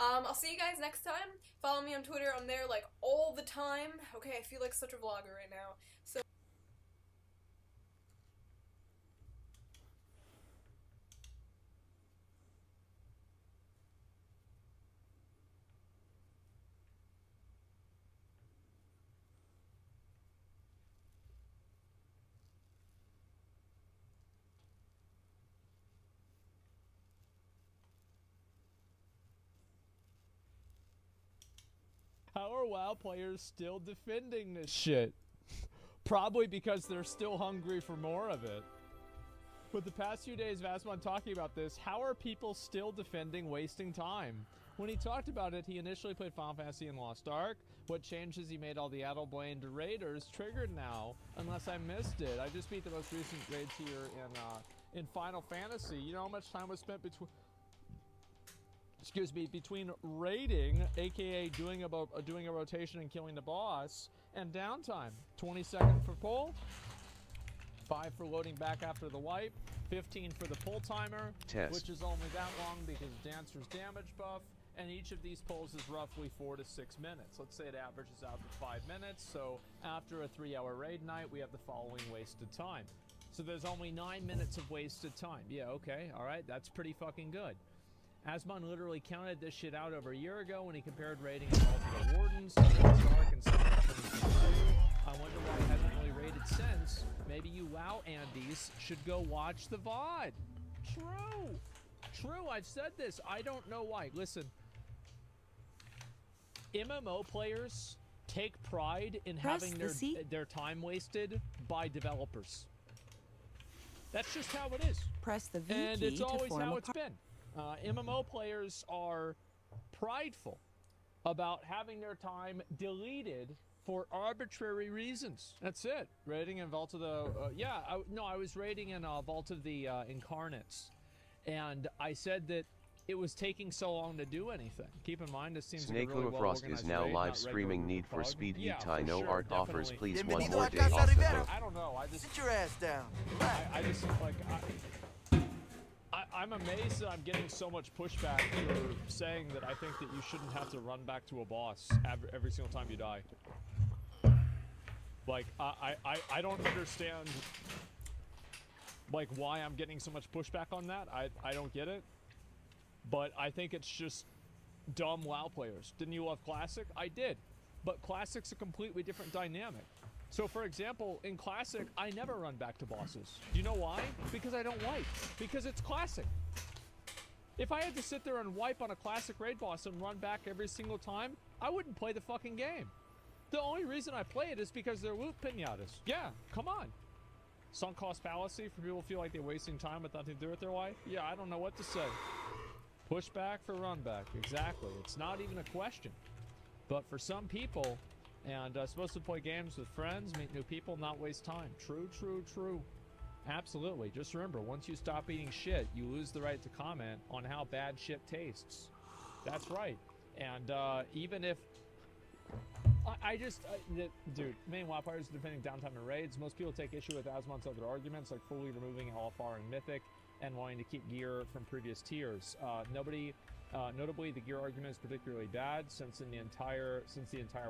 I'll see you guys next time. Follow me on Twitter. I'm there like all the time. Okay, I feel like such a vlogger right now. So. How are WoW players still defending this shit? Probably because they're still hungry for more of it. With the past few days, Vasmon talking about this, how are people still defending wasting time? When he talked about it, he initially played Final Fantasy and Lost Ark. What changes he made all the Adelblaine raiders triggered now, unless I missed it. I just beat the most recent raids here in Final Fantasy. You know how much time was spent between raiding, aka doing a rotation and killing the boss, and downtime. 20 seconds for pull, 5 for loading back after the wipe, 15 for the pull timer, which is only that long because Dancer's damage buff, and each of these pulls is roughly 4 to 6 minutes. Let's say it averages out to 5 minutes, so after a 3-hour raid night, we have the following wasted time. So there's only 9 minutes of wasted time. Yeah, okay, alright, that's pretty fucking good. Asmon literally counted this shit out over a year ago when he compared rating of Ultimate Wardens to Lost Ark and Summer 2022. I wonder why he hasn't really rated since. Maybe you WoW Andes should go watch the VOD. True. True, I've said this. I don't know why. Listen, MMO players take pride in having their time wasted by developers. That's just how it is. Press the V and key it's always to form how a it's been. MMO players are prideful about having their time deleted for arbitrary reasons. That's it. Raiding in Vault of the... I was raiding in Vault of the Incarnates. And I said that it was taking so long to do anything. Keep in mind, this seems like a really S.W.Frost is now live streaming Need for Speed Itai. No art definitely. offers, please. Bienvenido One more a day Casa off the Rivera. hook. I don't know. I just... Sit your ass down. I just, like... I'm amazed that I'm getting so much pushback for saying that I think that you shouldn't have to run back to a boss every single time you die. Like, I don't understand, like, why I'm getting so much pushback on that. I don't get it. But I think it's just dumb WoW players. Didn't you love Classic? I did. But Classic's a completely different dynamic. So, for example, in Classic, I never run back to bosses. Do you know why? Because I don't wipe. Because it's Classic. If I had to sit there and wipe on a Classic raid boss and run back every single time, I wouldn't play the fucking game. The only reason I play it is because they're loot pinatas. Yeah, come on. Sunk cost fallacy for people who feel like they're wasting time with nothing to do with their life? Yeah, I don't know what to say. Push back for run back. Exactly. It's not even a question. But for some people... And supposed to play games with friends, meet new people, not waste time. True, true, true. Absolutely. Just remember, once you stop eating shit, you lose the right to comment on how bad shit tastes. That's right. And even if... dude, main WoW players are defending downtime and raids. Most people take issue with Asmon's other arguments, like fully removing LFR and Mythic, and wanting to keep gear from previous tiers. Notably, the gear argument is particularly bad since the entire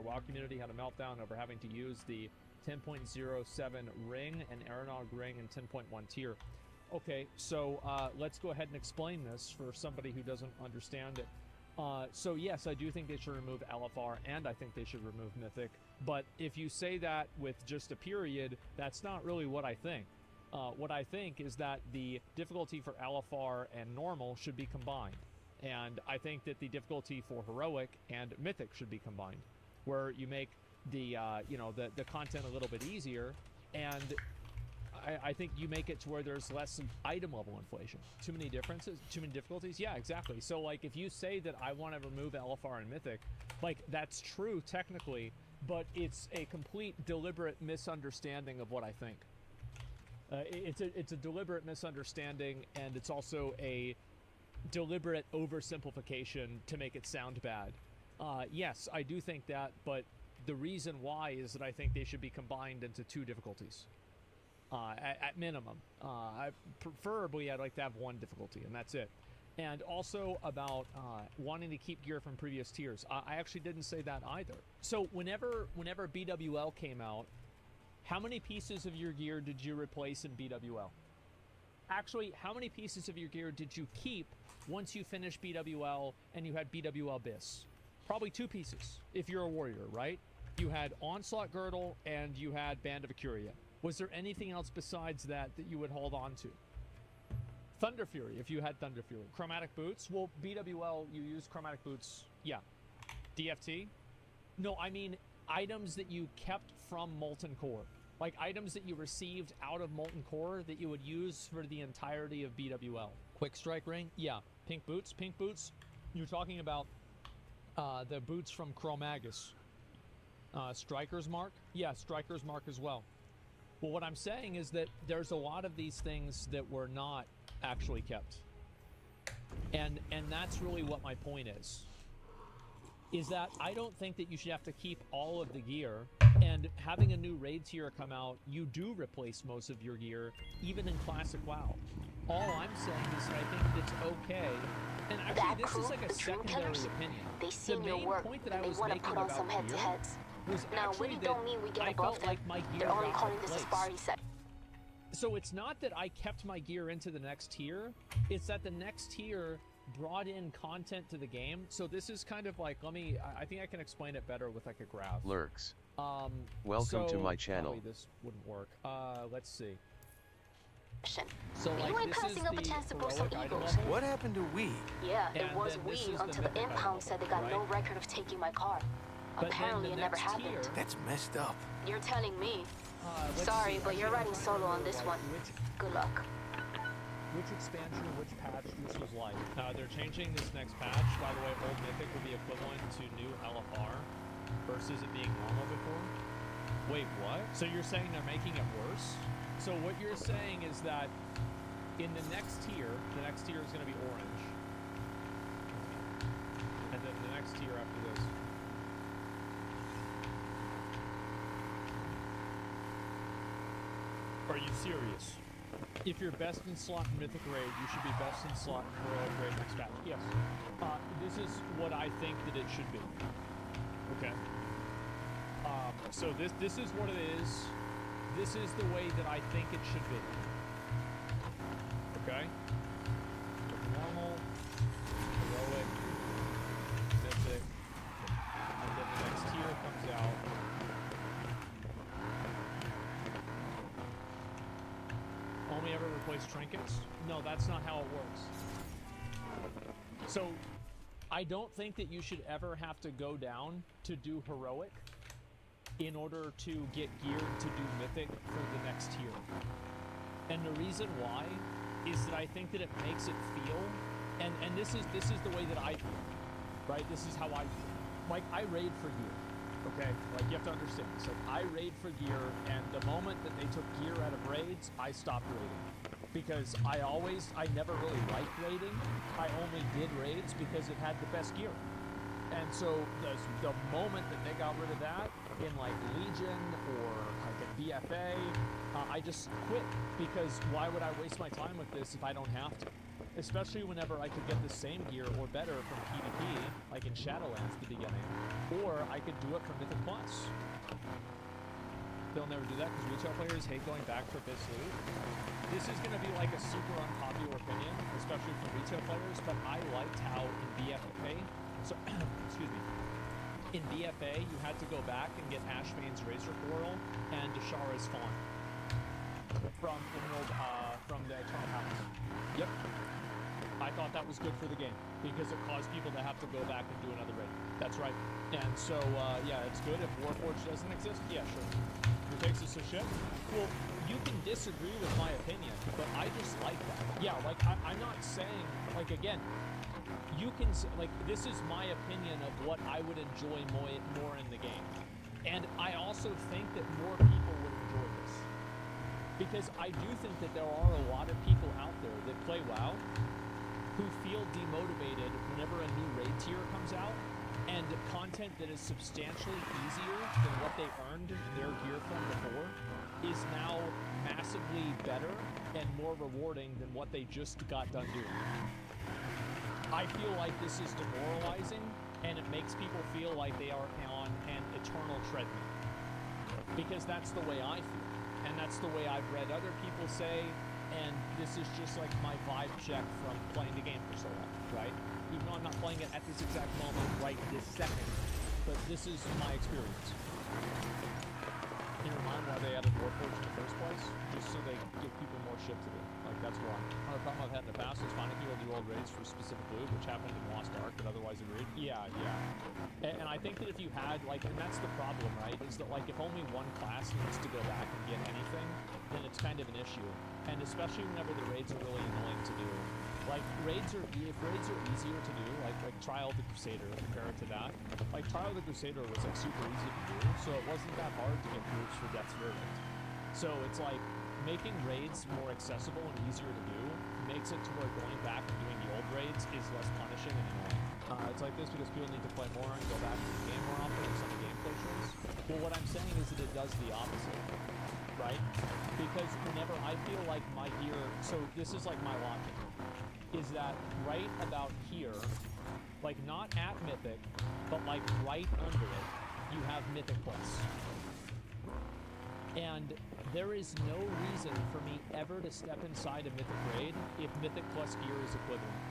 WoW community had a meltdown over having to use the 10.07 ring and Aeronog ring in 10.1 tier. Okay, so let's go ahead and explain this for somebody who doesn't understand it. So yes, I do think they should remove LFR, and I think they should remove Mythic. But if you say that with just a period, that's not really what I think. What I think is that the difficulty for LFR and normal should be combined. And I think that the difficulty for heroic and mythic should be combined, where you make the the content a little bit easier, and I think you make it to where there's less item level inflation. Too many differences, too many difficulties. Yeah, exactly. So like if you say that I want to remove LFR and mythic, like that's true technically, but it's a complete deliberate misunderstanding of what I think. It's a deliberate misunderstanding, and it's also a deliberate oversimplification to make it sound bad. Yes, I do think that, but the reason why is that I think they should be combined into 2 difficulties. At minimum. Preferably, I'd like to have 1 difficulty, and that's it. And also about wanting to keep gear from previous tiers. I actually didn't say that either. So whenever BWL came out, how many pieces of your gear did you replace in BWL? Actually, how many pieces of your gear did you keep once you finished BWL and you had BWL BIS? Probably 2 pieces, if you're a warrior, right? You had Onslaught Girdle and you had Band of Acuria. Was there anything else besides that that you would hold on to? Thunder Fury, if you had Thunder Fury. Chromatic Boots? Well, BWL, you use Chromatic Boots. Yeah. DFT? No, I mean items that you kept from Molten Core. Like items that you received out of Molten Core that you would use for the entirety of BWL. Quick Strike Ring? Yeah. Pink Boots? Pink Boots? You're talking about the boots from Chromagus. Striker's Mark? Yeah, Striker's Mark as well. Well, what I'm saying is that there's a lot of these things that were not actually kept. And that's really what my point is that I don't think that you should have to keep all of the gear, and having a new raid tier come out, you do replace most of your gear, even in Classic WoW. All I'm saying is that I think it's okay, and actually this is like a secondary opinion. They see the your main work, point that I and they was want to making put on about some head-to-heads. was Now, actually we that don't mean we get I above felt them. like my gear They're only got calling this a replaced. sparring set. So it's not that I kept my gear into the next tier, it's that the next tier brought in content to the game. So this is kind of like, I think I can explain it better with like a graph. Lurks. Welcome to my channel. Probably this wouldn't work. Let's see. So like, you ain't this is passing up a the chance to boost some heroic item egos. level. What happened to we? Yeah, it And was then we this is the until the mythic impound item said they got level, no right? record of taking my car. But Apparently then it the never next happened. tier, That's messed up. You're telling me. let's Sorry, see, but you're actually, riding I solo on remember, this like, one. Good luck. Which expansion or which patch this was like. They're changing this next patch. By the way, Old Mythic will be equivalent to new LFR versus it being normal before. Wait, what? So you're saying they're making it worse? So what you're saying is that in the next tier is going to be orange. And then the next tier after this. Are you serious? If you're best in slot in Mythic Raid, you should be best in slot in Heroic Raid next patch. Yes. This is what I think that it should be. Okay. So this is what it is. This is the way that I think it should be. Okay? Normal, Heroic, Mythic, and then the next tier comes out. Only ever replace trinkets? No, that's not how it works. So, I don't think that you should ever have to go down to do Heroic in order to get geared to do Mythic for the next tier. And the reason why is that I think that it makes it feel, and this is the way that I feel, right? This is how I feel. Like, I raid for gear. Okay, like you have to understand this. Like I raid for gear, and the moment that they took gear out of raids, I stopped raiding. Because I never really liked raiding. I only did raids because it had the best gear. And so the moment that they got rid of that in like Legion or like a BFA, I just quit. Because why would I waste my time with this if I don't have to? Especially whenever I could get the same gear or better from PvP, like in Shadowlands at the beginning, or I could do it from Mythic Plus. They'll never do that because retail players hate going back for BIS loot. This is going to be like a super unpopular opinion, especially from retail players, but I liked how in BFA, so, excuse me, in BFA you had to go back and get Ashvane's Razor Coral and Deshara's Fawn from Emerald, from the Eternal Palace. Yep. I thought that was good for the game because it caused people to have to go back and do another raid. That's right. And so, yeah, it's good. If Warforged doesn't exist, yeah, sure. Who takes us to shit? Well, you can disagree with my opinion, but I just like that. Yeah, like, I'm not saying, like, again, you can, like, this is my opinion of what I would enjoy more in the game. And I also think that more people would enjoy this. Because I do think that there are a lot of people out there that play WoW who feel demotivated whenever a new raid tier comes out, and content that is substantially easier than what they earned their gear from before is now massively better and more rewarding than what they just got done doing. I feel like this is demoralizing, and it makes people feel like they are on an eternal treadmill. Because that's the way I feel, and that's the way I've read other people say, and this is just like my vibe check from playing the game for so long, right? Even though I'm not playing it at this exact moment right this second, but this is my experience. Can you remind why they added Warforged in the first place? Just so they give people more shit to do. Like, that's why. Another problem I've had in the past is finding people to do old raids for specific loot, which happened in Lost Ark, but otherwise agreed. Yeah. And I think that if you had, like, and that's the problem, right? Is that, like, if only one class needs to go back and get anything, then it's kind of an issue. And especially whenever the raids are really annoying to do. Like, if raids are easier to do, like Trial of the Crusader, compare it to that. Like, Trial of the Crusader was, like, super easy to do, so it wasn't that hard to get groups for Death's Verdict. So it's like, making raids more accessible and easier to do makes it to where going back and doing the old raids is less punishing and annoying. It's like this because people need to play more and go back to the game more often in some gameplay shows. Well, what I'm saying is that it does the opposite, right? Because whenever I feel like my gear, so this is like my logic, is that right about here, like not at Mythic, but like right under it, you have Mythic Plus. And there is no reason for me ever to step inside a Mythic raid if Mythic Plus gear is equivalent.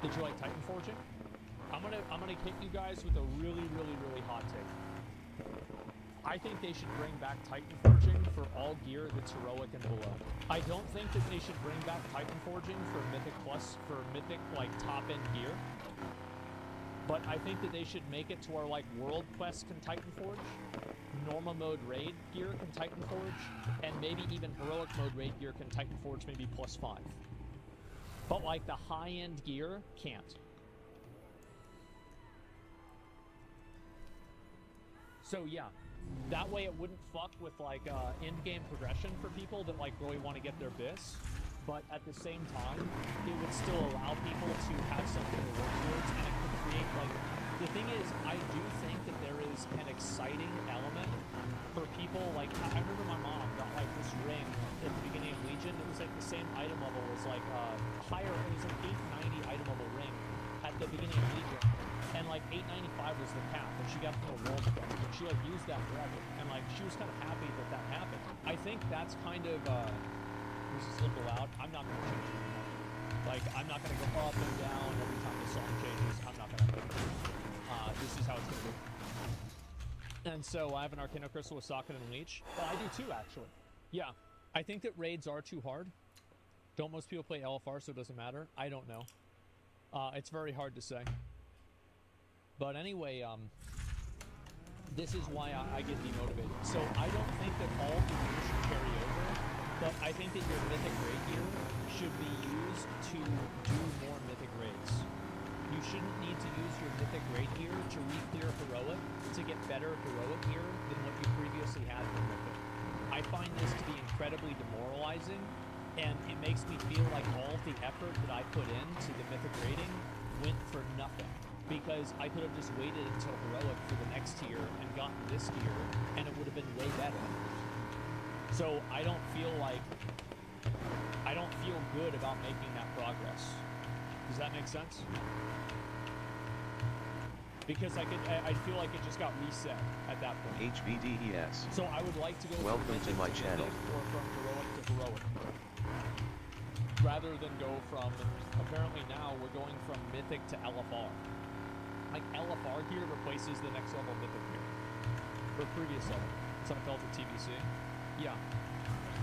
Did you like Titan Forging? I'm gonna hit you guys with a really hot take. I think they should bring back Titan Forging for all gear that's heroic and below. I don't think that they should bring back Titan Forging for Mythic Plus, for Mythic, like, top-end gear. But I think that they should make it to where, like, World Quest can Titan Forge, Normal Mode Raid gear can Titan Forge, and maybe even Heroic Mode Raid gear can Titan Forge maybe +5. But, like, the high-end gear can't. So, yeah. That way it wouldn't fuck with, like, in-game progression for people that, like, really want to get their bis. But at the same time, it would still allow people to have something to work towards, and it could create, like... The thing is, I do think that there is an exciting element for people, like... I remember my mom got, like, this ring at the beginning of Legion. It was, like, the same item level as, like, higher... It was, like, 890 item level ring at the beginning of Legion. And, like, 895 was the cap, and she got from a world quest, and she, like, used that forever. And, like, she was kind of happy that that happened. I think that's kind of, this is a little loud. I'm not going to change it anymore. Like, I'm not going to go up and down every time the song changes. I'm not going to. This is how it's going to be. And so I have an Arcano Crystal with Socket and Leech. Well, I do too, actually. Yeah. I think that raids are too hard. Don't most people play LFR, so it doesn't matter? I don't know. It's very hard to say. But anyway, this is why I get demotivated. So I don't think that all the gear should carry over, but I think that your Mythic Raid gear should be used to do more Mythic Raids. You shouldn't need to use your Mythic Raid gear to re-clear Heroic to get better Heroic gear than what you previously had for Mythic. I find this to be incredibly demoralizing, and it makes me feel like all the effort that I put into the Mythic raiding went for nothing. Because I could have just waited until Heroic for the next tier and gotten this gear, and it would have been way better. So I don't feel good about making that progress. Does that make sense? Because I feel like it just got reset at that point. HBDES. So I would like to go Welcome to my channel. Or from Heroic to Heroic. Rather than go from, apparently now we're going from Mythic to LFR. Like, LFR gear replaces the next level Mythic gear. Or previous level. Some call it TBC. Yeah.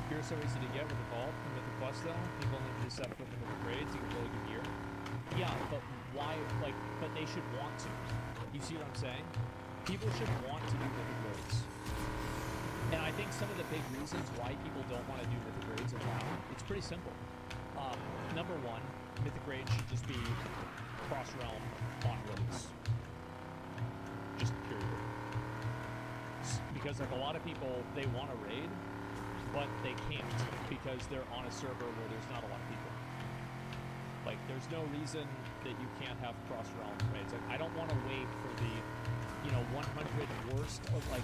Gear so easy to get with the vault and Mythic Plus though. People need to set up with the Mythic raids to get really good gear. Yeah, but why, like, but they should want to. You see what I'm saying? People should want to do Mythic raids. And I think some of the big reasons why people don't want to do Mythic raids are now, it's pretty simple. Number one, Mythic raids should just be cross-realm on raids. Just period. Because like a lot of people, they want to raid, but they can't because they're on a server where there's not a lot of people. Like, there's no reason that you can't have cross-realm raids. Like, I don't want to wait for the, 100 worst of, like,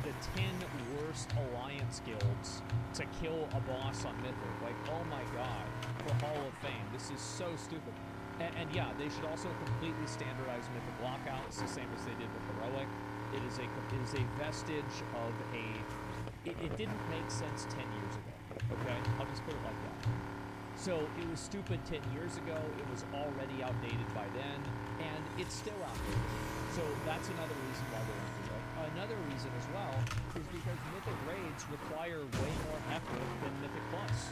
the 10 worst alliance guilds to kill a boss on Mythic. Like, oh my god, for Hall of Fame. This is so stupid. And yeah, they should also completely standardize Mythic Lockout. It's the same as they did with Heroic. It is a vestige of a... It didn't make sense 10 years ago, okay? I'll just put it like that. So it was stupid 10 years ago, it was already outdated by then, and it's still outdated. So that's another reason why they don't do it. Another reason as well is because Mythic raids require way more effort than Mythic Plus.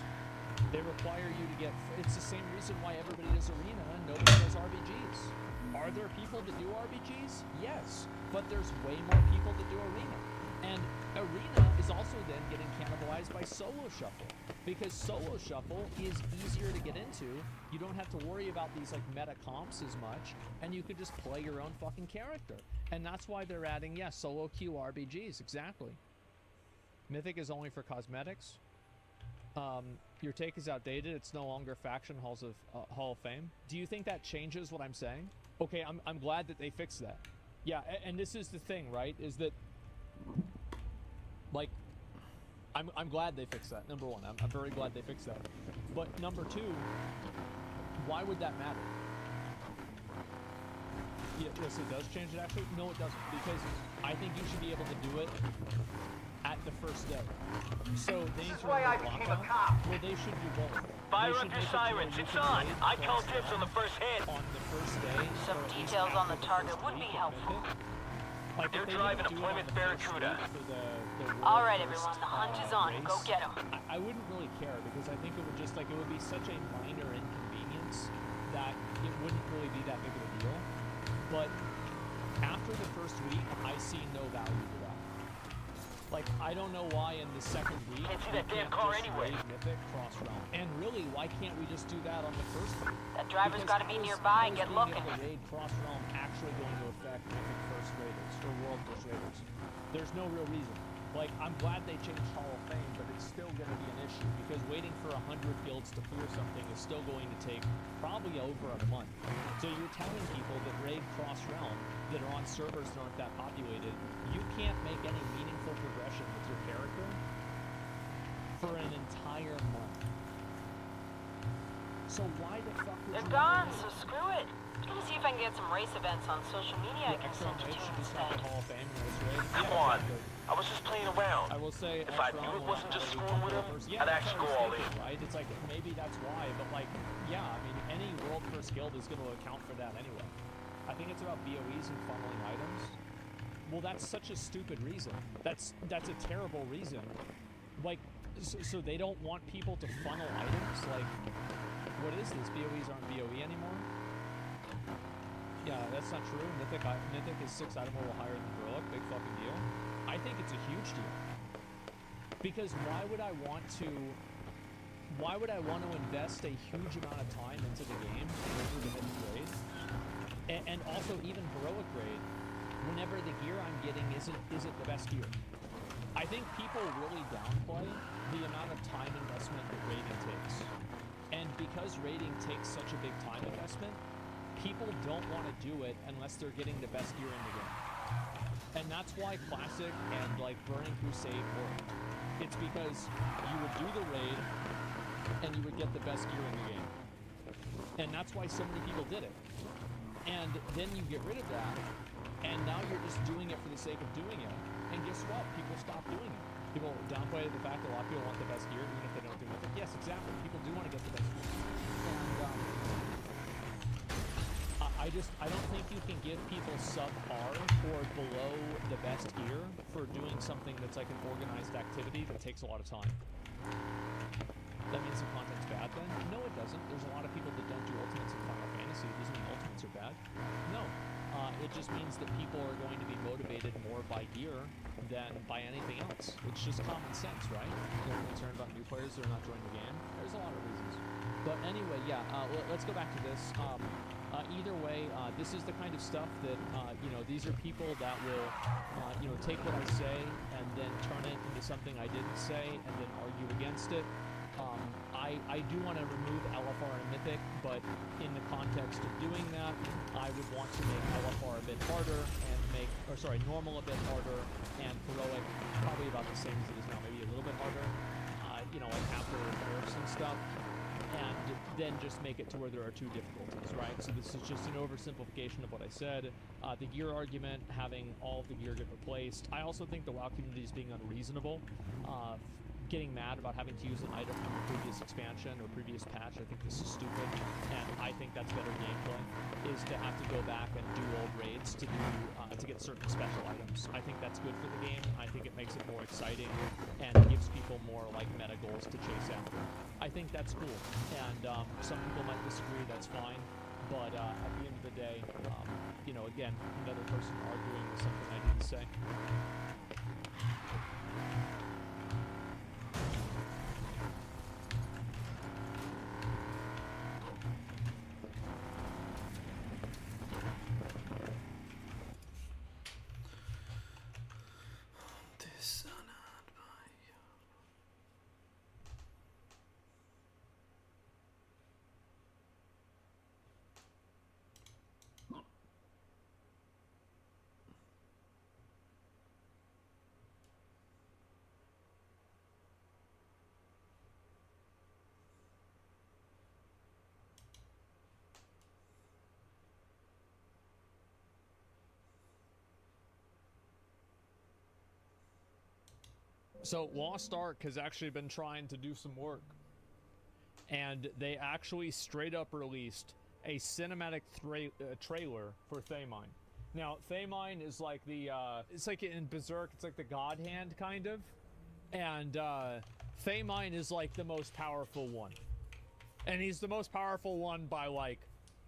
They require you to get... It's the same reason why everybody does Arena and nobody does RBGs. Are there people that do RBGs? Yes, but there's way more people that do Arena. And Arena is also then getting cannibalized by Solo Shuffle. Because Solo Shuffle is easier to get into. You don't have to worry about these like meta comps as much. And you could just play your own fucking character. And that's why they're adding, yes, Solo Queue RBGs, exactly. Mythic is only for cosmetics. Your take is outdated. It's no longer Faction Hall of Fame. Do you think that changes what I'm saying? Okay, I'm glad that they fixed that. Yeah, and this is the thing, right? Is that, like, I'm glad they fixed that. Number one, I'm very glad they fixed that. But number two, why would that matter? Yeah, yes, it does change it actually. No, it doesn't, because I think you should be able to do it at the first day. So they need to I became a cop. Well, they should do both. Fire up your sirens. It's on. I call dibs on the first hit. On the first day. Some details on the target would be helpful. Like, They're driving a Plymouth Barracuda. All right, everyone, the hunt is on. Go get them. I wouldn't really care because I think it would just like it would be such a minor inconvenience that it wouldn't really be that big of a deal. But after the first week, I see no value to that. Like, I don't know why in the second week Can't see we that damn can't car just anyway. raid Mythic cross-realm. And really, why can't we just do that on the first week? That driver's got to be Because nearby and get being looking. able to raid cross-realm actually going to affect Mythic first raiders or World first raiders? There's no real reason. Like, I'm glad they changed Hall of Fame, but it's still going to be an issue because waiting for 100 guilds to clear something is still going to take probably over a month. So you're telling people that raid cross-realm that are on servers that aren't that populated, you can't make any meaningful progression with your character for an entire month. So why the fuck would They're you gone, raid? so screw it. I'm gonna see if I can get some race events on social media I can send you to instead. Hall of Fame in this raid. Come Yeah, on. exactly. I was just playing around. I will say, If I knew it wasn't just screwing with him, I'd actually go all in. Right? It's like maybe that's why, but like, yeah, I mean, any world first guild is going to account for that anyway. I think it's about BOEs and funneling items. Well, that's such a stupid reason. That's a terrible reason. Like, so they don't want people to funnel items. Like, what is this? BOEs aren't BOE anymore. Yeah, that's not true. Mythic is 6 item level higher than Heroic. Big fucking deal. I think it's a huge deal. Because why would I want to invest a huge amount of time into the game in order to hit grade? And also even Heroic grade, whenever the gear I'm getting isn't the best gear. I think people really downplay the amount of time investment that raiding takes. And because raiding takes such a big time investment, people don't want to do it unless they're getting the best gear in the game. And that's why Classic and like Burning Crusade worked. It's because you would do the raid and you would get the best gear in the game. And that's why so many people did it. And then you get rid of that, and now you're just doing it for the sake of doing it. And guess what? People stop doing it. People downplay the fact that a lot of people want the best gear, even if they don't do nothing. Yes, exactly. People do want to get the best gear. And I don't think you can give people subpar or below the best gear for doing something that's like an organized activity that takes a lot of time. That means the content's bad then? No, it doesn't. There's a lot of people that don't do Ultimates in Final Fantasy. It doesn't mean Ultimates are bad. No. It just means that people are going to be motivated more by gear than by anything else. It's just common sense, right? They're concerned about new players that are not joining the game. There's a lot of reasons. But anyway, yeah, let's go back to this. Either way, this is the kind of stuff that, you know, these are people that will, you know, take what I say and then turn it into something I didn't say and then argue against it. I do want to remove LFR and Mythic, but in the context of doing that, I would want to make LFR a bit harder and normal a bit harder, and heroic probably about the same as it is now, maybe a little bit harder, you know, like after nerfs and stuff, and then just make it to where there are 2 difficulties, right? So this is just an oversimplification of what I said. The gear argument, having all of the gear get replaced. I also think the WoW community is being unreasonable. Getting mad about having to use an item from a previous expansion or previous patch. I think this is stupid, and I think that's better gameplay, is to have to go back and do old raids to get certain special items. I think that's good for the game. I think it makes it more exciting and gives people more like meta goals to chase after. I think that's cool, and some people might disagree, that's fine, but at the end of the day, you know, again, another person arguing with something I didn't say. So Lost Ark has actually been trying to do some work, and they actually straight up released a cinematic trailer for Thaymine. Now, Thaymine is like the, it's like in Berserk, it's like the God Hand, kind of, and Thaymine is like the most powerful one. And he's the most powerful one by like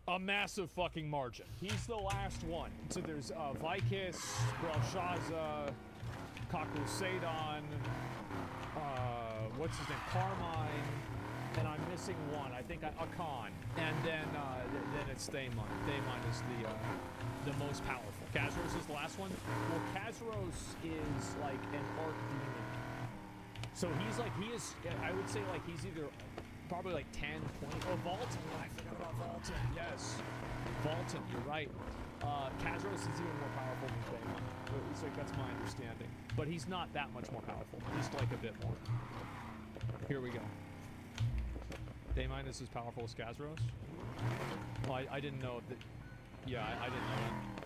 a massive fucking margin. He's the last one. So there's Vicus, Belshazzar, Kakusadon, what's his name, Carmine, and I'm missing one. I think Akan, and then it's Thaymine. Thaymine is the most powerful. Khazros is the last one. Well, Khazros is like an archdemon, so he's like, he is, I would say like he's either probably like 10, 20. Oh, Vaulton. I forgot about Vaulton. Yes, Vaulton. You're right. Khazros is even more powerful than Thaymine. It's like, that's my understanding. But he's not that much more powerful. Just like a bit more. Here we go. Thaymine is as powerful as Khazros? Well, I didn't know that. Yeah, I didn't know that.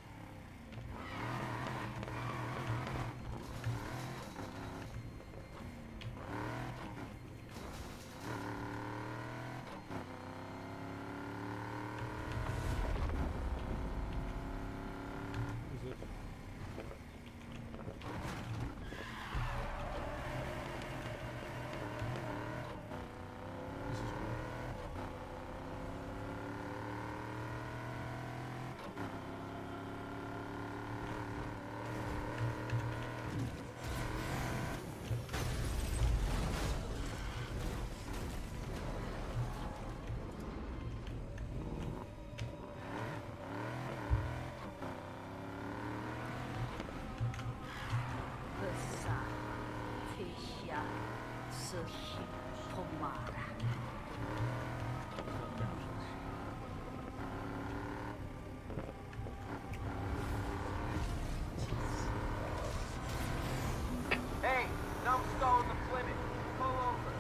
Hey, numbskull in the Plymouth. Pull over.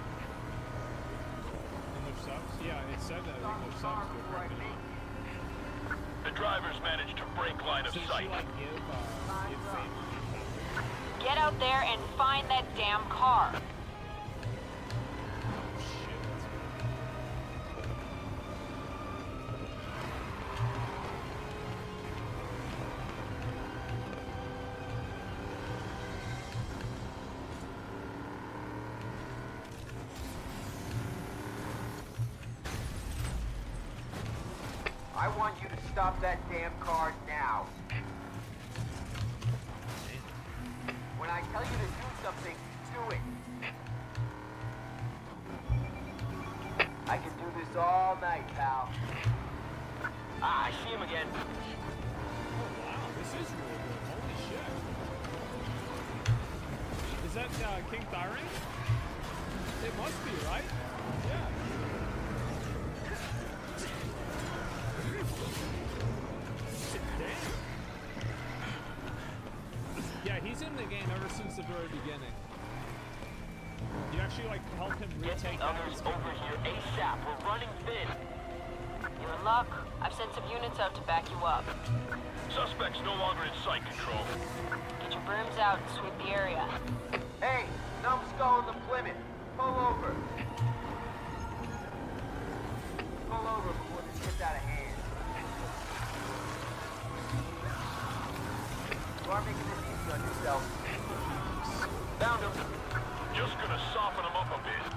And their subs? Yeah, it said that. I think their subs do a great job. The drivers managed to break line of So sight. she like give Get out there and find that damn car. I want you to stop that damn car now. When I tell you to do something, do it. I can do this all night, pal. Ah, I see him again. Oh wow, this is really good. Holy shit. Is that King Thyring? It must be, right? Yeah. Damn. Yeah, he's in the game ever since the very beginning. You actually like help him retake others over here ASAP. We're running thin. You're in luck. I've sent some units out to back you up. Suspects no longer in sight control. Get your brooms out and sweep the area. Hey, numbskull in the Plymouth. Pull over. Pull over before this gets out of hand. You are making this easy on yourself. Found him. Just gonna soften him up a bit.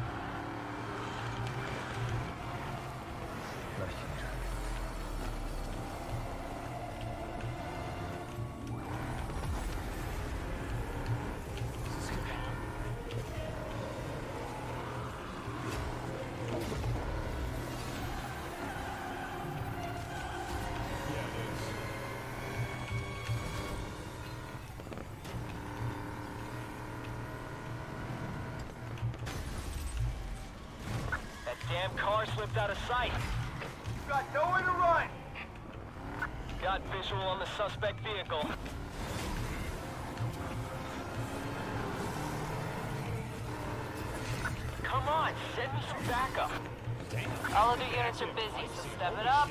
Damn car slipped out of sight. You got nowhere to run. Got visual on the suspect vehicle. Come on, send me some backup. All other units are busy, so step it up.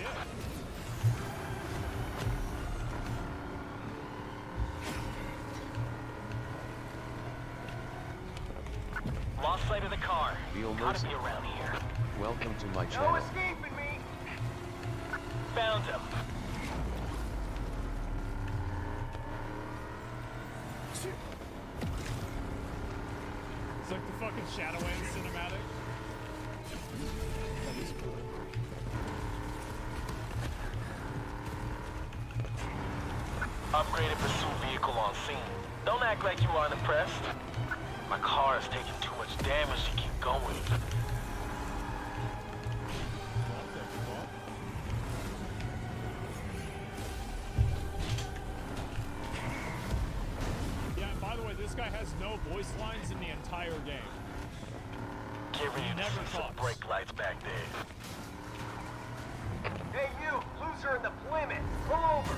Lost sight of the car. Feel Gotta mercy. be around here. Welcome to my No channel. escaping me. Found him. It's like the fucking Shadowlands cinematic. That is cool. Upgraded pursuit vehicle on scene. Don't act like you aren't impressed. My car is taking too much damage to keep going. Yeah, and by the way, this guy has no voice lines in the entire game. Get ready to Never see some talks. brake lights back there. Hey, you, loser in the Plymouth. Pull over.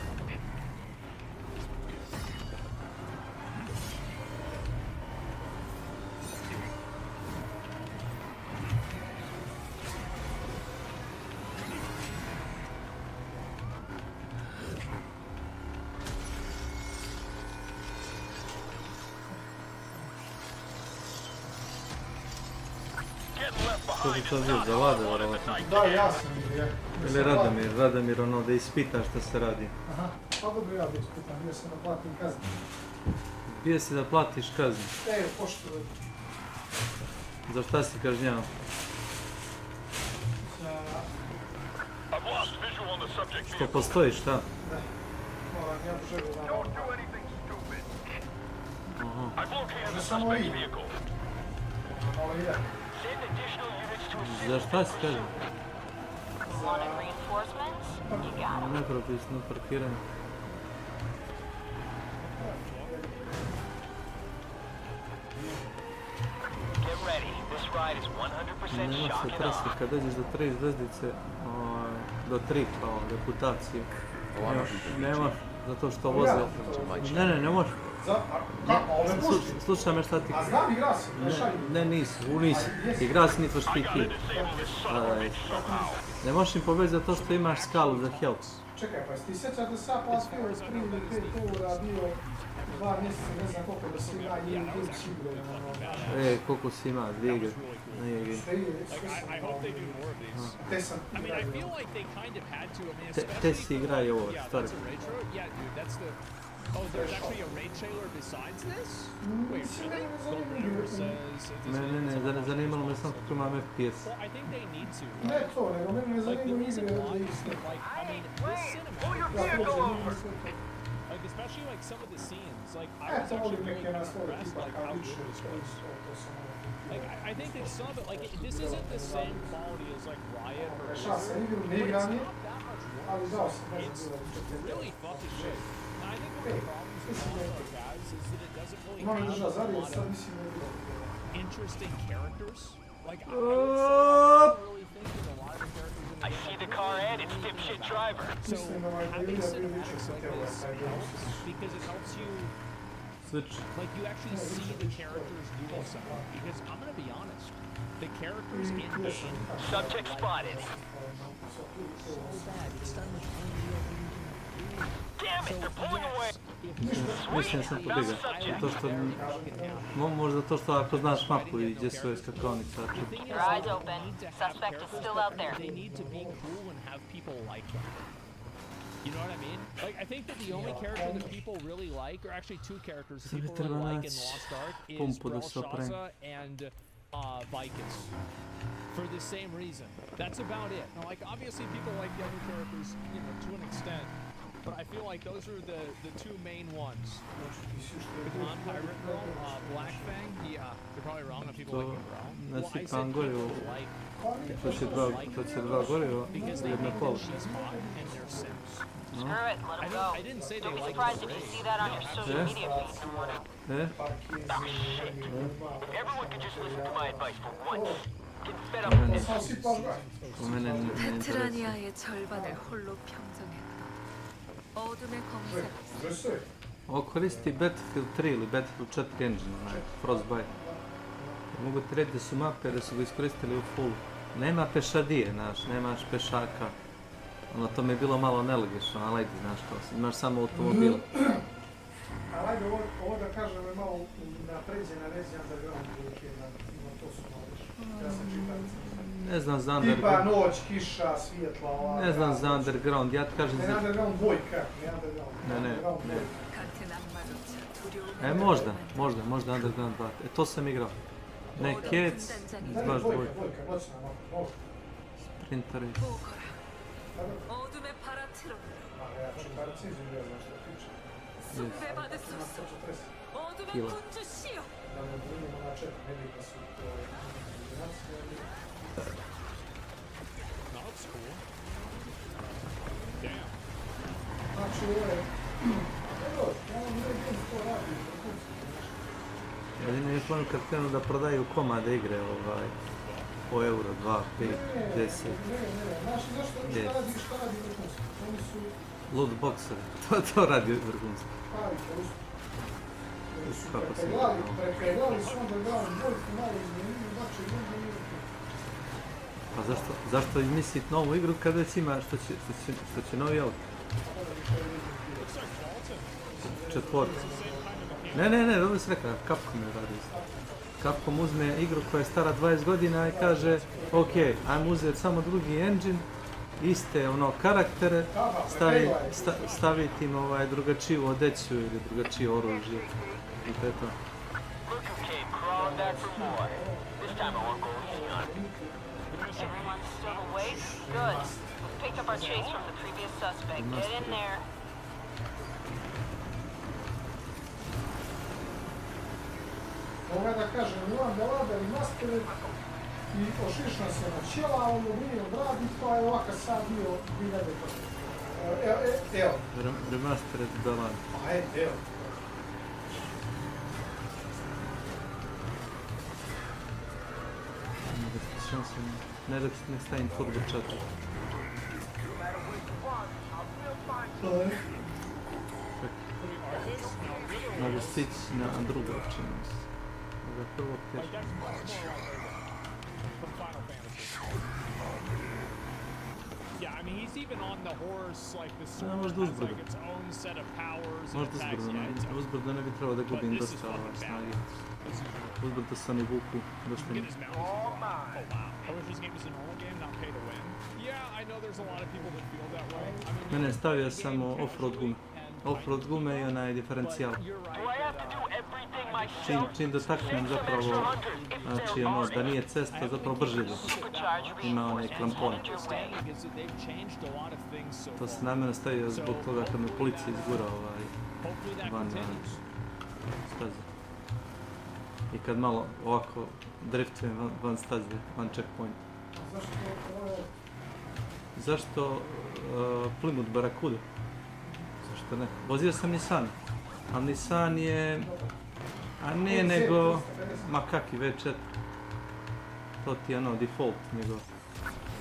Getting left To bi behind to is bio not za what Lade, I wanted verovatno. tonight. Da, ja sam bio. Ili Radamir, ono da ispita šta se radi. Aha, pa dobro ja bi ispitan, bio sam da platim kaznu. Bio si da platiš kaznu. Pošto Za šta si kažnjavan? za... I've lost visual on the subject Što vehicle. postoji, šta? Da, moram, ja bi želio da... Don't do anything stupid. Aha. I've located the Samo suspect's ide. vehicle. Malo ide. Send additional units to assist. Za šta si kažnjavan? Wanted reinforcements? You got 'em. Nepropisno parkiranje. Get ready. This ride is 100% Nemaš shock se and tresti, awe. kad dođeš do 3 zvezdice, do 3 kao reputacije. Nemaš, zato što voze... Ne možeš. Kako, ove pušti? Slušaj me šta ti... A znam, igra si, ne šalju. Ne, nisi. Igra si Need for I Speed gotta Heat. disable this son of a bitch somehow. Ne možeš im pobjeći zato što imaš skalu za health. Čekaj, pa ti sjećaš da sam platio 3 ili 5 eura bio 2 mjeseca, ne znam koliko da si ima i Games igre. Koliko si ima, 2 igre. Nije igre. I hope they do more of these. Te sam I mean, I igrao. feel like they kind of had to. I mean, Te especially. si igra i ovo, Yeah, stari. that's a retro. Yeah, dude, that's the. Oh, there's actually a raid trailer besides this? Wait, really? Gold River says. Ne, zanimalo me samo kako imam FPS. Well, I think they need to. Ne to, nego mene ne Like the zanimaju reason igre why, da ih snimam. like, I mean, this Pull your cinematic, Ja vehicle hoću over. sve to. like especially like some of the scenes, like I E, was to actually volim really neke kind of naslove impressed, tipa like kao how lično good this was. to sam ono. Like I think that some of it, like this isn't the same quality as like Riot or Rešao sam Blizzard, igru, ne but it's igram je, not that much worse. ali dao sam, ne It's znam bilo da really fucking good. Now, I think one of the problems with Tommorow has is that it doesn't really Imam have drža a zarijet, lot sad of mislim ne bilo. interesting characters. Like, I really think that a lot of the characters in the I game see the car and its dipshit driver. So having cinematics like this helps because it helps you, Switch. like, you actually see the characters doing something. Because I'm gonna be honest, the characters in game Subject spotted. so bad. It's not much fun to do. Damn it, they're pulling away. Mislim sam pobjegao. Zato što... Možda to što ako znaš mapu i gdje su skakonice. Your eyes open. Suspect is still out there. They need to be cool and have people like them. You know what I mean? Like, I think that the only character that people really like, or actually two characters that people really like in Lost Ark, is Brelshaza and Vicus. For the same reason. That's about it. Now, like, obviously people like the other characters, you know, to an extent. But I feel like those are the two main ones. The Blonde Pirate Girl, Black Fang, yeah, you're probably wrong if people like it wrong. Well, I said people like To će dva gorivo, because they jedna think pola. that she's hot and they're Sims. Screw it, let him go. I didn't say they Don't be like surprised the if you race. see that on your social media feed in the morning. Everyone could just listen to my advice for once. Get fed up with this. 베테라니아의 절반을 홀로 평정했다. 어둠의 검색. Ovo koristi Battlefield 3 ili Battlefield 4 engine, onaj Frostbite. Mogu ti reći da su mape, da su ga iskoristili u full. Nema pešadije, znaš, nemaš pešaka. Ono, to mi je bilo malo nelogično, ali ajde, znaš, kao imaš samo automobil. Ali ajde, ovo da kažem je malo napređena verzija Underground prilike, to su malo više. Ja sam čitalica. Ne znam za Underground. Tipa noć, kiša, svjetla, ova... Ne znam za Underground, ja ti kažem za... Ne Underground dvojka, ne Underground. Ne. Možda Underground 2. To sam igrao. Ne, Cats, baš dvojka. Sprinteri. 어둠의 바람처럼 Ja ću bar cizu ne znam što tiče. 숭배받을 수 없어. 어둠의 Kilo. 군주시여. Da ne budemo na četiri, ne bi da su to... No, it's cool. Damn. Znači, ovo je... Evo, ja vam ne vidim što radi. Jedino je plan kad krenu da prodaju komade igre, po euro, 2, 5, 10. Ne, znaš šta radi vrhunski? Oni su... Loot boxeri, to radi vrhunski. Oni su prepeglali su Underground dvojku, malo izmijenili, znači ljudi... Pa zašto izmisliti novu igru kada već ima što će novi auto? Četvorca. Ne, dobro si rekao, Capcom je radi isto. Capcom uzme igru koja je stara 20 godina i kaže ok, ajmo uzeti samo drugi engine, iste karaktere, staviti im drugačiju odeću ili drugačije oružje i to je to. Everyone's still awake? Good. We picked up our chase from the previous suspect. Get in there. Ovo da kažem, imam da ladari master i ošišna se na čela, a ono nije odradi, pa je ovaka sad bio 2000. Evo. Remastered Dalan. Pa evo. Ne da ne stavim turbo čatak. Mogu stići na drugo čini se. Ovo je prvo teško. Yeah, I mean, he's even on the horse, like the sword možda has uzbrdo. like its own set of powers. and Možda attacks. uzbrdo ne bi trebao da gubim dosta snage. Uzbrdo sam i vuku dosta Get njih. his mount. Oh wow. I wish this game was a normal game, not pay to win. Yeah, I know there's a lot of people that feel that way. I mean, Mene stavio samo off-road gume. Off-road gume i onaj diferencijal. Čim dotaknem zapravo, znači da nije cesta, zapravo brže ide. Ima onaj klampon. To se namjerno stavio zbog toga kad me policija izgura van staze. I kad malo ovako driftujem van staze, van checkpoint. Zašto Plymouth Barracuda? Zašto ne? Vozio sam Nissan, ali Nissan je... A ne nego... Ma kaki V4. To ti je ono default njegov.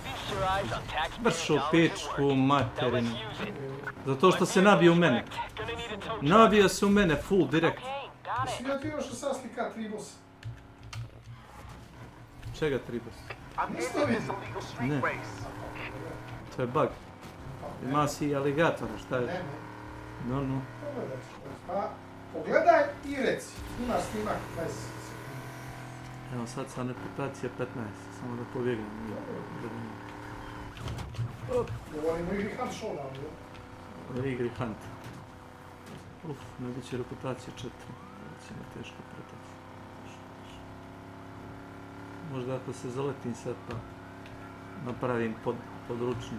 Feast your eyes on taxpayer Bršo dollars at pičku work. Now materinu. let's use it. Zato što se nabio u mene. Gonna need a tow truck. Nabio se u mene full direkt. Okay, got it. Jesi ja ti još sa slika Tribos? Čega tribos? Isto vidim. Ne. To je bug. Ima si aligatora, šta Ne, je? ne. No, no. Pogledaj. Pa, pogledaj i reci. Imaš snimak 20 sekundi. Evo sad sam reputacija 15. Samo da pobjegnem. Govorimo igri Hunt Showdown, jel? U igri Hunt. Uf, ne bit će reputacija 4. Će me teško pretati. Možda ako se zaletim sad pa napravim područni.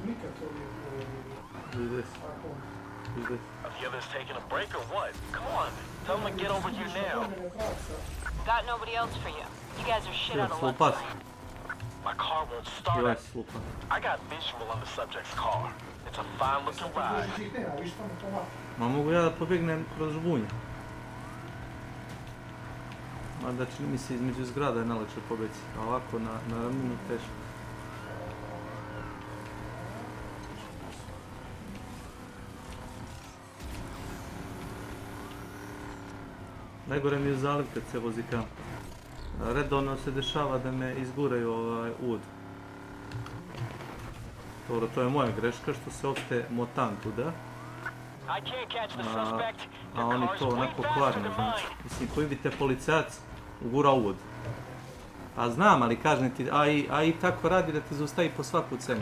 Nikad to nije Viš des, tako. viš des. Are the others taking a break or what? Come on, tell them to get over here now. Got nobody else for you. You guys are shit Ja, out of svoj luck pas. tonight. My car won't start. Joj, slupa. I got visual on the subject's car. It's a fine looking ride. Ti ih nema, viš tamo to mati. Ma mogu ja da pobjegnem kroz žbunje. Mada čini mi se između zgrada je najlakše pobjeći, a ovako na ravninu teško. Najgore mi je zaliv kad se vozi kamp. Redovno se dešava da me izguraju uvod. Dobro, to je moja greška što se opšte motam tuda. I can't catch the suspect. A Their oni car's to way onako faster kvarno, than znači. mine. Mislim, koji bi te policajac ugura uvod. Pa znam, ali kažem ti, a i tako radi da te zaustavi po svaku cenu.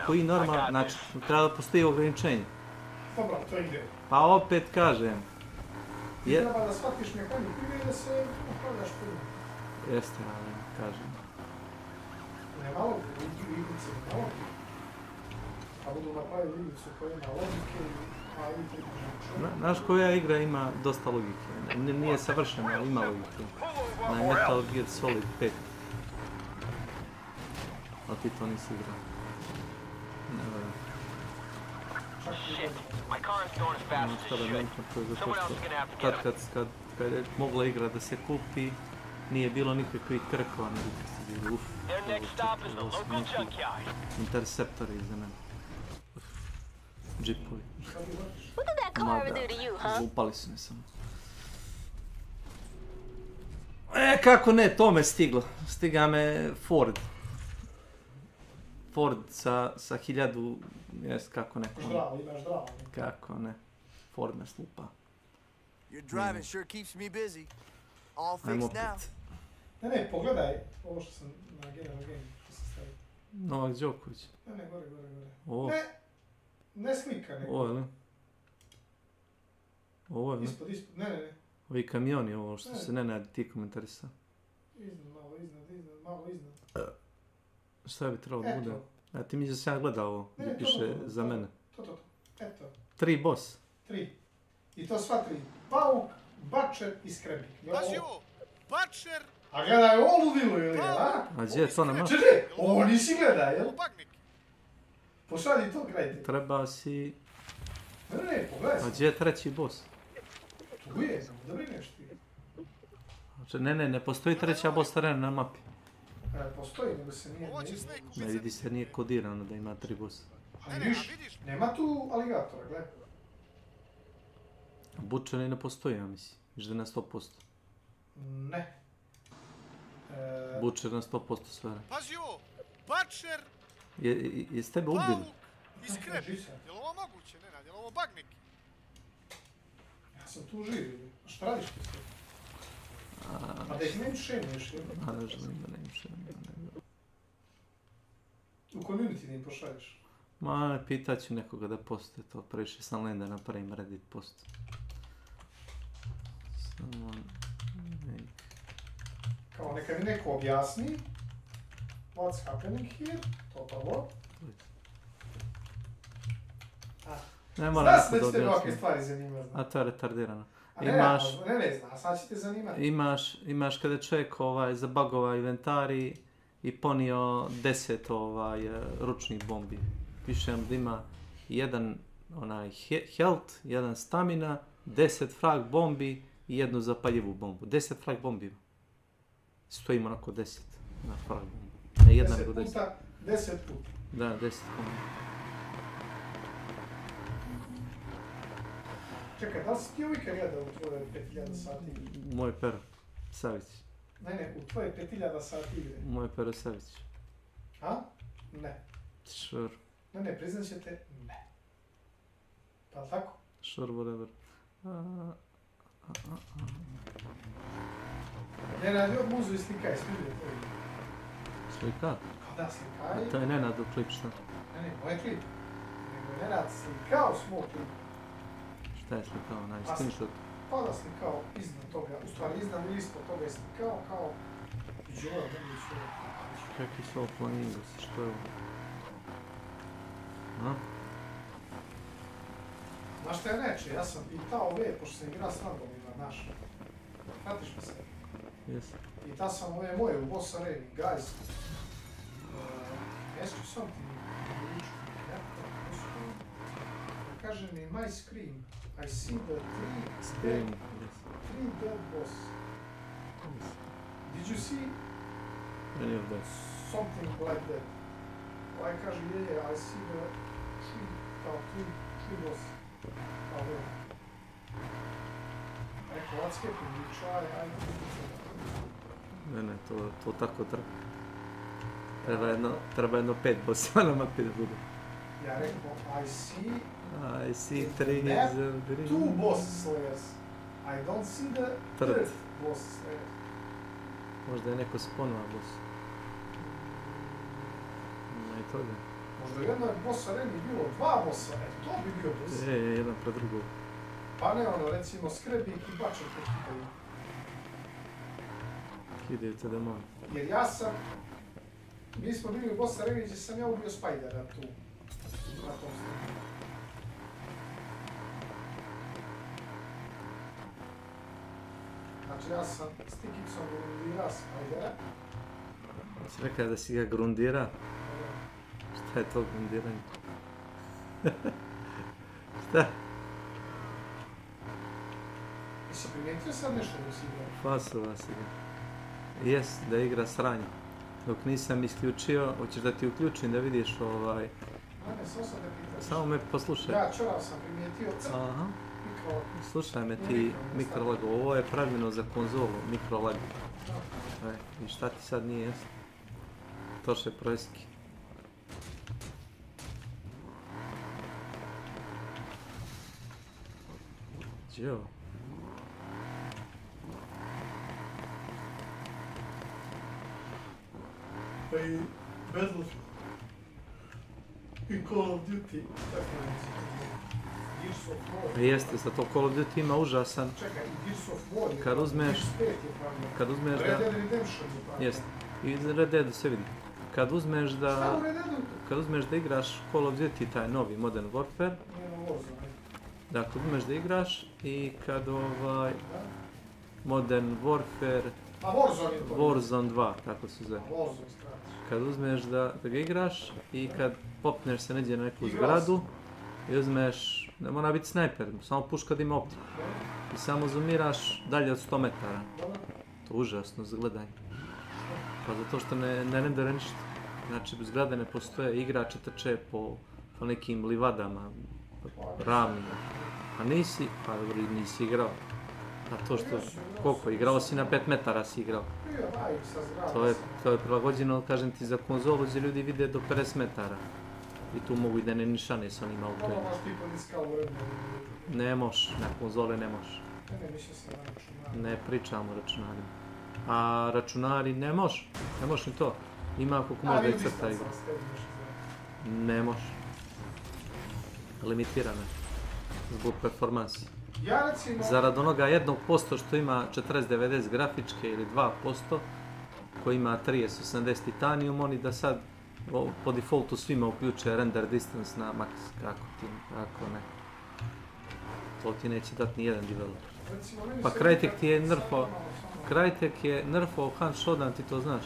Koji normalno, znači, treba da postoji ograničenje. Dobro, to ide. Pa opet kažem. Ti treba da shvatiš mehaniku i da se upravljaš puno. Jeste, ali kažem. Nema logike, u igrici nema logike. A budu napravili igricu koja ima logike, a i približno. Znaš koja igra ima dosta logike. Nije savršena, ali ima logike. Na Metal Gear Solid 5. A ti to nisi igrao. Ne verujem. Shit, my car is going as fast as it Sada should. mentam to je zato Someone else što is gonna have to get tad kad je mogla igra da se kupi, nije bilo nikakvih krkova, nego kad se bilo uf. Their next stop is the local junkyard. Interceptori iza mene. Džipovi. What did that car ever do to you, huh? Upali su me samo. Kako ne, to me stiglo. Stiga me Ford. Ford sa 1000, jest kako ne. Zdravo, imaš zdravo. Kako ne. Ford me slupa. Your driving sure keeps me busy. All Ajmo fixed now. opet. Ne, pogledaj ovo što sam na General Game, što sam stavio. Novak Đoković. Ne, gore. Ovo. Ne slika, nego. Ovo je li? Ovo je li? Ispod, ne. Ovi kamioni, ovo što se ne ti komentarisao. Malo iznad. Šta bi trebalo da bude? Eto. A ti mi da sam ja gledao ovo, Ne, gdje to, piše to, za mene. To. Eto, 3 boss. 3. I to sva 3. Pauk, Bačer i Skrebnik. Pazi ovo! Bačer! A gledaj ovu vilu ili a? A gdje je to na mapu? Čekaj, ovo nisi gledaj, jel? Bagnik! Pošalji to, gledajte. Treba si... Ne, pogledaj A se. gdje je treći boss? Tu je, da brineš ti. Znači, ne postoji treća boss arena na mapi. Postoji, nego se nije... Ovo će Snake Ne ubiti. vidi se, nije kodirano da ima 3 bossa. A vidiš, nema tu aligatora, gledaj. Butcher ne postoji, ja mislim. Viš da je na 100%. Ne. Butcher na 100% sve. Pazi ovo! Bačer! Jesi tebe ubili? Pauk! I Skrebnik. Je li ovo moguće, Nenad? Je li ovo bagnik? Ja sam tu živ, a šta radiš ti sve? A da ih ne šemuješ, jel? A ne želim da ne im šemim. U community da im pošalješ. Ma, pitat ću nekoga da postoje to. Previše sam len da napravim Reddit post. Samo... Kao neka mi neko objasni what's happening here, to prvo. Ne moram Znaš neko da da ćete ovakve objasnim. stvari zanimati. A to je retardirano. A ne zna, sad će te zanimati. Imaš kada čovjek zabagova inventari i ponio 10 ručnih bombi. Piše da ima jedan health, jedan stamina, 10 frag bombi i jednu zapaljivu bombu. 10 frag bombi. Stojimo onako 10 na frag bombu. Ne jedna nego 10. 10 puta, 10 puta. Da, 10 bombi. Čekaj, da li si ti uvijek jeda u tvoje 5000 sati igre? Moj pero, Savić. Ne, u tvoje 5000 sati igre. Moj pero Savić. A? Ne. Sure. Ne, priznat ćete ne. Pa li tako? Sure, whatever. Ne, radio muzu i slikaj, svidio to ide. Slika? Pa da, slikaj. To je Nenad u klip, šta? Ne, moj klip. Nego je Nenad slikao s moj klip. Šta je slikao, onaj screenshot? Pa da slikao iznad toga, u stvari iznad ili ispod toga je slikao kao... Iđe ovo, da mi ću... Kakvi su ovo flamingosi, što je ovo? A? Znaš šta je neče, ja sam pitao ove, pošto sam igra s randomima, znaš. Pratiš me se? Jesam. Pitao sam ove moje u Boss Areni, guys. Ask you something, kaže mi, my scream, I see the three dead boss. Did you see Any of that? something like that? Ovaj kaže, yeah, I see the three boss. Kao ne. Rekao, what's happening, you try, I don't Ne, to tako treba jedno 5 bossova na mapi da bude. Ja rekao, I see three map, green. 2 boss slayers. I don't see the third boss slayer. Možda je neko spawnova boss. Ima i toga. Možda u jednoj boss areni bilo 2 bossa, to bi bio boss. Jedan pred drugog. Pa ne ono, recimo skrebik i bačer te hitaju. Hidaju te demon. Jer ja sam... Mi smo bili u boss areni gdje sam ja ubio Spidera tu. Na tom sliku. Znači ja sam stikicom grundira Spidera. Si rekao da si ga grundira? Šta je to grundiranje? Šta? Jesi primijetio sad nešto da si igrao? Fasova si ga. Jes, da igra sranje. Dok nisam isključio, hoćeš da ti uključim da vidiš ovaj... Ne, samo sam te pitao. Samo me poslušaj. Ja čorav sam primijetio Aha. mikro... Slušaj me ti mikrolago, ovo je pravljeno za konzolu, mikrolago. I šta ti sad nije jasno? Toše projski. Gdje je ovo? Pa i Battlefield i Call of Duty, tako ne Gears of War. Jeste, za to Call of Duty ima užasan. Čekaj, i Gears of War je Kad uzmeš, Gears 5 je pravljeno. kad uzmeš Red da... Dead Redemption je pravljeno. Jeste, i za Red Deadu se vidi. Kad uzmeš Šta da... u Red Deadu? Kad uzmeš da igraš Call of Duty, taj novi Modern Warfare, Nije na Warzone. da kad uzmeš da igraš i kad ovaj... Modern Warfare... A Warzone je to. Warzone 2, tako se zove. Warzone skratiš. Kad uzmeš da ga igraš i kad popneš se neđe na neku zgradu i uzmeš, ne mora biti snajper, samo puška da ima optiku. I samo zoomiraš dalje od 100 metara. To je užasno za gledanje. Pa zato što ne rendere ništa. Znači zgrade ne postoje, igrači trče po nekim livadama, ravnima. A nisi, pa dobro nisi igrao. A to što, koliko, igrao si na 5 metara si igrao. To je prilagođeno, kažem ti, za konzolu gdje ljudi vide do 50 metara. I tu mogu i da ne nišane s onim autojima. Ne moš, na konzole ne moš. Ne pričamo o računarima. A računari ne moš ni to. Ima koliko možda i crta igra. Ne moš. Limitirano je. Zbog performansi. Zarad onoga 1% što ima 4090 grafičke ili 2% koji ima 3080 titanium, oni da sad po defaultu svima uključe render distance na max. Kako ne. To ti neće dati nijedan developer. Pa Crytek ti je nerfo. Crytek je nerfo Hunt Shodan, ti to znaš.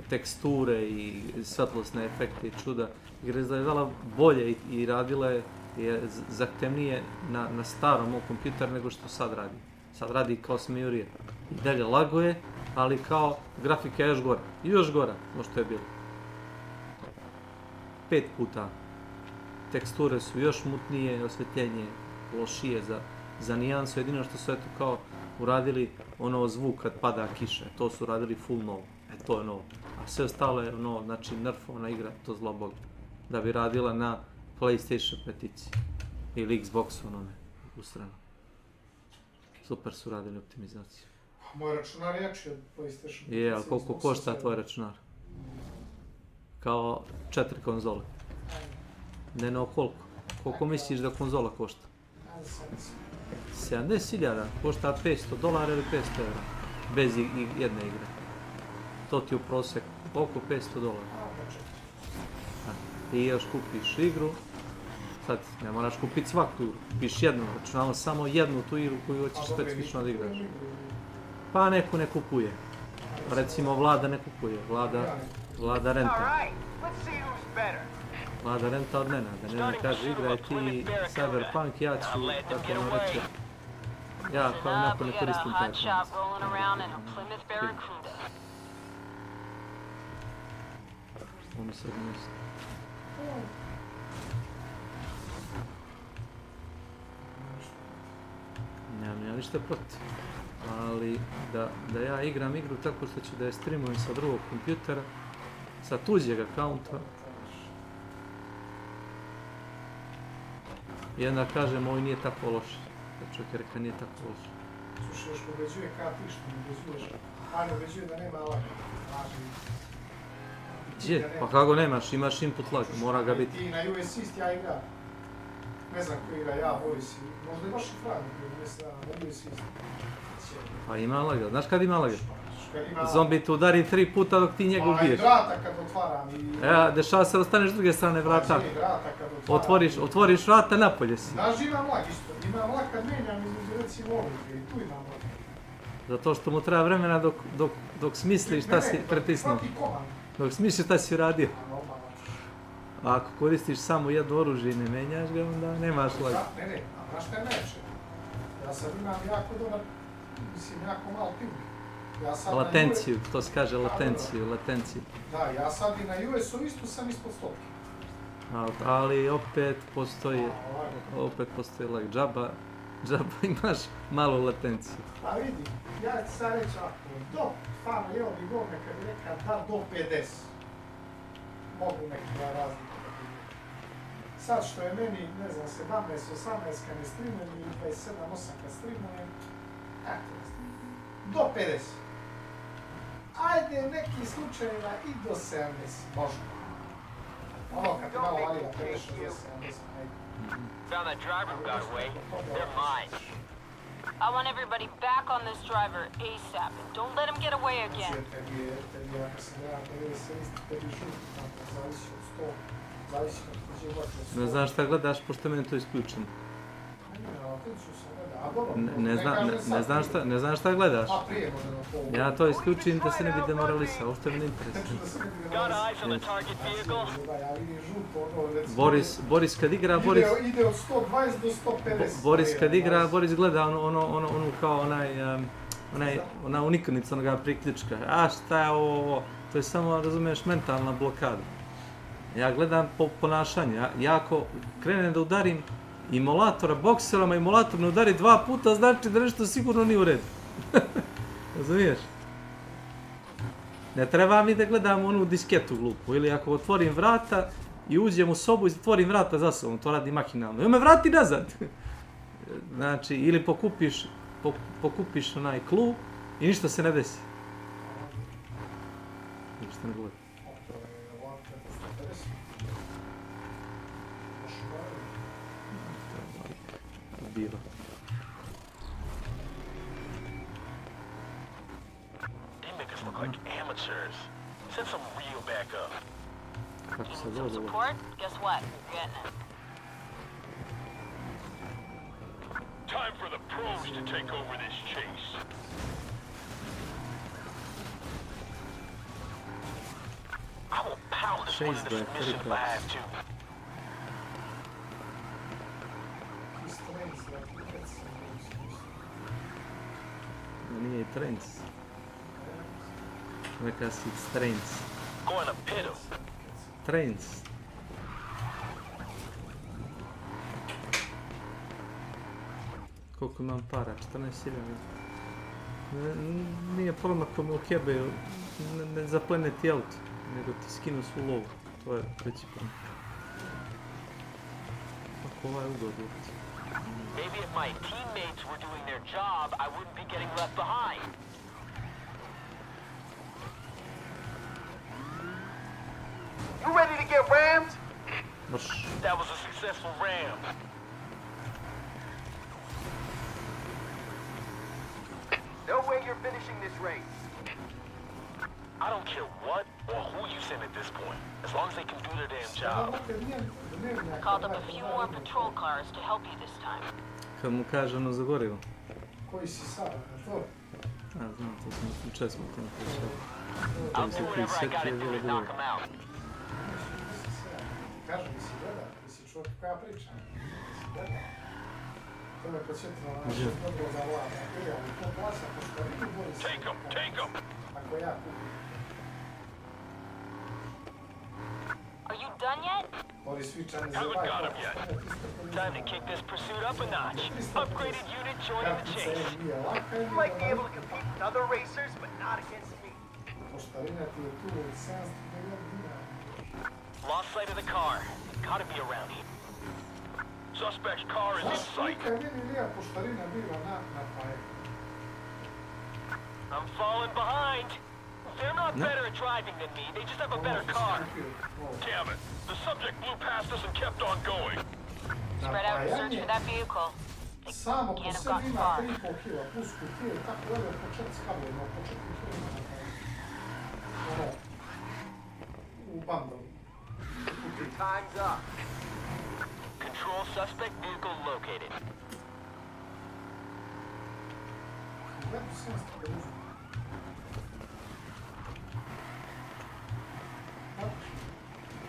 Teksture i svetlosne efekte i čuda. Igra je izgledala bolje i radila je je zahtevnije na starom mom kompjuteru nego što sad radi. Sad radi kao smijurije. I dalje laguje, ali kao grafika je još gora. I još gora, no što je bilo. 5 puta. Teksture su još mutnije, osvjetljenje lošije za nijansu. Jedino što su eto kao uradili ono zvuk kad pada kiša. To su uradili full novo. To je novo. A sve ostalo je novo, znači nerfovana igra, to zlo Bog. Da bi radila na PlayStation peticiji. Ili Xboxu onome, u stranu. Super su radili optimizaciju. Moj računar je jači od PlayStation. Je, ali koliko košta tvoj računar? Kao 4 konzole. Ne, no koliko? Koliko misliš da konzola košta? 70.000, košta $500 ili €500. Bez jedne igre. To ti u prosjeku, oko $500. Ti još kupiš igru, sad ne moraš kupiti svaku igru, kupiš jednu, računamo samo jednu tu igru koju hoćeš specifično da igraš. Pa neko ne kupuje. Recimo Vlada ne kupuje, Vlada renta. Vlada renta od mene, da ne kaže igraj ti Cyberpunk, ja ću, tako vam reći, ja kao onako ne koristim taj konc. Ono sad mjesto. Nemam ja ništa protiv, ali da ja igram igru tako što ću da je streamujem sa drugog kompjutera, sa tuđeg akaunta, i onda kažem ovo nije tako loše, da čovjek je reka nije tako loše. Slušaj, još pobeđuje kada ti što ne ubeđuješ, a ne ubeđuje da nema lag. Gdje? Pa kako nemaš, imaš input lag, mora ga biti. Ti na US East ja igram. Ne znam ko igra, ja, Boris, možda je baš i Frank, na US East. Pa ima laga, znaš kad ima laga? Zombi te udari 3 puta dok ti njega ubiješ. Pa i vrata kad otvaram i... Ja, dešava se da ostaneš s druge strane vrata. Otvoriš vrata, napolje si. Znaš, imam lag isto, imam lag kad menjam između recimo ovdje i tu imam lag. Zato što mu treba vremena dok smisliš šta si pretisnuo. Dok smisliš šta si uradio. A ako koristiš samo jedno oružje i ne menjaš ga, onda nemaš lag. Ne, a znaš šta je najveće? Ja sad imam jako dobar, mislim, jako malo ping. Latenciju, to se kaže latenciju. Da, ja sad i na US-u isto sam ispod stopke. Ali opet postoji lag. Džaba imaš malu latenciju. Pa vidi, ja ću sad reći ako, stvarno je ovdje govne kad bi rekao da do 50. Mogu nekada razlike da bi. Sad što je meni, ne znam, 17, 18 kad ne streamujem ili 27, 8 kad streamujem, do 50. Ajde, neki slučajeva i do 70, možda. Ono kad ti malo valila 50, 60, 70, ajde. Found that driver who got away. They're mine. I want everybody back on this driver ASAP, and don't let him get away again. Ne znam šta gledaš, pošto je meni to isključeno. Ne znam šta gledaš. Ja to isključim da se ne bi demoralisao, uopšte mi ne interesuje. Boris kad igra, ide od 120 do 150. Boris kad igra, Boris gleda onu kao ona uniknica, onoga priključka. A šta je ovo? To je samo, razumiješ, mentalna blokada. Ja gledam po ponašanju. Ja ako krenem da udarim imolatora bokserama, imolator ne udari 2 puta, znači da nešto sigurno nije u redu. Razumiješ? Ne treba mi da gledam onu disketu glupu, ili ako otvorim vrata i uđem u sobu i zatvorim vrata za sobom, to radi mahinalno. I on me vrati nazad. Znači, ili pokupiš onaj klub i ništa se ne desi. Ništa ne gleda. Bilo. They make us look like amateurs. Send some real backup. You need some support? Guess what? You're getting it. Time for the pros to take over this chase. I will pound this one in this mission if I have to. nije i Trains. Neka si Trains. Going to pit him. Trains. Koliko imam para? 14.000. Nije problem ako me ukebaju, ne zaplene ti auto, nego ti skinu svu lovu. To je veći problem. Ako ovaj ugod uvijek. Maybe if my teammates were doing their job, I wouldn't be getting left behind. You ready to get rammed? That was a successful ram. No way you're finishing this race. I don't care what or who you send at this point, as long as they can do their damn job. Called up a few more patrol cars to help you this time. Kad mu kaže ono za gorivo. Koji si sad, to? A, znam, to smo česmo to napisali. I'll do whatever I gotta do to knock him out. Kažem, si gleda, ti si čovjek koja priča. Si gleda. To me podsjetilo na naše dobro za vlada. Ali to plaća, pošto vidim boli se. Take him! Ako ja kupim. Are you done yet? Boli svičani za Haven't got him yet. Time to kick this pursuit up a notch. Upgraded unit joining the chase. You might be able to compete with other racers, but not against me. Poštarina ti je tu od 700 dinara. Lost sight of the car. Gotta be around here. Suspect's car is in sight. I'm falling behind. They're not better at driving than me. They just have a better car. Damn it. The subject blew past us and kept on going. Spread out and search for that vehicle. They Samo po can't have sebi gotten ima far. 3,5 kila, plus kutije, tako dalje, od početka skabljeno, od početka kila. Ono, u bandovi. Time's up. Control suspect vehicle located. Ja tu 750.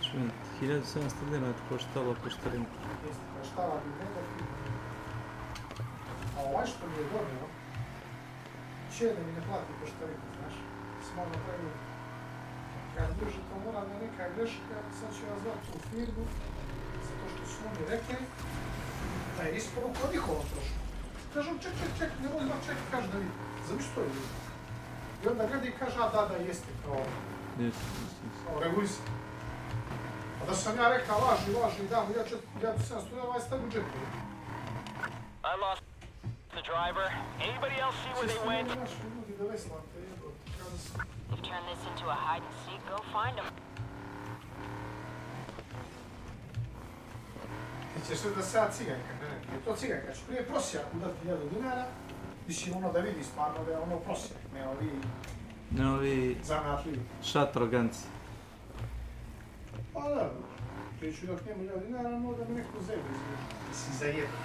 Čujem, 1700 dinara koštala poštarina. Jeste, koštala bi negativno. A ovaj što mi je donio, će da mi ne plati poštarinu, znaš? Smo napravili. Kad duže to mora da je neka greška, sad ću ja zvati u firmu, zato što su oni rekli da je isporuka njihovom trošku. Kažem, ček, ne volim da ček, kaže da vidi. Znam što je ljudi. I onda gleda i kaže, a da, jeste, kao regulisan. A da sam ja rekao, laži, dam, ja ću 700 stavim u džepu. I lost the driver. Anybody else see where they went? You've turned this into a hide and seek. Go find them. Ti ćeš da se ja ciganka, ne, je to ciganka, ću prije prosjaku dati 1000 dinara, mislim ono da vidi stvarno da je ono prosjak, ne ovi zanatljivi. Šatroganci. Pa da, prije ću dok njemu 1000 dinara, ono da mi neko zebu izgleda, mislim za jedan.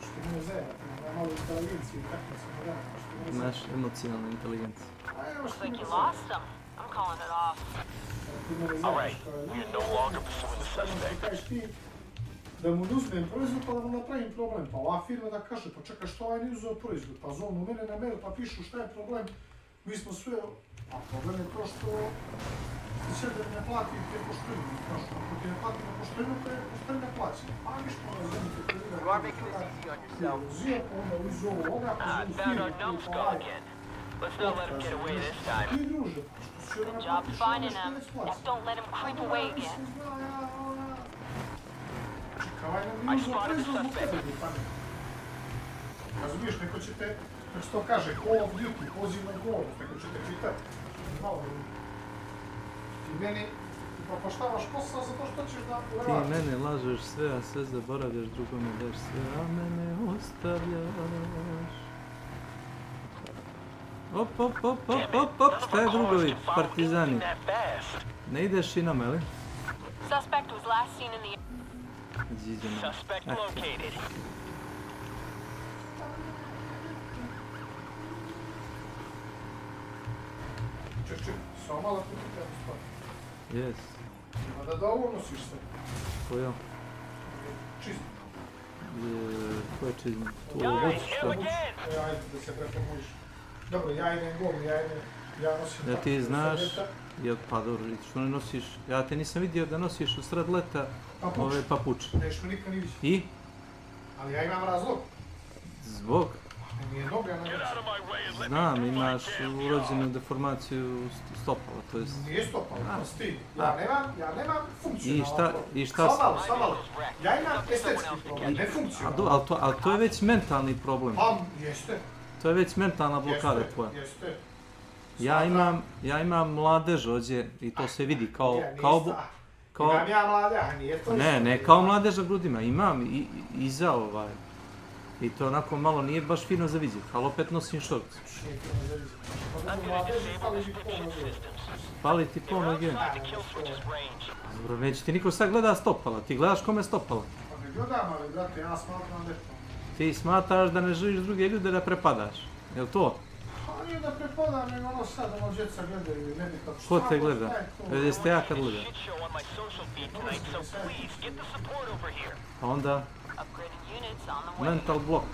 Što mi je zajebati, na malu inteligenciju i tako sam gledati, što mi je zajebati. Naš emocionalna inteligencija. Looks like you lost them. I'm calling it off. Alright, we are no longer pursuing the suspect. Da mu uzmem proizvod pa da mu napravim problem, pa ova firma da kaže, pa čekaj što ovaj nije uzeo proizvod, pa zovnu mene na mail pa pišu šta je problem, mi smo sve, a problem je to što ti će da ne plati te poštarine, znaš, ako ti ne plati na poštarinu, te poštarine plaća, pa ništa ono zemite kredira, uzio, pa onda uzio ovoga, pa uzio firmu, pa ovaj. Let's not let him get away this time. Ti druže, što će Good job finding them. Now don't let them creep away again. Ovaj nam nije uzeo proizvod u tebi, razumiješ, neko će te, kako se to kaže, Call of Duty, poziv na odgovornost, neko će te pitati. Malo ljudi. Ti meni propaštavaš posao zato što ćeš da uradiš. Ti mene lažeš sve, a sve zaboravljaš, drugome daš sve, a mene ostavljaš. Op, šta je drugovi, partizani? Ne ideš i nama, ili? Suspect was last seen in the... Suspect located. Ček, samo malo tu ti treba stvari. Jes. Ima da ovo nosiš sve. Ko ja? Čisto. Koje će to Guys, vodstvo? him again! Ajde da se preformuliš. Dobro, ja idem gol, ja nosim... Da ti tako znaš, sred leta. pa dobro, što ne nosiš, ja te nisam vidio da nosiš u sred leta ove papuče. Neš me nikad ni vidio. I? Ali ja imam razlog. Zbog? Nije dobro, ja ne Get out of my way and let me Znam, do my imaš damn urođenu job. deformaciju stopala, to jest... Nije stopalo, to si ti. Ja nemam funkciju. I šta si? Samo malo. Ja imam estetski problem, ne funkciju. Ali to je već mentalni problem. Pa, jeste. To je već mentalna blokada tvoja. Jeste. Ja imam mladež ovdje i to se vidi kao... Imam ja mladež, nije to... Ne, kao mladež na grudima, imam iza ovaj. I to onako malo nije baš fino za vidjeti, ali opet nosim šorc. Pali ti pol noge. Dobro, neće ti niko sad gleda stopala, ti gledaš kome stopala. Pa ne gledam, ali brate, ja smatram da je to. Ti smatraš da ne želiš druge ljude da prepadaš, jel to? Pa nije da prepadam, nego ono sad ono djeca gledaju, ne bi kako... Ko te gleda? Jeste ja kad gledam? A onda... Mental block.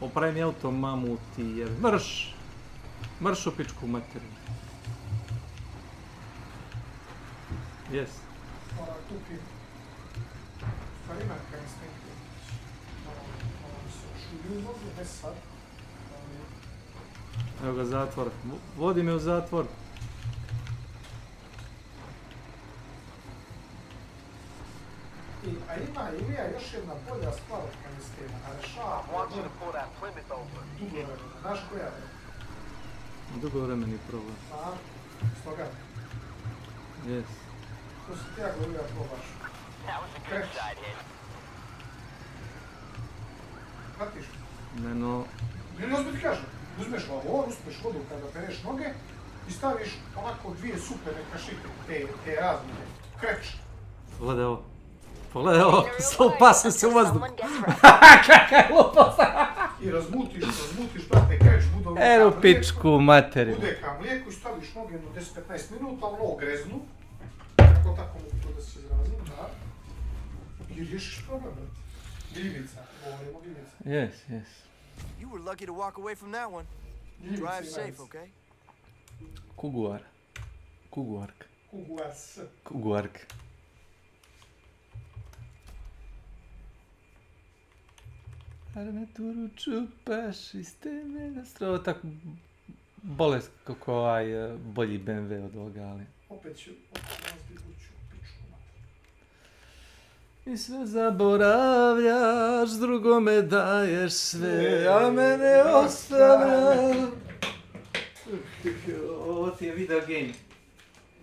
Opravi auto, mamu ti jer... Mrš u pičku materiju. Jes. Mora kupim. Stvar ima kad ne smijem šulju ovdje, ne sad. Evo ga zatvor. Vodi me u zatvor. A ima Ilija još jedna bolja stvar od kanistena, a rešava dugo vremena. Znaš koja je? Dugo vremeni problem. A, slogan. Jes. To si ti ja govorio da probaš. Kreš. Pratiš? Ne no... Ne ozbiljno ti kažem. Uzmeš lavor, uspeš vodu kada pereš noge i staviš onako dvije superne kašike, te razmjene. Kreš. Pogledaj ovo. Pogledaj ovo, pasem se u vazduhu. Kakaj lupa! I razmutiš, brate, kreš, bude Evo pičku materiju. Bude ka mlijeku i staviš noge jedno 10-15 minuta, ono ogreznu. Kako tako mogu to da se izrazim, da. I riješiš problem, brate. Gljivica, govorimo gljivica. Yes. You were lucky to walk away from that one. Drive safe, okay? Kuguark. Armaturu čupaš iz temena strova, tako bolest kako bolji BMW od ovoga, ali... Opet ću razbiti kuću, pičku mater. I sve zaboravljaš, drugome daješ sve, a mene ostavljaš. Ovo ti je video game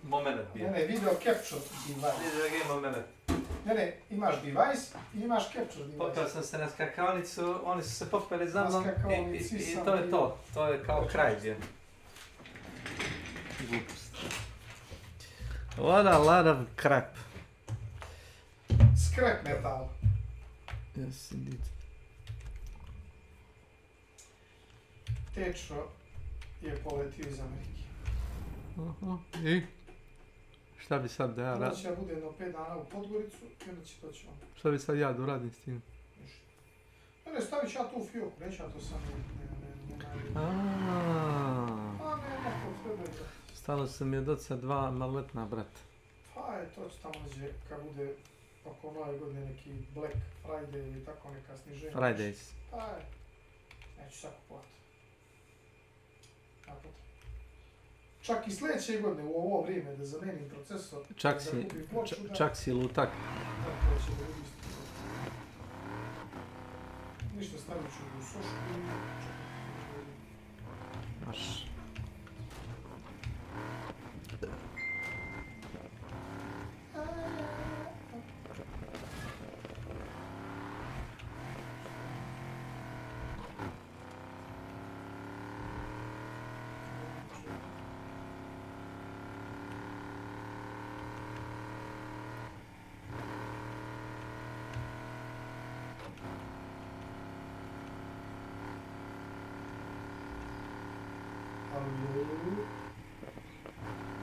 moment bio. Ne, video capture device. Video game moment. Ne, imaš device i imaš capture device. Popeo sam se na skakavnicu, oni su se popeli za mnom i to je to. To je kao kraj bio. Glupost. What a lot of crap. Scrap metal. Yes, indeed. Tečo je poletio iz Amerike. I? Šta bi sad da ja radim? Onda će ja bude jedno 5 dana u Podgoricu i onda će doći on. Šta bi sad ja da uradim s tim? Ne, stavit ću ja tu u fioku, neću ja to sam ne. Stalo se mi od oca 2 maloljetna brata. Pa je, to će tamo gdje, kad bude oko nove godine neki Black Friday ili tako neka sniženja. Fridays. Pa je, neću sad kupovati. Čak i sljedeće godine u ovo vrijeme da zamenim procesor, čak si lutak. To će da vidi isto. Ništa, stavit ću u sošku i Maš.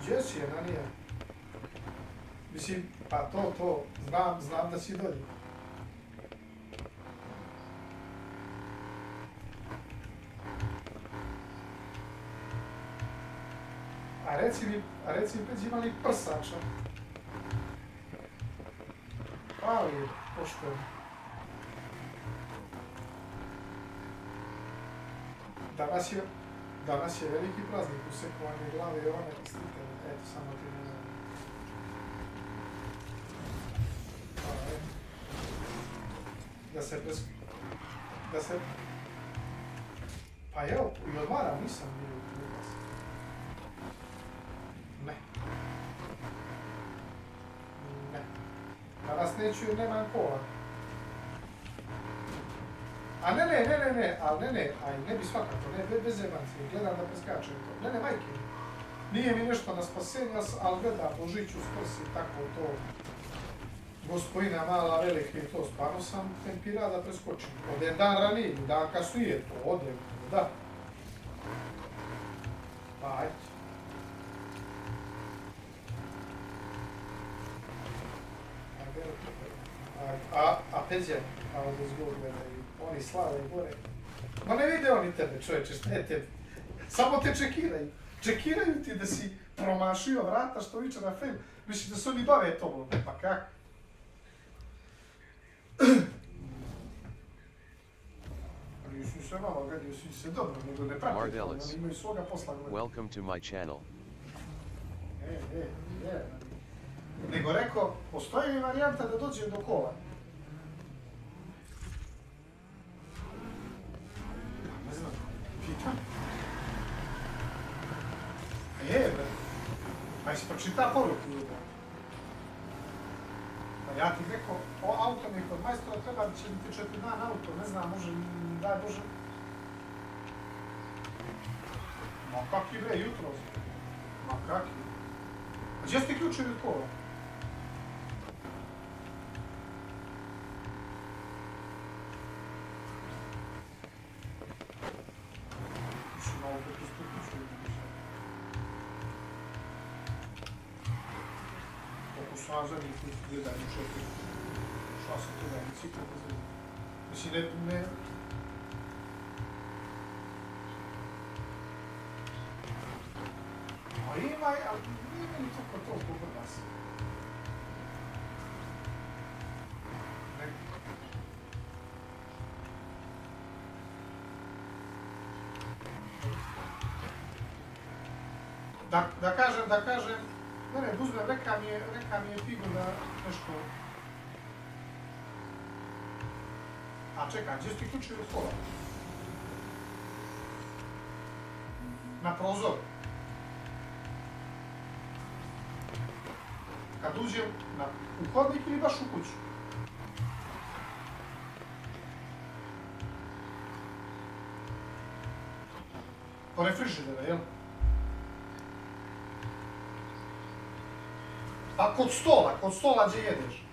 Gdje si je, Nanija? Mislim, pa znam da si dolje. A reci mi, Peđi, ima li prsača? Ali, pošto... Danas je veliki praznik, usekovanje glave i one slike. Eto, samo ti ne znam. Da se... Pa evo, i odmaram, nisam bio u vas. Ne. Danas neću jer nemam kola. A ne, aj ne bi svakako, ne, bez zemancije, gledam da preskačem to. Ne, majke, nije mi nešto na spasenje, ali gledam Božiću sprsi, tako to. Gospodina mala, velike i to, stvarno sam tempira da preskočim. Odem dan ranije, dan kasnije to, odem, da. Pa, ajde. A Peđe, a ovdje zgovor gledaju, oni slave i gore. Ma ne vide oni tebe, čovječe, šta je tebi? Samo te čekiraju. Čekiraju ti da si promašio vrata što viče na film. Misliš da se oni bave tobom, pa kako? Nisu se malo gledaju, svi se dobro, nego ne prati to, oni imaju svoga posla. Welcome to my channel. Nego rekao, postoji li varijanta da dođem do kola? Ne znam, pitam. Bre. Pa jesi pročita poruku ljubav? Pa ja ti rekao, auto mi kod majstora treba da će mi ti 4 dana auto, ne znam, može, daj Bože. Ma kaki bre, jutro. Ma kaki. A gdje ste ključevi od kola? Zadnji put gledaju četiri. Šta se to da bicikla bez veze? Mislim, ne... A ima, ali nije meni toliko kod nas. Da kažem, ne, uzmem, reka mi je Figo da nešto... A čekaj, gdje su ti ključevi od kola? Na prozor. Kad uđem u hodnik ili baš u kuću? Po refrižidera, jel? Pa kod stola gdje jedeš.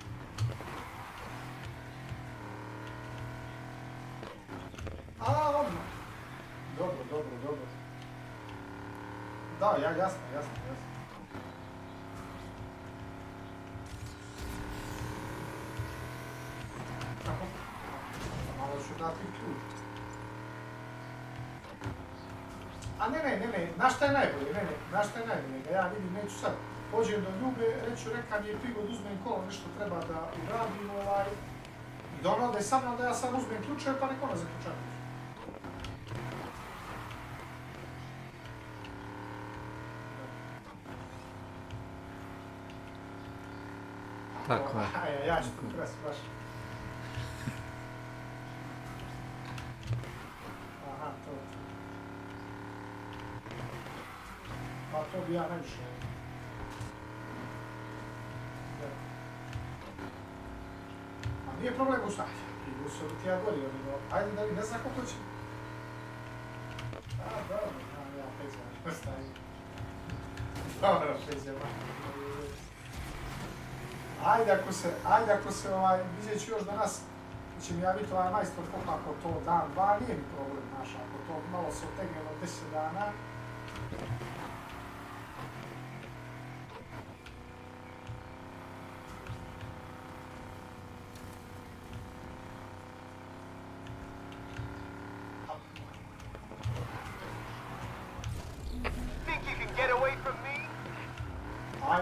A, odmah. Dobro. Da, jasno. Tako. Malo ću dati ključ. A ne, znaš šta je najbolje, da ja vidim, neću sad. Pođem do Ljube, reka mi je Figo da uzmem kolo, nešto treba da uradim, i da ona ode sa mnom, da ja sam uzmem ključe, pa nek ona zaključava. Tako je. Ja ću tu kres, baš. Aha, to. Pa to bi ja najviše. Nije problem u stavlja. I su ti ja gori, ajde da li ne znam koliko će. Dobro, ja Peđa, stavim. Dobro, Peđa, Ajde ako se vidjet ću još danas, će mi javiti majstor koliko ako to dan, 2, nije mi problem, znaš, ako to malo se otegne do 10 dana.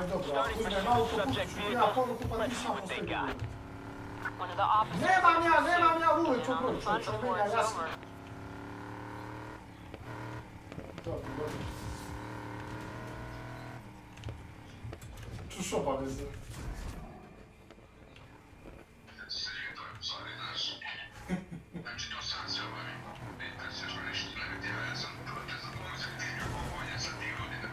Aj dobro, ako uzmem auto, pustit ću ja poruku pa ti samo ostavi ljude. Nemam ja ulicu broj, čovječe, meni je jasno. Dobro. Čuš obaveze. Znači to sad se obavim. Kad se još nešto gledati, ja sam te zaboravio sa tim kupovanja sa tih godina.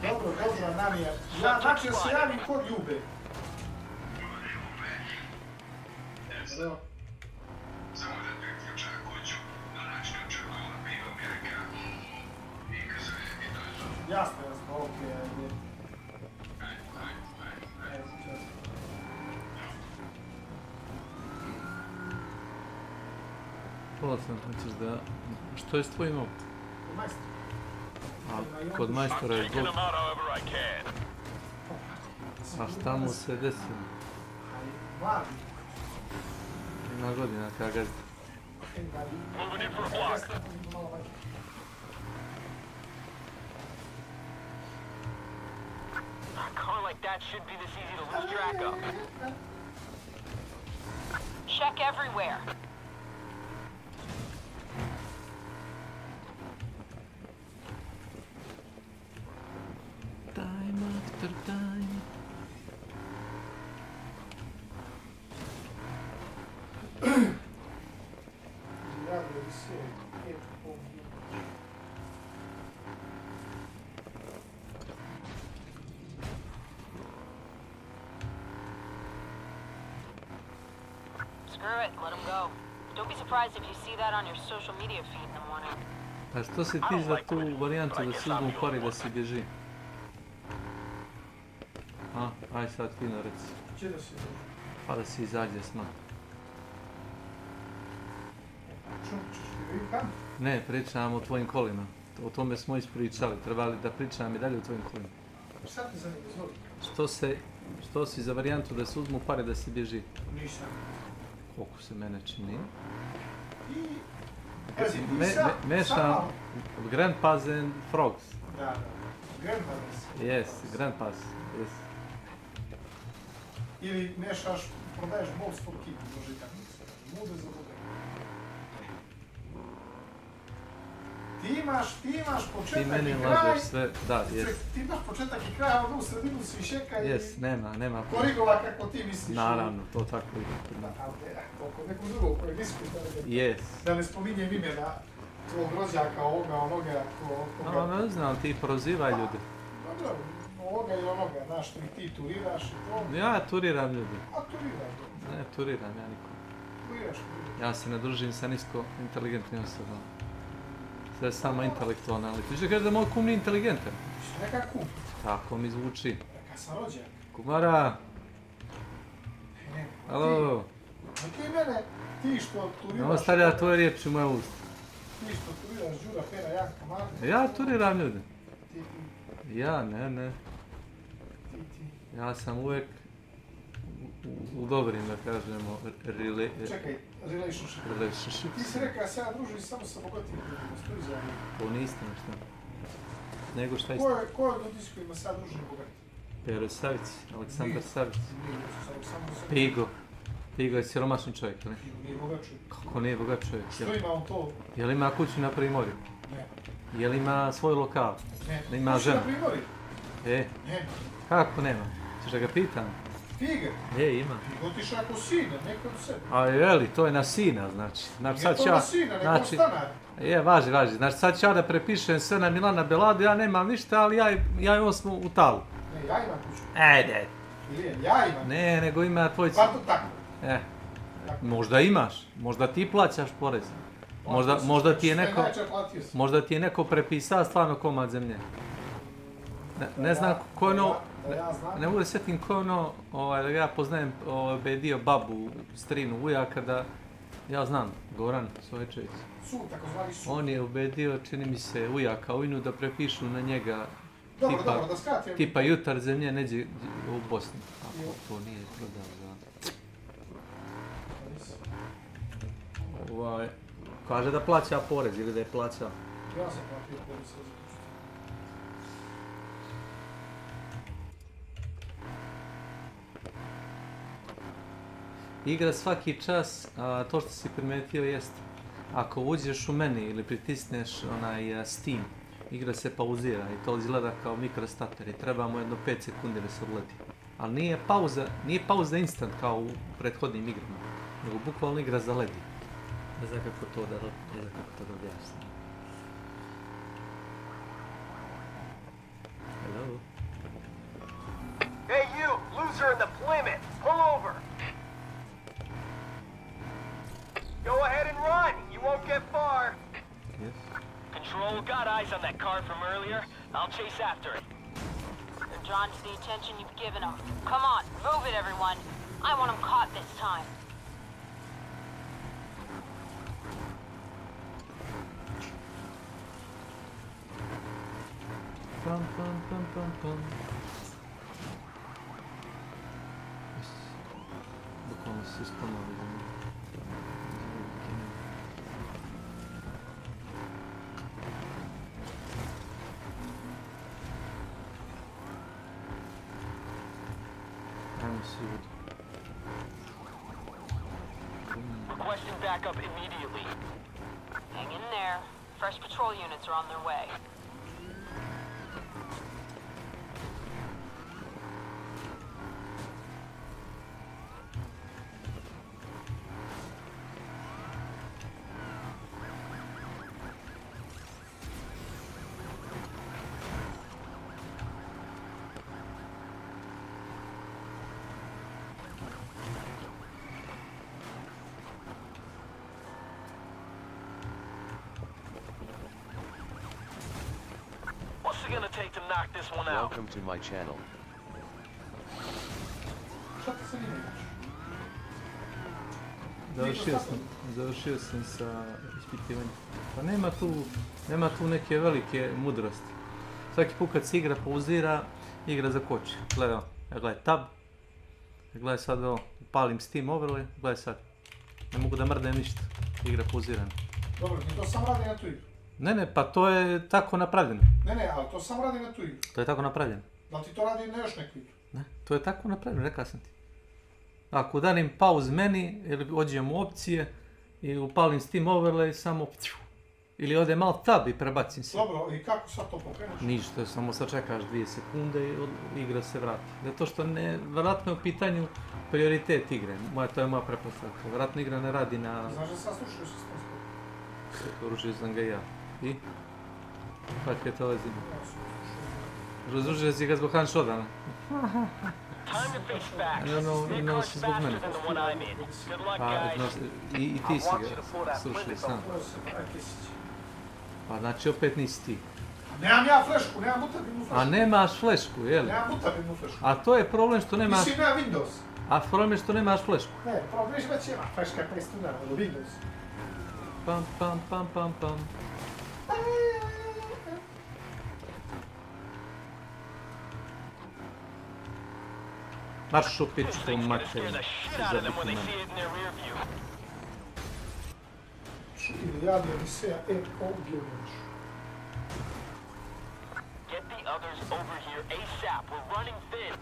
Dobro, Namija. Ja, znači se javim kod Ljube. Evo. Samo da ti ključa kuću, da naći ključa kola piva Mirka. I kazuje, i to je to. Jasno, okej, ajde. Hvala sam, hoćeš da... Što je s tvojim autom? Majstor. A kod majstora je zbog... A šta mu se desilo? Mladi. Ima godina kada gazda. A car like that should be this easy to lose track of. Check everywhere. Time after time. Screw it, let him go. Don't be surprised if you see that on your social media feed in the morning. A što se ti za tu varijantu da se uzmu pari da si bježi? A, aj sad fino reci. Gdje da si bježi? Pa da si izađe s nama. Čućeš ti vi kam? Ne, pričam o tvojim kolima. O tome smo ispričali, trebali da pričam i dalje o tvojim kolima. Šta ti za njega zove? Što si za varijantu da se uzmu pare da si bježi? Nisam. Koliko se mene čini. I... Mešam Grandpas and Frogs. Da. Grandpas. Yes, Grandpas. Yes. Ili mešaš, prodaješ box for kid, može tako. Mude za bude. Ti imaš početak i kraj. Ti meni lažeš sve, da, jes. Ti imaš početak i kraj, a onda u sredinu si šeka i... Jes, nema. Korigova kako ti misliš. Naravno, to tako ide. Da, ali oko nekog drugog koji diskuta. Jes. Da ne spominjem imena tvojeg rođaka, onoga, koga... No, ne znam, ti prozivaj ljude. Dobro, ovoga i onoga, znaš, ti turiraš i to... Ja turiram ljude. A turiraš? Ne, turiram ja nikom. Turiraš. Ja se ne družim sa nisko inteligentnim osobama. Sve samo intelektualno, ali ti što kažeš da moj kum nije inteligentan? Neka kum. Tako mi zvuči. Neka sam rođak. Kumara! Alo! Ti mene, ti što turiraš... Ovo stavlja tvoje riječi u moje usta. Ti što turiraš Đura, Pera, Janka, Marka... Ja turiram ljude. Ti. Ja, ne. Ti. Ja sam uvijek u dobrim, da kažemo, Čekaj, relationship. Ti si rekao da se ja družim samo sa bogatim ljudima, stoji za njim. To nije istina, šta? Nego šta istina? Ko je ljudi s kojima se ja družim bogatim? Pero Savić, Aleksandar Savić. Pigo. Pigo je siromašni čovjek, ne? Pigo nije bogat čovjek. Kako nije bogat čovjek? Što ima on to? Jel ima kuću na Primorju? Ne. Jel ima svoj lokal? Ne. Ima ženu? Kuću na Primorju? Ne. Kako nema? Češ da ga pitam? Piga? Ima. Piga otišao ako sina, neko od sebe. A jeli, to je na sina, znači. Nije to na sina, neko stanar. Važi. Znači sad ću ja da prepišem sve na Milana Beladu, ja nemam ništa, ali ja i on smo u talu. Ne, ja imam kuću. Ajde. Ja imam. Ne, nego ima tvoj... Pa to tako. Možda imaš, možda ti plaćaš porez. Možda ti je neko prepisao stvarno komad zemlje. Ne znam ko je ono... Ne mogu da sjetim ko je ono, da ja poznajem dio babu, strinu, ujaka, da ja znam, Goran Soječević. Takozvani su. On je ubedio, čini mi se, ujaka Ujnu da prepišu na njega Dobro, da skratim. Tipa jutar zemlje neđe u Bosni. Ako to nije prodao za... Kaže da plaća porez ili da je plaća. Ja sam platio porez. Igra svaki čas, to što si primetio jest, ako uđeš u meni ili pritisneš onaj Steam, igra se pauzira i to izgleda kao mikrostater i treba mu jedno 5 sekundi da se odleti. Ali nije pauza instant kao u prethodnim igrama, nego bukvalno igra zaledi. Ne znam kako to da objasnim. Hello? Hey you, loser in the Plymouth, pull over! Go ahead and run, you won't get far! Yes. Control, got eyes on that car from earlier. I'll chase after it. They're drawn to the attention you've given them. Come on, move it, everyone. I want them caught this time. Pam, pam, pam, pam, pam. Bukvalno se isponovili za njih. Ajmo sud. Requesting backup immediately. Hang in there. Fresh patrol units are on their way. What's it gonna take to knock this one out? Welcome to my channel. Šta ti se nije Završio sam sa ispitivanjem. Pa nema tu neke velike mudrosti. Svaki put kad se igra pauzira, igra zakoči. Gledaj tab. Gledaj sad ovo, palim Steam overlay, gledaj sad. Ne mogu da mrdem ništa, igra pauzirana. Dobro, ti to samo radi na tu igru. Ne, pa to je tako napravljeno. Ne, ali to samo radi na tu igru. To je tako napravljeno. Da li ti to radi na još neku igru? Ne, to je tako napravljeno, rekao sam ti. Ako udarim pauz meni, ili ođem u opcije i upalim Steam overlay, samo ili odem alt tab i prebacim se. Dobro, i kako sad to pokrenuš? Ništa, samo sačekaš 2 sekunde i igra se vrati. Zato što vjerojatno je u pitanju prioritet igre. To je moja pretpostavka. Vjerojatno igra ne radi na... Znaš da sam slušao sistemsko? Rušio sam ga i ja. I? Kak je to ove zime? Razrušio si ga zbog Hanšodana. No, si zbog mene. I ti si ga srušio sam. Pa znači opet nisi ti. Nemam ja flešku, nemam mutabinu flešku. A nemaš flešku, jel? Nemam mutabinu flešku. A to je problem što nemaš... Mislim, nema Windows. A problem je što nemaš flešku. Ne, problem je već ima fleška je prestudana, ali Windows. Pam, pam, pam, pam, pam. Marš u pičku materiju za dokument. Ili jadi Odiseja Gilgamesh. Get the others over here ASAP. We're running thin.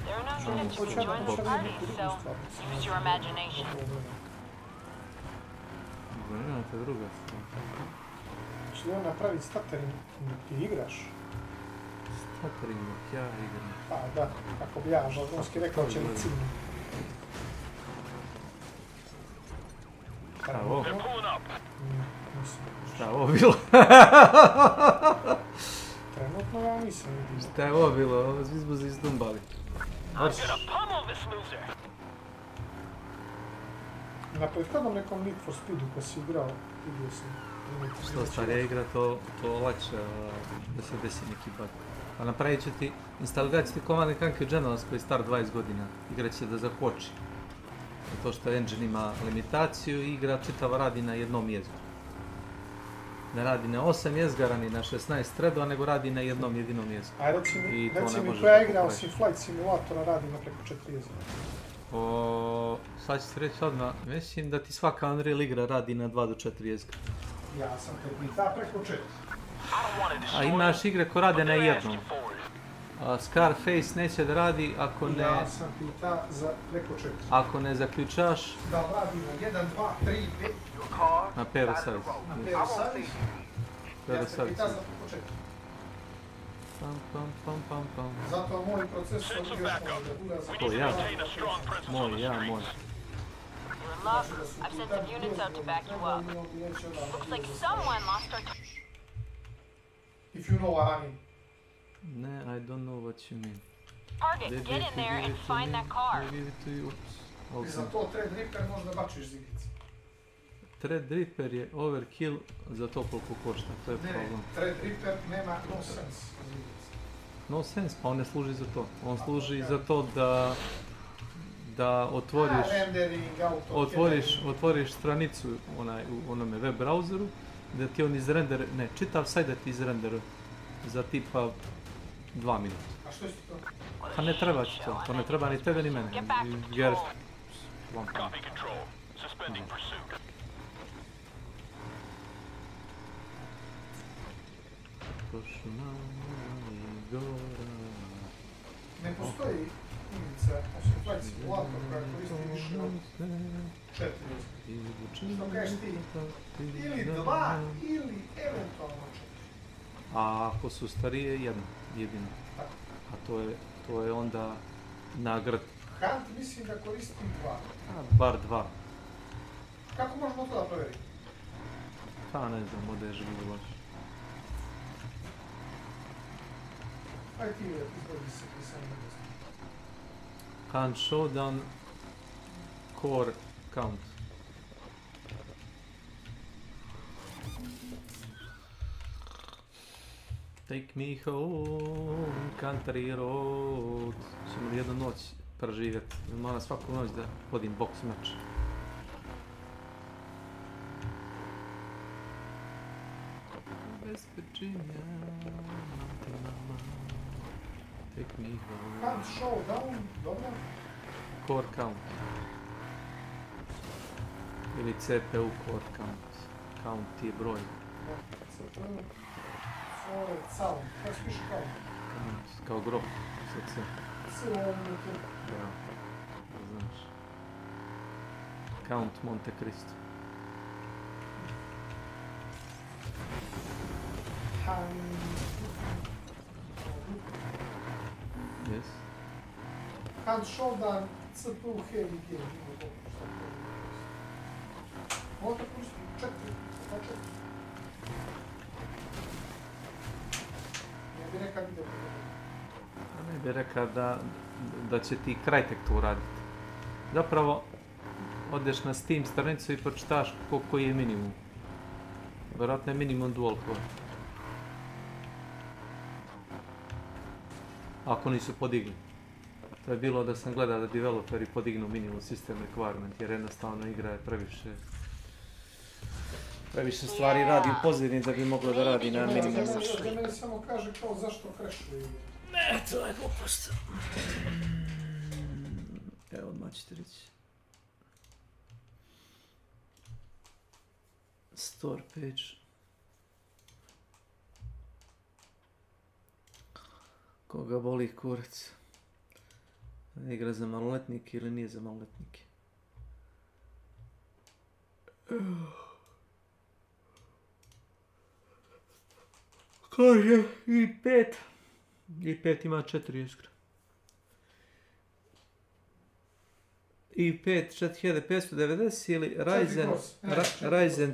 There are no units to join this party, so use your imagination. To je druga stvar. Znači on napravi statering dok ti igraš. Statering dok ja igram. Pa da, kako bi ja žargonski rekao će mi cilno. Šta ovo? Nisam. Šta ovo bilo? Trenutno ja nisam vidio. Šta je ovo bilo? Ovo zvizbuzi izdumbali. Na prethodnom nekom Need for Speedu kad si igrao, vidio sam. Što starija igra, to lakše da se desi neki bug. Pa napravit će ti, instalirat će ti Command & Conquer Generals koji je star 20 godina. Igra će da zakoči. Zato što engine ima limitaciju i igra čitava radi na jednom jezgru. Ne radi na 8 jezgara ni na 16 threadova, nego radi na jednom jedinom jezgru. A reci mi koja igra osim Flight Simulatora radi na preko 4 jezgra? Sad ću ti reći odmah, mislim da ti svaka Unreal igra radi na 2 do 4 jezgra. Ja sam te pita preko 4. A imaš igre koje rade na jednom. Scarface neće da radi ako ne... Ja sam pita za preko 4. Ako ne zaključaš... Da radimo 1, 2, 3, 5. Na pero size. Na pero size. Pero Ja sam pita size. za preko 4. Pam. Zato moj procesor još može da gura za... To ja. Moj. You're in luck. I've sent some units out to back you up. Looks like someone lost our... If you know what I mean. Ne, I don't know what you mean. Target, get in there and find that car. I za to Threadripper možda bačiš zigice. Threadripper je overkill za to koliko košta, to je problem. Ne, Threadripper nema no sense zigice. No sense, pa on ne služi za to. On služi za to da otvoriš stranicu u onome web browseru, da ti on izrender, ne, čitav sajt da ti izrenderuje za tipa 2 minuta. A što si to? Pa ne treba ti to, to ne treba ni tebe ni mene. Jer... Copy control. Suspending pursuit. Ne postoji igrica, osim Flight Simulator koja koristi više od 4 jezika. Što kažeš ti? Ili 2, ili eventualno 4. A ako su starije, jedino. A to je onda nagrad. Hunt mislim da koristi 2. Bar 2. Kako možemo to da provjeriti? Pa ne znam, odeš Google. Aj ti izvodi se pisanje na desu. Hunt Showdown Core Count. Take me home, country road. Ćemo jednu noć preživjeti. Moram svaku noć da vodim box match. West Virginia, Montana, take me home. Hunt Showdown, dobro? Core count. Ili CPU core count. Count je broj. CPU. Sound, kako se piše count? Count, kao grob, sa C. C u ovom tu. Da, znaš. Count Monte Cristo. Yes. Hunt Showdown, CPU Heavy Game. Možda koristi 4, pa 4. Ne bi rekao da će ti Crytek to uraditi. Zapravo, odeš na Steam stranicu i pročitaš koji je minimum. Vjerojatno je minimum dual core. Ako nisu podigli. To je bilo da sam gledao da developeri podignu minimum system requirement, jer jednostavno igra je previše stvari radi u pozadini da bi moglo da radi na minimum. Da meni samo kaže kao zašto crashuje igre. Ne, to je glupost. Evo odmah ćete reći. Store page. Koga boli kurac? Igra za maloletnike ili nije za maloletnike? Kaže i5. i5 ima 4 iskra. i5 4590 ili Ryzen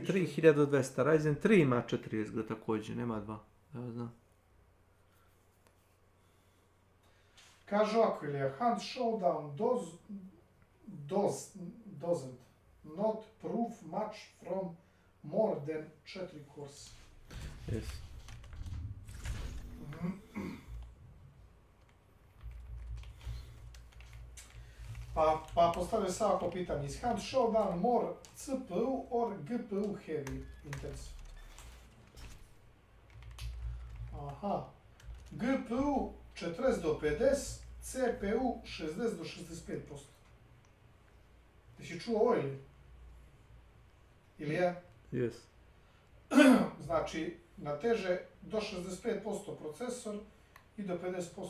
3 1200. Ryzen 3 ima 4 iskra također, nema 2. Ja znam. Kaže ovako, ili Hunt Showdown doesn't not prove much from more than 4 cores. Yes. Pa postavlja se ovako pitanje. Is Hunt Showdown more CPU or GPU heavy intensive? Aha. GPU 40 do 50, CPU 60 do 65%. Ti si čuo ovo ili? Ili ja? Yes. Znači, na teže do 65% procesor I do 50%.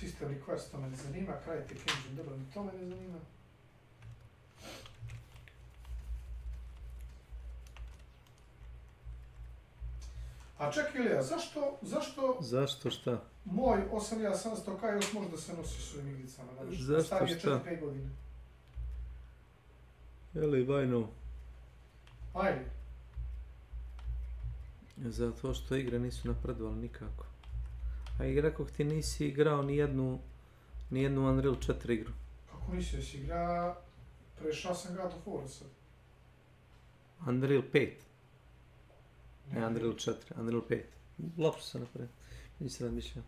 System request, to me ne zanima, Crytek Engine, dobro, ni to me ne zanima. A čekaj Ilija, zašto šta? Moj 8700K još može da se nosi s ovim iglicama, Zašto starije šta? 4-5 godine. Jeli, vajno. Ajde. Zato što igre nisu napredovali nikako. A i rekoh ti nisi igrao ni jednu Unreal 4 igru. Kako nisi, jesi igra, prešao sam God of War sad. Unreal 5. Ne, Unreal 4, Unreal 5. Lapsu sam napravio. Nisam razmišljao.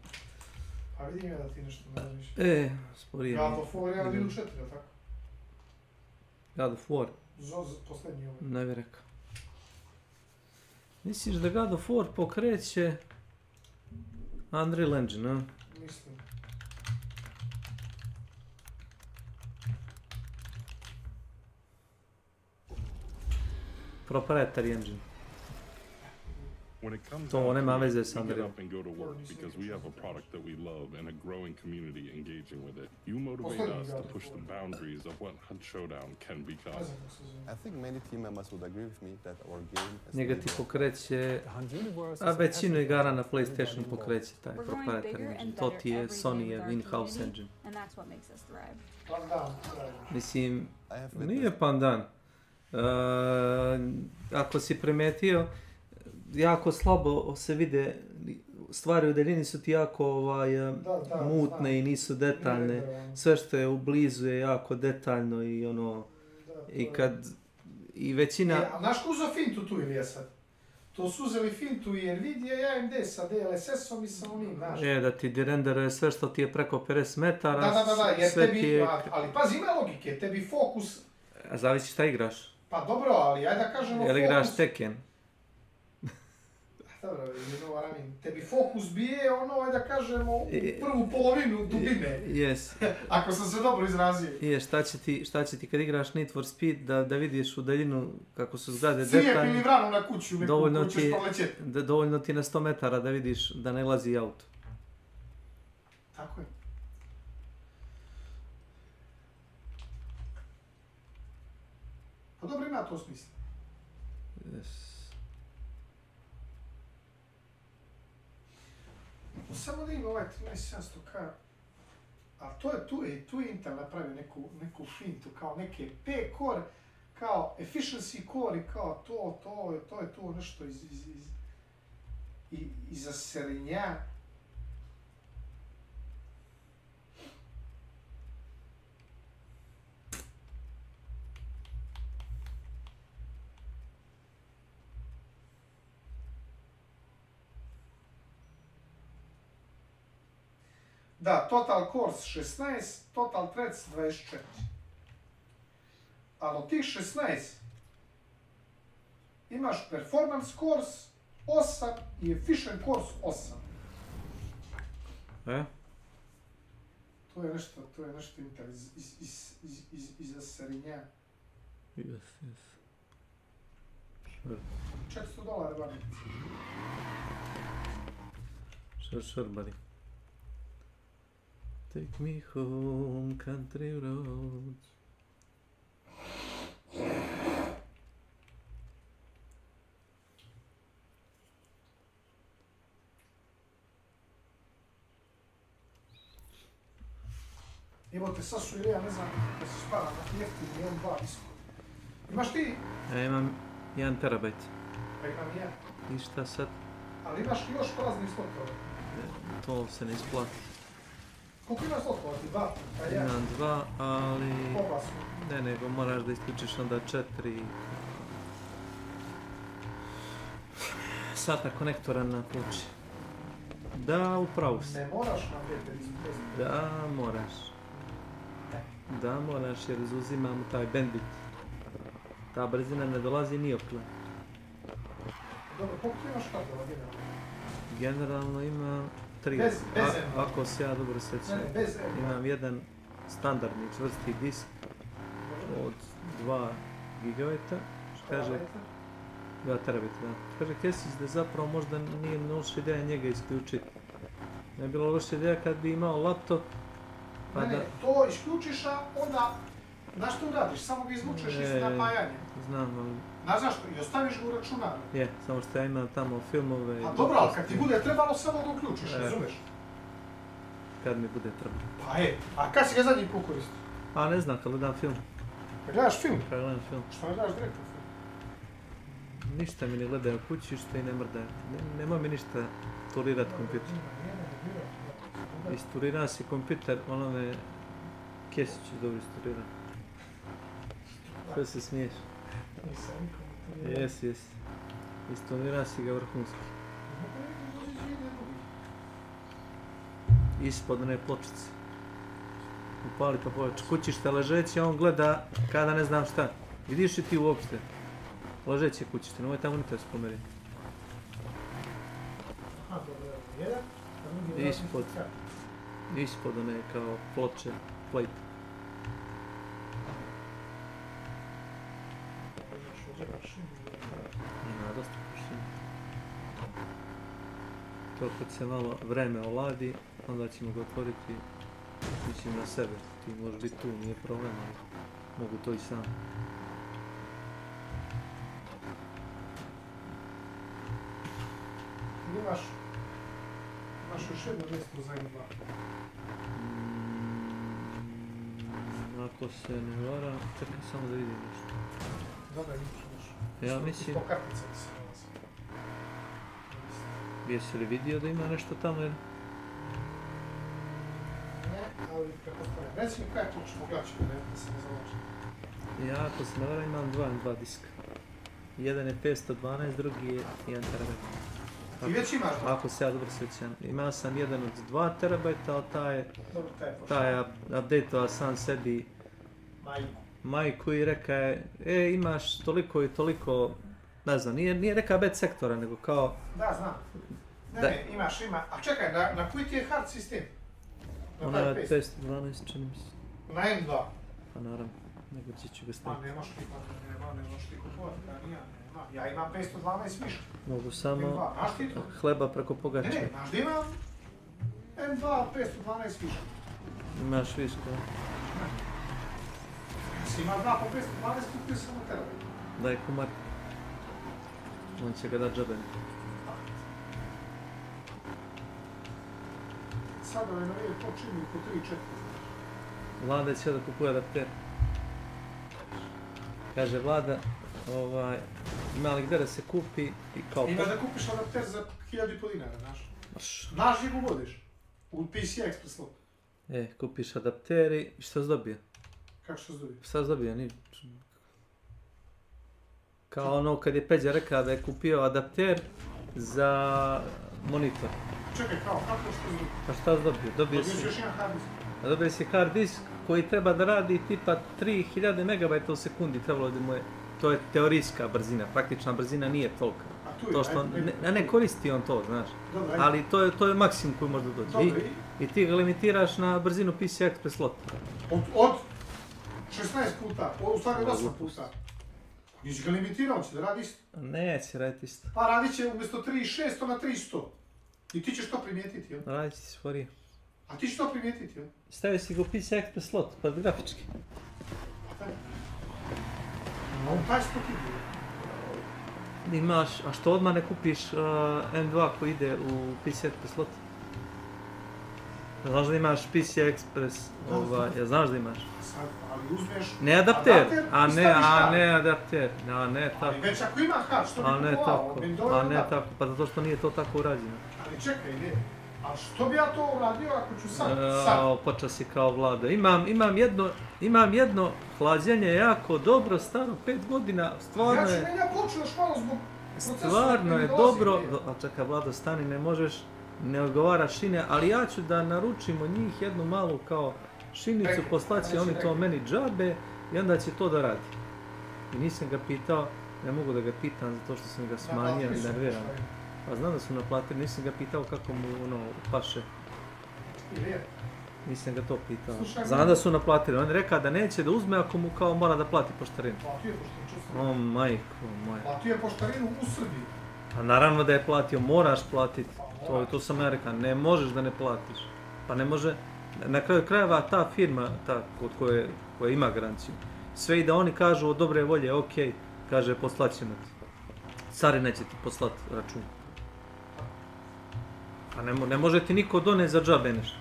Pa vidim ja da ti nešto ne razmišljao. Sporije. God of War je Unreal 4, je tako? God of War? Posljednji ovaj. Ne bi rekao. Misliš da God of War pokreće Unreal Engine, a? Mislim. Proprietary engine. When it comes To nema veze s we get Unreal. up and go to work because we have a product that we love and a growing community engaging with it. You motivate us to push the boundaries of what Hunt Showdown can become. I think many team members would agree with me that our game is Njega ti pokreće, a većinu igara na PlayStation pokreće taj proprietary engine. To ti je Sonyjev in-house engine. Mislim, nije pandan. Ako si primetio, jako slabo se vide, stvari u daljini su ti jako mutne i nisu detaljne. Sve što je u blizu je jako detaljno i ono, i kad, i većina... A znaš ko uzeo fintu tu ili je sad? To su uzeli fintu i Nvidia i AMD sa DLSS-om i sa onim, znaš. Da ti derenderuje sve što ti je preko 50 metara, Da, jer sve tebi, ti je... ali pazi, ima logike, tebi fokus... A zavisi šta igraš. Pa dobro, ali ajde da kažemo Jel fokus... igraš Tekken? Dobro, tebi fokus bije ono, ajde da kažemo, u prvu polovinu dubine. Yes. Ako sam se dobro izrazio. Šta će ti kad igraš Need for Speed da vidiš u daljinu kako su zgrade detaljne. Cijep ili vranu na kuću neku koju ćeš prolećeti. Dovoljno ti na 100 metara da vidiš da ne lazi auto. Tako je. Pa dobro, ima to smisla. Yes. Samo da ima ovaj 13700K, a tu je Intel napravio neku fintu, kao neke P-core, kao efficiency core i kao to je to nešto iza srednja. Da, Total Cores 16, Total Threads 24. Ali od tih 16 imaš Performance Cores 8 i Efficient Cores 8. To je nešto Intel iza srednja. Yes. $400 varnici. Sure, buddy. Take me home, country roads. Evo te sad su ili ja ne znam da se spara na jeftini 1.2 disko. Imaš ti? Ja imam 1 terabajt. Pa imam ja. I šta sad? Ali imaš još praznih slotova. To se ne isplati. Koliko imaš slotova ti? 2? Imam 2, ali... Opasno. Ne, nego moraš da isključiš onda 4 sata konektora na plući. Da, upravo si. Ne moraš na 5 Da, moraš. Da, moraš jer uzimam taj bandit. Ta brzina ne dolazi nijokle. Dobro, koliko ti imaš kadrova generalno? Generalno imam 3. Bez Ako se ja dobro sjećam. Imam jedan standardni čvrsti disk od 2 gigabajta. Kaže, 2 terabita, da. Kaže Kesić da zapravo možda nije loša ideja njega isključiti. Ne bi bilo loša ideja kad bi imao laptop, pa da... To isključiš, a onda, znaš što uradiš, samo ga izvučeš iz napajanja. Znam, ali... Znaš zašto? I ostaviš ga u računaru. Je, samo što ja imam tamo filmove... A dobro, ali kad ti bude trebalo, samo ga uključiš, razumeš? Kad mi bude trebalo. Pa a kad si ga zadnji put koristio? A ne znam, kad gledam film. Kad gledaš film? Kad gledam film. Što ne gledaš direktno film? Ništa mi ne gledaju kući, što i ne mrdaju. Nema mi ništa turirat kompjuter. Isturira si kompjuter, onome Kesiću dobro isturira. Što se smiješ? Jes. Isturira si ga vrhunski. Ispod one pločice. Upali to poveč. Kućište ležeće, on gleda kada ne znam šta. Vidiš li ti uopšte? Ležeće kućište, nemoj tamo monitor spomeri. Ispod one kao ploče, plate. Ima dosta površine. To kad se malo vreme oladi, onda ćemo ga otvoriti, mislim na sebe. Ti možeš biti tu, nije problem, ali mogu to i sam. Imaš još jedno mjesto za M2. Ako se ne varam, čekaj samo da vidim nešto. Dobro, imaš. Ja mislim... Po kartica bi se nalazi. Jesi li vidio da ima nešto tamo ili? Ne, ali prepostavljam. Reci mi kaj je ključ pogledači, da se ne zalačem. Ja, ako se ne varam, imam 2 diska. Jedan je 512, drugi je 1 terabajt. Ti već imaš? Ako se ja dobro sjećam. Imao sam jedan od 2 terabajta, ali taj je update-ova sam sebi majku i reka je imaš toliko i toliko, ne znam, nije reka bad sektora, nego kao... Da, znam. Ne, imaš. A čekaj, na koji ti je hard sistem? Ona je 512, čini mi se. Na M2? Pa naravno, nego ću ga staviti. Pa nemaš ti kupovati, ja imam 512 viška. Mogu samo hleba preko pogača. Ne, znaš da imam M2 512 viška. Imaš viška? Si ima 2 po 512, kupio samo terabajt. Daj kumar. On će ga dat džabeni. Sad ove novije počinju po 3-4. Vlada će da kupuje adapter. Kaže Vlada, ima li gdje da se kupi i kao... Ima da kupiš adapter za 1000 dinara, znaš? Znaš gdje ga vodiš? U PC Express slot. Kupiš adapter i šta si dobio? Kako šta si dobio? Šta si dobio? Kao ono kad je Peđa rekao da je kupio adapter za monitor. Čekaj, kako šta si dobio? Pa šta si dobio? Dobio si još jedan hard disk. Dobio si hard disk koji treba da radi tipa 3000 MB u sekundi, trebalo da mu je... To je teorijska brzina, praktična brzina nije tolika. To što, ne koristi on to, znaš. Ali to je maksimum koji može doći. I ti ga limitiraš na brzinu PC Express slot. Od 16 puta, u stvari od 8 puta. Nisi ga limitirao, on će da radi isto. Neće raditi isto. Pa radit će umjesto 3600 na 300. I ti ćeš to primijetiti, jel? Radit će sporije. A ti ćeš to primijetiti, jel? Stavio si ga u PC Express slot, pa grafički. A on taj spot ide. Imaš, a što odmah ne kupiš M2 koji ide u PC Express slot? Znaš da imaš PC Express, znaš da imaš? Ali uzmeš ne adapter, a ne adapter, ne tako. Ali već ako ima hard, što bi kupovao? A ne tako, pa zato što nije to tako urađeno. Ali čekaj, ne. A što bi ja to uradio ako ću sad? Počeo si kao Vlada. Imam jedno hlađenje jako dobro, staro 5 godina, stvarno je... Ja ću menja ploču još malo zbog procesora. Stvarno je dobro, a čekaj Vlado stani, ne možeš, ne odgovara šine, ali ja ću da naručimo njih jednu malu kao šinicu, poslaće oni to meni džabe i onda će to da radi. I nisam ga pitao, Ne mogu da ga pitam zato što sam ga smanjio i nerviram. Pa znam da su naplatili, nisam ga pitao kako mu paše. Nisam ga to pitao. Znam da su naplatili, on je rekao da neće da uzme ako mu kao mora da plati poštarinu. Platio je poštarinu. O majko, majko. Platio je poštarinu u Srbiji. Pa naravno da je platio, moraš platiti. To sam ja rekao, ne možeš da ne platiš. Pa ne može, na kraju krajeva ta firma, ta kod koja ima garanciju, sve i da oni kažu od dobre volje, ok, kaže poslat ćemo ti. Carina će ti poslat račun. A ne može ti niko doneti za džabe nešto.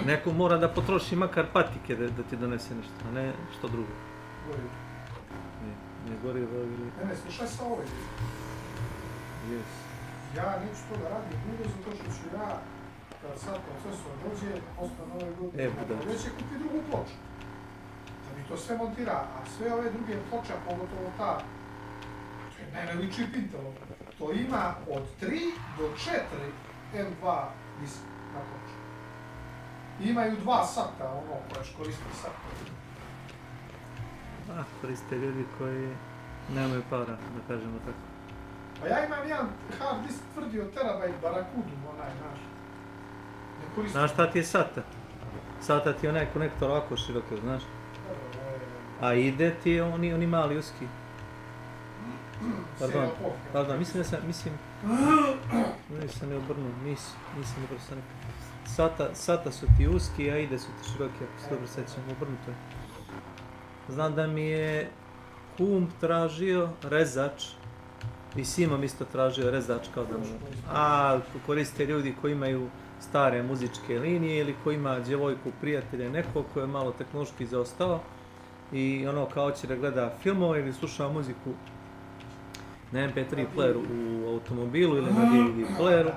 Neko mora da potroši makar patike da ti donese nešto, a ne što drugo. Gorivo. Ne gorivo ili... Ne, slušaj sa ovaj. Yes. Ja neću to da radim dugo, zato što ću ja, kad sad procesor dođe, posle nove godine, već će kupi drugu ploču. Da mi to sve montira, a sve ove druge ploče, pogotovo ta, to je najliči Pintelom. To ima od 3 do 4 M2 disk na ploču. Imaju 2 sata, ono koje koristi sat. Koriste ljudi koji nemaju para, da kažemo tako. Pa ja imam jedan hard disk tvrdi od terabajt Barakudu, onaj naš. Znaš šta ti je SATA? SATA ti je onaj konektor ovako široko, znaš? A ide ti je oni mali uski. Pardon, mislim da sam, nisam ne obrnuo, nisam dobro sam rekao. SATA su ti uski, a ide su ti široki, ako se dobro sećam, obrnuto je. Znam da mi je kum tražio rezač, i Simom isto tražio rezač kao da mu... A koriste ljudi koji imaju stare muzičke linije ili koji ima djevojku, prijatelja, nekog koji je malo tehnološki zaostao i ono kao će da gleda filmove ili sluša muziku na MP3 playeru u automobilu ili na DVD playeru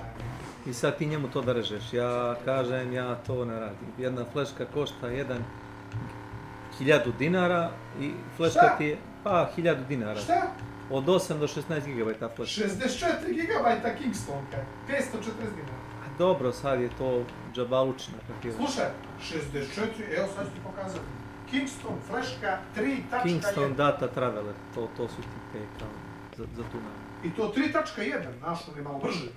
i sad ti njemu to da režeš. Ja kažem, ja to ne radim. Jedna fleška košta 1000 dinara i fleška ti je, pa 1000 dinara. Šta? Od 8 do 16 GB fleška. 64 GB Kingston, kaj? 540 dinara. Dobro, sad je to džabalučina. Slušaj, 64, evo sad ću ti pokazati. Kingston, fleška, 3.1. Kingston Data Traveler, to su ti te kao za tu namu. I to 3.1, znaš, on je malo brže.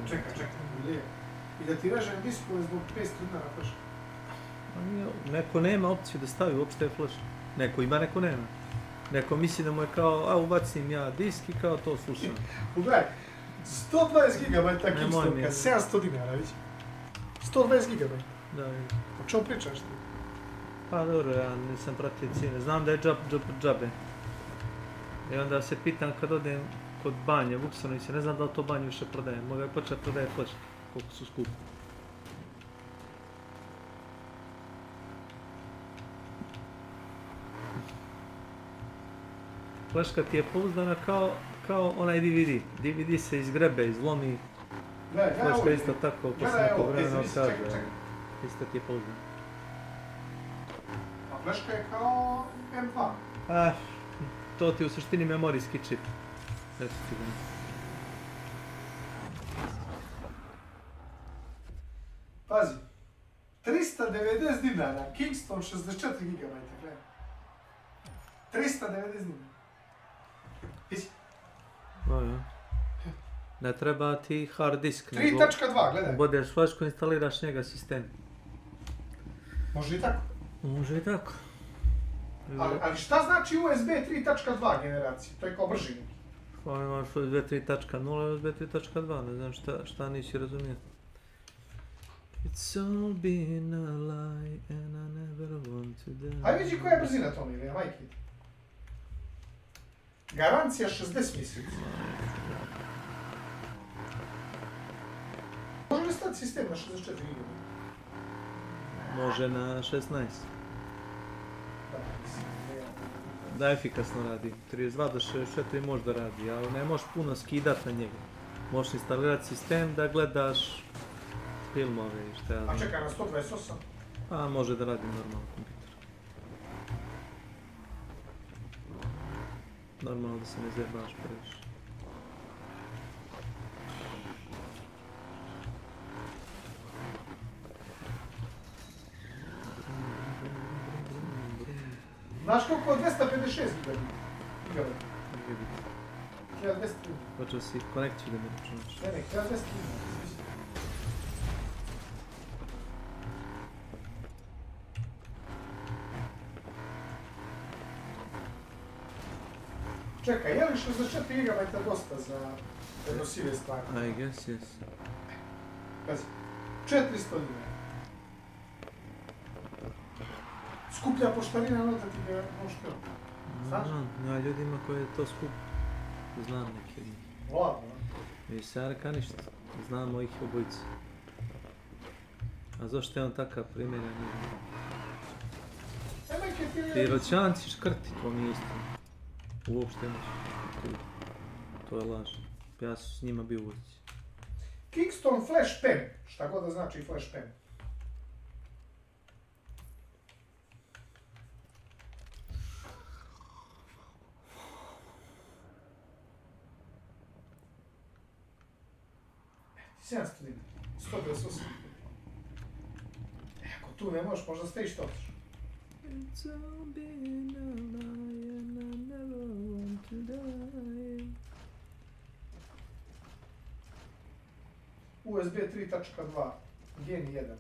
Čekaj, i da ti režem diskove zbog 500 dinara fleška. Neko nema opciju da stavi uopšte fleška. Neko ima, neko nema. Neko misli da mu je kao, ubacim ja disk i kao to slušam. Pogledaj, 120 GB Kingstonka, 700 dinara, vidiš? 120 GB. Da, vidiš. O čemu pričaš ti? Pa dobro, ja nisam pratio cijene. Znam da je džabe. I onda se pitam kad odem kod banje, Vuksanovića, ne znam da li to banje više prodaje. Mogu je početi prodaje fleške, koliko su skupi. Fleška ti je pouzdana kao onaj DVD. DVD se izgrebe, izlomi. Fleška isto tako, posle nekog vremena odkaže. Isto ti je pouzdana. A fleška je kao M2. To ti je u suštini memorijski čip. Eto ti ga. Pazi, 390 dinara, Kingston 64 GB, gledaj. 390 dinara. Visi? Ne treba ti hard disk. 3.2, gledaj. Budeš flešku, instaliraš njega sistem. Može i tako? Može i tako. Ali šta znači USB 3.2 generacije? To je kao brži neki. Pa imaš USB 3.0 i USB 3.2, ne znam šta nisi razumio. It's all been a lie and I never want to die. Ajde vidi koja je brzina to mi, majke. Garancija 60 mjeseci. Može li stati sistem na 64 GB? Može na 16. Da efikasno radi. 32 do 64 može da radi, ali ne možeš puno skidati na njega. Možeš instalirati sistem da gledaš filmove i šta ja znam. A čekaj, na 128? A može da radi normalno kompjuter. Normalno da se ne zajebaš previše. Znaš koliko je 256 gigabita? 1200. Počeo si konekciju da mi računaš. Ne, 1200. Čekaj, je li 64 GB dosta za prenosive stvari? I guess, yes. Pazi, 400 dinara. Skuplja poštarina, no da ti ga možeš teo. Znaš? Ja ljudima koji je to skup. Znam neki od njih. Ladno, I Sarka ništa. Znamo ih obojice. A zašto je on takav primjer, ja ne znam. Ti roćanci škrti, to nije istina. Uopšte neće. To je laž. Ja sam s njima bio u ulici. Kingston Flash Pen. Šta god da znači Flash Pen. Eto, 700 dinara. 128. Ako tu ne možeš, možda ste i što otiš. It's all been a lie and I never want to die. USB 3.2. Gen 1.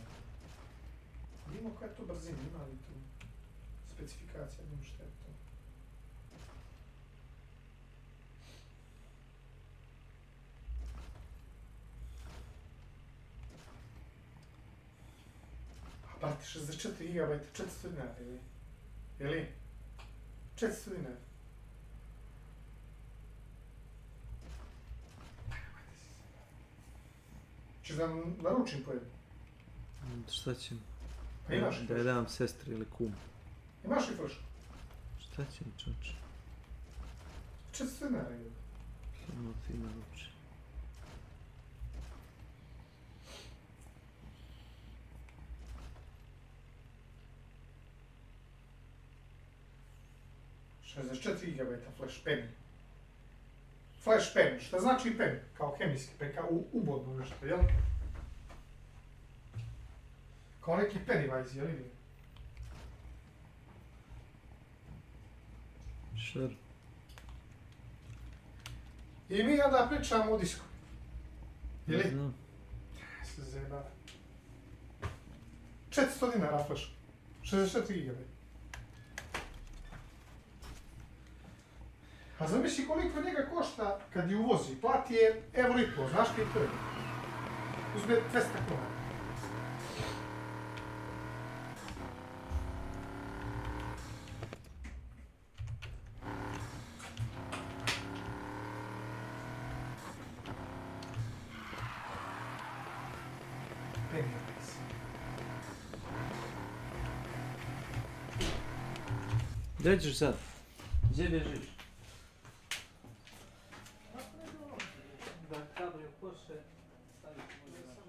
Vidimo koja je to brzina, ima li tu specifikacija, nema šta je to. A brate, 64 GB, 400 dinara, ili? Ili? 400 dinara. Češ da naručim po jednu? Šta ćem? Pa imaš li da je dam sestri ili kum. Imaš li flash? Šta ćem, čoče? 400 dinara je. Samo ti naruči. za 4 GB flash pen. Flash pen, šta znači pen? Kao hemijski pen, kao ubodno nešto, jel? Kao neki Pennywise, jel? Sure. I mi onda pričamo o disku. Jel? Ne znam. Se zeba. 400 dinara flash. 64 GB. A zamisli koliko njega košta kad ju uvozi. Plati je euro i pol, znaš kaj to je? Uzme 200 kuna. Gdje ćeš sad? Gdje bježiš? Da kabel koše staviti možda.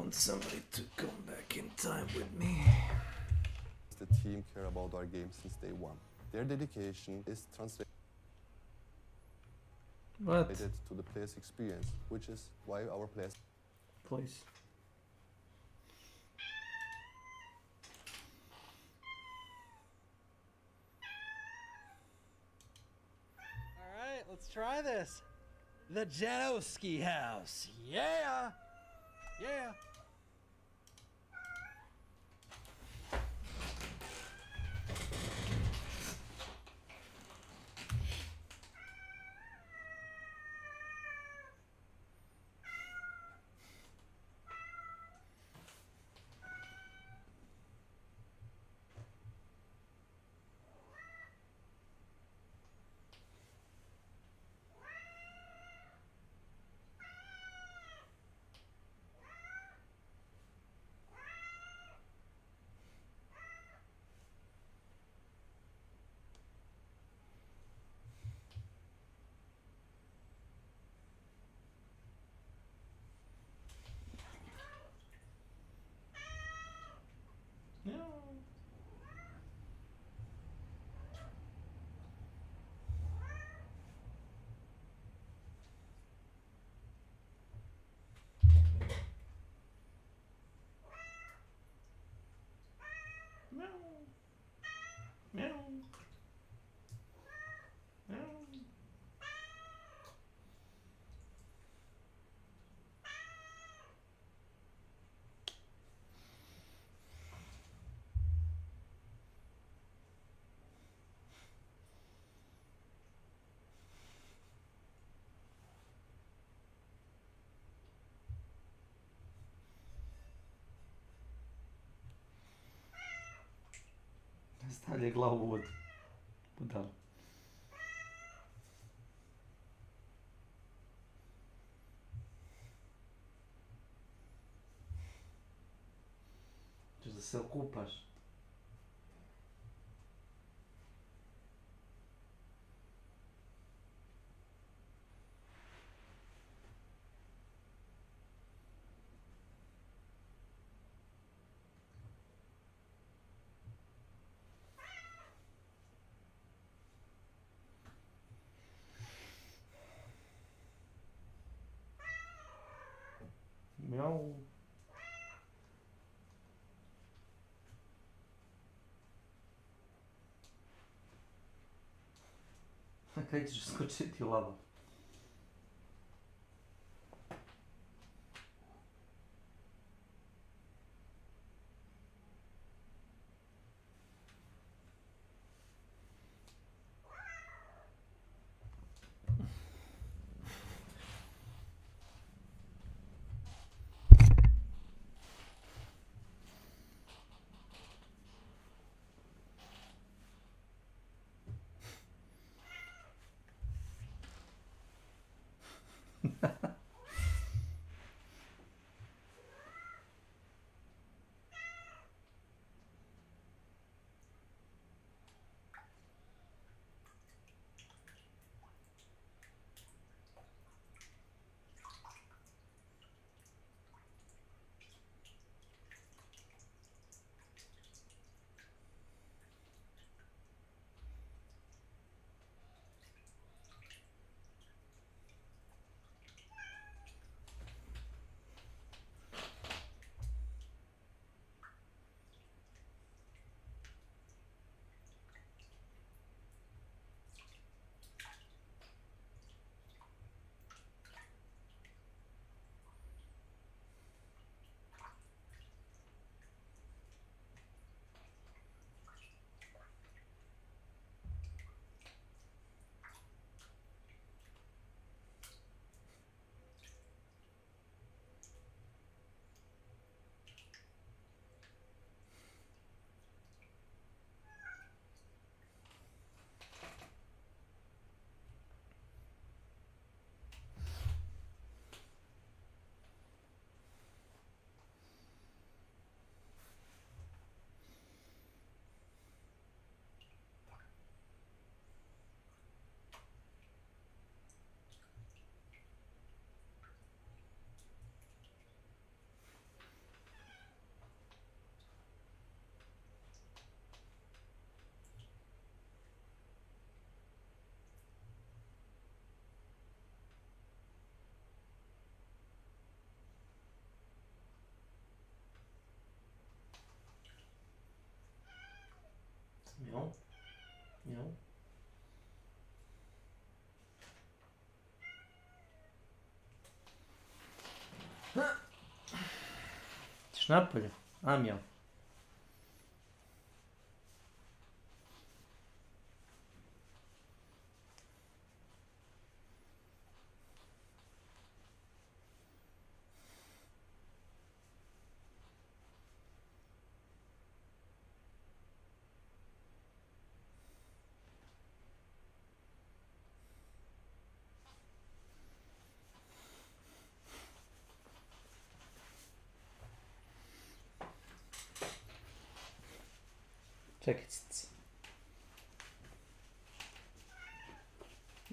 want somebody to come back in time with me. The team care about our game since day one. Their dedication is translated to the player's experience, which is why our players... Please. Alright, let's try this. The Janowski house. Yeah! Yeah! Stavlja glavu u vodu. Budala. Ćeš da se okupaš. Miau. Kaj ćeš skočiti u lava? Jel? Jel? Ćeš napolje? Amjel. Čekaj, cic.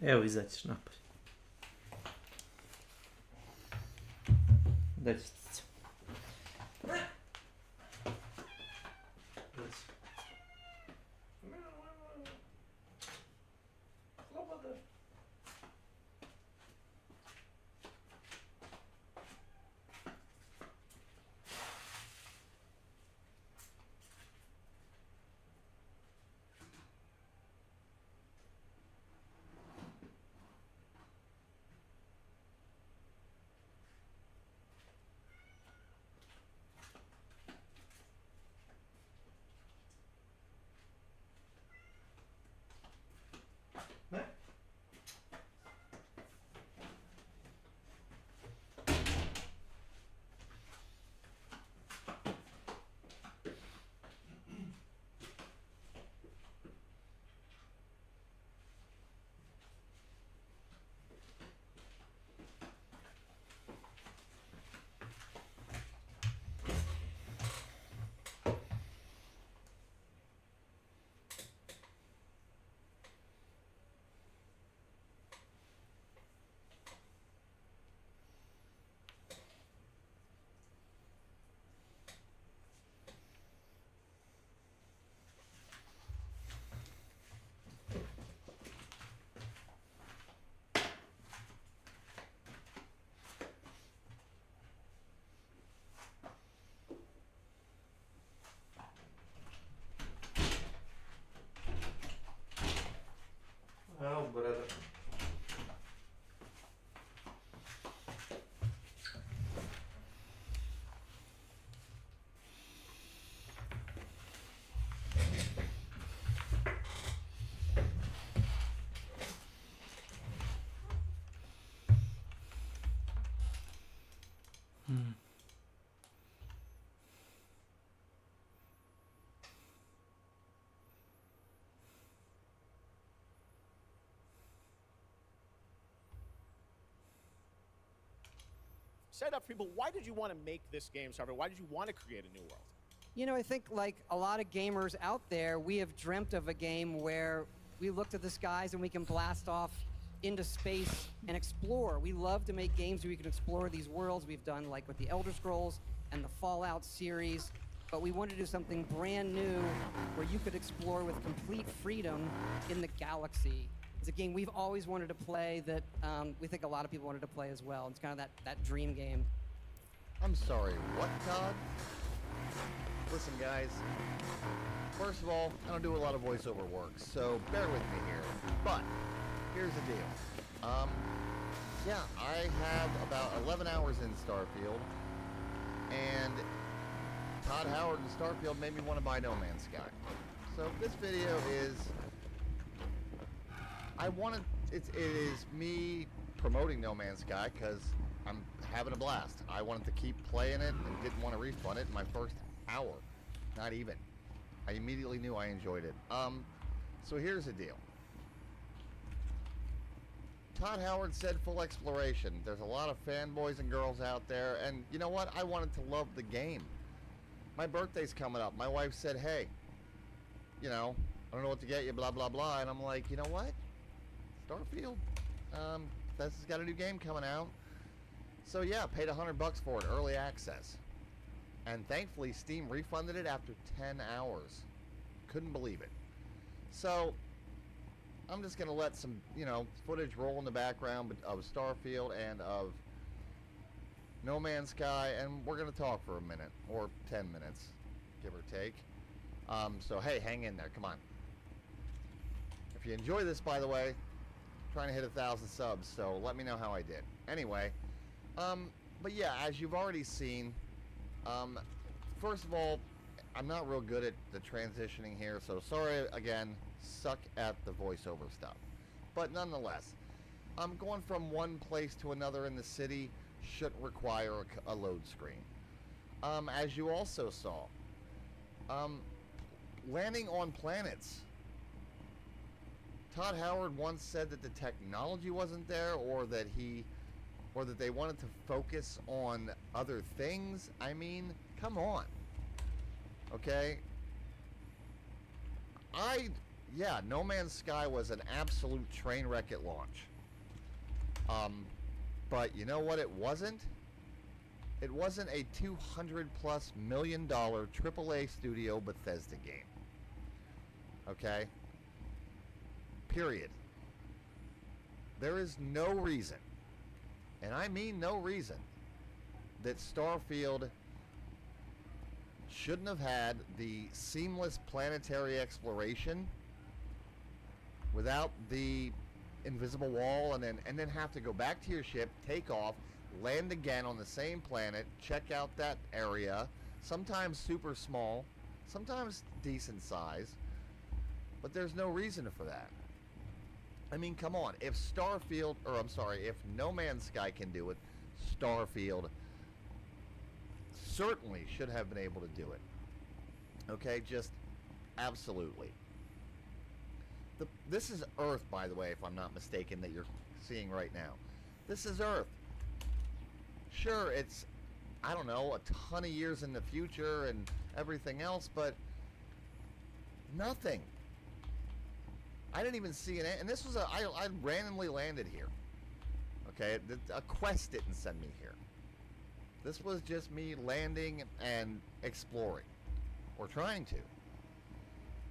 Evo, izaćeš napolje. Daj ću cicu. Oh, brother. Set up for people, why did you want to make this game, Sarver? Why did you want to create a new world? You know, I think like a lot of gamers out there, we have dreamt of a game where we look to the skies and we can blast off into space and explore. We love to make games where we can explore these worlds. We've done like with the Elder Scrolls and the Fallout series, but we wanted to do something brand new where you could explore with complete freedom in the galaxy. It's a game we've always wanted to play that we think a lot of people wanted to play as well. It's kind of that dream game. I'm sorry, what, Todd? Listen, guys. First of all, I don't do a lot of voiceover work, so bear with me here. But here's the deal. Yeah, I have about 11 hours in Starfield, and Todd Howard and Starfield made me want to buy No Man's Sky. So this video is... it is me promoting No Man's Sky because I'm having a blast. I wanted to keep playing it and didn't want to refund it in my first hour. Not even. I immediately knew I enjoyed it. So here's the deal. Todd Howard said full exploration. There's a lot of fanboys and girls out there, and you know what? I wanted to love the game. My birthday's coming up. My wife said, hey, you know, I don't know what to get you, blah, blah, blah. And I'm like, you know what? Starfield, this has got a new game coming out. So yeah, paid $100 for it, early access. And thankfully, Steam refunded it after 10 hours. Couldn't believe it. So, I'm just gonna let some, you know, footage roll in the background of Starfield and of No Man's Sky, and we're gonna talk for a minute, or 10 minutes, give or take. So hey, hang in there, come on. If you enjoy this, by the way, trying to hit 1,000 subs, so let me know how I did. Anyway, but yeah, as you've already seen, first of all, I'm not real good at the transitioning here, so sorry again, suck at the voiceover stuff. But nonetheless, going from one place to another in the city shouldn't require a load screen. As you also saw, landing on planets. Todd Howard once said that the technology wasn't there, or that they wanted to focus on other things. I mean, come on. Okay? Yeah, No Man's Sky was an absolute train wreck at launch. But you know what it wasn't? It wasn't a $200+ million AAA studio Bethesda game. Okay? Period. There is no reason, and I mean no reason, that Starfield shouldn't have had the seamless planetary exploration without the invisible wall, and then have to go back to your ship, take off, land again on the same planet, check out that area, sometimes super small, sometimes decent size, but there's no reason for that. I mean, come on, if if No Man's Sky can do it, Starfield certainly should have been able to do it. Okay, just absolutely. This is Earth, by the way, if I'm not mistaken, that you're seeing right now. This is Earth. Sure, it's, I don't know, a ton of years in the future and everything else, but nothing. I didn't even see an, and this was I randomly landed here. Okay, a quest didn't send me here. This was just me landing and exploring, or trying to.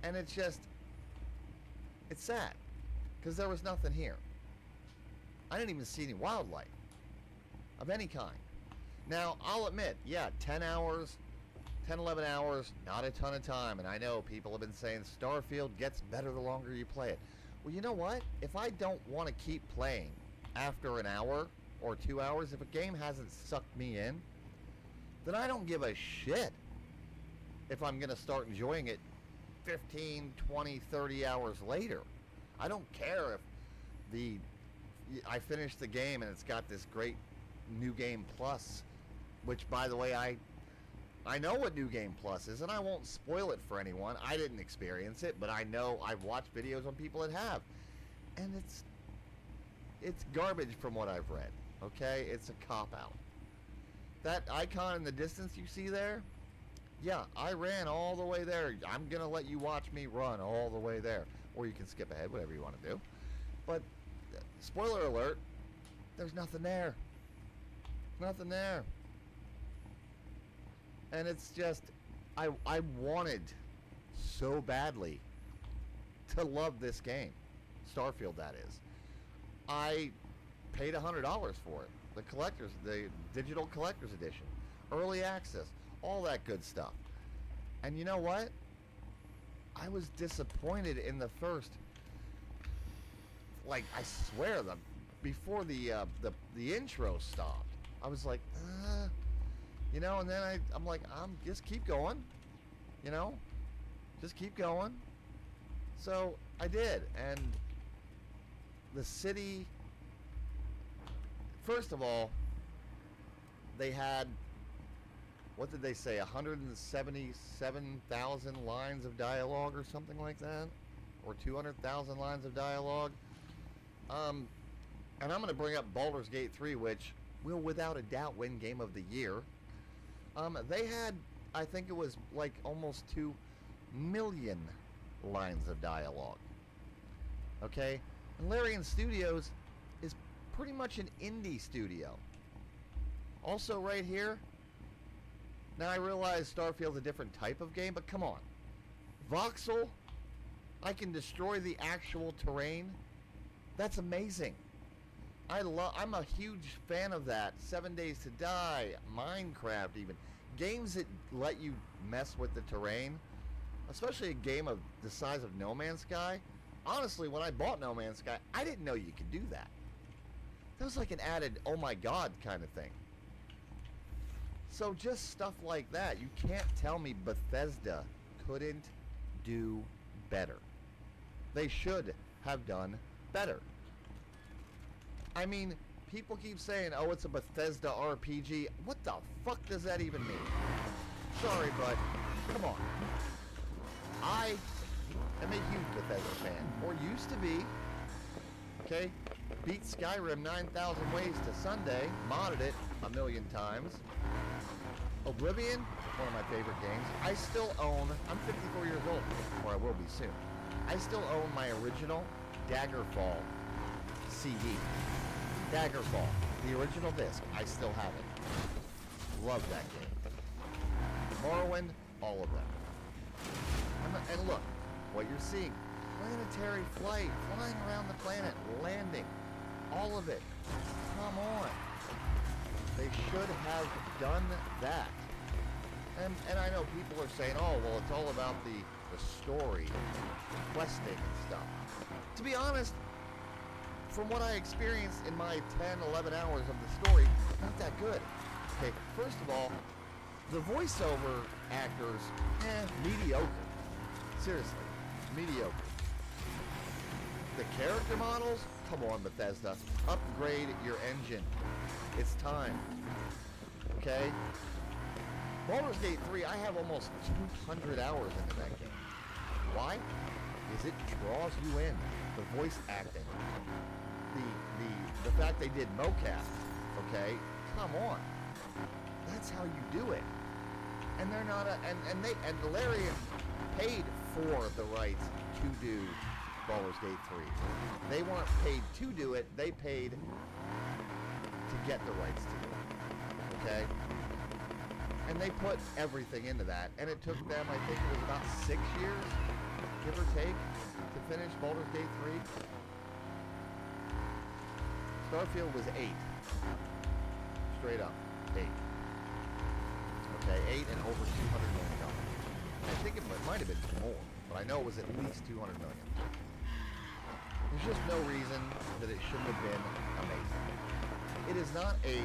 And it's just, it's sad, because there was nothing here. I didn't even see any wildlife of any kind. Now, I'll admit, yeah, 10 hours, 10, 11 hours, not a ton of time. And I know people have been saying Starfield gets better the longer you play it. Well, you know what? If I don't want to keep playing after an hour or 2 hours, if a game hasn't sucked me in, then I don't give a shit if I'm going to start enjoying it 15, 20, 30 hours later. I don't care if I finish the game and it's got this great New Game Plus, which, by the way, I know what New Game Plus is, and I won't spoil it for anyone. I didn't experience it, but I know I've watched videos on people that have. And it's garbage from what I've read, okay? It's a cop-out. That icon in the distance you see there, yeah, I ran all the way there. I'm going to let you watch me run all the way there. Or you can skip ahead, whatever you want to do. But, spoiler alert, there's nothing there. Nothing there. And it's just, I wanted so badly to love this game. Starfield, that is. I paid $100 for it. The digital collector's edition. Early access. All that good stuff. And you know what? I was disappointed in the first, like, I swear, before the intro stopped, I was like, you know, and then I'm like, just keep going, you know, just keep going. So I did, and the city, first of all, they had, what did they say, 177,000 lines of dialogue or something like that? Or 200,000 lines of dialogue? And I'm going to bring up Baldur's Gate 3, which will without a doubt win Game of the Year. They had, I think it was like almost 2 million lines of dialogue. Okay? And Larian Studios is pretty much an indie studio. Also right here, now I realize Starfield's a different type of game, but come on. Voxel, I can destroy the actual terrain. That's amazing. I'm a huge fan of that. 7 Days to Die, Minecraft even. Games that let you mess with the terrain, especially a game of the size of No Man's Sky. honestly, when I bought No Man's Sky, I didn't know you could do that. That was like an added, oh my god kind of thing. So just stuff like that. You can't tell me Bethesda couldn't do better. They should have done better. I mean, people keep saying, oh, it's a Bethesda RPG. What the fuck does that even mean? Sorry, but come on. I am a huge Bethesda fan, or used to be. Okay? Beat Skyrim 9,000 ways to Sunday, modded it a million times. Oblivion, one of my favorite games. I still own, I'm 54 years old, or I will be soon. I still own my original Daggerfall CD. Daggerfall, the original disc, I still have it. Love that game. Morrowind, all of them. And look, what you're seeing, planetary flight, flying around the planet, landing, all of it. Come on. They should have done that. And I know people are saying, oh, well, it's all about the story, questing and stuff. To be honest, from what I experienced in my 10, 11 hours of the story, not that good. Okay, first of all, the voiceover actors, mediocre. Seriously, mediocre. The character models, come on, Bethesda, upgrade your engine. It's time. Okay? Baldur's Gate 3, I have almost 200 hours into that game. Why? Because it draws you in. The voice acting. The fact they did mocap, okay? Come on. That's how you do it. And they're not and Larian paid for the rights to do Baldur's Gate 3. They weren't paid to do it, they paid to get the rights to do it. Okay? And they put everything into that, and it took them, I think it was about 6 years, give or take, to finish Baldur's Gate 3. Starfield was 8. Straight up, 8. Okay, 8 and over $200 million. I think it might have been more, but I know it was at least $200 million. There's just no reason that it shouldn't have been amazing. It is not a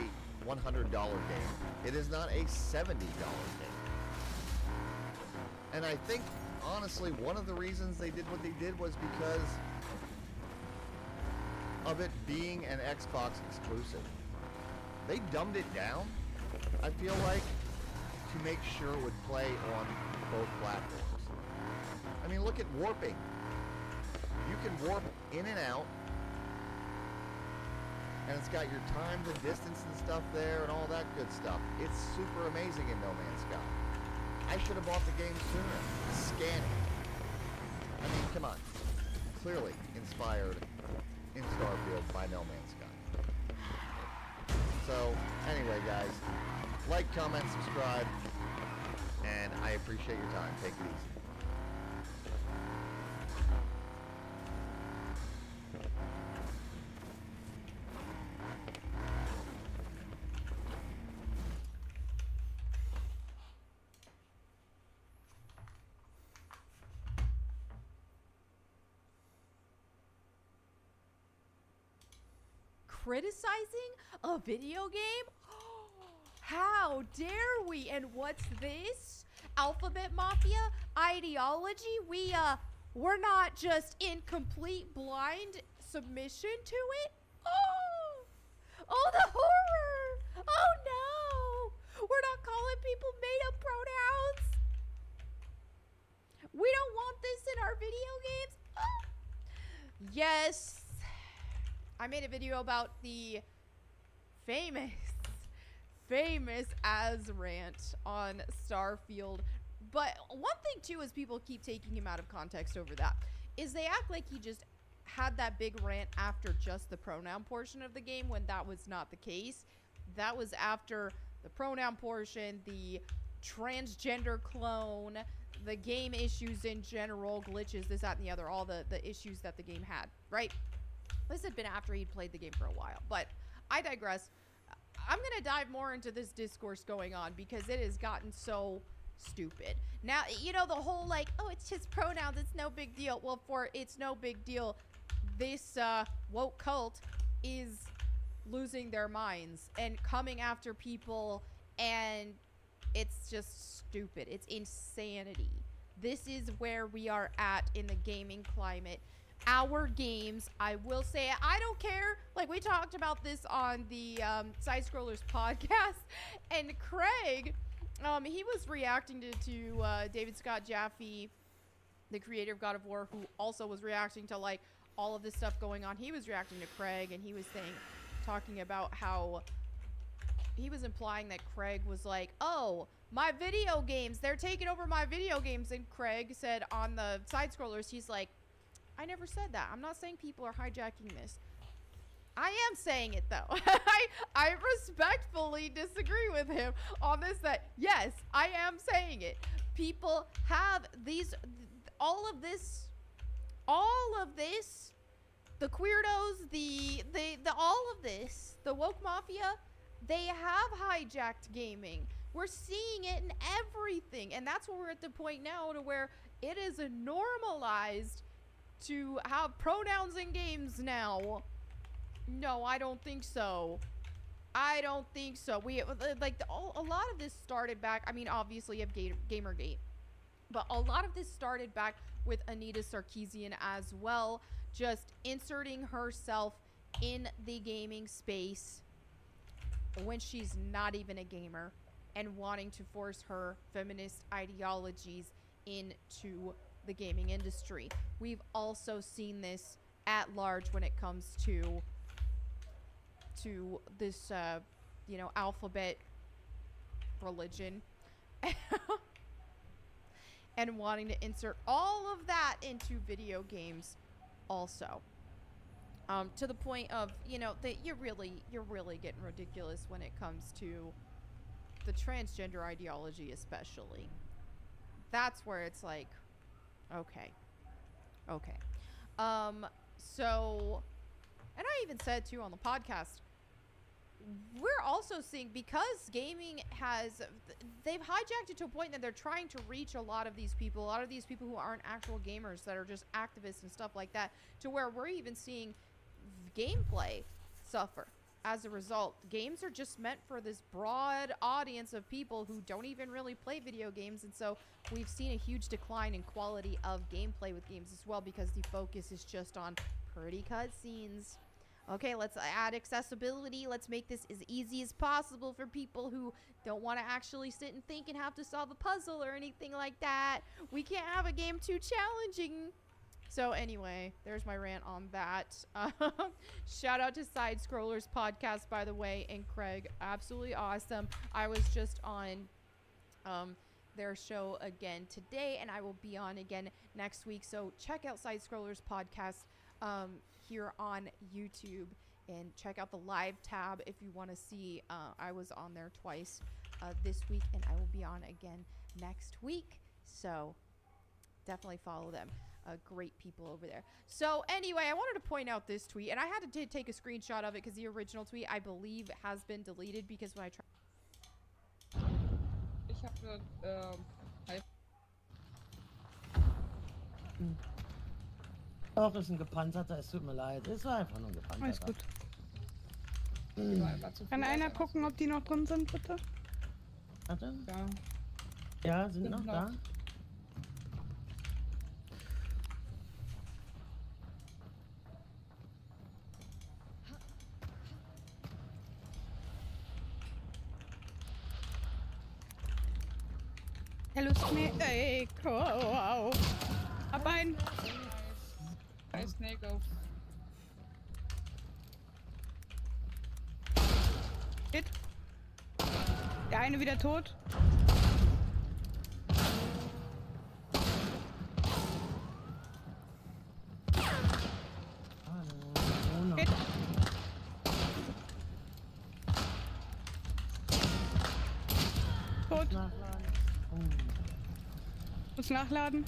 $100 game. It is not a $70 game. And I think, honestly, one of the reasons they did what they did was because of it being an Xbox exclusive. They dumbed it down, I feel like, to make sure it would play on both platforms. I mean, look at warping. You can warp in and out, and it's got your time, the distance and stuff there, and all that good stuff. It's super amazing in No Man's Sky. I should have bought the game sooner. Scanning. I mean, come on. Clearly inspired in Starfield by No Man's Sky. So, anyway, guys, like, comment, subscribe, and I appreciate your time. Take it easy. Criticizing a video game? How dare we? And what's this? Alphabet Mafia ideology? We're not just in complete blind submission to it? Oh, the horror! Oh no! We're not calling people made-up pronouns. We don't want this in our video games. Oh. Yes. I made a video about the famous Az rant on Starfield. But one thing, too, is people keep taking him out of context over that, is they act like he just had that big rant after just the pronoun portion of the game, when that was not the case. That was after the pronoun portion, the transgender clone, the game issues in general, glitches, this, that, and the other, all the issues that the game had, right? This had been after he'd played the game for a while, but I digress. I'm going to dive more into this discourse going on because it has gotten so stupid. Now, you know, the whole like, oh, it's just pronouns, it's no big deal. Well, for it's no big deal, this woke cult is losing their minds and coming after people, and it's just stupid. It's insanity. This is where we are at in the gaming climate. Our games, I will say, I don't care. Like, we talked about this on the Side Scrollers podcast, and Craig, he was reacting to David Scott Jaffe, the creator of God of War, who also was reacting to, like, all of this stuff going on. He was reacting to Craig, and he was talking about how he was implying that Craig was like, oh, my video games, they're taking over my video games. And Craig said on the Side Scrollers, he's like, I never said that. I'm not saying people are hijacking this. I am saying it though. I respectfully disagree with him on this, that yes, I am saying it. People have these, all of this, the queerdos, the all of this, the woke mafia, they have hijacked gaming. We're seeing it in everything. And that's where we're at the point now to where it is normalized to have pronouns in games now. No, I don't think so. I don't think so. We like a lot of this started back. I mean, obviously you have Gamergate, but a lot of this started back with Anita Sarkeesian as well, just inserting herself in the gaming space when she's not even a gamer and wanting to force her feminist ideologies into the gaming industry. We've also seen this at large when it comes to this, you know, alphabet religion and wanting to insert all of that into video games also. To the point of, you know, that you're really getting ridiculous when it comes to the transgender ideology, especially. That's where it's like, okay. So, and I even said too on the podcast, we're also seeing, because gaming has, they've hijacked it to a point that they're trying to reach a lot of these people who aren't actual gamers, that are just activists and stuff like that, to where we're even seeing gameplay suffer as a result. Games are just meant for this broad audience of people who don't even really play video games, and so we've seen a huge decline in quality of gameplay with games as well, because the focus is just on pretty cutscenes. Okay, let's add accessibility. Let's make this as easy as possible for people who don't want to actually sit and think and have to solve a puzzle or anything like that. We can't have a game too challenging. So anyway, there's my rant on that. Shout out to Side Scrollers podcast, by the way, and Craig, absolutely awesome. I was just on their show again today, and I will be on again next week. So check out Side Scrollers podcast here on YouTube, and check out the live tab if you want to see. I was on there twice this week, and I will be on again next week. So definitely follow them. Great people over there. So anyway, I wanted to point out this tweet, and I had to take a screenshot of it because the original tweet, I believe, has been deleted, because when I tried... Ich hab nur, Doch, ist ein gepanzerter, es tut mir leid. Es war einfach nur ein gepanzerter. Alles gut. Kann einer gucken, ob die noch drin sind, bitte? Warte. Ja. Ja, sind noch da. Lust mir. Ey, wow. Hab einen. Snake auf. Hit. Der eine wieder tot. Hit. Tot. Muss nachladen.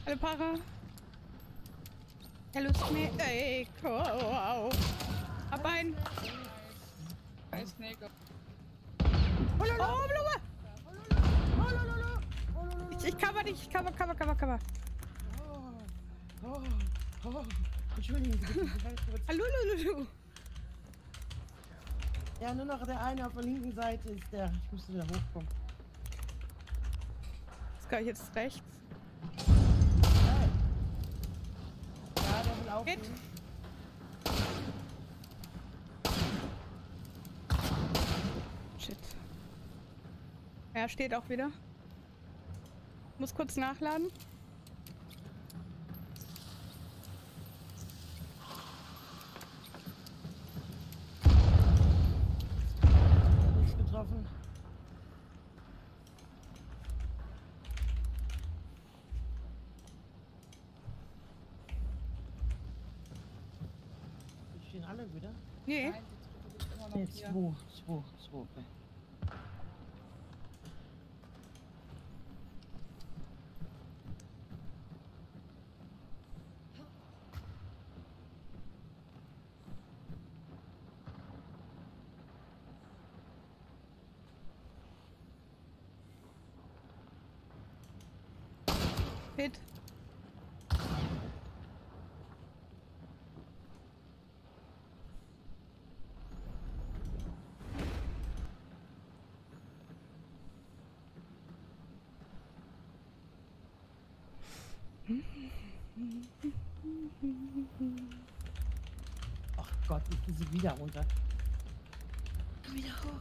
Alle Para. Lust mir. Ey, wow. Hab einen. Snake auf. Oh, Blume. Ich cover dich, ich cover. Entschuldigen Sie bitte, ganz kurz. Hallo. Ja, nur noch der eine auf der linken Seite ist der. Ich müsste wieder hochkommen. Das kann ich jetzt rechts. Ja, der will auch. Geht. Shit. Er steht auch wieder. Muss kurz nachladen. Nichts getroffen. Stehen alle wieder? Nee. Nein, die Truppe ist immer noch Nee, hier. zwei, okay. Hit. Ach Gott, ich gehe sie wieder runter. Komm wieder hoch.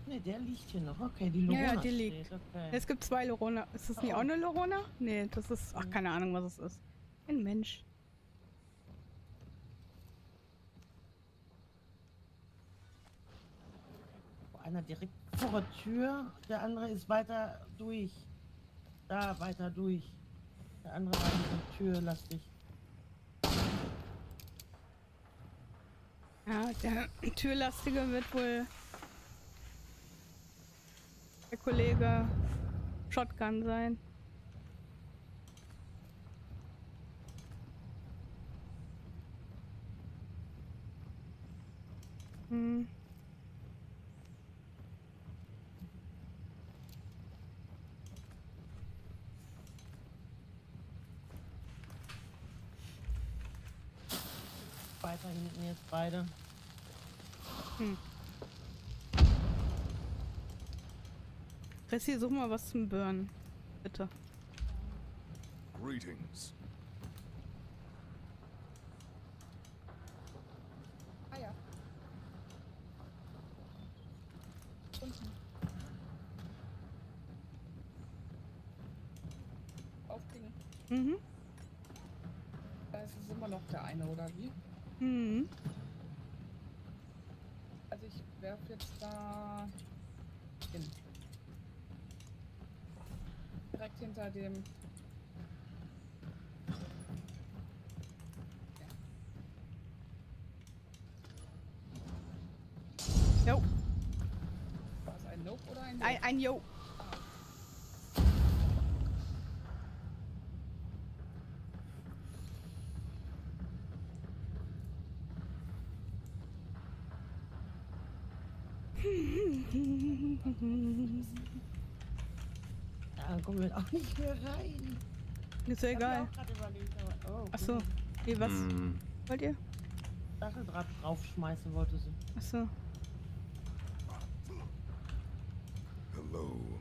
Ne, der liegt hier noch. Okay, die Lorona Ja, die liegt. steht. Okay. Es gibt 2 Lorona. Ist das nicht auch eine Lorona? Nee, das ist... Ach, keine Ahnung, was es ist. Ein Mensch. Einer direkt vor der Tür, der andere ist weiter durch. Da, weiter durch. Der andere war in der Tür, lastig. Ja, der Türlastige wird wohl der Kollege Shotgun sein. Hm. Weiter hinten jetzt beide. Hm. Chrissy, such mal was zum Burn. Bitte. Greetings. Ah ja. Unten. Aufkriegen. Mhm. Da ist es immer noch der eine, oder wie? Mhm. Also ich werfe jetzt da hin. Direkt hinter dem. Jo. War es ein Nope oder ein Ein Jo. Da kommen wir auch nicht mehr rein. Ist ja egal. Hab ich auch grad überlegt, aber, oh, Achso. Wie, was wollt ihr? Stacheldraht draufschmeißen wollte sie. Achso. Hello.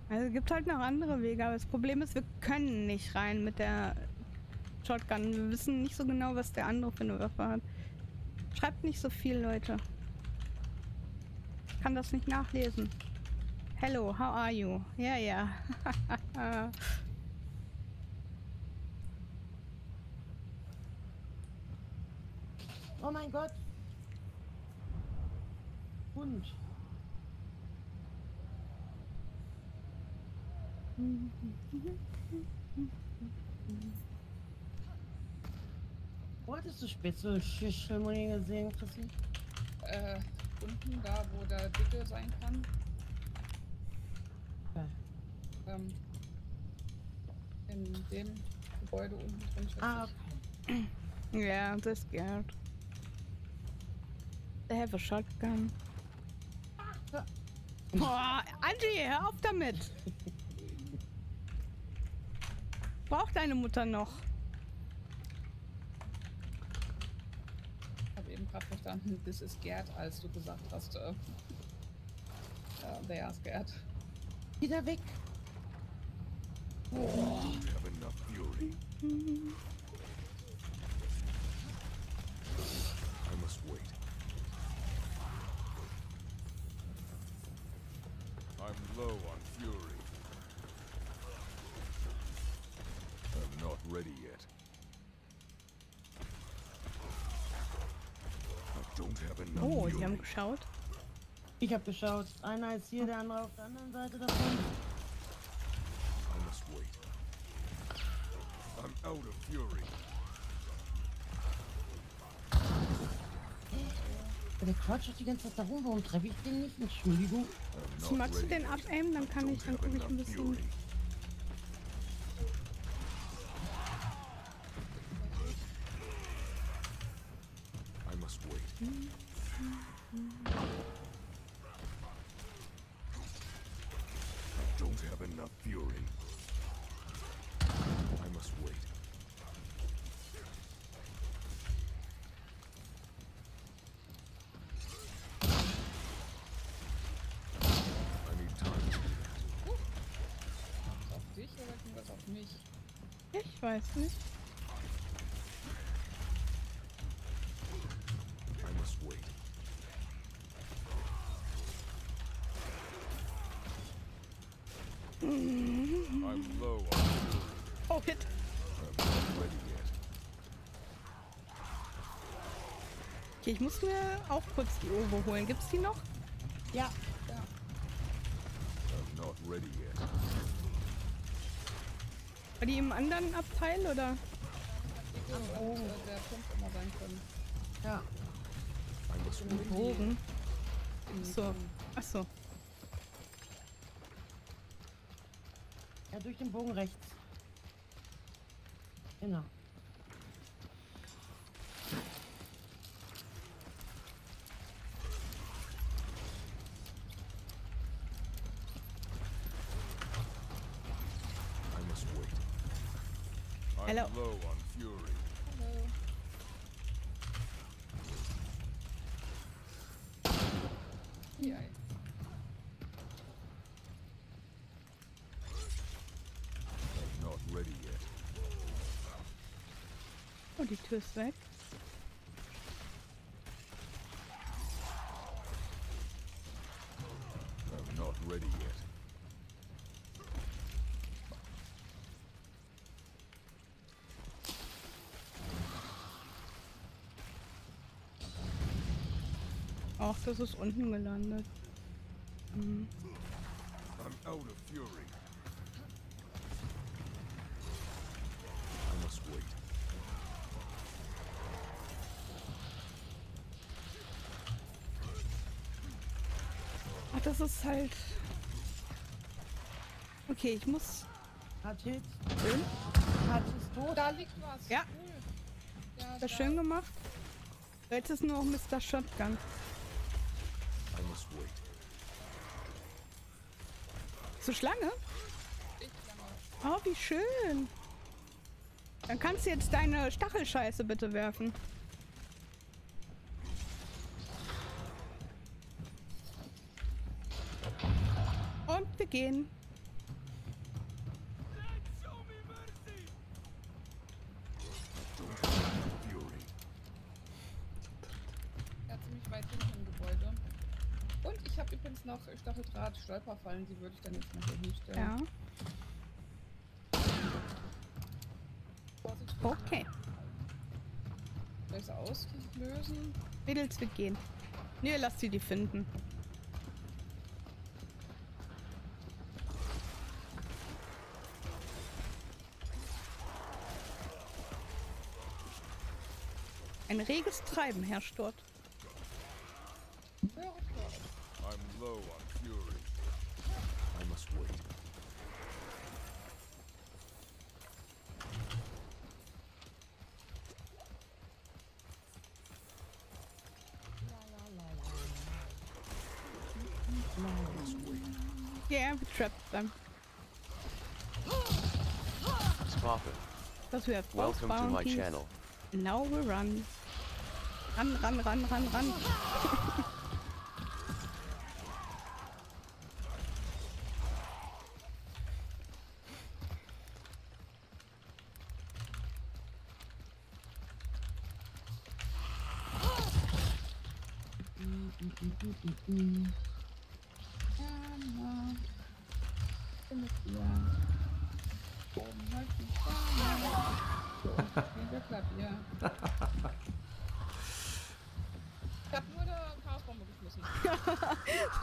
Also es gibt halt noch andere Wege, aber das Problem ist, wir können nicht rein mit der Shotgun. Wir wissen nicht so genau, was der andere für eine Waffe hat. Schreibt nicht so viel, Leute. Ich kann das nicht nachlesen. Hello, how are you? Ja, ja. Oh mein Gott. Hund. Wo hattest du Spitzelschimmeling gesehen, Chrissy? Unten da, wo der Dicke sein kann. Ja. In dem Gebäude unten drin. Ah, okay. Yeah, they're scared. They have a shotgun. Boah, Angie, hör auf damit! Braucht deine Mutter noch? Ich habe eben gerade verstanden, this is scared, als du gesagt hast, they are scared. Wieder weg! Oh. Have enough fury. I must wait. I'm low on fury. I'm not ready yet. I don't have enough Oh, fury. sie haben geschaut. Ich habe geschaut. Einer ist hier, der andere auf der anderen Seite davon. I must wait. I'm out of fury. Der quatscht doch die ganze Zeit da rum. Warum treffe ich den nicht? Entschuldigung. Magst du den abaimen? Dann gucke ich ein bisschen. I must wait. I don't have enough fury. I must wait. I need time to do that. Auf dich oder ging das auf mich? Ich weiß nicht. I must wait. I'm low on fury. Oh, hit. I'm not ready yet. Okay, ich muss mir auch kurz die Ober holen. Gibt's die noch? Ja. I'm not ready yet. War die im anderen Abteil oder? Oh. Der Punkt immer sein können. Ja. I must wait. Bogen. So. Ach so. Ja, durch den Bogen rechts. Genau. I must wait. I'm Hello. low on fury. Hallo. Ja. I'm not ready yet. Oh, die Tür ist weg. I'm not ready yet. Ach, das ist unten gelandet. Mhm. I'm out of fury. I must wait. Ach, das ist halt... Okay, ich muss... Hat Hit. Hat es tot? Da liegt was. Ja. Cool. Ja, Das ist schön gemacht. Jetzt ist nur noch Mr. Shotgun. I must wait. So Schlange? Oh, wie schön. Dann kannst du jetzt deine Stachelscheiße bitte werfen. Und wir gehen. Ja, ziemlich weit hinten im Gebäude. Und ich habe übrigens noch Stacheldraht, Stolperfallen, die würde ich dann jetzt mal hier hinstellen. Ja. Vorsicht, Okay. Vielleicht ich sie auslösen? Mädels, wir gehen. Nee, lass sie die finden. Ein reges Treiben herrscht dort. Ja, klar. I'm low on fury. I must wait. Yeah, we trapped them. Stop it. Because we have Welcome to my channel. Now we run. Run, run, run, run, run. Ich hab nur eine Chaosbombe geschmissen.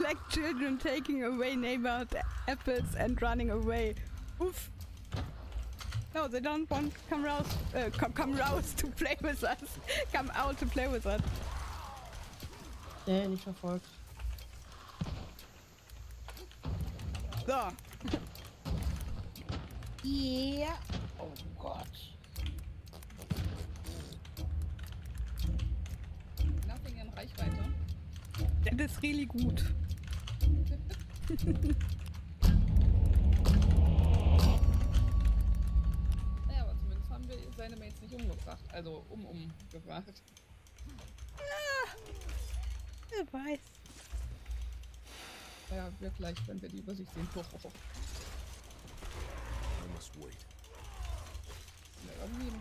Like children taking away neighbor's apples and running away. Oof. No, they don't want to come rouse, come rouse to play with us. Come out to play with us. Nicht verfolgt. So. Yeah. Oh Gott. Nothing in Reichweite. Das ist really gut. Naja, aber zumindest haben wir seine Mates nicht umgebracht. Also umgebracht. Ja, wer weiß. Ja, wir gleich, wenn wir die Übersicht sehen. I must wait. Ja, irgendwie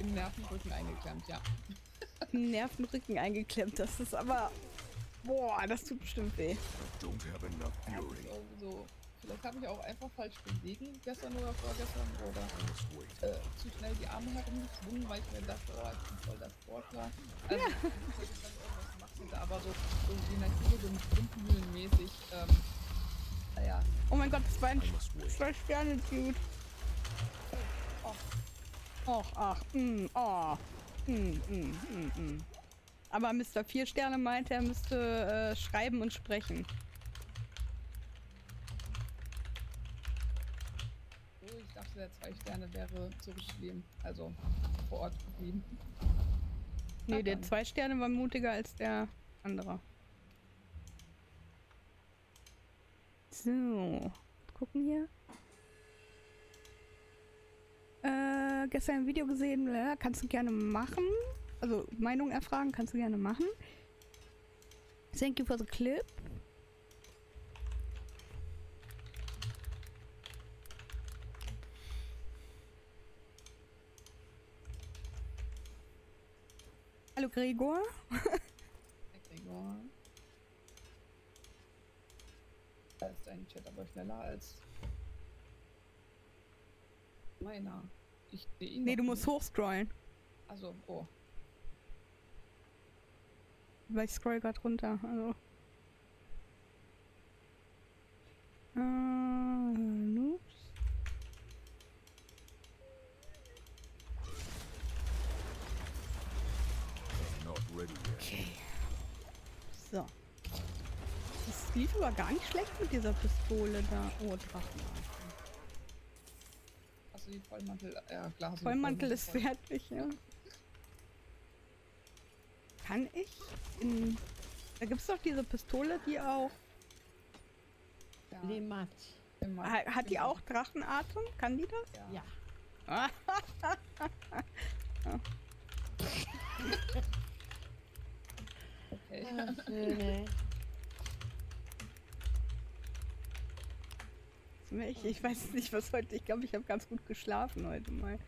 im Nervenrücken eingeklemmt, ja. Im Nervenrücken eingeklemmt, das ist aber... Boah, das tut bestimmt weh. Don't have enough fury. So, vielleicht habe ich auch einfach falsch gelegen, gestern oder vorgestern, oder zu schnell die Arme herumgeschwungen, weil ich mir dachte, oh, ich bin voll der Sportler. Also, ich dann irgendwas gemacht hätte, aber so wie natürlich windmühlenmäßig, naja. Oh mein Gott, das war ein 2-Sterne-Dude. Och, ach, oh. Aber Mr. 4 Sterne meinte, er müsste schreiben und sprechen. Oh, ich dachte, der 2 Sterne wäre zurückgeblieben, also vor Ort geblieben. Nee, der 2 Sterne war mutiger als der andere. So, gucken hier. Gestern ein Video gesehen, kannst du gerne machen. Also Meinung erfragen, kannst du gerne machen. Thank you for the clip. Hallo Gregor. Hey Gregor. Da ist dein Chat aber schneller als meiner. Ich sehe ihn. Nee, du musst hochscrollen. Also, oh. Weil ich scroll gerade runter, also. Ups. Okay. So. Das lief aber gar nicht schlecht mit dieser Pistole da. Oh, Drachen. Hast du die Vollmantel? Ja, klar. Vollmantel ist fertig, ja. Kann ich in... Da gibt es doch diese Pistole, die auch... Ja. Lemat. Hat die auch Drachenatem? Kann die das? Ja. Okay. Ach, schön, ey. Ich weiß nicht, was heute... Ich glaube, ich habe ganz gut geschlafen heute mal.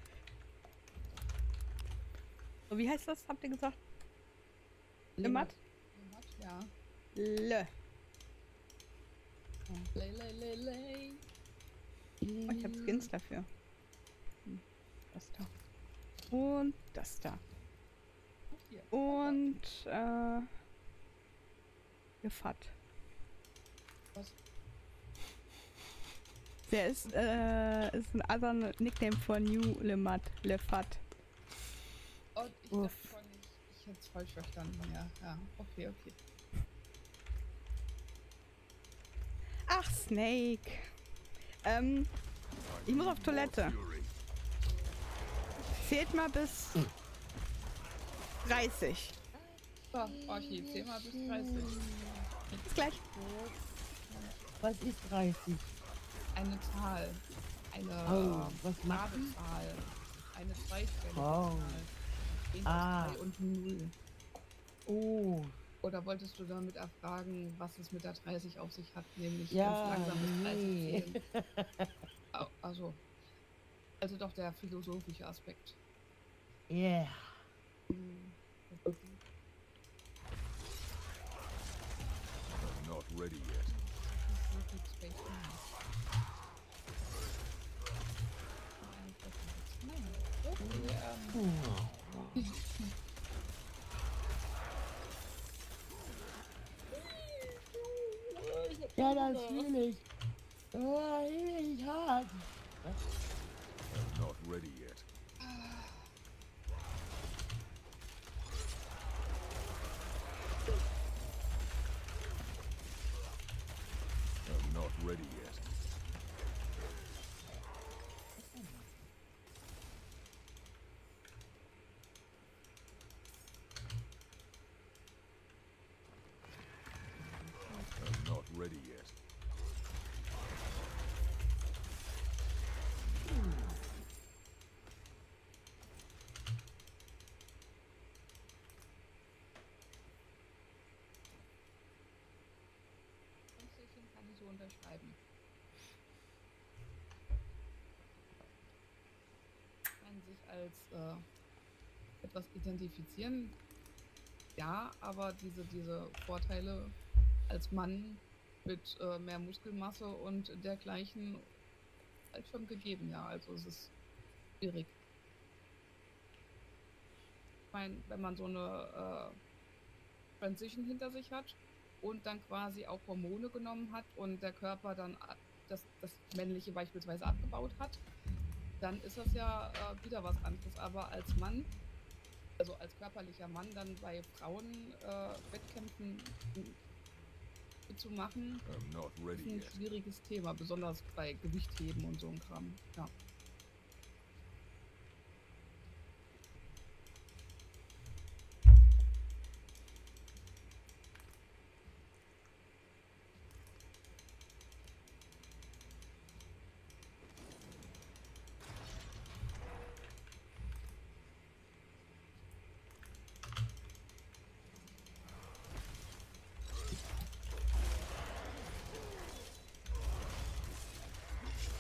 So, wie heißt das? Habt ihr gesagt? Lemat? Ja. Le. Lay. Oh, ich habe Skins dafür. Das da. Und das da. und Lefat. Was? Der ist ein other Nickname for New Lemat, Lefat. Oh, ich dachte schon, ich hätte es falsch verstanden. Ja, okay. Ach, Snake. Ich muss auf Toilette. Zählt mal bis 30. So, okay, 10 mal bis 30. Bis gleich. Was ist 30? Eine Zahl. Eine was macht Zahl. Eine zweistellige Oh. Zahl. 3 und 0. Oh. Oder wolltest du damit erfragen, was es mit der 30 auf sich hat, nämlich Ja, ganz langsam bis 30 nee. zählen? Also doch der philosophische Aspekt. Yeah. I'm not ready yet. Ja, das will ich. Ich hart. I'm not ready yet. I'm not ready yet. I'm not ready yet. Kann ich so unterschreiben. Kann sich als etwas identifizieren, ja, aber diese Vorteile als Mann mit mehr Muskelmasse und dergleichen halt schon gegeben, ja. Also es ist schwierig. Ich meine, wenn man so eine Transition hinter sich hat und dann quasi auch Hormone genommen hat und der Körper dann das Männliche beispielsweise abgebaut hat, dann ist das ja wieder was anderes. Aber als Mann, also als körperlicher Mann, dann bei Frauen-Wettkämpfen zu machen, ist ein schwieriges Thema, besonders bei Gewichtheben und so ein Kram. Ja.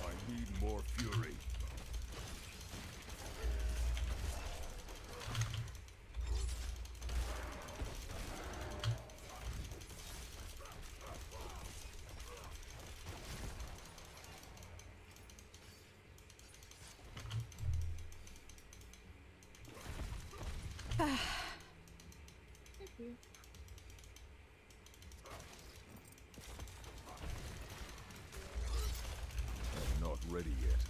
I need more fury. Okay. I'm not ready yet.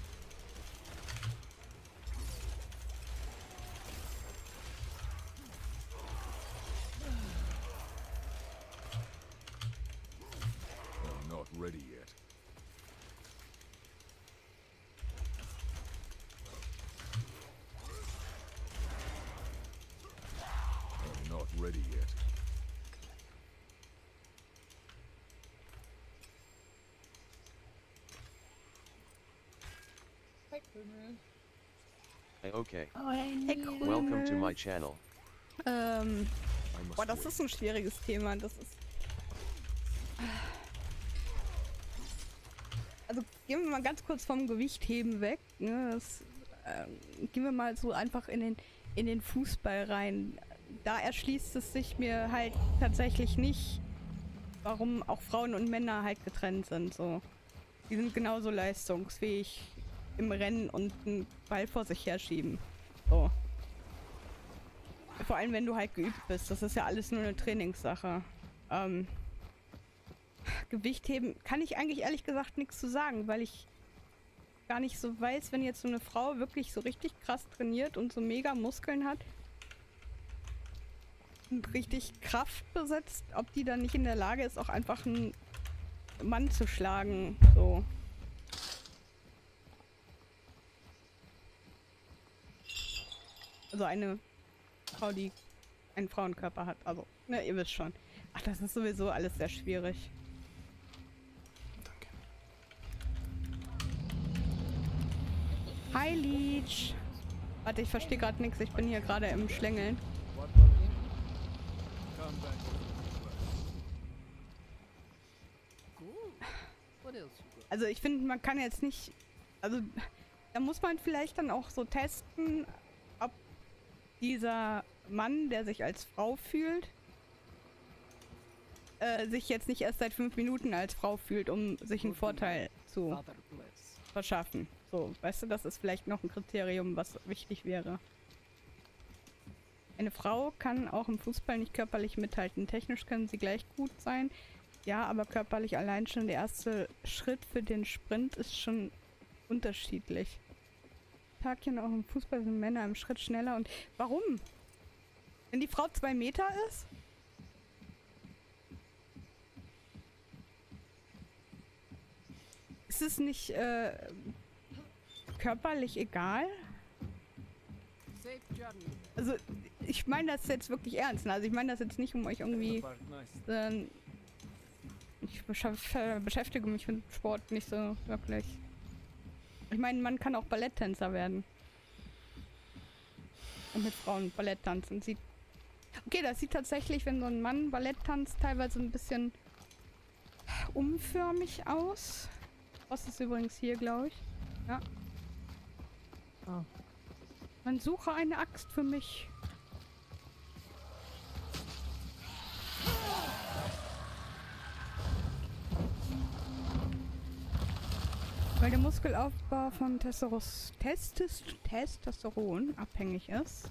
I'm not ready yet. I'm not ready yet. Hi, Krümel. Hey, okay. Oh, hey, Krümel. Welcome to my channel. Boah, das ist ein schwieriges Thema. Das ist. Also gehen wir mal ganz kurz vom Gewichtheben weg. Ne? Gehen wir mal so einfach in den Fußball rein. Da erschließt es sich mir halt tatsächlich nicht, warum auch Frauen und Männer halt getrennt sind. So. Die sind genauso leistungsfähig im Rennen und einen Ball vor sich herschieben. So. Vor allem, wenn du halt geübt bist. Das ist ja alles nur eine Trainingssache. Gewichtheben kann ich eigentlich ehrlich gesagt nichts zu sagen, weil ich gar nicht so weiß, wenn jetzt so eine Frau wirklich so richtig krass trainiert und so mega Muskeln hat und richtig Kraft besitzt, ob die dann nicht in der Lage ist, auch einfach einen Mann zu schlagen. So. Also eine Frau, die einen Frauenkörper hat. Also, ne, ihr wisst schon. Ach, das ist sowieso alles sehr schwierig. Danke. Hi, Leech. Warte, ich verstehe gerade nichts. Ich bin hier gerade im Schlängeln. Also ich finde, man kann jetzt nicht... Also da muss man vielleicht dann auch so testen, ob dieser Mann, der sich als Frau fühlt, sich jetzt nicht erst seit 5 Minuten als Frau fühlt, um sich einen Vorteil zu verschaffen. So, weißt du, das ist vielleicht noch ein Kriterium, was wichtig wäre. Eine Frau kann auch im Fußball nicht körperlich mithalten. Technisch können sie gleich gut sein. Ja, aber körperlich allein schon der erste Schritt für den Sprint ist schon unterschiedlich. Tagchen auch im Fußball sind Männer im Schritt schneller und... Warum? Wenn die Frau 2 Meter ist? Ist es nicht körperlich egal? Also, ich meine das jetzt wirklich ernst. Also, ich meine das jetzt nicht, um euch irgendwie... ich beschäftige mich mit Sport nicht so wirklich. Ich meine, man kann auch Balletttänzer werden. Und mit Frauen Ballett tanzen. Sieht... Okay, das sieht tatsächlich, wenn so ein Mann Ballett tanzt, teilweise ein bisschen umförmig aus. Was ist übrigens hier, glaube ich. Ja. Oh. Man suche eine Axt für mich. Weil der Muskelaufbau von Testosteron abhängig ist.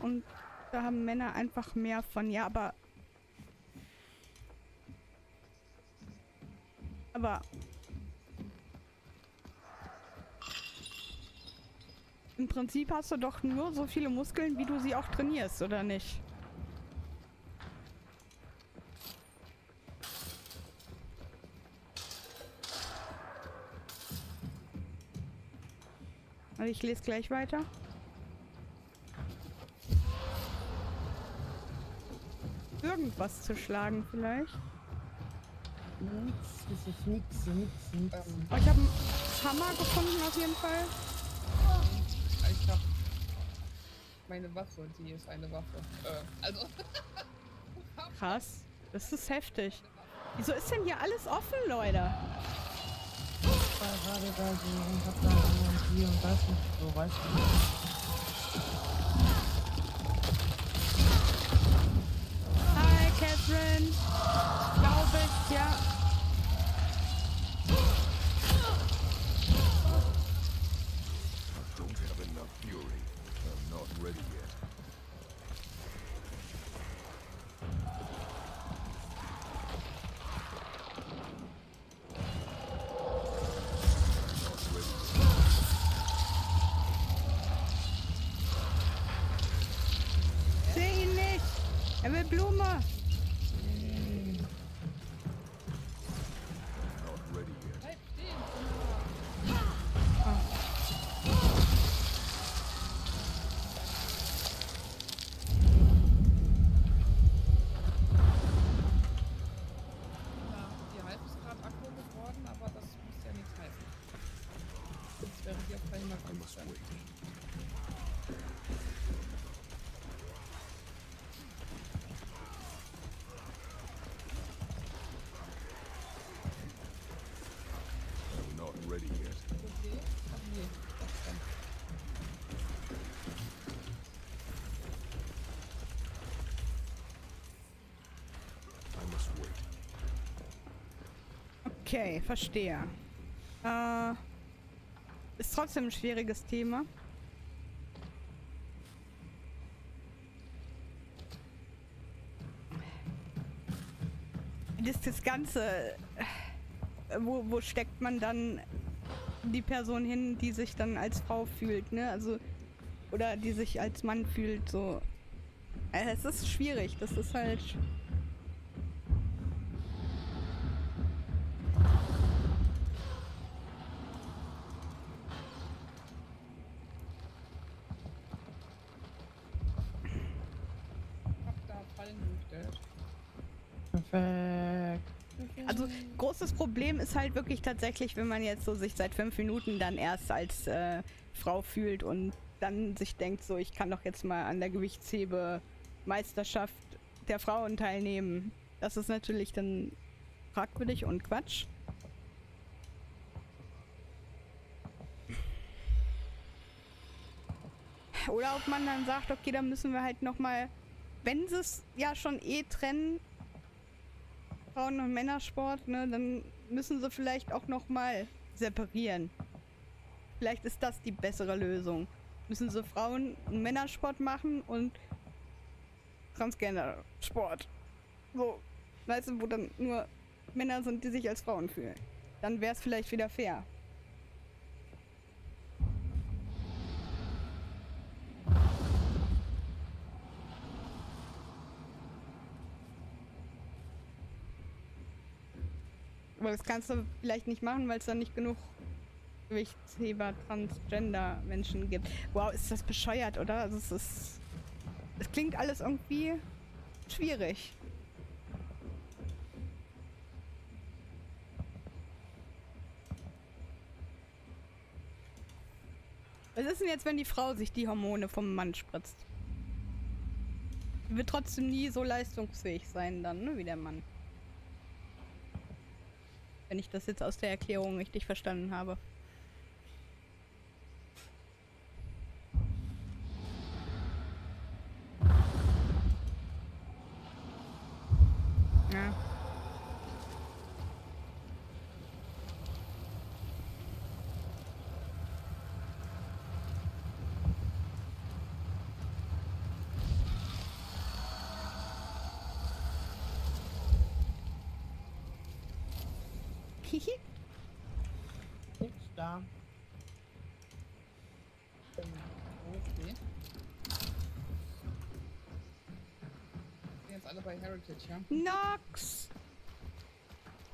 Und da haben Männer einfach mehr von. Ja, aber im Prinzip hast du doch nur so viele Muskeln, wie du sie auch trainierst, oder nicht? Also ich lese gleich weiter. Irgendwas zu schlagen vielleicht. Nix, das ist nix. Oh, ich habe einen Hammer gefunden auf jeden Fall. Ich habe meine Waffe, die ist eine Waffe. Also. Krass. Das ist heftig. Wieso ist denn hier alles offen, Leute? Ich war gerade da so und hab da und hier und das und so, weißt du. Hi, Catherine. Glaube ich, ja. Don't have enough fury. I'm not ready yet. Seh ihn nicht. Er will Blume. Okay, verstehe. Ist trotzdem ein schwieriges Thema. das Ganze, wo steckt man dann die Person hin, die sich dann als Frau fühlt, ne? Also, oder die sich als Mann fühlt, so. Es ist schwierig, das ist halt... Perfekt. Also, großes Problem ist halt wirklich tatsächlich, wenn man jetzt so sich seit 5 Minuten dann erst als Frau fühlt und dann sich denkt, so, ich kann doch jetzt mal an der Gewichtshebe-Meisterschaft der Frauen teilnehmen. Das ist natürlich dann fragwürdig und Quatsch. Oder ob man dann sagt, okay, dann müssen wir halt nochmal, wenn sie es ja schon trennen, Frauen- und Männersport, ne, dann müssen sie vielleicht auch nochmal separieren. Vielleicht ist das die bessere Lösung. Müssen sie Frauen- und Männersport machen und Transgender-Sport. So, weißt du, wo dann nur Männer sind, die sich als Frauen fühlen. Dann wäre es vielleicht wieder fair. Aber das kannst du vielleicht nicht machen, weil es dann nicht genug Gewichtsheber, Transgender Menschen gibt. Wow, ist das bescheuert, oder? Also es klingt alles irgendwie schwierig. Was ist denn jetzt, wenn die Frau sich die Hormone vom Mann spritzt? Die wird trotzdem nie so leistungsfähig sein dann, ne, wie der Mann. Wenn ich das jetzt aus der Erklärung richtig verstanden habe. Ja. Hihi. Nix da. Okay. Jetzt alle bei Heritage, ja? Nox!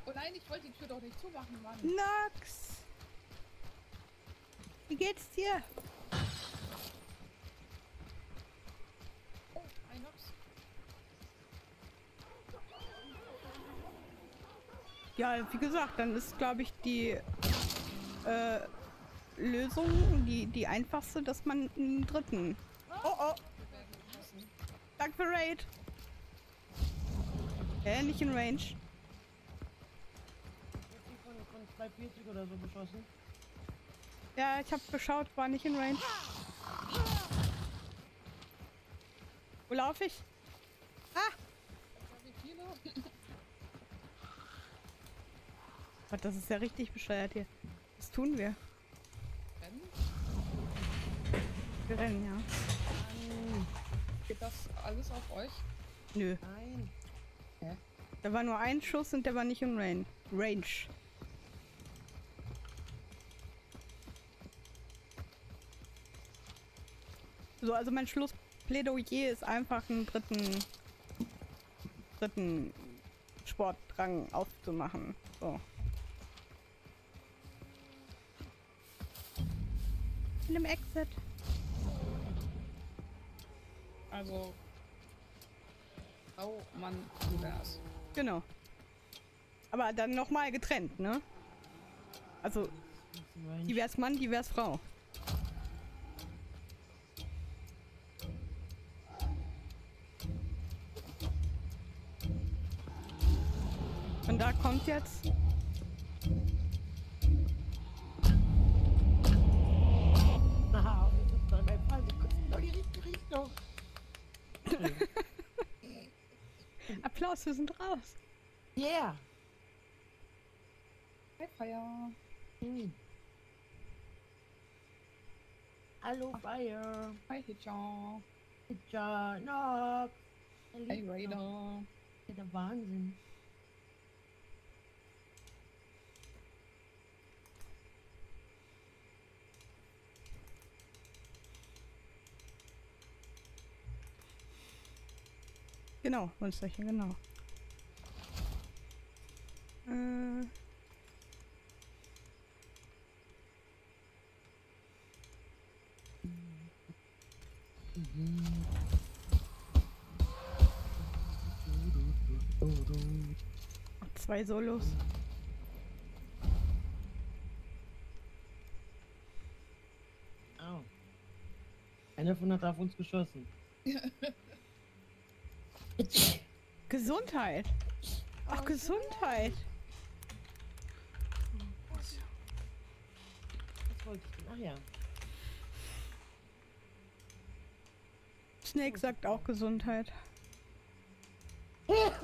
Oh nein, ich wollte die Tür doch nicht zumachen, Mann. Nox! Wie geht's dir? Oh, ein Nox. Ja, wie gesagt, dann ist, glaube ich, die Lösung, die einfachste, dass man einen dritten... Oh, oh! Danke für Raid! Nicht in Range. Von 240 oder so beschossen. Ja, ich habe geschaut, war nicht in Range. Wo laufe ich? Ah! Gott, das ist ja richtig bescheuert hier. Was tun wir? Rennen? Wir rennen, ja. Geht das alles auf euch? Nö. Nein. Hä? Da war nur ein Schuss und der war nicht in Range. So, also mein Schlussplädoyer ist einfach einen dritten Sportrang aufzumachen. So. In einem Exit. Also Frau, Mann, divers. Genau. Aber dann nochmal getrennt, ne? Also divers Mann, divers Frau. Und da kommt jetzt... Aha, das ist doch mein Fall. Das ist doch die richtige Richtung. Applaus, wir sind raus. Yeah. Hi, Feier. Hallo, Fire. Hi, Hitcher. Hitcher, Nox. Hey, Raider. Der Wahnsinn. Genau, Monsterchen, genau. Zwei Solos. Au. Einer von hat auf uns geschossen. Gesundheit. Ach, Gesundheit. Was wollte ich denn? Ach ja. Snake sagt auch Gesundheit. Danke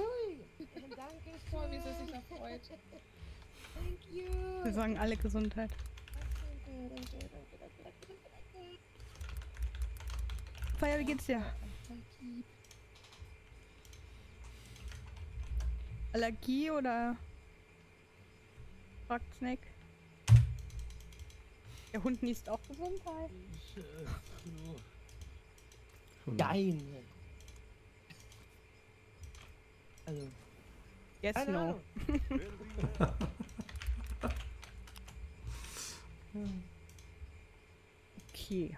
Voll, wie sie sich da freut. Thank you. Wir sagen alle Gesundheit. Feier, wie geht's dir? Allergie oder? Fragt Snake. Der Hund niest auch Gesundheit. Geil. Also. Yes, no. Okay.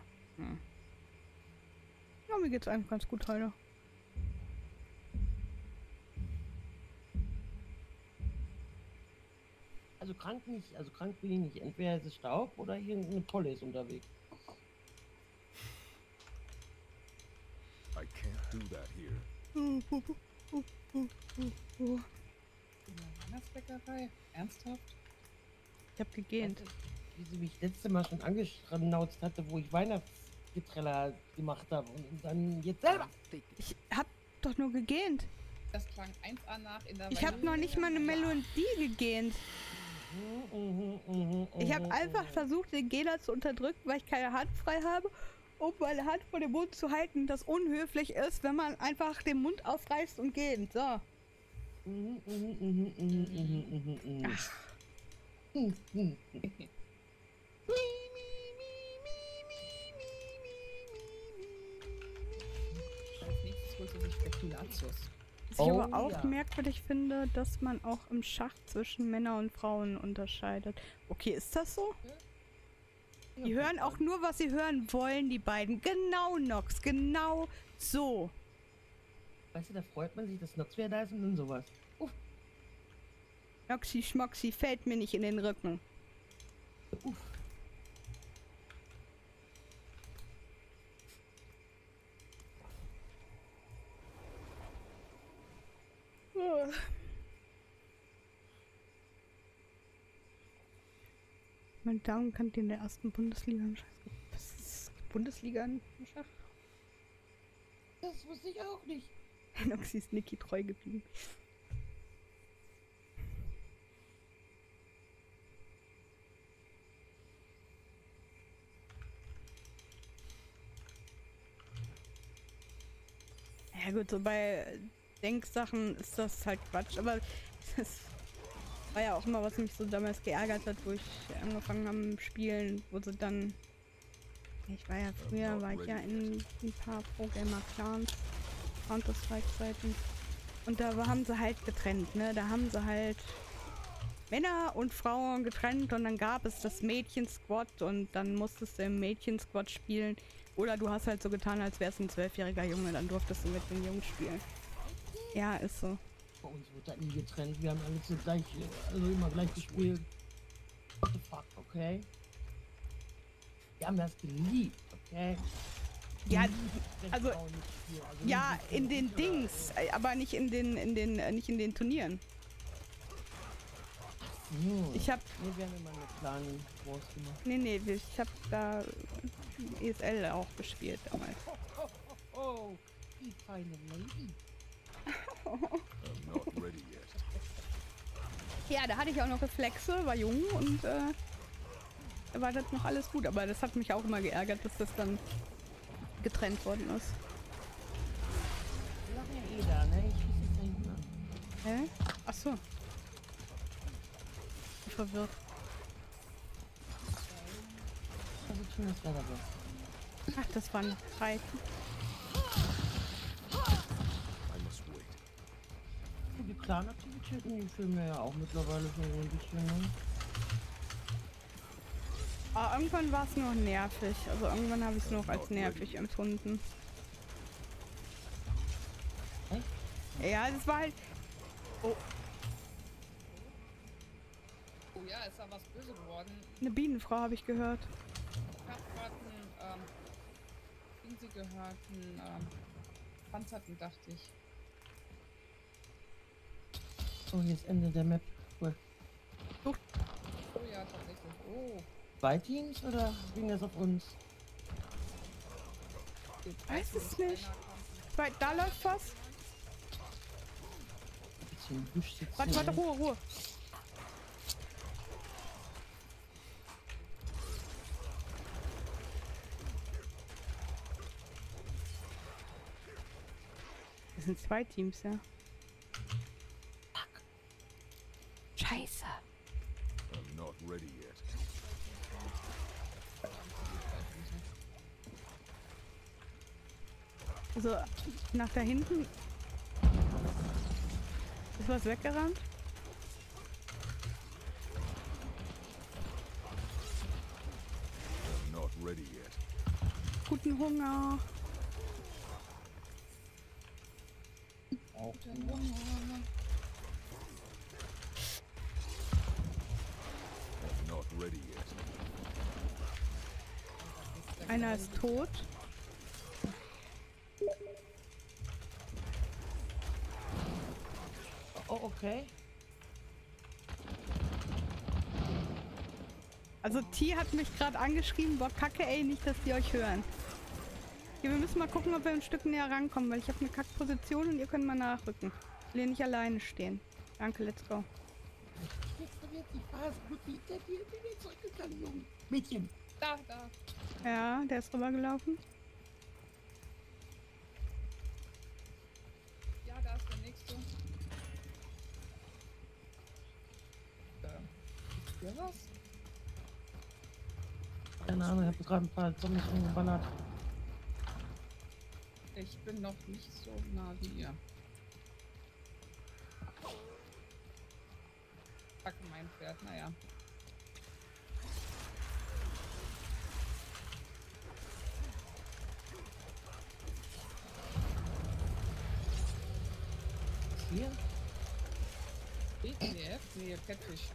Ja, mir geht's eigentlich ganz gut heute. Also krank nicht, also krank bin ich nicht. Entweder ist es Staub oder irgendeine Polle ist unterwegs. I can't do that here. Weihnachtsbäckerei? Ernsthaft? Ich hab gegähnt. Wie sie mich letzte Mal schon angeschnauzt hatte, wo ich Weihnachtsgetreller gemacht habe und dann jetzt selber. Ich hab doch nur gegähnt. Das klang 1A nach in der Ich hab noch nicht mal eine Melodie gegähnt. Ich habe einfach versucht, den Gähner zu unterdrücken, weil ich keine Hand frei habe, um meine Hand vor dem Mund zu halten, das unhöflich ist, wenn man einfach den Mund aufreißt und geht. So. Ach. Als nächstes holst du sich Spekulatius. Was ich aber auch merkwürdig finde, dass man auch im Schach zwischen Männern und Frauen unterscheidet. Okay, ist das so? Die hören auch nur, was sie hören wollen, die beiden. Genau, Nox, genau so. Weißt du, da freut man sich, dass Nox wieder da ist und dann sowas. Noxi Schmoxi fällt mir nicht in den Rücken. Mein Daumen kann in der ersten Bundesliga im Schach. Was ist Bundesliga im Schach? Das wusste ich auch nicht. Noxi ist Niki treu geblieben. Ja gut, so bei Denksachen ist das halt Quatsch, aber das war ja auch immer, was mich so damals geärgert hat, wo ich angefangen habe mit Spielen, wo sie dann... Ich war ja früher, war ich ja in ein paar Pro-Gamer-Clans, Counter-Strike-Seiten. Und da haben sie halt getrennt, ne? Da haben sie halt Männer und Frauen getrennt und dann gab es das Mädchen-Squad und dann musstest du im Mädchen-Squad spielen. Oder du hast halt so getan, als wärst du ein 12-jähriger Junge, dann durftest du mit den Jungs spielen. Ja, ist so. Bei uns wurde das nie getrennt, wir haben alle so gleich, also immer gleich gespielt. What the fuck, okay? Wir haben das geliebt, okay? Ja, also ja, in den Dings, aber nicht in den Turnieren. Ich hab... Nee, wir haben immer eine kleine Wars gemacht. Nee, ich hab da ESL auch gespielt damals. Oh, die feine Lady. I'm not ready yet. Ja, da hatte ich auch noch Reflexe, war jung und da war das noch alles gut. Aber das hat mich auch immer geärgert, dass das dann getrennt worden ist. Wir machen ja da, ne? Ich schieße jetzt da hinten an. Hä? Achso. Ich bin verwirrt. Das ist schön, das Wetter wird. Ach, das waren Reiten. I must wait. Clan-Aktivitäten, die fehlen mir ja auch mittlerweile so ein bisschen, ne? Aber irgendwann war es noch nervig. Also irgendwann habe ich es noch als nervig empfunden. Ja, das war halt... Oh. Oh ja, ist da was böse geworden. Eine Bienenfrau habe ich gehört. Ich hab gerade sie gehört, einen Panzerten, dachte ich. Oh, hier ist Ende der Map. Cool. Oh ja, tatsächlich. Oh. 2 Teams oder ging das auf uns? Ich weiß es nicht. Weil da läuft was. Warte, Ruhe. Das sind 2 Teams, ja. Fuck. Scheiße. I'm not ready yet. Also, nach da hinten. Ist was weggerannt? I'm not ready yet. Guten Hunger. Guten Hunger. I'm not ready yet. Einer ist tot. Oh, okay. Also T hat mich gerade angeschrieben, boah, kacke ey, nicht, dass die euch hören. Ja, wir müssen mal gucken, ob wir ein Stück näher rankommen, weil ich habe eine Kackposition und ihr könnt mal nachrücken. Ich will hier nicht alleine stehen. Danke, let's go. Jetzt wird die Phase gut hinter dir, bin jetzt zurückgegangen, Junge. Mädchen. Da. Ja, der ist rübergelaufen. Ja, da ist der nächste. Ist hier was? Keine Ahnung, ich habe gerade ein paar Zombies umgeballert. Ich bin noch nicht so nah wie ihr. Kacke, mein Pferd, naja. Hier? ETF? Nee, Catfish.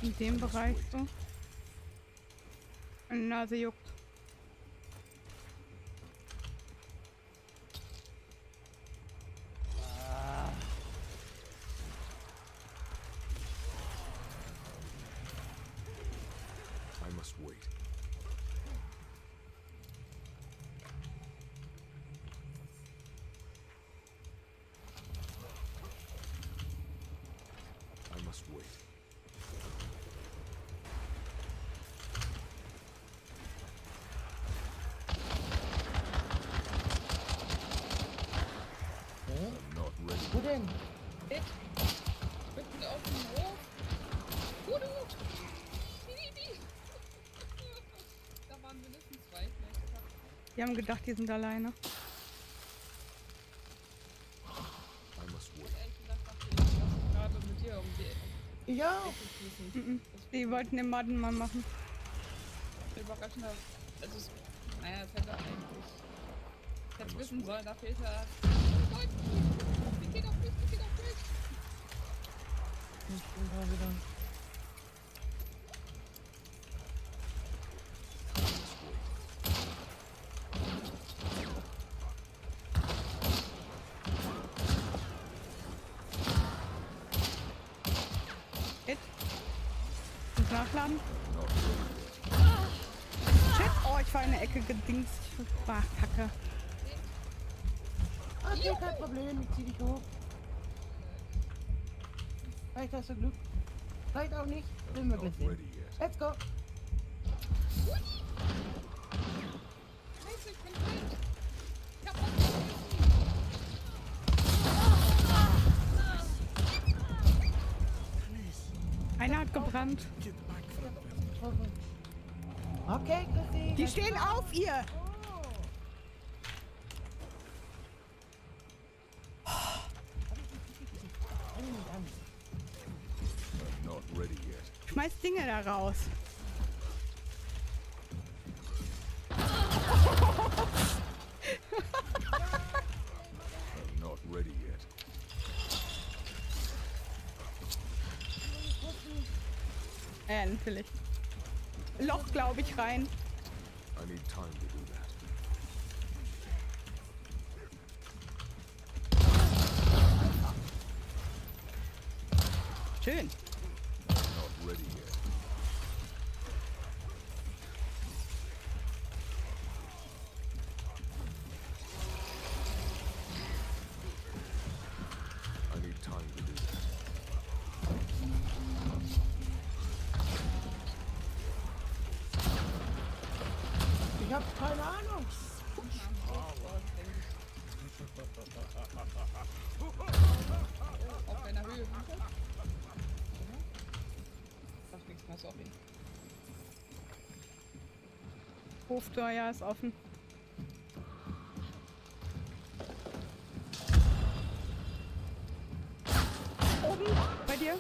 In dem Bereich so. Meine Nase juckt. I must wait. I must wait. I'm not ready. Wo denn? Mitten auf dem Hof. Gut. Da waren mindestens 2. Die haben gedacht, die sind alleine. I must wait. Ehrlich gesagt, dachte ich, dass gerade mit dir um die Ja. Ecke schießen. Die wollten den Madden mal machen. Überraschender. Also, naja, das hätte eigentlich. Ich hätte wissen sollen, da fehlt er. Leute, wie geht auf mich? Ich bin da wieder. Hit. Und nachladen. Shit. Oh, ich war in der Ecke gedingst. Ach, Kacke. Okay, kein Problem, ich zieh dich hoch. Vielleicht hast du Glück. Vielleicht auch nicht. Will wir gleich sehen. Let's go. Scheiße, ich bin blind. Ich hab was vergessen. abgebrannt. Okay, Chrissy. Die stehen auf ihr. Not ready yet. Schmeiß Dinge da raus. Not ready yet. Ja, natürlich. Loch, glaube ich, rein. I need time to do that. Schön. Not ready yet. I need time to do that. Ich hab keine Ahnung. Auf einer Höhe runter. Sag nichts mehr, sorry. Hoftor, ja, ist offen. Oben, bei dir.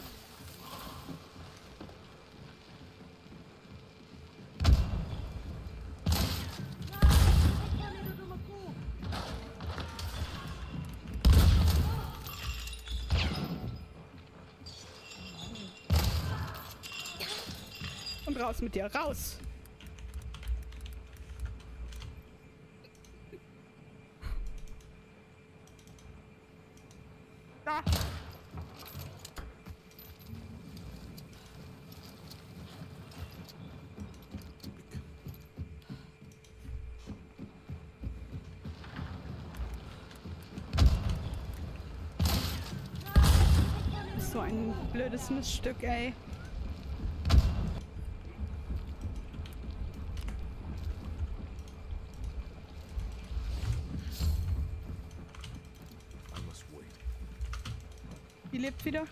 Und raus mit dir, raus! Da! So ein blödes Miststück, ey. Die lebt wieder.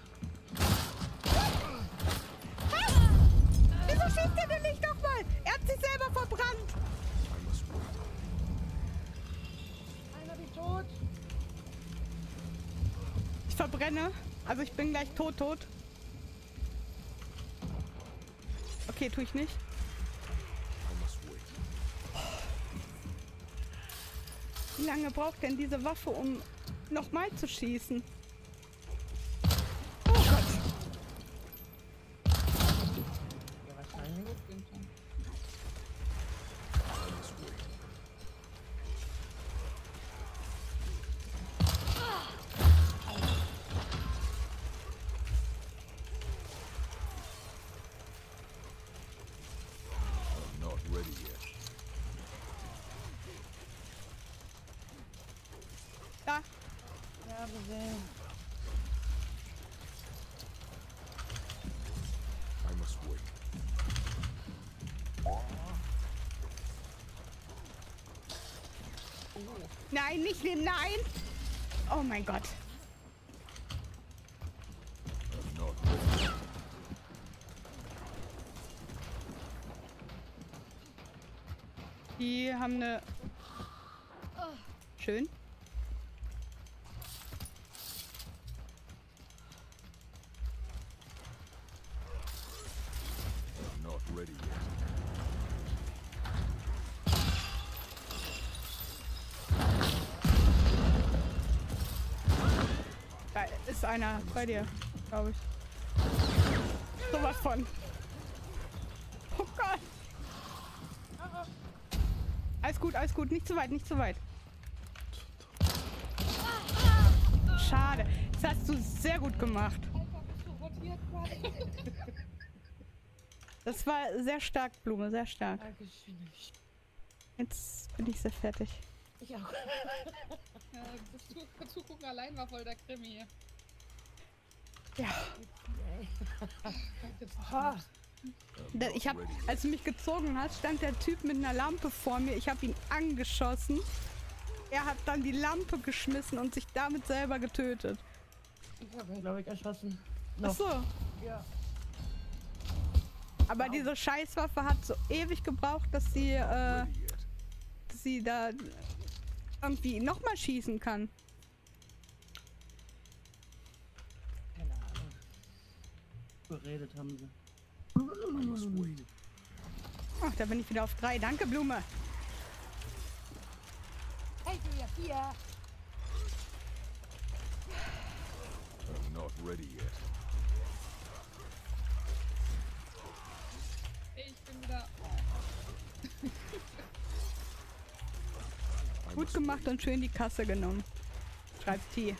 Wieso schießt er denn nicht nochmal? Er hat sich selber verbrannt. Einer wie tot. Ich verbrenne. Also ich bin gleich tot. Okay, tue ich nicht. Wie lange braucht denn diese Waffe, um nochmal zu schießen? Oh Gott. Ja, wahrscheinlich. Not ready yet. Da. Ja, gesehen. I must wait. Nein, nicht nehmen, nein! Oh mein Gott. Not ready. Die haben eine... Schön. Not ready yet. Da ist einer bei dir, glaube ich. Sowas von. Oh Gott. Alles gut, nicht zu weit, nicht zu weit. Schade. Das hast du sehr gut gemacht. Das war sehr stark, Blume, sehr stark. Dankeschön. Jetzt bin ich sehr fertig. Ich auch. Ja, das Zugucken allein war voll der Krimi. Ja. Ich hab, als du mich gezogen hast, stand der Typ mit einer Lampe vor mir. Ich habe ihn angeschossen. Er hat dann die Lampe geschmissen und sich damit selber getötet. Ich habe ihn, glaube ich, erschossen. Ach so. Ja. Aber diese Scheißwaffe hat so ewig gebraucht, dass sie da irgendwie nochmal schießen kann. Keine Ahnung. Geredet haben sie. Ach, da bin ich wieder auf 3. Danke, Blume. Hey, du ja 4. I'm not ready yet. Ich bin wieder... Gut gemacht und schön die Kasse genommen. Schreibt T.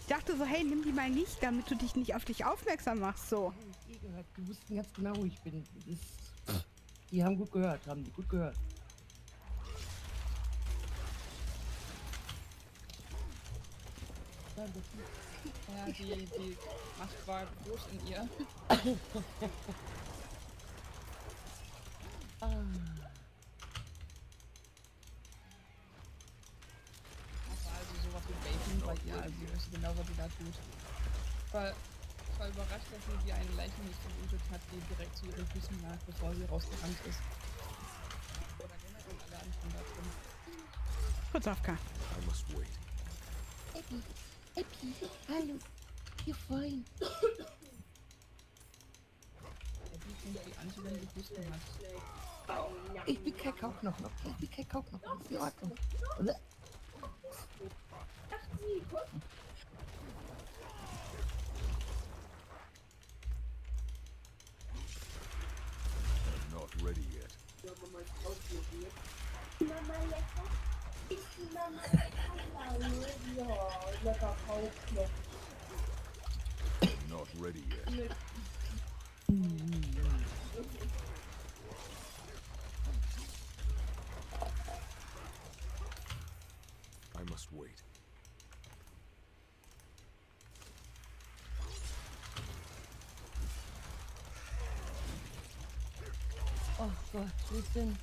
Ich dachte so, hey, nimm die mal nicht, damit du dich nicht auf dich aufmerksam machst, so. Gehört. Die wussten ganz genau, wo ich bin. Die haben gut gehört, haben die gut gehört. Ja, die Macht war groß in ihr. Also sowas wie Bacon bei ihr, also sie wusste genau, was sie da tut. Ich war überrascht, dass sie die einen Leichen nicht vermutet hat, die direkt zu ihren Füßen lag, bevor sie rausgerannt ist. Oder generell alle anderen da drin. Kurz AFK. I must wait. Epi, hallo. You're fine. Epi fängt die an, wenn sie Husten hat. Ich bin kein Kauknochen. Ich bin kein Kauknochen. Ist in Ordnung. I'm not ready yet. I'm not ready yet. I must wait. Oh Gott, wo ist denn?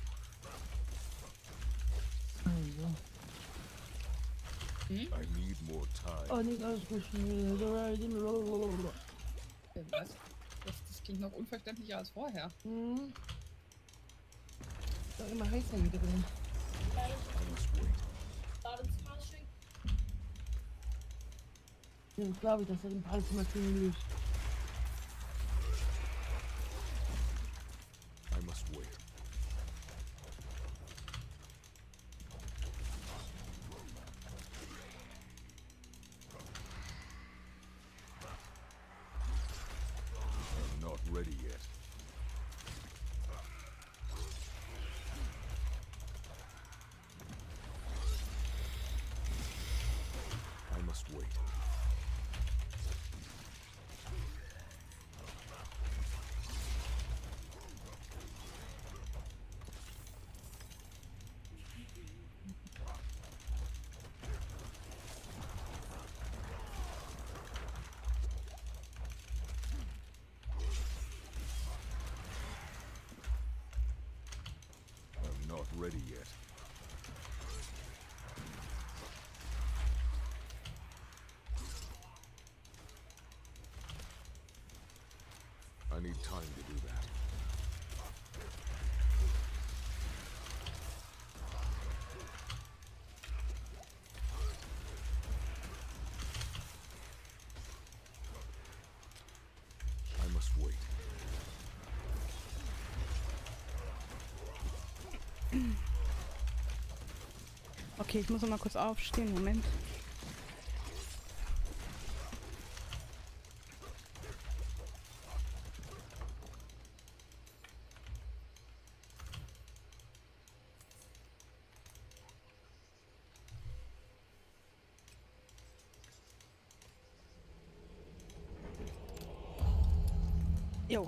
Also. I need more time. Oh, nicht ausgeschnitten. Was? Das klingt noch unverständlicher als vorher. Hm. Ist doch immer heißer hier drin. Ja, das glaube ich, dass er den Badezimmerschwingen löst. I must wait. I'm not ready yet. I must wait. I'm not ready yet. I need time to do that. I must wait. Okay, ich muss noch mal kurz aufstehen. Moment. Jo.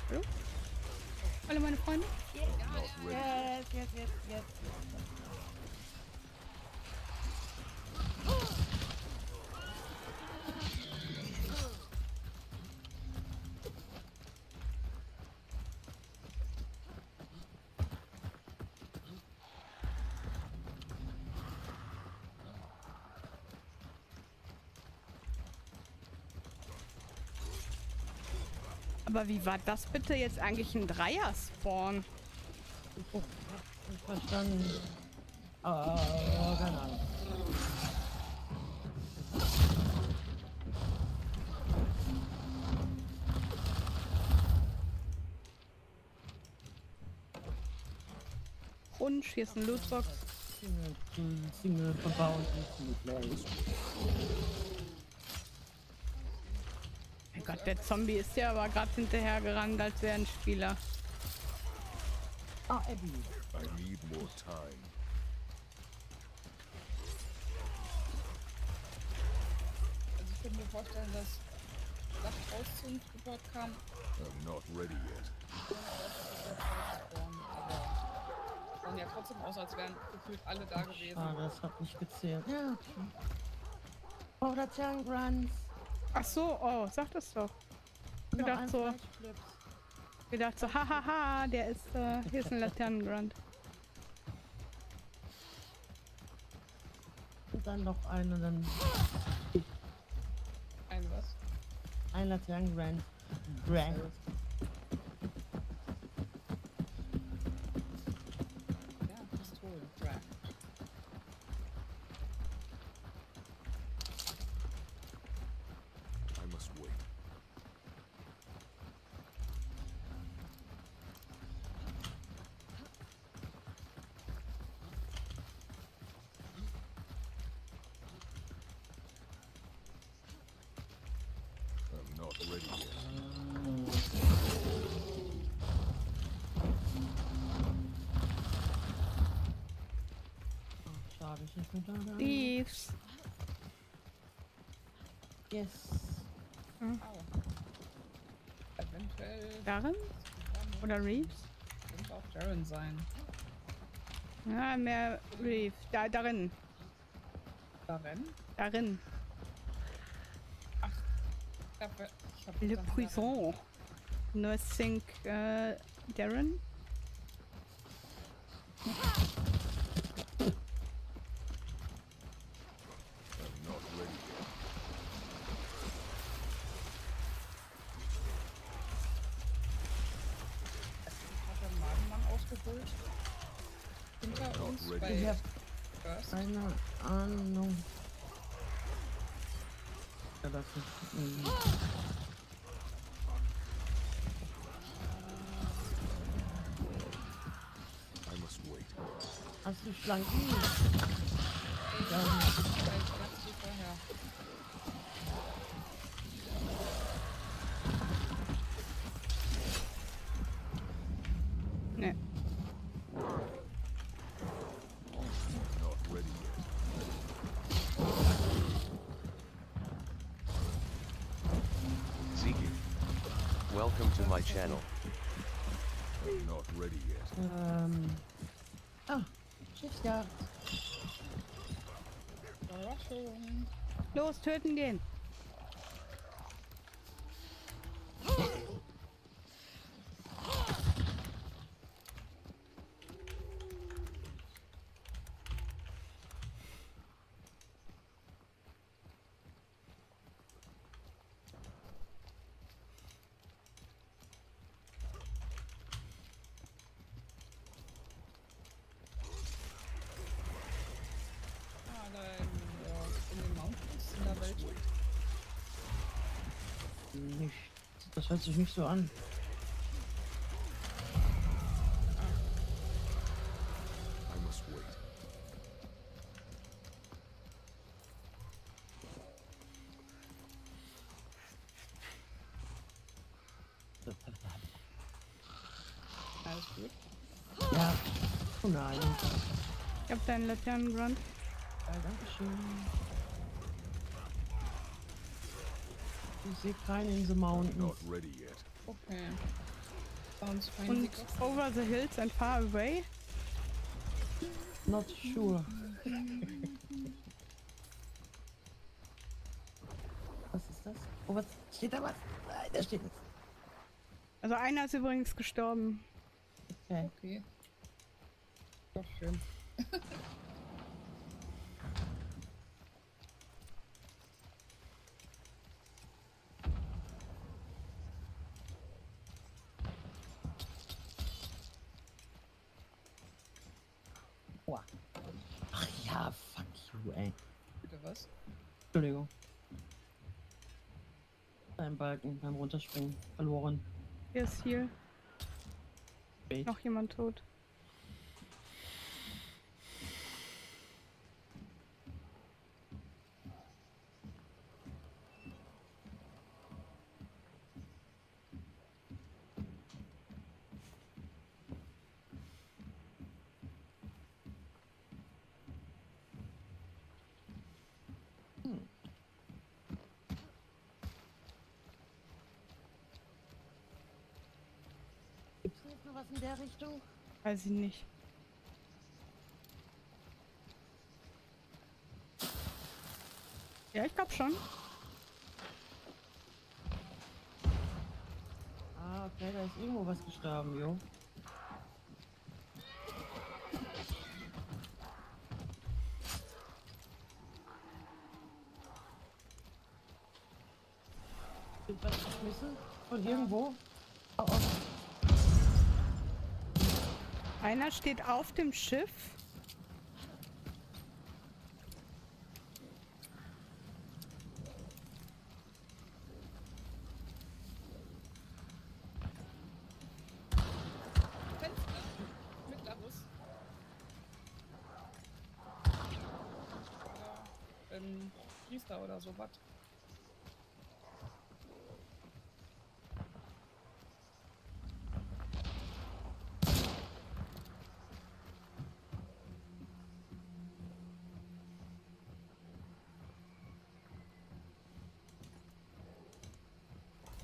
Hallo? Hallo meine Freunde. Yes. Aber wie war das bitte jetzt eigentlich ein Dreier-Spawn? Verstanden. Keine Ahnung. Wunsch, hier ist ein Lootbox. Single verbaut. Mein Gott, der Zombie ist ja aber gerade hinterher gerannt, als wäre ein Spieler. Ah, Abby. I need more time. Also ich könnte mir vorstellen, dass nach Auszuggebot kam. I'm not ready yet. Sahen ja trotzdem aus, als wären gefühlt alle da gewesen. Ah, das hat nicht gezählt. Ja, okay. Oh, das Young Runs. Ach so, oh, sag das doch. Gedacht so, hahaha, der ist, hier ist ein Laternengrund. Und dann noch eine, dann... Ein was? Ein Laternengrund. Grand. Ja, Pistolen. Grand. I must wait. I'm not ready yet. Schade, ich nicht mehr da. Thieves. Yes. Hm. Eventuell. Darren? Oder Reeves? Könnte auch Darren sein. Ja, mehr Reeves. Darin. Darren? Darin. Ach, ich hab Le Puissant. No think, Darren? I'm not ready yet. Hat der Magenmann ausgeholt? Hinter uns Ich bei hab First. keine Ahnung. Ja, das ist... I must wait. Hast du Schlangen? Ja. Vorher. Ne. Not ready yet. Zeke. Welcome to my channel. I'm not ready yet. Schiffsjagd. Überraschung. Los, töten gehen. In den Mountains in der Welt. Nicht. Das hört sich nicht so an. I must wait. Alles gut. Ja. Oh nein. Ich hab deinen Laternengrund. Ja, danke schön. Ich sehe keinen in the mountains. Not ready yet. Okay. Sounds fine. Und over the hills and far away? Not sure. Was ist das? Oh, was? Steht da was? Nein, da steht nichts. Also einer ist übrigens gestorben. Okay. Okay. Doch schön. Aua. Ach ja, fuck you, ey. Bitte was? Entschuldigung. Ein Balken beim Runterspringen verloren. Hier ist hier. Spät. Noch jemand tot. Gibt's jetzt noch was in der Richtung? Weiß ich nicht. Ja, ich glaube schon. Ah, okay, da ist irgendwo was gestorben, jo. Wird was geschmissen? Von irgendwo? Oh, oh. Einer steht auf dem Schiff. Mittleres. Oder Priester oder sowas.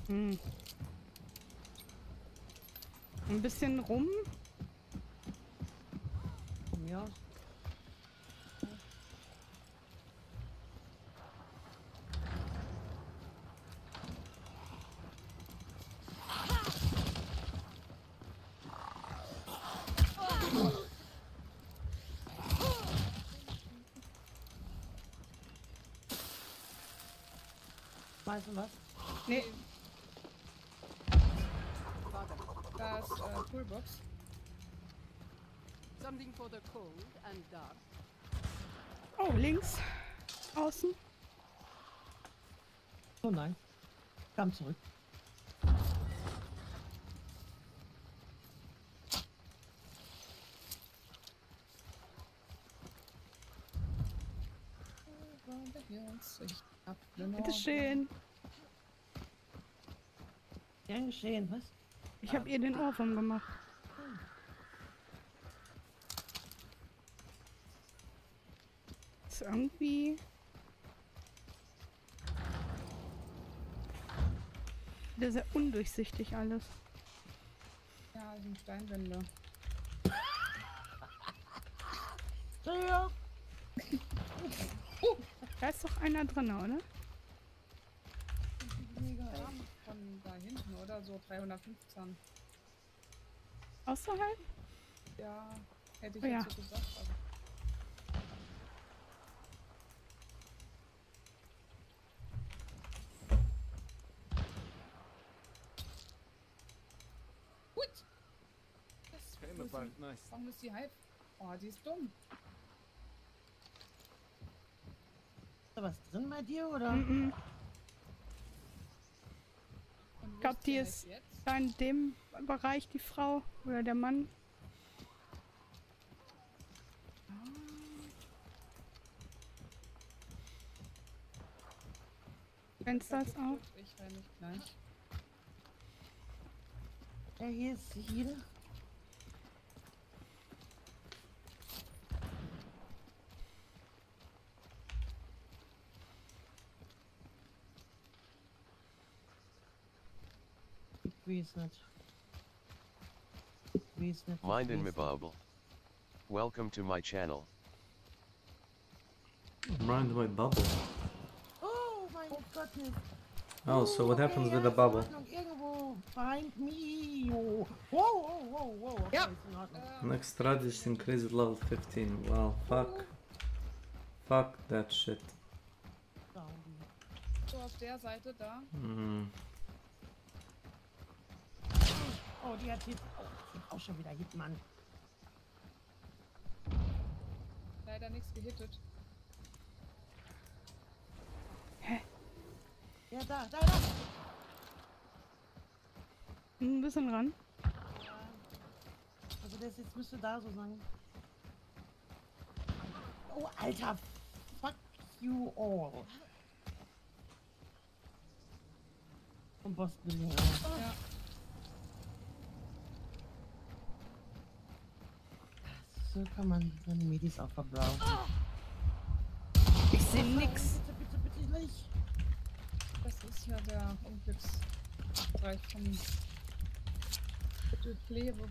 Hm. Ein bisschen rum. Ja. Weißt du was? Nee. Da ist Toolbox. Something for the cold and dark. Oh, links. Außen. Oh nein. Kam zurück. Bitte schön. Gern geschehen, was? Ich habe ihr den Ohrwurm gemacht. Ist irgendwie wieder sehr undurchsichtig alles. Ja, sind Steinwände. Ja. Da ist doch einer drin, oder? Von da hinten, oder? So 315. Außerhalb? Ja, hätte ich Oh, jetzt ja. so gesagt. Aber gut. Warum ist die halb? Oh, die ist dumm. Ist da was drin bei dir, oder? Mhm. Und Ich glaube, die ist da in dem Bereich die Frau oder der Mann. Fenster ist auf. Ich renne nicht gleich. Ja, hier ist jeder. Ich weiß nicht. Ich weiß nicht. Mind in my bubble. Welcome to my channel. Mind my bubble. Oh mein Gott. Oh, so what happens with the bubble? Irgendwo. Find me. Oh. Whoa, whoa, whoa. Okay, Ja. ist in Ordnung. Next strategy increase with level 15. Well, fuck. Fuck that shit. So auf der Seite da. Mhm. Oh, die hat Hit. Oh, auch schon wieder Hitman. leider nichts gehittet. Hä? Ja, da. Ein bisschen ran. Also das jetzt müsste da so sein. Oh, Alter. Fuck you all. Vom Boss-Building aus. Ja. So kann man seine Medis auch verbrauchen. Ich sehe nix. Bitte nicht. Das ist ja der Unglücksbereich von Kleve.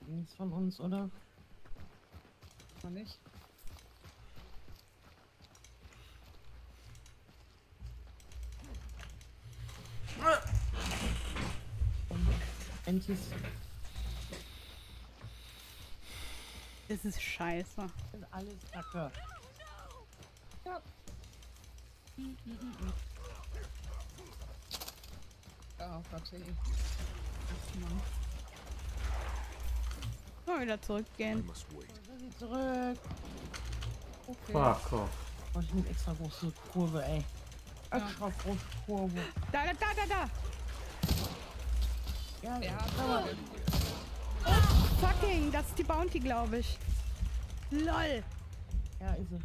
Nichts von uns, oder? Noch nicht. Entis. Das ist scheiße. Das ist alles Kacke. Ja. Oh Gott, ey. Mal wieder zurückgehen. Zurück. Okay. Fuck off. Oh, ich nehme extra große Kurve, ey. Extra große Kurve. Da. Ja, Ja, Fucking, das ist die Bounty, glaube ich. LOL. Ja, ist sie.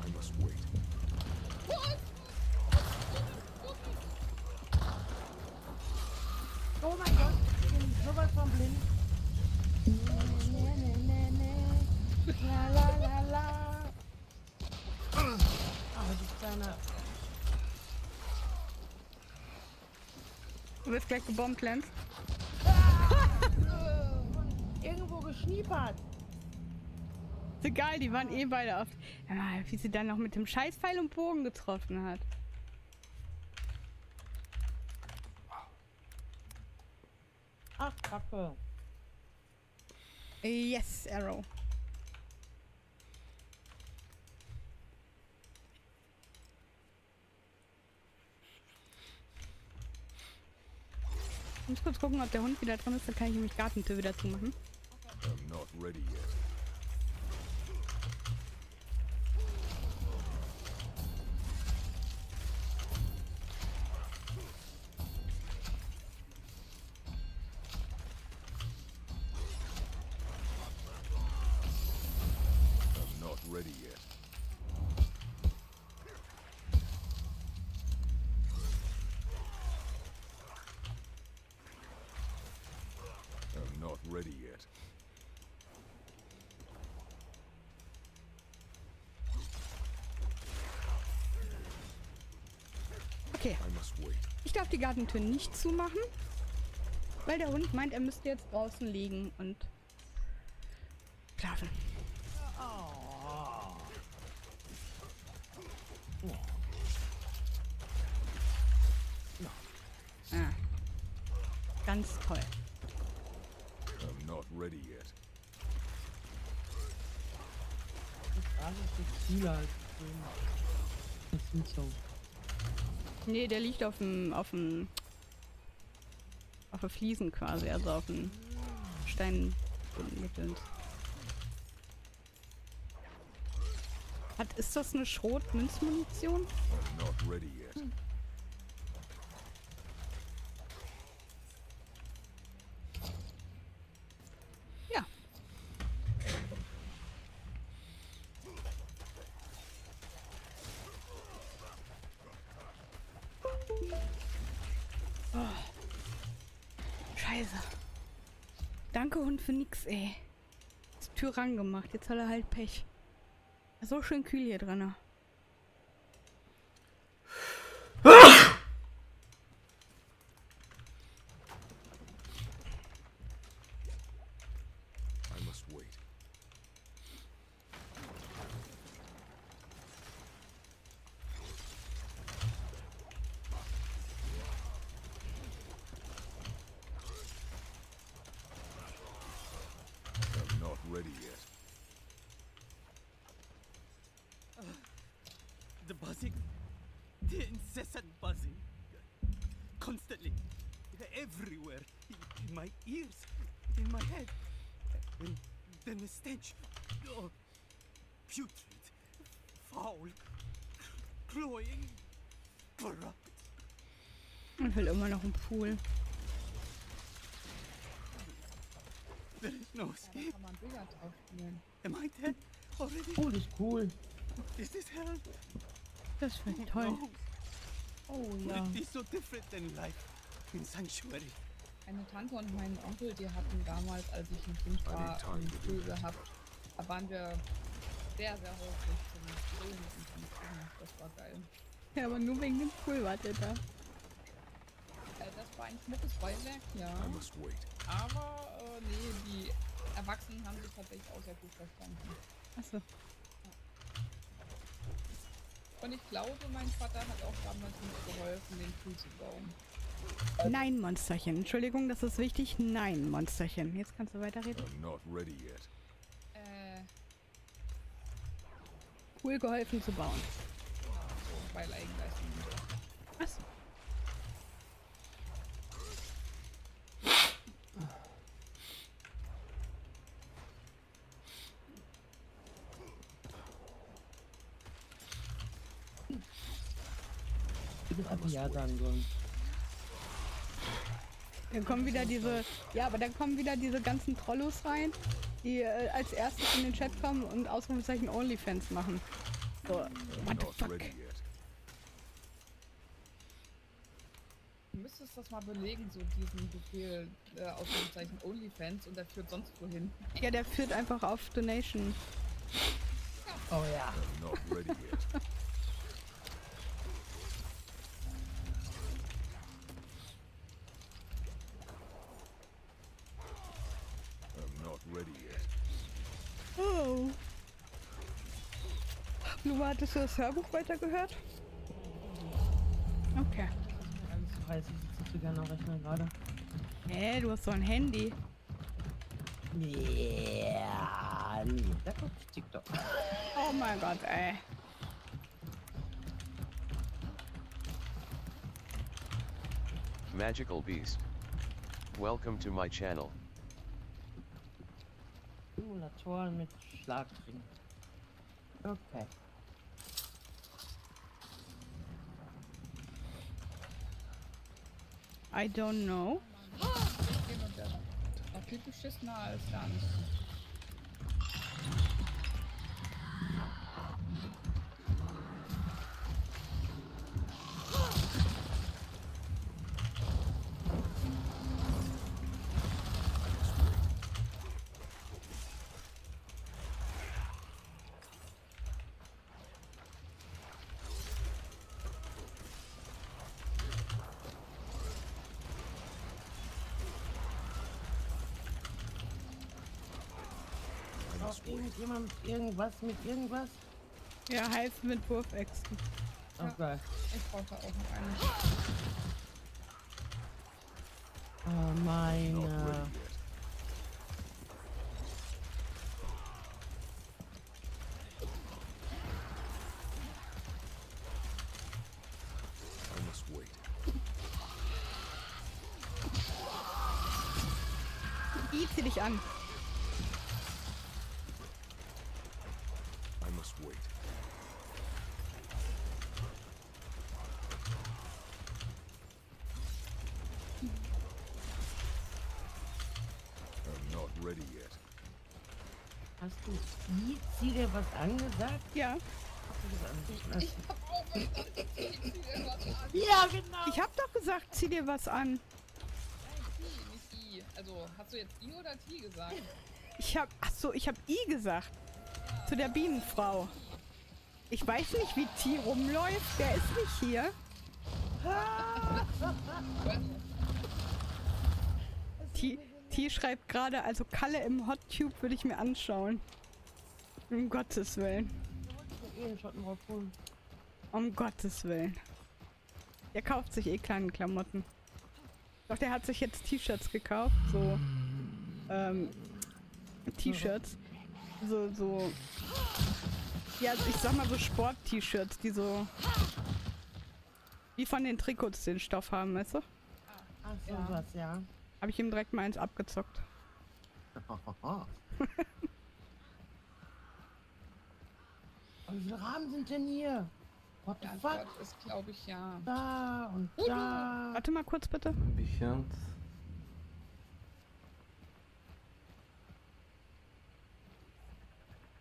I must wait. Oh mein Gott, ich bin sowas von blind. La. Aber die kleine... Du wirst gleich gebombt, Lenz. Irgendwo geschniepert. Ist egal, die waren eh beide auf. Ja, wie sie dann noch mit dem scheiß Pfeil und Bogen getroffen hat. Ach, Kacke. Yes, Arrow. Ich muss kurz gucken, ob der Hund wieder drin ist, dann kann ich nämlich Gartentür wieder zumachen. I'm not ready yet. I'm not ready yet. I'm not ready yet. Okay. I must wait. Ich darf die Gartentür nicht zumachen, weil der Hund meint, er müsste jetzt draußen liegen und schlafen. Ah. Ganz toll. I'm not ready yet. Das ist viel als das sind so. Nee, der liegt auf den Fliesen quasi, also auf den Steingedöns. Ist das eine Schrot-Münzmunition? I'm not ready yet. Ja. Oh. Scheiße. Danke Hund für nix, ey. Ist Tür rangemacht, jetzt hat er halt Pech. So schön kühl hier drin. I must wait. my ears, in my head. And then the stench. Oh, putrid, foul, cloying, corrupt. Ich will immer noch einen Pool. There is no escape. Da kann man Billard drauf spielen. Am I dead already? Pool ist cool. Is this hell? Das wird toll. Oh Would ja. it be so different than life in Sanctuary? Meine Tante und mein Onkel, die hatten damals, als ich ein Kind war, einen Pool gehabt. Da waren wir sehr, sehr häufig zum Grillen und zum Trinken. Das war geil. Ja, aber nur wegen dem Pool wart ihr da. Das war ein schmuckes Beiwerk, ja. Aber nee, die Erwachsenen haben sich tatsächlich auch sehr gut verstanden. Achso. Und ich glaube, mein Vater hat auch damals mitgeholfen, den Pool zu bauen. Nein, Monsterchen. Entschuldigung, das ist wichtig. Nein, Monsterchen. Jetzt kannst du weiterreden. I'm not ready yet. Pool geholfen zu bauen. Weil Eigenleistung. Achso. Ich hätte einfach ja sagen sollen. Dann kommen wieder diese, ja, aber dann kommen wieder diese ganzen Trollos rein, die als erstes in den Chat kommen und Ausrufezeichen OnlyFans machen. So, what the fuck? Du müsstest das mal belegen, so diesen Befehl Ausrufezeichen OnlyFans, und der führt sonst wohin. Ja, der führt einfach auf Donation. Oh ja. I'm not ready yet. I'm not ready yet. Oh. Luma, hattest du das Hörbuch weitergehört? Okay. Ich weiß, ich sitze zu gerne am Rechner gerade. Du hast so ein Handy. Ja, nee, da guck ich TikTok. Oh mein Gott, ey. Magical Beast. Welcome to my channel. Simulatoren mit Schlagring. Okay. I don't know. Auch viel beschissener als gar nicht. Irgendjemand mit irgendwas? Ja, heißt mit Wurfäxten. Okay. Ich brauche auch noch eine. Meine. I must wait. Zieh dich an. I must wait. I'm not ready yet. Hast du zieh dir was angesagt? Ja. Ich hab auch gesagt, zieh dir was an. Ja, genau. Ich hab doch gesagt, zieh dir was an. Nein, T, nicht I. Also, hast du jetzt I oder T gesagt? Achso, ich hab I gesagt. Ja. Zu der Bienenfrau. Ich weiß nicht, wie T rumläuft. Der ist nicht hier. T schreibt gerade, also Kalle im Hot-Tube würde ich mir anschauen. Um Gottes Willen. Um Gottes Willen. Der kauft sich eh kleine Klamotten. Doch, der hat sich jetzt T-Shirts gekauft. So. T-Shirts. So. Ja, ich sag mal so Sport-T-Shirts, die so. Wie von den Trikots den Stoff haben, weißt du? Ach so, was, ja. Habe ich ihm direkt mal eins abgezockt. Wie viele Rahmen sind denn hier? What the fuck? Antwort ist, glaube ich, ja. Da und da. Warte mal kurz bitte. Entfernt.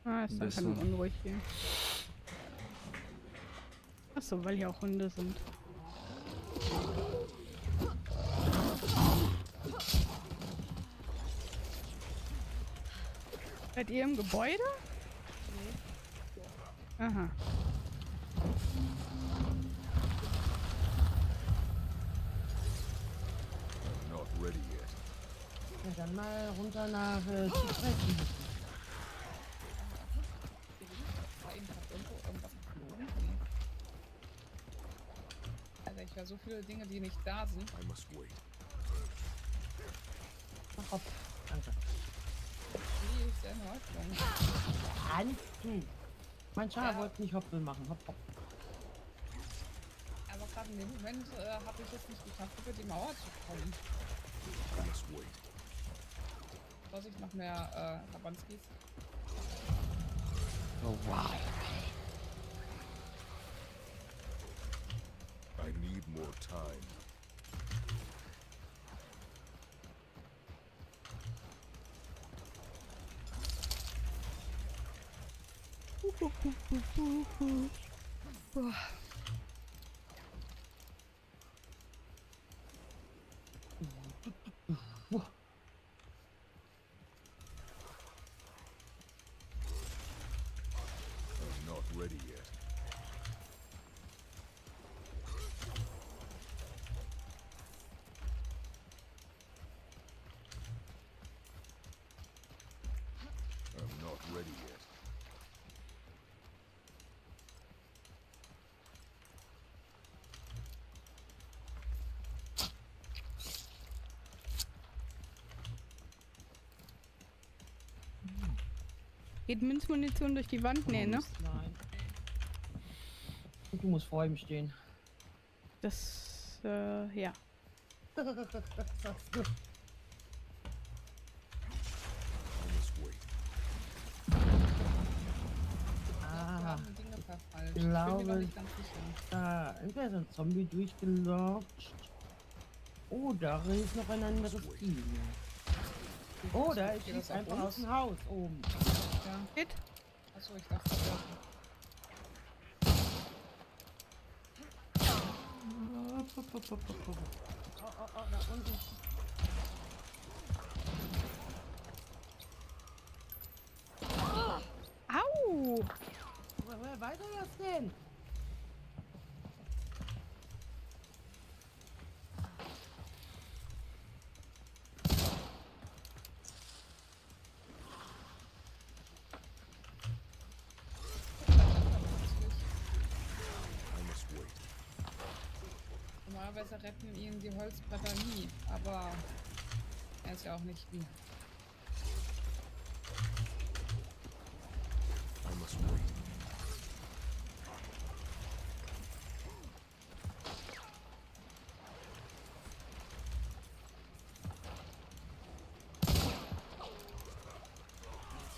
Ah, ist einfach nur unruhig hier. Achso, weil hier auch Hunde sind. Seid ihr im Gebäude? Nee. Aha. Not ready yet. Ja, dann mal runter nach Zypressen. Also ich höre so viele Dinge, die nicht da sind. I must wait. Mach hopp. Danke. Die ist ja in Ordnung. Kannst du. Mein Char wollte nicht hoppeln machen. Hopp, hopp. Aber gerade in dem Moment habe ich es nicht geschafft, über die Mauer zu kommen. I must wait. Vorsicht, noch mehr Rabanskis. Oh wow. I need more time. I'm not ready yet. I'm not ready yet. Geht Münzmunition durch die Wand? Nee, ne? Nein. Und du musst vor ihm stehen. Das, ja. Sagst du. I must wait. Ah. Dinge verfallen. Ich Ich bin mir noch glaube, nicht ganz sicher. da entweder ist ein Zombie durchgelaufen. Oder ist noch ein anderes Team. Oder ich schieße einfach aus dem Haus oben. Ja. Geht? Achso, ich dachte, ja. Oh, da unten. Au! Woher weiß er das denn? I must wait. Normalerweise retten ihn die Holzbretter nie, aber er ist ja auch nicht wie. I must wait.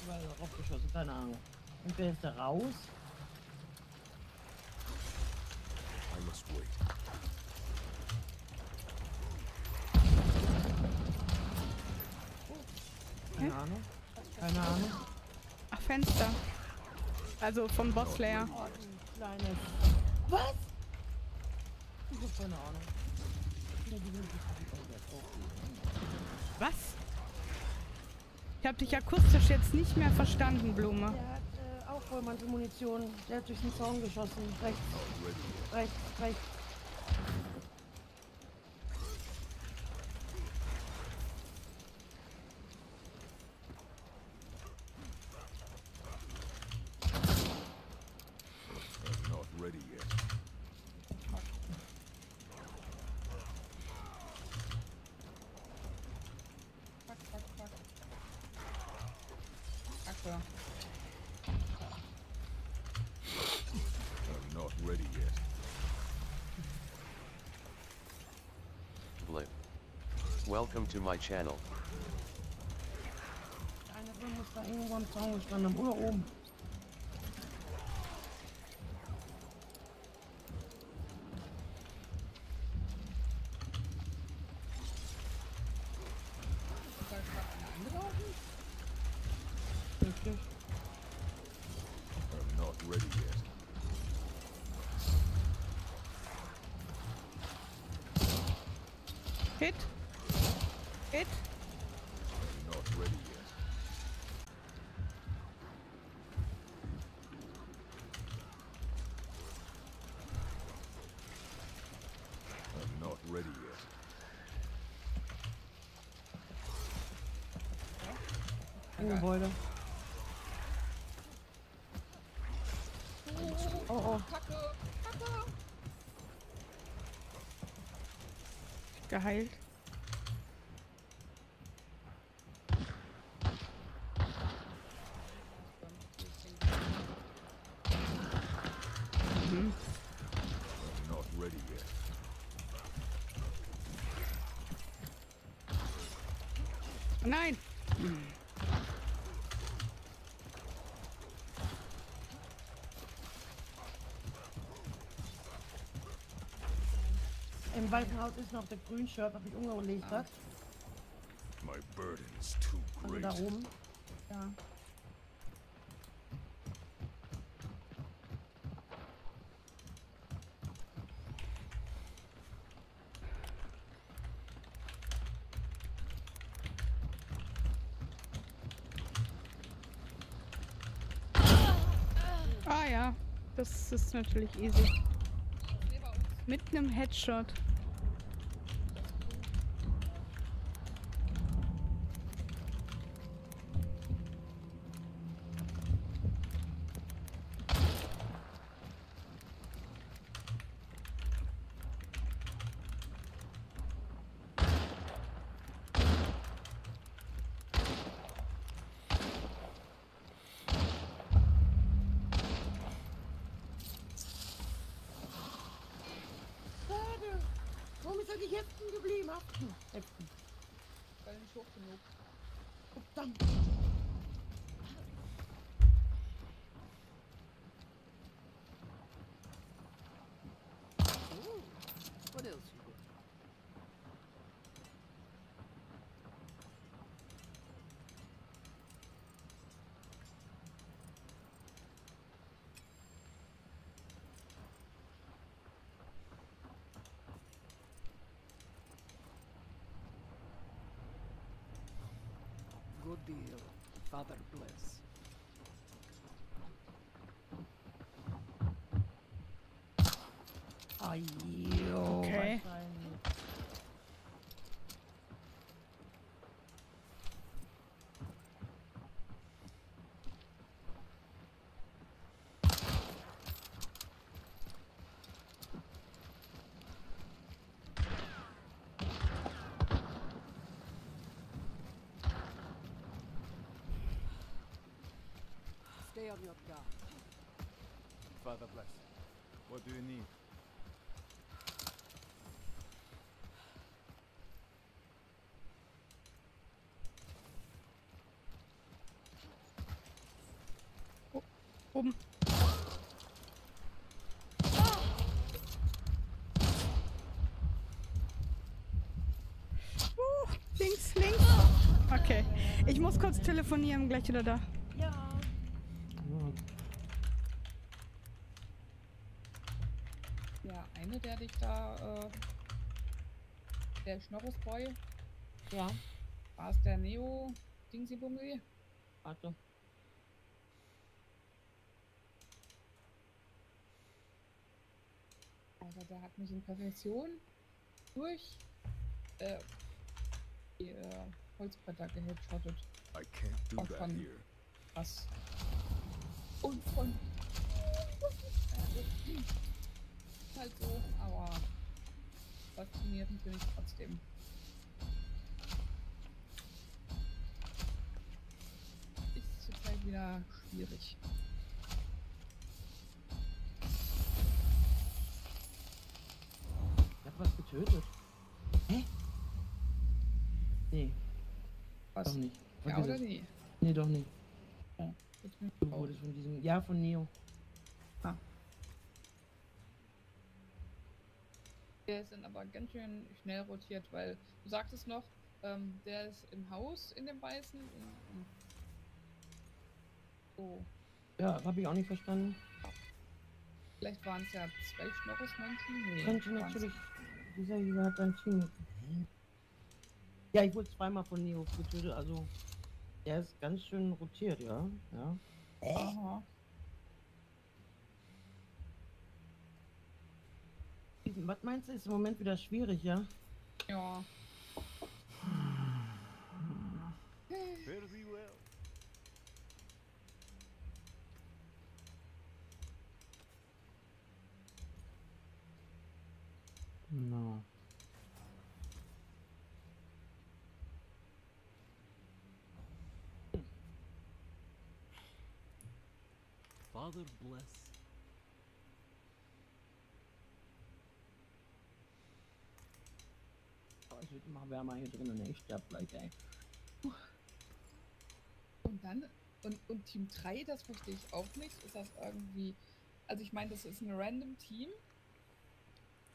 Überall raufgeschossen, keine Ahnung. Und wer ist da raus? I must wait. Keine Ahnung. Keine Ahnung. Ach, Fenster. Also vom Boss leer. Oh, du kleines. Was? Ich hab keine Ahnung. Was? Ich hab dich akustisch jetzt nicht mehr verstanden, Blume. Der hat auch wohl manche Munition. Der hat durch den Zaun geschossen. Rechts. Rechts, rechts. I'm not ready yet. Fuck, fuck, fuck. Kacke. I'm not ready yet. Welcome to my channel. Eine Ding muss da irgendwo am Zaun gestanden haben, oder oben. Richtig. I'm not ready yet. Hit. Hit. I'm not ready yet. I'm not ready yet. Im Gebäude. Oh oh. Kacke, Kacke. Geheilt. Mhm. I'm not ready yet. Nein. Im weißen Haus ist noch der Grün-Shirt, was ich umgelegt hat. My burden is too Also great. da oben. Ja. Ah ja, das ist natürlich easy. Mit einem Headshot. Warum ist er nicht heften geblieben? Heften. Weil nicht hoch genug. Verdammt. What else you got? Good deal. Father bless. Ayo. Okay. Wahrscheinlich. Stay on your guard. Father bless. What do you need? Oben. Links, links. Okay. Ich muss kurz telefonieren, gleich wieder da. Ja. Der eine, der dich da, der Schnorresboy. Ja. War es der Neo Dingsy-Bumsi? Warte. Also der hat mich in Perfektion durch die Holzbretter geheadshottet. I can't do Auch that von here. was. Und von halt so, aber faszinierend finde ich trotzdem. Ist zurzeit wieder schwierig. Ich hab was getötet. Hä? Nee. Was? Doch nicht. Ja Vergiss oder es. nee? Nee, doch nicht. Ja, Du wurdest von diesem... Ja, von Neo. Ah. Wir sind aber ganz schön schnell rotiert, weil du sagtest noch, der ist im Haus in dem Weißen. So. Ja, habe ich auch nicht verstanden. Vielleicht waren es ja 2 Schnorres-Menschen. Nee, Könnte waren's natürlich... Dieser hat ein Team... Ja, ich wurde zweimal von Neo getötet, also... Er ist ganz schön rotiert, ja. Ja. Aha. Was meinst du, ist im Moment wieder schwierig, ja? Ja. Fare thee well. No. Father bless. Oh, es wird immer wärmer hier drinnen, ich sterb gleich, ey. Und dann, und Team 3, das verstehe ich auch nicht. Ist das irgendwie, also ich meine, das ist ein random Team,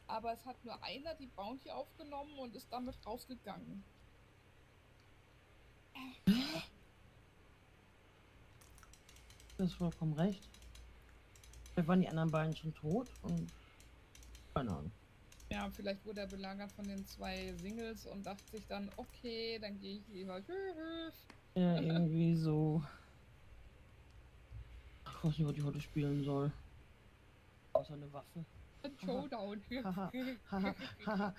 aber es hat nur einer die Bounty aufgenommen und ist damit rausgegangen. Du hast vollkommen recht. Vielleicht waren die anderen beiden schon tot und... Keine Ahnung. Ja, vielleicht wurde er belagert von den 2 Singles und dachte sich dann, okay, dann gehe ich lieber. Ja, irgendwie so... Ich weiß nicht, was ich heute spielen soll. Außer eine Waffe. Ein Showdown. Haha, haha, haha.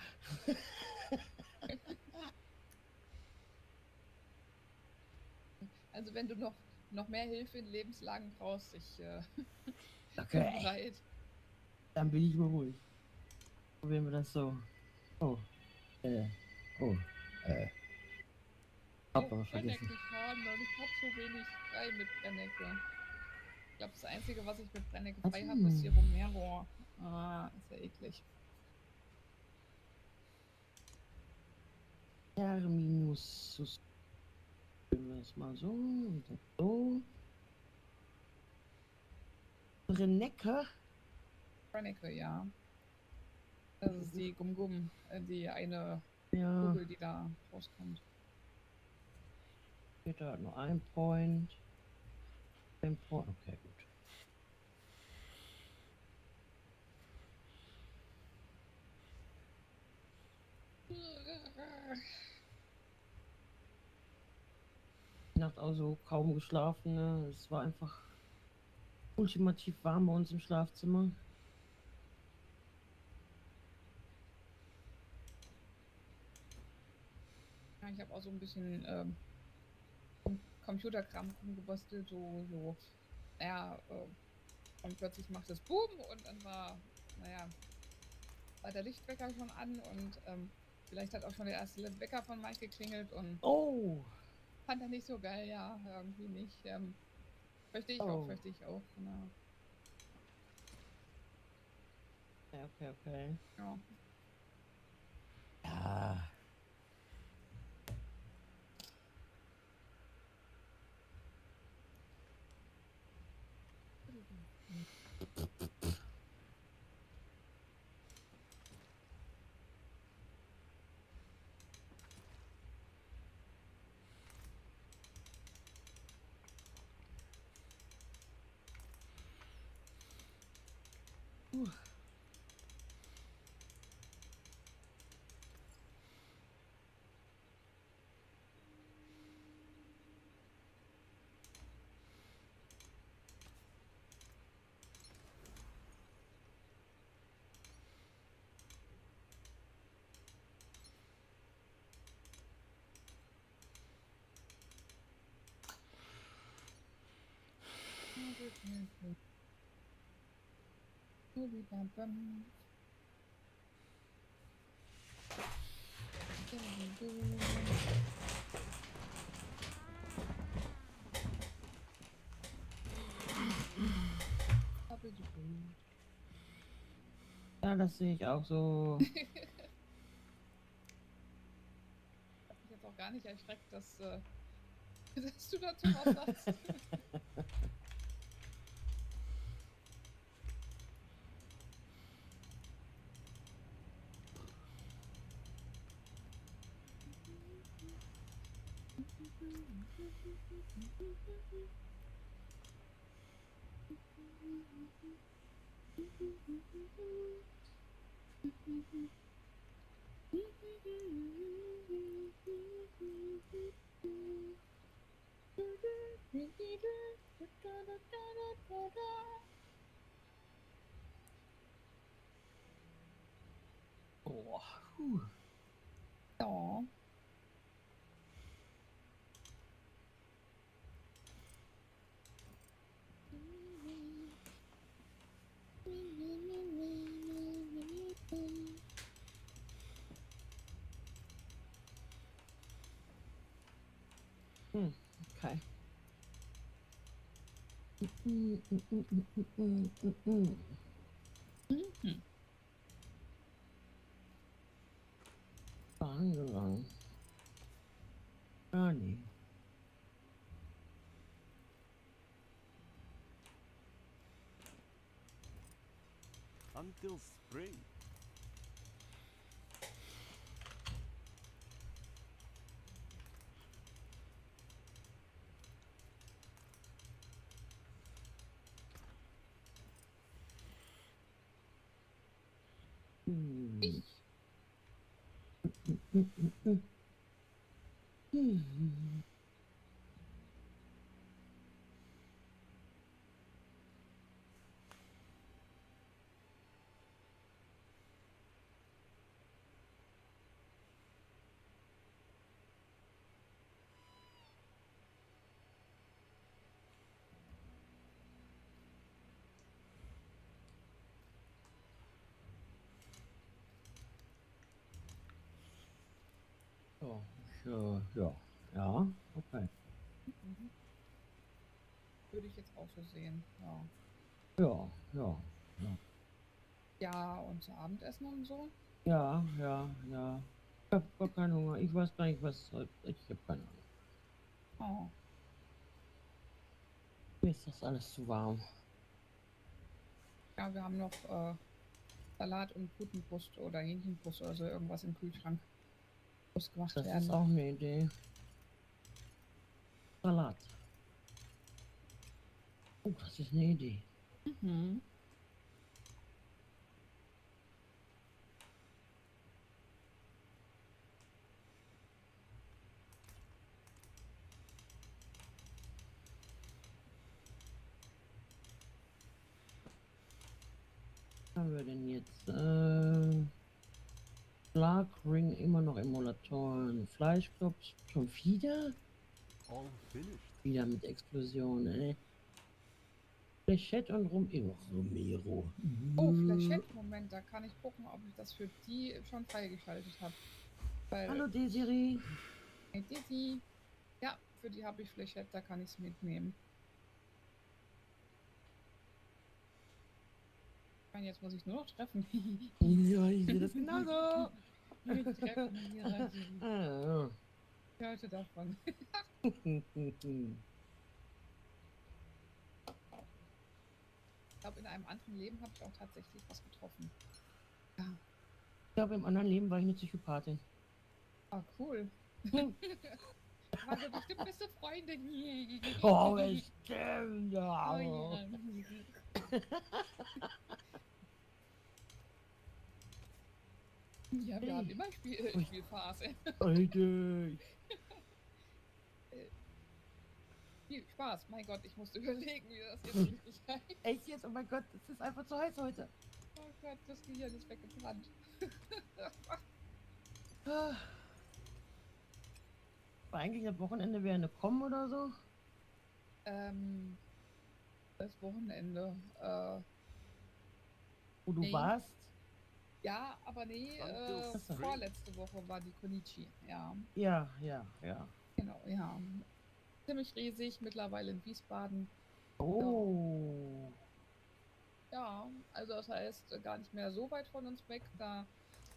Also wenn du noch mehr Hilfe in Lebenslagen brauchst, ich Okay. bin bereit. Dann bin ich beruhigt. Probieren wir das so. Oh. Hab aber vergessen. Brennecke haben und ich hab so wenig frei mit Brennecke. Ich glaube, das Einzige, was ich mit Brennecke frei habe, ist hier Romero. Ah, ist ja eklig. Terminus. Nehmen wir es mal so und so. Brennecke? Brennecke, ja. Das ist die Gum-Gum, die eine Ja. Kugel, die da rauskommt. Geht da nur ein Point. Ein Point. Okay, gut. Die Nacht also kaum geschlafen. Ne? Es war einfach ultimativ warm bei uns im Schlafzimmer. Ja, ich habe auch so ein bisschen Computerkram rumgebastelt, so, naja, und plötzlich macht es Boom und dann war der Lichtwecker schon an und vielleicht hat auch schon der erste Wecker von Mike geklingelt und fand er nicht so geil, ja, irgendwie nicht. Verstehe ich auch, genau. Okay. Ja. Ja. Ja, das sehe ich auch so. Ich jetzt auch auch gar nicht erschreckt, dass, dass du dazu was sagst. Oh, puh. Ja. Okay. Angelangt. Johnny. Until spring. Oh, sure, ja. Ja, okay. Würde ich jetzt auch so sehen, ja. Ja, ja, ja. Ja, und zu Abendessen und so? Ja, ja, ja. Ich hab gar keinen Hunger. Ich weiß gar nicht, was heute. Ich hab keine Ahnung. Oh. Mir ist das alles zu warm. Ja, wir haben noch Salat und Putenbrust oder Hähnchenbrust oder so irgendwas im Kühlschrank. Muss gemacht Das werden. ist auch eine Idee. Salat. Oh, das ist eine Idee. Mhm. Was haben wir denn jetzt? Clark Ring immer noch Emulatoren. Fleischklops schon wieder? All finished. Wieder mit Explosion, ey. Flechette und Romero. Oh, Flechette, Moment, da kann ich gucken, ob ich das für die schon freigeschaltet habe. Hallo Desiree. Hey Desi. Ja, für die habe ich Flechette, da kann ich es mitnehmen. Ich meine, jetzt muss ich nur noch treffen. Ja, ich sehe das genauso. Treffen hier. Ich hörte davon. Ich glaube, in einem anderen Leben habe ich auch tatsächlich was getroffen. Ja. Ich glaube, im anderen Leben war ich eine Psychopathin. Ah, cool. Waren wir bestimmt beste Freunde. Oh, bestimmt. Ja. Oh, ja. Ja, wir haben immer Spielphase. Richtig. Viel Spaß. Mein Gott, ich musste überlegen, wie das jetzt richtig heißt. Echt jetzt? Oh mein Gott, es ist einfach zu heiß heute. Oh Gott, das Gehirn ist weggebrannt. War eigentlich das Wochenende wäre eine kommen oder so? Das Wochenende. Wo du warst? Ja, aber nee, vorletzte Woche war die Konichi, ja. Ja, ja, ja. Genau, ja. Ziemlich riesig, mittlerweile in Wiesbaden. Oh. Ja, also das heißt gar nicht mehr so weit von uns weg. Da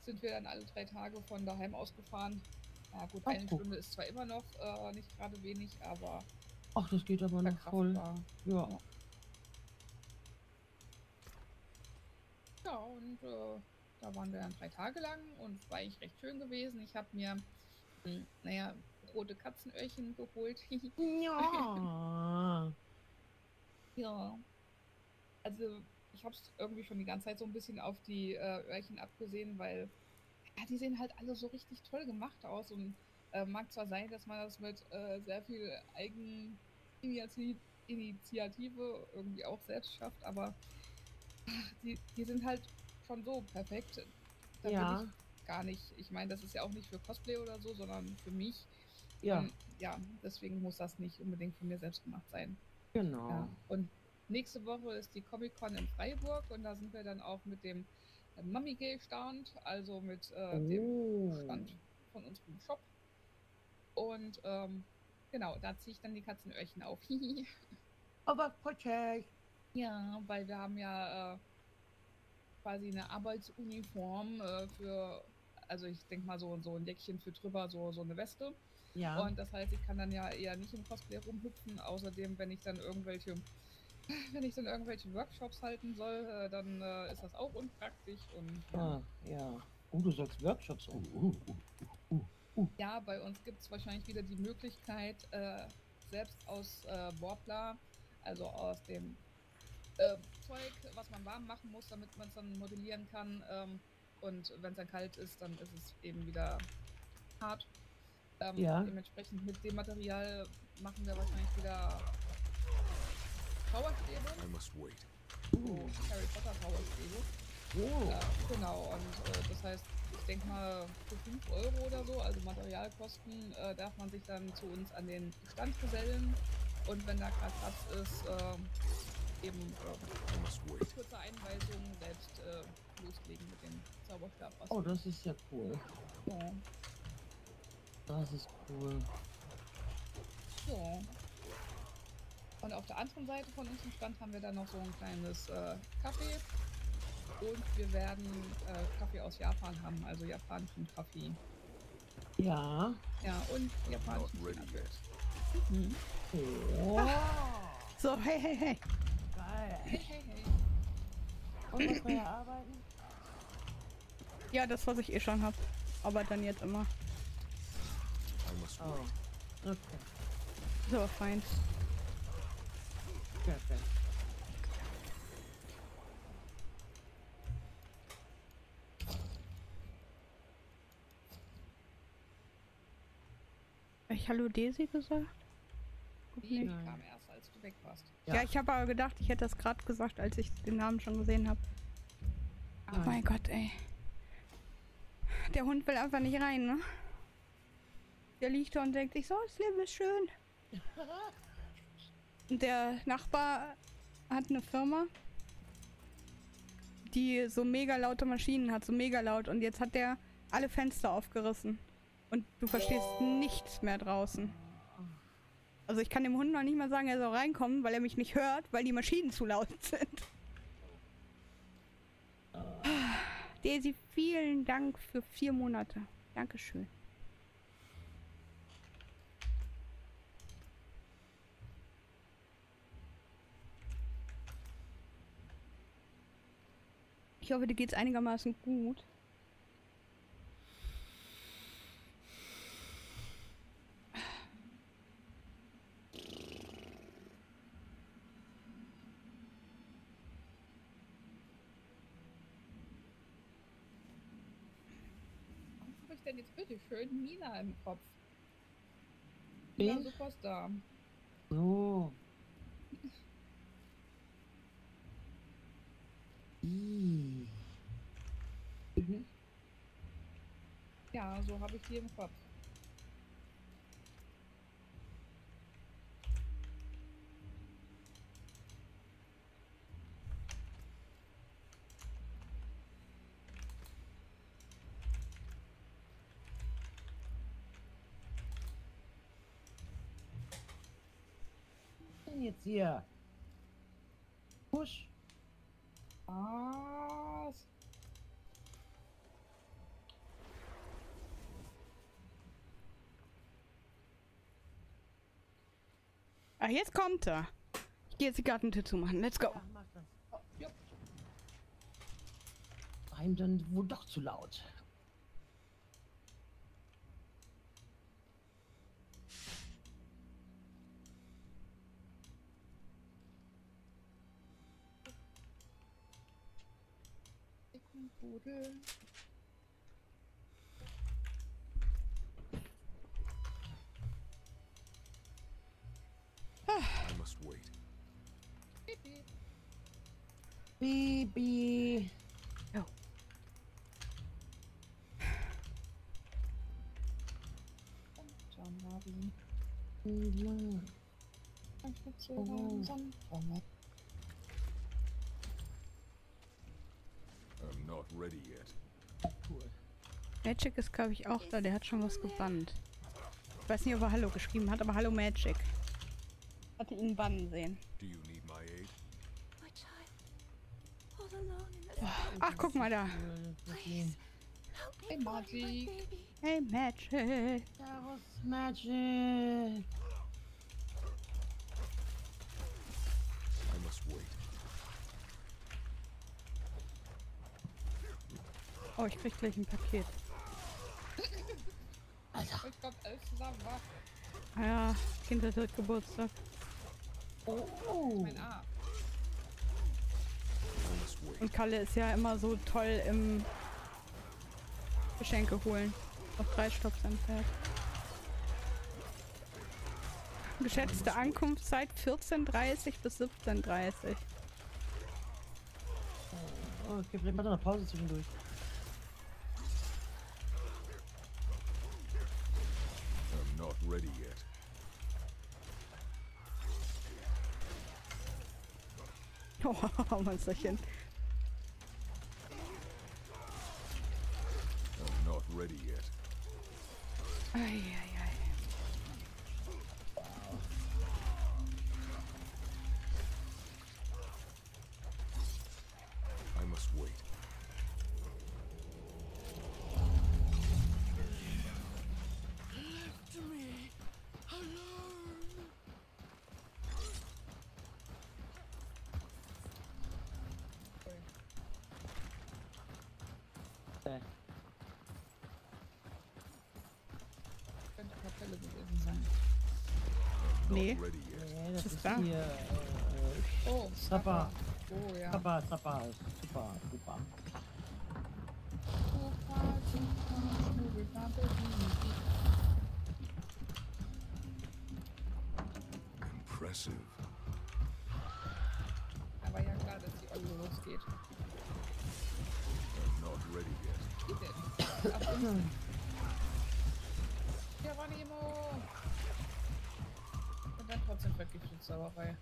sind wir dann alle 3 Tage von daheim aus gefahren. Ja gut, Ach, eine guck. Stunde ist zwar immer noch nicht gerade wenig, aber Ach, das geht aber noch voll. verkraftbar. Ja. Ja, und da waren wir dann 3 Tage lang und es war eigentlich recht schön gewesen. Ich habe mir, naja, rote Katzenöhrchen geholt. Ja. Ja. Also ich habe es irgendwie schon die ganze Zeit so ein bisschen auf die Öhrchen abgesehen, weil ja, die sehen halt alle so richtig toll gemacht aus und mag zwar sein, dass man das mit sehr viel Eigeninitiative irgendwie auch selbst schafft, aber die sind halt schon so perfekt. Da will Ja. ich gar nicht. Ich meine, das ist ja auch nicht für Cosplay oder so, sondern für mich. Ja. Und ja, deswegen muss das nicht unbedingt von mir selbst gemacht sein. Genau. Ja. Und nächste Woche ist die Comic-Con in Freiburg und da sind wir dann auch mit dem Mummy-Stand, also mit dem Stand von unserem Shop. Und genau, da ziehe ich dann die Katzenöhrchen auf. Aber putzig. Ja, weil wir haben ja quasi eine Arbeitsuniform für, also ich denke mal so ein Jäckchen für drüber, so eine Weste. Ja. Und das heißt, ich kann dann ja eher nicht im Cosplay rumhüpfen. Außerdem, wenn ich dann irgendwelche Workshops halten soll, dann ist das auch unpraktisch und ja. Ah, ja. Oh, du sagst Workshops. Ja, bei uns gibt es wahrscheinlich wieder die Möglichkeit, selbst aus Worbla, also aus dem Zeug, was man warm machen muss, damit man es dann modellieren kann. Und wenn es dann kalt ist, dann ist es eben wieder hart. Ja. Dementsprechend mit dem Material machen wir wahrscheinlich wieder Zauberstäbe. I must wait. So Harry Potter Zauberstäbe. Genau, und das heißt, ich denke mal für 5 Euro oder so, also Materialkosten, darf man sich dann zu uns an den Stand gesellen. Und wenn da gerade Platz ist, eben kurze Einweisung, selbst loslegen mit dem Zauberstab. Oh, das ist ja cool. Ja. Das ist cool. Ja. Und auf der anderen Seite von unserem Stand haben wir dann noch so ein kleines Café. Und wir werden Kaffee aus Japan haben, also japanischen Kaffee. Ja. Ja, und japanischen China-Pilz. Oh. So, hey, hey, hey. Geil. Hey, hey, hey. Und was wir arbeiten? Ja, das, was ich eh schon hab. Aber dann jetzt immer. Oh. Okay. Ist aber fein. Perfekt. Hab ich Hallo Daisy gesagt? Die kam erst, als du weg warst. Ja, ich habe aber gedacht, ich hätte das gerade gesagt, als ich den Namen schon gesehen habe. Oh mein Gott, ey. Der Hund will einfach nicht rein, ne? Der liegt da und denkt sich, so, das Leben ist schön. Und der Nachbar hat eine Firma, die so mega laute Maschinen hat, so mega laut. Und jetzt hat der alle Fenster aufgerissen. Und du verstehst nichts mehr draußen. Also ich kann dem Hund noch nicht mal sagen, er soll reinkommen, weil er mich nicht hört, weil die Maschinen zu laut sind. Daisy, vielen Dank für 4 Monate. Dankeschön. Ich hoffe, dir geht's einigermaßen gut. Was habe ich denn jetzt bitte schön Nina im Kopf? Wen? Nina Superstar. So. Ja, so habe ich die im Kopf. Was denn jetzt hier? Push. Was? Ah, jetzt kommt er. Ich gehe jetzt die Gartentür zumachen. Let's go. Ja, mach das. War ihm dann wohl doch zu laut. Pudel. I must wait. Bibi. Bibi. Oh. John Marvin. Ja. I'm not ready yet. Cool. Magic ist, glaube ich, auch da. Der hat schon was gebannt. Ich weiß nicht, ob er Hallo geschrieben hat, aber Hallo Magic. Hatte ihn bannen sehen. Do you need my aid? My child. All alone in this Ach, guck mal da. Please. Help me Hey, find my Magic. baby. Hey, Magic. Servus, Magic. I must wait. Oh, ich krieg gleich ein Paket. Alter. Ich glaube, alles zusammen war. Ah ja, Kind hat heute Geburtstag. Oh. Mein A. I must wait. Und Kalle ist ja immer so toll im Geschenke holen. Auf 3 Stopps entfernt. Geschätzte Ankunftszeit 14:30 bis 17:30. Oh, okay, vielleicht macht er eine Pause zwischendurch. I'm not ready yet. Oh, Monsterchen. I'm not ready yet. Eieiei. I must wait. Left me alone. Könnte Kapelle gewesen sein. Nee. Not ready yet. Nee, das Ist ist da? hier. Oh, Sappa. Oh ja. Sappa, Sappa. Super, super. Impressive. Aber ja klar, dass die Olle losgeht. I'm not ready yet. Geht denn? Ab uns. Geronimo! Und dann trotzdem vergiftet Sauerei.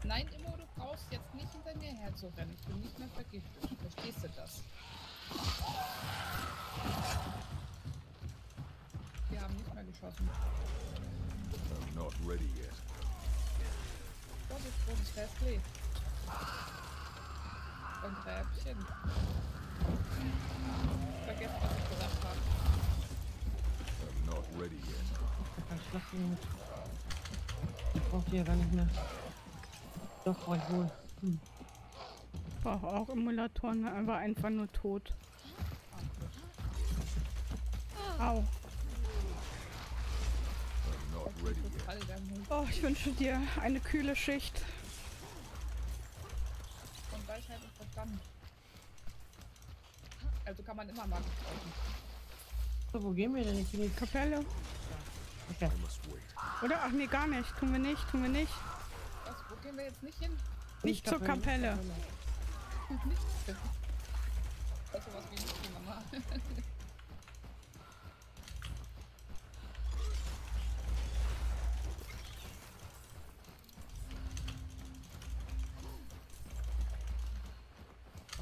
Nein, Immo, du brauchst jetzt nicht hinter mir herzurennen. Ich bin nicht mehr vergiftet. Verstehst du das? Wir haben nicht mehr geschossen. I'm not ready yet. Vorsicht, großes Festli. Und Räbchen. Vergesst, was ich gesagt habe. I'm not ready yet. Kein Schloss mit. Ich brauche die ja gar nicht mehr. Doch, brauche ich wohl. Hm. Brauche auch Emulatoren, er war einfach nur tot. Au. I'm not ready yet. Oh, ich wünsche dir eine kühle Schicht. Und Weisheit und Verstand. Also kann man immer mal gebrauchen. So, wo gehen wir denn? Ich bin jetzt Kapelle. Okay. I must wait. Oder? Ach nee, gar nicht. Tun wir nicht, tun wir nicht. Was, wo gehen wir jetzt nicht hin? Nicht zur Kapelle. Nicht hin. Also was wie nicht die Mama.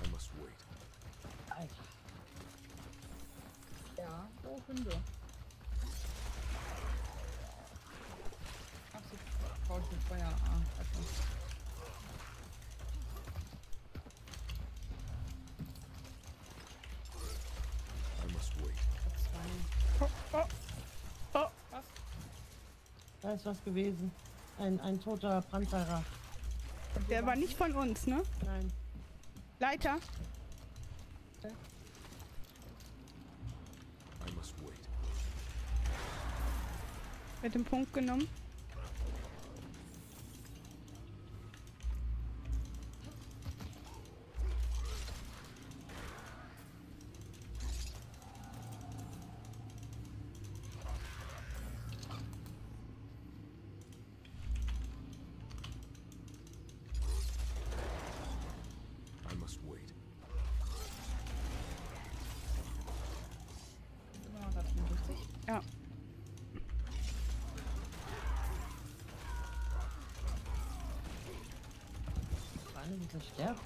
I must wait. Alter. Ja, oh Hunde. Ach, sie braucht mit Feuer. Ah, okay. I must wait. Oh, oh, oh. Was? Da ist was gewesen. Ein toter Brandfahrer. Der war nicht von uns, ne? Nein. Leiter. I must wait. Mit dem Punkt genommen. I must wait. Ja. Eine dieser sterben.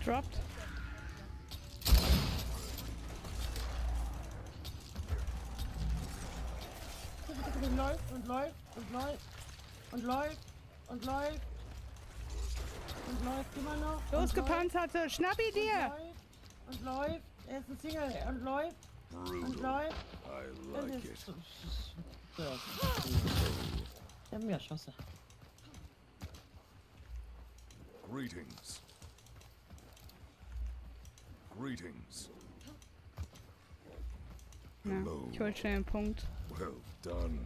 Dropped. Und läuft und läuft und läuft und läuft und läuft und läuft immer noch. Losgepanzerte, schnapp ihn dir! Und läuft. Er ist ein Single und läuft und läuft. I Und like ist it. Ich hab mir erschossen. Greetings. Greetings. Ja, ich hol schnell einen Punkt. Well done.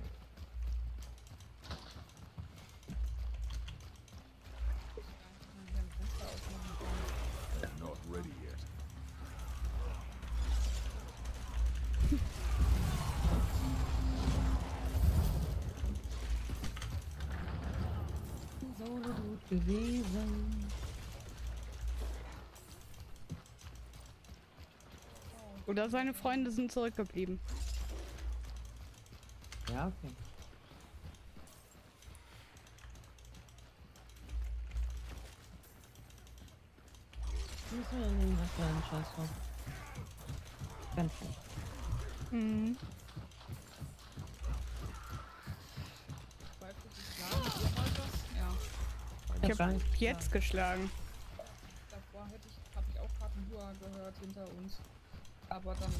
Not ready yet. So gut gewesen. Oder seine Freunde sind zurückgeblieben. Ja, okay. Müssen wir nehmen, was wir einen Scheiß drauf. Ganz schlecht. Mhm. Ja. Ich hab jetzt geschlagen. Davor hab ich auch gerade einen Hua gehört hinter uns. Aber dann.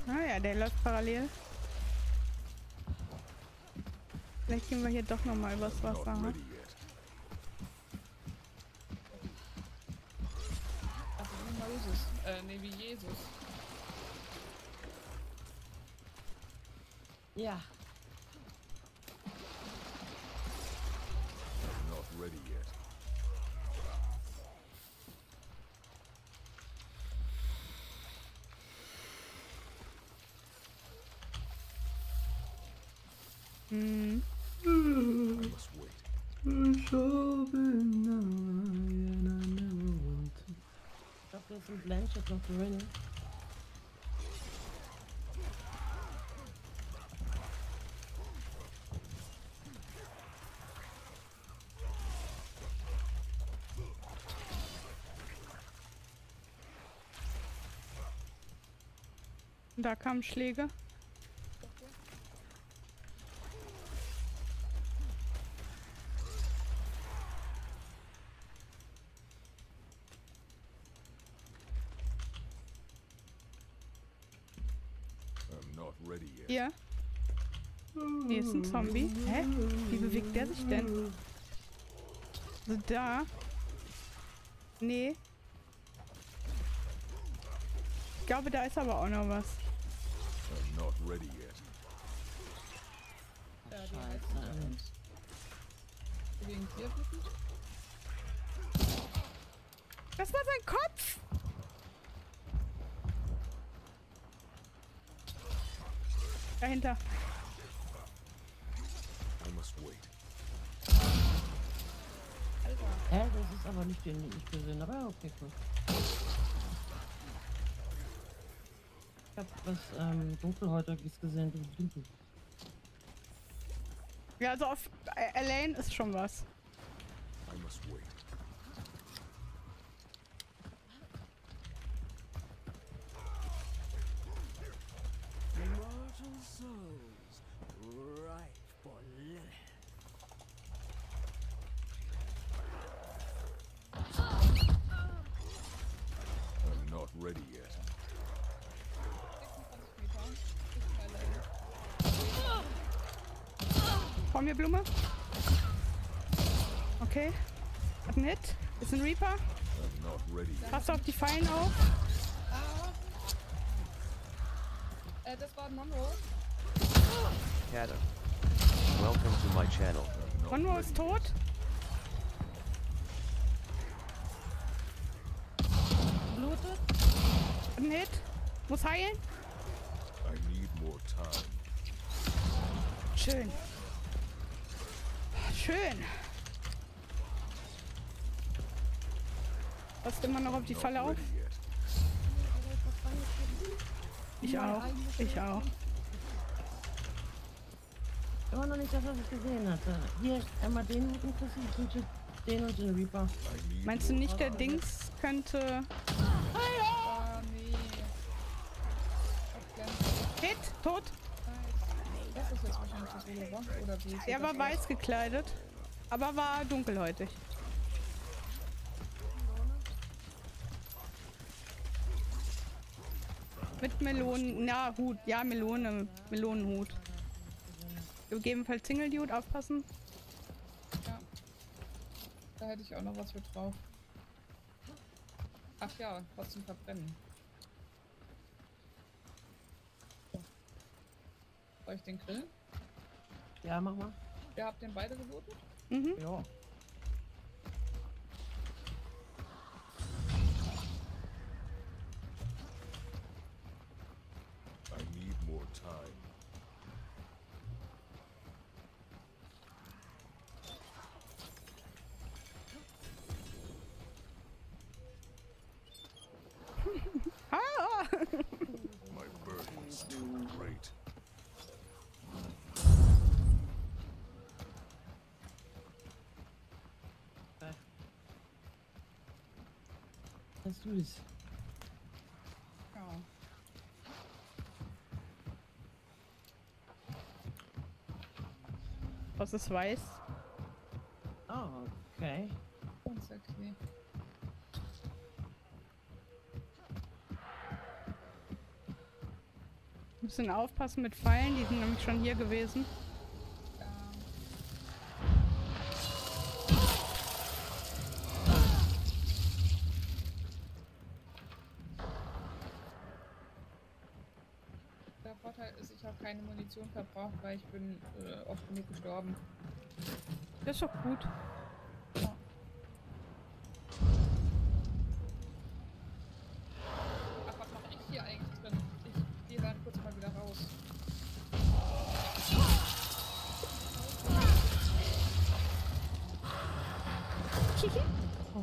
Ah ja, der läuft parallel. Vielleicht gehen wir hier doch nochmal übers Wasser. Not Ne? ready yet. Also wie Moses. Nee, wie Jesus. Ja. Not ready yet. Mhm. I must wait. Ich glaube, das sind Blanchett noch drin. Da kamen Schläge. I'm not ready yet. Hier. Hier ist ein Zombie. Hä? Wie bewegt der sich denn? So da. Nee. Ich glaube, da ist aber auch noch was. I'm not ready yet. Wegen dir wirklich? Das war sein Kopf! Dahinter. I must wait. Hä, das ist aber nicht den ich gesehen, aber okay, cool. Ich hab was Dunkelhäutiges gesehen, dunkel. Ja, also auf Elaine ist schon was. I must wait. Immortal souls, ripe for living. I'm not ready Vor mir Blume. Okay. Hat einen Hit. Ist ein Reaper. I'm not ready yet. Passt auf die Fallen auf. Das war Tommorow. Kata. Welcome to my channel. Monroe ist tot. Blutet. Ein Hit. Muss heilen. I need more time. Schön. Schön. Passt immer noch auf die Falle auf. Ich auch. Ich auch. Immer noch nicht das, was ich gesehen hatte. Hier, einmal den Hut inklusive den und den Reaper. Meinst du nicht, der Dings könnte... Nee. Hit, tot. Das ist jetzt wahrscheinlich das Solo, oder wie? Er war weiß gekleidet, aber war dunkelhäutig. Mit Melonen, na Hut, ja Melone, Melonenhut. Gegebenenfalls Single Dude, aufpassen. Ja. Da hätte ich auch noch was für drauf. Ach ja, was zum Verbrennen. Soll ich den grillen? Ja, mach mal. Ihr habt den beide gelootet? Mhm. Ja. I need more time. Ah! My burden is too great. Let's do this. Ja. Was ist weiß? Oh, okay. Ganz okay. Müssen aufpassen mit Pfeilen, die sind nämlich schon hier gewesen. Der Vorteil ist, ich habe keine Munition verbraucht, weil ich bin oft genug gestorben. Das ist doch gut. Ja. Ach, was mache ich hier eigentlich drin? Ich gehe dann kurz mal wieder raus. Oh.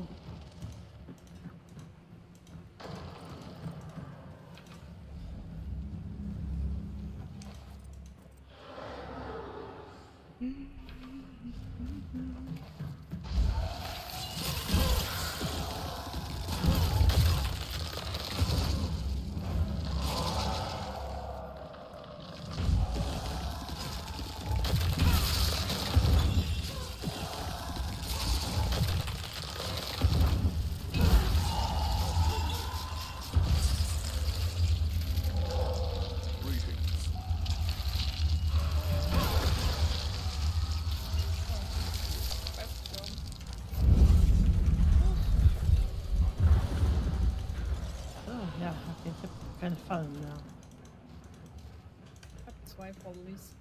Ja, okay, ich habe keine Fallen mehr. Ich habe 2 Volleys.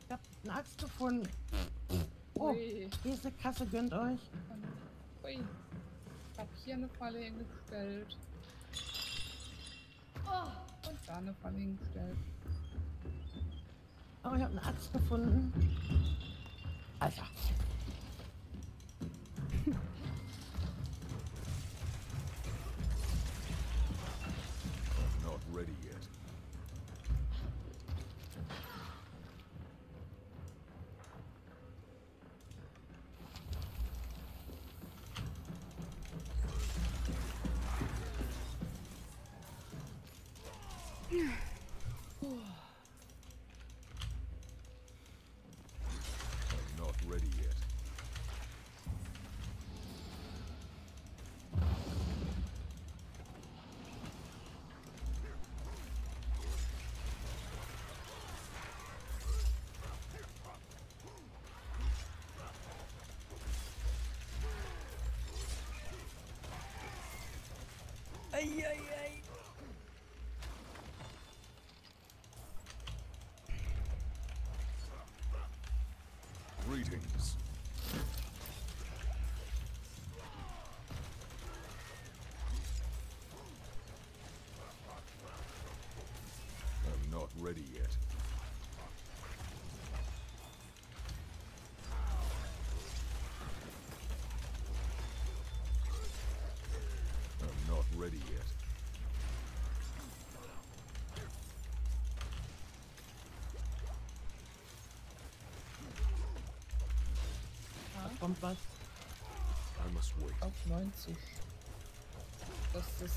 Ich habe eine Axt gefunden. Oh, Ui. hier ist eine Kasse, gönnt euch. Ui. Ich habe hier eine Falle hingestellt. Oh, und da eine Falle hingestellt. Oh, ich habe eine Axt gefunden. Alter. I'm not ready yet. I'm not ready yet. Eieiei. Greetings. I'm not ready yet. I'm not ready yet. Da kommt was. I must wait. Auf 90. Das sind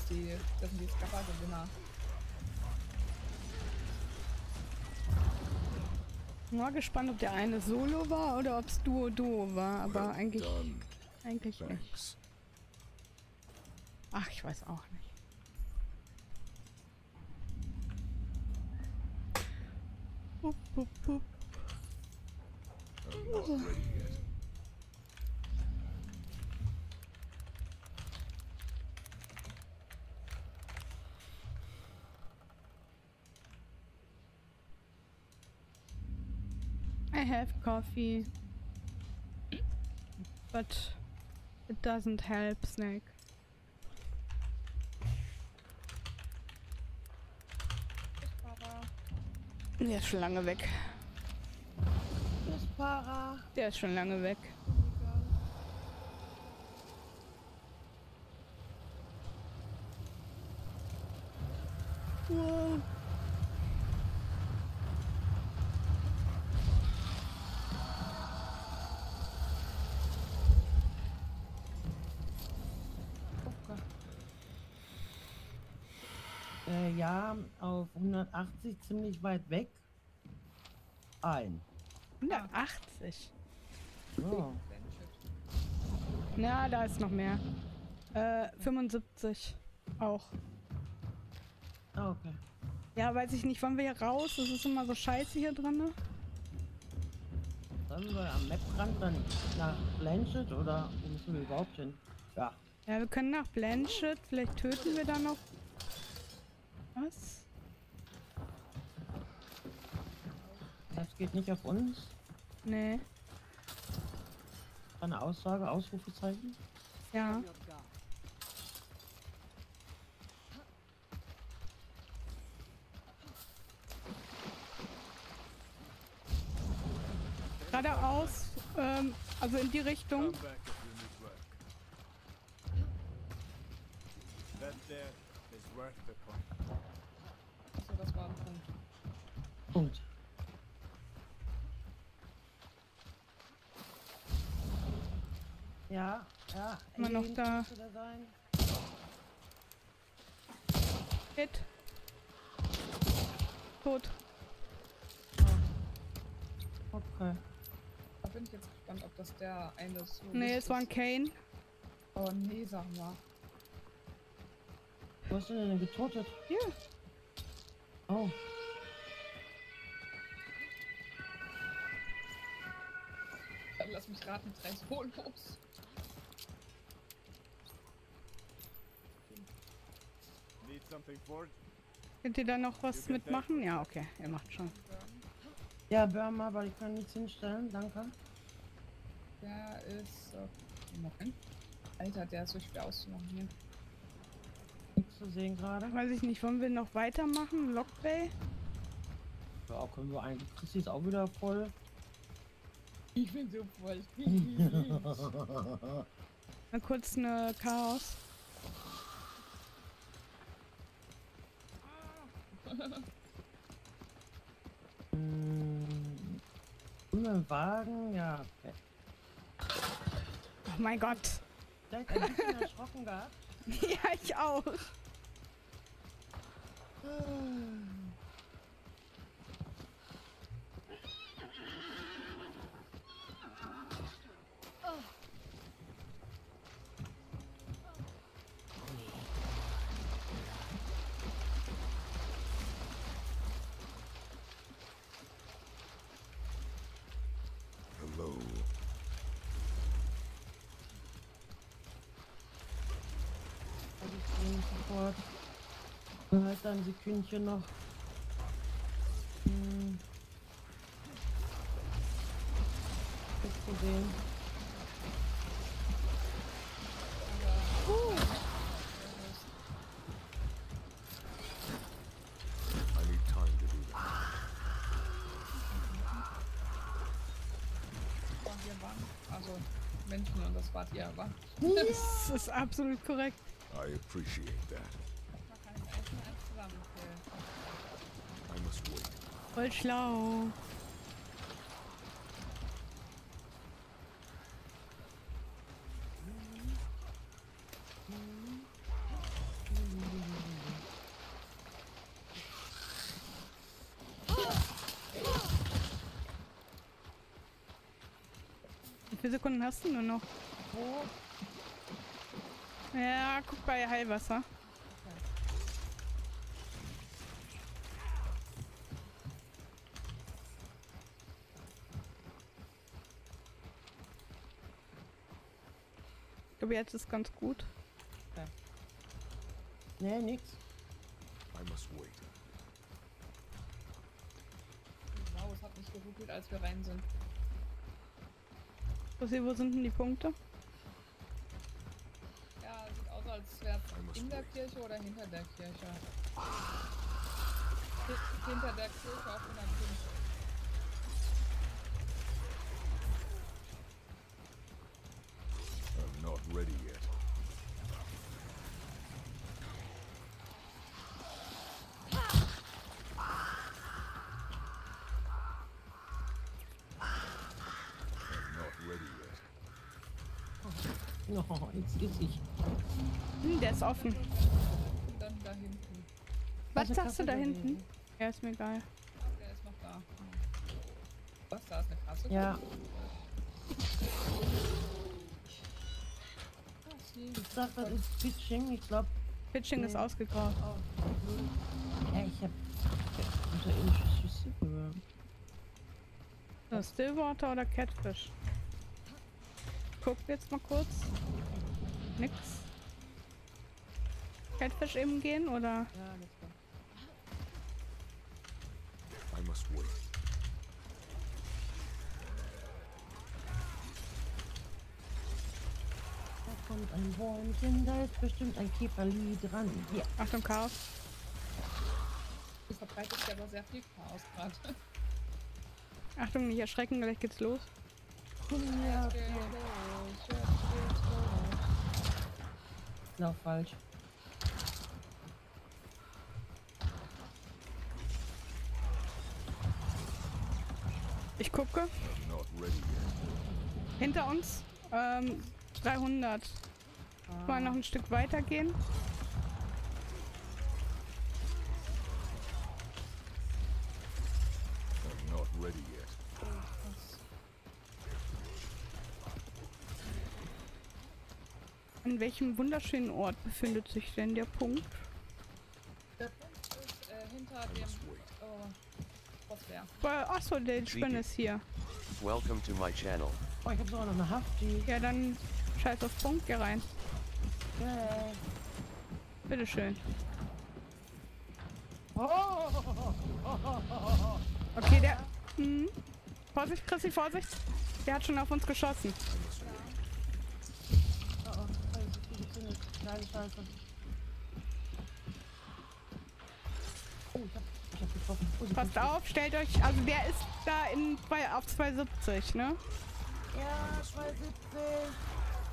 die Skappa-Gewinner. Nur gespannt, ob der eine Solo war oder ob es Duo war, aber eigentlich nicht. Ach, ich weiß auch nicht. Hup, hup, hup. I'm not ready yet. I have coffee, but it doesn't help, Snake. Der ist schon lange weg. Tschüss, Para. Der ist schon lange weg. Wow. Ja, auf 180 ziemlich weit weg. 180. Oh. Na, da ist noch mehr. 75 auch. Okay. Ja, weiß ich nicht, wollen wir hier raus? Das ist immer so scheiße hier drin. Ne? Sollen wir am Maprand dann nach Blanchett oder wo müssen wir überhaupt hin? Ja. Ja, wir können nach Blanchett. Vielleicht töten wir da noch. Was? Das geht nicht auf uns? Nee. Eine Aussage, Ausrufezeichen? Ja. Geradeaus, also in die Richtung. Achso, das war ein Punkt. Punkt. Ja, ja. Immer noch da. Hit. Tot. Okay. Da bin ich jetzt gespannt, ob das der eine ist. Nee, es war ein Kane. Oh nee, sag mal. Wo hast du denn getötet? Hier. Oh. Dann lass mich raten, 3 Solos. Könnt ihr da noch was mitmachen? Ja, okay, ihr macht schon. Ja, Burma, aber ich kann nichts hinstellen, danke. Der ist. Moment. Alter, der ist so schwer auszumachen hier. Nichts zu sehen gerade. Weiß ich nicht, wollen wir noch weitermachen? Lockbay? Ja, können wir eigentlich. Chrissy ist auch wieder voll. Ich bin so voll. Mal kurz eine Chaos. Im Wagen, ja. Okay. Oh mein Gott. Vielleicht ein bisschen erschrocken gehabt. Ja, ich auch. Hello. sofort. Halt ein Sekündchen noch. Bis zu sehen. I need time to do that. Wir waren, also Menschen und das wart ihr aber. Das ist absolut korrekt. I appreciate that. Man kann es eins und eins zusammenzählen. I must wait. Voll schlau. Wie viele Sekunden hast du nur noch? Ja, guck bei Heilwasser. Ich glaube, jetzt ist ganz gut. Nee, nix. I must wait. Wow, es hat nicht geruckelt, als wir rein sind. Wo sind denn die Punkte? Ja, sieht aus, als wäre es in der Kirche oder hinter der Kirche. Hinter der Kirche auf 105. I'm not ready yet. Oh, jetzt ist ich. Der ist offen. Und dann da hinten. Was sagst du da hinten? Ja, ist mir egal. Der ist noch da. Was, da ist eine Kasse? Ja. Ich sag, das ist Pitching, ich glaube. Pitching ist ausgegraut. Ja, ich hab unterirdische Schüsse gehört. Stillwater oder Catfish? Guck jetzt mal kurz. Nix. Catfish eben gehen oder? Ja, let's go. I must wait. Da kommt ein Bäumchen, da ist bestimmt ein Käferli dran. Ja. Achtung, Chaos. Du verbreitest ja aber sehr viel Chaos gerade. Achtung, nicht erschrecken, gleich geht's los. Ja, okay. Lauf falsch. Ich gucke. Hinter uns 300. Mal noch ein Stück weiter gehen. I'm not ready yet. An welchem wunderschönen Ort befindet sich denn der Punkt? Der Punkt ist hinter dem... Crossfair. Achso, der Spinne ist hier. Welcome to my channel. Oh, ich hab sogar noch eine Hafti. Ja, dann scheiß auf Punkt, geh rein. Okay. Bitteschön. Okay, der... Vorsicht, Chrissy, Vorsicht. Der hat schon auf uns geschossen. Nein, scheiße. Oh, ich hab getroffen. Oh, passt auf, stellt euch, also der ist da auf 270, ne? Ja, 270.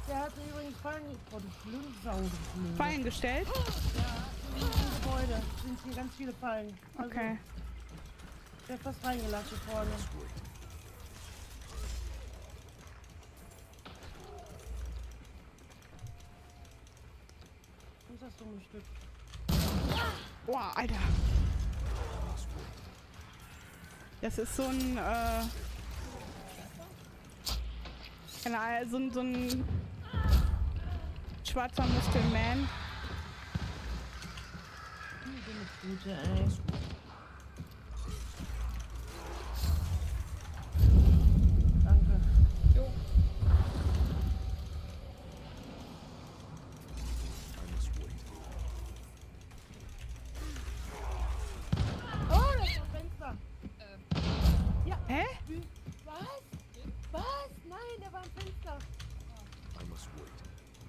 Der hat übrigens Fallen... Oh, du Schlündsau. Fallen gestellt? Ja, in diesem Gebäude sind hier ganz viele Fallen. Also, okay. Der hat fast reingelassen hier vorne. Das dumme Stück. Boah, Alter. Das ist so ein, keine Ahnung, so ein schwarzer Muskelman. Gute, ey. Danke. Jo.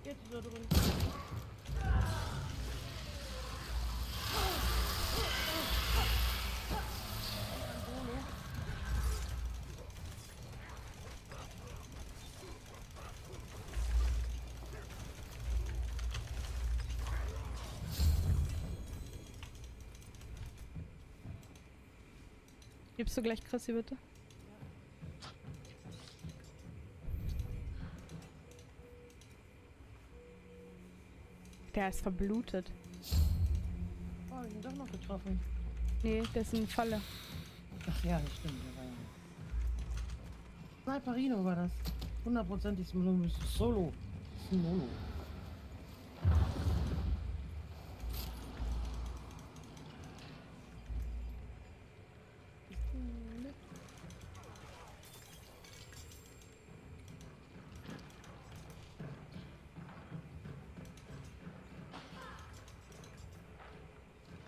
Geht so drin. Gibst du gleich Chrissy, bitte? Der ist verblutet. Oh, ich bin doch noch getroffen. Nee, der ist in der Falle. Ach ja, das stimmt. Der war ja. Sniperino war das. 100%ig Solo. Solo.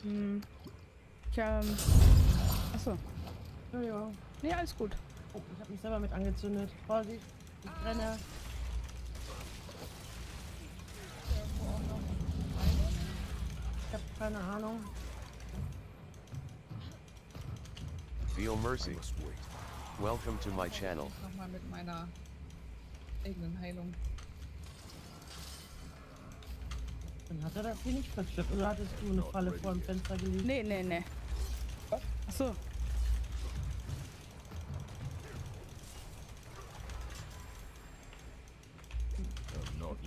Hm. Achso. Ja. Nee, alles gut. Oh, ich habe mich selber mit angezündet. Vorsicht, ich brenne. Ich habe keine Ahnung. Feel mercy. Welcome to my channel. Nochmal mit meiner eigenen Heilung. Dann hat er das hier nicht versteckt. Oder hattest du eine Falle vor dem Fenster gelegt? Nee. Achso.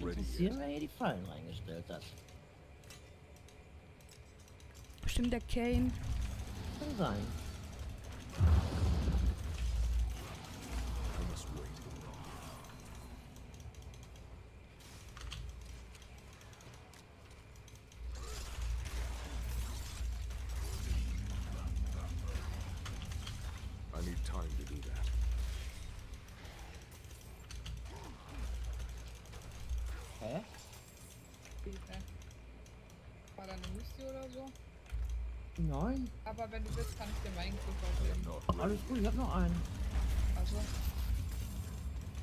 Interessieren, wer hier die Fallen reingestellt hat. Bestimmt der Kane. Kann sein. I need time to do that. Hä? War da eine Mystery oder so? Nein. Aber wenn du willst, kann ich dir meinen Clipper geben. Ach, alles gut, ich hab noch einen. Also.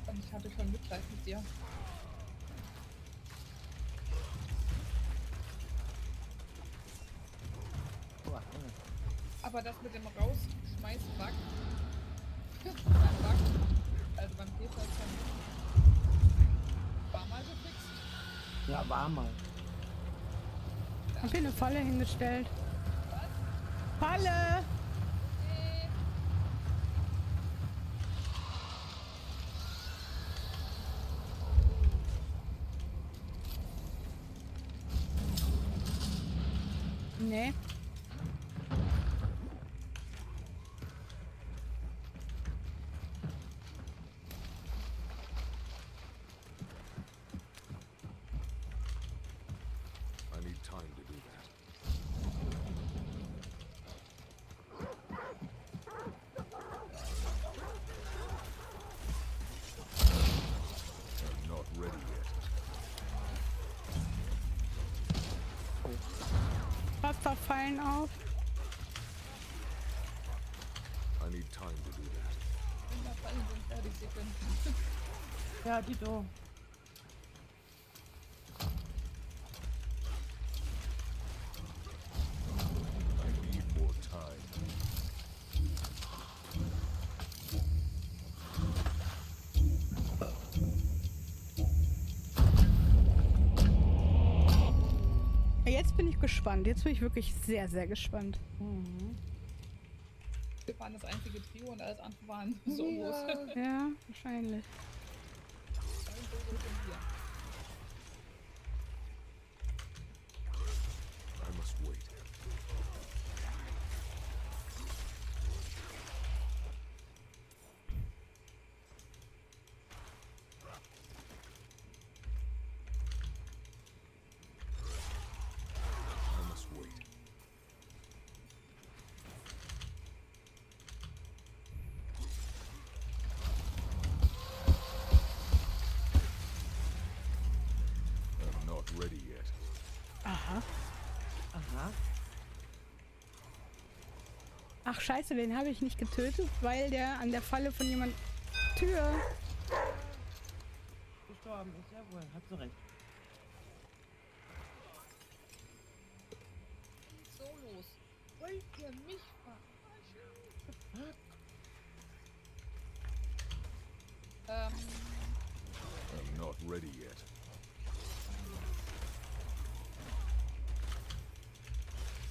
Und ich hatte schon Mitleid mit dir. Aber das mit dem Rausschmeißen Bug. Also beim Käfer ist dann. War mal gefixt. Ja, war mal. Hab hier eine Falle hingestellt. Falle! Nee. I need time to do that. I'm not ready yet. Wasserfallen auf. I need time to do that. Wunderfallen sind fertig, sie können. Ja, Tito. I need more time. Jetzt bin ich gespannt. Jetzt bin ich wirklich sehr, sehr gespannt. Wir waren das einzige Trio und alles andere waren Solos. Ja, wahrscheinlich. I must wait. I must wait. I'm not ready yet. Aha. Aha. Ach scheiße, den habe ich nicht getötet, weil der an der Falle von jemand Tür. Gestorben ist, jawohl, hat so recht. Wollt ihr mich verarschen? I'm not ready yet.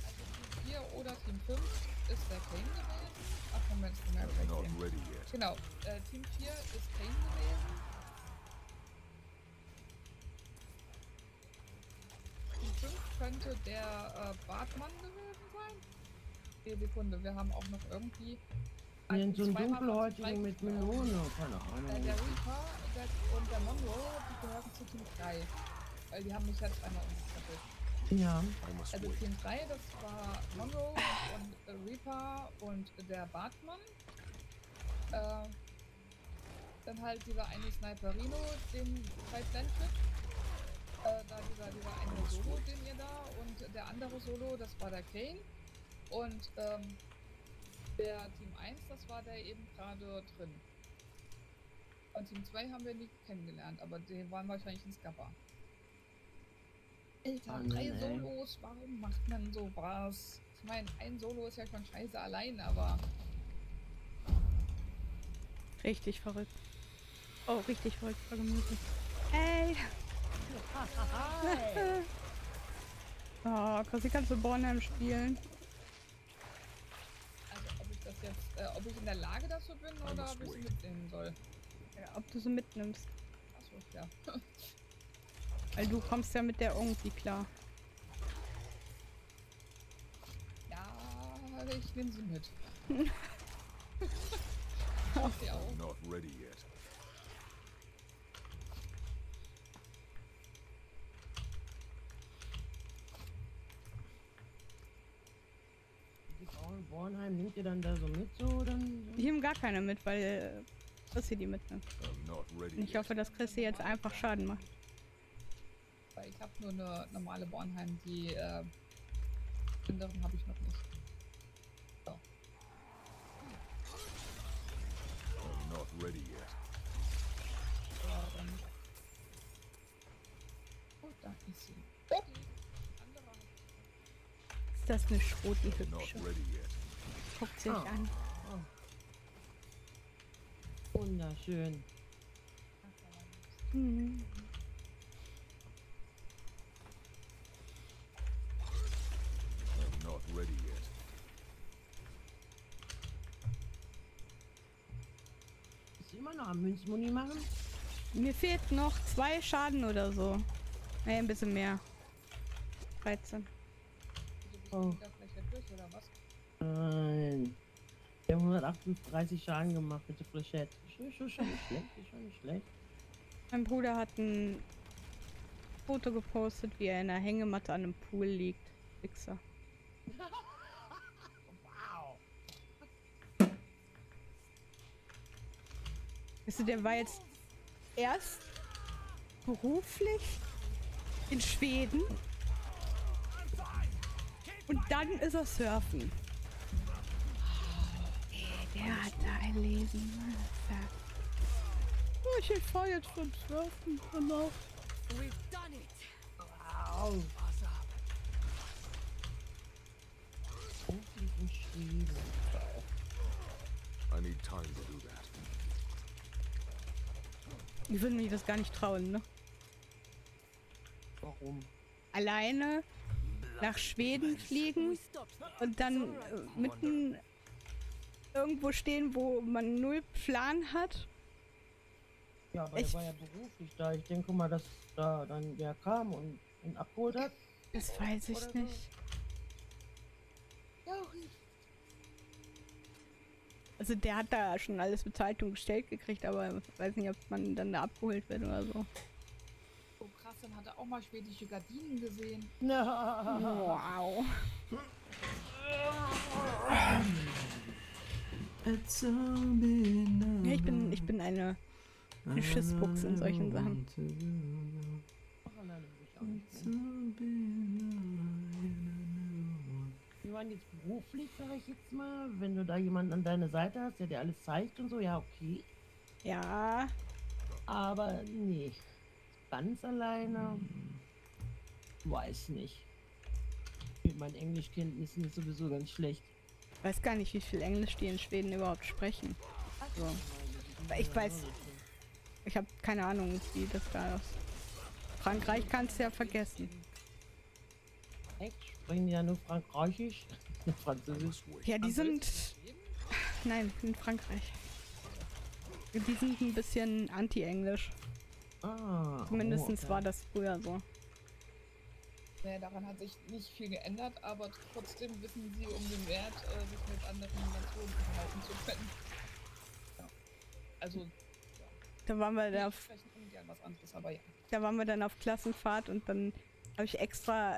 Also Team 4 oder Team 5 ist der Kane gewesen. Ach, Moment, I'm not ready yet. Genau, Team 4 ist Kane gewesen. Team 5 könnte der Bartmann gewesen sein. Okay, Sekunde, wir haben auch noch irgendwie... So ein Dunkelhäutigen mit Melone, keine Ahnung. Der Reaper und der Monroe, die gehören zu Team 3. Weil die haben mich jetzt einmal umgesattelt. Ja. Also Team 3, das war Monroe und Reaper und der Bartmann. Dann halt dieser eine Sniperino, den bei Blendship. Da dieser eine Solo, den ihr da, und der andere Solo, das war der Kane. Und der Team 1, das war der eben gerade drin. Und Team 2 haben wir nicht kennengelernt, aber die waren wahrscheinlich ein Scupper. Alter, 3 Solos, warum macht man sowas? Ich meine, ein Solo ist ja schon scheiße allein, aber... Richtig verrückt. Oh, richtig verrückt, voll gemütlich. Ey! Oh, Chrissy, kannst du Bornheim spielen? Also, ob ich das jetzt, ob ich in der Lage dazu bin oder ob ich sie mitnehmen soll? Ja, ob du sie mitnimmst. Achso, ja. Weil du kommst ja mit der irgendwie klar. Ja, ich nehme sie mit. I'm not ready yet. Bornheim nimmt ihr dann da so mit, so dann? Ich nehme gar keine mit, weil Chrissy die mitnimmt. Und ich hoffe, dass Chrissy jetzt einfach Schaden macht. Weil ich habe nur eine normale Bornheim, die anderen habe ich noch nicht. So. I'm not ready yet. Ja, dann. Oh, da ist sie. Oh, die andere. Ist das eine Schrot, die hübsche? Guckt sich an. Wunderschön. Mhm. I'm not ready yet. Ist immer noch am Münzmuni machen? Mir fehlt noch 2 Schaden oder so. Nee, ein bisschen mehr. 13. Oh. Nein. Wir haben 138 Schaden gemacht mit der Flechette. Schon nicht schlecht, schon nicht schlecht. Mein Bruder hat ein Foto gepostet, wie er in einer Hängematte an einem Pool liegt. Wichser. Wow. Weißt du, der war jetzt erst beruflich in Schweden und dann ist er surfen. Der hat da ein Lesen. Oh, ich fahr jetzt vom Surfen. Genau. We've done it. Wow. Beruflich in Schweden. I need time to do that. Ich würde mir das gar nicht trauen, ne? Warum? Alleine nach Schweden fliegen und dann mitten irgendwo stehen, wo man null Plan hat. Ja, aber der war ja beruflich da. Ich denke mal, dass da dann der kam und ihn abgeholt hat. Das weiß ich nicht. Also der hat da schon alles bezahlt und gestellt gekriegt, aber ich weiß nicht, ob man dann da abgeholt wird oder so. Oh krass, dann hat er auch mal schwedische Gardinen gesehen. Wow. Ja, ich bin eine Schissbuchse in solchen Sachen. Wir waren jetzt beruflich, sag ich jetzt mal, wenn du da jemanden an deiner Seite hast, der dir alles zeigt und so, ja okay. Ja. Aber nicht ganz alleine. Weiß nicht. Mit meinen Englischkenntnissen ist sowieso ganz schlecht. Ich weiß gar nicht, wie viel Englisch die in Schweden überhaupt sprechen. So. Ich weiß. Ich habe keine Ahnung, wie das da ist. Frankreich kannst du ja vergessen. Echt? Sprechen die ja nur Frankreichisch? Französisch? Ja, die sind... Nein, in Frankreich. Die sind ein bisschen anti-englisch. Ah. Zumindest okay. war das früher so. Naja, daran hat sich nicht viel geändert, aber trotzdem wissen sie um den Wert, sich mit anderen Nationen unterhalten zu können. Ja. Also, Da waren wir da sprechen ungern was anderes, aber ja. Da waren wir dann auf Klassenfahrt und dann habe ich extra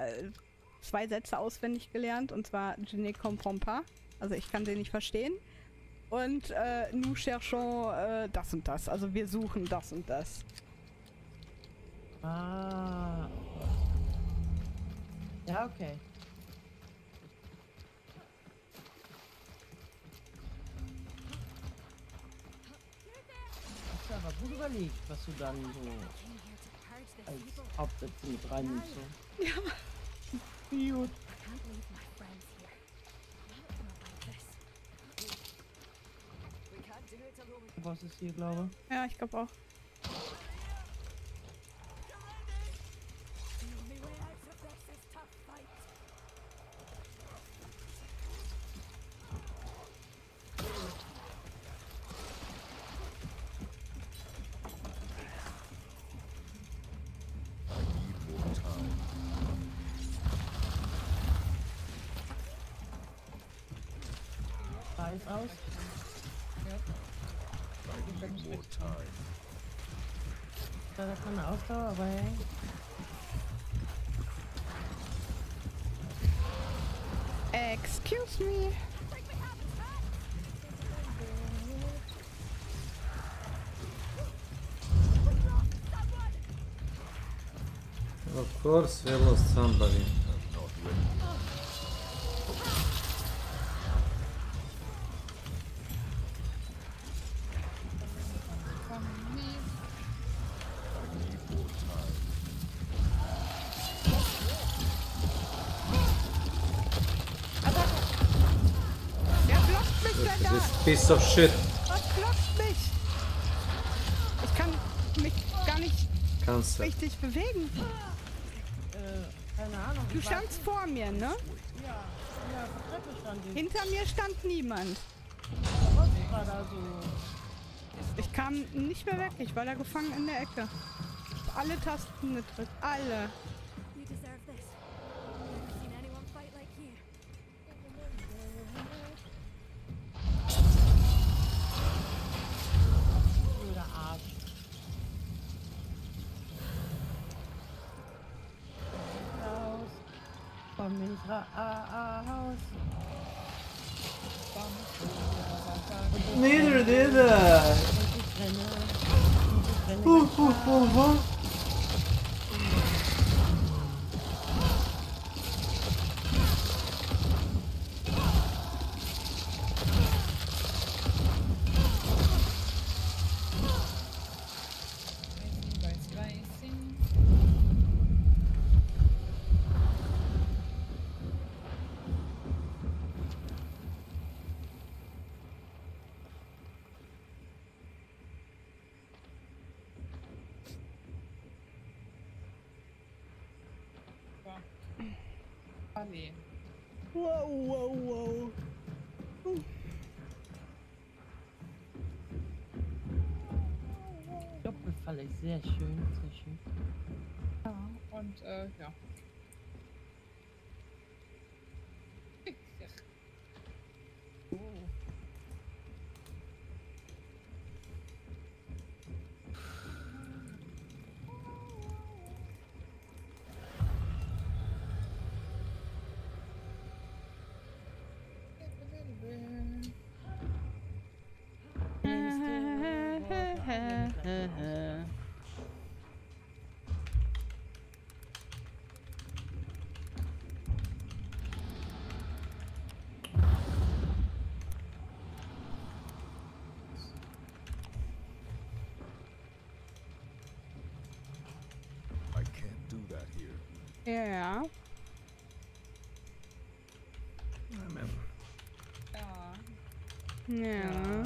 2 Sätze auswendig gelernt, und zwar Je ne comprends pas, also ich kann sie nicht verstehen, und nous cherchons das und das, also wir suchen das und das. Ah. Ja, okay. Hast du aber gut überlegt, was du dann so als Hauptsätze mit reinnimmst. So. Ja. Gut. Was ist hier, glaube ich? Ja, ich glaube auch. Ist aus. Da hat man eine Ausdauer, aber hey. Excuse me. Of course, we lost somebody. Piece of shit. Was blockt mich? Ich kann mich gar nicht richtig bewegen. Keine Ahnung. Du standst vor mir, ne? Ja, auf der Treppe stand ich. Hinter mir stand niemand. Was war da so? Ich kam nicht mehr weg, ich war da gefangen in der Ecke. Ich hab alle Tasten gedrückt, alle. Komm nicht raus. Neither did I. Nee. Wow, wow, wow. Doppelfalle ist sehr schön, sehr schön. Ja, und ja. I can't do that here. Ja. Ja.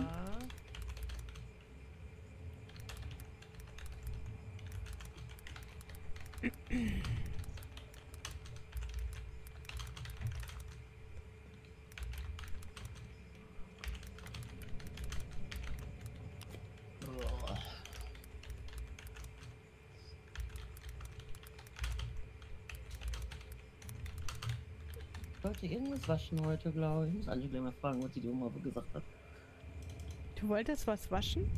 Ich wollte irgendwas waschen heute, glaube ich. Ich muss eigentlich gleich mal fragen, was die Oma gesagt hat. Du wolltest was waschen?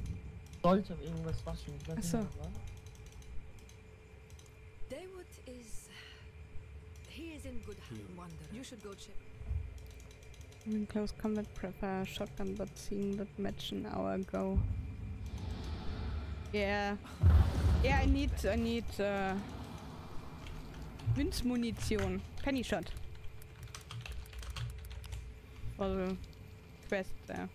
Sollte irgendwas waschen. Ich weiß Ach so. nicht, was war. Dawood he is in good hands. Wanderer. You should go check. In close combat, prepare shotgun, but seeing that match an hour ago. Yeah. Yeah, I need Münzmunition. Penny shot. For the quest there.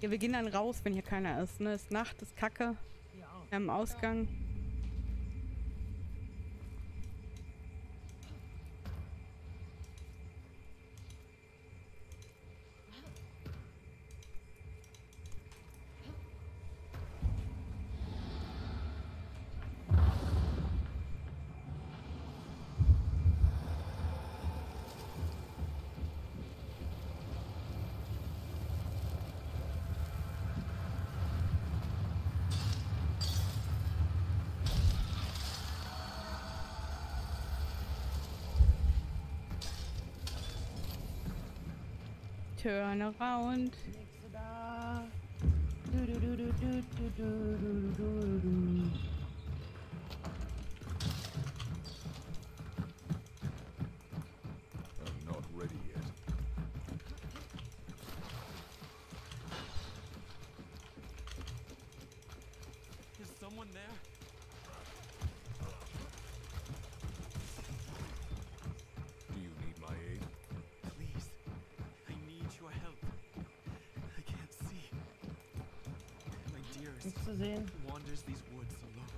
Ja, wir gehen dann raus, wenn hier keiner ist, ne? Ist Nacht, ist Kacke. Ja. Am Ausgang. Turn around. Nächste da. Du. I'm not ready yet. Is someone there? Do you need my aid? Please. I need your help. I can't see. My dearest Nichts zu sehen. wanders these woods alone.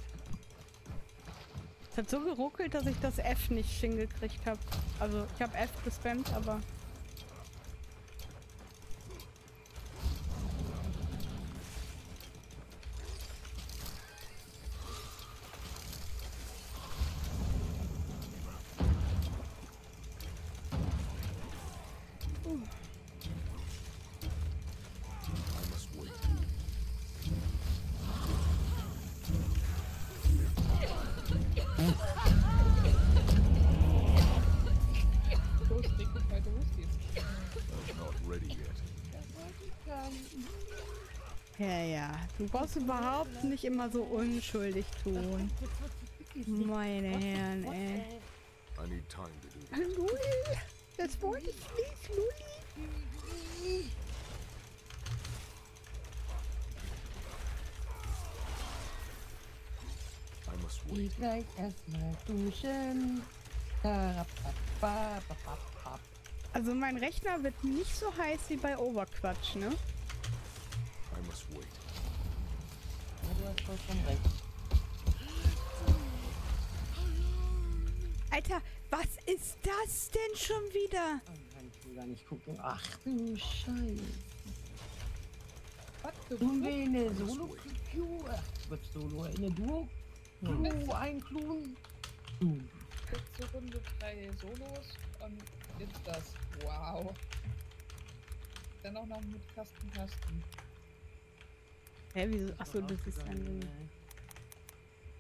Es hat so geruckelt, dass ich das F nicht hingekriegt habe. Also ich habe F gespammt, aber... I must wait. I'm not ready yet. Ja. Du brauchst überhaupt nicht immer so unschuldig tun. Meine Herren, ey. I need time to do this. Luli! Das wollte ich nicht, Luli! I must Geh wait. gleich erstmal duschen. Also mein Rechner wird nicht so heiß wie bei Overquatsch, ne? I must wait. Ja, du hast vollkommen recht. Alter, was ist das denn schon wieder? Ich will gar nicht gucken. Ach du Scheiße. Tun wir in eine Solo-Queue? Ach, wird Solo. In eine Duo? Ein Klon? Bis zur Runde 3 Solos und jetzt das. Wow. Dann auch noch mit Kasten. Hä, wieso? Achso, das ist ein...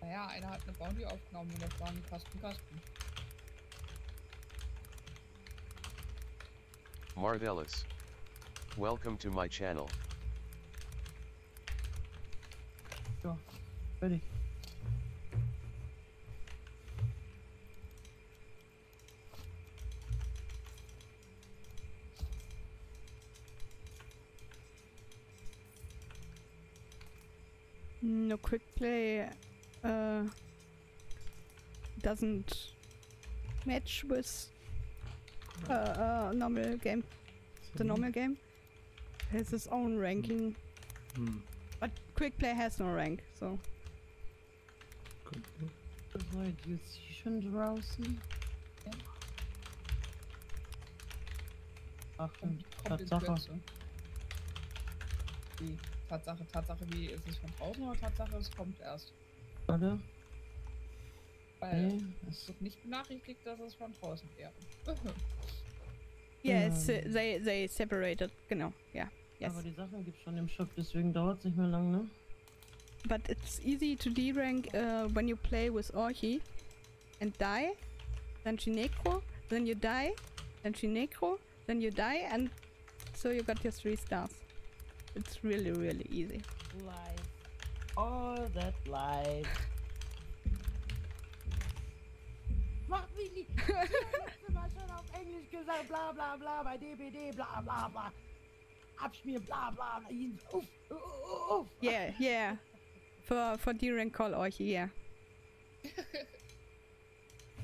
Naja, einer hat eine Bounty aufgenommen und das war ein Kasten. Marvelous. Welcome to my channel. So, fertig. No quick play doesn't match with normal game. The normal game. has his own ranking. But quick play has no rank, so. Seid jetzt schon draußen? Ja. Ach, Kommt in Tatsache. Kürze. Wie? Tatsache, wie ist es von draußen oder Tatsache, es kommt erst? Warte. Weil es wird nicht benachrichtigt, dass es von draußen wäre. Yes, they separated, genau, ja. Yes. Aber die Sachen gibt's schon im Shop, deswegen dauert es nicht mehr lang, ne? But it's easy to D-rank when you play with Orchi and die, then Shinekro, then you die, then Shinekro, then you die, and so you got your 3 stars. It's really, really easy. Life. All that life. Mach mich nicht! Ich hab letztes Mal schon auf Englisch gesagt, bla bla bla, bei DBD, bla bla bla. Abschmier, bla bla bla. Uff, uff. Yeah, yeah. For D-rank call Orchi, yeah.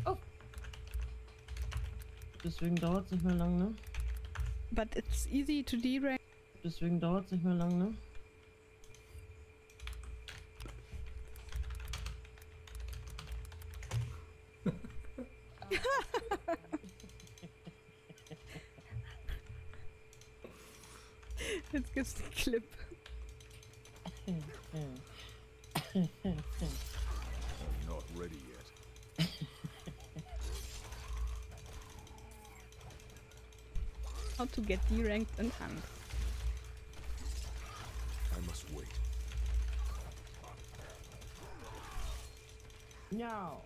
Uff. Deswegen dauert es nicht mehr lang, ne? But it's easy to D-rank. Deswegen dauert es nicht mehr lang, ne? Jetzt gibt's den Clip. I'm not ready yet. How to get D-ranked in hand. I must wait. No.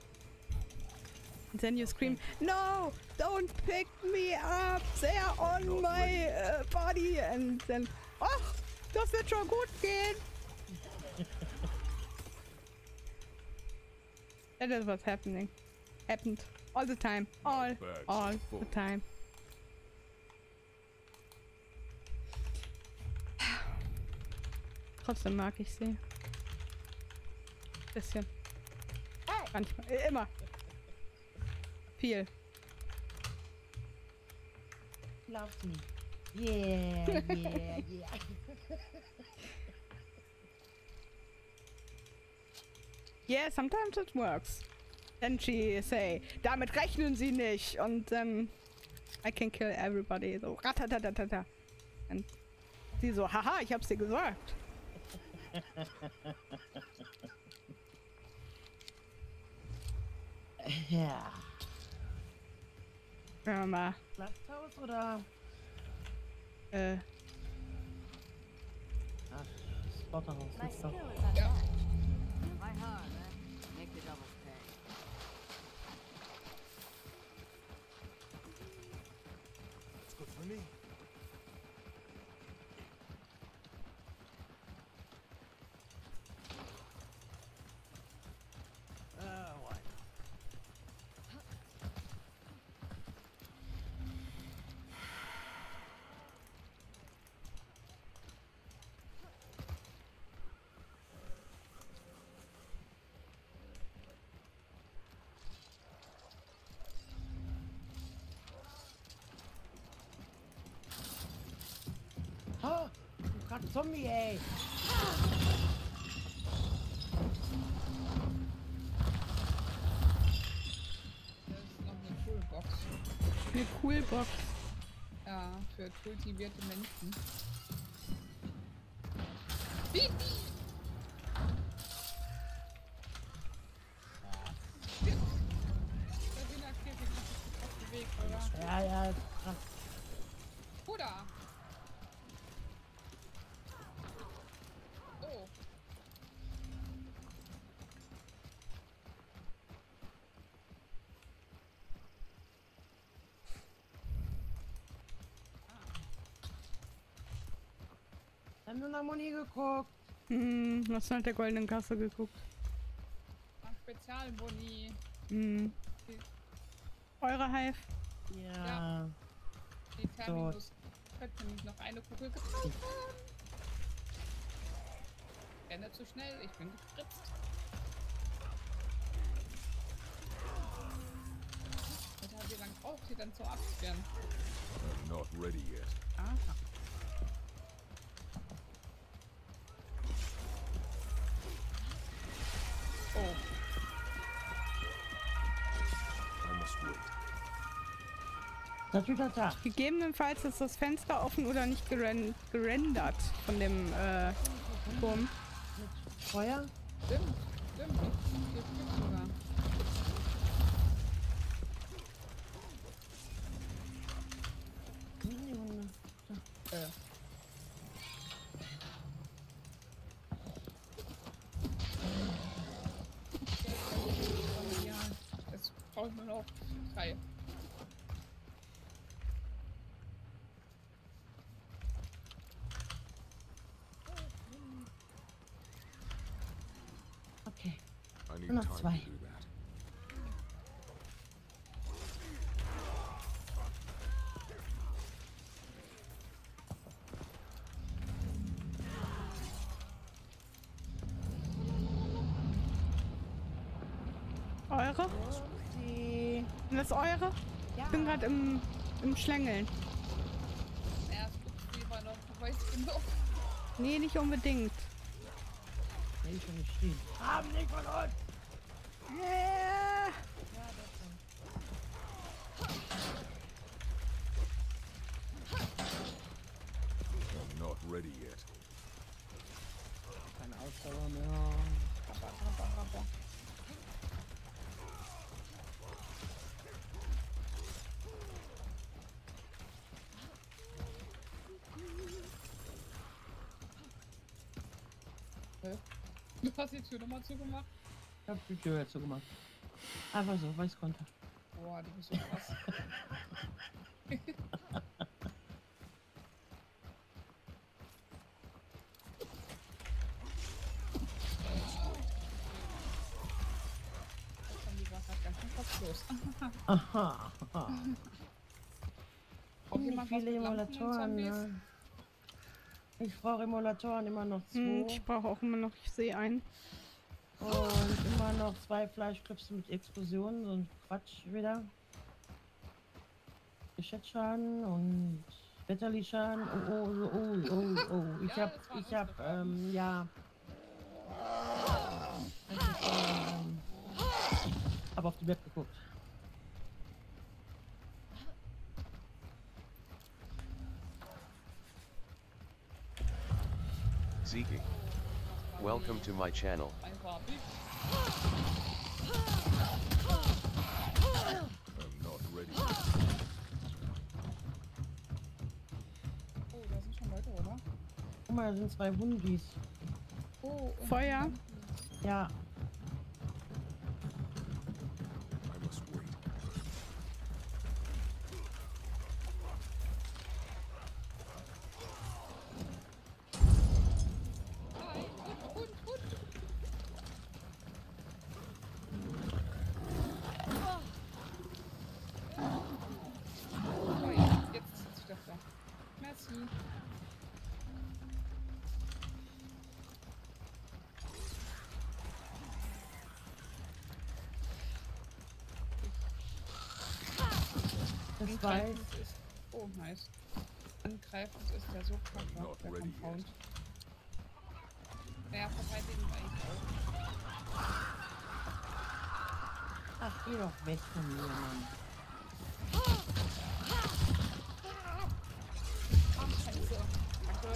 And then you scream, "No! Don't pick me up! They are on my body!" And then, "Ach, das wird schon gut gehen!" That is what's happening. Happened all the time. All the time. Trotzdem mag ich sie. Bisschen. Manchmal. Immer. Viel. Loves me. Yeah, yeah, yeah. Yeah, sometimes it works. Then she say, damit rechnen Sie nicht. Und then I can kill everybody. So, ratatatatata. Und sie so, haha, ich hab's dir gesagt. Ja. Ja, mal. Lasthaus oder? Ach, Spotterhaus. My skill is Ja. unmatched. Try hard, eh? Make the doubles pay. It's good for me. Why not? Oh, du kannst Zombie, ey. Das ist noch eine Toolbox. Eine Coolbox. Ja, für kultivierte Menschen. Piep. Sabrina killt dich auf dem Weg, oder? Ja, ja, krass. Oder? Oh. Haben wir nach Moni geguckt? Hast du nach der goldenen Kasse geguckt? Ach, Spezialboni. Eure Hive? Ja. Die Terminus könnte nämlich noch eine Kugel gebrauchen. Renne zu schnell, ich bin gespritzt. Alter, wie lange braucht ihr dann zu abscannen? I'm not ready yet. Aha. Gegebenenfalls ist das Fenster offen oder nicht gerendert von dem Turm. Feuer? Stimmt. Hier sogar. Jetzt brauche ich nur noch 3. Okay. I need Nur noch time 2. to do that. Eure? Das eure? Ja. Ich bin gerade im Schlängeln. Erst guckst du noch, du weißt genug. Nee, nicht unbedingt. Nee, schon nicht stehen. Haben nicht von uns! Yeah. I'm not ready yet. Keine Ausdauer mehr. Du hast die Tür nochmal zugemacht? Ich hab die Tür jetzt zugemacht. Einfach so, weiß konnte. Boah, du bist so krass. Aha. Viele Emulatoren, ne? Ich brauche Emulatoren immer noch 2. Ich brauche auch immer noch, ich sehe einen. Und immer noch 2 Fleischklöpse mit Explosionen, so ein Quatsch wieder. Geschätzschaden und Wetterli-Schaden. Oh. Ich hab, ja. Hab auf die Map geguckt. Zeke. Welcome to my channel. I'm not ready. Oh, da sind schon Leute, oder? Guck mal, da sind 2 Hundis. Oh, Feuer? Ja. I must wait. Das weiß. Oh, nice. Angreifend ist der so kacke, der Compound. Naja, verteidigen eigentlich auch. Ach, geh doch weg von mir, Mann. Ach, scheiße. Kacke.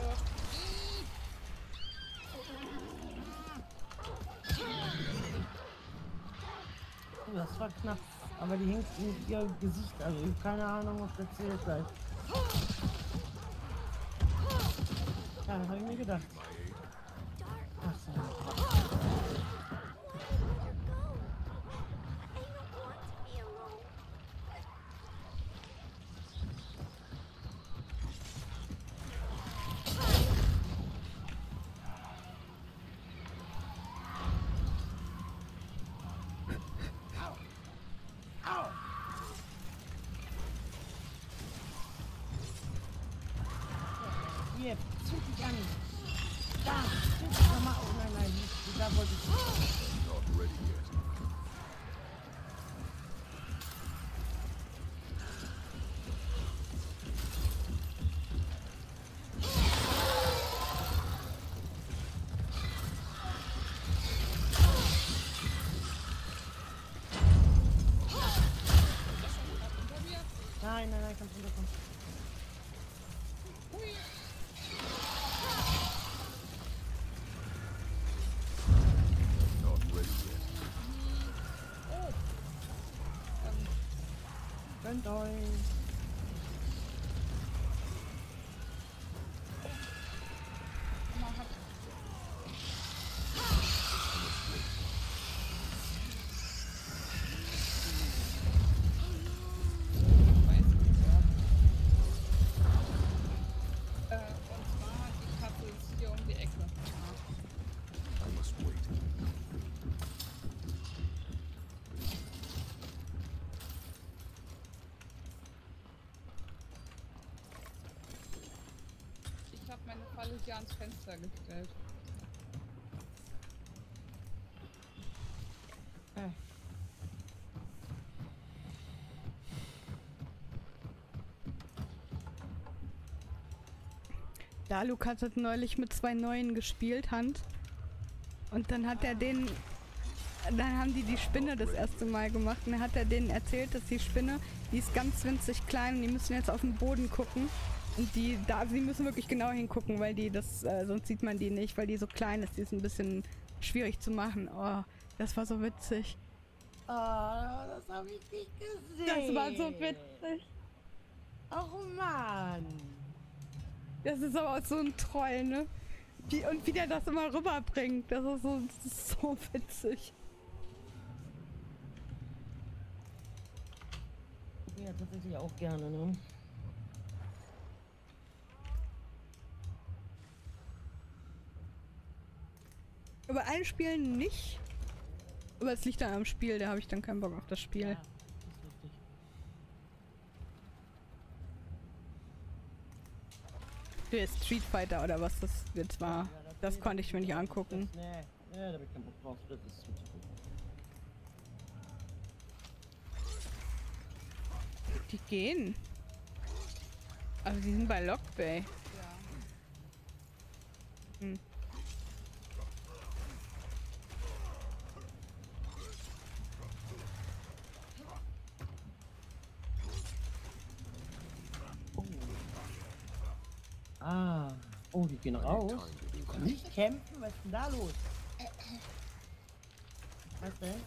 Oh, das war knapp. Aber die hängt in ihr Gesicht, also ich habe keine Ahnung, ob das zählt gleich. Ja, das habe ich mir gedacht. Ach so. Hier, zünd dich an. Da, zünd dich nochmal. Oh nein, da wollte ich nicht. Not ready yet. Nein, kannst komm. Not ready yet. Oh. Gönnt euch. Man hat und zwar die Katze ist hier um die Ecke. I must wait. Ich habe meine Falle hier ans Fenster gestellt. Ja, Lukas hat neulich mit 2 Neuen gespielt, Hand. Und dann hat er denen... Dann haben die Spinne das erste Mal gemacht. Und dann hat er denen erzählt, dass die Spinne, die ist ganz winzig klein und die müssen jetzt auf den Boden gucken. Und sie müssen wirklich genau hingucken, weil die das... sonst sieht man die nicht, weil die so klein ist. Die ist ein bisschen schwierig zu machen. Oh, das war so witzig. Oh, das habe ich nicht gesehen. Das war so witzig. Ach Mann. Das ist aber auch so ein Troll, ne? Und wie der das immer rüberbringt. Das ist so witzig. Ja, tatsächlich auch gerne, ne? Über ein Spiel nicht. Aber es liegt dann am Spiel, da habe ich dann keinen Bock auf das Spiel. Ja, das ist richtig. Der Street Fighter oder was das jetzt war. Das konnte ich mir nicht angucken. Nee, da hab ich keinen Bock drauf. Das ist zu gut. Die gehen. Aber die sind bei Lockbay. Ja. Hm. Oh, die gehen raus. Nicht kämpfen? Was ist denn da los? Was denn?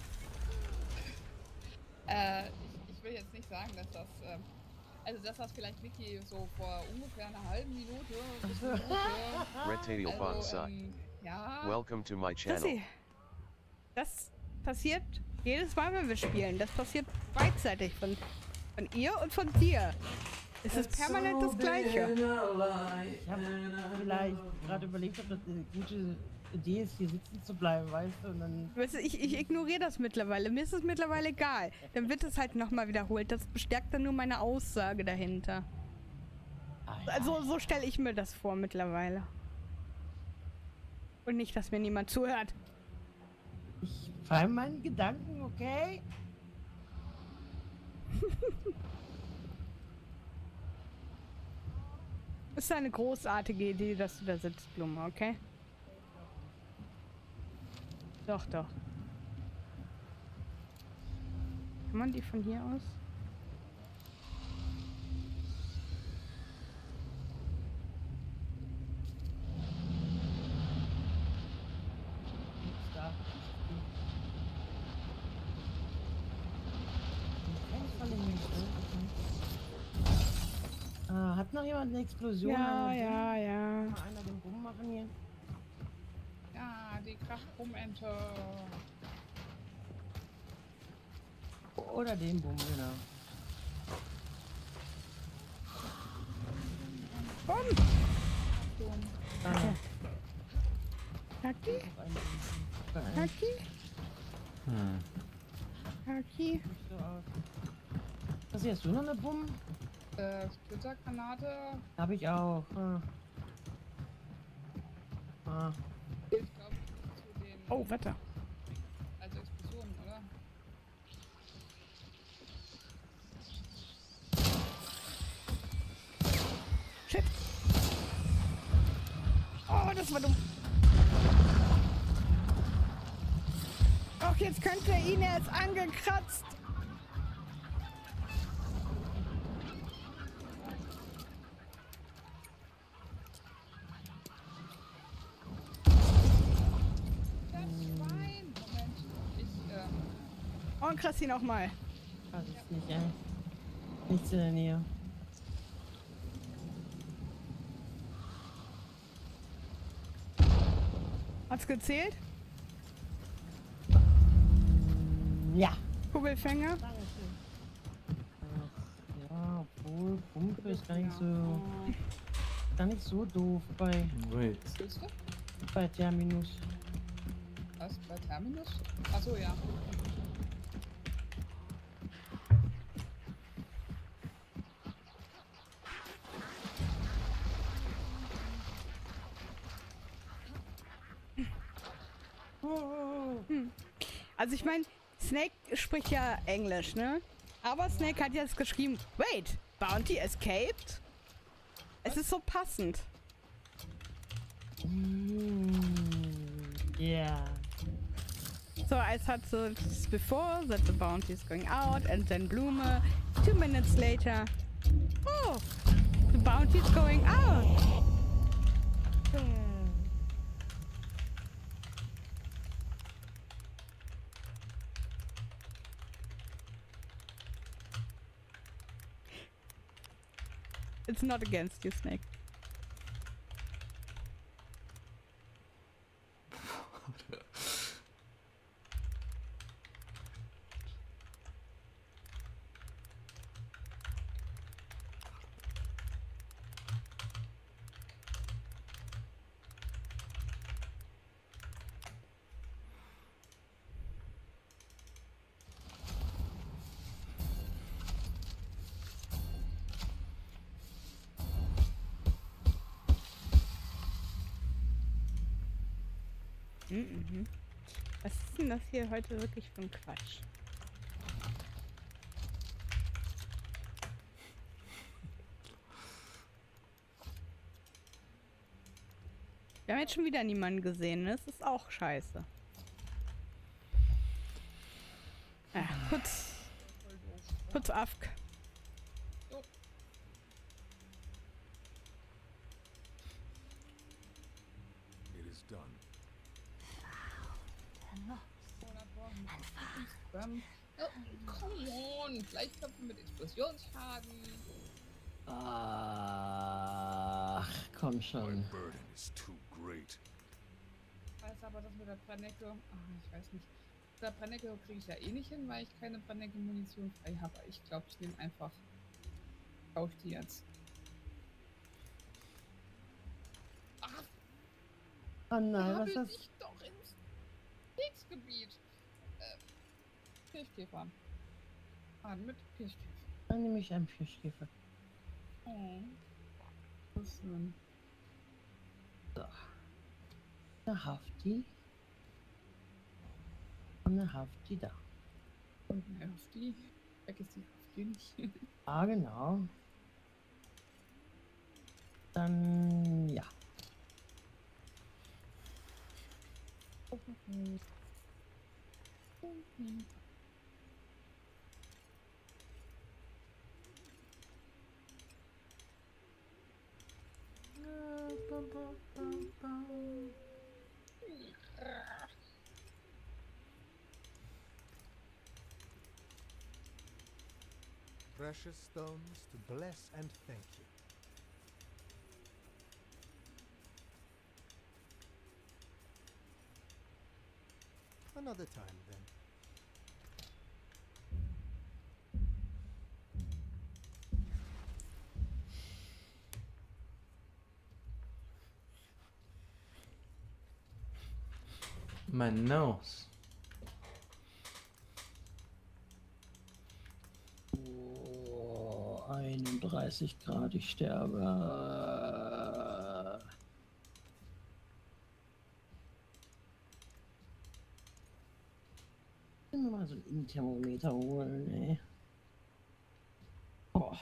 Ich will jetzt nicht sagen, dass das, also dass das vielleicht Vicky so vor ungefähr einer halben Minute. Retail Bonsai. Ja. Welcome to my channel. Das passiert jedes Mal, wenn wir spielen. Das passiert beidseitig von ihr und von dir. Es ist permanent das Gleiche. Ich habe vielleicht gerade überlegt, ob das eine gute Idee ist, hier sitzen zu bleiben, weißt du? Und dann Weißt du, ich ignoriere das mittlerweile. Mir ist es mittlerweile egal. Dann wird es halt nochmal wiederholt. Das bestärkt dann nur meine Aussage dahinter. Also so stelle ich mir das vor mittlerweile. Und nicht, dass mir niemand zuhört. ich fall meinen Gedanken, okay? Ist eine großartige Idee, dass du da sitzt, Blume, okay? Doch, doch. Kann man die von hier aus? Hat noch jemand eine Explosion? Ja, Mal ja. einer den Bumm machen hier? Ja, die Krachbummente. Oder den Bumm, genau. Bumm! Haki? Haki? Haki? Was hier, hast du noch eine Bumm? Splittergranate. Hab ich auch. Ich glaube, zu den. Oh, Wetter. Also Explosionen, oder? Shit. Oh, das war dumm. Ach, jetzt könnte er ihn erst angekratzt. Und Christine auch mal. Das ist nicht, nichts in der Nähe. Hat's gezählt? Ja. Kugelfänger? Ja, obwohl Pumpe ist gar nicht so doof bei Terminus. Was? Bei Terminus? Achso, ja. Also ich meine, Snake spricht ja Englisch, ne? Aber Snake hat jetzt geschrieben, wait, Bounty escaped? Es ist so passend. Yeah. So, I thought so just before that the bounty is going out and then Blume, 2 minutes later, oh, the bounty is going out. It's not against you, Snake. Mhm. Was ist denn das hier heute wirklich für ein Quatsch? Wir haben jetzt schon wieder niemanden gesehen, ne? Das ist auch scheiße. Ja, kurz Afk. It is done. Oh, come on, Fleischköpfe mit Explosionsschaden. Ach, komm schon. My burden is too great. Ich weiß aber, das mit der Brennecke, ich weiß nicht. Mit der Brennecke kriege ich ja eh nicht hin, weil ich keine Brennecke-Munition frei habe. Ich glaube, ich nehme einfach, tausche die jetzt. Ach! Oh nein, was ist das? Ich doch ins Kriegsgebiet. Kirschkäfer. Mit Kirschkäfer. Dann nehme ich einen Kirschkäfer. Oh. Was denn? So. Eine Hafti. Und eine Hafti da. Und eine Hafti. Vergiss die Hafti nicht. Ah, genau. Dann, ja. Precious stones to bless and thank you. Another time, then. My nose. Oh, 31 Grad, ich sterbe. Ich will mal so ein Thermometer holen, ey. Oh.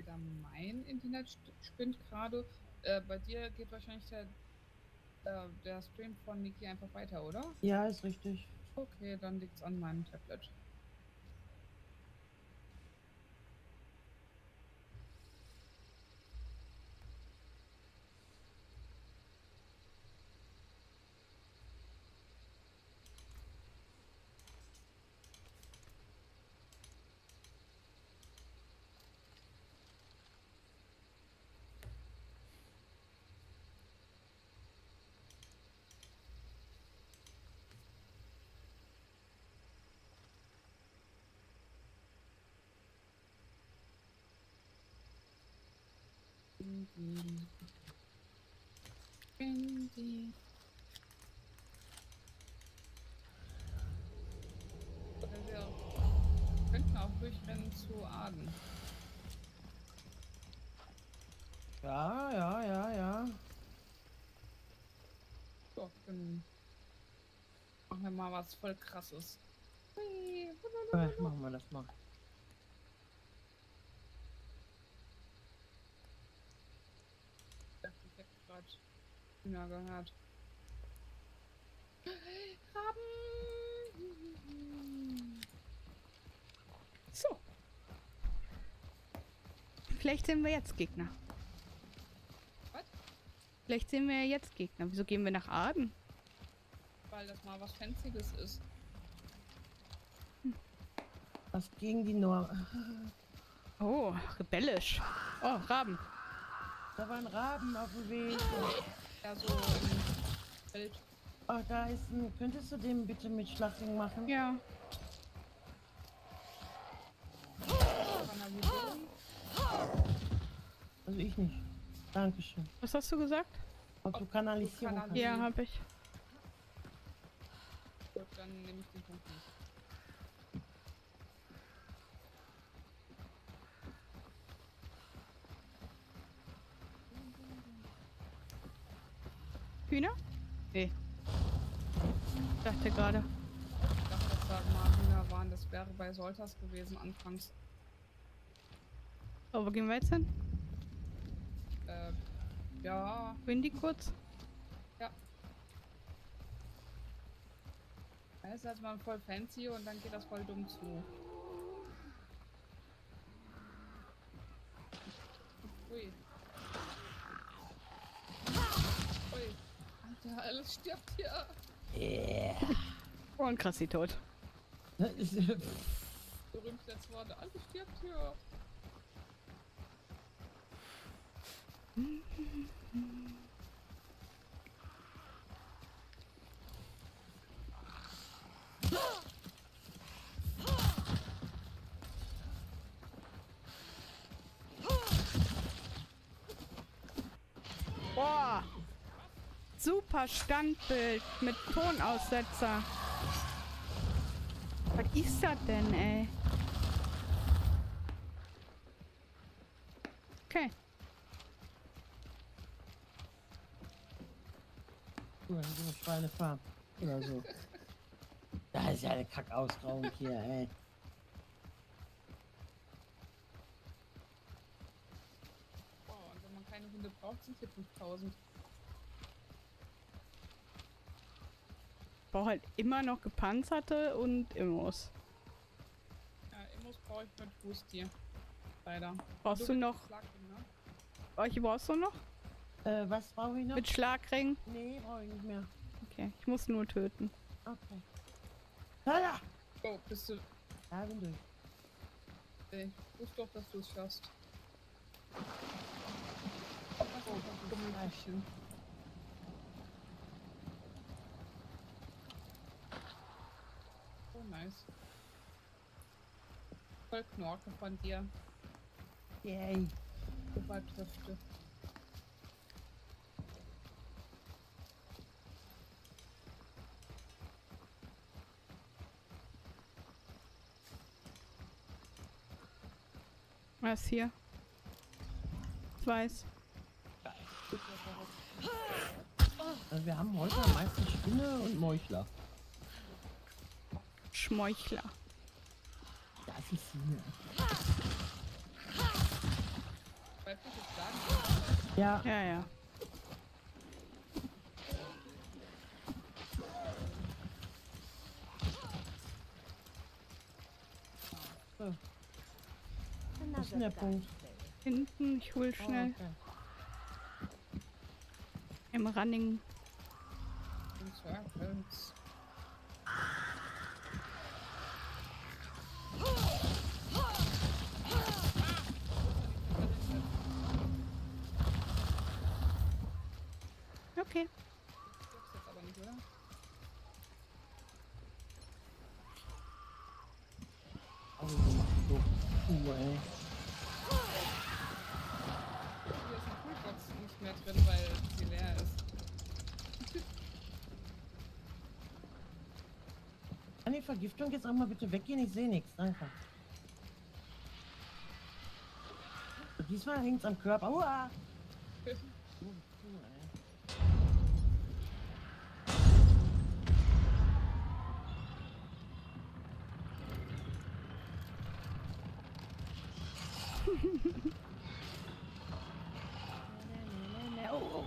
Digga, mein Internet spinnt gerade. Bei dir geht wahrscheinlich der Stream von Niki einfach weiter, oder? Ja, ist richtig. Okay, dann liegt's an meinem Tablet. Oder wir könnten auch durchrennen zu Aden. Ja. So, dann machen wir mal was voll krasses. Machen wir das mal. Ich hab gerade Hühner gehört. Raben! So. Vielleicht sehen wir jetzt Gegner. Was? Vielleicht sehen wir ja jetzt Gegner. Wieso gehen wir nach Aden? Weil das mal was Fancyes ist. Was gegen die Norm. Oh, rebellisch. Oh, Raben. Da waren Raben auf dem Weg. Ja, so im Feld. Oh, da ist ein. Könntest du den bitte mit Schlachting machen? Ja. Also ich nicht. Dankeschön. Was hast du gesagt? Ob du Kanalisierung hast. Ja, hab ich. Gut, dann nehme ich den Punkt nicht. Hühner? Nee. Ich dachte gerade. Ich dachte, dass da mal Hühner waren. Das wäre bei Soltas gewesen anfangs. Oh, wo gehen wir jetzt hin? Ja. Windy kurz? Ja. Das ist erstmal voll fancy und dann geht das voll dumm zu. Ui. Ui. Alter, alles stirbt hier. Yeah. Oh, und krass, sie tot. Berühmt letzte Worte. Alles stirbt hier. Boah! Super Standbild mit Tonaussetzer. Was ist das denn, ey? Okay. So eine Schweinefarm. Oder so. Da ist ja eine Kackausgrauung hier, ey. Oh, und wenn man keine Hunde braucht, sind hier 5000. Ich brauche halt immer noch gepanzerte und Immos. Ja, Immos brauche ich mit Fußtier. Leider. Brauchst du noch? Schlagring, ne? Welche brauchst du noch? Was brauche ich noch? Mit Schlagring? Nee, brauche ich nicht mehr. Okay, ich muss nur töten. Okay. Ja! Oh, bist du... Ja, bin durch. Ich wusste doch, dass du es schaffst. Dummelchen. Oh, nice. Voll Knorke von dir. Yay. Super Trifte. Was ist hier? Ich weiß. Also wir haben heute am meisten Spinne und Meuchler. Schmeuchler. Das ist hier. Ja. Ja, ja. So. Wo ist denn der Punkt? Hinten, ich hol schnell. Oh, okay. Im Running. Okay. Jetzt aber nicht, oder? Oh, du machst so ey. Hier ist eine Toolbox nicht mehr drin, weil sie leer ist. Kann die Vergiftung jetzt auch mal bitte weggehen? Ich sehe nichts. Danke. Diesmal hängt es am Körper. Uah!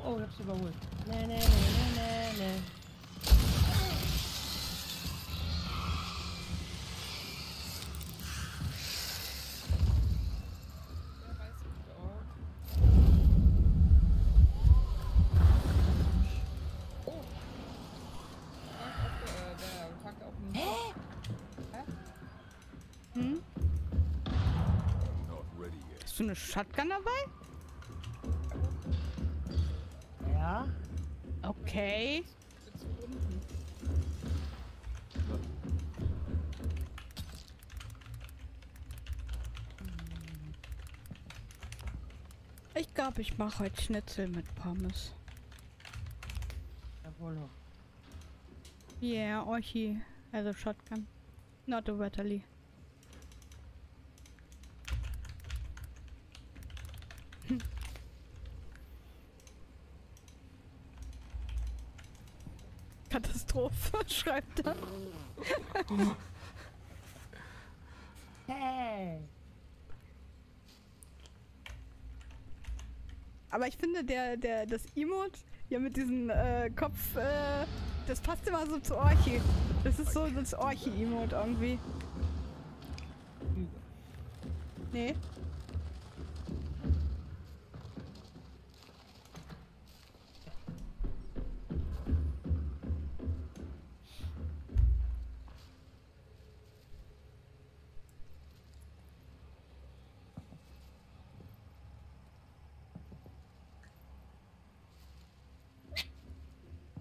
Oh, ich hab's überholt. Nee. Hm? Hast du eine Shotgun dabei? Ja. Okay. Ich glaube, ich mache heute Schnitzel mit Pommes. Jawohl. Yeah, Orchi. Also Shotgun. Not a Wetterly. Katastrophe, schreibt er. Hey. Aber ich finde, das Emote hier mit diesem Kopf, das passt immer so zu Orchi. Das ist so das Orchi-Emote irgendwie. Nee.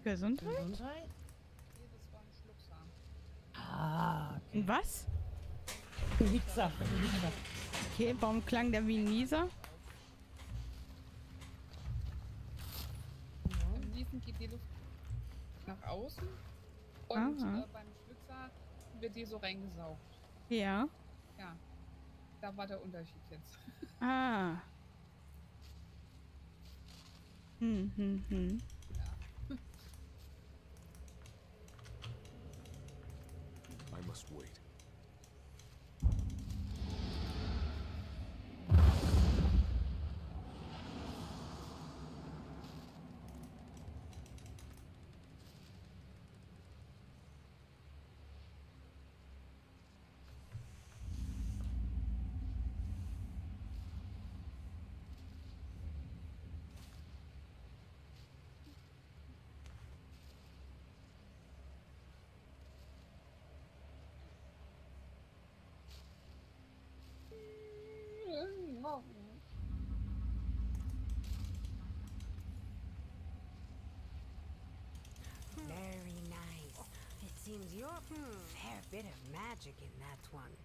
Gesundheit? Gesundheit? Nee, das war ein Schlucksamen. Ah, okay. Was? Wichser. Okay, warum klang der wie ein Nieser? Im Niesen geht die Luft nach außen und beim Schlucksamen wird die so reingesaugt. Ja. Ja, da war der Unterschied jetzt. Ah. Hm. I must wait. Very nice. It seems you're a fair bit of magic in that one.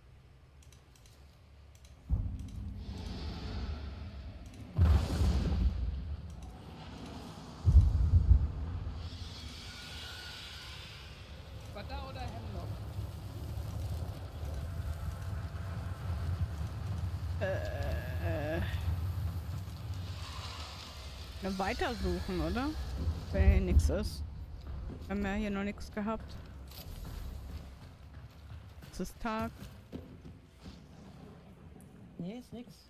Butter oder Hemlock? Ja, weitersuchen, oder? Wenn hier nichts ist. Wir haben ja hier noch nichts gehabt. Es ist Tag. Nee, ist nix.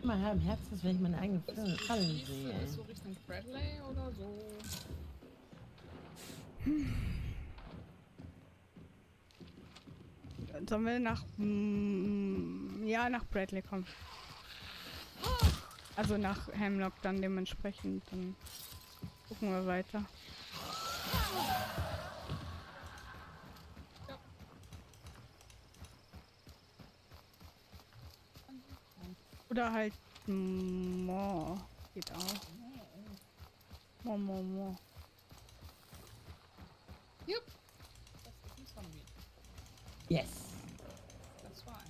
Mein Herr im Herzen ist, wenn ich meine eigenen Fallen sehe. Ist so Richtung Bradley oder so? Sollen wir nach... ja, nach Bradley kommen. Also nach Hemlock dann dementsprechend. Dann gucken wir weiter. Ja. Oder halt Mo. Geht auch. Mo. Jupp. Das ist ein Zombie. Yes. Das war einer.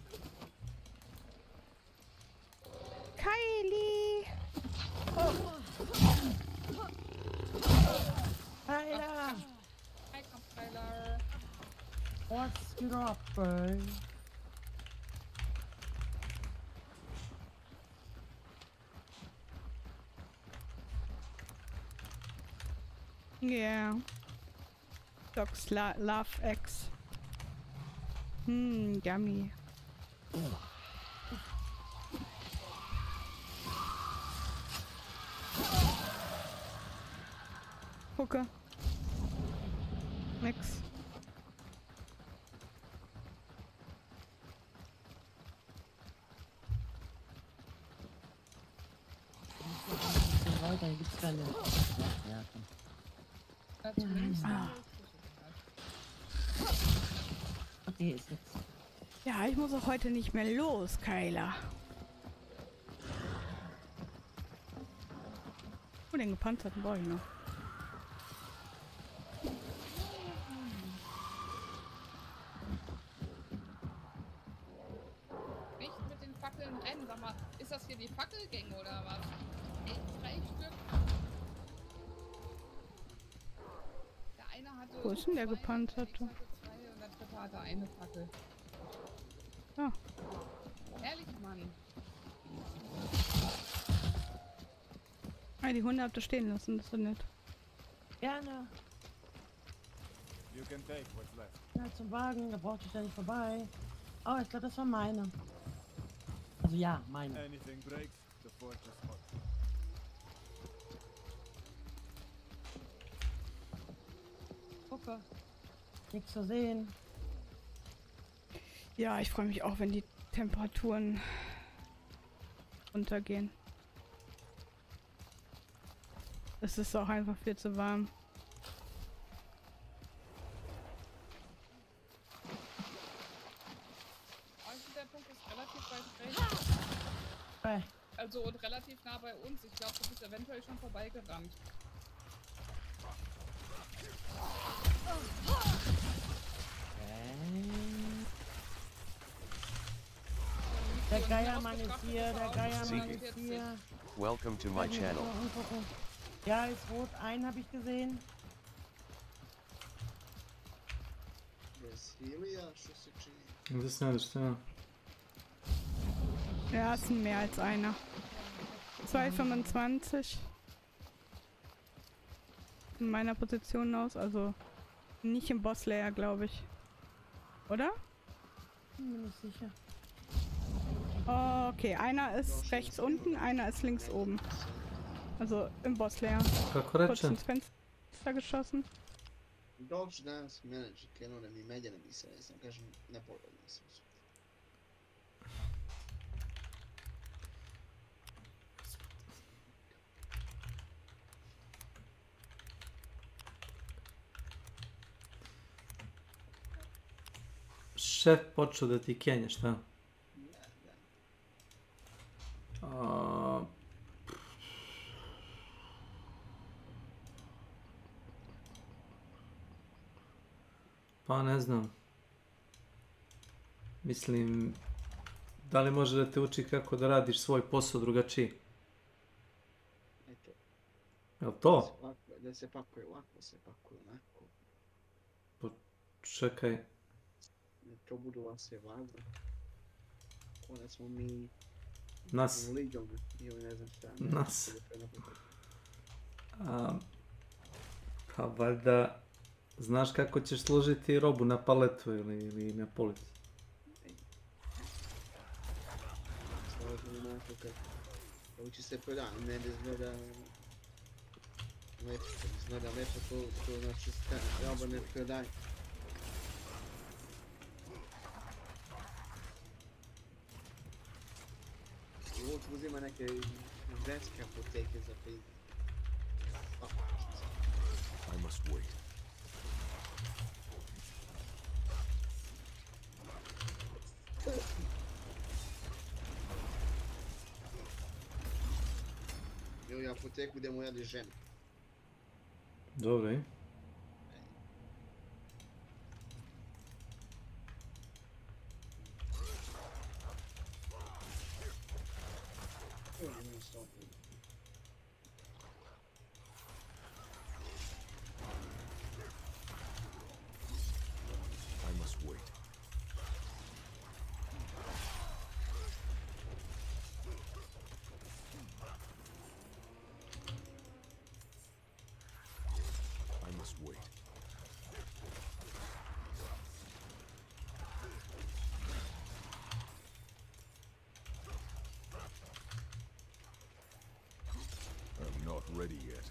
Kylie! Oh. Tyler! Hi, Tyler. What's your up, bro? Yeah. Dogs love eggs. Yummy. Gucke. Nix. Weiter gibt's keine. Okay, ist nichts. Ja, ich muss auch heute nicht mehr los, Kyla. Oh, den gepanzerten brauche ich noch. Nicht mit den Fackeln rennen, sag mal, ist das hier die Fackelgänge oder was? Ey, 3 Stück. Der eine hatte. Wo ist denn der gepanzerte? Der hatte 2 und der dritte hatte eine Fackel. Ja. Ehrlich, Mann. Ah, die Hunde habt ihr stehen lassen, das ist so nett. Gerne. You can take what's left. Ja, zum Wagen, da braucht ich ja nicht vorbei. Oh, ich glaube, das war meine. Also ja, meine. Anything breaks, the fort is hot. Gucke. Nichts zu sehen. Ja, ich freue mich auch, wenn die Temperaturen runtergehen. Es ist auch einfach viel zu warm. Also der Punkt ist relativ weit rechts. Also und relativ nah bei uns. Ich glaube, du bist eventuell schon vorbeigerannt. Der Geiermann ist hier, der Geiermann ist hier. Welcome to my channel. Ja, ist rot, einen habe ich gesehen. Das ist ja. Ja, es sind mehr als einer. 2,25 in meiner Position aus, also nicht im Boss-Layer, glaube ich. Oder? Bin mir nicht sicher. Okay, einer ist rechts unten, einer ist links oben. Also im Boss-Layer. Kurz ins Fenster geschossen. Dođi danas menadžer krenuo da mi Meljana misle, ja sam kažem, ne pogodno sam. Šef počeo da ti kenje, šta? Pa ne znam. Mislim, da li može da te uči kako da radiš svoj posao drugačiji? Eto. Jel to? Da se pakuje ovako, se pakuje onako. Čekaj. To budu vas je važno. Onda smo mi... Nas. Ligom, ili ne znam šta. Nas. Pa valjda znaš kako ćeš složiti robu na paletu ili na polici. Kako se proda, ne izgleda... Izgleda lepo to znači roba ne prodaj. Ovo uzima neke ženske apoteke za pit. I must wait. Ili apoteku gdje mu jeli žene. Dobro, i? I must wait. I must wait. I'm not ready yet.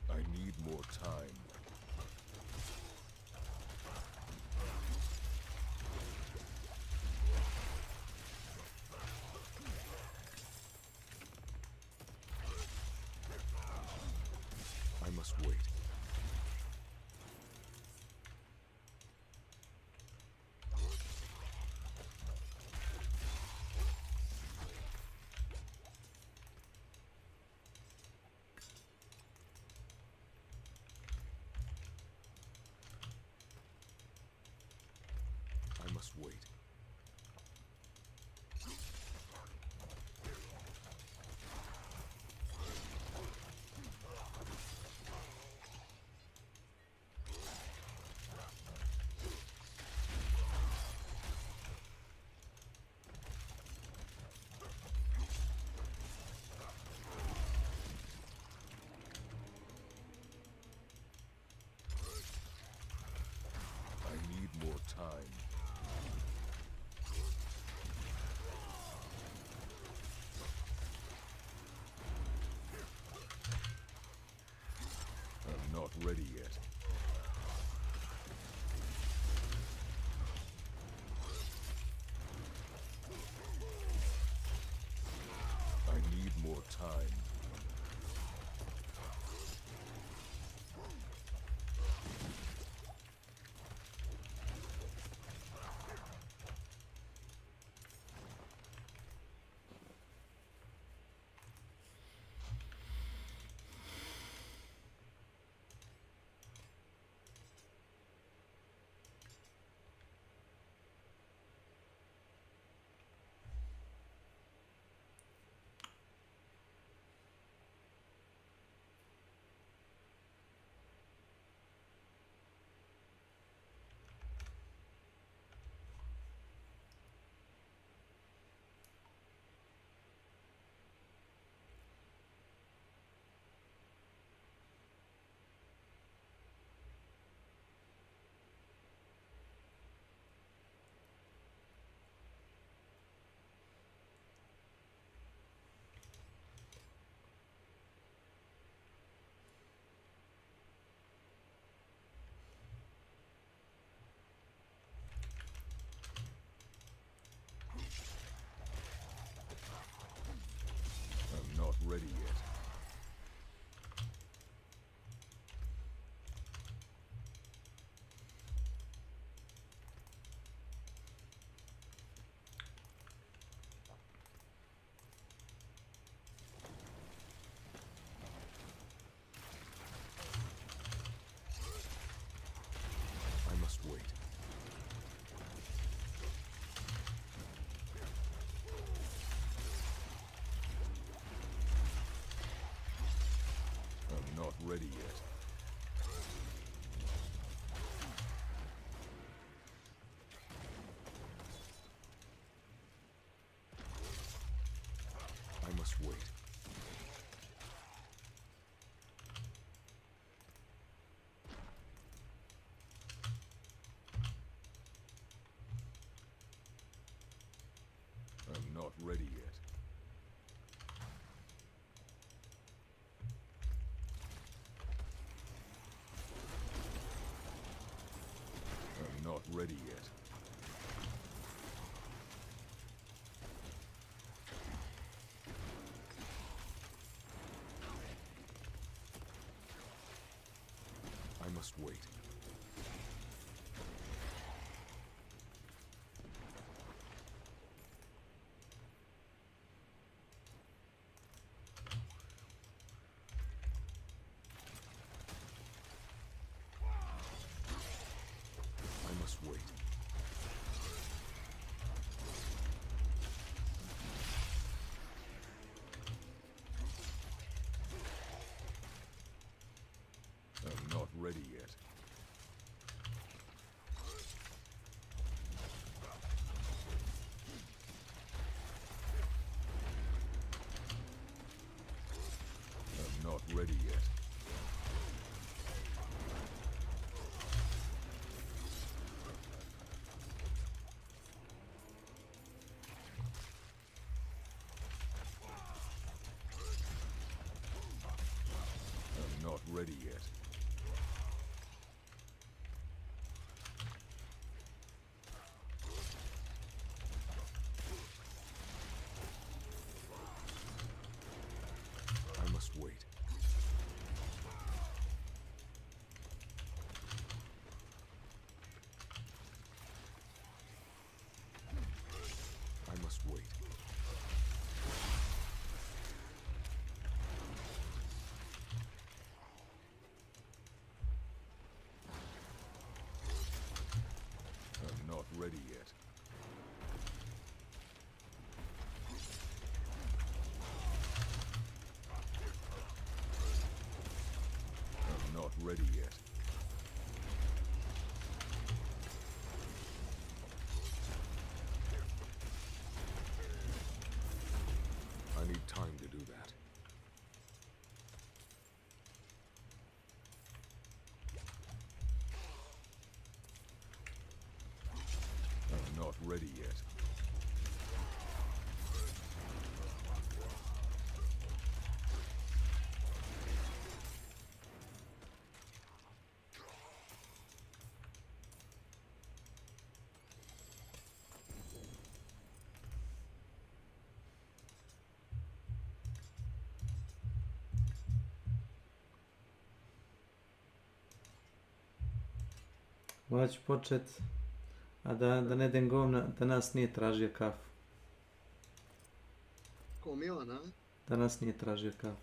I need more time. I must wait. I must wait. I need more time. I'm not ready yet. I need more time. ready yet. I'm not ready yet. I must wait. I must wait. I'm not ready yet. I'm not ready yet. I'm not ready yet. I must wait. I must wait. I'm not ready yet. I'm not ready yet. I need time to do that. I'm not ready yet. Morat ću počet, a da ne idem govna, da nas nije tražio kafu. Ko Milan, a? Da nas nije tražio kafu.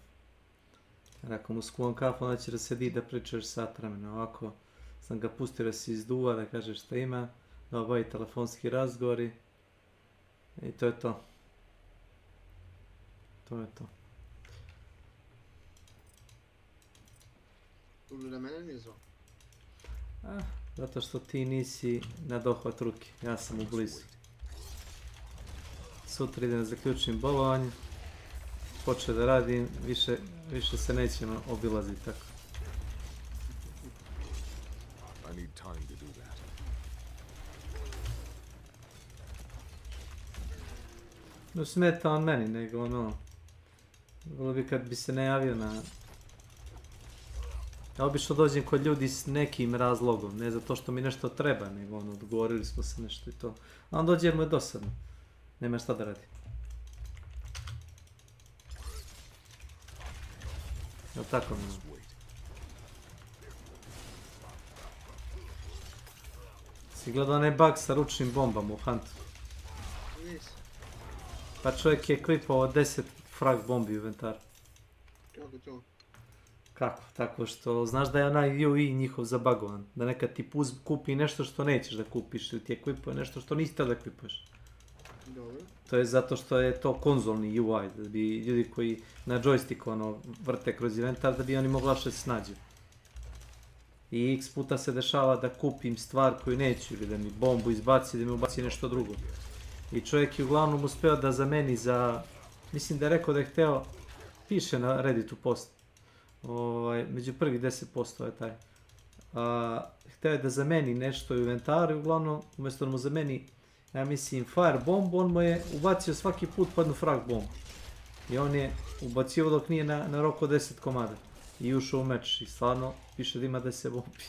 Jer ako mu skuvam kafu, onda će da sedi da pričaš sat vremena. Ovako sam ga pustio da se izduva, da kaže šta ima, da obavi telefonski razgovori. I to je to. To je to. Kuži da mene nije zvao. Zato što ti nisi na dohvat ruke, ja sam u blizu. Sutra idem da zaključim bolovanje, počeo da radim, više se nećemo obilaziti tako. I need time to do that. No smeta on meni, nego ono, bilo bi kad bi se ne javio na... Ja obično dođem kod ljudi s nekim razlogom, ne zato što mi nešto treba, nego ono, dogovorili smo se nešto i to. A on dođe jer mu je dosadno, nema šta da radi. Jel' tako mi? Si gledao onaj bug sa ručnim bombama u Huntu? Pa čovjek je klipovao 10 frag bombi u inventaru. Kako to? Kako? Tako što znaš da je onaj UI njihov zabagovan. Da nekad ti kupi nešto što nećeš da kupiš ili ti je klipuje nešto što nisi htio da klipuješ. Dobro. To je zato što je to konzolni UI, da bi ljudi koji na joystick ono vrte kroz inventar, da bi oni mogli lakše se snađu. I x puta se dešava da kupim stvar koju neću ili da mi bombu izbaci, da mi ubaci nešto drugo. I čovjek je uglavnom uspeo da zameni za, mislim da je rekao da je hteo, piše na Redditu post, među prvih 10% je taj. Hteo je da zameni nešto u inventaru i uglavnom umjesto da mu zameni Ja mislim, fire bomb, on mu je ubacio svaki put po jednu frag bomb. I on je ubacio dok nije na roku 10 komada. I ušao u meč i stvarno piše da ima 10 bombi.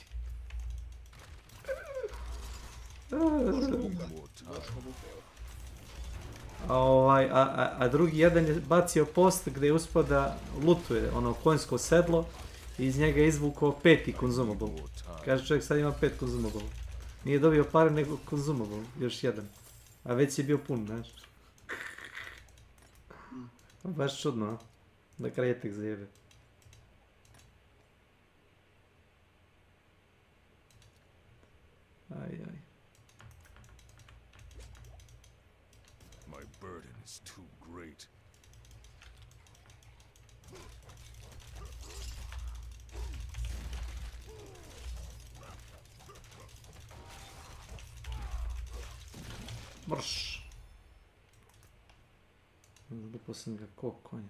A drugi jedan je bacio post gdje je uspio da lutuje ono konjsko sedlo i iz njega je izvukao 5. consumable. Kaže čovjek sad ima 5 consumable. Nije dobio pare nego consumable, još jedan. A već je bio pun, znaš. Baš čudno, a? Da kraj tek zajebe. Aj. My burden is too great. Brš. Lupao sam ga ko konja.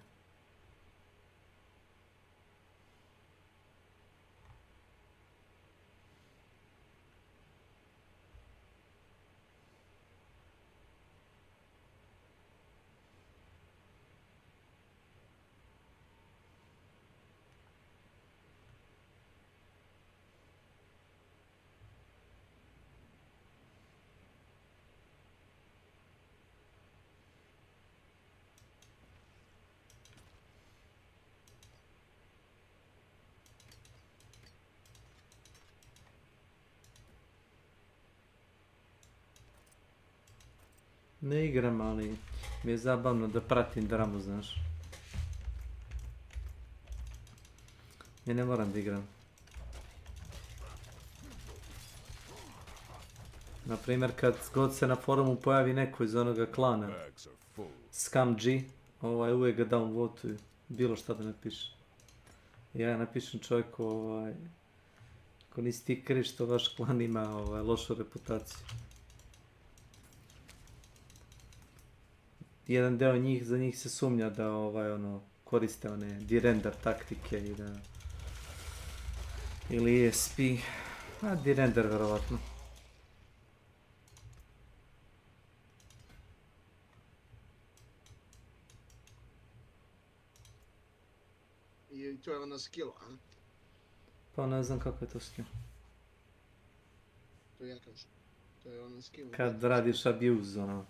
Ne igram, ali mi je zabavno da pratim dramu, znaš. Ja ne moram da igram. Naprimjer, kad god se na forumu pojavi neko iz onoga klana Scam G, uvijek ga downvotuju, bilo šta da napiše. Ja napišem čovjeku, ako nisi ti kriv što vaš klan ima lošu reputaciju. Jedan deo njih, za njih se sumnja da koriste one derender taktike i da... Ili ESP, a derender verovatno. I to je ono skill, a? Pa ne znam kako je to skill. To ja kažem. To je ono skill. Kad radiš abuse, ono.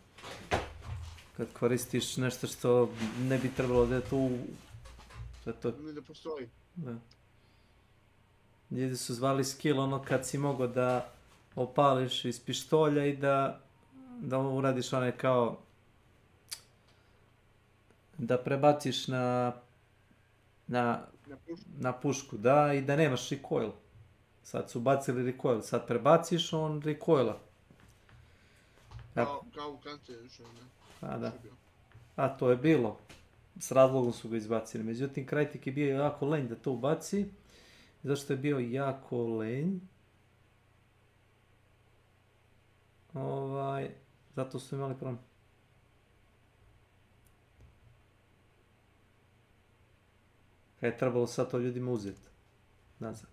Kad koristiš nešto što ne bi trebalo da je tu... Ne da postoji. Da. Ljudi su zvali skill ono kad si mogao da opališ iz pištolja i da uradiš onaj kao... Da prebaciš na pušku, da, i da nemaš recoil. Sad su bacili recoil, sad prebaciš, on recoila. Kao u Counter-Strike, ne? A da. A to je bilo. S razlogom su ga izbacili. Međutim, Crytek je bio jako lenj da to ubaci. Zašto je bio jako lenj? Zato su imali problem. Kaj je trebalo sad to ljudima uzeti nazad.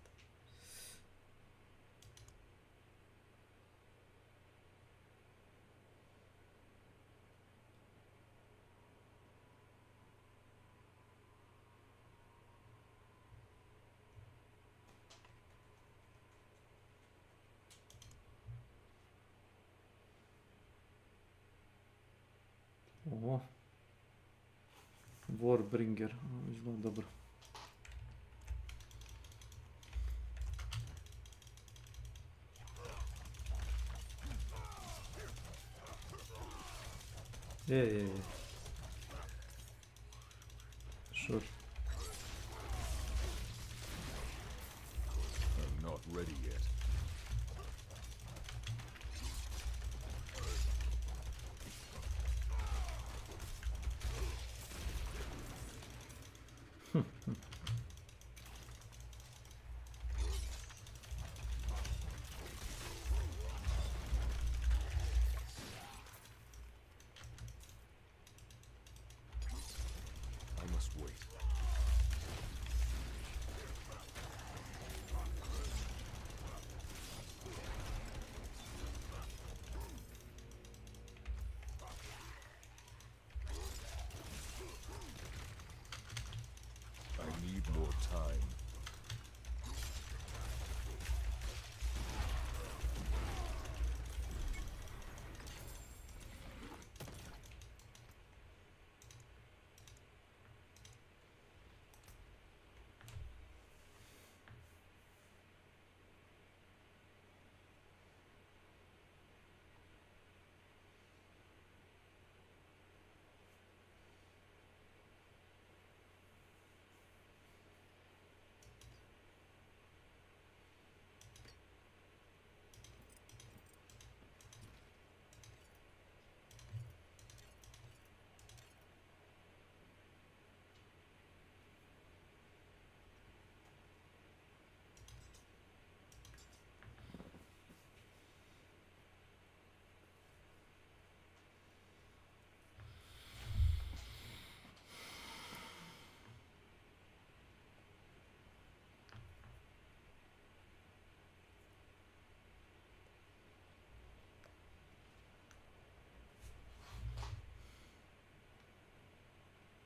Ovo. Warbringer, izgleda dobro. Je. Sure. I'm not ready yet.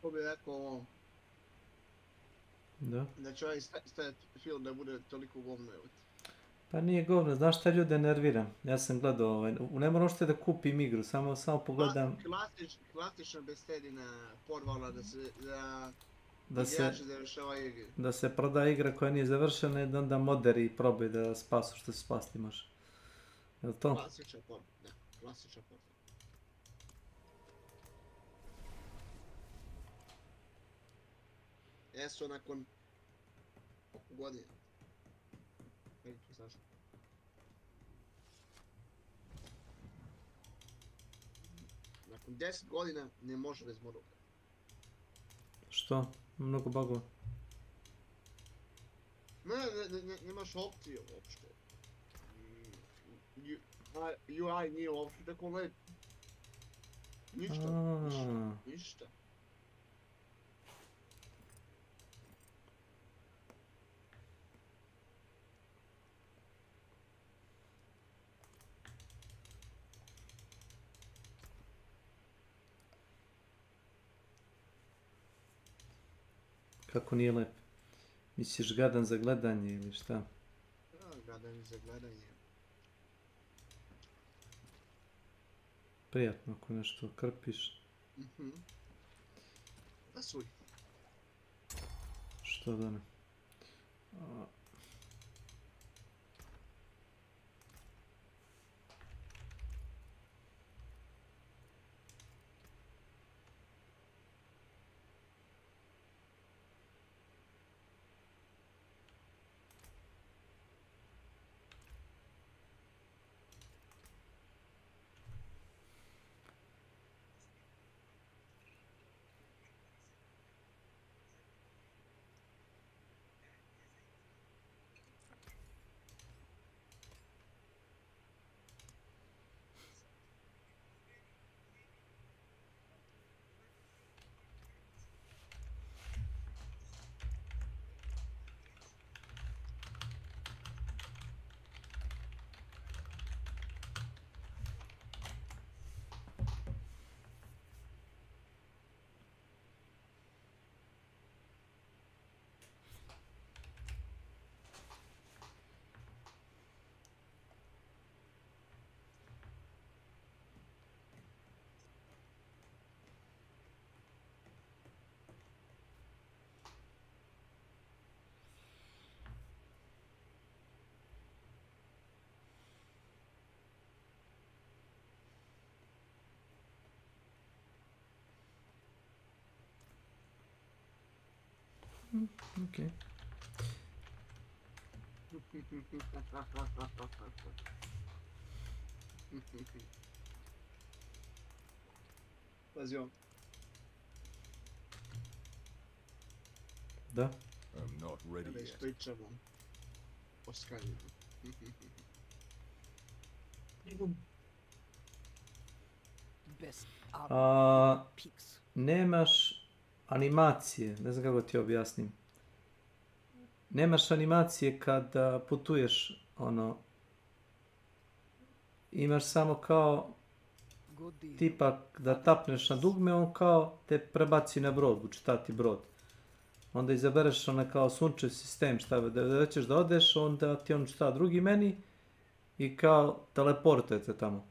Ko bi rekao ovo, Da. da će ovaj Starfield da bude toliko govno. Pa nije govno, znaš šta ljude nervira? Ja sam gledao, ne moram što da kupim igru, samo pogledam... Klasična bestedina porvala da se igrači završava igre. Da se proda igra koja nije završena i da onda moderi i probaj da spasu što se spasti može. Je li to? Klasična porvala, da, klasična porvala. Jesu nakon godina. Hajde tu Saša. Nakon 10 godina ne može bez modova. Što? Mnogo bugova. Nemaš opcije uopšte. UI nije uopšte tako lep. Ništa. Kako nije lep? Misliš gadan za gledanje ili šta? Da, gadan za gledanje. Prijatno ako nešto krpiš. Pasuj. Što da ne? Okej. Pazi on. Da? I'm not ready Kada yet. ispričamo o Skyrimu. Nemaš animacije, ne znam kako ti objasnim. Nemaš animacije kada putuješ, imaš samo kao tipa da tapneš na dugme, on kao te prebaci na brod, učitati brod. Onda izabereš kao sunčev sistem, šta da ćeš da odeš, onda ti on šta drugi meni i kao teleportujete tamo.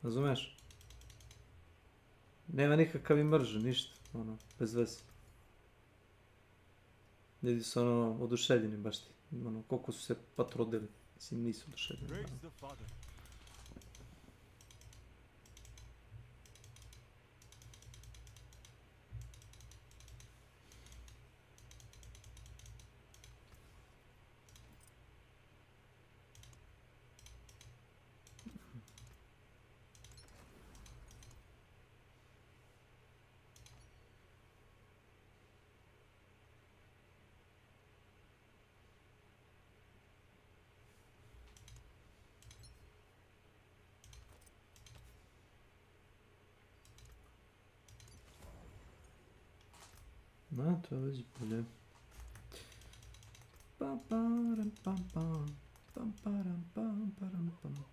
Razumeš? Nema nikakav immersion, ništa, bez veze. Ljudi su oduševljeni baš ti, koliko su se patrudili, mislim nisu oduševljeni. No, to je već bolje. Pam param pam pam. Pam param pam param pam.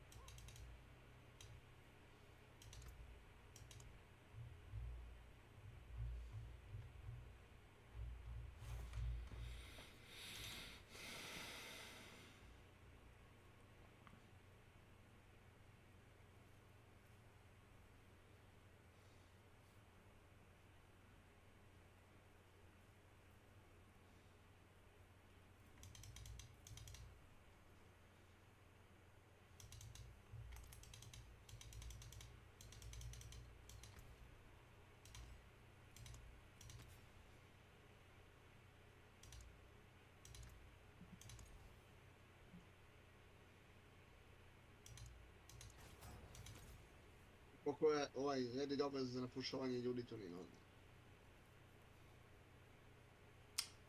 Koliko je nedelj obaveza za napušavanje ljudi, to nije normalno.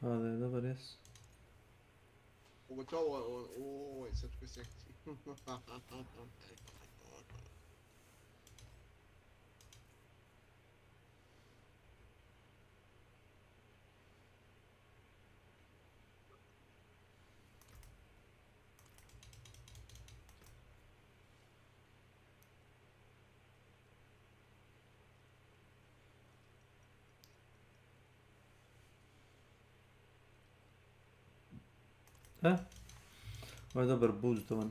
Pa da je dobar, jes. Pogotovo u ovoj srpskoj sekciji. Ovo je dobar boostovan.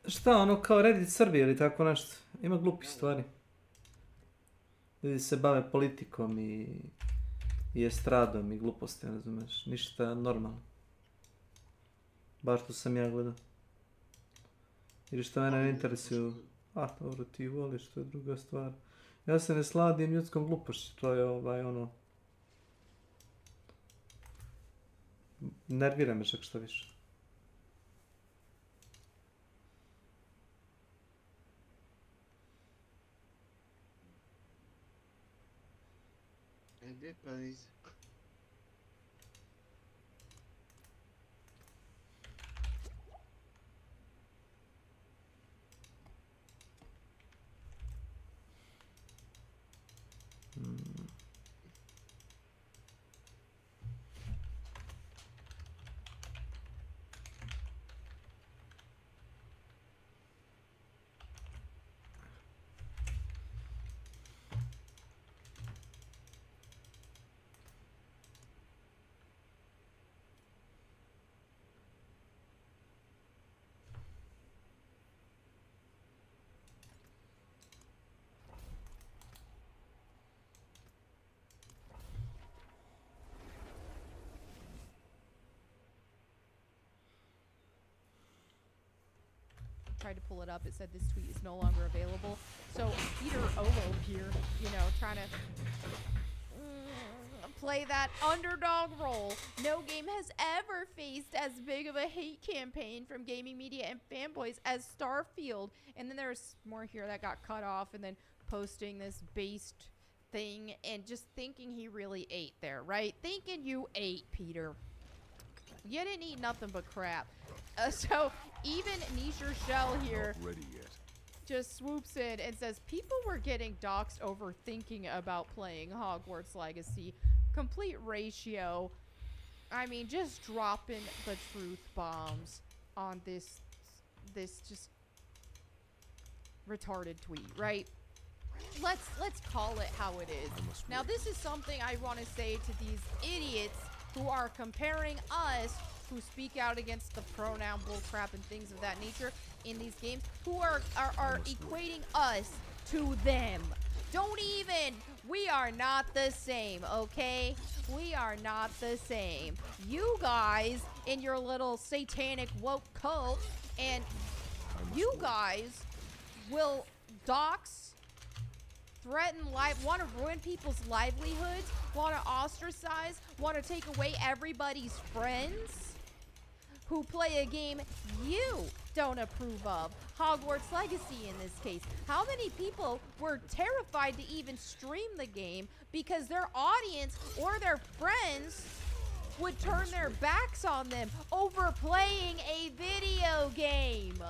Šta, ono kao Reddit Srbije ili tako nešto? Ima glupih stvari. Ljudi se bave politikom i estradom i gluposti, razumeš? Ništa normalno. Baš što sam ja gledao. Ili što mene ne interesuju. Dobro, ti voliš, to je druga stvar. Ja se ne sladim ljudskom glupošću, to je ono... Nervira me čak što više. Gdje pa iz... Tried to pull it up. It said this tweet is no longer available. So Peter Ovo here, you know, trying to play that underdog role. No game has ever faced as big of a hate campaign from gaming media and fanboys as Starfield. And then there's more here that got cut off, and then posting this based thing and just thinking he really ate there, right? Thinking you ate, Peter. You didn't eat nothing but crap. So even Nisher Shell here just swoops in and says people were getting doxxed over thinking about playing Hogwarts Legacy. Complete ratio. I mean, just dropping the truth bombs on this just retarded tweet, right? Let's call it how it is. Now, this is something I want to say to these idiots who are comparing us, who speak out against the pronoun bullcrap and things of that nature in these games, who are equating us to them. Don't even. We are not the same, okay? We are not the same. You guys in your little satanic woke cult, and you guys will dox, threaten want to ruin people's livelihoods, want to ostracize, want to take away everybody's friends who play a game you don't approve of. Hogwarts Legacy in this case. How many people were terrified to even stream the game because their audience or their friends would turn their backs on them over playing a video game?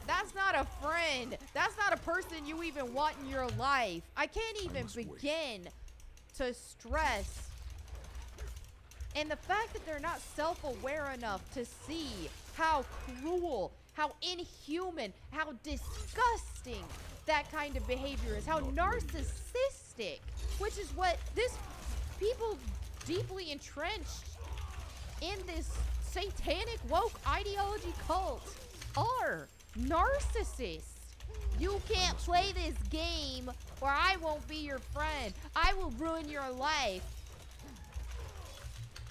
That's not a friend. That's not a person you even want in your life. I can't even begin to stress. And the fact that they're not self-aware enough to see how cruel, how inhuman, how disgusting that kind of behavior is, how narcissistic, which is what this people deeply entrenched in this satanic woke ideology cult are. Narcissists. You can't play this game or I won't be your friend. I will ruin your life.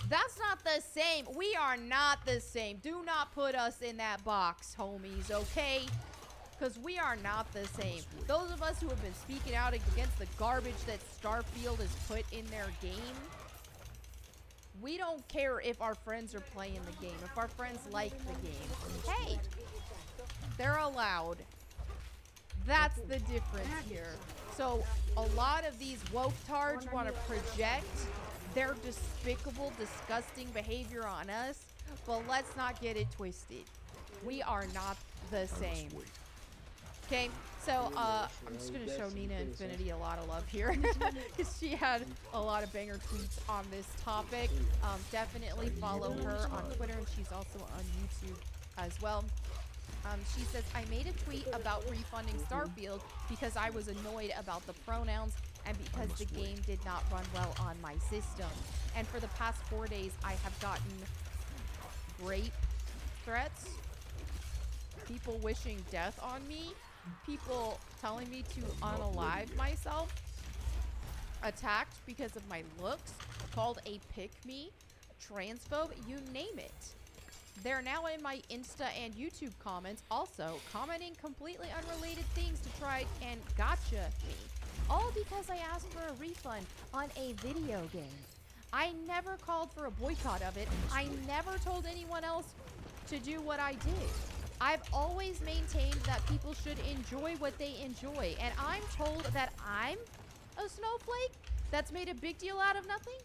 That's not the same. We are not the same. Do not put us in that box, homies, okay? Because we are not the same. Those of us who have been speaking out against the garbage that Starfield has put in their game, We don't care if our friends are playing the game. If our friends like the game, hey, they're allowed. That's the difference here. So a lot of these woke-tards want to project their despicable, disgusting behavior on us, but let's not get it twisted. We are not the same. Okay, so I'm just gonna show Nina Infinity a lot of love here because she had a lot of banger tweets on this topic. Definitely follow her on Twitter, and she's also on YouTube as well. She says, I made a tweet about refunding Starfield because I was annoyed about the pronouns and because the game did not run well on my system. And for the past 4 days, I have gotten rape threats, people wishing death on me, people telling me to unalive myself, attacked because of my looks, called a pick-me, transphobe, you name it. They're now in my Insta and YouTube comments, also commenting completely unrelated things to try and gotcha me. All because I asked for a refund on a video game. I never called for a boycott of it. I never told anyone else to do what I did. I've always maintained that people should enjoy what they enjoy. And I'm told that I'm a snowflake that's made a big deal out of nothing?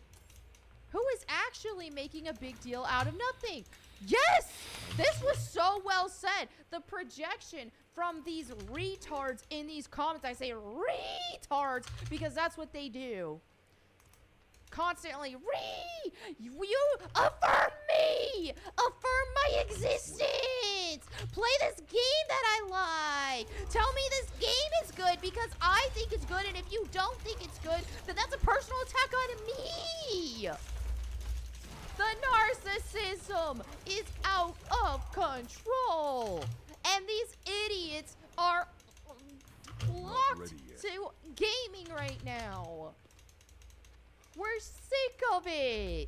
Who is actually making a big deal out of nothing? Yes! This was so well said. The projection from these retards in these comments. I say retards because that's what they do. Constantly, you affirm me! Affirm my existence! Play this game that I like! Tell me this game is good because I think it's good, and if you don't think it's good, then that's a personal attack on me! The narcissism is out of control! And these idiots are locked to gaming right now. We're sick of it.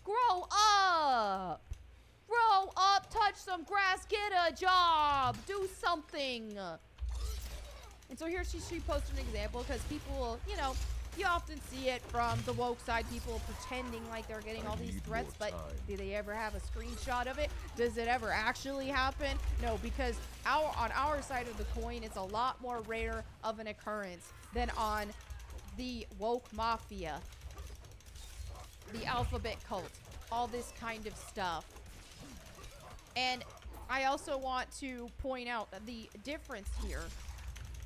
Grow up. Grow up, touch some grass, get a job, do something. And so here she posted an example because people, you know, you often see it from the woke side, people pretending like they're getting all these threats, but do they ever have a screenshot of it? Does it ever actually happen? No, because on our side of the coin, it's a lot more rare of an occurrence than on the woke mafia, the alphabet cult, all this kind of stuff. And I also want to point out that the difference here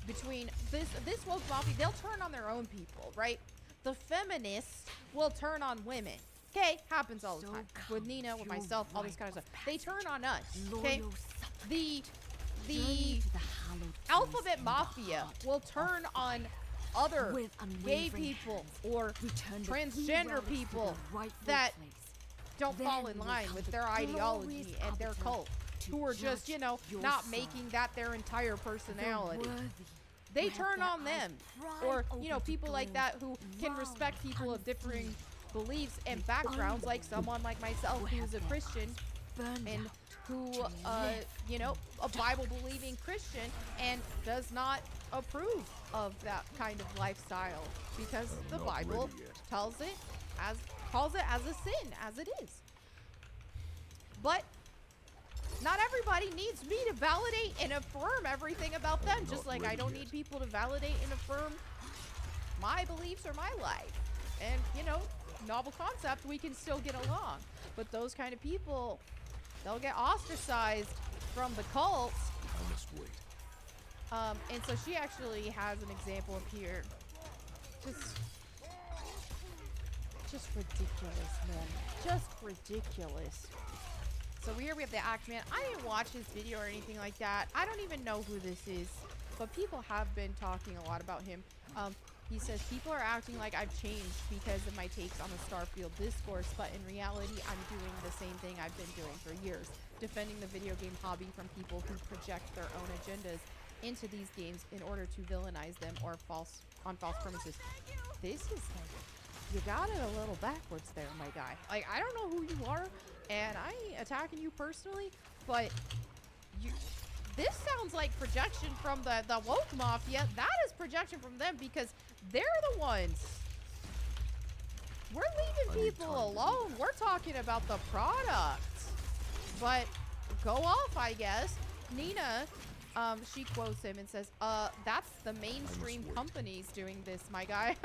between this woke mafia, they'll turn on their own people, right? The feminists will turn on women. Okay, happens all the time. With Nina, with myself, all this kind of stuff. They turn on us, okay? The alphabet mafia will turn on other gay people or transgender people that don't fall in line with their ideology and their cult, who are just, you know, not making that their entire personality. They turn on them. Or, you know, people like that who can respect people of differing beliefs and backgrounds, like someone like myself who's a Christian and who, you know, a Bible-believing Christian and does not approve of that kind of lifestyle because the Bible calls it as a sin, as it is. But not everybody needs me to validate and affirm everything about them, just like I don't need people to validate and affirm my beliefs or my life. And, you know, novel concept, we can still get along. But those kind of people, they'll get ostracized from the cult. I must wait. And so she actually has an example up here. Just ridiculous, man. Just ridiculous. So here we have the Axeman. I didn't watch his video or anything like that. I don't even know who this is, but people have been talking a lot about him. He says, people are acting like I've changed because of my takes on the Starfield discourse, but in reality, I'm doing the same thing I've been doing for years, defending the video game hobby from people who project their own agendas into these games in order to villainize them or on false premises. This is like, you got it a little backwards there, my guy. Like, I don't know who you are, and I ain't attacking you personally, but this sounds like projection from the woke mafia. That is projection from them because they're the ones. We're people alone. We're talking about the product. But go off, I guess. Nina, she quotes him and says, that's the mainstream companies doing this, my guy.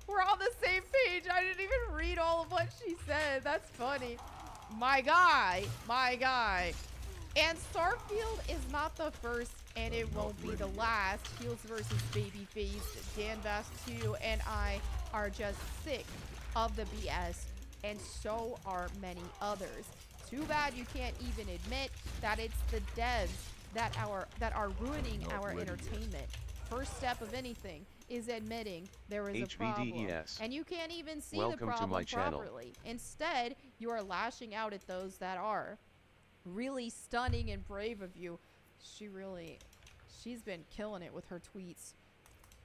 We're on the same page. I didn't even read all of what she said. That's funny. My guy. My guy. And Starfield is not the first, and it won't be the last. Heels versus Babyface, Dan Bass 2, and I are just sick of the BS, and so are many others. Too bad you can't even admit that it's the devs that are ruining our entertainment. First step of anything is admitting there is a problem, and you can't even see the problem properly. Instead, you are lashing out at those that are. Really stunning and brave of you. She's been killing it with her tweets.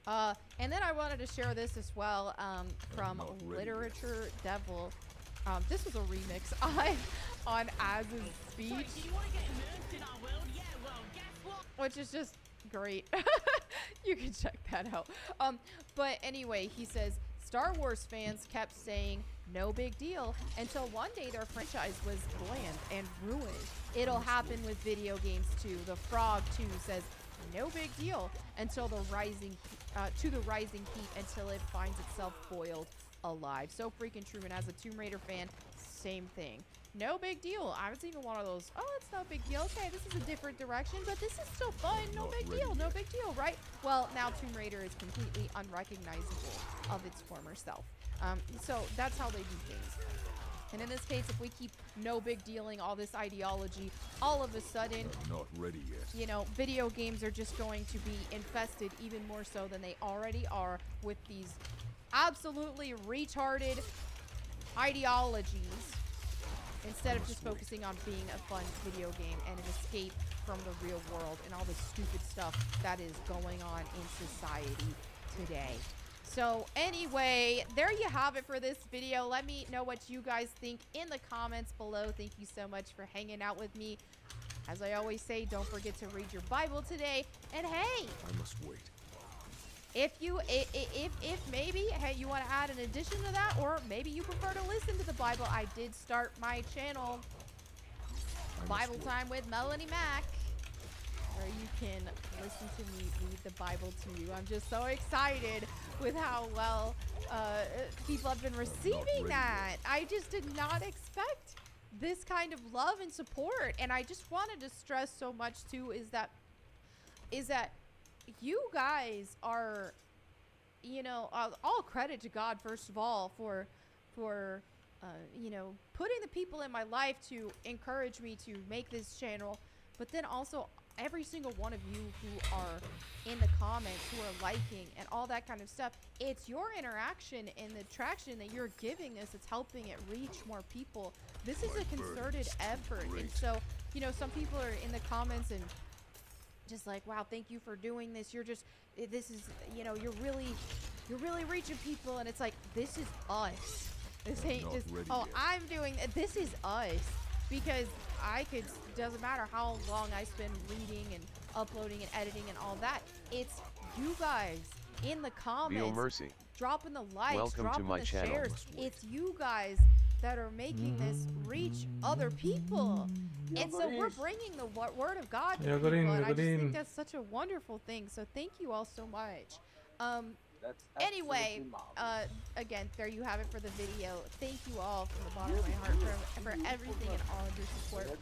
And then I wanted to share this as well from Literature Devil. This was a remix on Az's speech, which is just great. You can check that out. But anyway, he says, Star Wars fans kept saying, no big deal, until one day their franchise was bland and ruined. It'll happen with video games too. The Frog 2 says, no big deal, until the rising heat until it finds itself boiled alive. So freaking true. And as a Tomb Raider fan, same thing. No big deal. I was even one of those, oh, it's no big deal. Okay, this is a different direction, but this is still fun. No big deal. No big deal, right? Well, now Tomb Raider is completely unrecognizable of its former self. So that's how they do things. And in this case, if we keep no big dealing all this ideology, all of a sudden, not ready yet. You know, video games are just going to be infested even more so than they already are with these absolutely retarded ideologies, instead of just focusing on being a fun video game and an escape from the real world and all the stupid stuff that is going on in society today. So anyway, there you have it for this video. Let me know what you guys think in the comments below. Thank you so much for hanging out with me. As I always say, don't forget to read your Bible today. And hey, I must wait. If maybe, hey, you want to add an addition to that, or maybe you prefer to listen to the Bible, I did start my channel, Bible Time with Melanie Mac, where you can listen to me read the Bible to you. I'm just so excited with how well people have been receiving that. I just did not expect this kind of love and support. And I just wanted to stress so much too is that you guys are, you know, all credit to God first of all for you know, putting the people in my life to encourage me to make this channel, but then also every single one of you who are in the comments, who are liking and all that kind of stuff. It's your interaction and the traction that you're giving us. It's helping it reach more people. This is a concerted effort. And so, you know, some people are in the comments and just like, wow, thank you for doing this. You're just, this is, you know, you're really reaching people. And it's like, this is us. This ain't just, oh, I'm doing, this is us. Because I could, doesn't matter how long I spend reading and uploading and editing and all that. It's you guys in the comments, dropping the likes, dropping the shares. It's you guys that are making this reach other people. And so we're bringing the word of God to people. And I just think that's such a wonderful thing. So thank you all so much. Anyway, again, there you have it for the video. Thank you all from the bottom of my heart for everything and all of your support.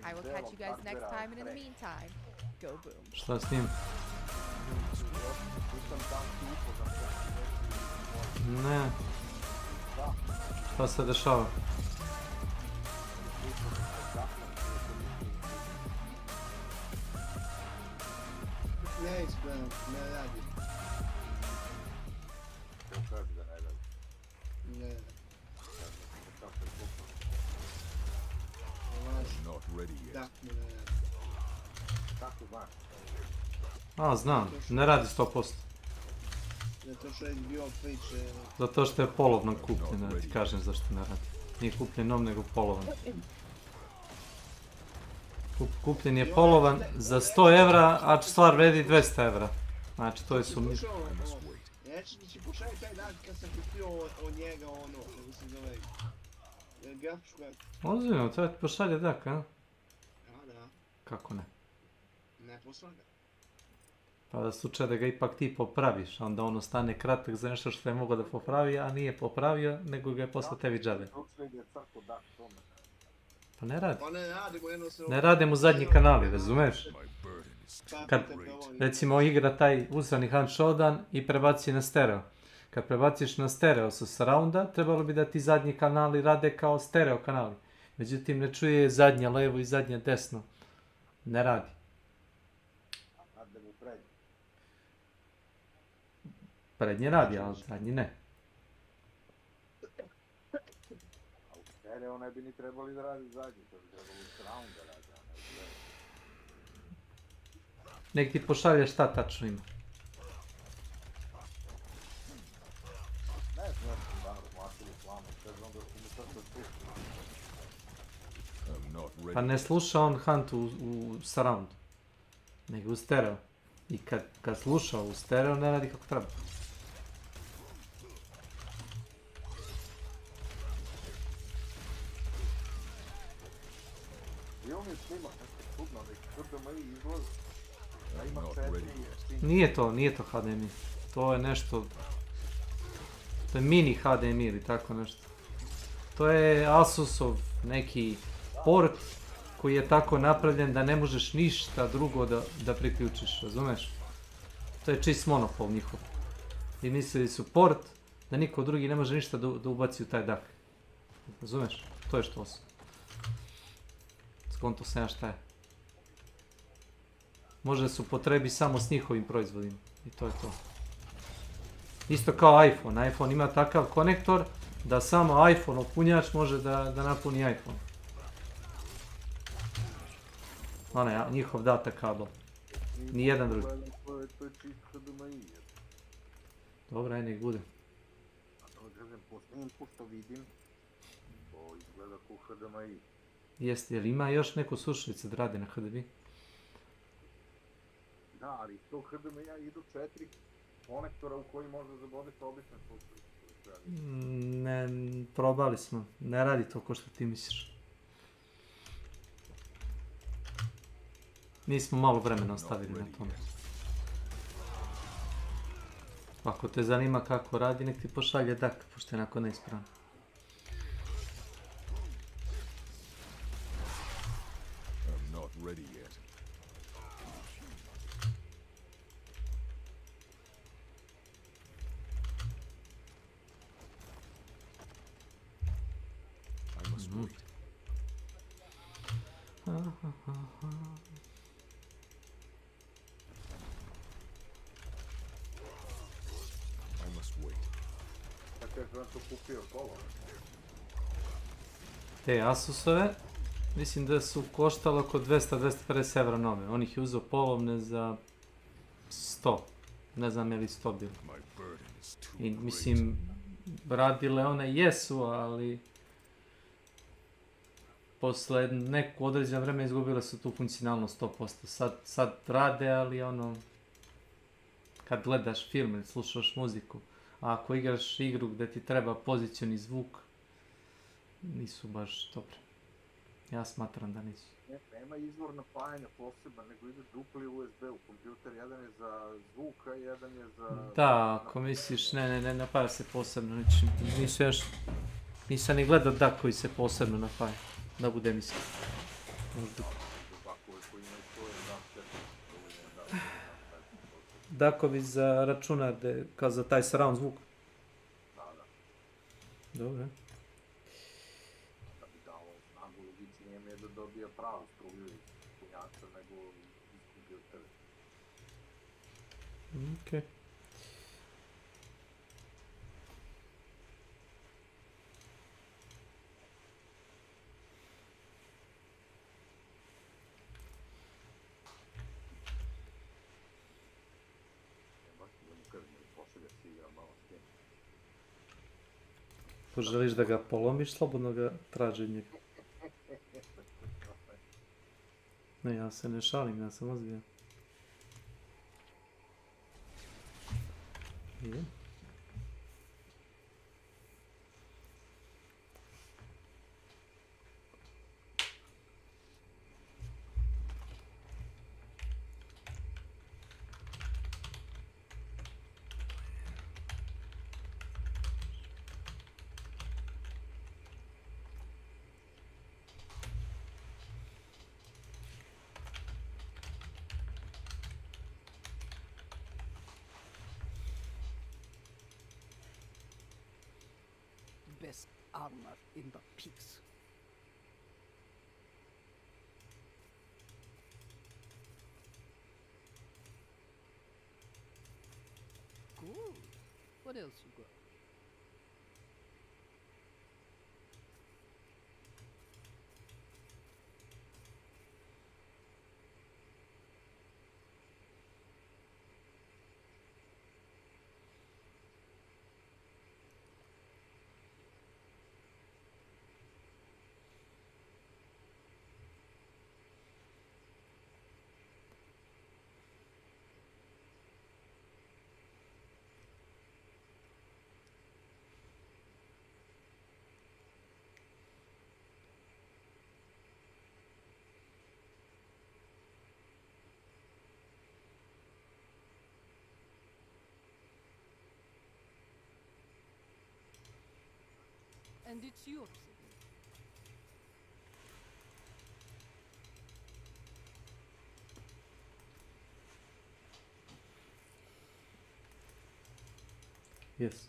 I will catch you guys next time, and in the meantime, go boom. Šta s njim? Ne. Šta se dešava? Ne ispravljam, ne radi. Ne. Not ready yet. Da, ne radi. Kako znaš? A, znam, ne radi 100%. Zato što je bio priče... Zato što je polovno kupljen, da ti kažem zašto ne radi. Nije kupljen nov, nego polovan. Kupljen je polovan za 100 evra, a stvar vredi 200 evra. Znači, to je sumnjivo. Znači, pošalje taj dan kad sam kupio od njega ono, kako se zove, grafičku kartu. Ozbiljno, treba ti pošalje dak, a? Da. Kako ne? Ne poslan ga. Pa da slučaj da ga ipak ti popraviš, onda on ostane kratak za nešto što je mogao da popravi, a nije popravio, nego ga je posle tebi džabe. Pa ne radi. Pa ne radi mu jednostavno... Ne rade mu zadnji kanali, razumeš? Kad, recimo, igra taj uzrani Hunt Showdown i prebaci na stereo. Kad prebaciš na stereo sa surrounda, trebalo bi da ti zadnji kanali rade kao stereo kanali. Međutim, ne čuje zadnje levo i zadnje desno. Ne radi. Prednje radi, ali zadnji ne. A u stereo ne bi ni trebali da radi zadnji, to bi trebalo u surround da radi, a ne u stereo. Nek ti pošalje šta tačno ima. Ne znam, danas mlatili planu, sve znam da su mi srce slušali. Pa ne sluša on Hunt u surround, nego u stereo. I kad sluša u stereo, ne radi kako treba. I on je snimak, nešto čudno, neki HDMI izlaz, a ima 4... Nije to HDMI. To je nešto... To je mini HDMI ili tako nešto. To je Asusov neki port koji je tako napravljen da ne možeš ništa drugo da priključiš, razumeš? To je čist monopol njihov. I mislili su port da niko drugi ne može ništa da ubaci u taj dak. Razumeš? To je što su. Skonto sam ja šta je. Može se upotrebi samo s njihovim proizvodima. I to je to. Isto kao iPhone. iPhone ima takav konektor da samo iPhone opunjač može da napuni iPhone. Onaj njihov data kabel. Nijedan drugi. To je čist HDMI. Dobro, nek bude. A to kažem, posljednjem što vidim, to izgleda kao HDMI. Jeste, jel ima još neko slušalice da radi na HDMI? Da, ali iz tog HDMI-a idu 4 konektora u koji može zaboditi obične slušalice. Ne, probali smo. Ne radi to ko što ti misliš. Nismo malo vremena ostavili na tome. Ako te zanima kako radi, nek ti pošalje dak, pošto je onako neispravan. Te Asusove, mislim da su koštalo oko 200-250 evra nove. On ih je uzeo polovne za 100. Ne znam je li 100 bilo. I mislim, radile one jesu, ali posle neko određeno vreme izgubile su tu funkcionalnost 100%. Sad rade, ali ono, kad gledaš film ili slušaš muziku, a ako igraš igru gdje ti treba pozicioni zvuk, nisu baš dobre. Ja smatram da nisu. Nema izvor napajanja poseban, nego ide dupli USB u kompjuter. Jedan je za zvuk, a jedan je za... Da, ako misliš, ne napaja se posebno. Nisam ni gledao dak koji se posebno napaja. Da bude mislim. Dakovi za računar, kao za taj surround zvuk. Dobro. Da bi dalo snagu logici, nije mi je da dobija pravu struju iz punjača, nego iz kompjutera. Okej. Ako želiš da ga polomiš, slobodno ga traži od njega. Ne, ja se ne šalim, ja sam ozbiljan. best armor in the piece. Good. What else you got? And it's yours again. Yes.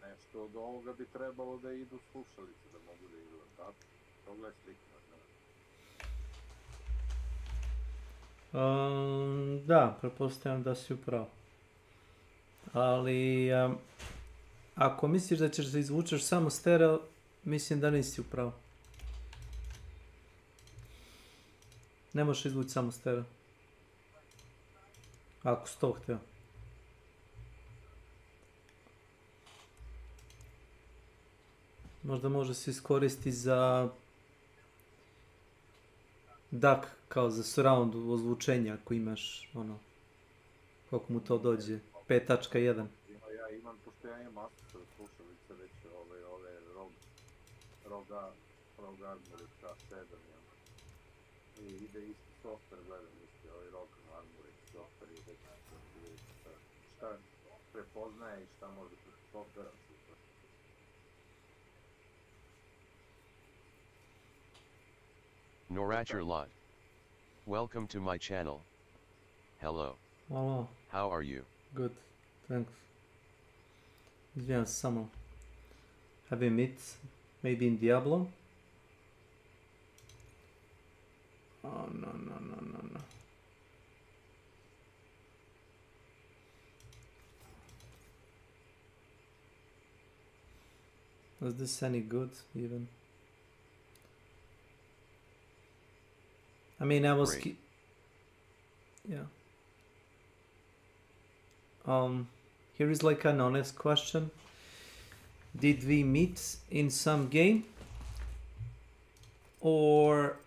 Nešto od ovoga bi trebalo da idu slušalice, da mogu da idu, tako? Pogledaj sliku. Da, pretpostavljam da si upravo. Ali ako misliš da ćeš da izvučeš samo stereo, mislim da nisi upravo. Ne možeš izvući samo stereo. Ako si to htio. Možda može se iskoristiti za DAC, kao za surround ozvučenja ako imaš, ono, koliko mu to dođe, 5.1. Ja imam, pošto ja imam master slušalice već ove ROG Armorica 7, i ide isti software, gledam isti, ROG Armorica software ide, šta prepoznaje i šta može preko softvera. Norachurlot. Welcome to my channel. Hello. Hello. How are you? Good, thanks. Izvijem se samo. Have you met maybe in Diablo? Oh no. Was this any good even? I mean, I was yeah. Here is like an honest question. Did we meet in some game? Or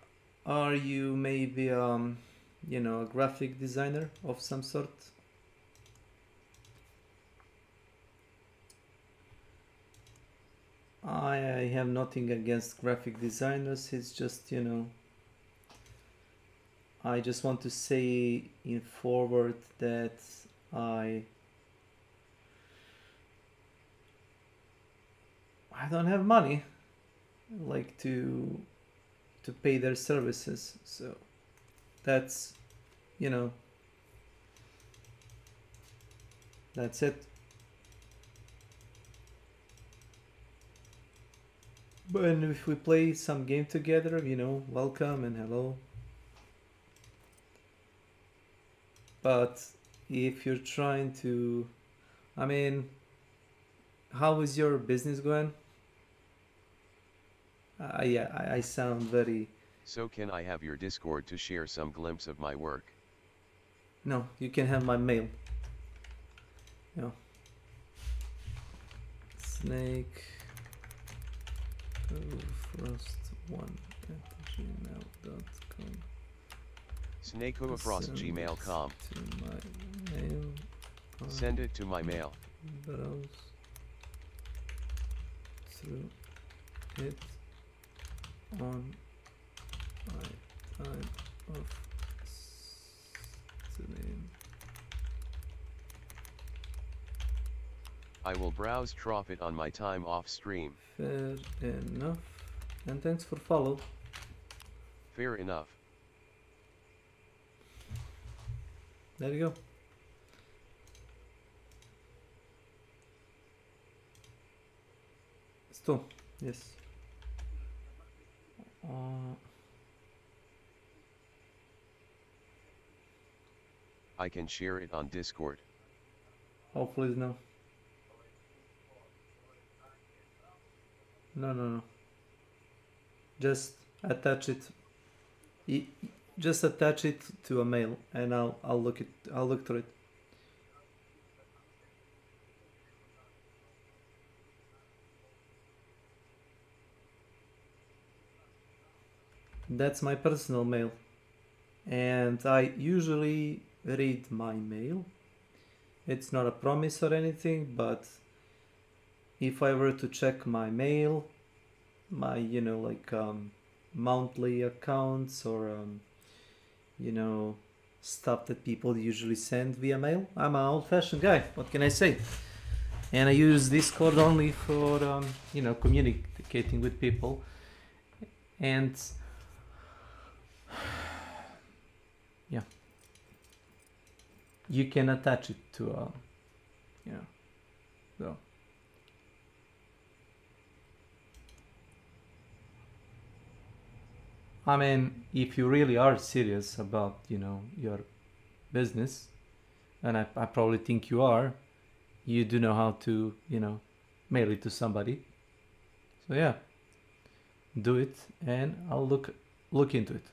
are you maybe you know, a graphic designer of some sort? I have nothing against graphic designers, it's just, you know, I just want to say in forward that I don't have money like to pay their services, so that's, you know, that's it. But if we play some game together, you know, welcome and hello. But if you're trying to, I mean, how is your business going? Yeah, I sound very... So can I have your Discord to share some glimpse of my work? No, you can have my mail. No. S.W.Frost1@gmail.com. S.W.Frost@gmail.com. Send it to my mail. Browse through it on my time of stream. I will browse through it on my time off stream. Fair enough. And thanks for follow. Fair enough. there you go. Sto, yes. I can share it on Discord. Hopefully no. No. Just attach it. Just attach it to a mail, and I'll look through it. That's my personal mail, and I usually read my mail. It's not a promise or anything, but if I were to check my mail, my monthly accounts or stuff that people usually send via mail, I'm an old-fashioned guy. What can I say? And I use Discord only for communicating with people, and yeah, you can attach it to a so. I mean, if you really are serious about your business, and I probably think you are, you do know how to mail it to somebody. So yeah, do it, and I'll look into it.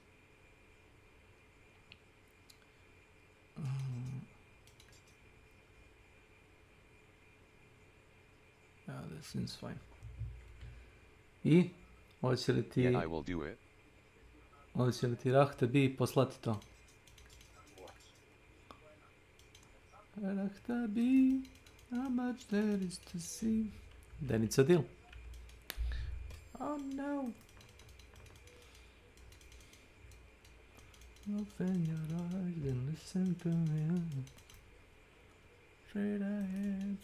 That seems fine. I hoće li ti... Yeah, I will do it. Hoće li ti Rahtabi poslati to? Rahtabi, how much there is to see? Then it's a deal. Oh no! Open your eyes and listen to me. Straight ahead,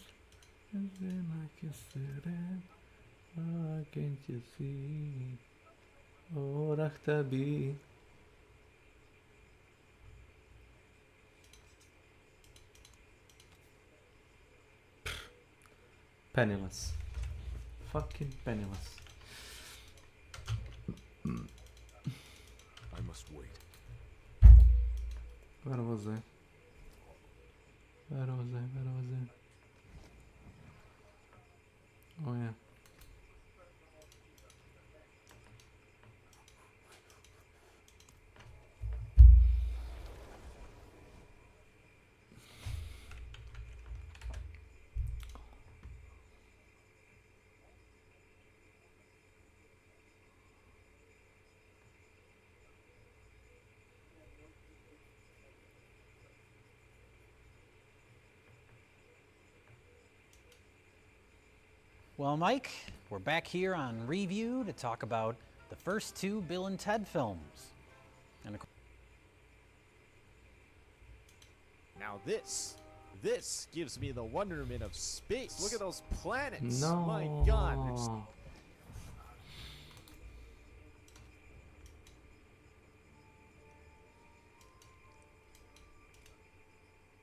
and then I can see that. Oh, can't you see? Oh, Rahtabi. Penniless. Fucking penniless. I must wait. Where was I? Oh yeah. Well, Mike, we're back here on Review to talk about the first two Bill and Ted films. And now this gives me the wonderment of space. Look at those planets. No. My God.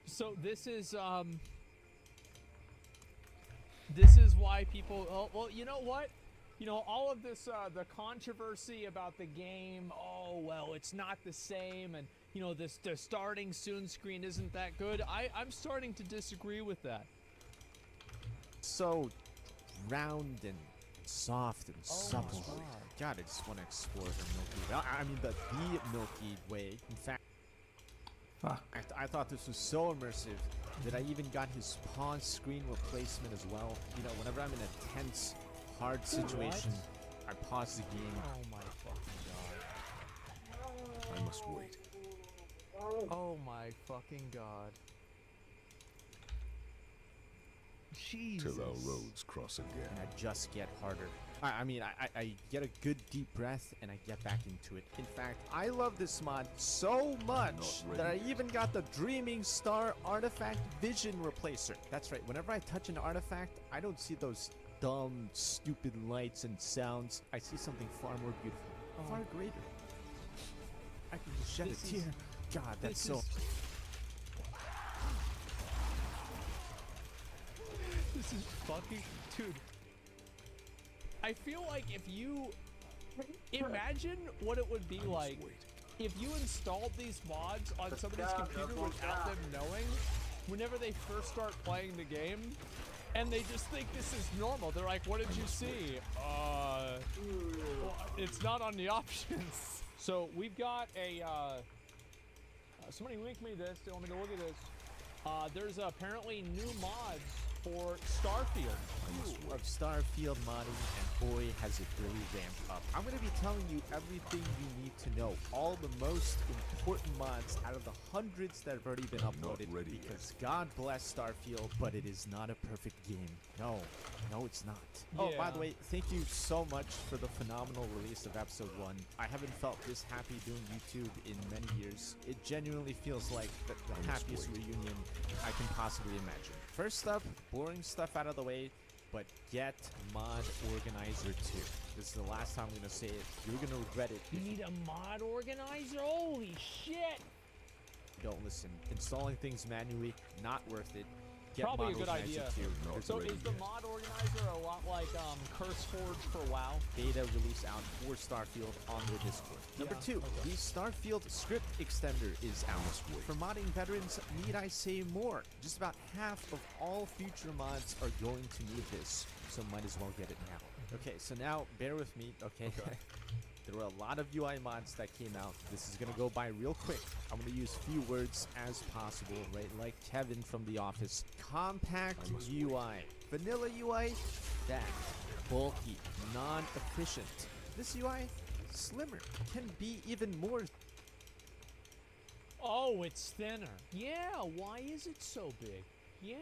So this is why people. Oh, well, you know what? All of this, the controversy about the game. Oh, well, it's not the same, and the starting soon screen isn't that good. I'm starting to disagree with that. So round and soft and supple. God, I just want to explore the Milky Way. I mean, the Milky Way. In fact, I thought this was so immersive that I even got his pawn screen replacement as well. Whenever I'm in a tense, hard situation, I pause the game. Oh my fucking God. I must wait. Oh my fucking God. Jesus. Till our roads cross again. And I just get harder. I get a good deep breath and I get back into it. In fact, I love this mod so much that I even got the Dreaming Star Artifact Vision Replacer. That's right, whenever I touch an artifact, I don't see those dumb, stupid lights and sounds. I see something far more beautiful, far greater. I can just shed a tear. God, that's so... This is fucking... Dude. I feel like if you... Imagine what it would be like if you installed these mods on somebody's computer without them knowing, whenever they first start playing the game, and they just think this is normal. They're like, what did you see? Well, it's not on the options. So we've got a, somebody link me this. They want me to look at this. There's apparently new mods for Starfield. Of Starfield modding, and boy, has it really ramped up. I'm going to be telling you everything you need to know. All the most important mods out of the hundreds that have already been uploaded. Because God bless Starfield, but it is not a perfect game. No, it's not. Oh, by the way, thank you so much for the phenomenal release of episode 1. I haven't felt this happy doing YouTube in many years. It genuinely feels like the happiest reunion I can possibly imagine. First up, boring stuff out of the way, but get Mod Organizer 2. This is the last time I'm going to say it. You're going to regret it. You need a mod organizer? Holy shit! Don't listen. Installing things manually, not worth it. Get Probably Mod a good Organizer idea. 2. So is the mod organizer a lot like CurseForge for WoW? Beta release out for Starfield on their Discord. Number 2, the Starfield script extender is out. For modding veterans, need I say more? Just about half of all future mods are going to need this, so might as well get it now. Okay, so now bear with me, okay? There were a lot of UI mods that came out. This is going to go by real quick. I'm going to use few words as possible, right? Like Kevin from The Office. Compact UI. Vanilla UI, that. Bulky, non-efficient. This UI, slimmer. Can be even more. Oh, it's thinner. Yeah, why is it so big? Yeah.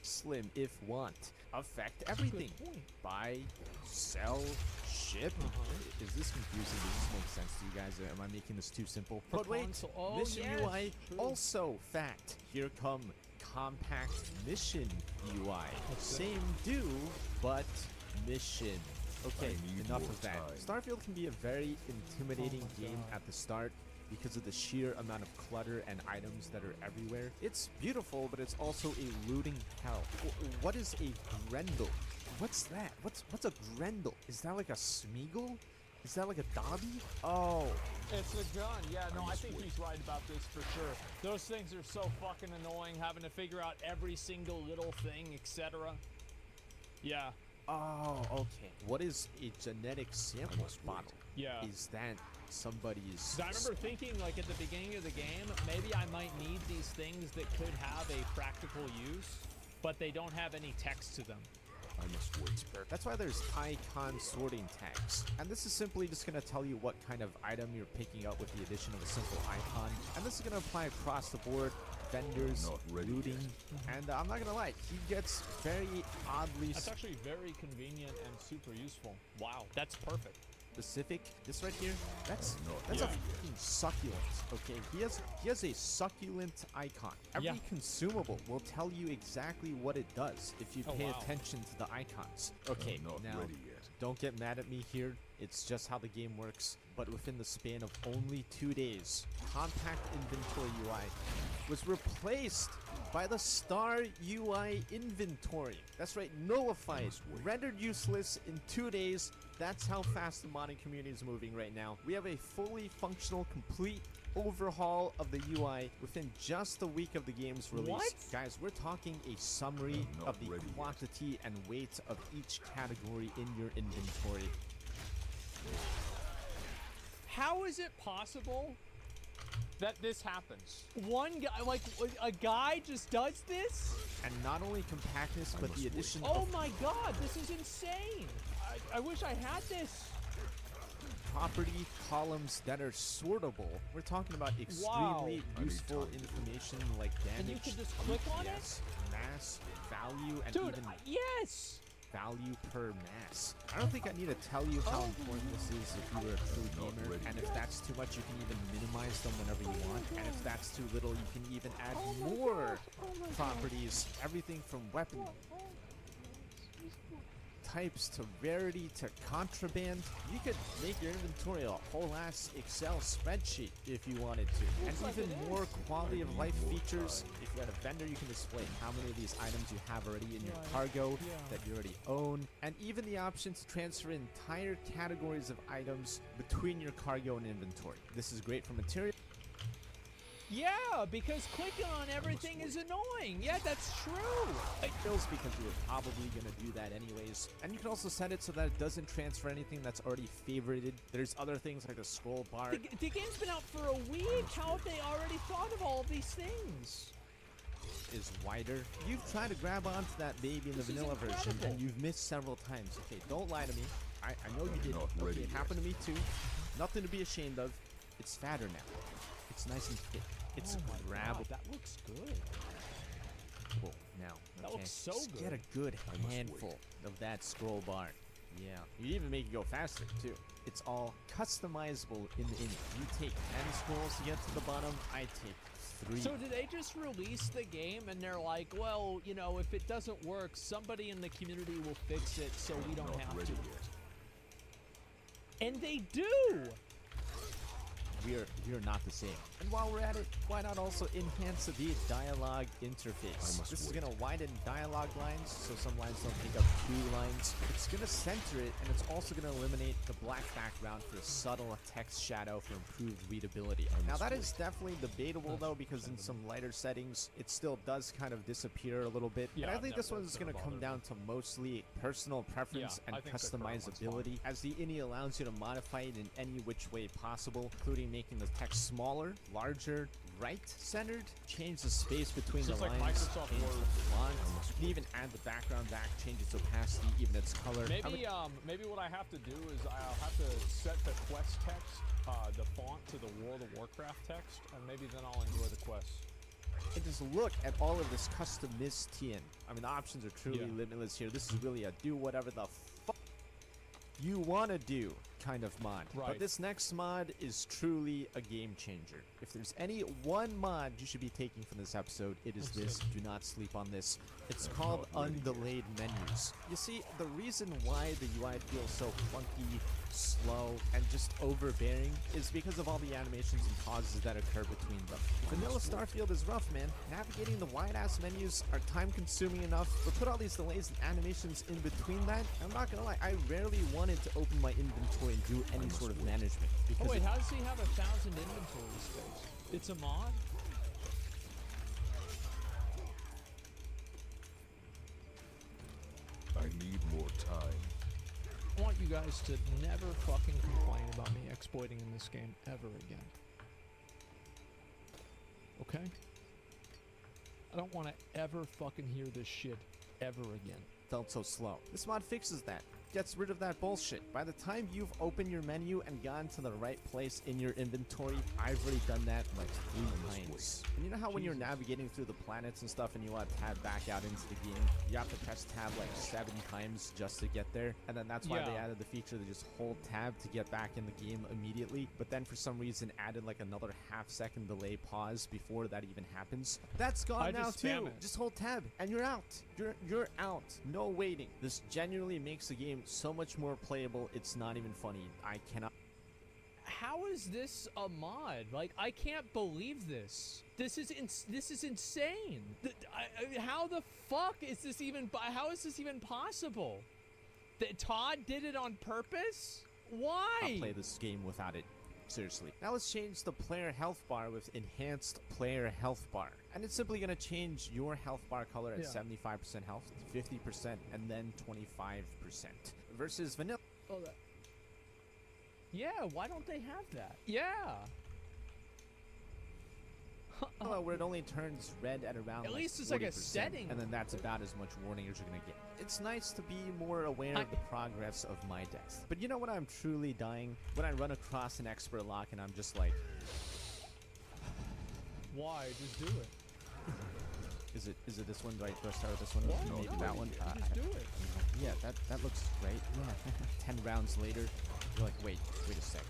Slim if want. Affect everything. Buy, sell, ship. Is this confusing? Does this make sense to you guys? Am I making this too simple? But wait, mission UI also fact. Here come compact mission UI. Same do, but mission. Okay, enough of that. Starfield can be a very intimidating game at the start because of the sheer amount of clutter and items that are everywhere. It's beautiful, but it's also a looting hell. What is a Grendel? What's that? What's a Grendel? Is that like a Smeagol? Is that like a Dobby? Oh. It's a gun. Yeah, no, I think he's right about this for sure. Those things are so fucking annoying, having to figure out every single little thing, etc. Yeah. Oh, okay. What is a genetic sample bottle? Yeah. Is that somebody's... I remember thinking, like, at the beginning of the game, maybe I might need these things that could have a practical use, but they don't have any text to them. I must wait. That's why there's icon sorting tags. And this is simply just going to tell you what kind of item you're picking up with the addition of a simple icon. And this is going to apply across the board. Vendors, looting, and I'm not gonna lie, he gets very oddly... That's actually very convenient and super useful. Wow, that's perfect. Specific. This right here, that's a fucking succulent. Okay, he has a succulent icon. Every consumable will tell you exactly what it does if you pay attention to the icons. Okay, now don't get mad at me here. It's just how the game works. But within the span of only 2 days, compact inventory UI was replaced by the Star UI inventory. That's right, nullified, rendered useless in 2 days. That's how fast the modding community is moving right now. We have a fully functional, complete overhaul of the UI within just a week of the game's release. What? Guys, we're talking a summary of the quantity and weight of each category in your inventory. How is it possible that this happens? One guy, like a guy just does this? And not only compactness, but the addition Oh of my god, this is insane. I wish I had this. Property columns that are sortable. We're talking about extremely useful information like damage. And you can just click on it? Mass, value, and Dude, even yes! value per mass. I don't think I need to tell you how important this is if you were a true gamer. And if that's too much, you can even minimize them whenever you want. And if that's too little, you can even add more properties. Everything from weapon types to rarity to contraband. You could make your inventory a whole ass Excel spreadsheet if you wanted to. And even more quality of life features. If you're at a vendor, you can display how many of these items you have already in your cargo that you already own. And even the option to transfer entire categories of items between your cargo and inventory. This is great for material. Yeah, because clicking on everything is annoying. Yeah, that's true. It feels because you were probably going to do that anyways. And you can also set it so that it doesn't transfer anything that's already favorited. There's other things like the scroll bar. The game's been out for a week. How have they already thought of all of these things? Is wider. You've tried to grab onto that baby in the vanilla version, and you've missed several times. Okay, don't lie to me. I know you did. Okay, it happened to me too. Nothing to be ashamed of. It's fatter now. It's nice and thick. It's grabbable. That looks good. Cool. Now, that looks so just good. Get a good handful of that scroll bar. Yeah, you even make it go faster too. It's all customizable in the image. You take 10 scrolls to get to the bottom. I take 3. So did they just release the game and they're like, well, you know, if it doesn't work, somebody in the community will fix it so we don't have to. And they do. We are not the same. And while we're at it, why not also enhance the dialogue interface? This is going to widen dialogue lines, so some lines don't take up 2 lines. It's going to center it, and it's also going to eliminate the black background for a subtle text shadow for improved readability. Now that is definitely debatable though, because in some lighter settings, it still does kind of disappear a little bit. Yeah, and I think this one's going to come down to mostly personal preference and customizability, as the INI allows you to modify it in any which way possible, including making the text smaller, larger, right-centered, change the space between the lines, change the font. You can even add the background back, change its opacity, even its color. Maybe what I have to do is I'll have to set the quest text, the font to the World of Warcraft text, and maybe then I'll enjoy the quest. And just look at all of this customization. I mean, the options are truly limitless here. This is really a do whatever the fuck you want to do kind of mod. But this next mod is truly a game changer. If there's any one mod you should be taking from this episode, it is this. Do not sleep on this. It's called Undelayed Menus. You see, the reason why the UI feels so clunky, slow, and just overbearing is because of all the animations and pauses that occur between them. Vanilla Starfield is rough, man. Navigating the wide-ass menus are time-consuming enough, but put all these delays and animations in between that, I'm not gonna lie, I rarely wanted to open my inventory and do any sort of management. Oh wait, how does he have 1,000 inventory space? It's a mod? I need more time. I want you guys to never fucking complain about me exploiting in this game ever again. Okay? I don't want to ever fucking hear this shit ever again. Felt so slow. This mod fixes that. Gets rid of that bullshit. By the time you've opened your menu and gone to the right place in your inventory, I've already done that like 3 times. And you know how when you're navigating through the planets and stuff and you want to tab back out into the game, you have to press tab like 7 times just to get there? And then that's why they added the feature to just hold tab to get back in the game immediately, but then for some reason added like another half-second delay pause before that even happens. That's gone now too. Just hold tab and you're out. You're out. No waiting. This genuinely makes the game so much more playable. It's not even funny. I cannot. How is this a mod? Like, I can't believe this. This is insane. How the fuck is this even? How is this even possible? That Todd did it on purpose? Why? I'll play this game without it. Seriously. Now let's change the player health bar with enhanced player health bar. And it's simply going to change your health bar color at 75% health to 50% and then 25% versus vanilla. Oh, that. Yeah, why don't they have that? Yeah. Where it only turns red at around at least it's like a setting, and then that's about as much warning as you're gonna get. It's nice to be more aware of the progress of my death. But you know what I'm truly dying? When I run across an expert lock and I'm just like, why? Just do it. Is it this one? Do I start with this one? No, maybe that one. Just do it. Yeah, that looks great. Yeah. 10 rounds later, you're like, wait a sec.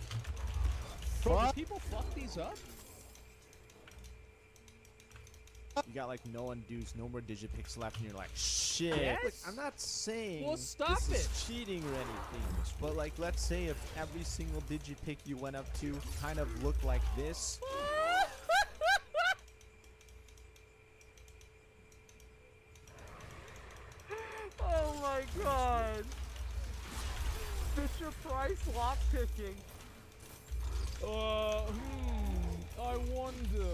Bro, do people fuck these up? You got like no undos, no more digipicks left, and you're like, shit. Yes? Look, I'm not saying Well, stop this it. is cheating or anything, but like, let's say if every single digipick you went up to kind of looked like this. Oh my god. Fisher Price lockpicking. I wonder.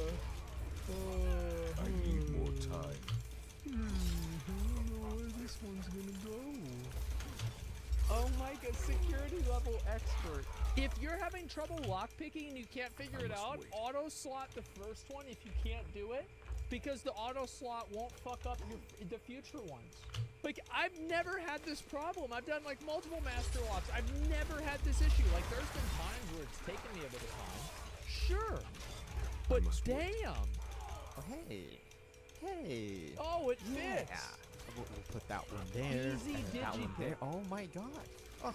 I need more time. I don't know where this one's gonna go. Oh my god, security level expert. If you're having trouble lockpicking and you can't figure it out, auto slot the first one if you can't do it, because the auto slot won't fuck up the future ones. Like, I've never had this problem. I've done like multiple master locks. I've never had this issue. Like, there's been times where it's taken me a bit of time. Sure. But damn. Oh, hey. Oh, it fits. Yeah. We'll put that one there. Easy and that one digipick. there. Oh my god. Oh,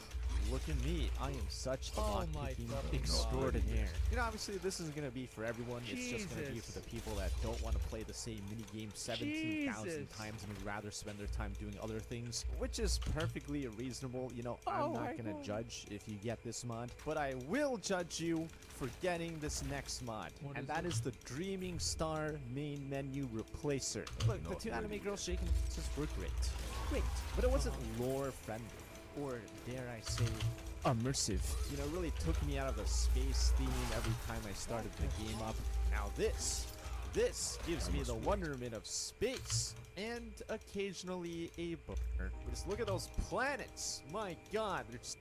look at me. I am such the Oh my lockpicking fucking extraordinaire. You know, obviously this isn't going to be for everyone. It's just going to be for the people that don't want to play the same minigame 17,000 Jesus. times and would rather spend their time doing other things, which is perfectly reasonable. You know, I'm Oh not my going to God. judge if you get this mod, but I will judge you for getting this next mod. What And is that it? is the Dreaming Star main menu replacer. Look, the two anime girls shaking just were great. Great. But it wasn't lore friendly. Or dare I say, immersive. You know, really took me out of the space theme every time I started the game up. Now this gives me the wonderment of space. And occasionally a boner. But just look at those planets. My god, they're just...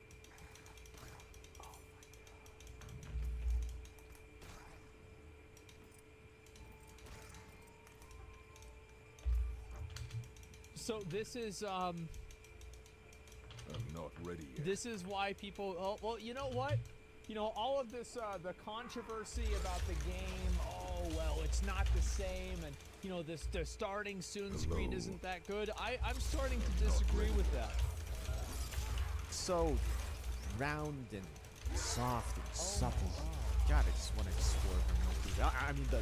So this is I'm not ready yet. this is why people. Oh, well, you know what? You know, all of this the controversy about the game. Oh well, it's not the same, and you know the starting soon screen isn't that good. I'm starting to disagree with that. So round and soft and supple. God, I just want to explore the Milky Way. I mean, the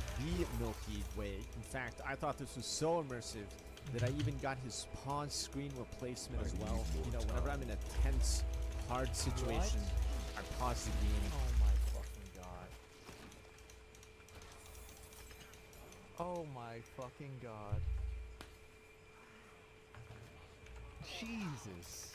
Milky Way. In fact, I thought this was so immersive that I even got his pause screen replacement as well. You know, whenever I'm in a tense, hard situation, I pause the game. Oh my fucking god. Oh my fucking god. Jesus.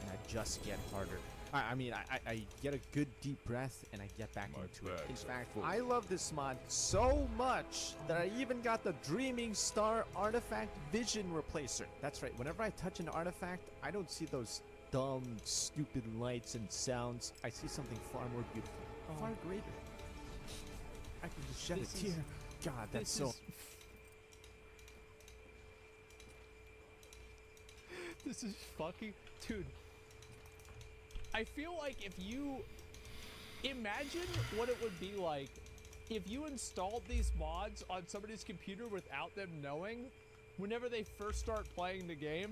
And I just get harder. I mean, I get a good deep breath and I get back into it. In fact, I love this mod so much that I even got the Dreaming Star Artifact Vision Replacer. That's right, whenever I touch an artifact, I don't see those dumb, stupid lights and sounds. I see something far more beautiful, far greater. I can just shed a tear. God, that's so... This is fucking... Dude. I feel like if you imagine what it would be like if you installed these mods on somebody's computer without them knowing, whenever they first start playing the game,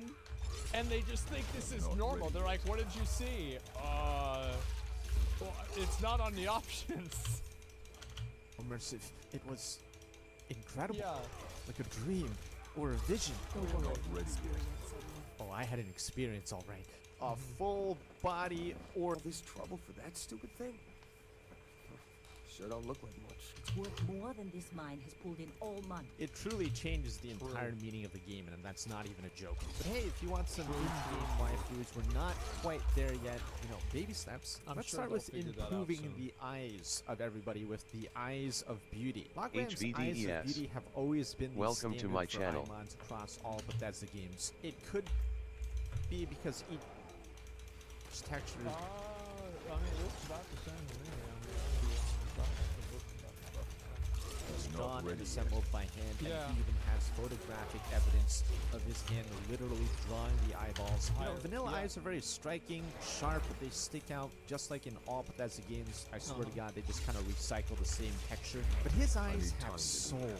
and they just think this is normal. They're like, what did you see? Well, it's not on the options. Immersive. It was incredible. Yeah. Like a dream or a vision. I'm not ready yet. Oh, I had an experience, all right. A full body or... All this trouble for that stupid thing? Sure don't look like much. It's worth more than this mine has pulled in all month. It truly changes the entire meaning of the game, and that's not even a joke. But hey, if you want some in-game waifus, we're not quite there yet. You know, baby steps. I'm Let's sure start they'll with figure that out improving soon. the eyes of everybody with the eyes of beauty. Logram's eyes HVDES. of beauty have always been the Welcome to standard my for channel. icons across all Bethesda games. It could be because each texture is... I mean, it looks about the same to me. drawn and ready assembled by hand, Yeah. and he even has photographic evidence of his hand literally drawing the eyeballs. You know, vanilla eyes are very striking, sharp, but they stick out just like in all Bethesda games. I swear to God, they just kind of recycle the same texture. But his eyes have soul.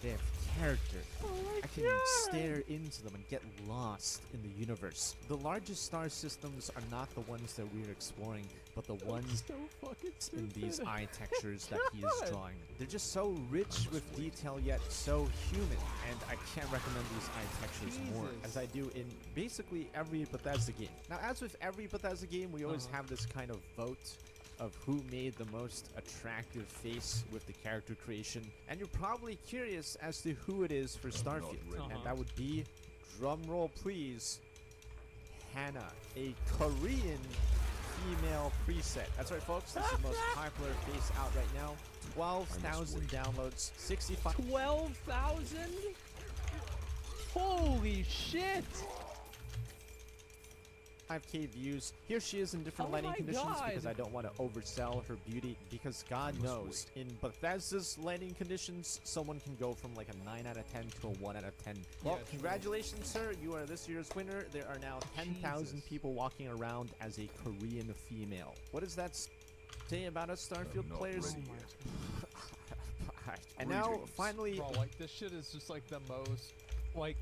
They have character. Oh I can stare into them and get lost in the universe. The largest star systems are not the ones that we're exploring, but the ones in these eye textures that he is drawing. They're just so rich with detail yet so human, and I can't recommend these eye textures more, as I do in basically every Bethesda game. Now, as with every Bethesda game, we always have this kind of vote of who made the most attractive face with the character creation, and you're probably curious as to who it is for Starfield, and that would be, drumroll please, Hannah, a Korean female preset. That's right, folks, this is the most popular face out right now. 12,000 downloads, 65. 12,000? Holy shit! 5K views. Here she is in different lighting conditions because I don't want to oversell her beauty, because God knows in Bethesda's lighting conditions someone can go from like a 9 out of 10 to a 1 out of 10. Well, congratulations, sir, you are this year's winner. There are now 10,000 people walking around as a Korean female. What does that say about us Starfield players? And now finally, bro, like this shit is just like the most like,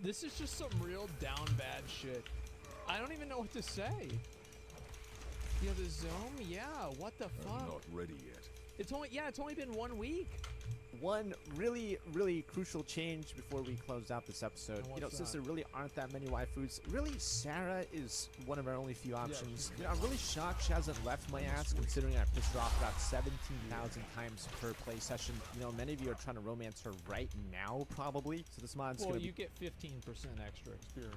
this is just some real down bad shit. I don't even know what to say. Yeah, the zoom? Yeah, what the fuck? I'm not ready yet. It's only been 1 week. One really crucial change before we close out this episode. You know, since there really aren't that many waifus, really Sarah is one of our only few options. You know, I'm really shocked she hasn't left my ass, considering I pissed her off about 17,000 times per play session. You know, many of you are trying to romance her right now, probably. So this mod's gonna you get 15% extra experience.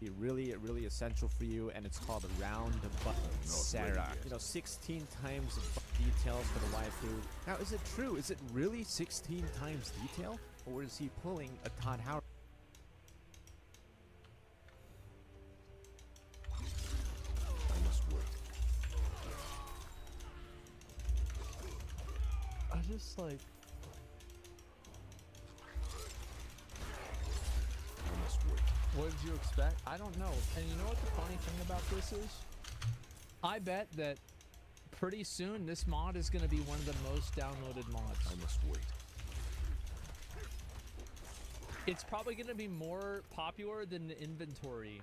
be really essential for you, and it's called Round Butt Sarah. You know, 16 times details for the waifu. Now, is it true? Is it really 16 times detail? Or is he pulling a Todd Howard? I must wait. I just like... I must wait. What did you expect? I don't know. And you know what the funny thing about this is? I bet that pretty soon this mod is going to be one of the most downloaded mods. I must wait. It's probably going to be more popular than the inventory,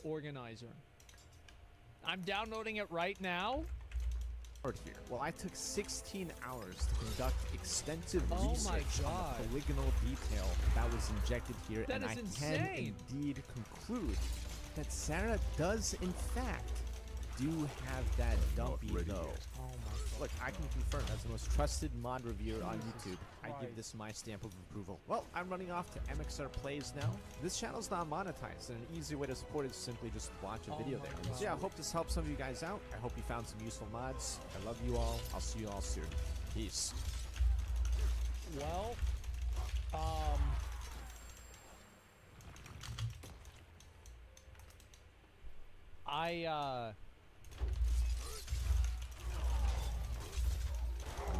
organizer. I'm downloading it right now. Here. Well, I took 16 hours to conduct extensive research on the polygonal detail that was injected here, and I can indeed conclude that Sarah does in fact do have that dumpy though. Oh my. Look, I can confirm as the most trusted mod reviewer on YouTube, I give this my stamp of approval. Well, I'm running off to MXR Plays now. This channel's not monetized, and an easy way to support it is simply just watch a video there. So yeah, I hope this helps some of you guys out. I hope you found some useful mods. I love you all. I'll see you all soon. Peace. Well, I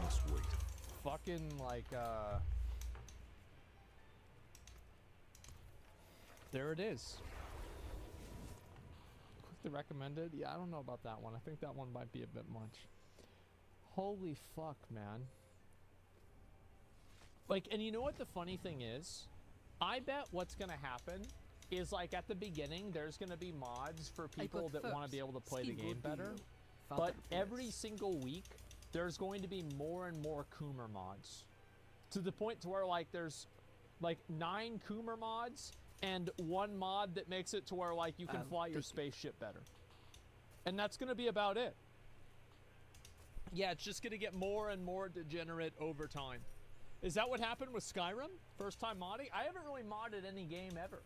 must wait. Fucking like there it is. Click the recommended. Yeah, I don't know about that one. I think that one might be a bit much. Holy fuck, man. Like, and you know what the funny thing is? I bet what's gonna happen is, like, at the beginning there's gonna be mods for people that want to be able to play the game better. But every single week there's going to be more and more Coomer mods, to the point to where, like, there's like 9 Coomer mods and 1 mod that makes it to where, like, you can fly your spaceship better, and that's gonna be about it. Yeah, it's just gonna get more and more degenerate over time. Is that what happened with Skyrim? First time modding? I haven't really modded any game ever.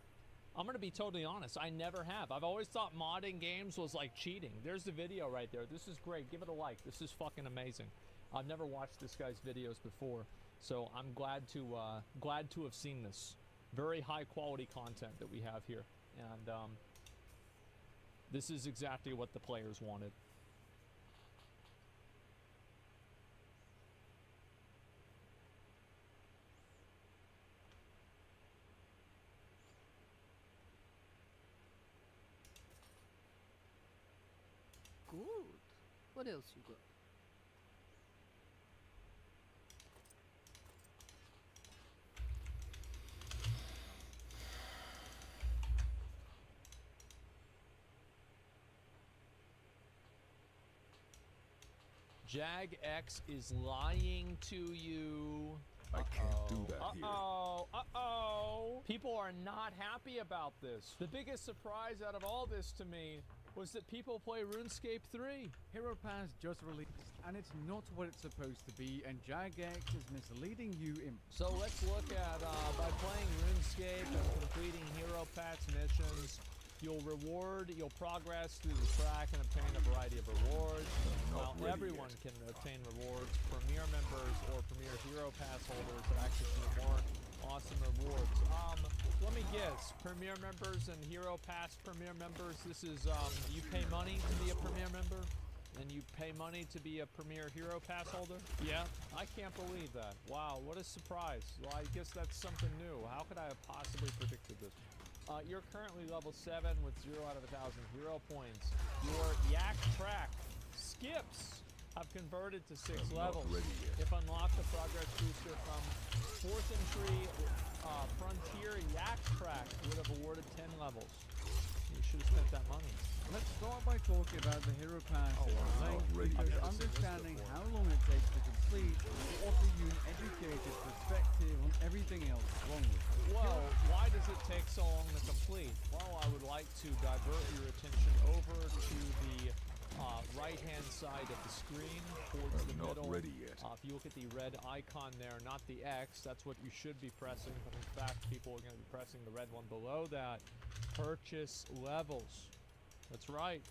I'm gonna be totally honest, I never have. I've always thought modding games was like cheating. There's the video right there. This is great. Give it a like. This is fucking amazing. I've never watched this guy's videos before, so I'm glad to have seen this. Very high quality content that we have here, and this is exactly what the players wanted. Good. What else you got? JagX is lying to you. I can't do that here. Uh-oh. People are not happy about this. The biggest surprise out of all this to me was that people play RuneScape 3. Hero Pass just released, and it's not what it's supposed to be, and JagX is misleading you in... So let's look at, by playing RuneScape and completing Hero Pass missions, you'll progress through the track and obtain a variety of rewards. While everyone can obtain rewards, Premier members or Premier Hero Pass holders that access to more awesome rewards. Let me guess, Premier members and Hero Pass Premier members, this is, you pay money to be a Premier member? And you pay money to be a Premier Hero Pass holder? Yeah, I can't believe that. Wow, what a surprise. Well, I guess that's something new. How could I have possibly predicted this? You're currently level 7 with 0 out of 1,000 hero points. Your Yak Track skips have converted to 6 levels. If unlocked, the progress booster from 4th Entry Frontier Yak Track would have awarded 10 levels. You should have spent that money. Let's start by talking about the Hero Pass because understanding how long it takes to complete will offer you an educated perspective on everything else wrong with it. Well, why does it take so long to complete? Well, I would like to divert your attention over to the right-hand side of the screen towards the middle. If you look at the red icon there, not the X, that's what you should be pressing. But in fact, people are going to be pressing the red one below that. Purchase levels. That's right.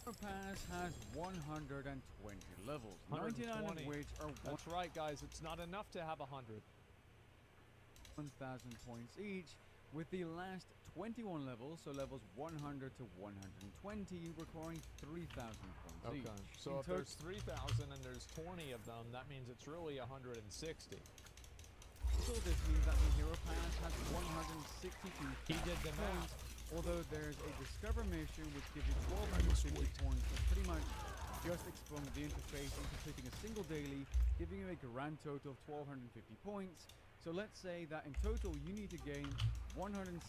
Hero Pass has 120 levels, 99 of which are... That's right, guys. It's not enough to have 100. 1,000 points each, with the last 21 levels, so levels 100 to 120, requiring 3,000 points each. Okay, so if there's 3,000 and there's 20 of them, that means it's really 160. So this means that the Hero Pass has 162 He did the math. Although there's a Discover mission which gives you 1,250 points, and pretty much just exploring the interface and completing a single daily, giving you a grand total of 1,250 points. So let's say that in total you need to gain 160,750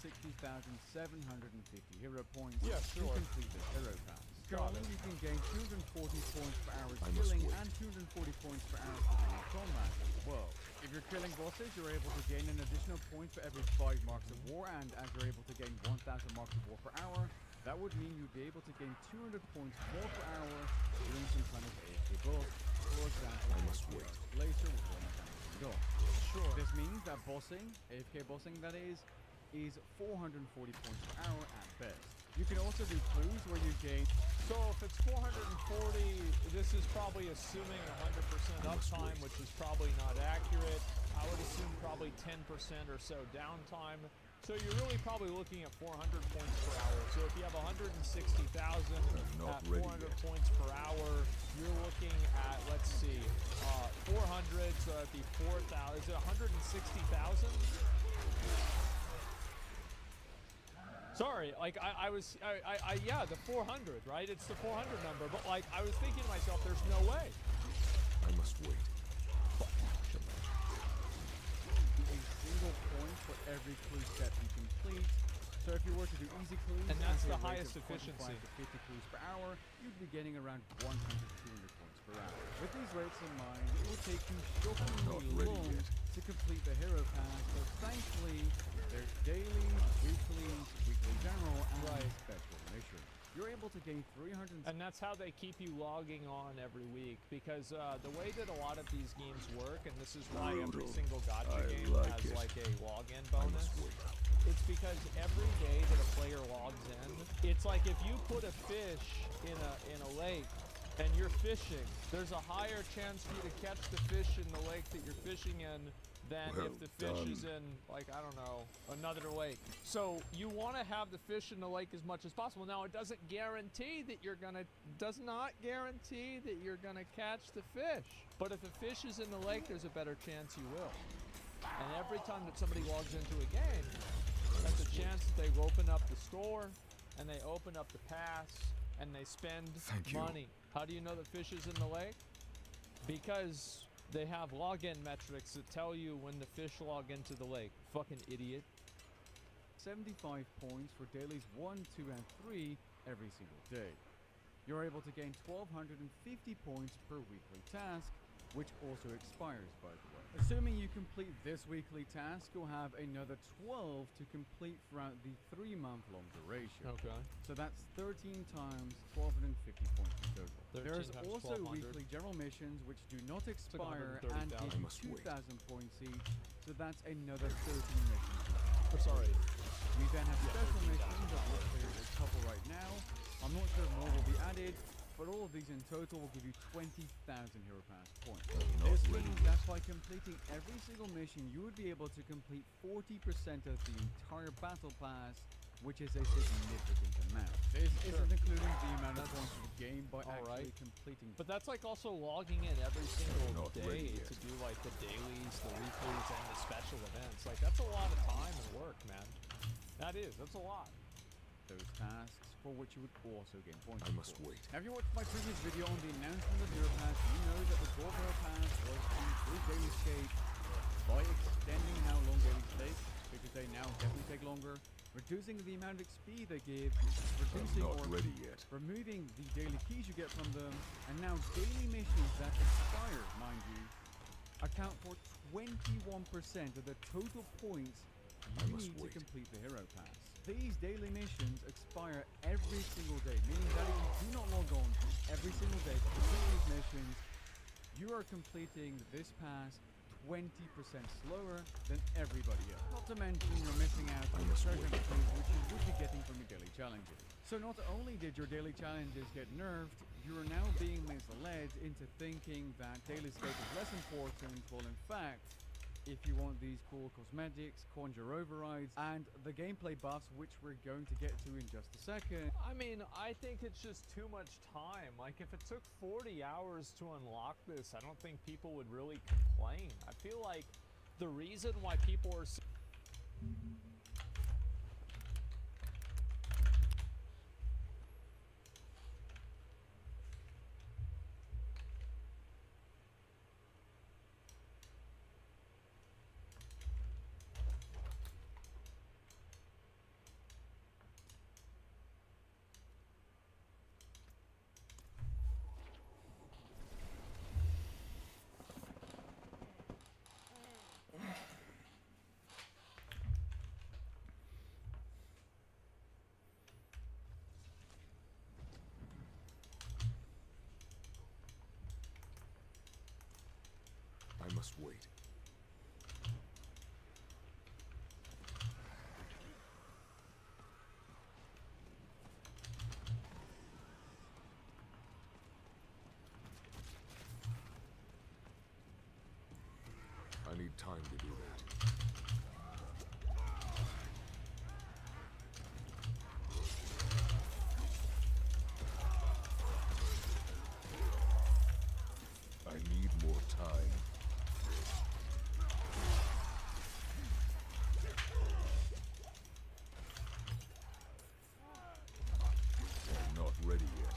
hero points to complete this Hero Pass. Currently you can gain 240 points per hour killing and 240 points per hour for combat as well. If you're killing bosses, you're able to gain an additional point for every 5 marks of war, and as you're able to gain 1,000 marks of war per hour, that would mean you'd be able to gain 200 points more per hour doing some kind of AFK boss. For example, Laser with 1,000 Sure. This means that bossing, AFK bossing that is 440 points per hour at best. You can also do clues where you gain... So if it's 440, this is probably assuming 100% uptime, which is probably not accurate. I would assume probably 10% or so downtime. So you're really probably looking at 400 points per hour. So if you have 160,000 at 400 points per hour, you're looking at, let's see, 400, so that'd be 4,000. Is it 160,000? Sorry, like yeah, the 400, right? It's the 400 number, but like I was thinking to myself, there's no way. I must wait. A single point for every clue step you complete. So if you were to do easy clues, and that's the highest efficiency. To 50 clues per hour, you'd be getting around 100 to 200 points per hour. With these rates in mind, it will take you shockingly long to complete the Hero Pass, but thankfully, there's daily, weekly general, and special missions. You're able to gain 300... And that's how they keep you logging on every week, because the way that a lot of these games work, and this is why every single gacha game has like a login bonus, it's because every day that a player logs in, it's like if you put a fish in a lake and you're fishing, there's a higher chance for you to catch the fish in the lake that you're fishing in than if the fish is in, like, I don't know, another lake. So you want to have the fish in the lake as much as possible. Now, it doesn't guarantee that you're gonna, does not guarantee that you're gonna catch the fish. But if the fish is in the lake, there's a better chance you will. And every time that somebody logs into a game, that's a chance that they open up the store, and they open up the pass, and they spend money. How do you know the fish is in the lake? Because they have login metrics that tell you when the fish log into the lake. Fucking idiot. 75 points for dailies 1, 2, and 3 every single day. You're able to gain 1,250 points per weekly task, which also expires, by the way. Assuming you complete this weekly task, you'll have another 12 to complete throughout the 3-month-long duration. Okay. So that's 13 times 1,250 points in total. 13 There's times also 1,200. weekly general missions which do not expire like and 130,000. give you 2,000 points each, so that's another 13 missions. Oh, sorry. We then have special missions, of which there is a couple right now. I'm not sure if more will be added, but all of these in total will give you 20,000 Hero Pass points. This means that by completing every single mission, you would be able to complete 40% of the entire Battle Pass, which is a significant amount. This isn't including the amount of points of the game by actually completing. But that's like also logging in every single day to do like the dailies, the weeklies, and the special events. Like that's a lot of time and work, man. That's a lot. Those tasks for which you would also gain points. I must wait. Have you watched my previous video on the announcement of Hero Pass? You know that the Tommorow Pass was to improve daily scape by extending how long dailies take, because they now definitely take longer, reducing the amount of XP they give, reducing or removing the daily keys you get from them, and now daily missions that expire, mind you, account for 21% of the total points you need to complete the Hero Pass. These daily missions expire every single day, meaning that if you do not log on every single day to complete these missions, you are completing this pass 20% slower than everybody else. Not to mention you're missing out on the treasure keys which you would be getting from your daily challenges. So not only did your daily challenges get nerfed, you are now being misled into thinking that daily scape is less important, while in fact, if you want these cool cosmetics, conjure overrides, and the gameplay buffs, which we're going to get to in just a second. I mean, I think it's just too much time. Like, if it took 40 hours to unlock this, I don't think people would really complain. I feel like the reason why people are... I must wait. I need time to do that. I need more time. I'm not ready yet.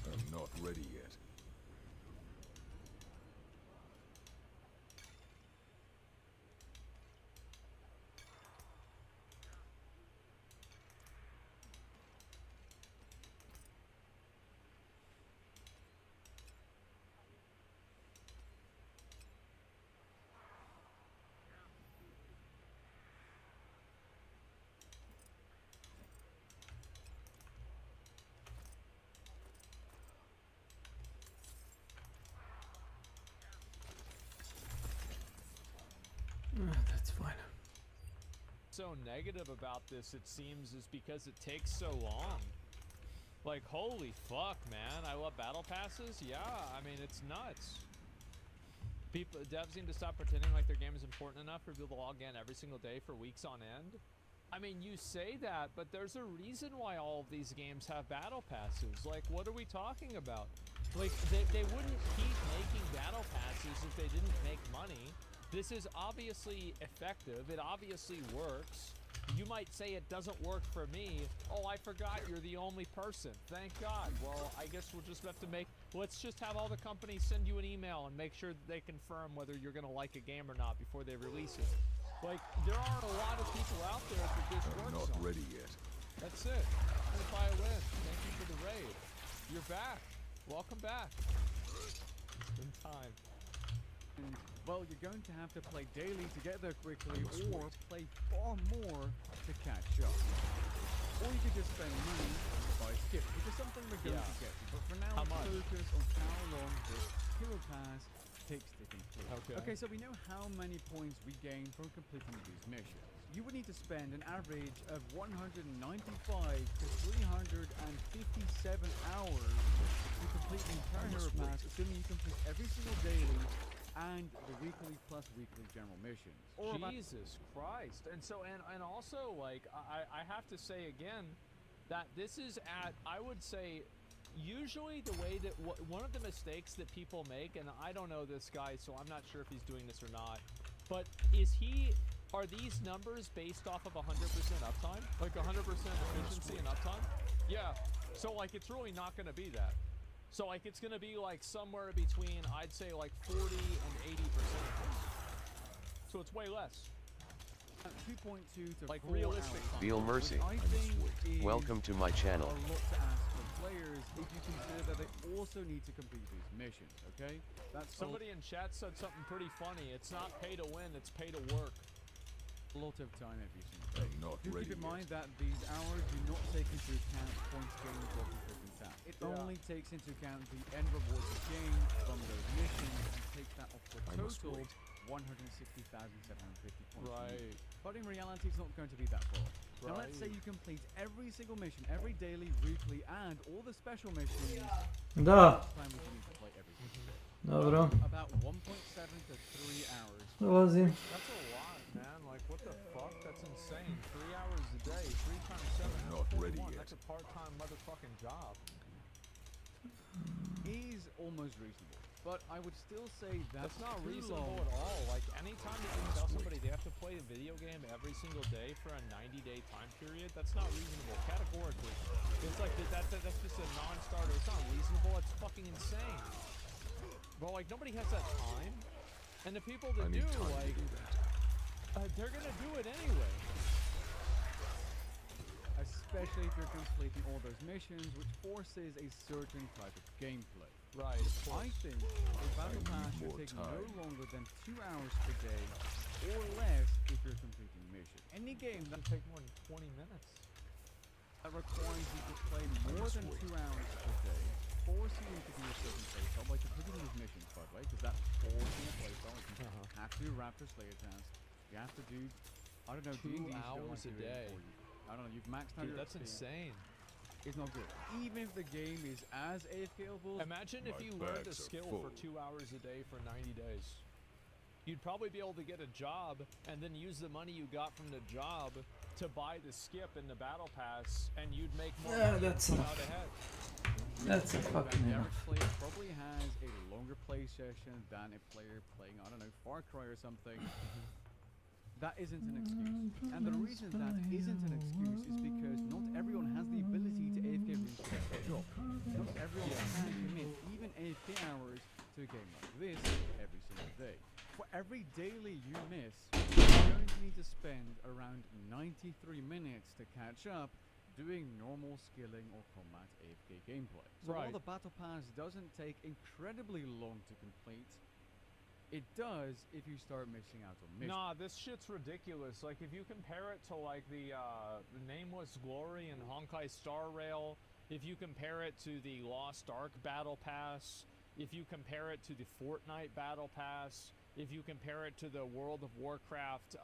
I'm not ready yet. That's fine. So negative about this, it seems, is because it takes so long. Like, holy fuck, man. I love battle passes. Yeah, I mean, it's nuts. Devs need to stop pretending like their game is important enough for people to log in every single day for weeks on end. I mean, you say that, but there's a reason why all of these games have battle passes. Like, what are we talking about? Like, they wouldn't keep making battle passes if they didn't make money. This is obviously effective. It obviously works. you might say it doesn't work for me. Oh, I forgot you're the only person. Thank God. Well, I guess we'll just have to let's just have all the companies send you an email and make sure that they confirm whether you're going to like a game or not before they release it. Like, there aren't a lot of people out there that this works on. Not ready yet. That's it. If I win, thank you for the raid. You're back. Welcome back. In time. Well, you're going to have to play daily to get there quickly, or play far more to catch up. Or you could just spend money to buy a skip, which is something we're going to get to. But for now, focus on how long this hero pass takes to complete. Okay, so we know how many points we gain from completing these missions. You would need to spend an average of 195 to 357 hours to complete the entire hero pass, assuming you complete every single daily and the weekly plus weekly general missions. Jesus Christ. And so, and also, like, I have to say again that this is I would say, usually the way that, one of the mistakes that people make, and I don't know this guy, so I'm not sure if he's doing this or not, but are these numbers based off of 100% uptime? Like 100% efficiency and uptime? Yeah. So, like, it's really not going to be that. So, like, it's going to be, like, somewhere between, I'd say, like, 40 and 80%. So it's way less. 2.2 to like 4 realistic hours. Feel mercy. Welcome to my channel. A lot to ask for players if you consider that they also need to complete these missions, okay? That's somebody in chat said something pretty funny. It's not pay to win, it's pay to work. A lot of time every single day. Do keep in mind that these hours do not take into account points gained while completing tasks. It only takes into account the end rewards you gain from those missions and takes that off the total 160,750 points. Right. But in reality, it's not going to be that far. Now let's say you complete every single mission, every daily, weekly, and all the special missions. Da. Time would you need to play every single day? Dobro. About 1.7 to 3 hours. Dolazim. That's a lot, man. Like, what the fuck? That's insane. 3 hours a day, 3 times 7. Not ready yet. That's a part-time motherfucking job. Is almost reasonable, but I would still say that's not too reasonable long. at all. Like, anytime you can tell somebody they have to play a video game every single day for a 90-day time period, that's not reasonable, categorically. It's like, that's just a non-starter. It's not reasonable, it's fucking insane. But, like, nobody has that time. And the people that do, like, they're gonna do it anyway. Especially if you're completing all those missions, which forces a certain type of gameplay. Right. I think a battle pass should take no longer than 2 hours per day, or less if you're completing missions. Any game that take more than 20 minutes that requires you to play more than 2 hours per day, forcing you to do a certain playstyle, like completing these missions, by the way, because that's forcing a playstyle. You have to do Raptor Slayer tasks. You have to do, I don't know, 2 hours a day. I don't know, you've maxed out Dude, your that's XP. insane. It's not good. Even if the game is as AFKable. Imagine if you learned a skill for 2 hours a day for 90 days. You'd probably be able to get a job and then use the money you got from the job to buy the skip in the battle pass, and you'd make more money that's and come enough. out ahead. That's fucking The enough. average player probably has a longer play session than a player playing, I don't know, Far Cry or something. That isn't an excuse. And the reason that isn't an excuse is because not everyone has the ability to AFK rooms to their job. Not everyone can commit even AFK hours to a game like this every single day. For every daily you miss, you're going to need to spend around 93 minutes to catch up doing normal skilling or combat AFK gameplay. So while the Battle Pass doesn't take incredibly long to complete, it does if you start missing out on missions. Nah, this shit's ridiculous. Like, if you compare it to, like, the Nameless Glory and Honkai Star Rail, if you compare it to the Lost Ark Battle Pass, if you compare it to the Fortnite Battle Pass, if you compare it to the World of Warcraft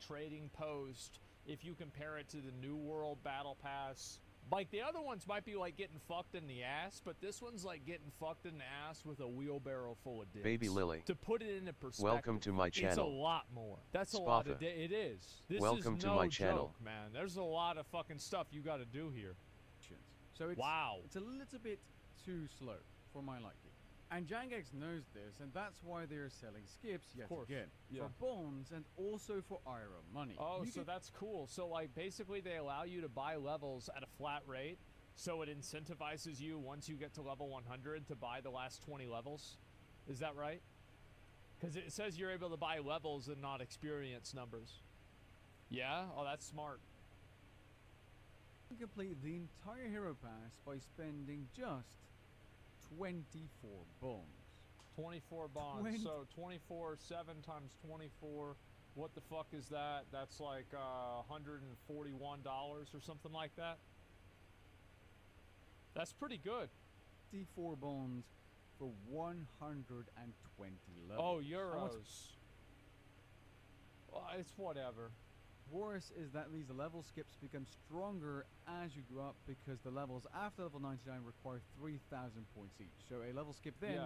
Trading Post, if you compare it to the New World Battle Pass, like, the other ones might be, like, getting fucked in the ass, but this one's, like, getting fucked in the ass with a wheelbarrow full of dicks. Baby Lily. To put it into perspective, Welcome to my channel. it's a lot more. That's a lot of it is. This Welcome is to no my channel. joke, man. There's a lot of fucking stuff you got to do here. So it's, wow. It's a little bit too slow for my liking. And Jagex knows this, and that's why they're selling skips yet again. Yeah. For bonds and also for IRA money. Oh, so that's cool. So, like, basically they allow you to buy levels at a flat rate, so it incentivizes you once you get to level 100 to buy the last 20 levels. Is that right? Because it says you're able to buy levels and not experience numbers. Yeah? Oh, that's smart. You can complete the entire Hero Pass by spending just 24 bonds. 24 bonds. So 24, 7 times 24. What the fuck is that? That's like $141 or something like that. That's pretty good. 54 bonds for 120 levels. Oh, euros. Well, it's whatever. Worse is that these level skips become stronger as you go up because the levels after level 99 require 3,000 points each. So a level skip then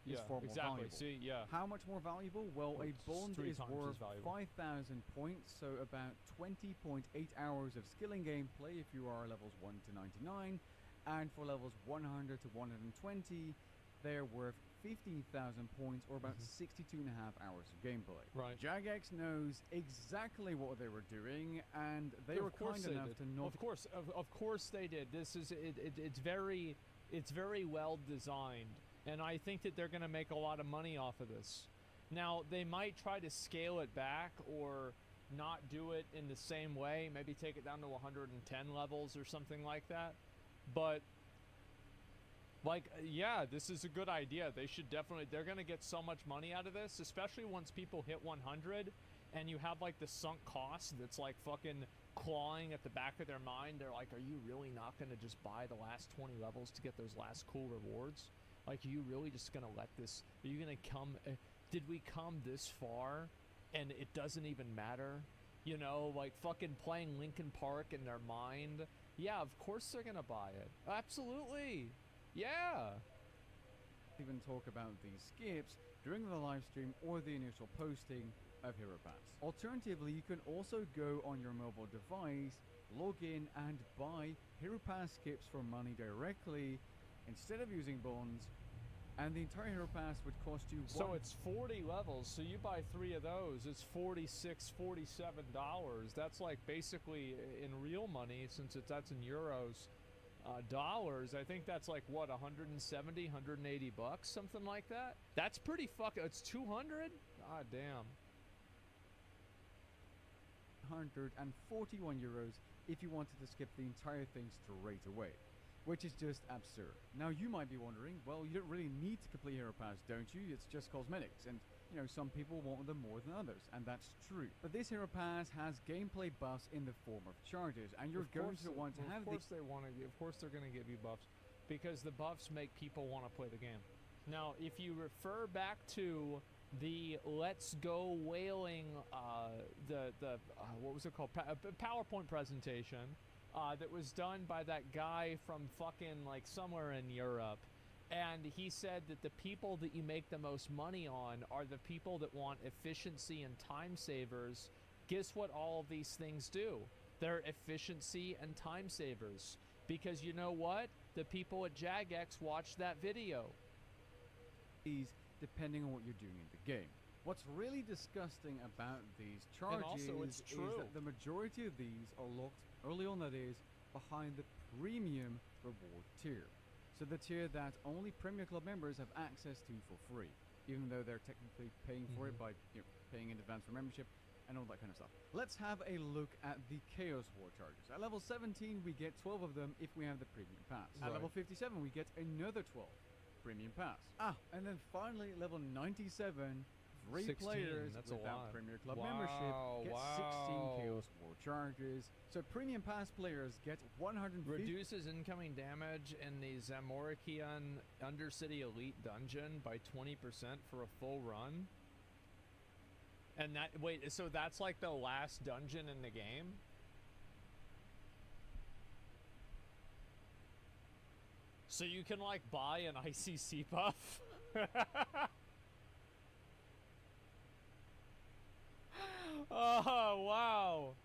is far more valuable. See, yeah. How much more valuable? Well, a bond is worth 5,000 points, so about 20.8 hours of skilling gameplay if you are levels 1 to 99. And for levels 100 to 120, they're worth 15,000 points, or about 62.5 hours of gameplay. Right. Jagex knows exactly what they were doing, and they were kind enough to not. Of course they did. This is it's very well designed, and I think that they're going to make a lot of money off of this. Now they might try to scale it back or not do it in the same way. Maybe take it down to 110 levels or something like that. But like, yeah, this is a good idea. They should definitely, they're going to get so much money out of this, especially once people hit 100 and you have like the sunk cost that's like fucking clawing at the back of their mind. They're like, are you really not going to just buy the last 20 levels to get those last cool rewards? Like, are you really just going to let this, are you going to come, did we come this far and it doesn't even matter? You know, like fucking playing Linkin Park in their mind. Yeah, of course they're going to buy it. Absolutely. Yeah. Even talk about these skips during the live stream or the initial posting of Hero Pass. Alternatively, you can also go on your mobile device, log in and buy Hero Pass skips for money directly instead of using bonds, and the entire Hero Pass would cost you So it's 40 levels, so you buy 3 of those, it's $46, $47. That's like basically in real money, since that's in euros. Dollars, I think that's like what, 170, 180 bucks, something like that. That's pretty fucking, it's 200? God damn. 141 euros if you wanted to skip the entire thing straight away, which is just absurd. Now you might be wondering, well, you don't really need to complete Hero Pass, don't you? It's just cosmetics, and you know, some people want them more than others, and that's true. But this Hero Pass has gameplay buffs in the form of charges, and you're going to want to have. Of course they're going to give you buffs, because the buffs make people want to play the game. Now, if you refer back to the Let's Go Whaling, what was it called? PowerPoint presentation that was done by that guy from fucking like somewhere in Europe. And he said that the people that you make the most money on are the people that want efficiency and time savers. Guess what all of these things do? They're efficiency and time savers. Because you know what? The people at Jagex watched that video. Depending on what you're doing in the game. What's really disgusting about these charges also, it's true. is that the majority of these are locked early on, that is, behind the premium reward tier. So the tier that only Premier Club members have access to for free, even though they're technically paying for it by paying in advance for membership and all that kind of stuff. Let's have a look at the Chaos War charges. At level 17, we get 12 of them if we have the Premium Pass. At level 57, we get another 12 Premium Pass. And then finally, level 97, free 16, players that's without Premier Club membership get 16 Chaos War charges. So Premium Pass players get 150. Reduces incoming damage in the Zamorakian Undercity Elite Dungeon by 20% for a full run. And that, wait, so that's like the last dungeon in the game? So you can like buy an ICC buff? Oh, wow.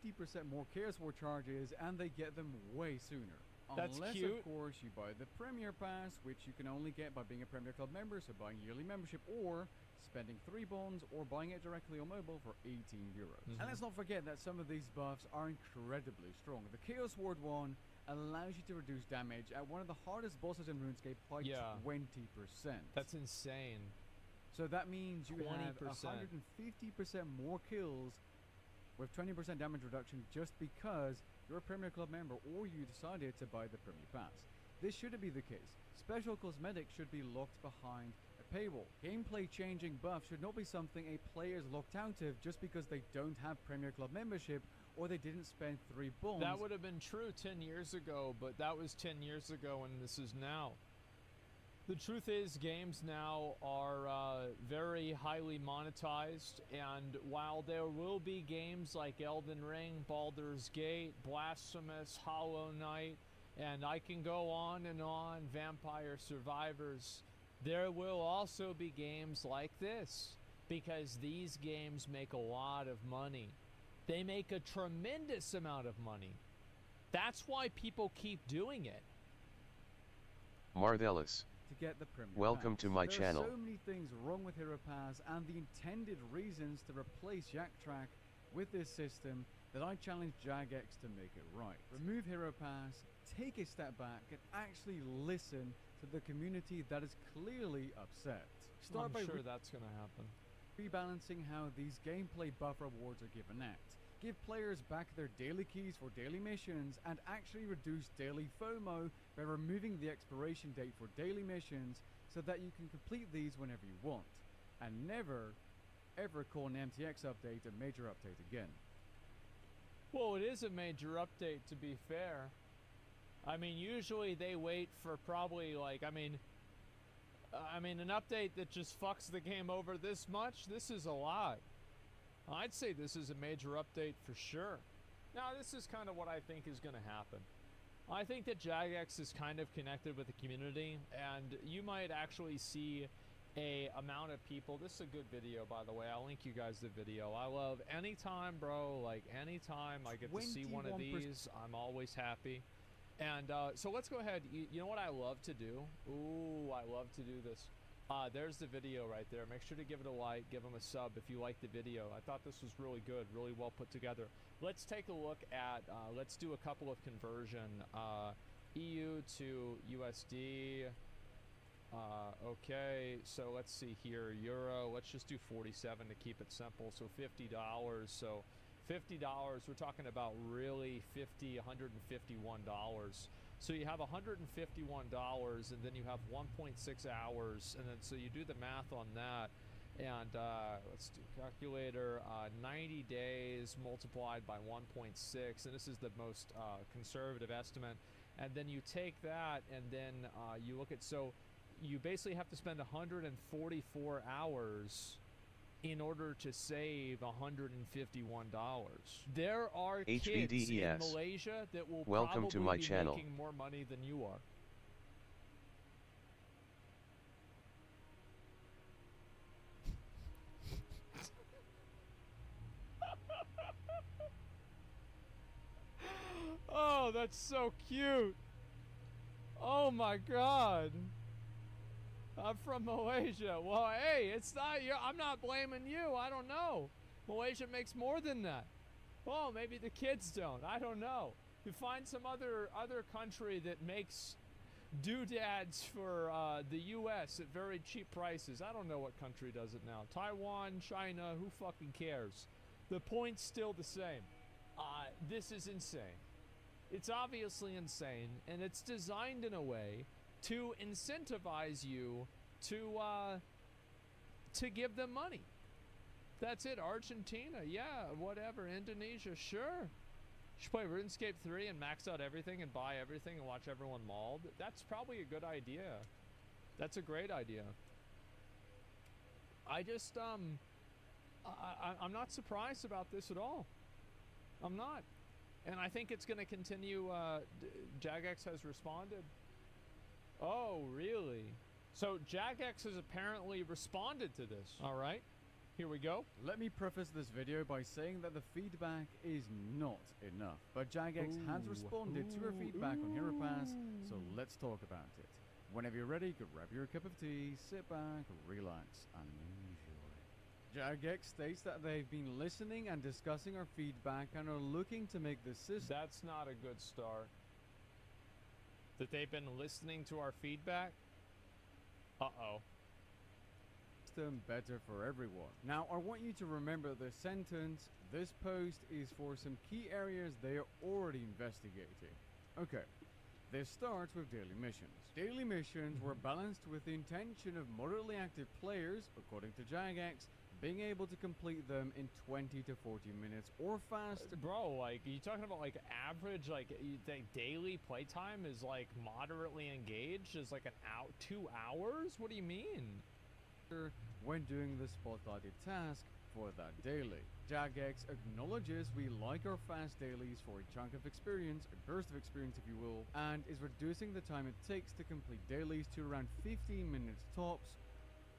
50% more Chaos War charges, and they get them way sooner. That's Unless, cute. of course, you buy the Premier Pass, which you can only get by being a Premier Club member, so buying yearly membership, or spending 3 bonds, or buying it directly on mobile for 18 euros. And let's not forget that some of these buffs are incredibly strong. The Chaos Ward one allows you to reduce damage at one of the hardest bosses in RuneScape by 20%. That's insane. So that means you have 20%. 150% more kills with 20% damage reduction just because you're a Premier Club member or you decided to buy the Premier Pass. This shouldn't be the case. Special cosmetics should be locked behind a paywall. Gameplay changing buffs should not be something a player is locked out of just because they don't have Premier Club membership or they didn't spend 3 bonds. That would have been true 10 years ago, but that was 10 years ago and this is now. The truth is, games now are very highly monetized, and while there will be games like Elden Ring, Baldur's Gate, Blasphemous, Hollow Knight, and I can go on, Vampire Survivors, there will also be games like this, because these games make a lot of money. They make a tremendous amount of money. That's why people keep doing it. Marvelous. To get the Premier Welcome Pass. to my There channel. are so many things wrong with Hero Pass and the intended reasons to replace Yak Track with this system that I challenge Jagex to make it right. Remove Hero Pass, take a step back, and actually listen to the community that is clearly upset. Start by sure that's going to happen. Rebalancing how these gameplay buff rewards are given out. Give players back their daily keys for daily missions and actually reduce daily FOMO by removing the expiration date for daily missions so that you can complete these whenever you want. And never, ever call an MTX update a major update again. Well, it is a major update, to be fair. I mean, usually they wait for probably like, I mean, an update that just fucks the game over this much, this is a lot. I'd say this is a major update for sure. Now, this is kind of what I think is going to happen. I think that Jagex is kind of connected with the community, and you might actually see a amount of people. This is a good video, by the way. I'll link you guys the video. I love anytime, bro, like anytime I get to see one of these, I'm always happy. And so let's go ahead. You know what I love to do? Ooh, I love to do this. There's the video right there. Make sure to give it a like, give them a sub if you like the video. I thought this was really good, really well put together. Let's take a look at, let's do a couple of conversion. EU to USD. Okay, so let's see here. Euro, let's just do 47 to keep it simple. So $50. So $50, we're talking about really $151. So you have $151 and then you have 1.6 hours, and then so you do the math on that, and let's do calculator, 90 days multiplied by 1.6, and this is the most conservative estimate, and then you take that and then you look at, so you basically have to spend 144 hours in order to save $151. There are kids in Malaysia that will Welcome to my be channel. making more money than you are. Oh, that's so cute. Oh my God. I'm from Malaysia. Well, hey, it's not you. I'm not blaming you. I don't know. Malaysia makes more than that. Well, maybe the kids don't. I don't know. You find some other country that makes doodads for the U.S. at very cheap prices. I don't know what country does it now. Taiwan, China, who fucking cares? The point's still the same. This is insane. It's obviously insane, and it's designed in a way to incentivize you to give them money. That's it. Argentina, yeah, whatever. Indonesia, sure. You should play RuneScape 3 and max out everything and buy everything and watch everyone mauled. That's probably a good idea. That's a great idea. I just, I'm not surprised about this at all. I'm not. And I think it's going to continue. Jagex has responded. Oh, really? So Jagex has apparently responded to this. All right. Here we go. Let me preface this video by saying that the feedback is not enough, but Jagex has responded to our feedback on Hero Pass, so let's talk about it. Whenever you're ready, grab your cup of tea, sit back, relax, and enjoy. Jagex states that they've been listening and discussing our feedback and are looking to make the system... That's not a good start. That they've been listening to our feedback? Uh-oh. Better for everyone. Now, I want you to remember this sentence. This post is for some key areas they are already investigating. Okay, this starts with daily missions. Daily missions were balanced with the intention of moderately active players, according to Jagex, being able to complete them in 20 to 40 minutes or faster. Bro, like, are you talking about like average, like daily playtime is like moderately engaged is like 2 hours? What do you mean? When doing the spotlighted task for that daily. Jagex acknowledges we like our fast dailies for a chunk of experience, a burst of experience if you will, and is reducing the time it takes to complete dailies to around 15 minutes tops,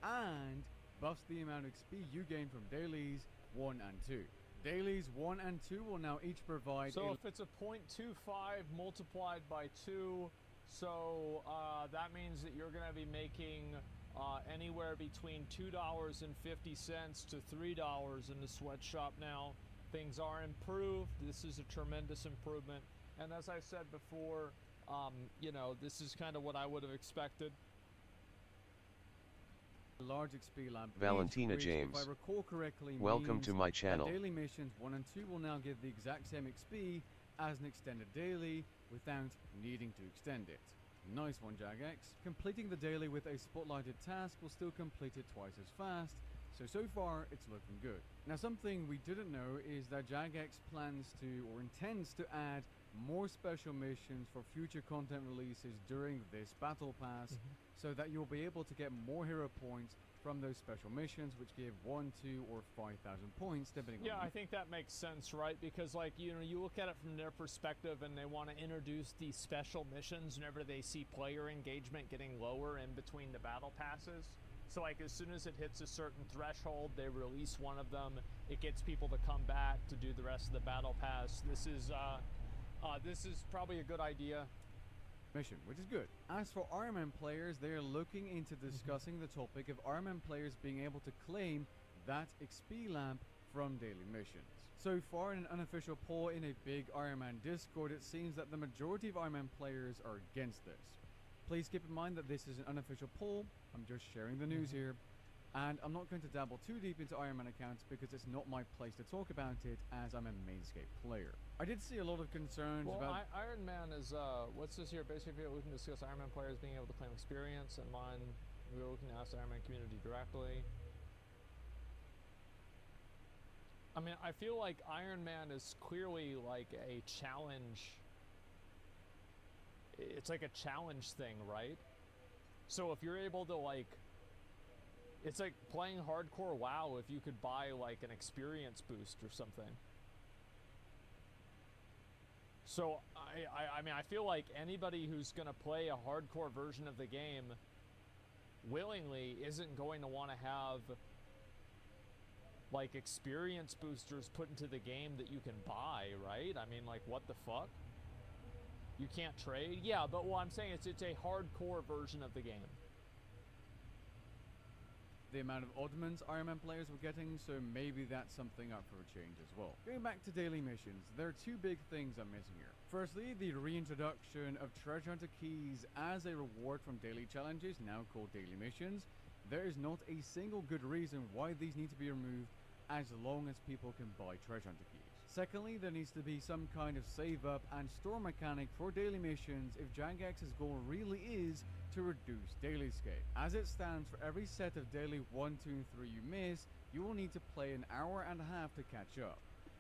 and buffs the amount of XP you gain from dailies 1 and 2. Dailies 1 and 2 will now each provide... So if it's a 0.25 multiplied by 2, so that means that you're going to be making... anywhere between $2.50 to $3 in the sweatshop now. Things are improved. This is a tremendous improvement. And as I said before, you know, this is kind of what I would have expected. Large XP lamp Valentina which, James. if I recall correctly, Welcome to my channel. Daily missions 1 and 2 will now give the exact same XP as an extended daily without needing to extend it. Nice one, Jagex. Completing the daily with a spotlighted task will still complete it twice as fast, so far it's looking good. Now something we didn't know is that Jagex plans to, or intends to add more special missions for future content releases during this battle pass, so that you'll be able to get more hero points from those special missions, which give 1, 2, or 5,000 points, depending on... Yeah, I think that makes sense, right? Because, like, you know, you look at it from their perspective and they want to introduce these special missions whenever they see player engagement getting lower in between the battle passes. So, like, as soon as it hits a certain threshold, they release one of them. It gets people to come back to do the rest of the battle pass. This is probably a good idea. Mission, which is good. As for Iron Man players, they are looking into discussing the topic of Iron Man players being able to claim that XP lamp from daily missions. So far, in an unofficial poll in a big Iron Man Discord, it seems that the majority of Iron Man players are against this. Please keep in mind that this is an unofficial poll. I'm just sharing the news here. And I'm not going to dabble too deep into Iron Man accounts because it's not my place to talk about it, as I'm a Mainscape player. I did see a lot of concerns about... Iron Man is, what's this here? Basically, we can discuss Iron Man players being able to claim experience, and mine, we can ask the Iron Man community directly. I mean, I feel like Iron Man is clearly like a challenge. It's like a challenge thing, right? So if you're able to, like... It's like playing hardcore WoW if you could buy like an experience boost or something. So I mean, I feel like anybody who's gonna play a hardcore version of the game willingly isn't going to want to have like experience boosters put into the game that you can buy, right? I mean, like, what the fuck? You can't trade? Yeah, but what I'm saying is it's a hardcore version of the game. The amount of oddments Iron Man players were getting, so maybe that's something up for a change as well. Going back to daily missions, there are two big things I'm missing here. Firstly, the reintroduction of treasure hunter keys as a reward from daily challenges, now called daily missions. There is not a single good reason why these need to be removed as long as people can buy treasure hunter keys. Secondly, there needs to be some kind of save up and store mechanic for daily missions if Jagex's goal really is to reduce daily escape. As it stands, for every set of daily 1, 2, and 3 you miss, you will need to play an hour and a half to catch up.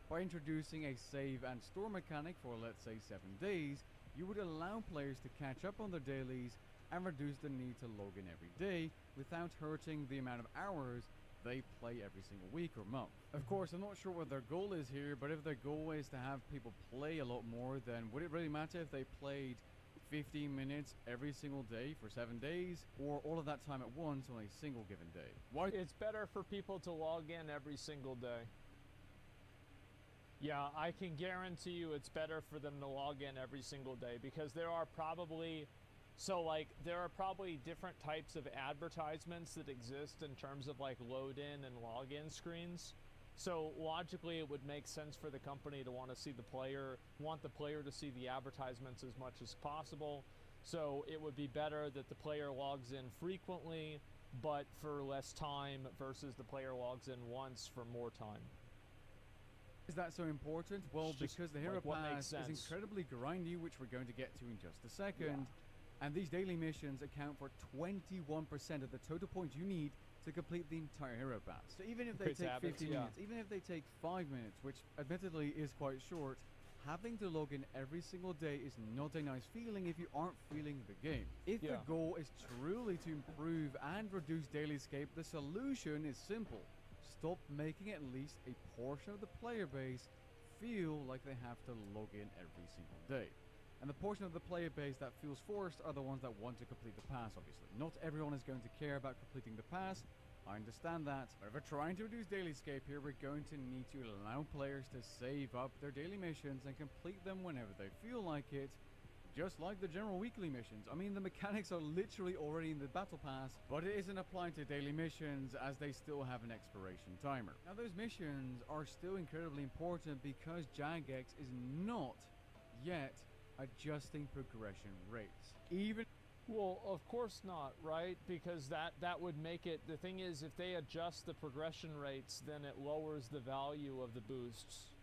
By introducing a save and store mechanic for, let's say, 7 days, you would allow players to catch up on their dailies and reduce the need to log in every day without hurting the amount of hours they play every single week or month. Of course, I'm not sure what their goal is here, but if their goal is to have people play a lot more, then would it really matter if they played 15 minutes every single day for 7 days, or all of that time at once on a single given day? Why? It's better for people to log in every single day. Yeah, I can guarantee you it's better for them to log in every single day, because there are probably, there are probably different types of advertisements that exist in terms of like load in and login screens. So logically it would make sense for the company to want the player to see the advertisements as much as possible. So it would be better that the player logs in frequently, but for less time, versus the player logs in once for more time. Is that so important? Well, because the Hero Pass is sense. incredibly grindy, which we're going to get to in just a second. And these daily missions account for 21% of the total points you need to complete the entire Hero Pass. So even if they take 15 minutes, even if they take 5 minutes, which admittedly is quite short, having to log in every single day is not a nice feeling if you aren't feeling the game. If the goal is truly to improve and reduce daily escape, the solution is simple. Stop making at least a portion of the player base feel like they have to log in every single day. And the portion of the player base that feels forced are the ones that want to complete the pass, obviously. Not everyone is going to care about completing the pass. I understand that. But if we're trying to reduce daily escape here, we're going to need to allow players to save up their daily missions and complete them whenever they feel like it. Just like the general weekly missions. I mean, the mechanics are literally already in the battle pass, but it isn't applied to daily missions as they still have an expiration timer. Now, those missions are still incredibly important because Jagex is not yet adjusting progression rates. Well, of course not, right? Because that would make it, the thing is, if they adjust the progression rates, then it lowers the value of the boosts.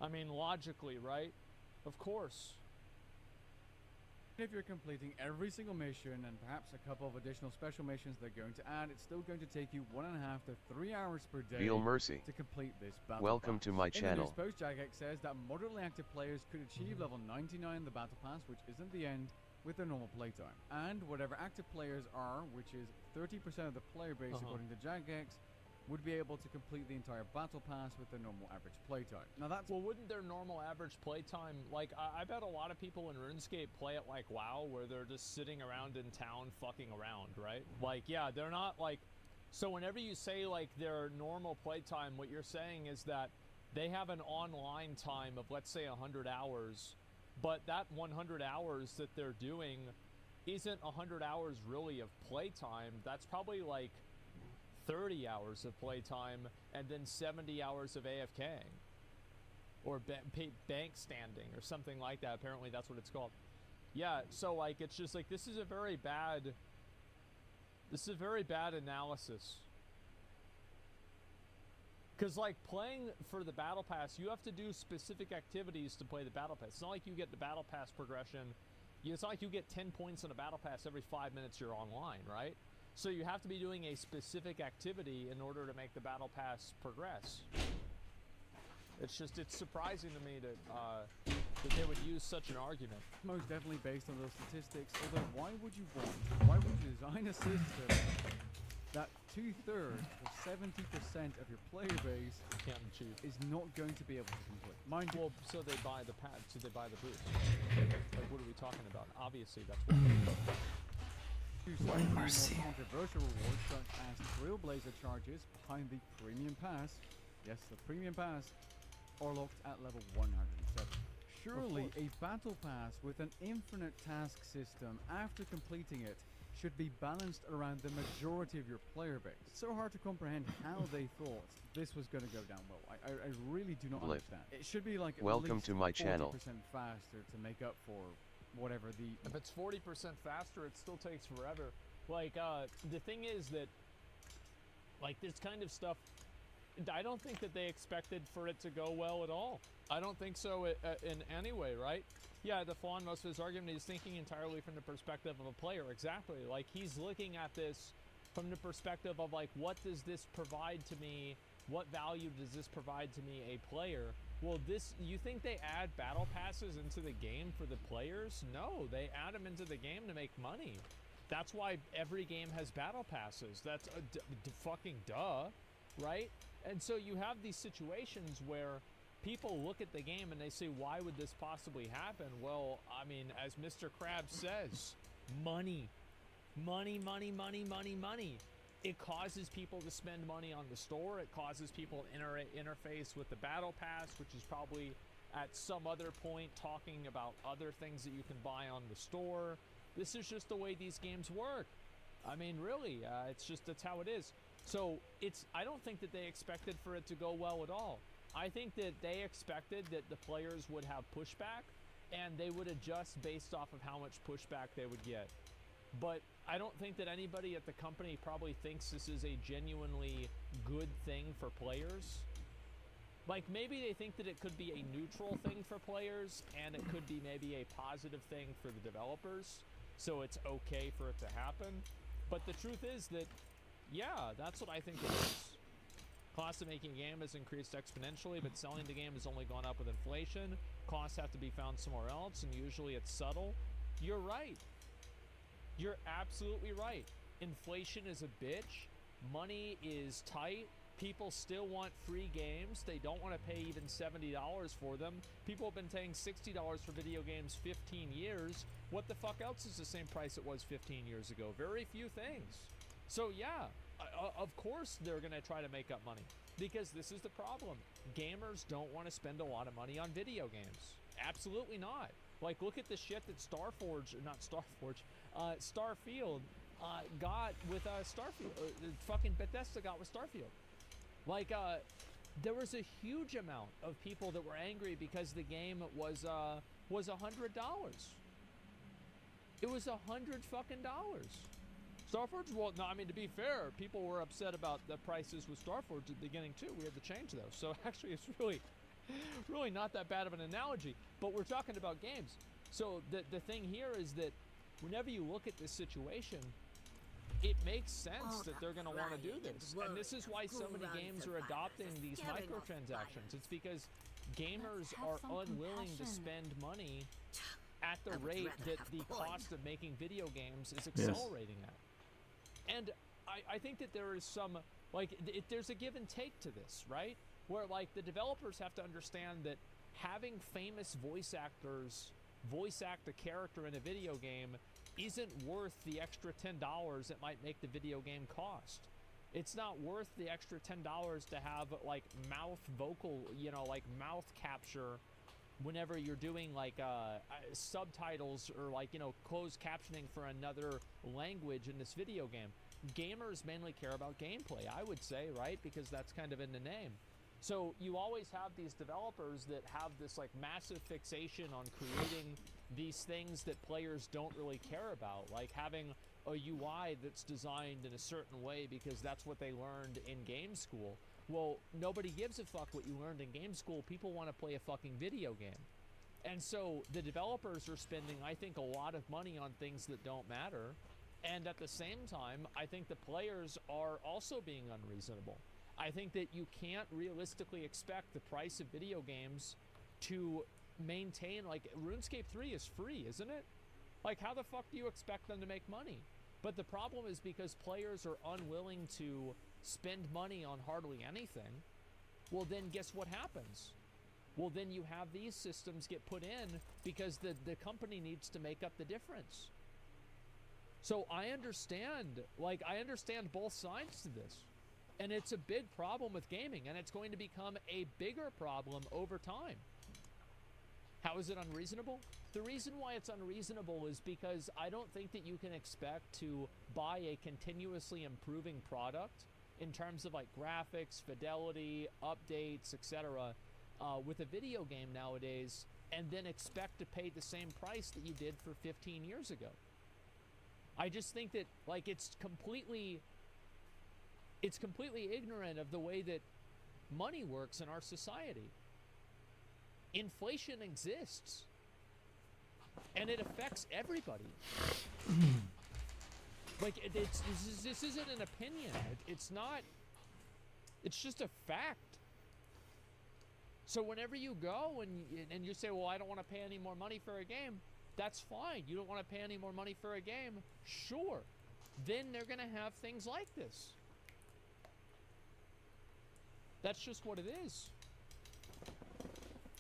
I mean, logically, right? Of course. If you're completing every single mission and perhaps a couple of additional special missions they're going to add, it's still going to take you 1.5 to 3 hours per day Feel mercy. to complete this battle Welcome pass. to my channel. In the news post, Jagex says that moderately active players could achieve level 99 in the battle pass, which isn't the end, with their normal playtime. And whatever active players are, which is 30% of the player base according to Jagex, would be able to complete the entire battle pass with their normal average playtime. Now that's... Well, wouldn't their normal average playtime, like, I bet a lot of people in RuneScape play it like WoW, where they're just sitting around in town fucking around, right? Like, yeah, they're not like... So whenever you say, like, their normal playtime, what you're saying is that they have an online time of, let's say, 100 hours, but that 100 hours that they're doing isn't 100 hours really of playtime. That's probably, like, 30 hours of playtime and then 70 hours of AFKing or bank standing or something like that. Apparently that's what it's called. Yeah, so like it's just like this is a very bad analysis. Because like playing for the battle pass, you have to do specific activities to play the battle pass. It's not like you get the battle pass progression. It's not like you get 10 points in a battle pass every 5 minutes you're online, right? So you have to be doing a specific activity in order to make the battle pass progress. It's surprising to me that they would use such an argument. Most definitely based on those statistics, although why would you design a system that 2/3 or 70% of your player base can't achieve is not going to be able to complete? Mind you, well, so they buy the pad, so they buy the boost. Like, what are we talking about? Obviously, that's what. More controversial rewards such as Trailblazer charges behind the Premium Pass, yes, the Premium Pass, are locked at level 107. Surely a Battle Pass with an infinite task system after completing it should be balanced around the majority of your player base. It's so hard to comprehend how they thought this was going to go down well. I really do not understand. It should be like Welcome to my channel. 40% faster to make up for whatever the... If it's 40% faster, it still takes forever. Like, the thing is that, like, this kind of stuff, I don't think that they expected for it to go well at all. I don't think so in any way, right? Yeah, the flaw in most of his argument is thinking entirely from the perspective of a player. Exactly. Like, he's looking at this from the perspective of, like, what does this provide to me? What value does this provide to me, a player? Well, you think they add battle passes into the game for the players? No, they add them into the game to make money. That's why every game has battle passes. That's fucking duh, right? And so you have these situations where people look at the game and they say, why would this possibly happen? Well, I mean, as Mr. Krabs says, money. Money, money, money, money, money. It causes people to spend money on the store. It causes people to interface with the Battle Pass, which is probably at some other point talking about other things that you can buy on the store. This is just the way these games work. I mean, really, that's how it is. So I don't think that they expected for it to go well at all. I think that they expected that the players would have pushback and they would adjust based off of how much pushback they would get. But I don't think that anybody at the company probably thinks this is a genuinely good thing for players. Like, maybe they think that it could be a neutral thing for players and it could be maybe a positive thing for the developers, so it's okay for it to happen. But the truth is that, yeah, that's what I think it is. Cost of making a game has increased exponentially, but selling the game has only gone up with inflation. Costs have to be found somewhere else, and usually it's subtle. You're right. You're absolutely right. Inflation is a bitch. Money is tight. People still want free games. They don't want to pay even $70 for them. People have been paying $60 for video games 15 years. What the fuck else is the same price it was 15 years ago? Very few things. So yeah, of course they're going to try to make up money, because this is the problem. Gamers don't want to spend a lot of money on video games. Absolutely not. Like, look at the shit that Starfield got with Starfield. Fucking Bethesda got with Starfield. Like, there was a huge amount of people that were angry because the game was $100. It was $100 fucking dollars. Starforge, well, no, I mean, to be fair, people were upset about the prices with Starforge at the beginning too. We had to change those. So actually, it's really not that bad of an analogy. But we're talking about games. So the thing here is that whenever you look at this situation, it makes sense that they're going to want to do this. And this is why so many games are adopting these microtransactions. It's because gamers are unwilling to spend money at the rate that the cost of making video games is accelerating at. And I think that there is some, like, there's a give and take to this, right? Where, like, the developers have to understand that having famous voice actors voice act a character in a video game isn't worth the extra $10 it might make the video game cost. It's not worth the extra $10 to have, like, mouth vocal, you know, like, mouth capture whenever you're doing, like, subtitles or, like, you know, closed captioning for another language in this video game. Gamers mainly care about gameplay, I would say, right? Because that's kind of in the name. So you always have these developers that have this, like, massive fixation on creating these things that players don't really care about, like having a UI that's designed in a certain way because that's what they learned in game school. Well, nobody gives a fuck what you learned in game school. People want to play a fucking video game. And so the developers are spending, I think, a lot of money on things that don't matter. And at the same time, I think the players are also being unreasonable. I think that you can't realistically expect the price of video games to maintain, like, RuneScape 3 is free, isn't it? Like, how the fuck do you expect them to make money? But the problem is because players are unwilling to spend money on hardly anything, well, then guess what happens? Well, then you have these systems get put in because the company needs to make up the difference. So I understand both sides to this. And it's a big problem with gaming, and it's going to become a bigger problem over time. How is it unreasonable? The reason why it's unreasonable is because I don't think that you can expect to buy a continuously improving product in terms of, like, graphics, fidelity, updates, etc. With a video game nowadays, and then expect to pay the same price that you did for 15 years ago. I just think that, like, it's completely ignorant of the way that money works in our society. Inflation exists, and it affects everybody. Like, this isn't an opinion. It's not. It's just a fact. So whenever you go and you say, well, I don't want to pay any more money for a game, that's fine. You don't want to pay any more money for a game? Sure. Then they're going to have things like this. That's just what it is.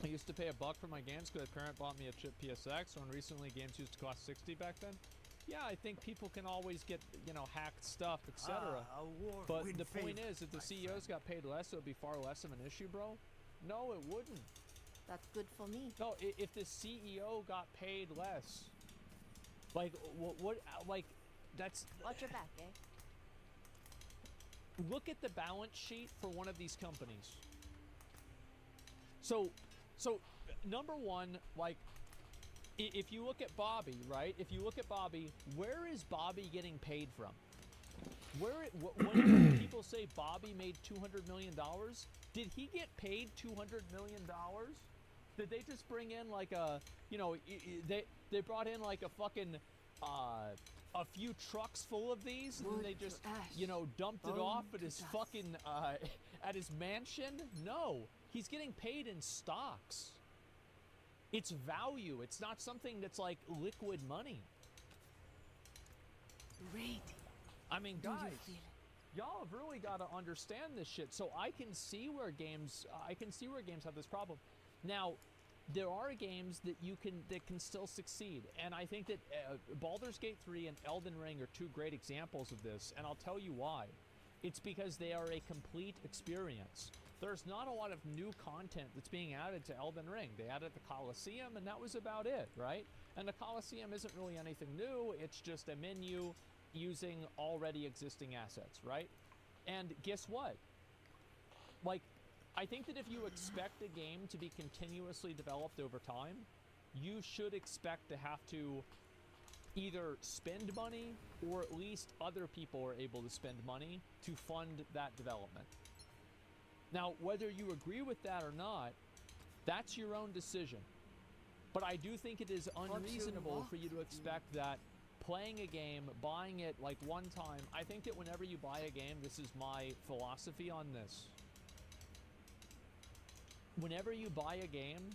I used to pay $1 for my games because my parent bought me a chip PSX, and recently games used to cost $60 back then. Yeah, I think people can always get, you know, hacked stuff, etc. But the point is, if the CEOs got paid less, it would be far less of an issue, bro. No, it wouldn't. That's good for me. No, if the CEO got paid less, like, what like, that's... Watch your back, eh? Look at the balance sheet for one of these companies. So number one, like, if you look at Bobby, right? If you look at Bobby, where is Bobby getting paid from? When people say Bobby made $200 million, did he get paid $200 million? Did they just bring in like a, you know, they brought in like a fucking, a few trucks full of these, and they just, you know, dumped it off at his fucking, at his mansion? No, he's getting paid in stocks. It's value. It's not something that's like liquid money. Great. I mean, guys, y'all have really got to understand this shit. So I can see where games, have this problem. Now, there are games that can still succeed, and I think that Baldur's Gate 3 and Elden Ring are two great examples of this, and I'll tell you why. It's because they are a complete experience. There's not a lot of new content that's being added to Elden Ring. They added the Colosseum, and that was about it, right? And the Colosseum isn't really anything new. It's just a menu using already existing assets, right? And guess what? Like, I think that if you expect a game to be continuously developed over time, you should expect to have to either spend money, or at least other people are able to spend money to fund that development. Now, whether you agree with that or not, that's your own decision. But I do think it is unreasonable for you to expect that playing a game, buying it like one time, I think that whenever you buy a game, this is my philosophy on this. Whenever you buy a game,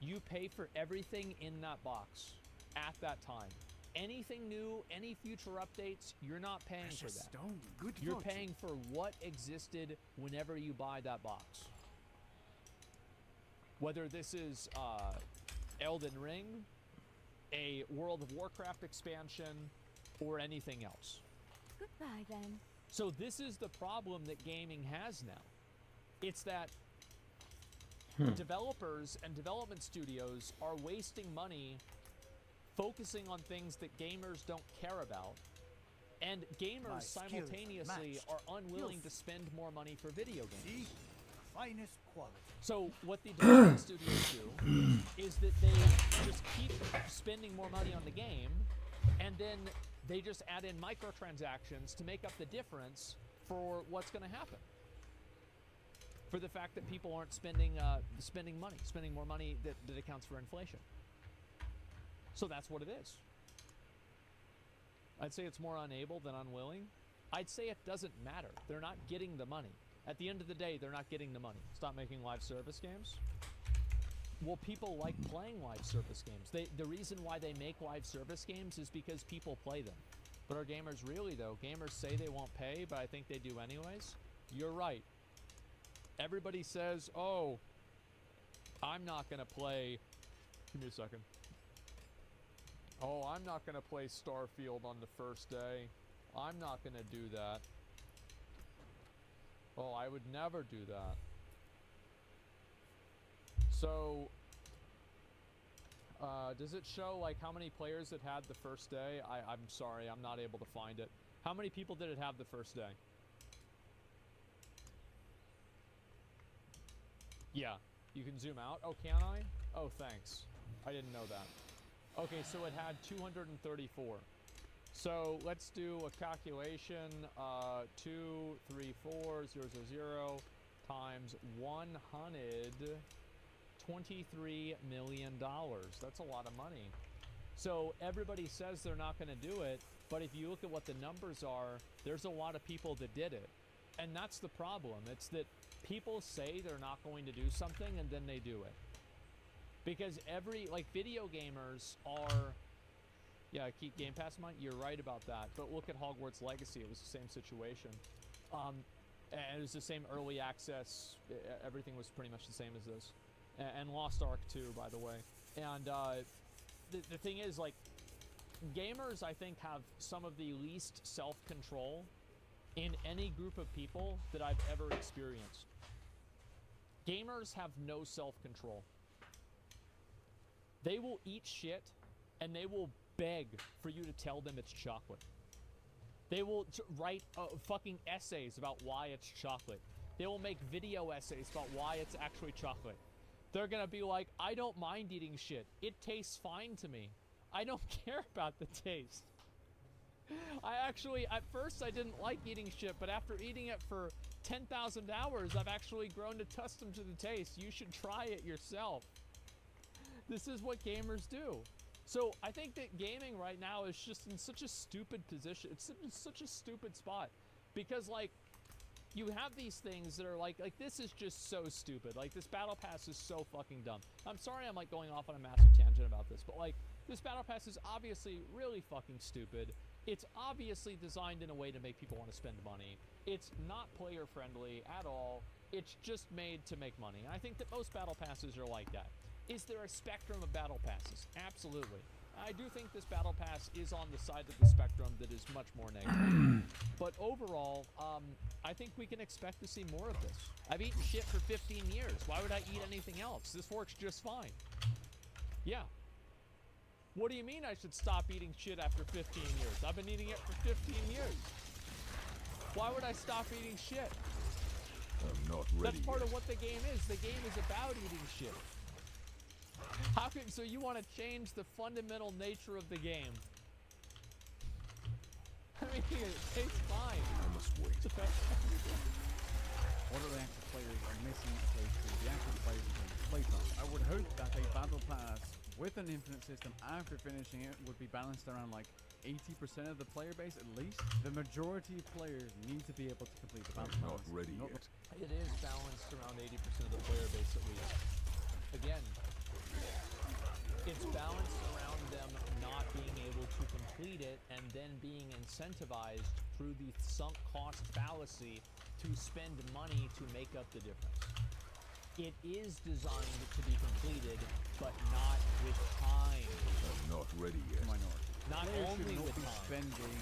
you pay for everything in that box at that time. Anything new, any future updates, you're not paying for that. You're paying for what existed whenever you buy that box. Whether this is Elden Ring, a World of Warcraft expansion, or anything else. Goodbye, then. So this is the problem that gaming has now. It's that developers and development studios are wasting money focusing on things that gamers don't care about, and gamers simultaneously are unwilling to spend more money for video games. Finest quality. So what the development studios do is that they just keep spending more money on the game, and then they just add in microtransactions to make up the difference for what's going to happen. For the fact that people aren't spending more money that accounts for inflation. So that's what it is. I'd say it's more unable than unwilling. I'd say it doesn't matter. They're not getting the money. At the end of the day, they're not getting the money. Stop making live service games. Well, people like playing live service games. The reason why they make live service games is because people play them. But are gamers really, though? Gamers say they won't pay, but I think they do anyways. You're right. Everybody says, oh, I'm not going to play... Give me a second. Oh, I'm not going to play Starfield on the first day. I'm not going to do that. Oh, I would never do that. So, does it show like how many players it had the first day? I'm sorry, I'm not able to find it. How many people did it have the first day? Yeah, you can zoom out. Oh, can I? Oh, thanks. I didn't know that. Okay, so it had 234. So let's do a calculation. 234,000 times $123 million. That's a lot of money. So everybody says they're not going to do it, but if you look at what the numbers are, there's a lot of people that did it. And that's the problem. It's that people say they're not going to do something and then they do it. Because video gamers are, yeah, keep Game Pass in mind. You're right about that. But look at Hogwarts Legacy. It was the same situation. And it was the same early access. Everything was pretty much the same as this. and Lost Ark 2, by the way. And the thing is, like, gamers, I think, have some of the least self-control in any group of people that I've ever experienced. Gamers have no self-control. They will eat shit, and they will beg for you to tell them it's chocolate. They will write fucking essays about why it's chocolate. They will make video essays about why it's actually chocolate. They're gonna be like, I don't mind eating shit. It tastes fine to me. I don't care about the taste. I actually, at first I didn't like eating shit, but after eating it for 10,000 hours, I've actually grown accustomed to the taste. You should try it yourself. This is what gamers do. So I think that gaming right now is just in such a stupid position. It's in such a stupid spot. Because, like, you have these things that are like this is just so stupid. Like, this battle pass is so fucking dumb. I'm sorry I'm, like, going off on a massive tangent about this, but, like, this battle pass is obviously really fucking stupid. It's obviously designed in a way to make people want to spend money. It's not player friendly at all. It's just made to make money. And I think that most battle passes are like that. Is there a spectrum of battle passes? Absolutely. I do think this battle pass is on the side of the spectrum that is much more negative. But overall, I think we can expect to see more of this. I've eaten shit for 15 years. Why would I eat anything else? This works just fine. Yeah. What do you mean I should stop eating shit after 15 years? I've been eating it for 15 years. Why would I stop eating shit? I'm not ready. That's part of what the game is. The game is about eating shit. How can, so you want to change the fundamental nature of the game? I mean, it tastes fine. I must wait. What are the actual players are missing a place to the actual players in playtime? I would hope that a battle pass with an infinite system after finishing it would be balanced around like 80% of the player base at least. The majority of players need to be able to complete the battle pass. Not ready yet. It is balanced around 80% of the player base at least. Again, it's balanced around them not being able to complete it and then being incentivized through the sunk cost fallacy to spend money to make up the difference. It is designed to be completed, but not with time. I'm not ready yet. Minority. Not Players only should not with be time. spending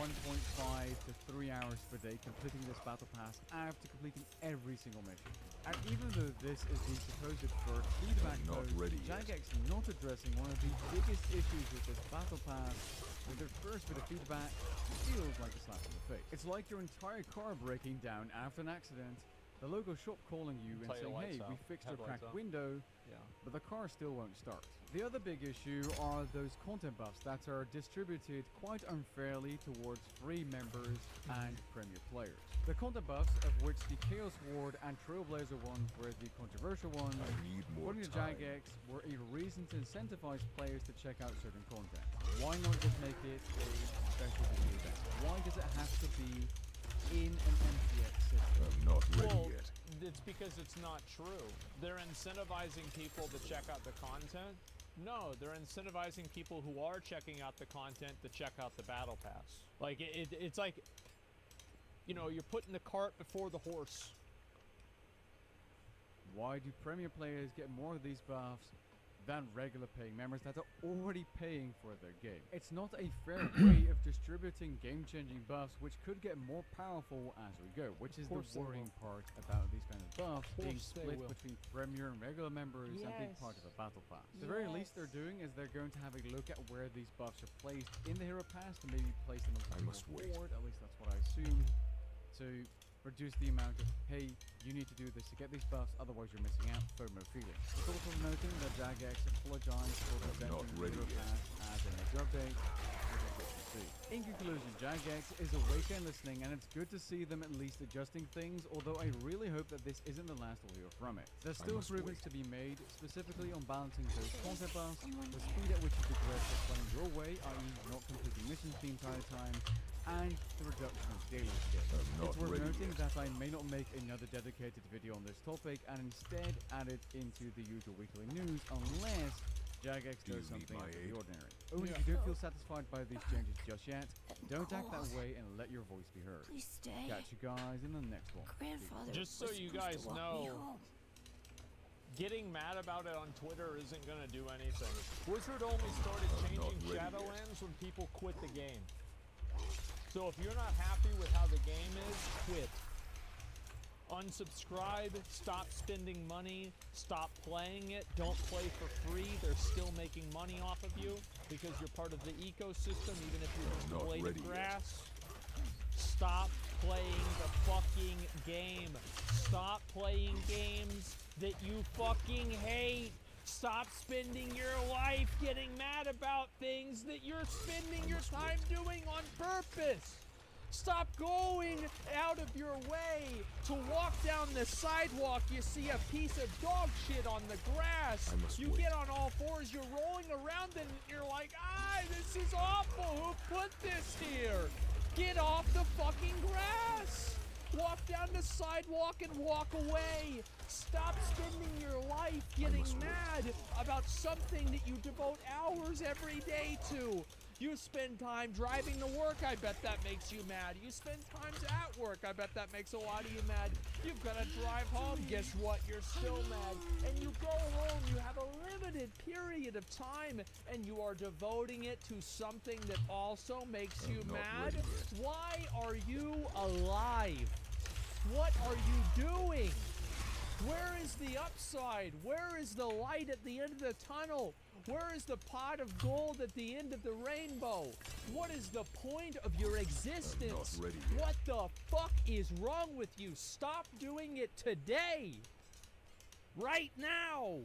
1.5 to 3 hours per day completing this battle pass after completing every single mission. And even though this is the supposed first feedback not mode, ready yet. Jagex not addressing one of the biggest issues with this battle pass with their first bit of feedback feels like a slap in the face. It's like your entire car breaking down after an accident, the local shop calling you and saying, hey, we fixed your cracked window, but the car still won't start. The other big issue are those content buffs that are distributed quite unfairly towards free members and premier players. The content buffs, of which the Chaos Ward and Trailblazer ones were the controversial ones, according to Jagex, were a reason to incentivize players to check out certain content. Why not just make it a special video event? Why does it have to be in an MTX system? I'm not ready yet. It's because it's not true. They're incentivizing people to check out the content. No, they're incentivizing people who are checking out the content to check out the battle pass. Like, it's like, you know, you're putting the cart before the horse. Why do premier players get more of these buffs than regular paying members that are already paying for their game? It's not a fair way of distributing game-changing buffs, which could get more powerful as we go, which is the worrying part about these kind of buffs being split between premier and regular members and being part of a battle pass. The very least they're doing is they're going to have a look at where these buffs are placed in the hero pass and maybe place them a little forward, at least that's what I assume, to reduce the amount of, hey, you need to do this to get these buffs, otherwise you're missing out, FOMO feeling. It's also noting that Jagex apologized for presenting the hero pass as a major update, which is good to see. In conclusion, Jagex is awake and listening, and it's good to see them at least adjusting things, although I really hope that this isn't the last we'll hear from it. There's still improvements to be made, specifically on balancing those content buffs, the speed at which you progress is playing your way, i.e. not completing missions the entire time, and the reduction of daily skip. It's worth noting that I may not make another dedicated video on this topic and instead add it into the usual weekly news unless Jagex does something out of the ordinary. Only if you don't feel satisfied by these changes just yet, don't act that way and let your voice be heard. Please stay. Catch you guys in the next one. Grandfather Just so you guys know, getting mad about it on Twitter isn't gonna do anything. Wizard only started changing Shadowlands when people quit the game. So if you're not happy with how the game is, quit. Unsubscribe, stop spending money, stop playing it, don't play for free. They're still making money off of you because you're part of the ecosystem, even if you're a blade of grass. Stop playing the fucking game. Stop playing games that you fucking hate. Stop spending your life getting mad about things that you're spending your time doing on purpose. Stop going out of your way to walk down the sidewalk. You see a piece of dog shit on the grass. You get on all fours, you're rolling around and you're like, this is awful. Who put this here? Get off the fucking grass. Walk down the sidewalk and walk away. Stop spending your life getting mad about something that you devote hours every day to. You spend time driving to work, I bet that makes you mad. You spend time at work, I bet that makes a lot of you mad. You've got to drive home, guess what? You're still mad. And you go home, you have a limited period of time, and you are devoting it to something that also makes you mad. Why are you alive? What are you doing? Where is the upside? Where is the light at the end of the tunnel? Where is the pot of gold at the end of the rainbow? What is the point of your existence? What the fuck is wrong with you? Stop doing it today. Right now.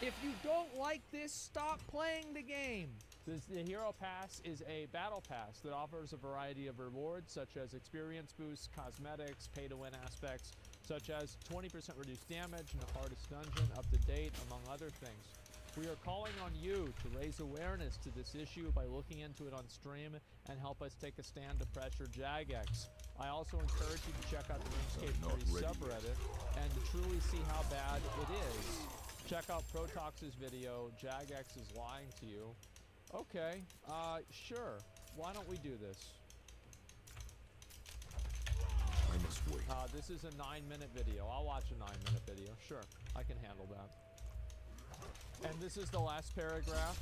If you don't like this, stop playing the game. The Hero Pass is a battle pass that offers a variety of rewards such as experience boosts, cosmetics, pay-to-win aspects, such as 20% reduced damage in the hardest dungeon, up to date, among other things. We are calling on you to raise awareness to this issue by looking into it on stream and help us take a stand to pressure Jagex. I also encourage you to check out the RuneScape 3 subreddit and to truly see how bad it is. Check out Protox's video, Jagex is lying to you. Okay, sure. Why don't we do this? I must wait. This is a 9-minute video. I'll watch a 9-minute video. Sure, I can handle that. And this is the last paragraph.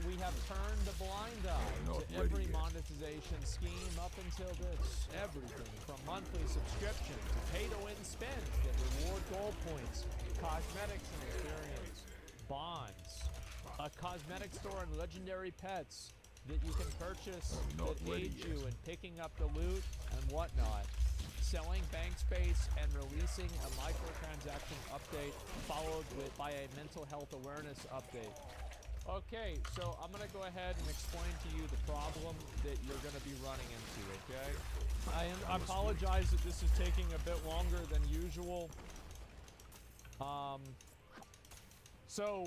We have turned a blind eye to every monetization scheme up until this. Everything from monthly subscription to pay-to-win spend that reward gold points, cosmetics and experience, bonds, a cosmetic store and legendary pets that you can purchase that aid you in picking up the loot and whatnot. Selling bank space and releasing a microtransaction update followed by a mental health awareness update. Okay, so I'm gonna go ahead and explain to you the problem that you're gonna be running into, okay? I apologize that this is taking a bit longer than usual. So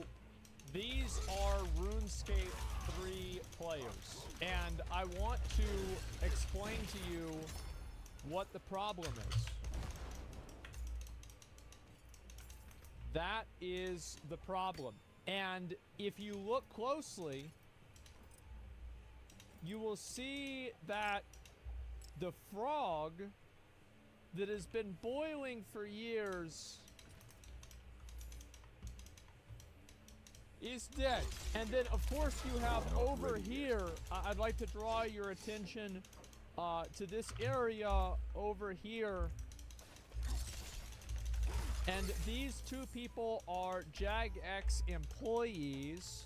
these are RuneScape 3 players, and I want to explain to you what the problem is. That is the problem. And if you look closely, you will see that the frog that has been boiling for years is dead. And then, of course, you have over here, I'd like to draw your attention to this area over here. And these two people are Jagex employees.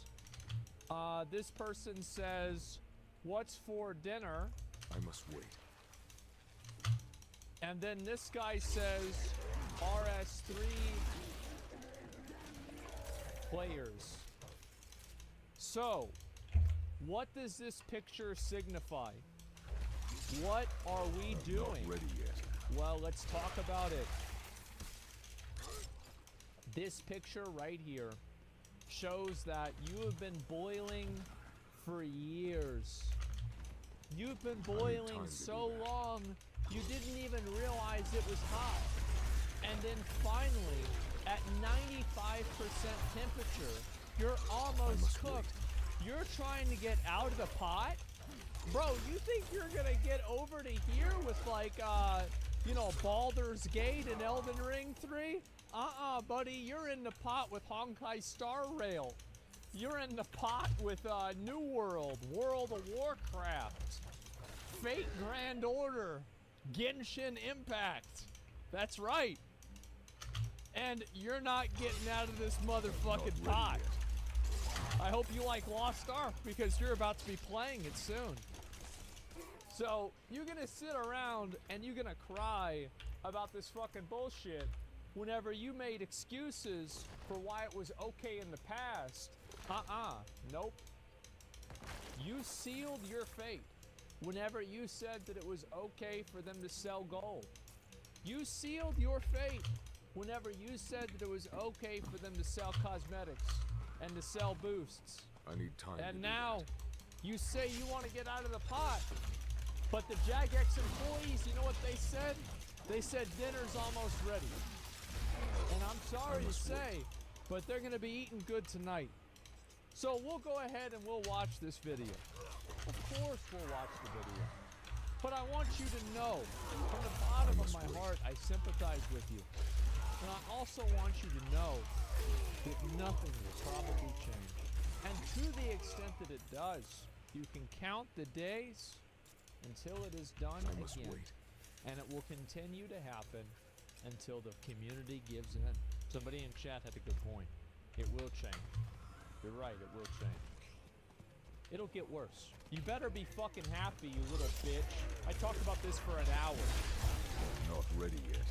This person says, "What's for dinner?" I must wait. And then this guy says, "RS3 players." So, what does this picture signify? What are we doing? Not ready yet. Well, let's talk about it. This picture right here shows that you have been boiling for years. You've been boiling so long, you didn't even realize it was hot. And then finally, at 95% temperature, you're almost cooked. You're trying to get out of the pot? Bro, you think you're gonna get over to here with like, you know, Baldur's Gate and Elden Ring 3? Buddy, you're in the pot with Honkai Star Rail. You're in the pot with New World, World of Warcraft, Fate Grand Order, Genshin Impact. That's right. And you're not getting out of this motherfucking pot. I hope you like Lost Ark because you're about to be playing it soon. So you're gonna sit around and you're gonna cry about this fucking bullshit whenever you made excuses for why it was okay in the past. Nope. You sealed your fate whenever you said that it was okay for them to sell gold. You sealed your fate whenever you said that it was okay for them to sell cosmetics and to sell boosts. I need time. And now you say you want to get out of the pot. But the Jagex employees, you know what they said? They said dinner's almost ready. And I'm sorry to say, but they're going to be eating good tonight. So we'll go ahead and we'll watch this video. Of course we'll watch the video. But I want you to know, from the bottom of my heart, I sympathize with you. And I also want you to know that nothing will probably change. And to the extent that it does, you can count the days until it is done again. And it will continue to happen until the community gives in. Somebody in chat had a good point. It will change. You're right, it will change. It'll get worse. You better be fucking happy, you little bitch. I talked about this for an hour. Not ready yet.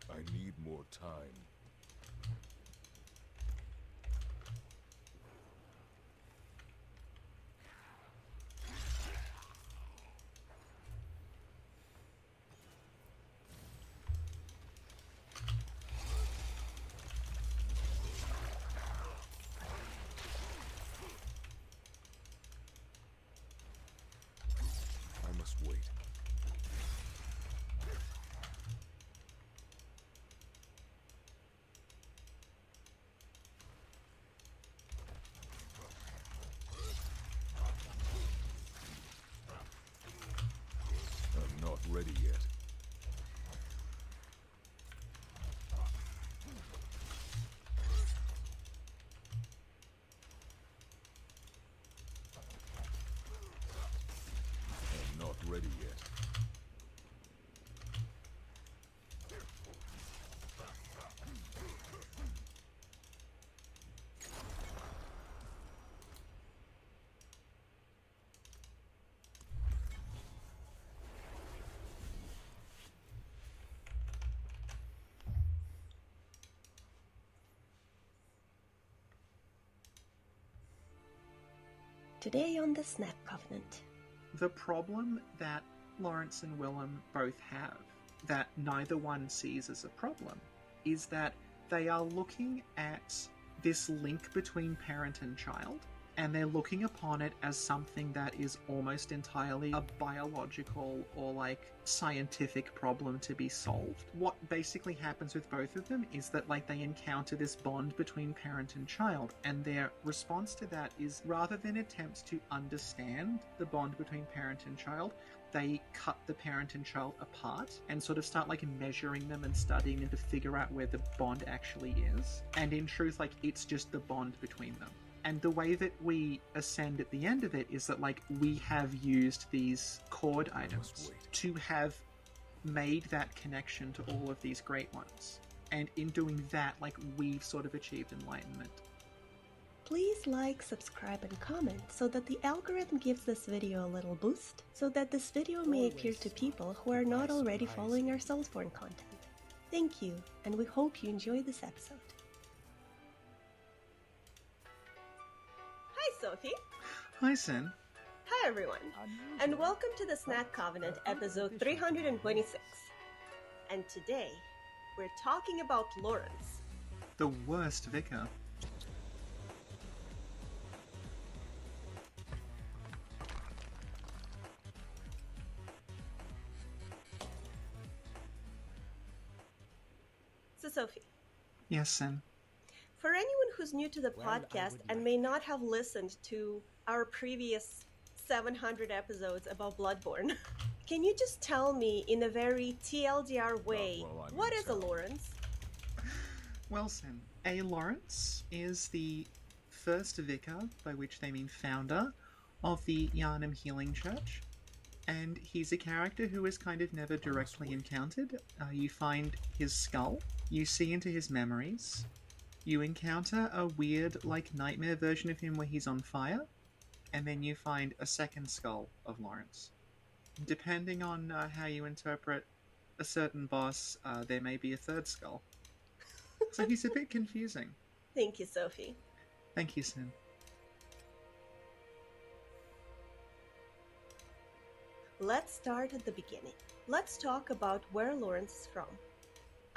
I need more time. I must wait. I'm not ready yet. I'm not ready yet. Today on the Snap Covenant. The problem that Lawrence and Willem both have, that neither one sees as a problem, is that they are looking at this link between parent and child, and they're looking upon it as something that is almost entirely a biological or scientific problem to be solved. What basically happens with both of them is that they encounter this bond between parent and child, and their response to that is, rather than attempt to understand the bond between parent and child, they cut the parent and child apart and sort of start measuring them and studying them to figure out where the bond actually is. And in truth, it's just the bond between them. And the way that we ascend at the end of it is that, we have used these chord items to have made that connection to all of these great ones. And in doing that, we've sort of achieved enlightenment. Please like, subscribe, and comment so that the algorithm gives this video a little boost, so that this video may appear to people who are not already following our Soulsborne content. Thank you, and we hope you enjoy this episode. Hi, Sophie. Hi, Sin. Hi, everyone, and welcome to the Snack Covenant, episode 326. And today, we're talking about Lawrence. The worst vicar. So, Sophie, Yes, Sin. For anyone who's new to the Well, I podcast would and may not have listened to our previous 700 episodes about Bloodborne, can you just tell me in a very TLDR way, what is a Lawrence? Well, Sin, a Lawrence is the first vicar, by which they mean founder, of the Yharnam Healing Church. And he's a character who is kind of never directly encountered. You find his skull, you see into his memories, you encounter a weird, like, nightmare version of him where he's on fire, and then you find a second skull of Lawrence. Depending on how you interpret a certain boss, there may be a third skull. So he's a bit confusing. Thank you, Sophie. Thank you, Sin. Let's start at the beginning. Let's talk about where Lawrence is from.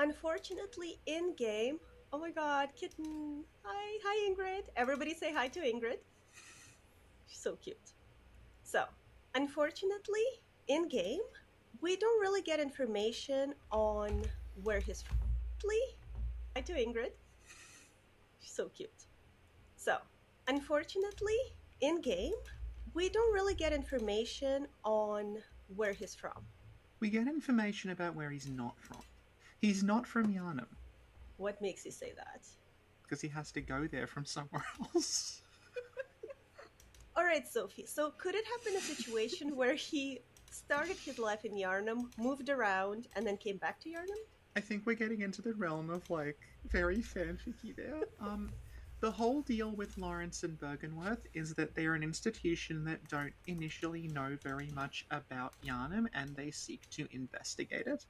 Unfortunately, in-game... Oh my god, kitten! Hi Ingrid! Everybody say hi to Ingrid. She's so cute. So, unfortunately, in-game, we don't really get information on where he's from. Hi to Ingrid. She's so cute. So, unfortunately, in-game, we don't really get information on where he's from. We get information about where he's not from. He's not from Yharnam. What makes you say that? Because he has to go there from somewhere else. Alright, Sophie, so could it have been a situation where he started his life in Yharnam, moved around, and then came back to Yharnam? I think we're getting into the realm of, like, very fanficky there. The whole deal with Lawrence and Byrgenwerth is that they're an institution that don't initially know very much about Yharnam, and they seek to investigate it.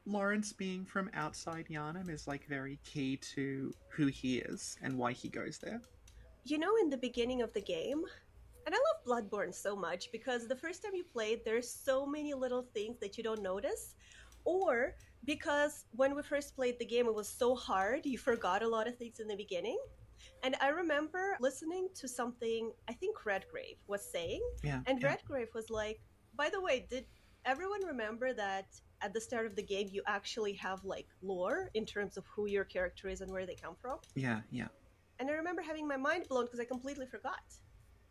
Lawrence being from outside Yharnam is, like, very key to who he is and why he goes there. You know, in the beginning of the game, and I love Bloodborne so much because the first time you played, there's so many little things that you don't notice, or because when we first played the game, it was so hard, you forgot a lot of things in the beginning. And I remember listening to something I think Redgrave was saying, and Redgrave was like, by the way, did everyone remember that at the start of the game you actually have, like, lore in terms of who your character is and where they come from? Yeah. And I remember having my mind blown because I completely forgot.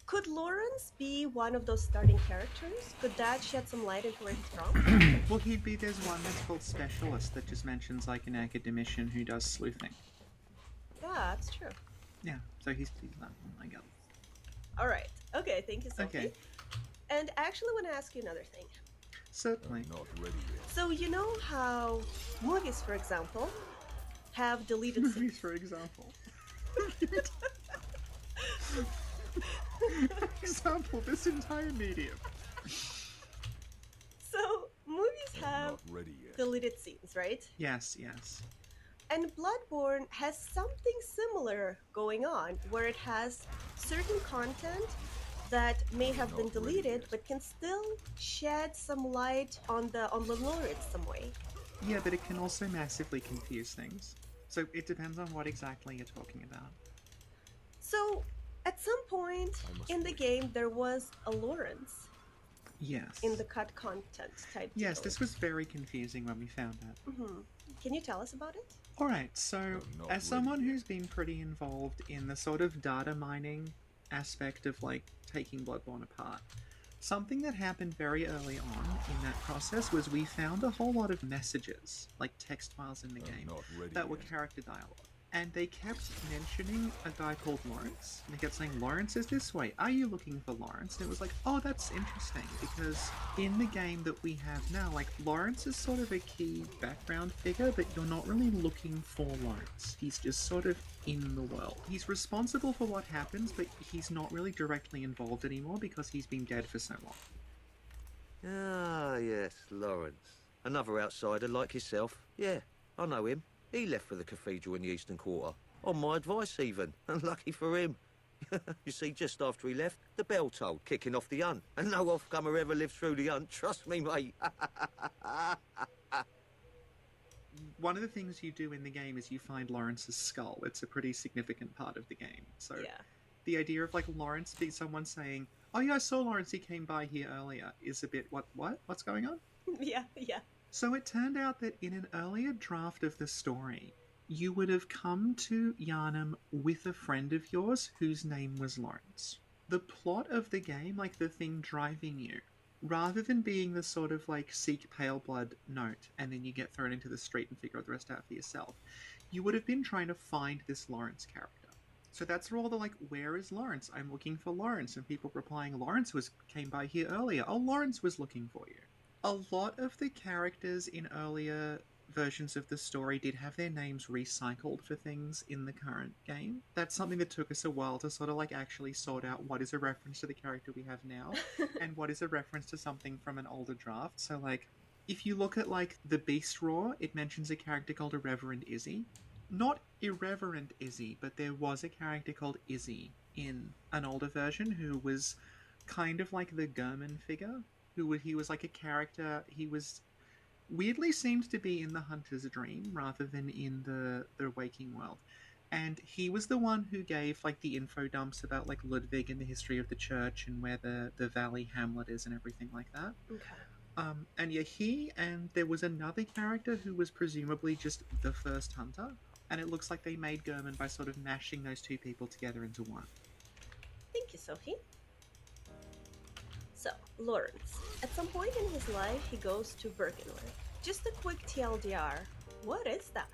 Could Lawrence be one of those starting characters? Could that shed some light into where he's from? Well, there's one that's called Specialist that just mentions, like, an academician who does sleuthing. Yeah, that's true. Yeah, so he's that one, I guess. Alright, okay, thank you, Sophie. Okay. And I actually want to ask you another thing. Certainly. Not ready yet. So you know how movies, for example, have deleted scenes? Movies, for example. For example, this entire medium. So, movies have deleted scenes, right? Yes. And Bloodborne has something similar going on, where it has certain content that may have been deleted, but can still shed some light on the lore in some way. Yeah, but it can also massively confuse things. So it depends on what exactly you're talking about. So, at some point in the game, there was a Lawrence. Yes. In the cut content type Yes, deal. this was very confusing when we found it. Can you tell us about it? Alright, so as someone who's been pretty involved in the sort of data mining aspect of, like, taking Bloodborne apart, something that happened very early on in that process was we found a whole lot of messages, like text files in the game, that were character dialogue. And they kept mentioning a guy called Lawrence. And they kept saying, Lawrence is this way. Are you looking for Lawrence? And it was like, oh, that's interesting. Because in the game that we have now, like, Lawrence is sort of a key background figure, but you're not really looking for Lawrence. He's just sort of in the world. He's responsible for what happens, but he's not really directly involved anymore because he's been dead for so long. Ah, yes, Lawrence. Another outsider like yourself. Yeah, I know him. He left for the cathedral in the Eastern Quarter. On my advice, even. And lucky for him. You see, just after he left, the bell tolled, kicking off the hunt. And no off-comer ever lived through the hunt, trust me, mate. One of the things you do in the game is you find Lawrence's skull. It's a pretty significant part of the game. So the idea of, like, Lawrence being someone saying, oh yeah, I saw Lawrence, he came by here earlier, is a bit, what's going on? Yeah. So it turned out that in an earlier draft of the story, you would have come to Yarnum with a friend of yours whose name was Lawrence. The plot of the game, like the thing driving you, rather than being the sort of like seek pale blood note and then you get thrown into the street and figure out the rest out for yourself, you would have been trying to find this Lawrence character. So that's where all the like, where is Lawrence? I'm looking for Lawrence. And people replying, Lawrence came by here earlier. Oh, Lawrence was looking for you. A lot of the characters in earlier versions of the story did have their names recycled for things in the current game. That's something that took us a while to sort of like actually sort out what is a reference to the character we have now and what is a reference to something from an older draft. So like, if you look at like the Beast Roar, it mentions a character called Irreverent Izzy. Not Irreverent Izzy, but there was a character called Izzy in an older version who was kind of like the Gurman figure. He was like a character, he was weirdly seemed to be in the Hunter's Dream rather than in the waking world. And he was the one who gave like the info dumps about like Ludwig and the history of the church and where the Valley Hamlet is and everything like that. Okay. And yeah, he and there was another character who was presumably just the first hunter. And it looks like they made Gurman by sort of mashing those two people together into one. Thank you, Sophie. So, Lawrence. At some point in his life, he goes to Bergenworth. Just a quick TLDR. What is that?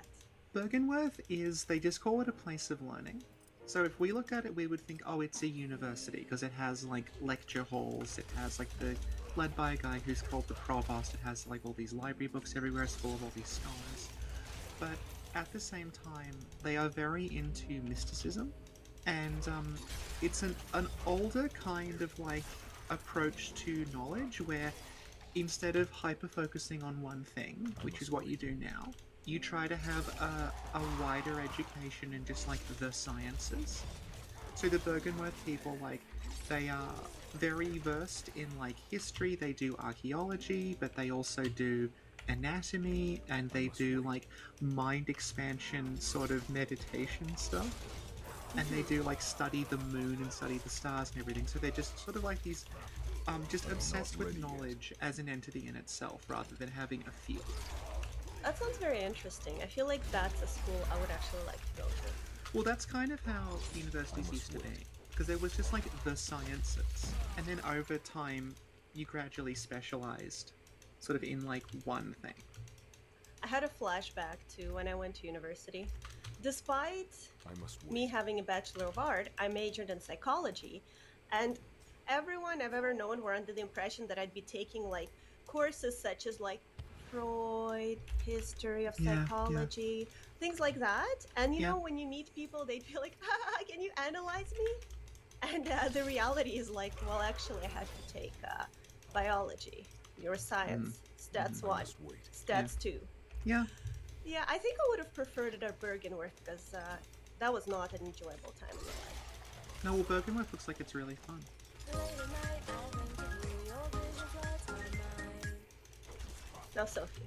Bergenworth is, they just call it a place of learning. So if we look at it, we would think, oh, it's a university, because it has, like, lecture halls, it has, like, led by a guy who's called the Provost, it has, like, all these library books everywhere, it's full of all these scholars. But at the same time, they are very into mysticism, and it's an older kind of, like, approach to knowledge where instead of hyper-focusing on one thing, which is what you do now, you try to have a wider education in just like the sciences. So the Bergenworth people, like, they are very versed in like history, they do archaeology, but they also do anatomy, and they do like mind expansion sort of meditation stuff. And they do like study the moon and study the stars and everything. So they're just sort of like these, just obsessed with knowledge as an entity in itself rather than having a field. That sounds very interesting. I feel like that's a school I would actually like to go to. Well, that's kind of how universities used to be. Because there was just like the sciences. And then over time, you gradually specialized sort of in like one thing. I had a flashback to when I went to university. Despite me having a Bachelor of Art, I majored in psychology, and everyone I've ever known were under the impression that I'd be taking like courses such as like Freud, history of psychology, things like that. And you know, when you meet people, they'd be like, can you analyze me? And the reality is like, well, actually I had to take biology, neuroscience, stats 1, stats 2. Yeah. Yeah, I think I would have preferred it at Bergenworth because that was not an enjoyable time in my life. No, well, Bergenworth looks like it's really fun. Now, Sophie.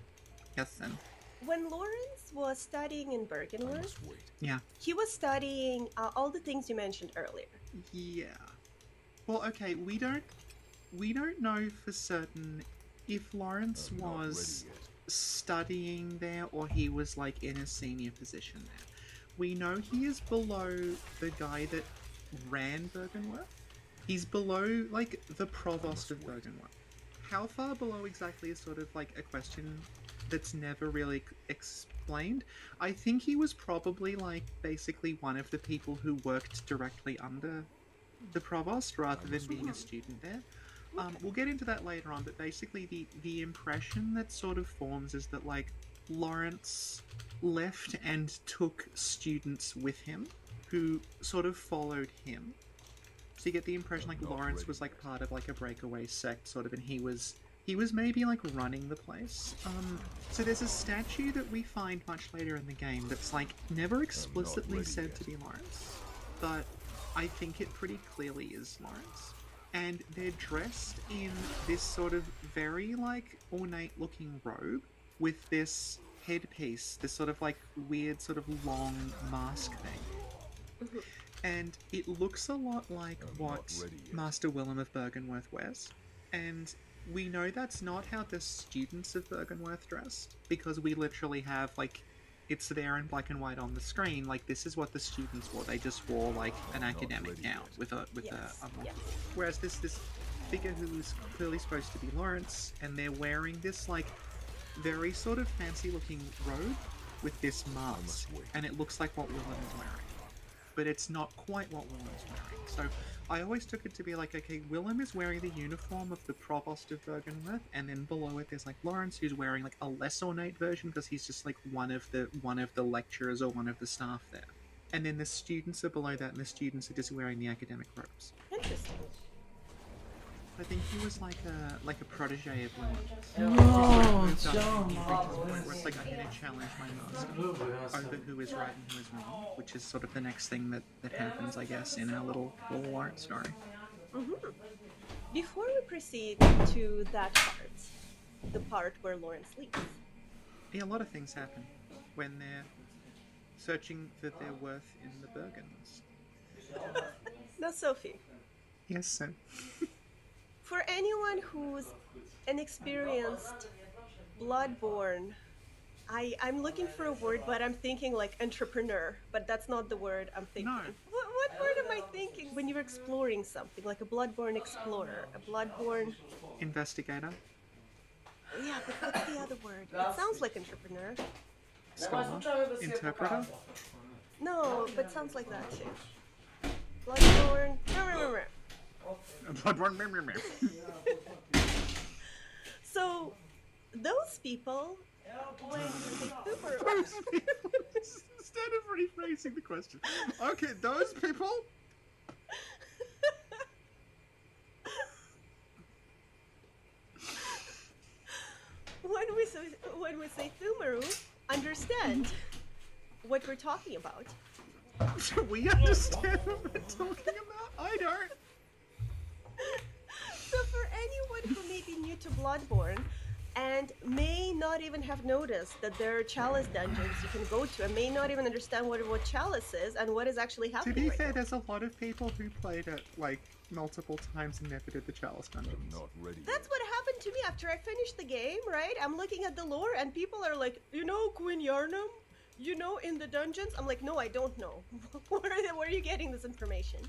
Yes, then. When Lawrence was studying in Bergenworth, he was studying all the things you mentioned earlier. Yeah. Well, okay, we don't know for certain if Lawrence was studying there or he was like in a senior position there. We know he is below the guy that ran Bergenworth. He's below like the provost of Bergenworth. How far below exactly is sort of like a question that's never really explained. I think he was probably like basically one of the people who worked directly under the provost rather than being a student there. We'll get into that later on, but basically the impression that sort of forms is that like Lawrence left and took students with him who sort of followed him. So you get the impression like Lawrence was like part of like a breakaway sect sort of, and he was maybe like running the place. So there's a statue that we find much later in the game that's like never explicitly said to be Lawrence, but I think it pretty clearly is Lawrence. And they're dressed in this sort of very, like, ornate-looking robe with this headpiece, this sort of, like, weird sort of long mask thing. And it looks a lot like what Master Willem of Bergenworth wears. And we know that's not how the students of Bergenworth dressed, because we literally have, like, it's there in black and white on the screen. Like, this is what the students wore. They just wore like an academic gown with a whereas this figure who is clearly supposed to be Lawrence, and they're wearing this like very sort of fancy looking robe with this mask, and it looks like what Willem is wearing, but it's not quite what Willem's wearing. So I always took it to be like, okay, Willem is wearing the uniform of the Provost of Bergenworth, and then below it there's like Lawrence, who's wearing like a less ornate version because he's just like one of the lecturers or one of the staff there. And then the students are below that, and the students are just wearing the academic robes. Interesting. I think he was like a protege of Willem's. No, John. Where it's like, I'm going to challenge my master over who is right and who is wrong, which is sort of the next thing that happens, I guess, in our little Lawrence story. Before we proceed to that part, the part where Lawrence leaves. Yeah, a lot of things happen when they're searching for their worth in the Bergens. Now, Sophie. Yes, sir. For anyone who's an experienced Bloodborne, I'm looking for a word, but I'm thinking like entrepreneur, but that's not the word I'm thinking. No. What word am I thinking when you're exploring something, like a Bloodborne explorer, a Bloodborne... Investigator? Yeah, but what's the other word? It sounds like entrepreneur. Scholar? Interpreter? No, but sounds like that too. Bloodborne... So, those people... Instead of rephrasing the question. Okay, those people... When we say Tommorow, understand what we're talking about. Do we understand what we're talking about? I don't. So for anyone who may be new to Bloodborne and may not even have noticed that there are chalice dungeons you can go to and may not even understand what chalice is and what is actually happening. To be right fair, now. there's a lot of people who played it like multiple times and never did the chalice dungeons. That's what happened to me after I finished the game, right? I'm looking at the lore and people are like, you know Queen Yarnum? You know in the dungeons? I'm like, no, I don't know. Where are you getting this information?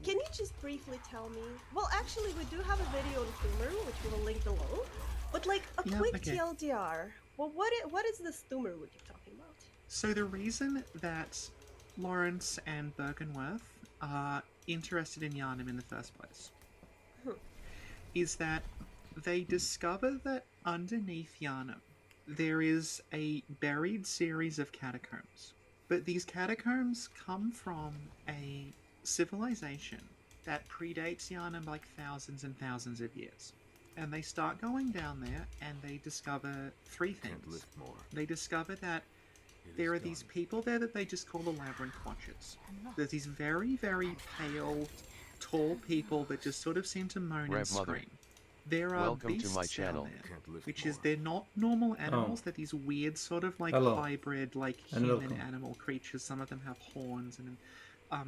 Can you just briefly tell me? Well, actually, we do have a video on Tommorow, which we will link below. But like a quick TLDR. Well, what is this Tommorow you're talking about? So the reason that Lawrence and Bergenworth are interested in Yarnum in the first place is that they discover that underneath Yarnum there is a buried series of catacombs. But these catacombs come from a civilization that predates Yarnum like thousands and thousands of years. And they start going down there and they discover three things. They discover that there are these people there that they just call the Labyrinth Watchers. There's these very, very pale, tall people that just sort of seem to moan and scream. There are Welcome beasts to my channel. down there, which is they're not normal animals. They're these weird sort of like hybrid, like human animal creatures. Some of them have horns, and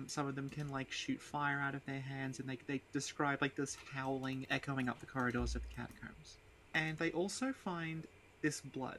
some of them can like shoot fire out of their hands, and they describe like this howling echoing up the corridors of the catacombs. And they also find this blood,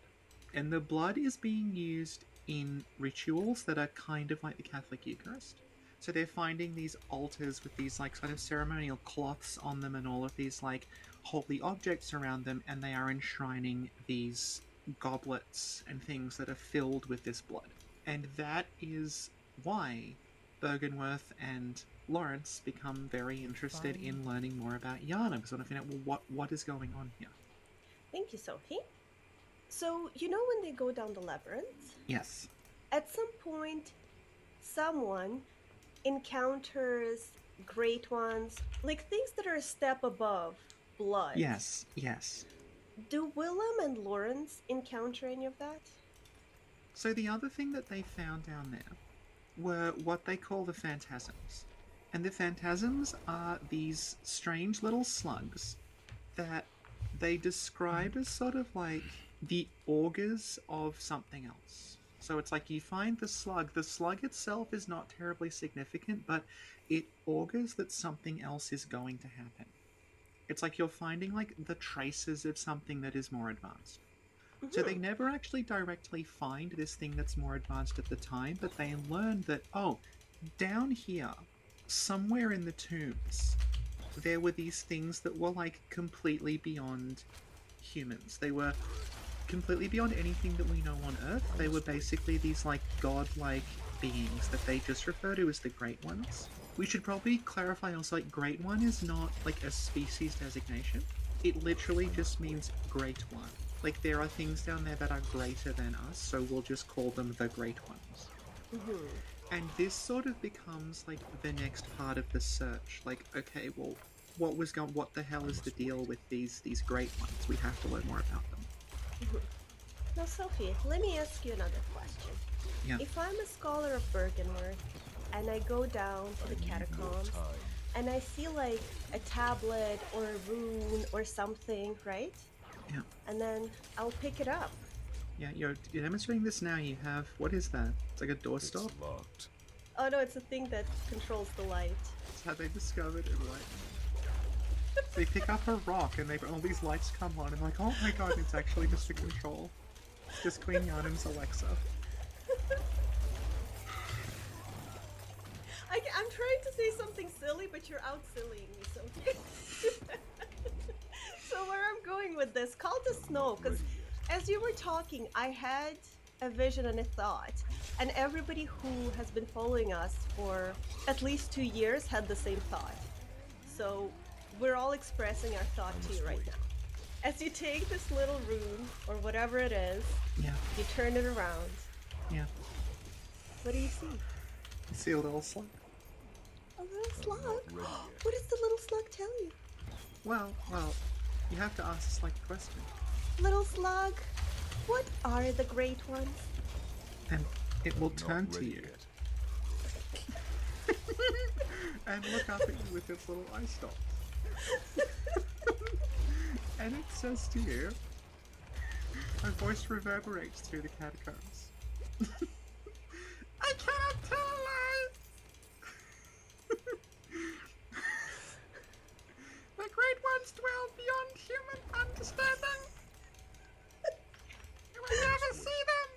and the blood is being used in rituals that are kind of like the Catholic Eucharist. So they're finding these altars with these like sort of ceremonial cloths on them and all of these like holy objects around them, and they are enshrining these goblets and things that are filled with this blood. And that is why Bergenworth and Lawrence become very interested in learning more about Yarnum, sort of find out, well, what is going on here. Thank you, Sophie. So, you know when they go down the labyrinth? Yes. At some point, someone encounters great ones, like things that are a step above blood. Yes, yes. Do Willem and Lawrence encounter any of that? So the other thing that they found down there were what they call the phantasms. And the phantasms are these strange little slugs that they describe as sort of like the augurs of something else. So it's like you find the slug itself is not terribly significant, but it augurs that something else is going to happen. It's like you're finding like the traces of something that is more advanced. So they never actually directly find this thing that's more advanced at the time, but they learn that, oh, down here, somewhere in the tombs, there were these things that were like completely beyond humans. They were completely beyond anything that we know on Earth. They were basically these like godlike beings that they just refer to as the Great Ones. We should probably clarify also, like, Great One is not like a species designation. It literally just means Great One. Like, there are things down there that are greater than us, so we'll just call them the Great Ones. And this sort of becomes like the next part of the search. Like, okay, well, what the hell is the deal with these Great Ones? We have to learn more about them. Now, Sophie, let me ask you another question. Yeah. If I'm a scholar of Bergenworth, and I go down to the catacombs, and I see like a tablet or a rune or something, right? Yeah. And then I'll pick it up. Yeah, you're demonstrating this now. You have, what is that? It's like a doorstop? It's locked. Oh no, it's a thing that controls the light. That's how they discovered it, They pick up a rock and all these lights come on and like, oh my god, it's actually just a control. It's just Queen Yharnam's Alexa. I'm trying to say something silly, but you're out-sillying me, Sophie. So where I'm going with this, call to Snow, because as you were talking, I had a vision and a thought, and everybody who has been following us for at least 2 years had the same thought. So we're all expressing our thought to you right now. As you take this little rune, or whatever it is, you turn it around. Yeah. What do you see? You see a little slug. A little slug? What does the little slug tell you? Well, you have to ask this like a question. Little slug, what are the Great Ones? And it will turn to you. And look up at you with its little eye stalks. And it says to you, a voice reverberates through the catacombs. I cannot tell lies! The Great Ones dwell beyond human understanding. You will never see them.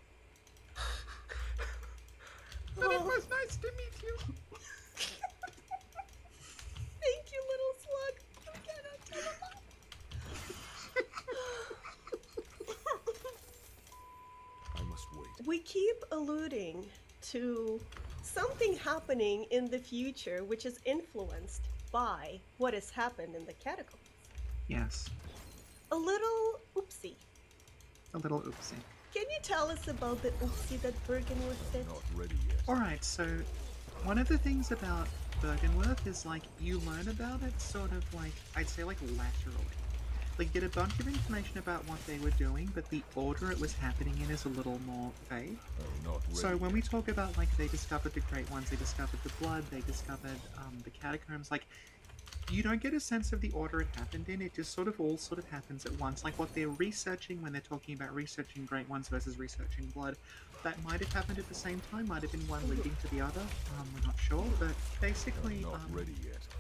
But it was nice to meet you. Thank you, little slug. I cannot tell a lie. I must wait. We keep alluding to something happening in the future which is influenced by what has happened in the catacombs. Yes. A little oopsie. A little oopsie. Can you tell us about the oopsie that Bergenworth did? Not ready yet. Alright, so one of the things about Bergenworth is like you learn about it sort of like, I'd say like laterally. Like you get a bunch of information about what they were doing, but the order it was happening in is a little more vague. So when we talk about like they discovered the Great Ones, they discovered the blood, they discovered the catacombs, like you don't get a sense of the order it happened in, it just sort of all happens at once. Like what they're researching when they're talking about researching Great Ones versus researching blood, that might have happened at the same time, might have been one leading to the other, we're not sure, but basically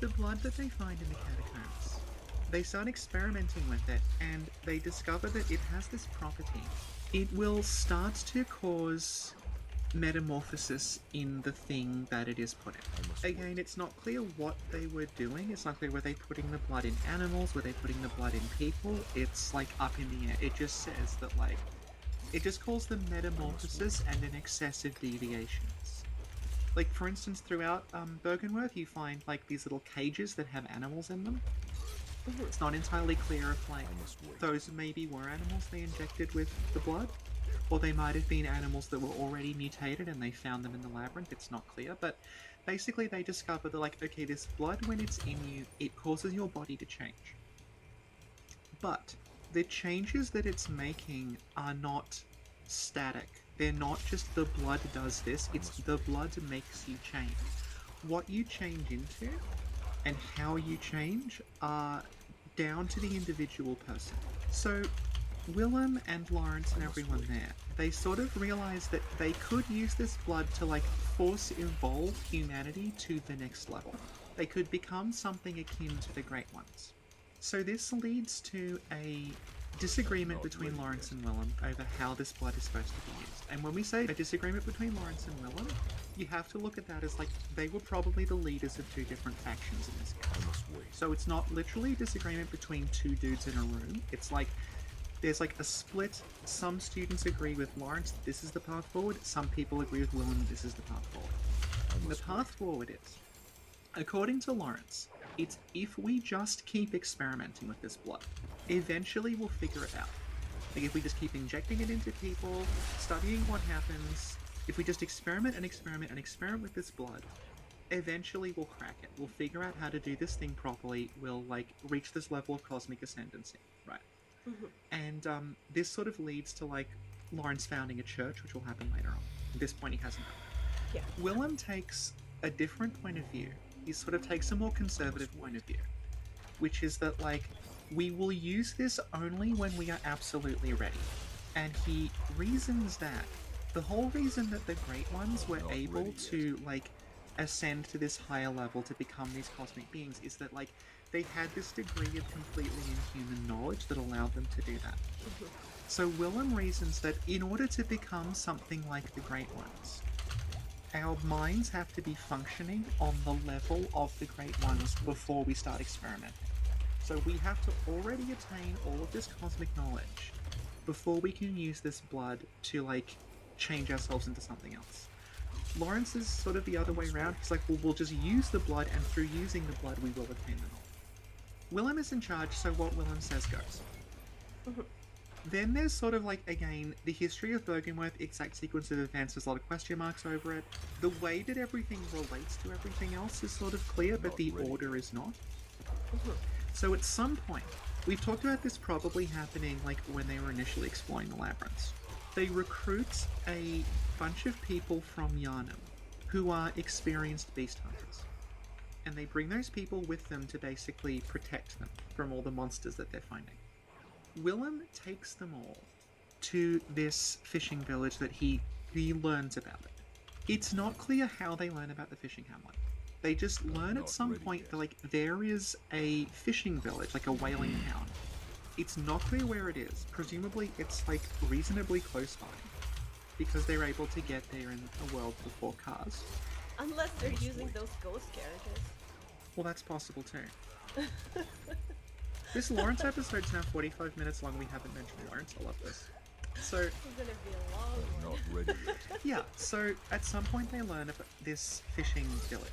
the blood that they find in the catacombs, they start experimenting with it and they discover that it has this property. It will start to cause metamorphosis in the thing that it is put in. Again, it's not clear what they were doing. It's not clear, were they putting the blood in animals? Were they putting the blood in people? It's like up in the air. It just says that like, it just calls them metamorphosis and an excessive deviations. Like for instance, throughout Bergenworth you find like these little cages that have animals in them. It's not entirely clear if like those maybe were animals they injected with the blood, or they might have been animals that were already mutated and they found them in the labyrinth. It's not clear, but basically they discover that like, okay, this blood when it's in you, it causes your body to change. But the changes that it's making are not static. They're not just the blood does this, it's the blood makes you change. What you change into and how you change are down to the individual person. So Willem and Lawrence and everyone there, they sort of realized that they could use this blood to like force evolve humanity to the next level. They could become something akin to the Great Ones. So this leads to a disagreement between Lawrence and Willem over how this blood is supposed to be used. And when we say a disagreement between Lawrence and Willem, you have to look at that as like they were probably the leaders of two different factions in this case. So it's not literally a disagreement between two dudes in a room. It's like there's like a split. Some students agree with Lawrence, this is the path forward. Some people agree with Willem, this is the path forward. And the path forward is, according to Lawrence, it's if we just keep experimenting with this blood, eventually we'll figure it out. Like if we just keep injecting it into people, studying what happens, if we just experiment and experiment and experiment with this blood, eventually we'll crack it. We'll figure out how to do this thing properly. We'll like reach this level of cosmic ascendancy, right? And this sort of leads to like Lawrence founding a church, which will happen later on. At this point he hasn't done that. Yeah. Willem takes a different point of view. He sort of takes a more conservative point of view, which is that like we will use this only when we are absolutely ready. And he reasons that the whole reason that the Great Ones were able to like ascend to this higher level to become these cosmic beings is that like they had this degree of completely inhuman knowledge that allowed them to do that. So Willem reasons that in order to become something like the Great Ones, our minds have to be functioning on the level of the Great Ones before we start experimenting. So we have to already attain all of this cosmic knowledge before we can use this blood to like change ourselves into something else. Lawrence is sort of the other way around. He's like, well, we'll just use the blood, and through using the blood we will attain the knowledge. Willem is in charge, so what Willem says goes. Then there's sort of like, again, the history of Byrgenwerth, exact sequence of events, there's a lot of question marks over it. The way that everything relates to everything else is sort of clear, but the order is not. So at some point, we've talked about this probably happening like when they were initially exploring the labyrinths. They recruit a bunch of people from Yharnam who are experienced beast hunters. And they bring those people with them to basically protect them from all the monsters that they're finding. Willem takes them all to this fishing village that he learns about it. It's not clear how they learn about the fishing hamlet. They just learn at some point that like there is a fishing village, like a whaling town. It's not clear where it is. Presumably it's like reasonably close by, because they're able to get there in a world before cars. Unless they're using those ghost carriages. Well, that's possible too. This Lawrence episode's now 45 minutes long. We haven't mentioned Lawrence. I love this. So It's gonna be a long one. Not ready yet. yeah, so at some point they learn about this fishing village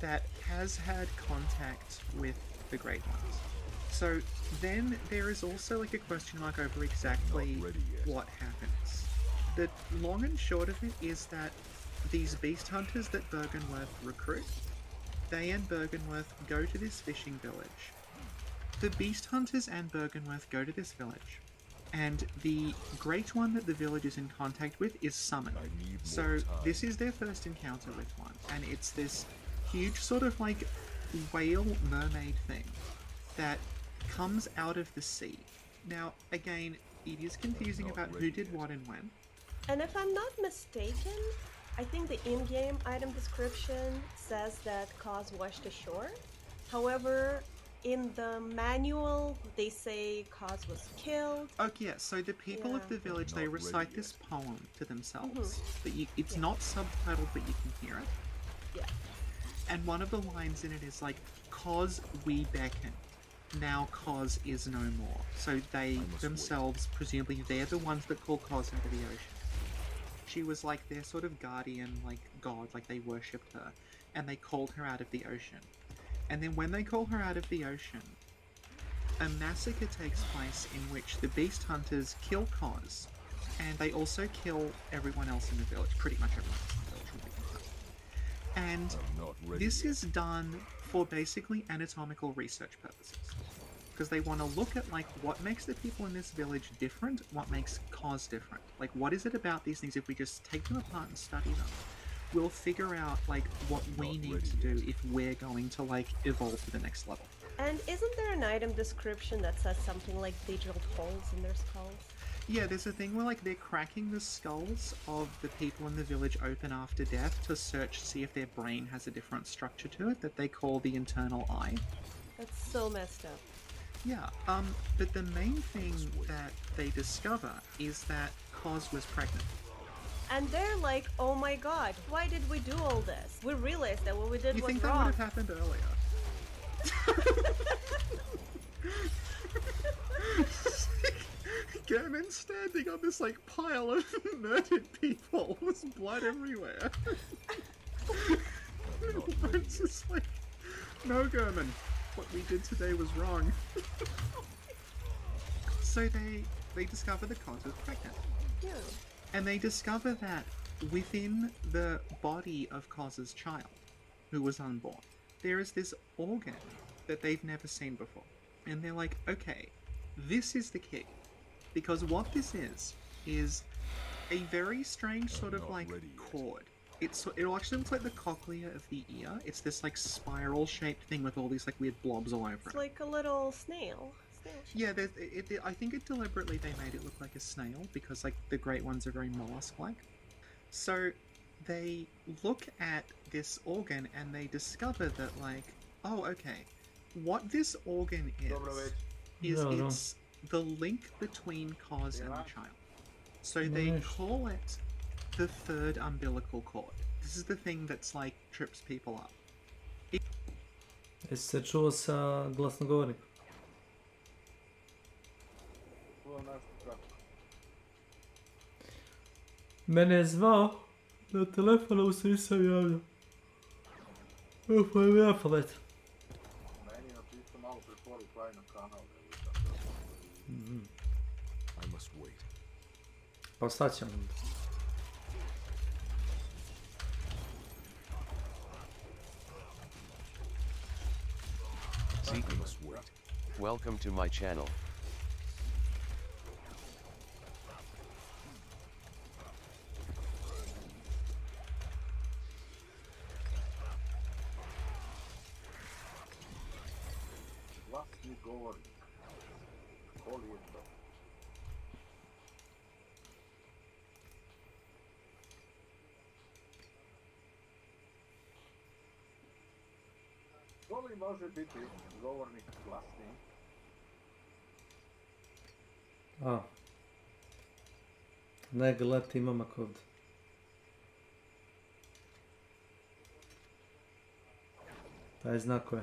that has had contact with the Great Ones. So then there is also like a question mark over exactly what happens. The long and short of it is that these beast hunters that Byrgenwerth recruit, they and Byrgenwerth go to this fishing village. The beast hunters and Byrgenwerth go to this village, and the Great One that the village is in contact with is summoned. So this is their first encounter with one, and it's this huge sort of like whale mermaid thing that comes out of the sea. Now, again, it is confusing about who did what and when. And if I'm not mistaken, I think the in-game item description says that Kaz washed ashore. However, in the manual, they say Kaz was killed. Okay, yeah, so the people of the village, they recite this poem to themselves. But it's not subtitled, but you can hear it. Yeah. And one of the lines in it is like, "Cause we beckon, now Cause is no more." So they themselves, presumably they're the ones that call Cause into the ocean. She was like their sort of guardian, like god, like they worshipped her. And they called her out of the ocean. And then when they call her out of the ocean, a massacre takes place in which the beast hunters kill Cause, and they also kill everyone else in the village, pretty much everyone else in the village will be confirmed. And this is done for basically anatomical research purposes. Because they want to look at like what makes the people in this village different, what makes Cause different. Like what is it about these things, if we just take them apart and study them, we'll figure out like what we need to do if we're going to like evolve to the next level. And isn't there an item description that says something like they drilled holes in their skulls? Yeah, there's a thing where like they're cracking the skulls of the people in the village open after death to search to see if their brain has a different structure to it that they call the internal eye. That's so messed up. Yeah, but the main thing that they discover is that Cos was pregnant. And they're like, oh my god, why did we do all this? We realized that what we did You was think wrong. that would have happened earlier? German standing on this like pile of murdered people. There's blood everywhere. It's just like, no, German, what we did today was wrong. So they discover that Cos was pregnant. Yeah. And they discover that within the body of Cos's child, who was unborn, there is this organ that they've never seen before. And they're like, okay, this is the key. Because what this is a very strange sort of like cord. It'll actually look like the cochlea of the ear. It's this like spiral shaped thing with all these like weird blobs all over it. It's like a little snail. Yeah, I think it deliberately they made it look like a snail because like the great ones are very mollusk-like. So they look at this organ and they discover that like, oh, okay, what this organ is it's the link between Cos and the child. So they call it the third umbilical cord. This is the thing that's like trips people up. Jesi se čuo sa glasnogovornikom? Mene je zvao na telefonu, mu se nisam javljao. Pa je ja pamet. Meni je napisao malo prepori kraj na kanal. I must wait. Pa sad ćemo. Welcome to my channel. Glasni govornik. Koli je to? Koli može biti govornik glasni? A. Ne, gledajte, imam kod. Taj znako je.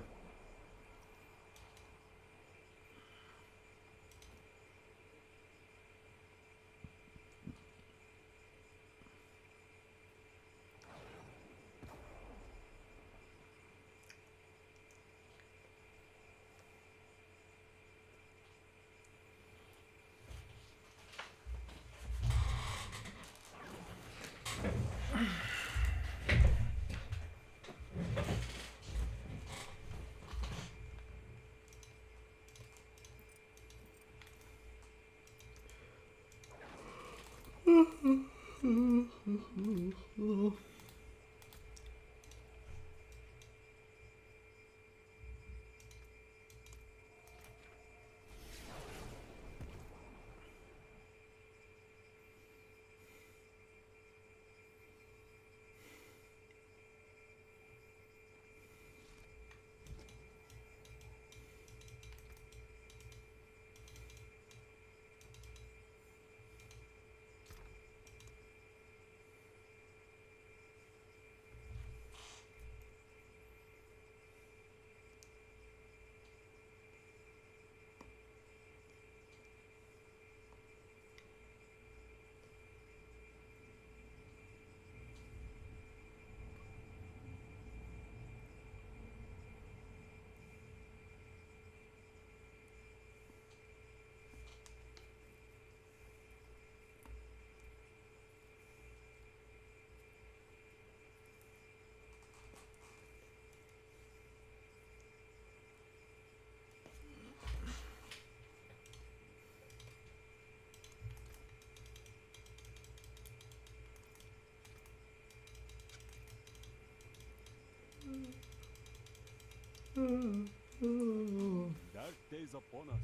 Dark days upon us.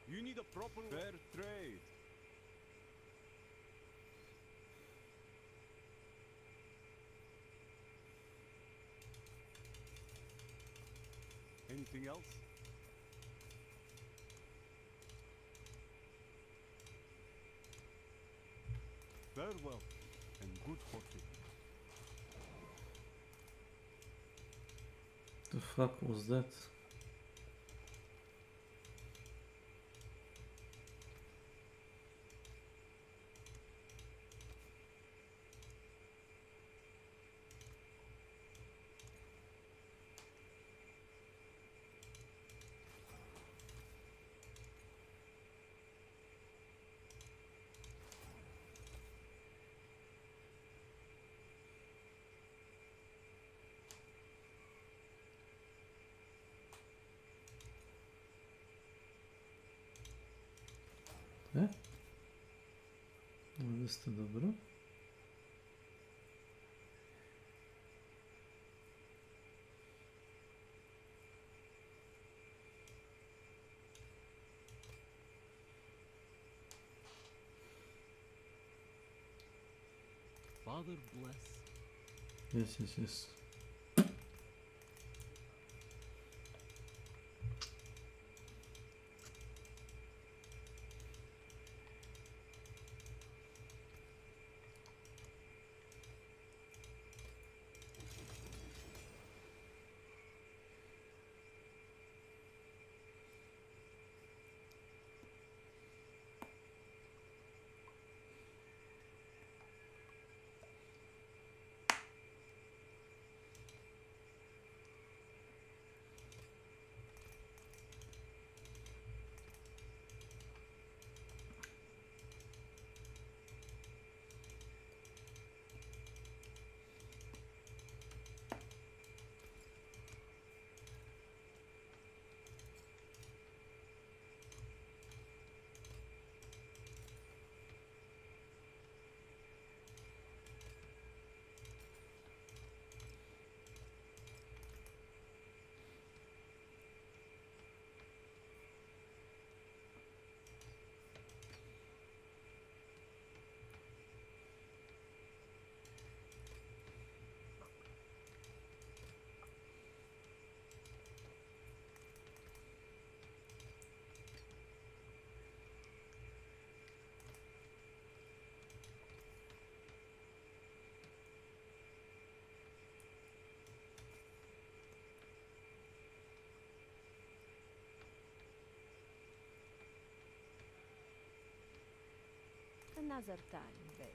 You need a proper fair trade. Anything else? Farewell, and good fortune. The fuck was that? Jest to dobro. Father bless. Yes, yes, yes. Another time, then.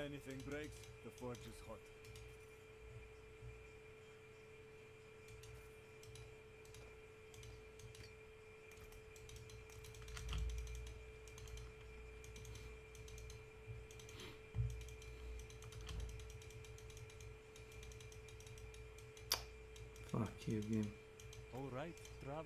anything breaks, the forge is hot. Fuck you, game. All right, traveler.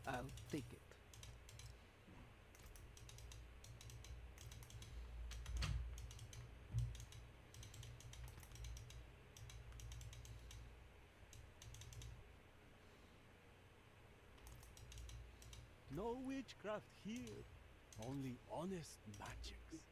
I'll take it. No witchcraft here, only honest magics.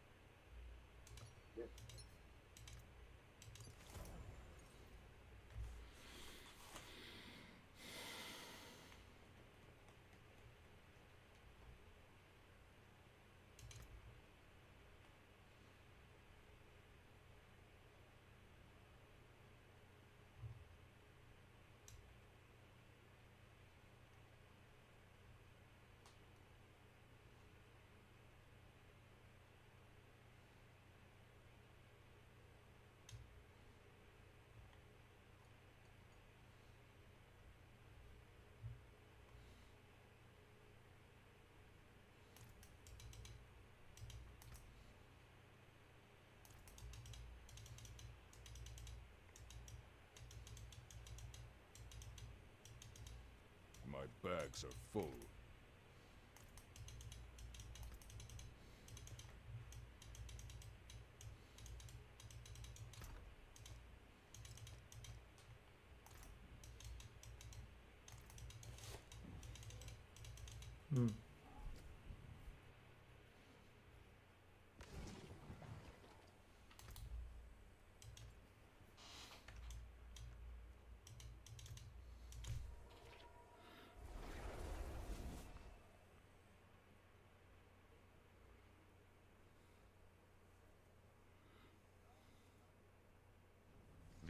My bags are full. Hmm.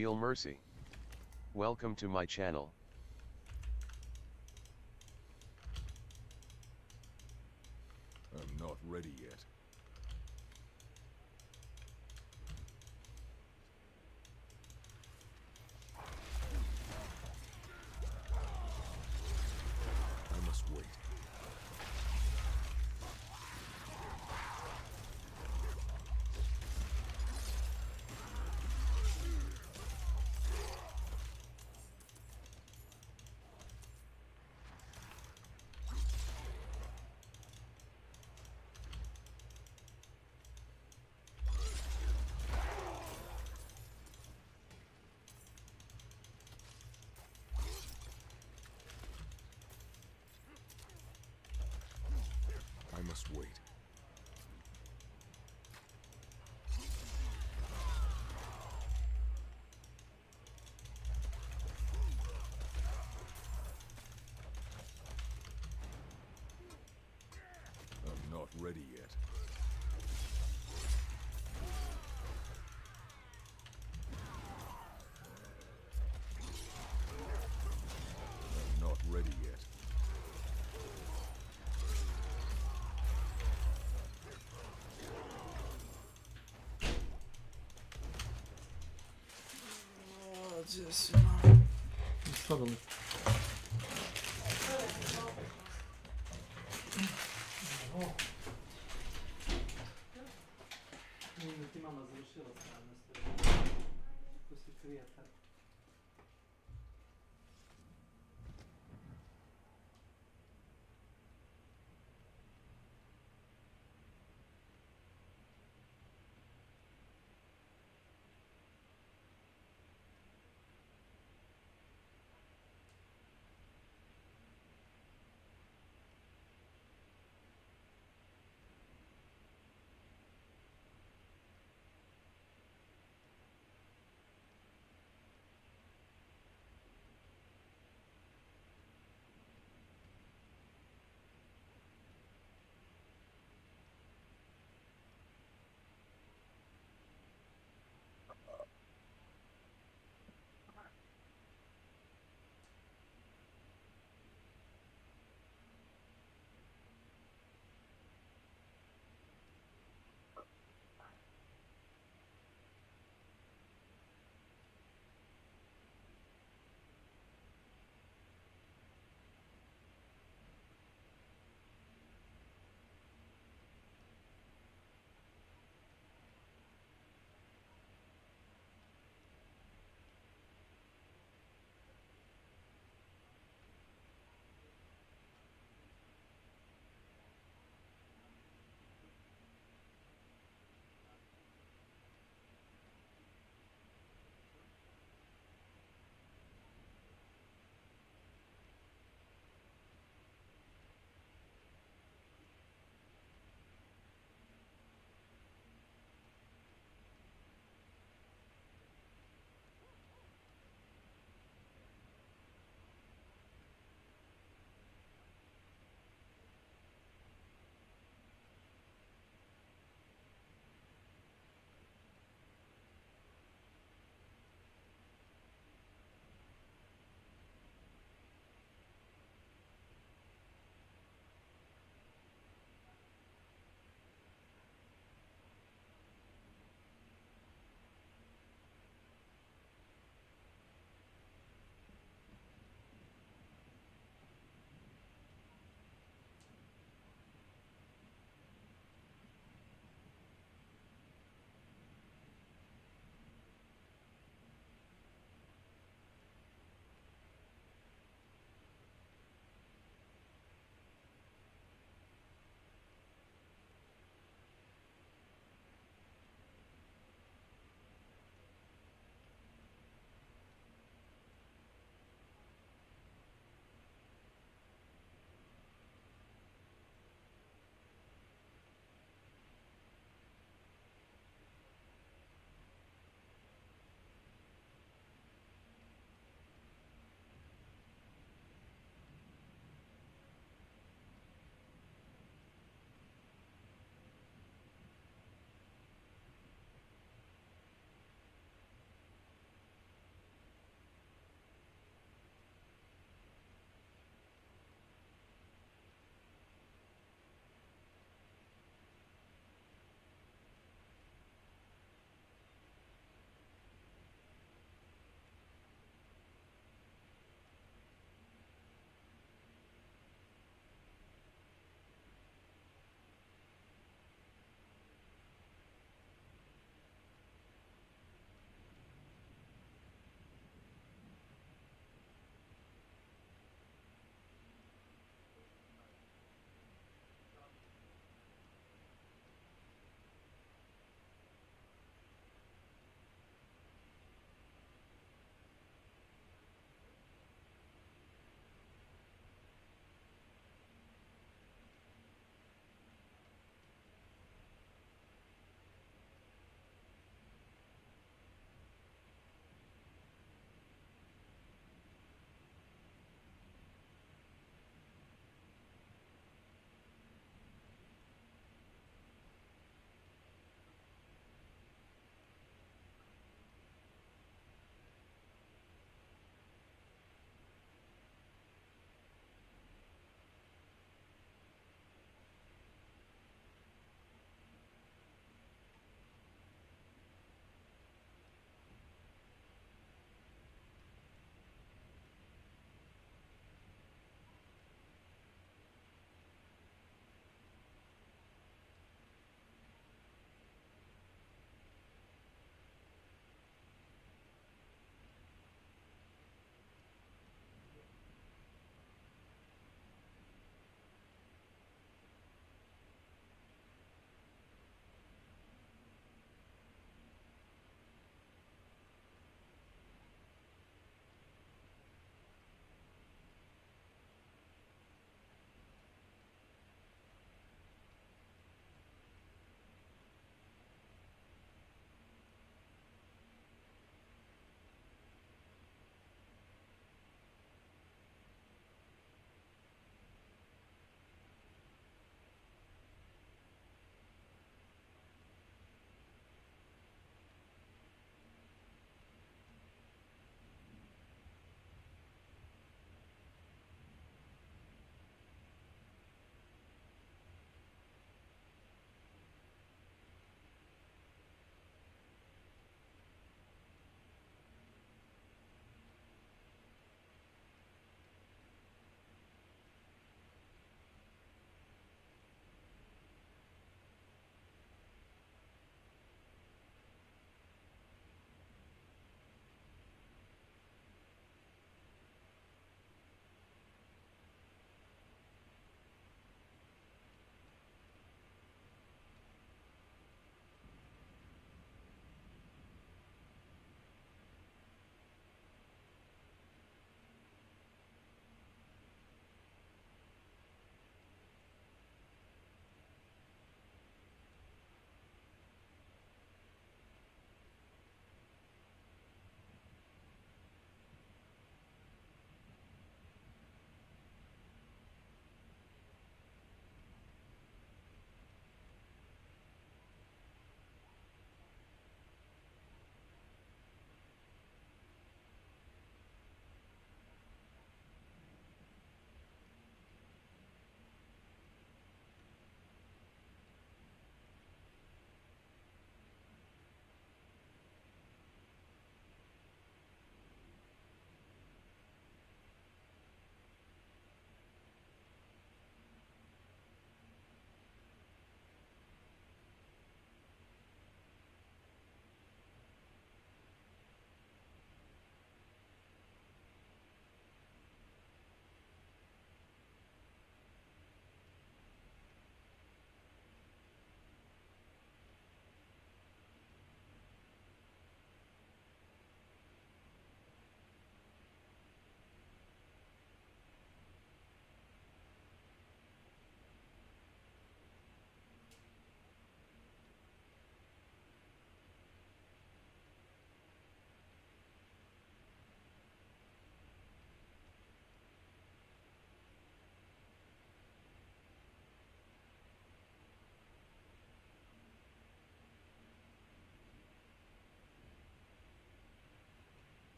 Feel mercy. Welcome to my channel. I'm not ready yet. I must wait. I must wait. I'm not ready yet. I'm not ready yet. Just slobodno. Ti mama završila strana. Ko si prijatelj.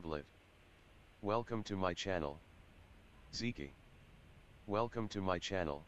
tablet. Welcome to my channel. Zeke. Welcome to my channel.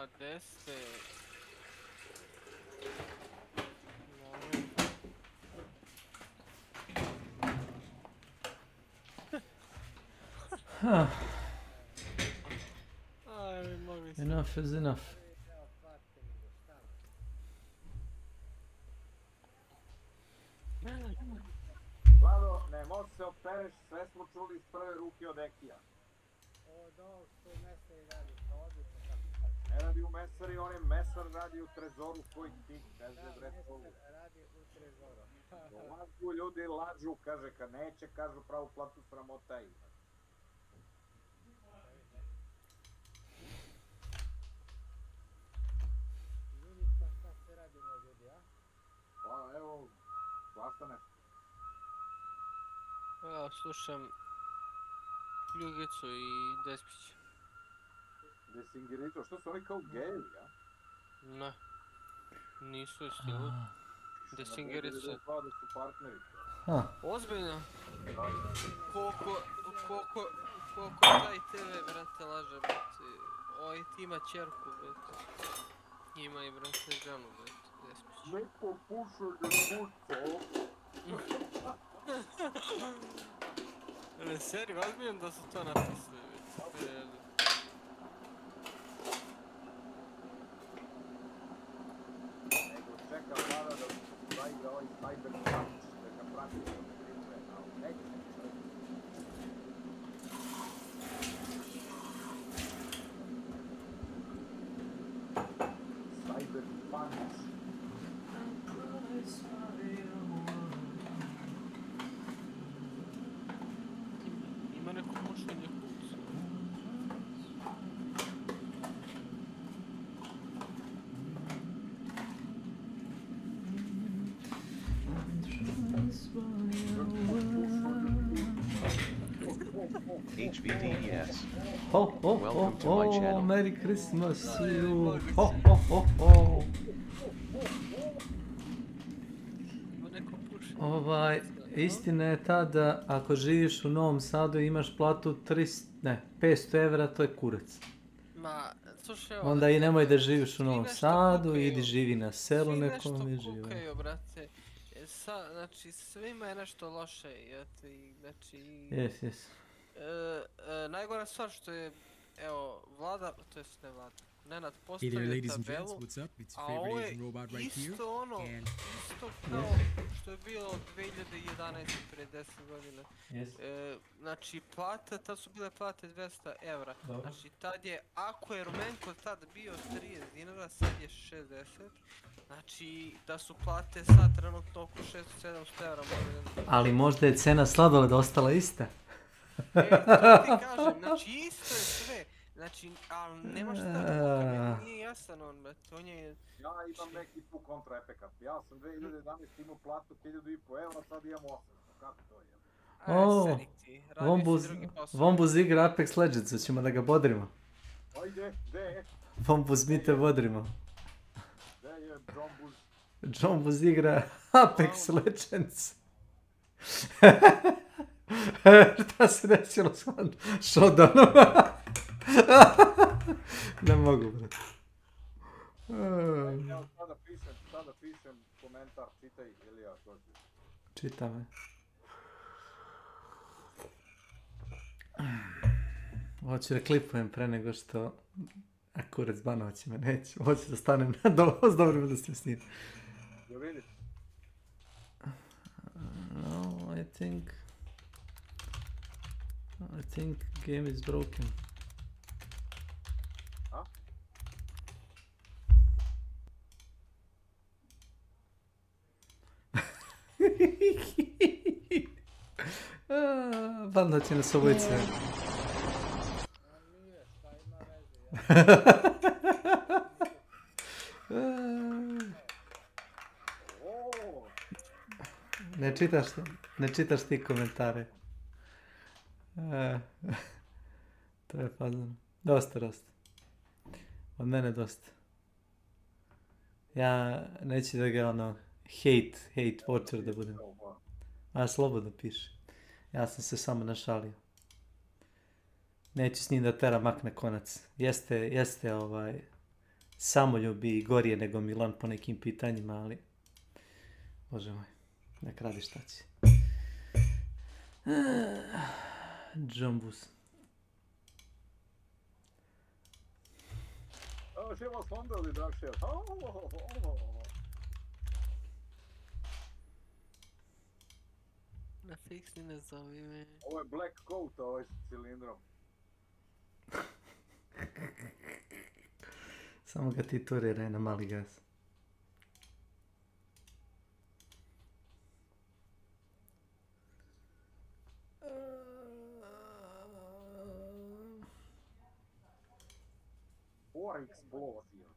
A, gde ste? Enough is enough. Vlado, ne može se opereš, sve smo čuli iz prve ruke od Ekija. Ne radi u mesari, on je mesar, radi u trezoru svoj tik, kaže bre svoju. Lažu ljudi, lažu, kaže, kad neće, kažu pravu platu sramota i. Pa evo, svašta nešto. Ja slušam Ljugicu i Despića. Desingirito, što su oni kao gejevi, a? Ne, nisu isti ljudi. Desingirica. Da su partneri. Ozbiljno? Koliko taj TV, brate, laže, brate. Ovaj ti ima čerku, brate. Ima i, brate, ženu, brate, Despić. Neko puše da puca. Ne, seriju, ozbiljno da su to napisali, brate. Čeka Vlada da zaigra ovaj Cyberpunk, da ga prati što ne priče, ali neće se ništa. Cyberpunk. Ima neko muštenje kucu. HVDES. Welcome to my channel. Merry Christmas to you. Ho, ho, ho, ho. Istina je ta da ako živiš u Novom Sadu i imaš platu 500 evra, to je kurac. Slušaj, onda i nemoj da živiš u Novom Sadu, idi živi na selu nekom i živi. Svi nešto kukaju, brate. Znači, svima je nešto loše, znači... Yes. Najgora stvar što je, evo, Vlada, to jest ne Vlada, Nenad postavio tabelu, a ovo je isto ono, isto kao što je bilo 2011. pre 10 godina. Znači, plate, tad su bile plate 200 evra. Znači, tad je, ako je Rumenko tad bio 30 dinara, sad je 60. Znači, da su plate sad trenutno oko 600-700 evra. Ali možda je cena sladoleda ostala ista. To ti kažem, znači isto je sve. Znači, ali nema šta da nije jasan on, brate, on je... Ja imam neki tu kontraefekat. Ja sam 2011 imao platu 1500 evra, sad imam 800. Kako to je? Vombuz igra Apex Legends, hoćemo da ga bodrimo. Ajde, gde? Vombuz, mi te bodrimo. Gde je Jombuz? Jombuz igra Apex Legends. Šta se desilo s Shodanom? Ne mogu, brate. Evo, sada pišem komentar, čitaj, Ilija, to ću. Čita me. Hoću da klipujem pre nego što... A kurac Banovac me neću. Hoću da stanem s dobrima da se snimim. Da vidiš? No, I think game is broken. A? Banda će nas obojice. Ne čitaš ti komentare. To je fazno. Dosta. Od mene dosta. Ja neću da ga hate watcher da budem. A slobodno piši. Ja sam se samo našalio. Neću s njim da tera makne konac. Jeste samoljubi i gorije nego Milan po nekim pitanjima, ali Bože moj, nek radi šta će. Džombus. Živo slondali, Drakšer. Na fiksni ne zovi me. Ovo je Black Coat, ovo je s cilindrom. Samo ga ti turiraj na mali gas. Or eksplozija.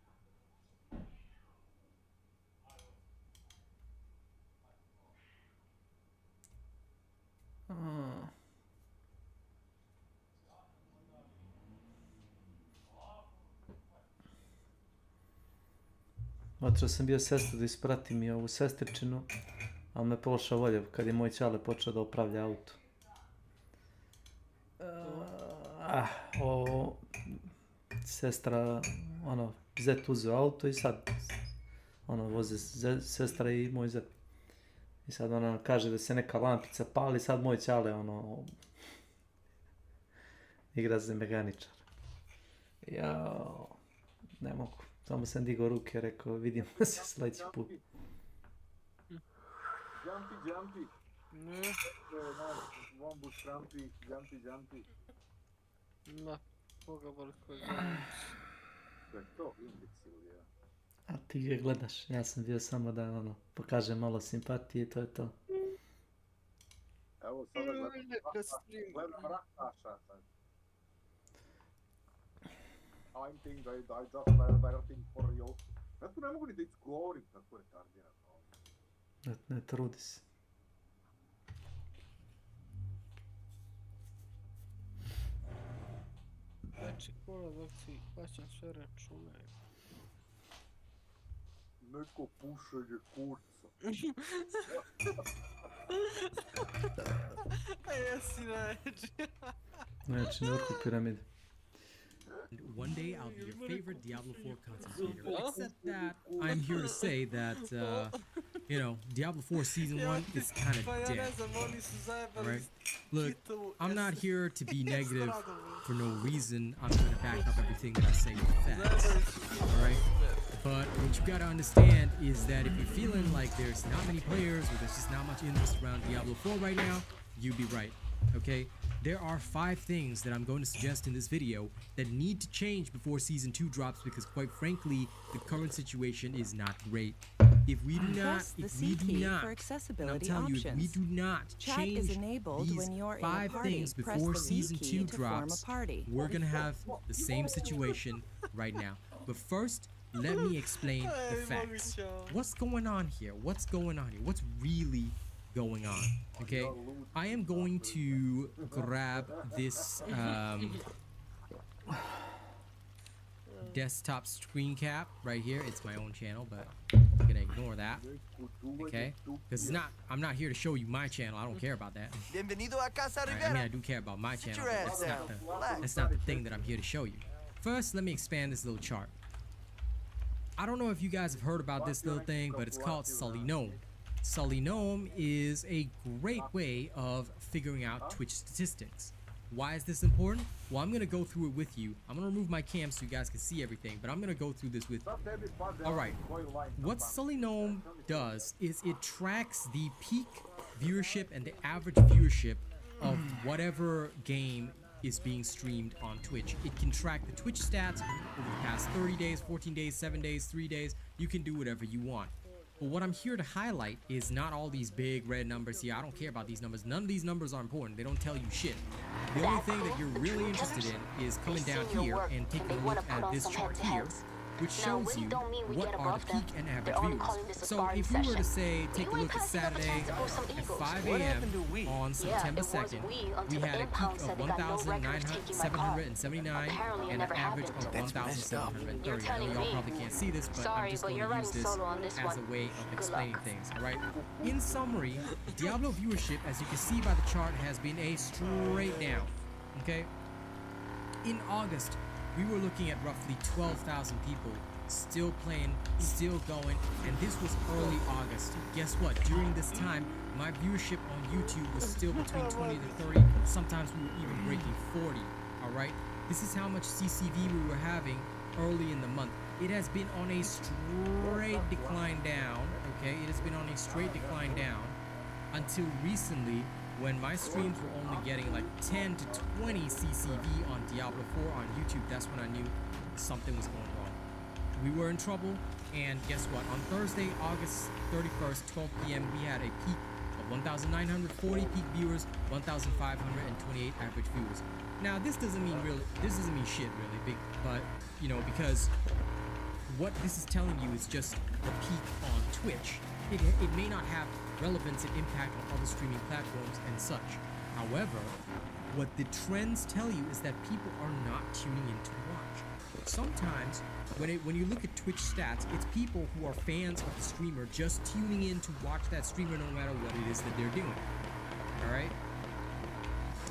Otrao sam bio sestru da ispratim i ovu sestričinu, ali me pološa volja kad je moj ćale počeo da upravlja auto. Sestra, zet uzeo auto i sad, voze sestra i moj zet. I sad ona kaže da se neka lampica pali, sad moj ćale, igra za mehaničar. Jao, ne mogu. Samo sam digao ruke, rekao, vidimo se sljedeći put. Jumpy. Ne. Vombus Trumpy, Jumpy. Ma, koga boli koji to je to, imbecil, ja. A ti ga gledaš, ja sam bio samo da, pokažem malo simpatije i to je to. Evo, sada gledam Raktaša sad. I think I just waiting for you. Ja tu ne mogu ni da izgovorim tako retardiran. Ne trudi se. Znači, kola dok si plaćam sve račune. Neko pušenje kurca. A jesi najveći. Znači, na vrhu piramide. One day I'll be your favorite Diablo 4 content creator. Except that I'm here to say that, Diablo 4 Season 1 is kind of dead. Right? Look, I'm not here to be negative for no reason. I'm going to back up everything that I say with facts. Alright? But what you gotta understand is that if you're feeling like there's not many players or there's just not much interest around Diablo 4 right now, you'd be right. Okay? There are 5 things that I'm going to suggest in this video that need to change before Season 2 drops because quite frankly, the current situation is not great. If we do not, and I'm telling you, if we do not change these 5 things before Season 2 drops, we're gonna have the same situation right now. But first, let me explain the facts. What's going on here? What's really going on? Okay, I am going to grab this desktop screen cap right here. It's my own channel, but I'm gonna ignore that. Okay, because I'm not here to show you my channel. I don't care about that. I mean, I do care about my channel, but that's not the thing that I'm here to show you. First, let me expand this little chart. I don't know if you guys have heard about this little thing, but it's called Sully Gnome. Sully Gnome is a great way of figuring out Twitch statistics. Why is this important? Well, I'm gonna go through it with you. I'm gonna remove my cam so you guys can see everything, but I'm gonna go through this with you. Alright, what Sully Gnome does is it tracks the peak viewership and the average viewership of whatever game is being streamed on Twitch. It can track the Twitch stats over the past 30 days, 14 days, 7 days, 3 days. You can do whatever you want. But what I'm here to highlight is not all these big red numbers here. I don't care about these numbers. None of these numbers are important. They don't tell you shit. The only thing that you're really interested in is coming down here and taking a look at this chart here, which shows you what are the peak and average views. So if you were to say, take a look at Saturday at 5 a.m. on September 2nd, we had a peak of 1,779 and an average of 1,730. I know y'all probably can't see this, but I'm just going to use this as a way of explaining things, alright? In summary, Diablo viewership, as you can see by the chart, has been a straight down, okay? In August, we were looking at roughly 12,000 people still playing, still going, and this was early August. Guess what? During this time, my viewership on YouTube was still between 20 to 30. Sometimes we were even breaking 40, all right? This is how much CCV we were having early in the month. It has been on a straight decline down, okay? It has been on a straight decline down until recently, when my streams were only getting like 10 to 20 CCV on Diablo 4 on YouTube. That's when I knew something was going wrong. We were in trouble, and guess what? On Thursday, August 31st, 12 p.m., we had a peak of 1,940 peak viewers, 1,528 average viewers. Now, this doesn't mean shit really big, but you know, because what this is telling you is just the peak on Twitch. It may not have relevance and impact on other streaming platforms and such. However, what the trends tell you is that people are not tuning in to watch. Sometimes, when you look at Twitch stats, it's people who are fans of the streamer just tuning in to watch that streamer no matter what it is that they're doing. Alright?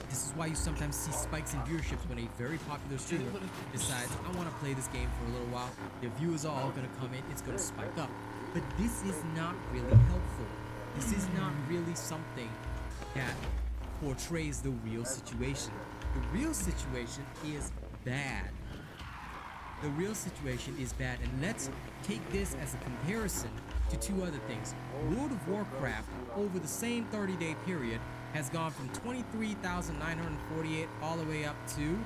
This is why you sometimes see spikes in viewerships when a very popular streamer decides, I want to play this game for a little while, the viewers are all going to come in, it's going to spike up. But this is not really helpful. This is not really something that portrays the real situation. The real situation is bad. The real situation is bad, and let's take this as a comparison to two other things. World of Warcraft, over the same 30-day period, has gone from 23,948 all the way up to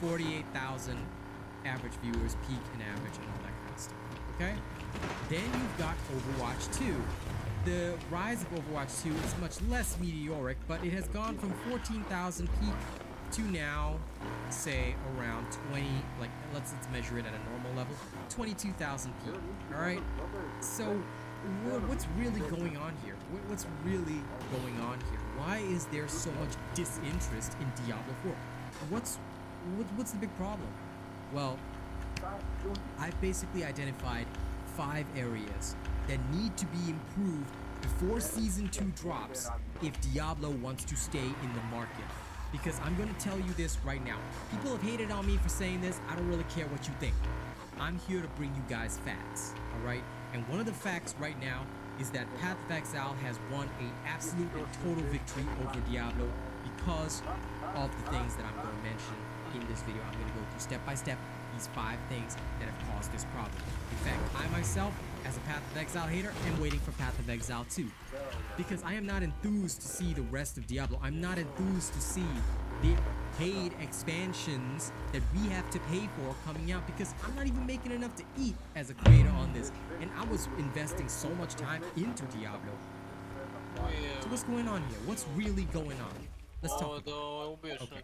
48,000 average viewers, peak and average, and all that kind of stuff. Okay? Then you've got Overwatch 2. The rise of Overwatch 2 is much less meteoric, but it has gone from 14,000 peak to now, say, around 20, like, let's measure it at a normal level, 22,000 peak, alright? So, what's really going on here? What's really going on here? Why is there so much disinterest in Diablo 4? What's the big problem? Well, I've basically identified 5 areas that need to be improved before Season 2 drops if Diablo wants to stay in the market. Because I'm going to tell you this right now. People have hated on me for saying this. I don't really care what you think. I'm here to bring you guys facts, alright? And one of the facts right now is that Path of Exile has won an absolute and total victory over Diablo because of the things that I'm going to mention in this video. I'm going to go through step by step these 5 things that have caused this problem. In fact, I myself, as a Path of Exile hater, am waiting for Path of Exile 2. Because I am not enthused to see the rest of Diablo. I'm not enthused to see the paid expansions that we have to pay for coming out, because I'm not even making enough to eat as a creator on this. And I was investing so much time into Diablo. So what's going on here? What's really going on? Let's talk about it. Okay.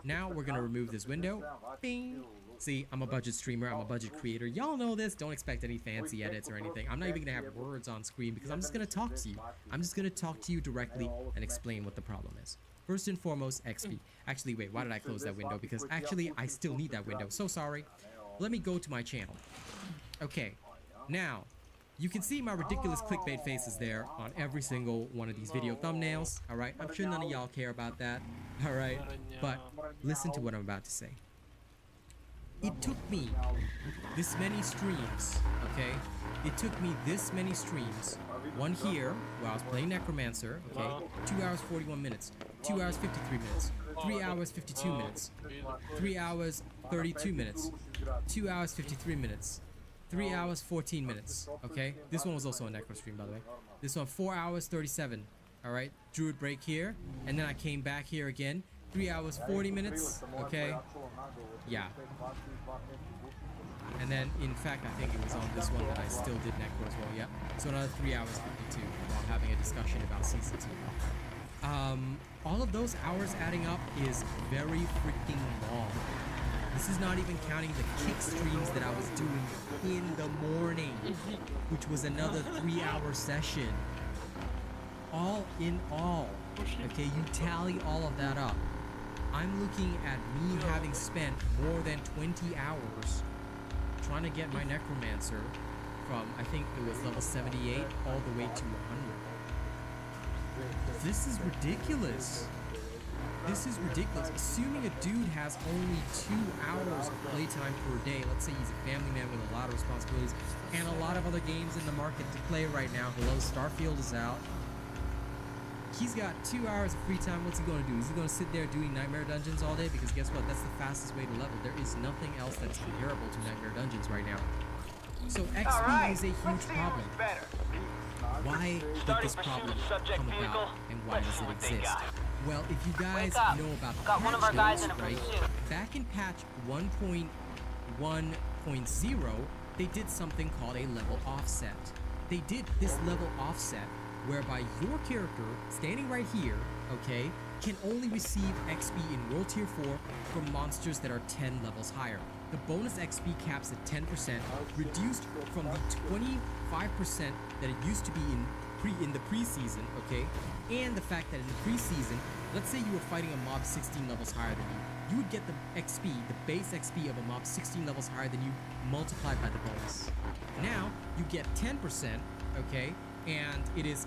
Now we're gonna remove this window. Bing! See, I'm a budget streamer, I'm a budget creator. Y'all know this. Don't expect any fancy edits or anything. I'm not even gonna have words on screen because I'm just gonna talk to you. I'm just gonna talk to you directly and explain what the problem is. First and foremost, XP. Actually, wait, why did I close that window? Because actually, I still need that window. So sorry. Let me go to my channel. Okay, now, you can see my ridiculous clickbait faces there on every single one of these video thumbnails, alright? I'm sure none of y'all care about that, alright? But listen to what I'm about to say. It took me this many streams, okay? It took me this many streams. One here, where I was playing Necromancer, okay? 2 hours 41 minutes, 2 hours 53 minutes, 3 hours 52 minutes, 3 hours 32 minutes, 2 hours 53 minutes, 3 hours 14 minutes, okay? This one was also a Necro stream, by the way. This one, 4 hours 37, alright? Druid break here, and then I came back here again. 3 hours 40 minutes, okay? Yeah. And then, in fact, I think it was on this one that I still did Necro as well, yeah. So another 3 hours 52 while having a discussion about CCT. All of those hours adding up is very freaking long. This is not even counting the kick streams that I was doing in the morning, which was another 3-hour session. All in all, okay, you tally all of that up. I'm looking at me having spent more than 20 hours trying to get my Necromancer from, I think it was level 78 all the way to 100. This is ridiculous. This is ridiculous. Assuming a dude has only 2 hours of playtime per day, let's say he's a family man with a lot of responsibilities and a lot of other games in the market to play right now. Hello, Starfield is out. He's got 2 hours of free time. What's he going to do? Is he going to sit there doing Nightmare Dungeons all day? Because guess what? That's the fastest way to level. There is nothing else that's comparable to Nightmare Dungeons right now. So XP is a huge problem. Why did this problem come about and why does it exist? Well, if you guys know about patch notes, right? Back in patch 1.1.0, they did something called a level offset. They did this level offset whereby your character, standing right here, okay, can only receive XP in World Tier 4 from monsters that are 10 levels higher. The bonus XP caps at 10%, reduced from the 25% that it used to be in the preseason, okay? And the fact that in the preseason, let's say you were fighting a mob 16 levels higher than you would get the XP, the base XP of a mob 16 levels higher than you, multiplied by the bonus. Now, you get 10%, okay? And it is,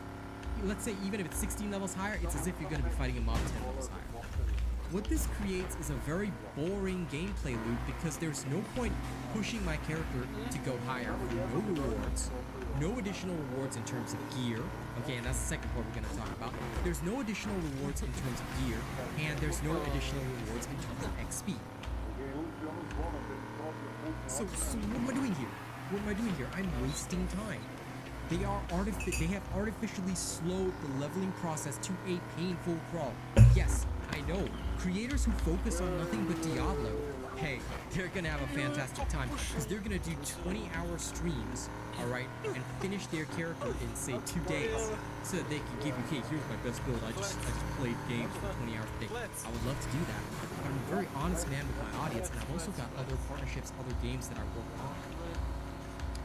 let's say even if it's 16 levels higher, it's as if you're going to be fighting a mob 10 levels higher. What this creates is a very boring gameplay loop because there's no point pushing my character to go higher for no rewards, no additional rewards in terms of gear, okay, and that's the second part we're going to talk about. There's no additional rewards in terms of gear, and there's no additional rewards in terms of XP. So what am I doing here? What am I doing here? I'm wasting time. They have artificially slowed the leveling process to a painful crawl. Yes, I know. Creators who focus on nothing but Diablo, hey, they're gonna have a fantastic time because they're gonna do 20-hour streams, all right, and finish their character in say 2 days, so that they can give you, hey, here's my best build. I just played games for 20 hours a day. I would love to do that, but I'm a very honest man with my audience, and I've also got other partnerships, other games that I work on.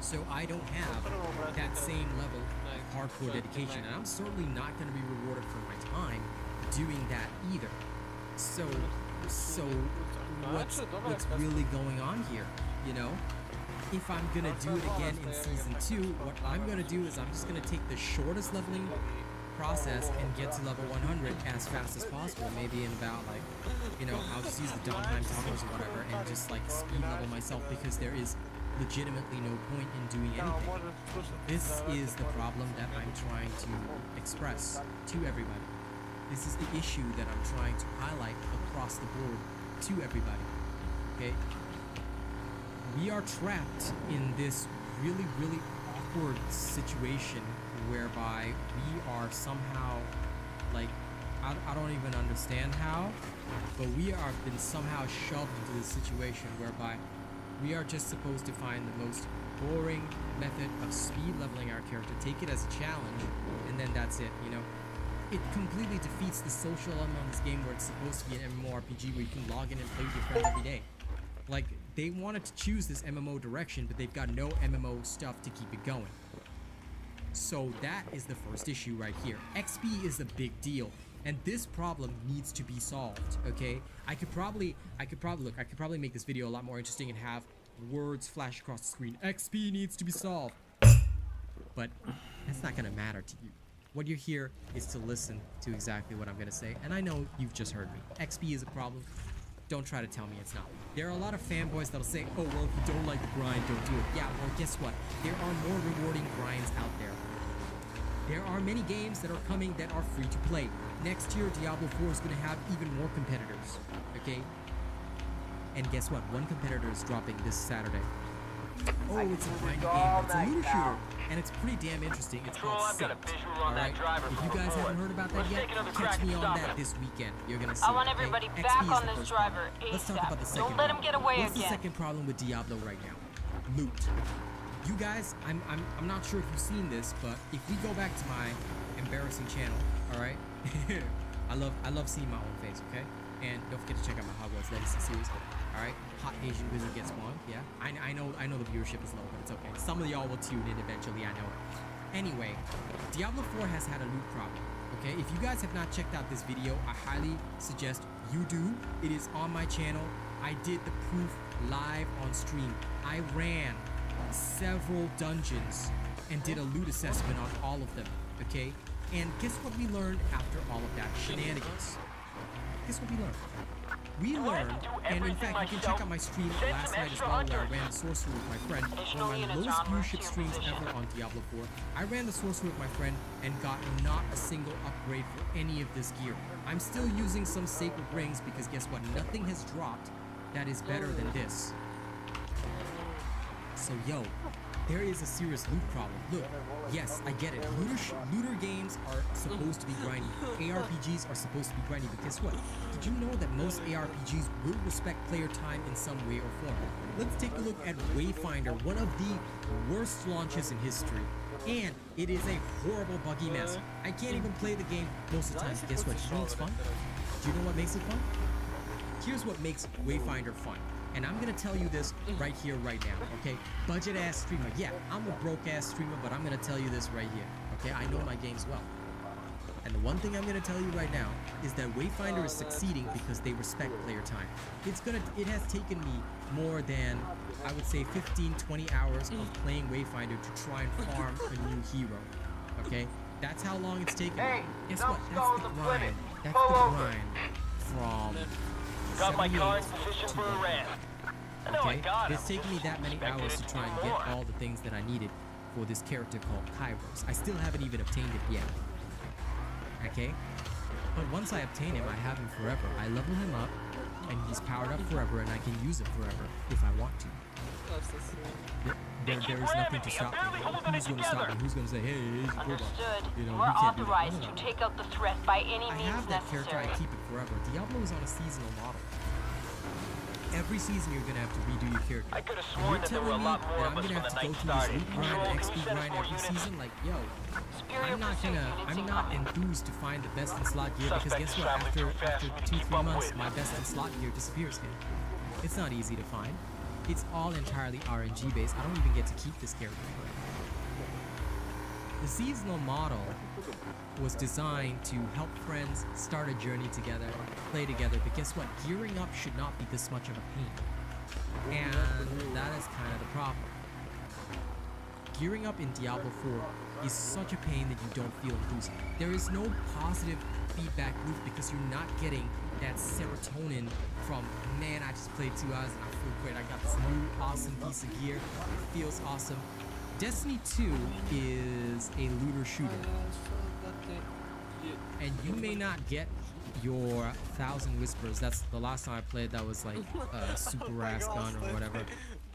So I don't have that same level of hardcore dedication, and I'm certainly not going to be rewarded for my time doing that either. So what's really going on here, you know? If I'm going to do it again in Season 2, what I'm going to do is I'm just going to take the shortest leveling process and get to level 100 as fast as possible, maybe in about, like, you know, I'll just use the downtime toggles or whatever and just, like, speed level myself because there is legitimately no point in doing anything. This is the problem that I'm trying to express to everybody. This is the issue that I'm trying to highlight across the board to everybody, okay? We are trapped in this really, really awkward situation whereby we are somehow, like, I don't even understand how, but we are been somehow shoved into this situation whereby we are just supposed to find the most boring method of speed leveling our character, take it as a challenge, and then that's it, you know? It completely defeats the social element of this game where it's supposed to be an MMORPG where you can log in and play with your friends every day. Like, they wanted to choose this MMO direction, but they've got no MMO stuff to keep it going. So that is the first issue right here. XP is a big deal. And this problem needs to be solved, okay? I could probably make this video a lot more interesting and have words flash across the screen. XP needs to be solved. But that's not gonna matter to you. What you're here is to listen to exactly what I'm gonna say. And I know you've just heard me. XP is a problem. Don't try to tell me it's not. There are a lot of fanboys that'll say, oh, well, if you don't like the grind, don't do it. Yeah, well, guess what? There are more rewarding grinds out there. There are many games that are coming that are free to play. Next year, Diablo 4 is going to have even more competitors, okay? And guess what? One competitor is dropping this Saturday. Oh, it's a grind game. It's a looter shooter. And it's pretty damn interesting. It's called Saint. Alright? If you guys haven't heard about that yet, catch me on that this weekend. You're going to see it. I want everybody back on this driver ASAP. Let's talk about the second Don't let him get away again. What's the second problem with Diablo right now? Loot. You guys, I'm not sure if you've seen this, but if we go back to my embarrassing channel, all right? I love seeing my own face, okay? And don't forget to check out my Hogwarts Legacy series, all right? Hot Asian Wizard gets spawned, yeah? I know the viewership is low, but it's okay. Some of y'all will tune in eventually, I know it. Anyway, Diablo 4 has had a loot problem, okay? If you guys have not checked out this video, I highly suggest you do. It is on my channel. I did the proof live on stream. I ran several dungeons and did a loot assessment on all of them, okay? And guess what we learned after all of that shenanigans? guess what we learned? We learned, and in fact, you can check out my stream last night as well, where I ran the sorcerer with my friend. One of my lowest viewership streams ever on Diablo 4. I ran the sorcerer with my friend and got not a single upgrade for any of this gear. I'm still using some sacred rings because guess what? Nothing has dropped that is better than this. So yo, there is a serious loot problem. Look, yes, I get it. Looter games are supposed to be grindy. ARPGs are supposed to be grindy, but guess what? Did you know that most ARPGs will respect player time in some way or form? Let's take a look at Wayfinder, one of the worst launches in history. And it is a horrible buggy mess. I can't even play the game most of the time. Guess what? Do you know what's fun? Do you know what makes it fun? Here's what makes Wayfinder fun. And I'm gonna tell you this right here, right now, okay? Budget ass streamer. Yeah, I'm a broke ass streamer, but I'm gonna tell you this right here, okay? I know my games well. And the one thing I'm gonna tell you right now is that Wayfinder is succeeding because they respect player time. It has taken me more than, I would say, 15-20 hours of playing Wayfinder to try and farm a new hero, okay? That's how long it's taken me. Guess what? That's the grind. That's the grind from got my car in position for a ramp. Okay, it's taken me that many hours to try and get all the things that I needed for this character called Kairos. I still haven't even obtained it yet. Okay? But once I obtain him, I have him forever. I level him up, and he's powered up forever, and I can use him forever if I want to. There is nothing to stop me. Who's going to stop me? Who's going to say, hey, he's a robot? You know, we're authorized to take out the threat by any means necessary. I have that character, I keep it forever. Diablo is on a seasonal model. Every season you're going to have to redo your character. I could have sworn that there were a lot more of us when the night started. Grind, XP grind every season, like, yo, I'm not enthused to find the best in slot gear because guess what? After 2-3 months, my best in slot gear disappears here. It's not easy to find. It's all entirely RNG based. I don't even get to keep this character. The seasonal model was designed to help friends start a journey together, play together, but guess what? Gearing up should not be this much of a pain. And that is kind of the problem. Gearing up in Diablo 4 is such a pain that you don't feel enthused. There is no positive feedback loop because you're not getting that serotonin from, man, I just played 2 hours and I feel great. I got this new awesome piece of gear. It feels awesome. Destiny 2 is a looter shooter. And you may not get your 1,000 whispers. That's the last time I played. That was like a super ass gun or whatever.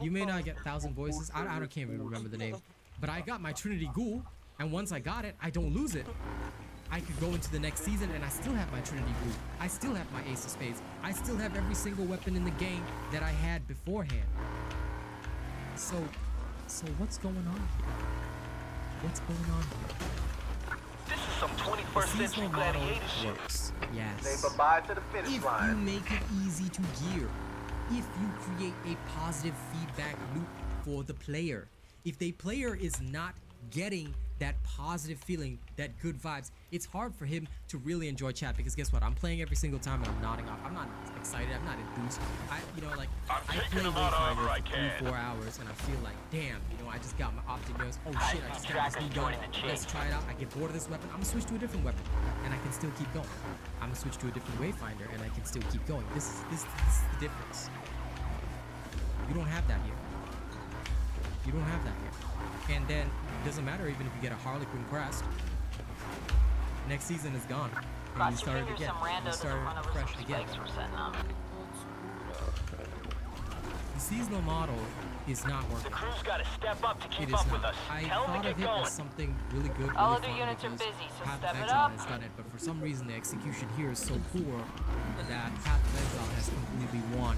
You may not get 1,000 voices. I can't even remember the name. But I got my Trinity Ghoul, and once I got it, I don't lose it. I could go into the next season and I still have my Trinity Ghoul. I still have my Ace of Spades. I still have every single weapon in the game that I had beforehand. So what's going on here? What's going on here? This is some 21st century gladiator shit. Works. Yes. Say bye-bye to the finish line. If you make it easy to gear, if you create a positive feedback loop for the player, if the player is not getting that positive feeling, that good vibes, it's hard for him to really enjoy chat because guess what? I'm playing every single time and I'm nodding off. I'm not excited. I'm not enthused. I play Wayfinder for 3-4 hours and I feel like, damn, I just got my optic nerves. Oh shit, I just got this new gun. Let's try it out. I get bored of this weapon. I'm gonna switch to a different weapon and I can still keep going. I'm gonna switch to a different Wayfinder and I can still keep going. This is the difference. You don't have that here. You don't have that here. And then it doesn't matter even if you get a Harlequin crest. Next season is gone. And you start it again. You start fresh again. The seasonal model is not working. The crew's got to step up to keep up with us. I thought of it as something really good, All really other fun units are because busy, so Path step of it Exile up. has done it, but for some reason the execution here is so poor that Path of Exile has completely won.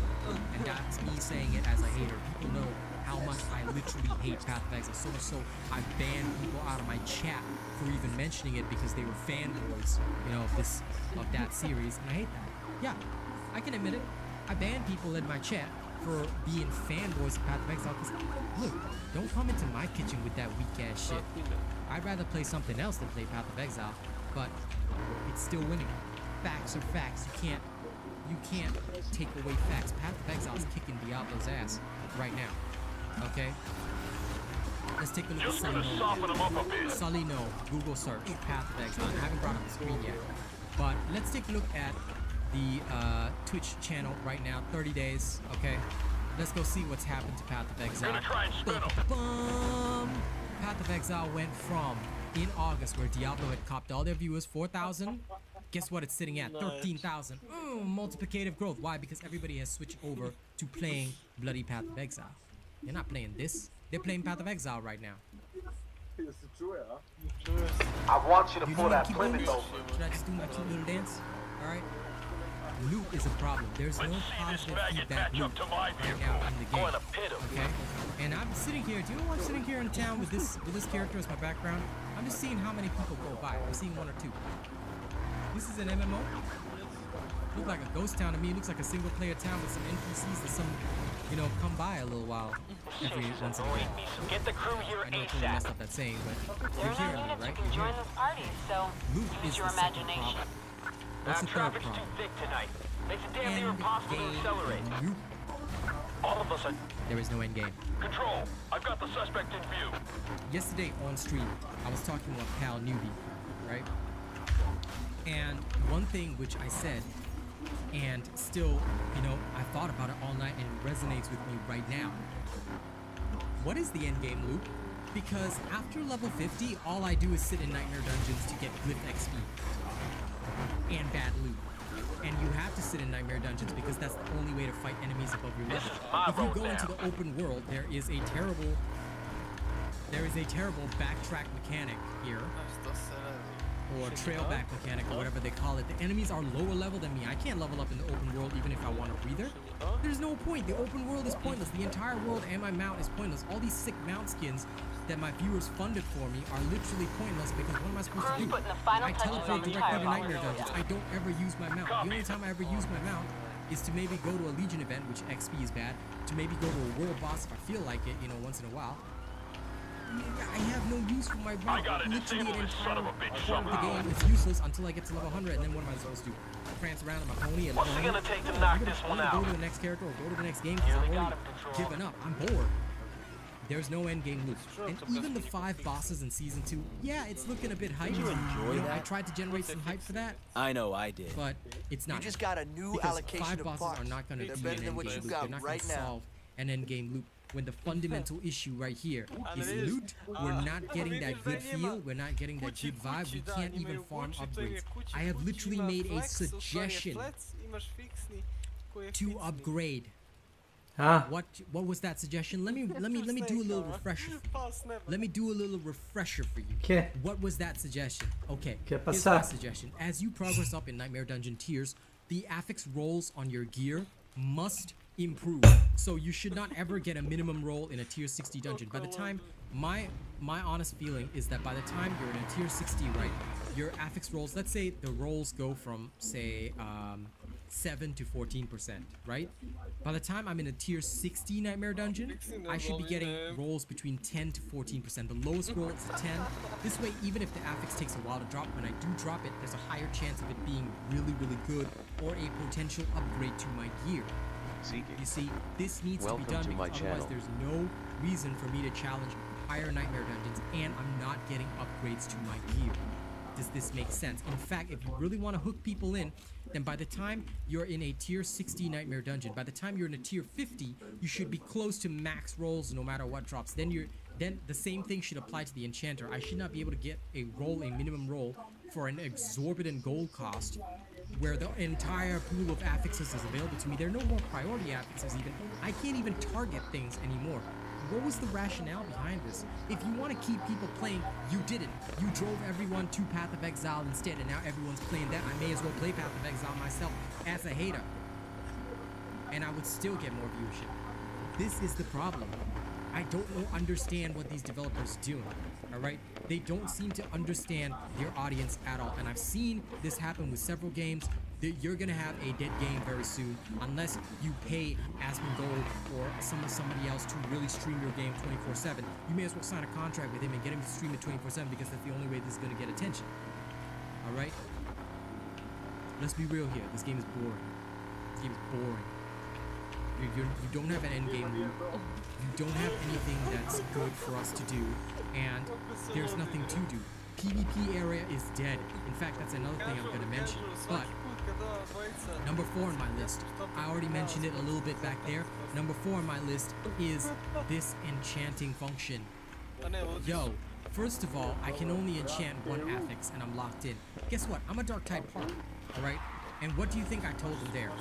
And that's me saying it as a hater. People know how much I literally hate Path of Exile. So much so I banned people out of my chat for even mentioning it because they were fanboys, of that series, and I hate that. Yeah, I can admit it. I banned people in my chat for being fanboys of Path of Exile because, look, don't come into my kitchen with that weak ass shit. I'd rather play something else than play Path of Exile, but it's still winning. Facts are facts. You can't take away facts. Path of Exile is kicking Diablo's ass right now. Okay? Let's take a look at Sully No. Google search Path of Exile. I haven't brought up the screen yet. But let's take a look at the Twitch channel right now. 30 days, okay? Let's go see what's happened to Path of Exile. Path of Exile went from, in August, where Diablo had copped all their viewers, 4,000. Guess what it's sitting at? 13,000. Multiplicative growth. Why? Because everybody has switched over to playing bloody Path of Exile. They're not playing this. They're playing Path of Exile right now. I want you to pull that Plymouth over. Should I just do my cute little dance? Alright. Loot is a problem. There's no positive feedback loop right now in the game. Okay? And I'm sitting here. Do you know why I'm sitting here in town with this character as my background? I'm just seeing how many people go by. I'm seeing 1 or 2. This is an MMO. Looks like a ghost town to me. It looks like a single player town with some NPCs that some, you know, come by a little while every once in a while. Get the crew here I know I totally messed up that saying, but you're hearing me, right? You can join this party, so use your imagination. What's the third problem? Too thick tonight. Makes it damn near impossible to accelerate. All of us are... There is no end game. Control, I've got the suspect in view. Yesterday on stream, I was talking with Pal Newbie, right? And one thing which I said, and still, you know, I thought about it all night and it resonates with me right now. What is the end game loop? Because after level 50, all I do is sit in Nightmare Dungeons to get glyph XP and bad loot. And you have to sit in Nightmare Dungeons because that's the only way to fight enemies above your level. If you go into the open world, there is a terrible backtrack mechanic here. Or trailback mechanic, or whatever they call it. The enemies are lower level than me. I can't level up in the open world even if I want a breather. There's no point. The open world is pointless. The entire world and my mount is pointless. All these sick mount skins that my viewers funded for me are literally pointless because what am I supposed to do? I teleport directly to Nightmare Dungeons. I don't ever use my mount. The only time I ever use my mount is to maybe go to a Legion event, which XP is bad, to maybe go to a world boss if I feel like it, you know, once in a while. I have no use for my mount. Literally an entire part of the game is useless until I get to level 100, and then what am I supposed to do? Prance around on my pony and What's it gonna take to knock this one out? Go to the next character or go to the next game because I've already given up. I'm bored. There's no end game loop. And even the 5 bosses in Season 2, yeah, it's looking a bit hyped. Did you enjoy that? I tried to generate some hype for that. I know I did. But it's not. You just got a new because allocation 5 of bosses parts. are not going to They're be better an than end what game you loop. got They're not going right to now. solve an end game loop. When the fundamental issue right here is loot, we're not getting that good feel, we're not getting that good vibe, we can't even farm upgrades. I have literally made a suggestion to upgrade. What was that suggestion? Let me do a little refresher. Let me do a little refresher for you. Okay. What was that suggestion? Okay. Here's my suggestion. As you progress up in Nightmare Dungeon tiers, the affix rolls on your gear must improve. So you should not ever get a minimum roll in a tier 60 dungeon. By the time, my honest feeling is that by the time you're in a tier 60, right, your affix rolls, let's say the rolls go from, say, 7 to 14%, right? By the time I'm in a tier 60 Nightmare Dungeon, I should be getting rolls between 10 to 14%. The lowest roll is a 10. This way, even if the affix takes a while to drop, when I do drop it, there's a higher chance of it being really, really good or a potential upgrade to my gear. You see, this needs to be done because otherwise there's no reason for me to challenge higher Nightmare Dungeons and I'm not getting upgrades to my gear. Does this make sense? In fact, if you really want to hook people in, then by the time you're in a tier 60 Nightmare Dungeon, by the time you're in a tier 50, you should be close to max rolls no matter what drops. Then the same thing should apply to the Enchanter. I should not be able to get a minimum roll for an exorbitant gold cost where the entire pool of affixes is available to me. There are no more priority affixes even. I can't even target things anymore. What was the rationale behind this? If you want to keep people playing, you didn't. You drove everyone to Path of Exile instead, and now everyone's playing that. I may as well play Path of Exile myself as a hater. And I would still get more viewership. This is the problem. I don't understand what these developers are doing, alright? They don't seem to understand their audience at all. And I've seen this happen with several games. That you're gonna have a dead game very soon unless you pay Asmongold or somebody else to really stream your game 24/7. You may as well sign a contract with him and get him to stream it 24/7 because that's the only way this is gonna get attention. Alright? Let's be real here. This game is boring. This game is boring. You don't have an end game loop. You don't have anything that's good for us to do, and there's nothing to do. PvP area is dead. In fact, that's another thing I'm going to mention. But Number 4 on my list. I already mentioned it a little bit back there. Number 4 on my list is this enchanting function. Yo, first of all, I can only enchant 1 affix and I'm locked in. Guess what? I'm a dark type park, alright? And what do you think I told them there?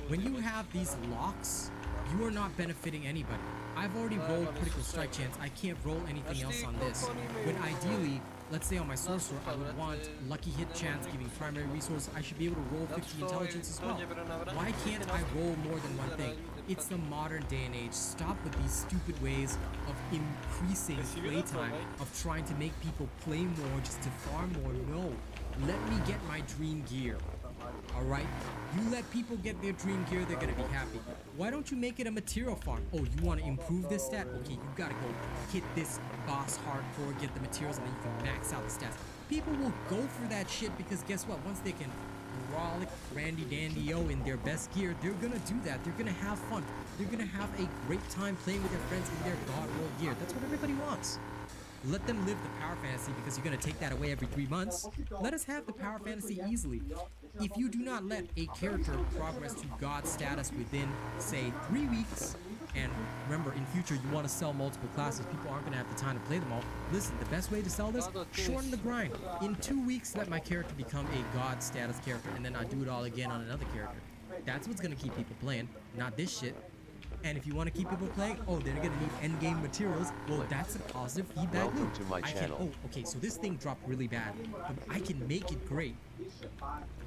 When you have these locks, you are not benefiting anybody. I've already rolled critical strike chance. I can't roll anything else on this. When ideally, let's say on my sorcerer, I would want lucky hit chance giving primary resource. I should be able to roll 50 intelligence as well. Why can't I roll more than one thing? It's the modern day and age. Stop with these stupid ways of increasing playtime, of trying to make people play more just to farm more. No, let me get my dream gear. Alright? You let people get their dream gear, they're gonna be happy. Why don't you make it a material farm? Oh, you want to improve this stat? Okay, you gotta go hit this boss hardcore, get the materials, and then you can max out the stats. People will go for that shit because guess what? Once they can frolic Randy Dandy-O in their best gear, they're gonna do that. They're gonna have fun. They're gonna have a great time playing with their friends in their God World gear. That's what everybody wants. Let them live the power fantasy because you're going to take that away every 3 months. Let us have the power fantasy easily. If you do not let a character progress to God status within, say, 3 weeks, and remember, in future, you want to sell multiple classes, people aren't going to have the time to play them all. Listen, the best way to sell this, shorten the grind. In 2 weeks, let my character become a God status character, and then I do it all again on another character. That's what's going to keep people playing, not this shit. And if you want to keep people playing, oh, they're going to need endgame materials. Well, that's a positive feedback loop. Welcome to my channel. Oh, okay, so this thing dropped really bad, but I can make it great.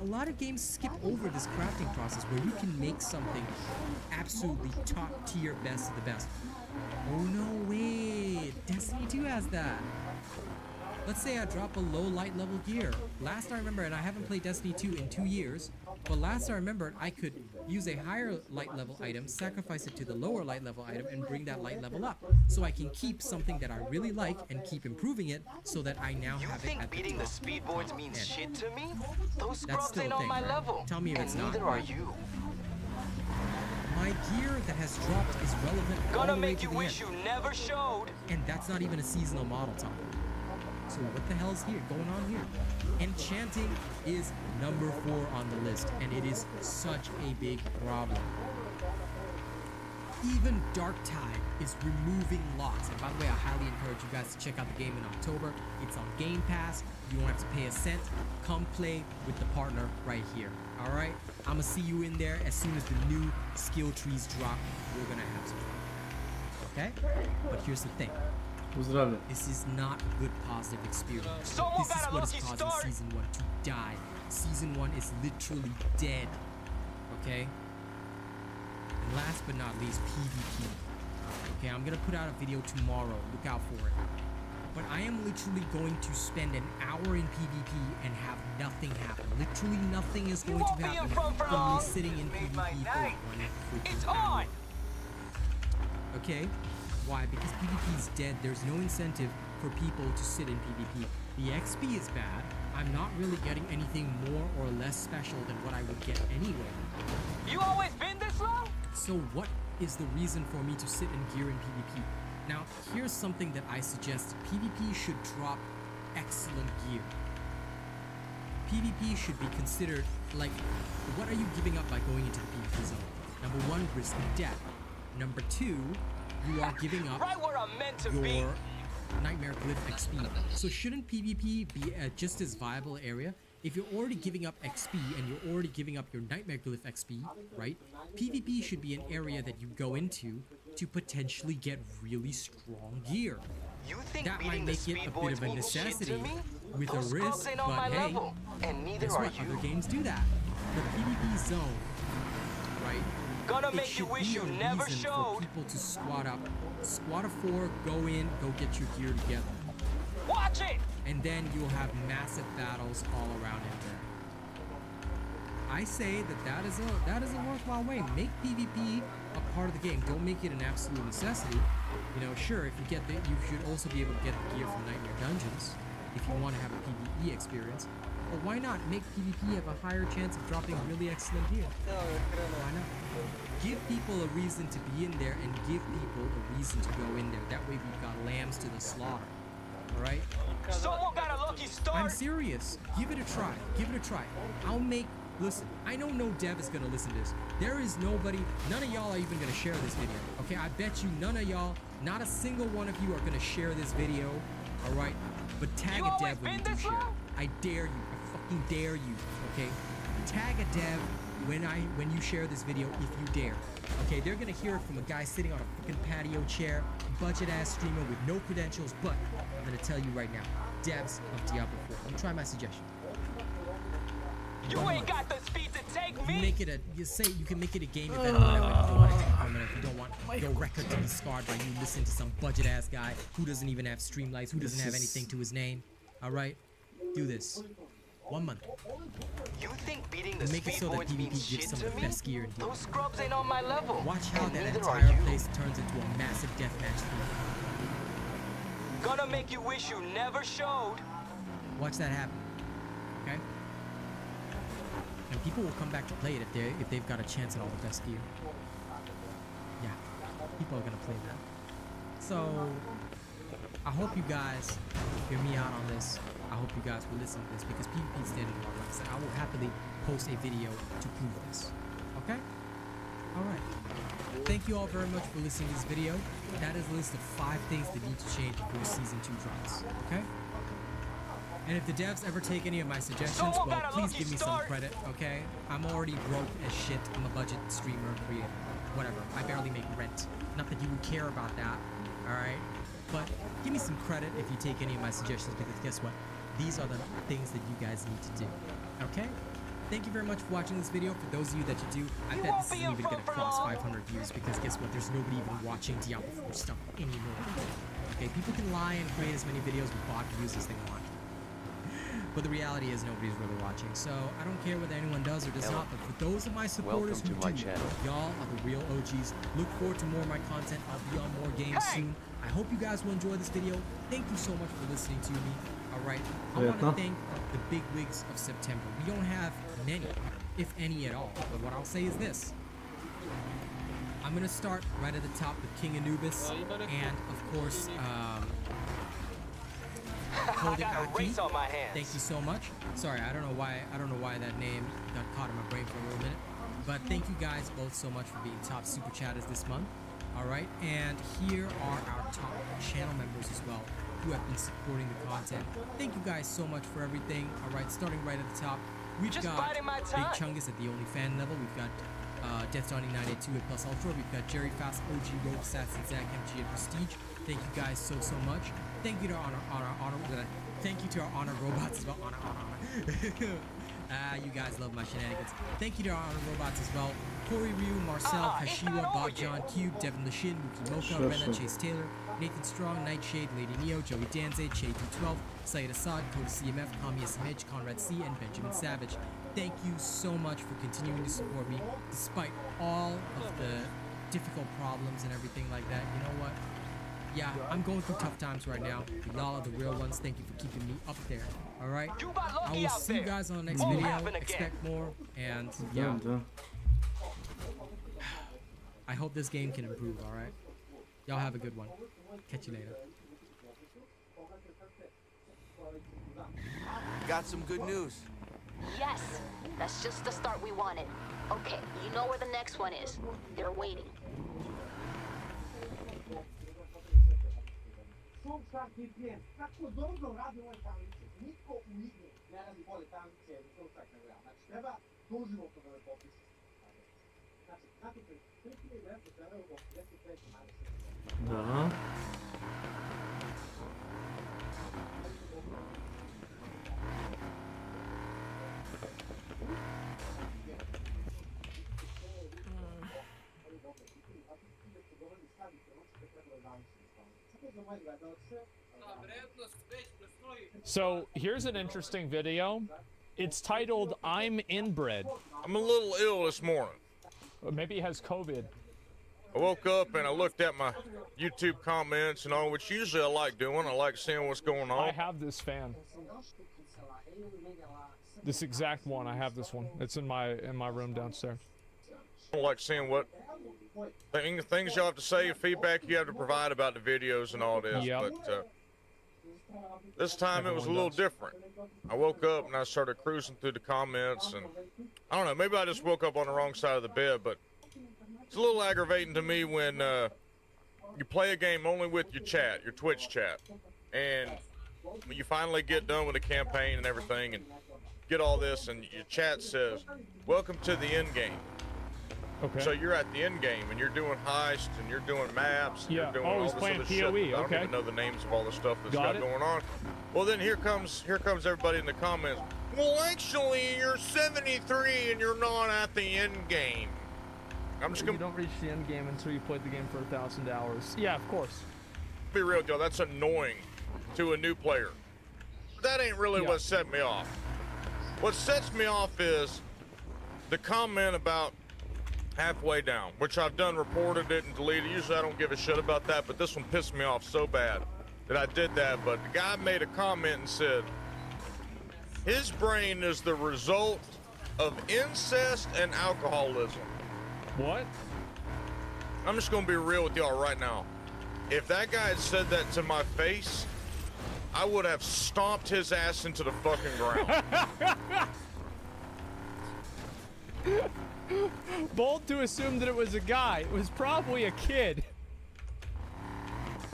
A lot of games skip over this crafting process where you can make something absolutely top tier, best of the best. Oh, no, wait. Destiny 2 has that. Let's say I drop a low light level gear. Last I remember, and I haven't played Destiny 2 in 2 years, but last I remembered, I could use a higher light level item, sacrifice it to the lower light level item, and bring that light level up. So I can keep something that I really like and keep improving it so that I now have it at the top. You think beating the speed boards means shit to me? Those That's scrubs ain't on my level. Tell me if it's not. Neither are you. My gear that has dropped is relevant all the way to the end. Gonna make you wish you never showed. And that's not even a seasonal model top. So what the hell is going on here? Enchanting is number 4 on the list, and it is such a big problem. Even Darktide is removing locks. And by the way, I highly encourage you guys to check out the game in October. It's on Game Pass. You don't have to pay a cent. Come play with the partner right here. All right? I'm going to see you in there as soon as the new skill trees drop. We're going to have some fun. Okay? But here's the thing. This is not a good positive experience. This is what is causing Season 1 to die. Season 1 is literally dead. Okay? And last but not least, PvP. Okay, I'm gonna put out a video tomorrow. Look out for it. But I am literally going to spend an hour in PvP and have nothing happen. Literally nothing is going to happen from me sitting in PvP for 1 freaking hour. Okay? Why? Because PvP is dead. There's no incentive for people to sit in PvP. The XP is bad. I'm not really getting anything more or less special than what I would get anyway. You always been this long? So what is the reason for me to sit in gear in PvP? Now, here's something that I suggested. PvP should drop excellent gear. PvP should be considered like, what are you giving up by going into the PvP zone? Number 1, risk of death. Number 2, you are giving up your Nightmare Glyph XP. So shouldn't PvP be a just as viable area? If you're already giving up XP and you're already giving up your Nightmare Glyph XP, right? PvP should be an area that you go into to potentially get really strong gear. You think that might make it a bit of a necessity with a risk, but hey, guess what? Other games do that. The PvP zone, right? Gonna make you wish you never showed. For people to squad up. Squad of 4, go in, go get your gear together. Watch it! And then you'll have massive battles all around in there. I say that is a worthwhile way. Make PvP a part of the game. Don't make it an absolute necessity. You know, sure, if you get the, you should also be able to get the gear from Nightmare Dungeons if you want to have a PvE experience. But why not make PvP have a higher chance of dropping really excellent gear? Why not? Give people a reason to be in there and give people a reason to go in there. That way we've got lambs to the slaughter. Alright? Someone got a lucky start. I'm serious. Give it a try. Give it a try. I'll make listen, I know no dev is gonna listen to this. There is nobody, none of y'all are even gonna share this video. Okay, I bet you none of y'all, not a single one of you are gonna share this video. All right, but tag a dev when you do share. I dare you. I fucking dare you. Okay, tag a dev when you share this video if you dare. Okay, they're gonna hear it from a guy sitting on a freaking patio chair, budget ass streamer with no credentials. But I'm gonna tell you right now, devs of Diablo 4. Let me try my suggestion. You ain't got the speed to take me. You can make it a game event or whatever. If you want to take a permanent, if you don't want your record to be scarred by you listening to some budget ass guy who doesn't even have streamlights, who doesn't have anything to his name. All right, do this. 1 month. You think beating the make it so that PvP gives some of the best gear and those scrubs ain't on my level. Watch how that entire place turns into a massive deathmatch. Gonna make you wish you never showed. Watch that happen. Okay. And people will come back to play it if they've got a chance at all the best gear. Yeah, people are gonna play that. So I hope you guys hear me out on this. I hope you guys will listen to this because PvP standard law, like I said, I will happily post a video to prove this. Okay? Alright. Thank you all very much for listening to this video. That is a list of 5 things that need to change before Season 2 drops. Okay? And if the devs ever take any of my suggestions, well, please give me some credit, okay? I'm already broke as shit. I'm a budget streamer, creator, whatever. I barely make rent. Not that you would care about that, alright? But give me some credit if you take any of my suggestions, because guess what? These are the things that you guys need to do, okay? Thank you very much for watching this video. For those of you that you do, I bet this isn't even gonna cross 500 views, because guess what? There's nobody even watching Diablo 4 stuff anymore. Okay, people can lie and create as many videos with bot views as they want. But the reality is nobody's really watching, so I don't care whether anyone does or does not, but for those of my supporters who do, y'all are the real OGs. Look forward to more of my content. I'll be on more games soon. I hope you guys will enjoy this video. Thank you so much for listening to me. Alright, I want to thank the big wigs of September. We don't have many, if any at all, but what I'll say is this. I'm going to start right at the top with King Anubis, and of course, Holding Aki. Thank you so much. Sorry, I don't know why that name got caught in my brain for a little minute. But thank you guys both so much for being top super chatters this month. Alright, and here are our top channel members as well, who have been supporting the content. Thank you guys so much for everything. Alright, starting right at the top, we've got Big Chungus at the only fan level. We've got Death Starting 982 at Plus Ultra. We've got Jerry Fast, OG, Rogue Assassin, Zach, MG, and Prestige. Thank you guys so much. Thank you to thank you to our honor robots as well. You guys love my shenanigans. Thank you to our honor robots as well. Corey Ryu, Marcel, Kashiwa, Bob John, Cube, Devin Lashin, Mookie Mocha, Rena, Chase Taylor, Nathan Strong, Nightshade, Lady Neo, Joey Danze, Che212, Syed Assad, Coda CMF, Kami SMH, Conrad C, and Benjamin Savage. Thank you so much for continuing to support me despite all of the difficult problems and everything like that. You know what? Yeah, I'm going through tough times right now. Y'all are the real ones. Thank you for keeping me up there. Alright? I will see you guys on the next video. Expect more. And yeah. I hope this game can improve, alright? Y'all have a good one. Catch you later. Got some good news. Yes, that's just the start we wanted. Okay, you know where the next one is. They're waiting. Da. So here's an interesting video. It's titled "I'm Inbred." I'm a little ill this morning. Or maybe he has COVID. I woke up and I looked at my YouTube comments and all, which usually I like doing. I like seeing what's going on. I have this fan. This exact one. I have this one. It's in my room downstairs. I like seeing what things you have to say, feedback you have to provide about the videos and all this. Yep. But This time it was a little different. I woke up and I started cruising through the comments, and I don't know, maybe I just woke up on the wrong side of the bed, but it's a little aggravating to me when you play a game only with your chat, your Twitch chat, and when you finally get done with the campaign and everything and get all this, and your chat says, welcome to the end game. Okay. So you're at the end game and you're doing heists and you're doing maps and you're doing all this playing other PoE, shit. I don't even know the names of all the stuff that's Got it. going on. Well, then here comes everybody in the comments. Well, actually, you're 73 and you're not at the end game. I'm just gonna. You don't reach the end game until you played the game for 1,000 hours. Yeah, of course. Be real, Joe. That's annoying to a new player. That ain't really what set me off. What sets me off is the comment about halfway down, which I've done reported it and deleted. Usually I don't give a shit about that, but this one pissed me off so bad that I did that. But the guy made a comment and said his brain is the result of incest and alcoholism. What? I'm just gonna be real with y'all right now. If that guy had said that to my face, I would have stomped his ass into the fucking ground. Bold to assume that it was a guy. It was probably a kid.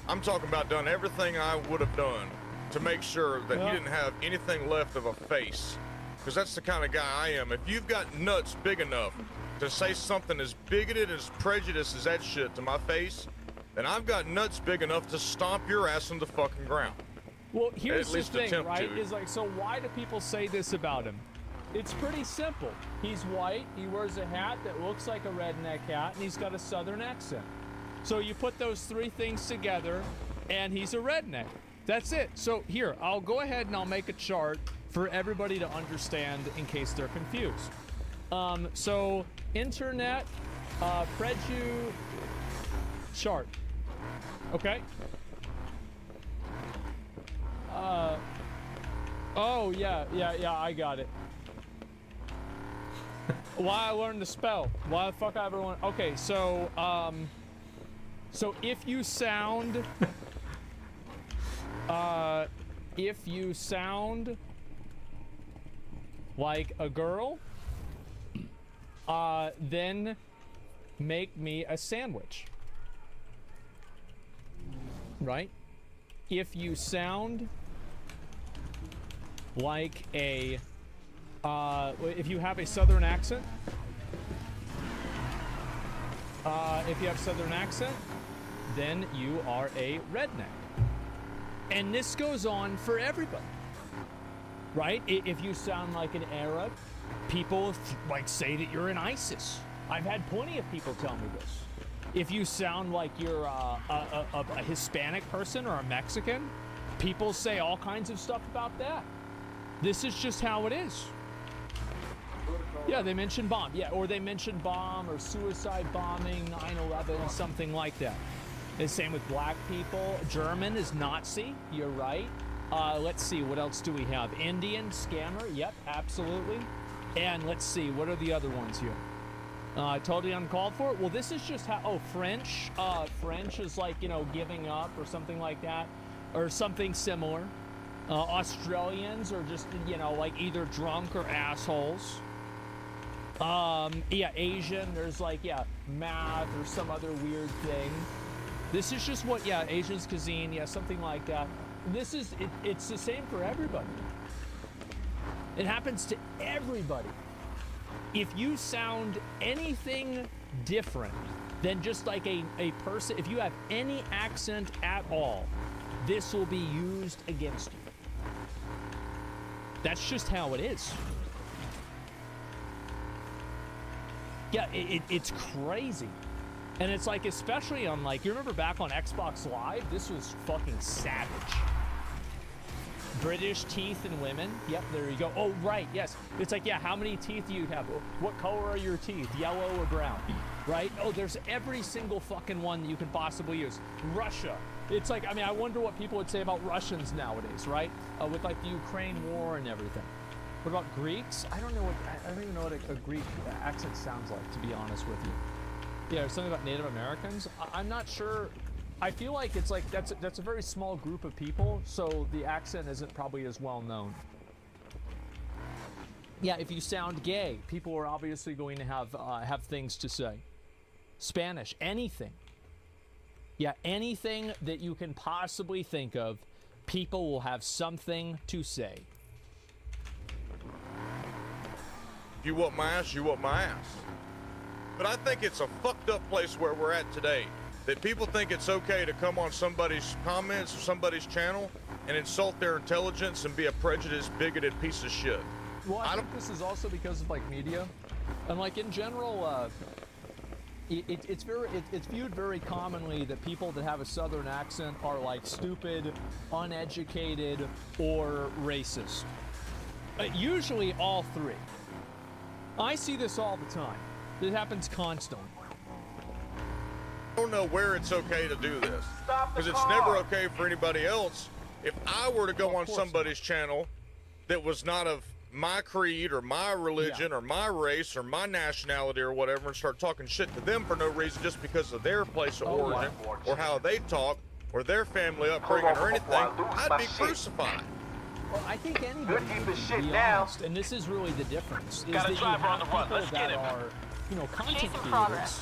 I'm talking about done everything I would have done to make sure that he didn't have anything left of a face. Because that's the kind of guy I am. If you've got nuts big enough to say something as bigoted, as prejudiced as that shit to my face, then I've got nuts big enough to stomp your ass in the fucking ground. Well, here's the thing, right? To. Is like, so why do people say this about him? It's pretty simple. He's white, he wears a hat that looks like a redneck hat, and he's got a southern accent. So you put those three things together, and he's a redneck. That's it. So here, I'll go ahead and I'll make a chart for everybody to understand in case they're confused. So internet preju chart. Okay. Oh yeah, I got it. Why I learned to spell. Why the fuck I ever want. Okay, so so if you sound like a girl, then make me a sandwich. Right? If you sound like a if you have a southern accent, then you are a redneck. And this goes on for everybody, right? If you sound like an Arab, people like say that you're in ISIS. I've had plenty of people tell me this. If you sound like you're a Hispanic person or a Mexican, people say all kinds of stuff about that. This is just how it is. Yeah, they mentioned bomb. Yeah, or they mentioned bomb or suicide bombing, 9/11, something like that. The same with black people. German is Nazi. You're right. Let's see, what else do we have? Indian, scammer. Yep, absolutely. And let's see, what are the other ones here? Totally uncalled for. Well, this is just how. Oh, French. French is like, you know, giving up or something like that, or something similar. Australians are just, you know, like either drunk or assholes. Yeah, Asian, there's like, yeah, math or some other weird thing. This is just what, yeah, Asian's cuisine, yeah, something like that. This is, it's the same for everybody. It happens to everybody. If you sound anything different than just like a person, if you have any accent at all, this will be used against you. That's just how it is. Yeah, it's crazy. And it's like, especially on like, you remember back on Xbox Live? This was fucking savage. British teeth in women. Yep, there you go. Oh, right, yes. It's like, yeah, how many teeth do you have? What color are your teeth? Yellow or brown? Right? Oh, there's every single fucking one that you can possibly use. Russia. It's like, I mean, I wonder what people would say about Russians nowadays, right? With like the Ukraine war and everything. What about Greeks? I don't even know what a Greek accent sounds like, to be honest with you. Yeah, there's something about Native Americans. I'm not sure I feel like it's like that's a very small group of people, so the accent isn't probably as well known. Yeah, if you sound gay, people are obviously going to have things to say. Spanish, anything. Yeah, anything that you can possibly think of, people will have something to say. You want my ass, you want my ass. But I think it's a fucked up place where we're at today. That people think it's okay to come on somebody's comments or somebody's channel and insult their intelligence and be a prejudiced, bigoted piece of shit. Well, I think this is also because of like media, and like in general, it's viewed very commonly that people that have a Southern accent are like stupid, uneducated, or racist. Usually all three. I see this all the time. It happens constantly. I don't know where it's okay to do this, because it's never okay for anybody else. If I were to go on somebody's channel that was not of my creed or my religion or my race or my nationality or whatever and start talking shit to them for no reason just because of their place of origin or how they talk or their family upbringing or anything, I'd be crucified. Well, I think anybody would be honest, and this is really the difference, is that you have people that are, you know, content creators.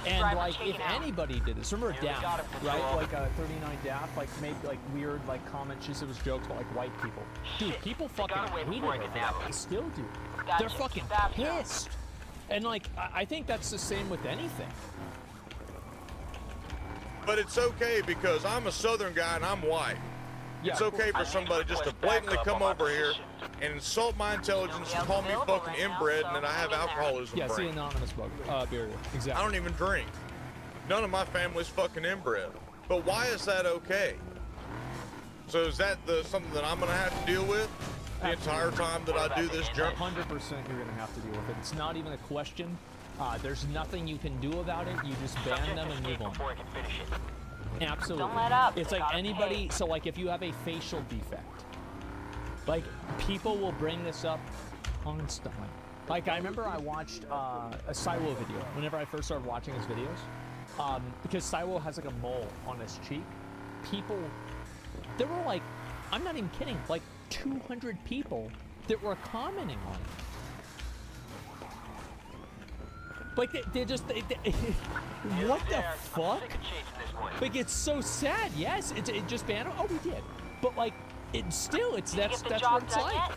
And like, if anybody did this, remember Daft, right? Like 39 Daft, like made like weird like comments, she said it was jokes about like white people. Dude, people fucking hated her for that. They still do. They're fucking pissed. And like, I think that's the same with anything. But it's okay because I'm a Southern guy and I'm white. It's okay for somebody just to blatantly come over here and insult my intelligence and call me fucking inbred and then I have alcoholism. Yeah, see anonymous barrier. Exactly. I don't even drink. None of my family's fucking inbred. But why is that okay? So is that something that I'm gonna have to deal with the entire time that I do this jump? 100% you're gonna have to deal with it. It's not even a question. There's nothing you can do about it. You just ban them and move on. Absolutely. Don't let up. It's like anybody, so like if you have a facial defect, like people will bring this up constantly. Like I remember I watched a Saiwo video whenever I first started watching his videos, because Saiwo has like a mole on his cheek. People, there were like, I'm not even kidding, like 200 people that were commenting on it. Like they just what the fuck? Like it's so sad. Yes, it just banned. Oh, we did. But like, that's what it's like.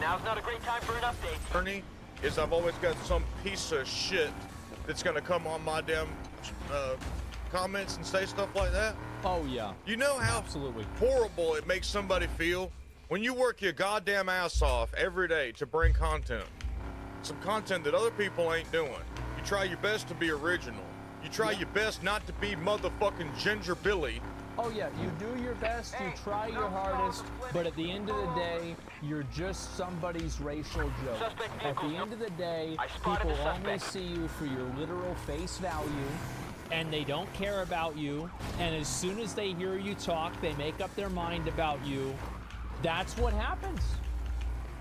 Now's not a great time for an update. Ernie, is I've always got some piece of shit that's gonna come on my damn comments and say stuff like that. Oh yeah. You know how horrible it makes somebody feel when you work your goddamn ass off every day to bring content. Some content that other people ain't doing. You try your best to be original. You try your best not to be motherfucking Ginger Billy. Oh yeah, you do your best, you try your hardest, but at the end of the day, you're just somebody's racial joke. At the end of the day, people only see you for your literal face value, and they don't care about you, and as soon as they hear you talk, they make up their mind about you. That's what happens.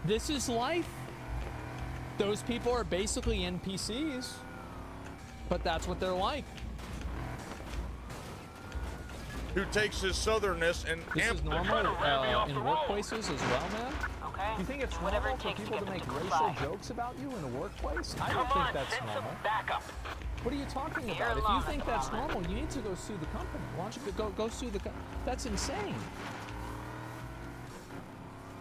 This is life. Those people are basically NPCs, but that's what they're like. Who takes his southernness and this is normal in workplaces as well, man. Okay. You think it's normal for people to make racial jokes about you in a workplace? I don't think that's normal. What are you talking about? If you think that's normal, you need to go sue the company. Why don't you go sue the company? That's insane.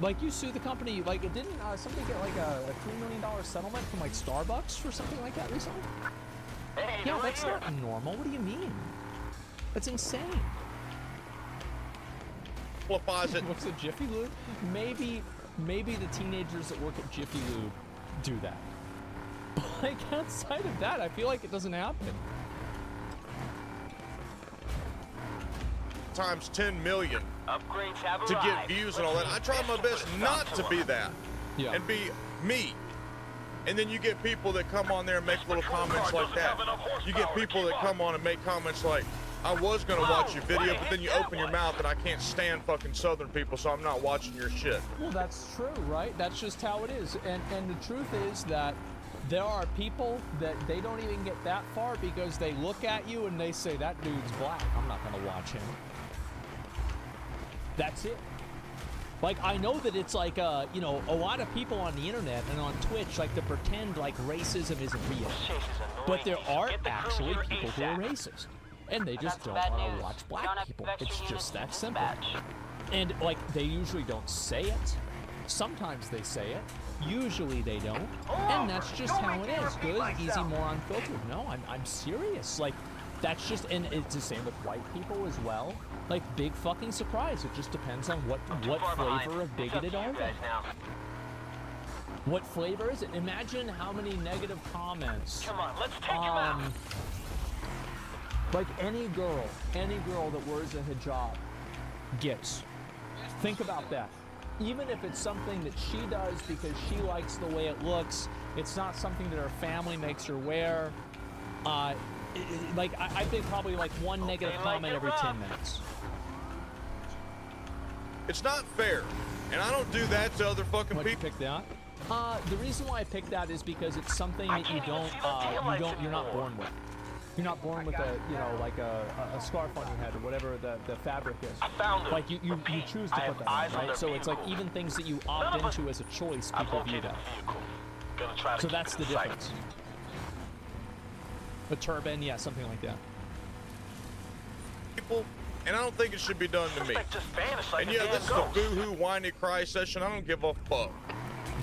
Like, you sue the company, like, didn't somebody get like a $3 million settlement from like Starbucks for something like that recently? Hey, yeah, that's not normal. What do you mean? That's insane. It. What's a Jiffy Lube? Maybe the teenagers that work at Jiffy Lube do that. But like, outside of that, I feel like it doesn't happen. Times 10 million upgrades have to get views and all that. I try my best not to be that and be me. And then you get people that come on there and make little comments like that. You get people that come on and make comments like, I was going to watch your video, but then you open your mouth and I can't stand fucking Southern people, so I'm not watching your shit. Well, that's true, right? That's just how it is. And the truth is that There are people that they don't even get that far because they look at you and they say, that dude's black. I'm not going to watch him. That's it. Like, I know that it's like, you know, a lot of people on the internet and on Twitch like to pretend like racism isn't real. But there are actually people who are racist. And they just don't want to watch black people. It's just that simple. And, like, they usually don't say it. Sometimes they say it. Usually they don't. And that's just how it is. Good, easy, more unfiltered. No, I'm serious. Like, that's just, and it's the same with white people as well. Like, big fucking surprise. It just depends on what flavor of bigoted are they. What flavor is it? Imagine how many negative comments. Come on, let's take him out. Like any girl that wears a hijab gets. Think about that. Even if it's something that she does because she likes the way it looks, it's not something that her family makes her wear. Like, I think probably like one negative comment every 10 minutes. It's not fair, and I don't do that to other fucking people. You pick that? The reason why I picked that is because it's something that you're not born with. You're not born with a, you know, like a scarf on your head or whatever the fabric is. I found it. Like you choose to put that on, right? So it's like even things that you opt into as a choice, people view that. So that's the difference. A turban, yeah, something like that. People, and I don't think it should be done to me. And yeah, this is a boo-hoo, whiny cry session. I don't give a fuck.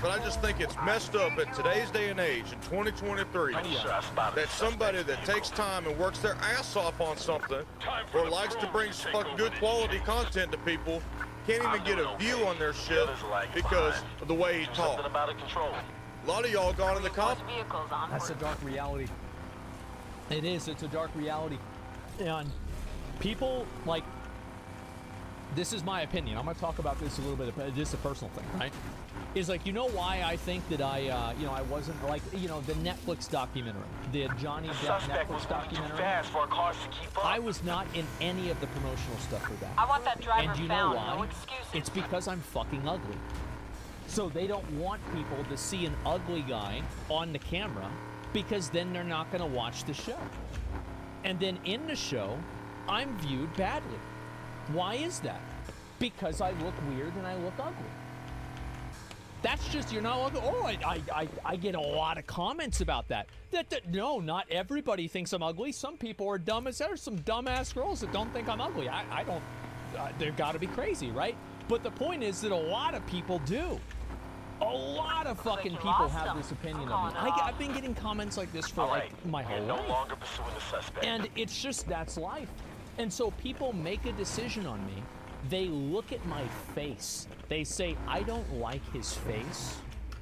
But I just think it's messed up at today's day and age, in 2023, that somebody that takes time and works their ass off on something or likes to bring good quality content to people can't even get a view on their shit because of the way he talks. A lot of y'all gone in the comments. That's a dark reality. It is. It's a dark reality. And people, like, this is my opinion. I'm going to talk about this a little bit. This is a personal thing, right? Is like, you know why I think that I wasn't like, the Netflix documentary, the Johnny Depp Netflix documentary. I was not in any of the promotional stuff for that. I want that driver and you know why? No excuses. It's because I'm fucking ugly. So they don't want people to see an ugly guy on the camera because then they're not going to watch the show. And then in the show, I'm viewed badly. Why is that? Because I look weird and I look ugly. That's just, you're not ugly. Oh, I get a lot of comments about that. No, not everybody thinks I'm ugly. Some people are dumb as hell. Some dumbass girls that don't think I'm ugly. I don't, they've got to be crazy, right? But the point is that a lot of people do. A lot of fucking people have this opinion of me. I've been getting comments like this for like my whole life. And it's just, that's life. And so people make a decision on me. They look at my face. They say, I don't like his face.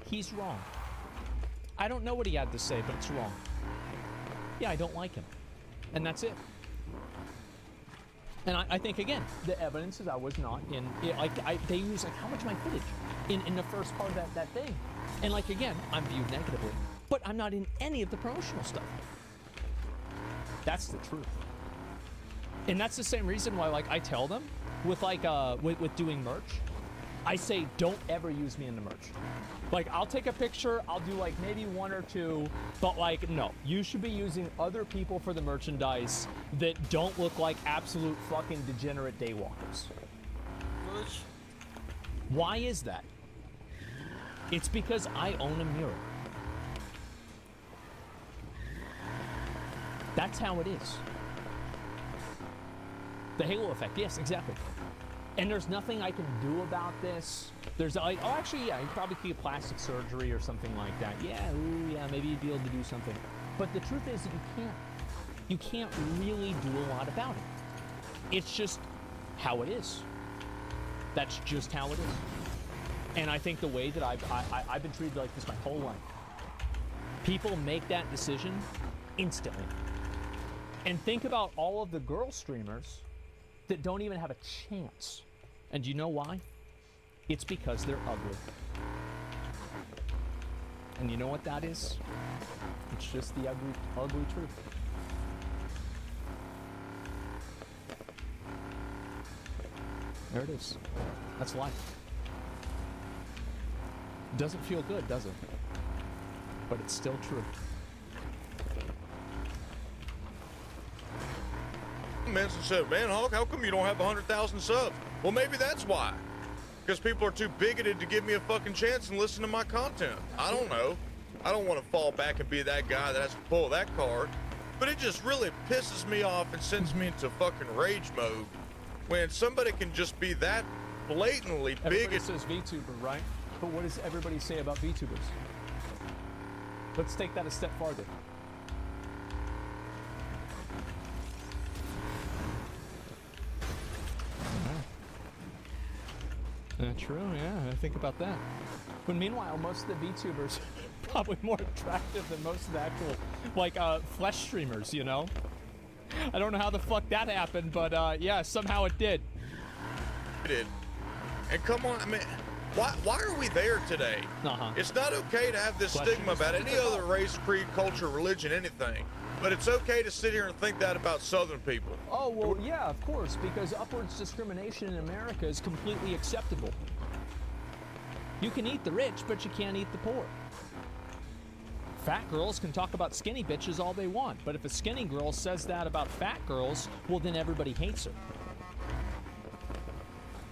He's wrong. I don't know what he had to say, but it's wrong. Yeah, I don't like him. And that's it. And I think, again, the evidence is I was not in, they use, like, how much of my footage in the first part of that thing. And, like, again, I'm viewed negatively. But I'm not in any of the promotional stuff. That's the truth. And that's the same reason why, like, I tell them, with like with doing merch, I say don't ever use me in the merch. Like, I'll take a picture, I'll do like maybe one or two, but like, no, you should be using other people for the merchandise that don't look like absolute fucking degenerate daywalkers. Why is that? It's because I own a mirror. That's how it is. The halo effect, yes, exactly. And there's nothing I can do about this. There's like, oh, actually, yeah, you probably could get plastic surgery or something like that. Yeah, ooh, yeah, maybe you'd be able to do something. But the truth is that you can't. You can't really do a lot about it. It's just how it is. That's just how it is. And I think the way that I've been treated like this my whole life. People make that decision instantly. And think about all of the girl streamers that don't even have a chance. And do you know why? It's because they're ugly. And you know what that is? It's just the ugly truth. There it is. That's life. Doesn't feel good, does it? but it's still true. Manson said, man, Hawk, how come you don't have 100,000 subs? Well, maybe that's why. Because people are too bigoted to give me a fucking chance and listen to my content. I don't know. I don't want to fall back and be that guy that has to pull that card. But it just really pisses me off and sends me into fucking rage mode when somebody can just be that blatantly Everybody bigoted. says VTuber, right? But what does everybody say about VTubers? Let's take that a step farther. True, yeah, I think about that. When meanwhile, most of the VTubers are probably more attractive than most of the actual, like, flesh streamers, you know? I don't know how the fuck that happened, but, yeah, somehow it did. It did. And come on, I mean, why are we there today? It's not okay to have this stigma about any other race, creed, culture, religion, anything. But it's okay to sit here and think that about Southern people. Oh, well, yeah, of course, because upwards discrimination in America is completely acceptable. You can eat the rich, but you can't eat the poor. Fat girls can talk about skinny bitches all they want, but if a skinny girl says that about fat girls, well, then everybody hates her.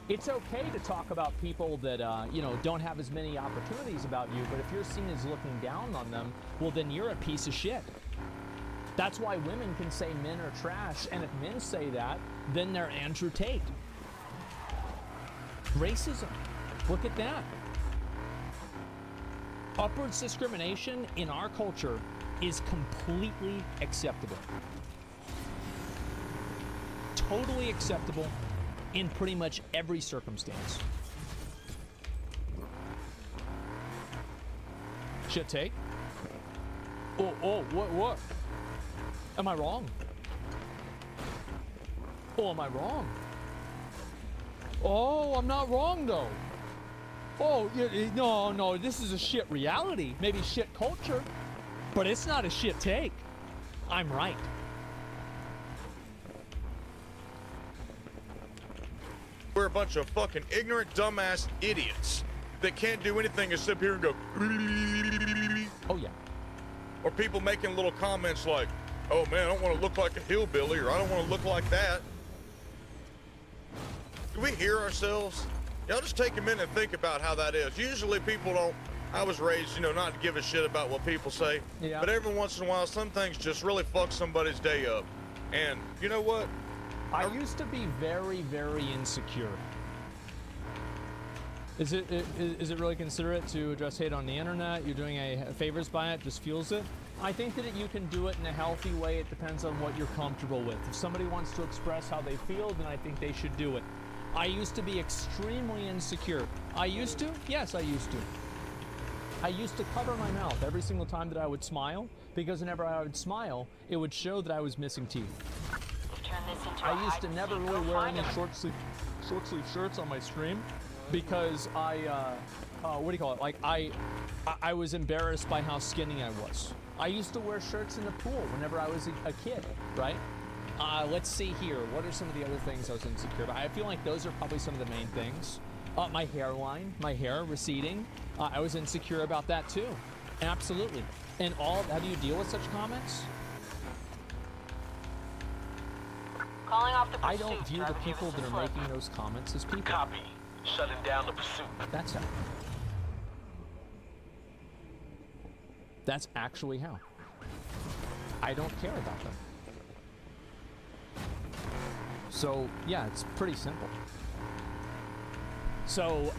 It's okay to talk about people that, you know, don't have as many opportunities about you, but if you're seen as looking down on them, well, then you're a piece of shit. That's why women can say men are trash, and if men say that, then they're Andrew Tate. Racism. Look at that. Upwards discrimination in our culture is completely acceptable. Totally acceptable in pretty much every circumstance. Shit take? Oh, what? Am I wrong? Oh, am I wrong? Oh, I'm not wrong, though. Oh, no, this is a shit reality. Maybe shit culture, but it's not a shit take. I'm right. We're a bunch of fucking ignorant, dumbass idiots that can't do anything except sit here and go. Oh, yeah. Or people making little comments like, oh man, I don't want to look like a hillbilly, or I don't want to look like that. Do we hear ourselves? Y'all just take a minute and think about how that is. Usually people don't, I was raised, you know, not to give a shit about what people say. Yeah. But every once in a while, some things just really fuck somebody's day up. And you know what? I used to be very, very insecure. Is it really considerate to address hate on the internet? You're doing favors by it, just fuels it? I think that you can do it in a healthy way. It depends on what you're comfortable with. If somebody wants to express how they feel, then I think they should do it. I used to be extremely insecure. I used to? Yes, I used to. I used to cover my mouth every single time that I would smile, because whenever I would smile, it would show that I was missing teeth. I used to never really wear any short sleeve shirts on my stream, because what do you call it? Like I was embarrassed by how skinny I was. I used to wear shirts in the pool whenever I was a kid, right? Let's see here. What are some of the other things I was insecure about? I feel like those are probably some of the main things. My hairline, my hair receding. I was insecure about that too. Absolutely. And how do you deal with such comments? Calling off the pursuit. I don't view the people that are making those comments as people. Copy. Shutting down the pursuit. That's how. That's actually how. I don't care about them. So, yeah, it's pretty simple. So,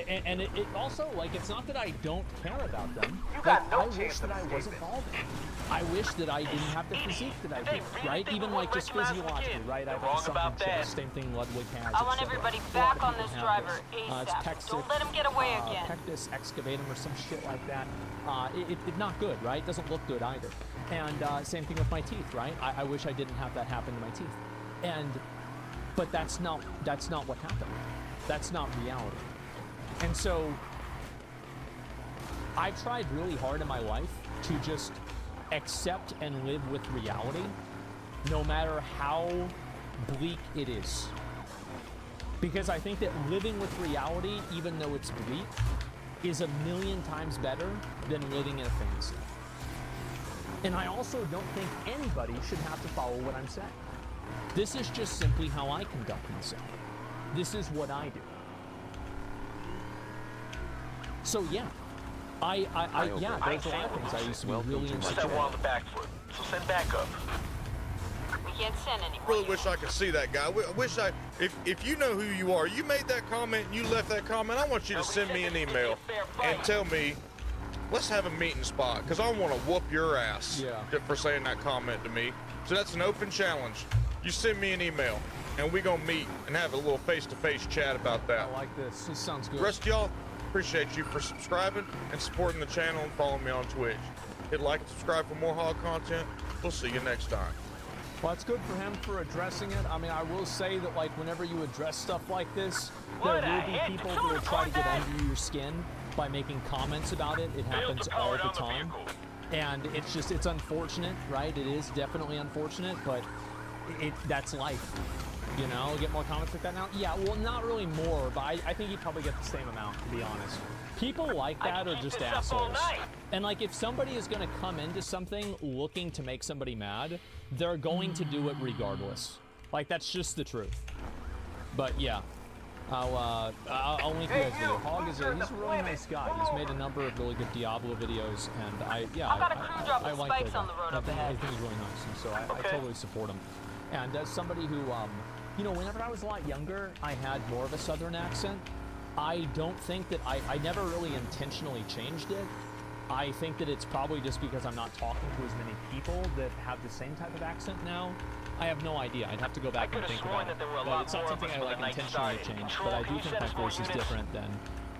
and it also, like, it's not that I don't care about them. Like, I wish that I wasn't balding. I wish that I didn't have the physique that I do, right? Even, like, just physiologically, right? I've got something chest, same thing Ludwig has, I want everybody back on this driver ASAP. Don't let him get away again. Pectus excavatum or some shit like that. It's not good, right? It doesn't look good either. And same thing with my teeth, right? I wish I didn't have that happen to my teeth. But that's not what happened. That's not reality. And so I've tried really hard in my life to just accept and live with reality, no matter how bleak it is. Because I think that living with reality, even though it's bleak, is a million times better than living in a fantasy. And I also don't think anybody should have to follow what I'm saying. This is just simply how I conduct myself. This is what I do. So yeah, yeah, there's a lot of things I used to be really insecure. on the back foot, so send backup. We can't send anyone. I really wish I could see that guy. If you know who you are, you made that comment, you left that comment, I want you to send me an email and tell me, let's have a meeting spot, because I want to whoop your ass for saying that comment to me. So that's an open challenge. You send me an email, and we're going to meet and have a little face-to-face chat about that. I like this. This sounds good. The rest of y'all, appreciate you for subscribing and supporting the channel and following me on Twitch. Hit like and subscribe for more hog content. We'll see you next time. Well, it's good for him for addressing it. I mean, I will say that, like, whenever you address stuff like this, there will be people who will try to get under your skin by making comments about it. It happens all the time. And it's just, it's unfortunate, right? It is definitely unfortunate, but that's life. You know, get more comments like that now? Yeah, well, not really more, but I think you probably get the same amount, to be honest. People like that are just assholes. And, like, if somebody is going to come into something looking to make somebody mad, they're going to do it regardless. Like, that's just the truth. But, yeah. I'll link you guys video. Hog is he's a really nice guy. He's made a number of really good Diablo videos, and I like that guy. I think he's really nice, and so I totally support him. And as somebody who, you know, whenever I was a lot younger, I had more of a southern accent. I don't think that I never really intentionally changed it. I think that it's probably just because I'm not talking to as many people that have the same type of accent now. I have no idea. I'd have to go back and think about it. But it's not something I like intentionally changed. But I do think my voice is different than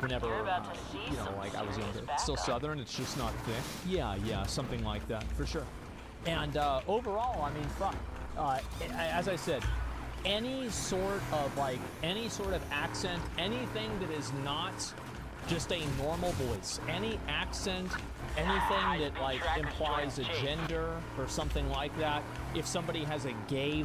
whenever, you know, like I was younger. It's still southern, it's just not thick. Yeah, something like that, for sure. And overall, I mean, fuck. As I said, any sort of accent, anything that is not just a normal voice, any accent, anything that like implies a gender or something like that, if somebody has a gay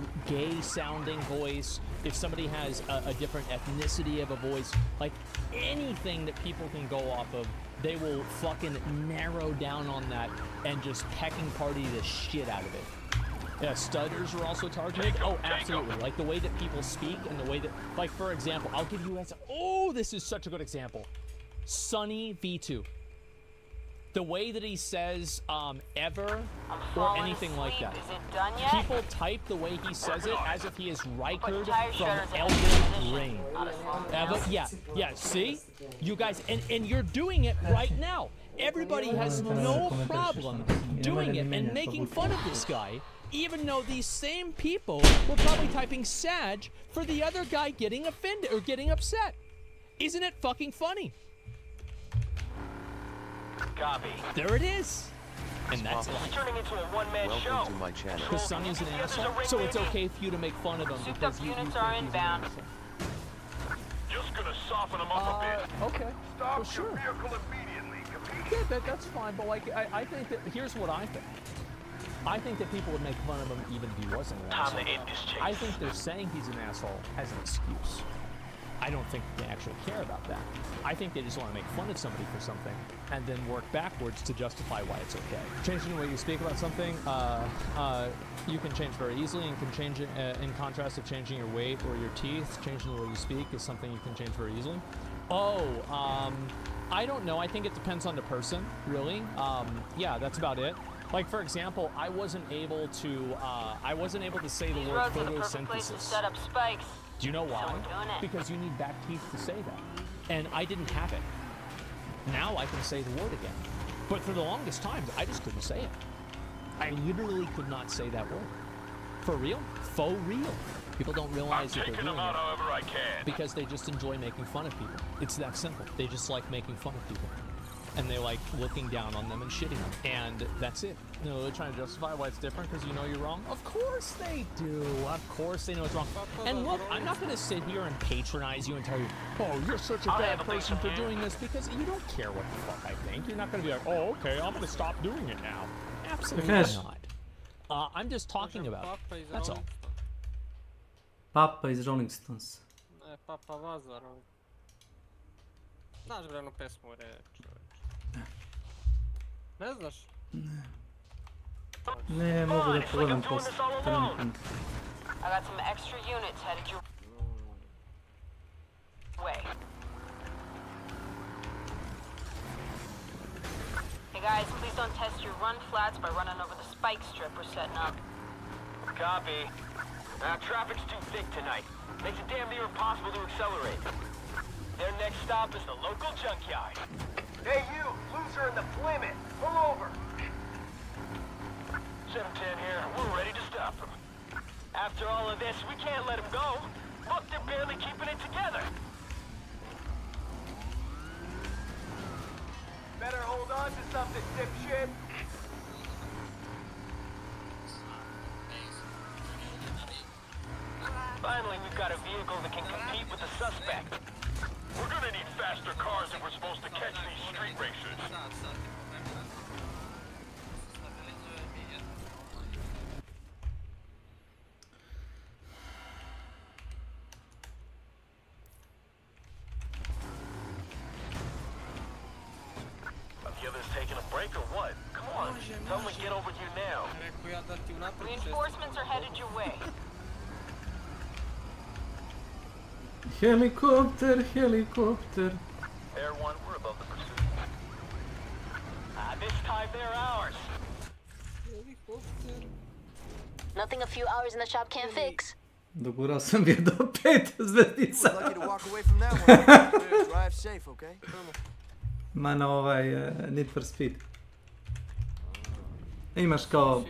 sounding voice, if somebody has a different ethnicity of a voice, like anything that people can go off of, they will fucking narrow down on that and just pecking party the shit out of it. Yeah, stutters are also targeted. Oh, absolutely. Like the way that people speak and the way that, like, for example, I'll give you guys, oh, this is such a good example. Sunny V2. The way that he says ever or anything like that. People type the way he says it as if he is Rykard from Elden Ring. Ever, yeah, see? You guys, and you're doing it right now. Everybody has no problem doing it and making fun of this guy, even though these same people were probably typing Sag for the other guy getting offended or getting upset. Isn't it fucking funny? Copy. There it is. And that's life. Turning into a one-man show. Welcome to my channel. Because Sonny's an asshole, so it's okay for you to make fun of him because you units are inbound. Just gonna soften him up a bit. Okay. Stop sure. your vehicle immediately. Yeah, that's fine, but like, I think that, here's what I think. I think that people would make fun of him even if he wasn't an asshole. Time to end this chase. I think they're saying he's an asshole as an excuse. I don't think they actually care about that. I think they just want to make fun of somebody for something and then work backwards to justify why it's okay. Changing the way you speak about something, you can change very easily and can change it in contrast to changing your weight or your teeth. Changing the way you speak is something you can change very easily. I don't know. I think it depends on the person, really. Yeah, that's about it. Like, for example, I wasn't able to say the word photosynthesis. Set up spikes. Do you know why? Because you need back teeth to say that. And I didn't have it. Now I can say the word again. But for the longest time, I just couldn't say it. I literally could not say that word. For real? Faux real. People don't realize that they're doing it because they just enjoy making fun of people. It's that simple. They just like making fun of people. And they like looking down on them and shitting them. And that's it. You know, they're trying to justify why it's different because you know you're wrong. Of course they do. Of course they know it's wrong. And look, I'm not going to sit here and patronize you and tell you, oh, you're such a bad person for doing this, because you don't care what the fuck I think. You're not going to be like, oh, okay, I'm going to stop doing it now. Absolutely not. I'm just talking about it. That's all. Papa iz Rolling Stones. Papa Vazar. Znaš bre onu pesmu čoveč? Ne znaš? Ne, mogu da pogledam posle. Trenutno. I got some extra units headed your way. Hey guys, please don't test your run flats by running over the spike strip we're setting up. Copy. Traffic's too thick tonight. Makes it damn near impossible to accelerate. Their next stop is the local junkyard. Hey you, loser in the Plymouth, pull over. 710 here, we're ready to stop them. After all of this, we can't let them go. Look, they're barely keeping it together. Better hold on to something, dipshit. Finally, we've got a vehicle that can compete with the suspect. We're gonna need faster cars if we're supposed to catch these street racers. Are the others taking a break or what? Come on, tell them to get over here now. Reinforcements are headed your way. Helikopter, helikopter. Air 1, we're above the pursuit. This time they're ours. Nothing a few hours in the shop can't fix. Dogurao sam je do 5 zvezdica. Lucky to walk away from that one. Drive safe, okay? Ma na Need for Speed. Imaš kao...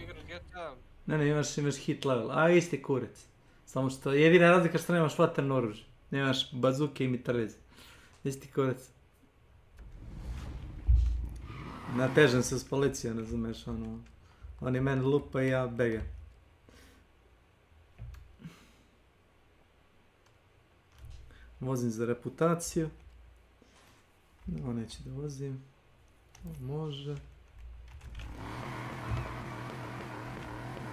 Ne, imaš hit level. A, isti kurac. Samo što, jedina razlika što nemaš vatreno oružje. Nemaš bazuke i mitraljeze. Isti kurac. Natežem se s policijom, ne znameš, ono... Oni mene lupa i ja begam. Vozim za reputaciju. Ovo neće da vozim. Može.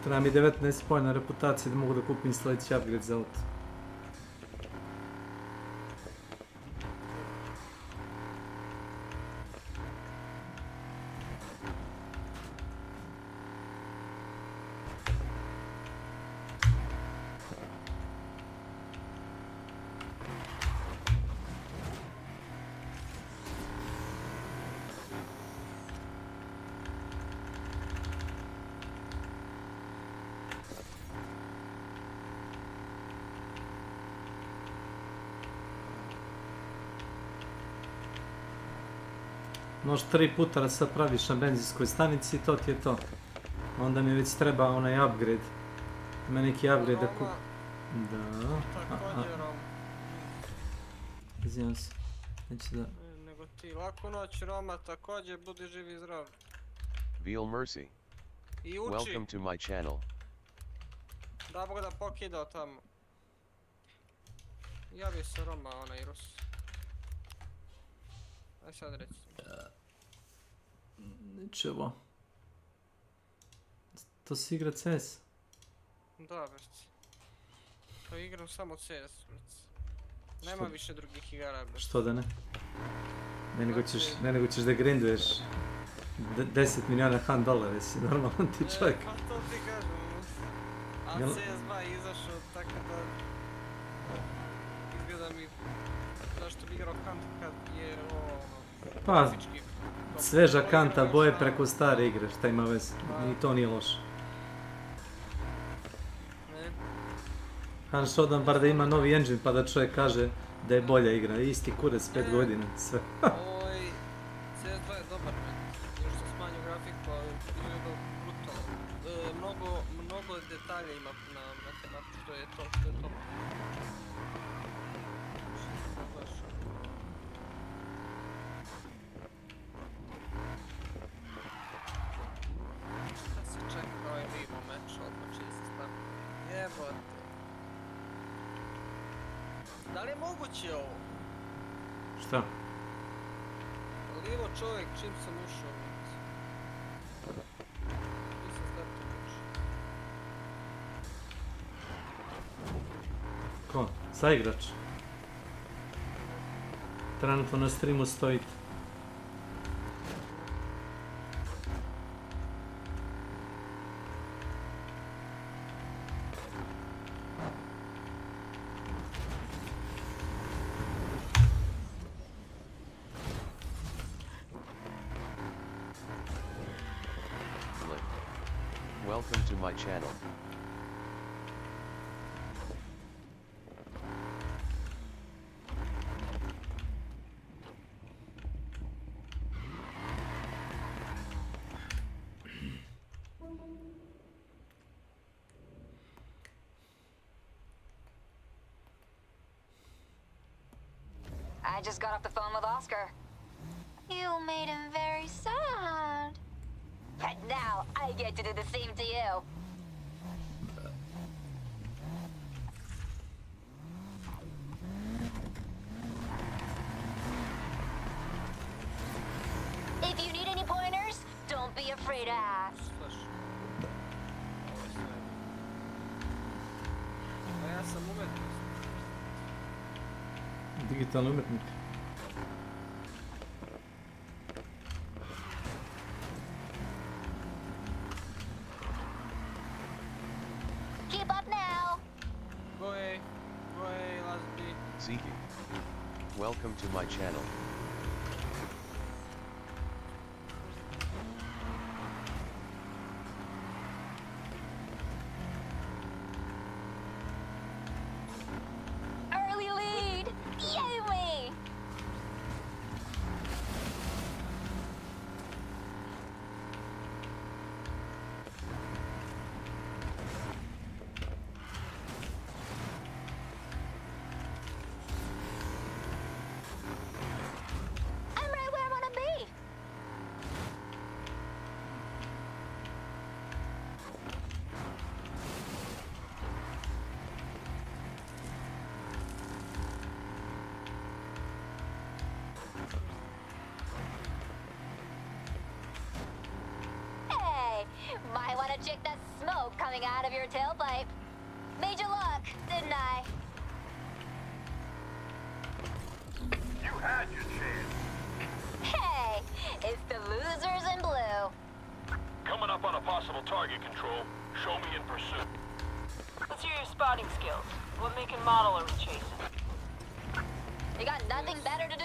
Treba mi 19 pojena reputacije da mogu da kupim sljedeći upgrade za auto. Možeš 3 puta da se praviš na benzinskoj stanici i to ti je to. Onda mi već treba onaj upgrade. Ima neki upgrade da kup... Da... Izvijem se. Neće da... Nego ti, laku noć Roma, također budi živ i zdrav. Veal Mercy. I uči. Welcome to my channel. Da Bog da pokidao tamo. Javi se Roma, onaj Rus. Aj sad reci. Ničevo. To si igra CS? Da, brec. To igram samo CS, brec. Nema više drugih igara, brec. Što da ne? Ne nego ćeš da grinduješ 10 milijuna $100, jesi normalan ti čovjek. Pa to ti kažem, a CS2 je izašao tako da... Izgleda mi... Zašto bi igrao Hunt kad je ovo... Pa, sveža kanta boje preko stare igre, šta ima veze, i to nije loše. Hans Shodan bar da ima novi engine pa da čovjek kaže da je bolja igra, isti kurac 5 godina, sve. Ovoj, CS2 je dobar, još sam smanjio grafiku, ali izgleda brutalno. Mnogo detalja ima na mapu, što je to. Da li je moguće ovo? Šta? Livo čovjek čim sam ušao. Nisam startao ušao. Ko? Saigrač? Trenutno na streamu stojite. Welcome to my channel. I just got off the phone with Oscar. You made him very sad. But now I get to do the same to you. If you need any pointers, don't be afraid to ask. Ja sam umetnik. Digitalni umetnik. Keep up now. Go away, Lasby. Zeke. Welcome to my channel. Early lead. Yay me. I'm right where I want to be. Hey, might want to check that smoke coming out of your tailpipe. Made you look, didn't I? You had your chance. Hey, it's the losers in blue. Coming up on a possible target control. Show me in pursuit. Let's hear your spotting skills. What make and model are we chasing? You got nothing better to do?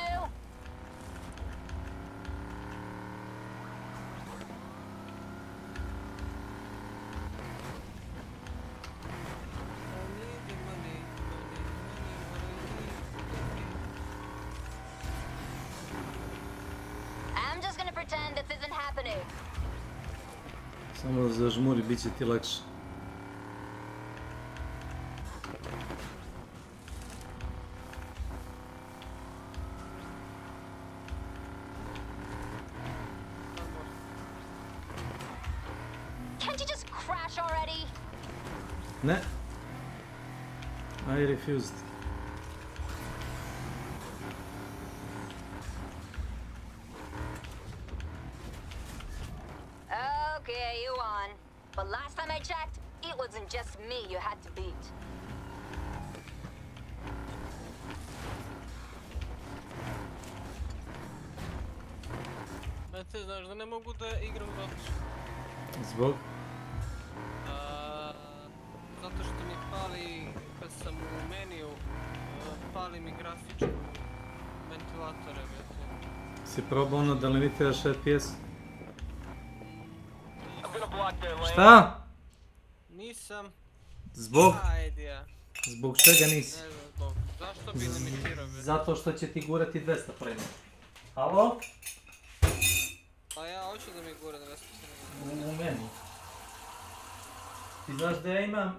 I'm just gonna pretend this isn't happening. Samo zažmuri, bit će ti lakše. Can't you just crash already? Ne. I refused. Okay, you won. But last time I checked, it wasn't just me you had to beat. Ti znaš da ne mogu da igram dotično. Zbog? Zato što mi pali, kad sam u meniju, pali mi grafičku ventilatore. Si probao ono da limitiraš FPS? Šta? Nisam. Zbog? Idea. Zbog čega nisi? Ne znam zbog. Zašto bi limitirao? Zato što će ti gurati 200 frame. Halo? Pa ja hoću da mi gura 200 frame. U meni. Ti znaš da ja imam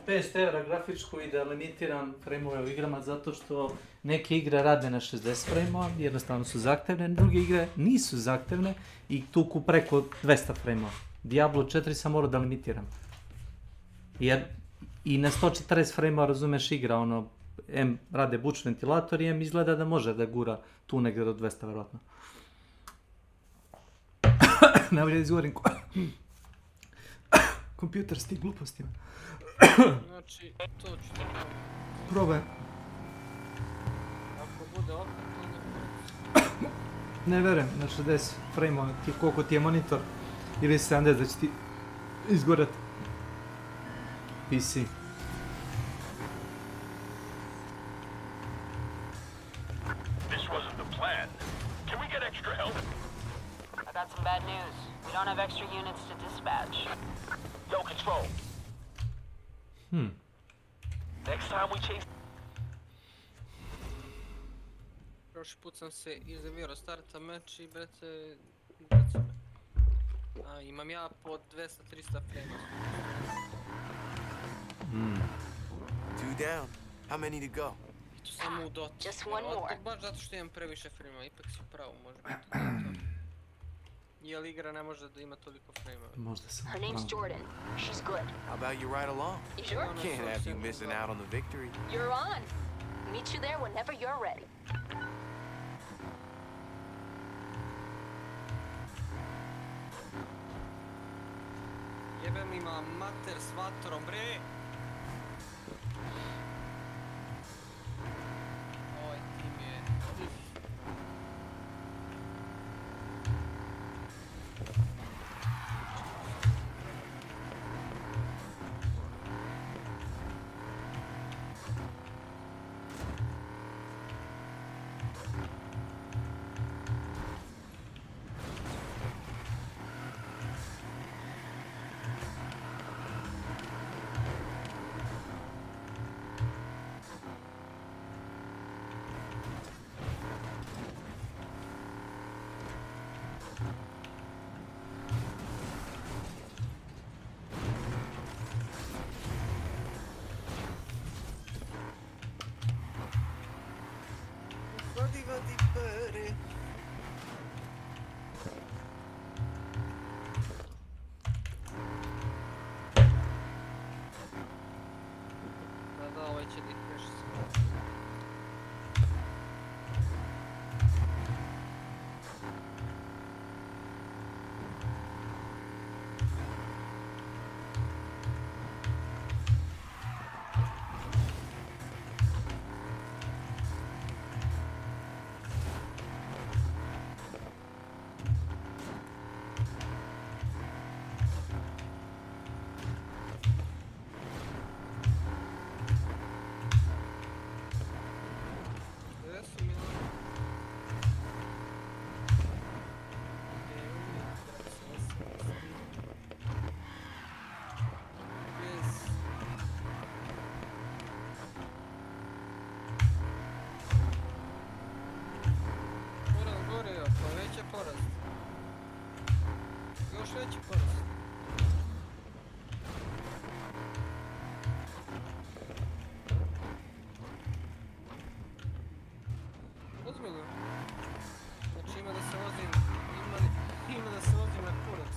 500 € grafičku i da limitiram frame-ove u igrama zato što neke igre rade na 60 frame-ova, jednostavno su zahtevne, druge igre nisu zahtevne i tuku preko 200 frame-ova. Diablo 4 sam morao da limitiram. Jer i na 140 frame-ova, razumeš, igra ono, M rade buč ventilator i M izgleda da može da gura tu negdje do 200 vjerojatno. Najbolje da izgovorim kompjuter s tim glupostima. Znači, to ću da probaj. Ako bude opet, onda... Ne verujem, na 60 frame-ova, koliko ti je monitor, ili 70 da će ti izgorat PC. This wasn't the plan. Can we get extra help? I got some bad news. We don't have extra units to dispatch. No control. Next time we chase... Prošli put sam se izdevirao starta meč i brete me. Imam ja po 200-300 frame. Two down. How many to go? I tu samo u Dota. Just one more. Baš zato što imam previše frame-a, ipak si pravo, može biti Dota. Jel igra ne može da ima toliko frame-a. Možda sam Her name's Jordan. She's good. How about you ride along? You sure? Can't have you missing out on the victory. You're on. Meet you there whenever you're ready. Jebem ima mater s vatrom, bre! Ovaj tim je... Vadi pare. Da, ovaj će dik nešto se. Još veći porast. Uzmi ga. Znači ima da se vozim, ima da se vozim na kurac.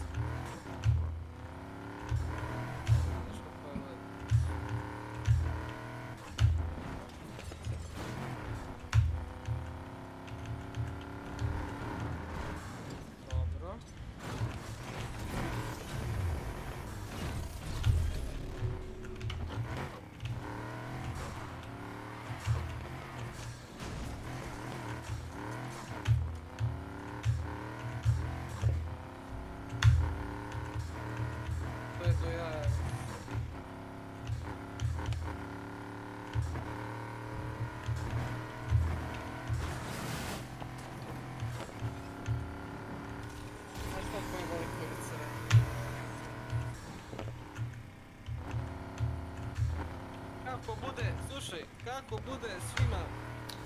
Kako bude, slušaj, kako bude svima...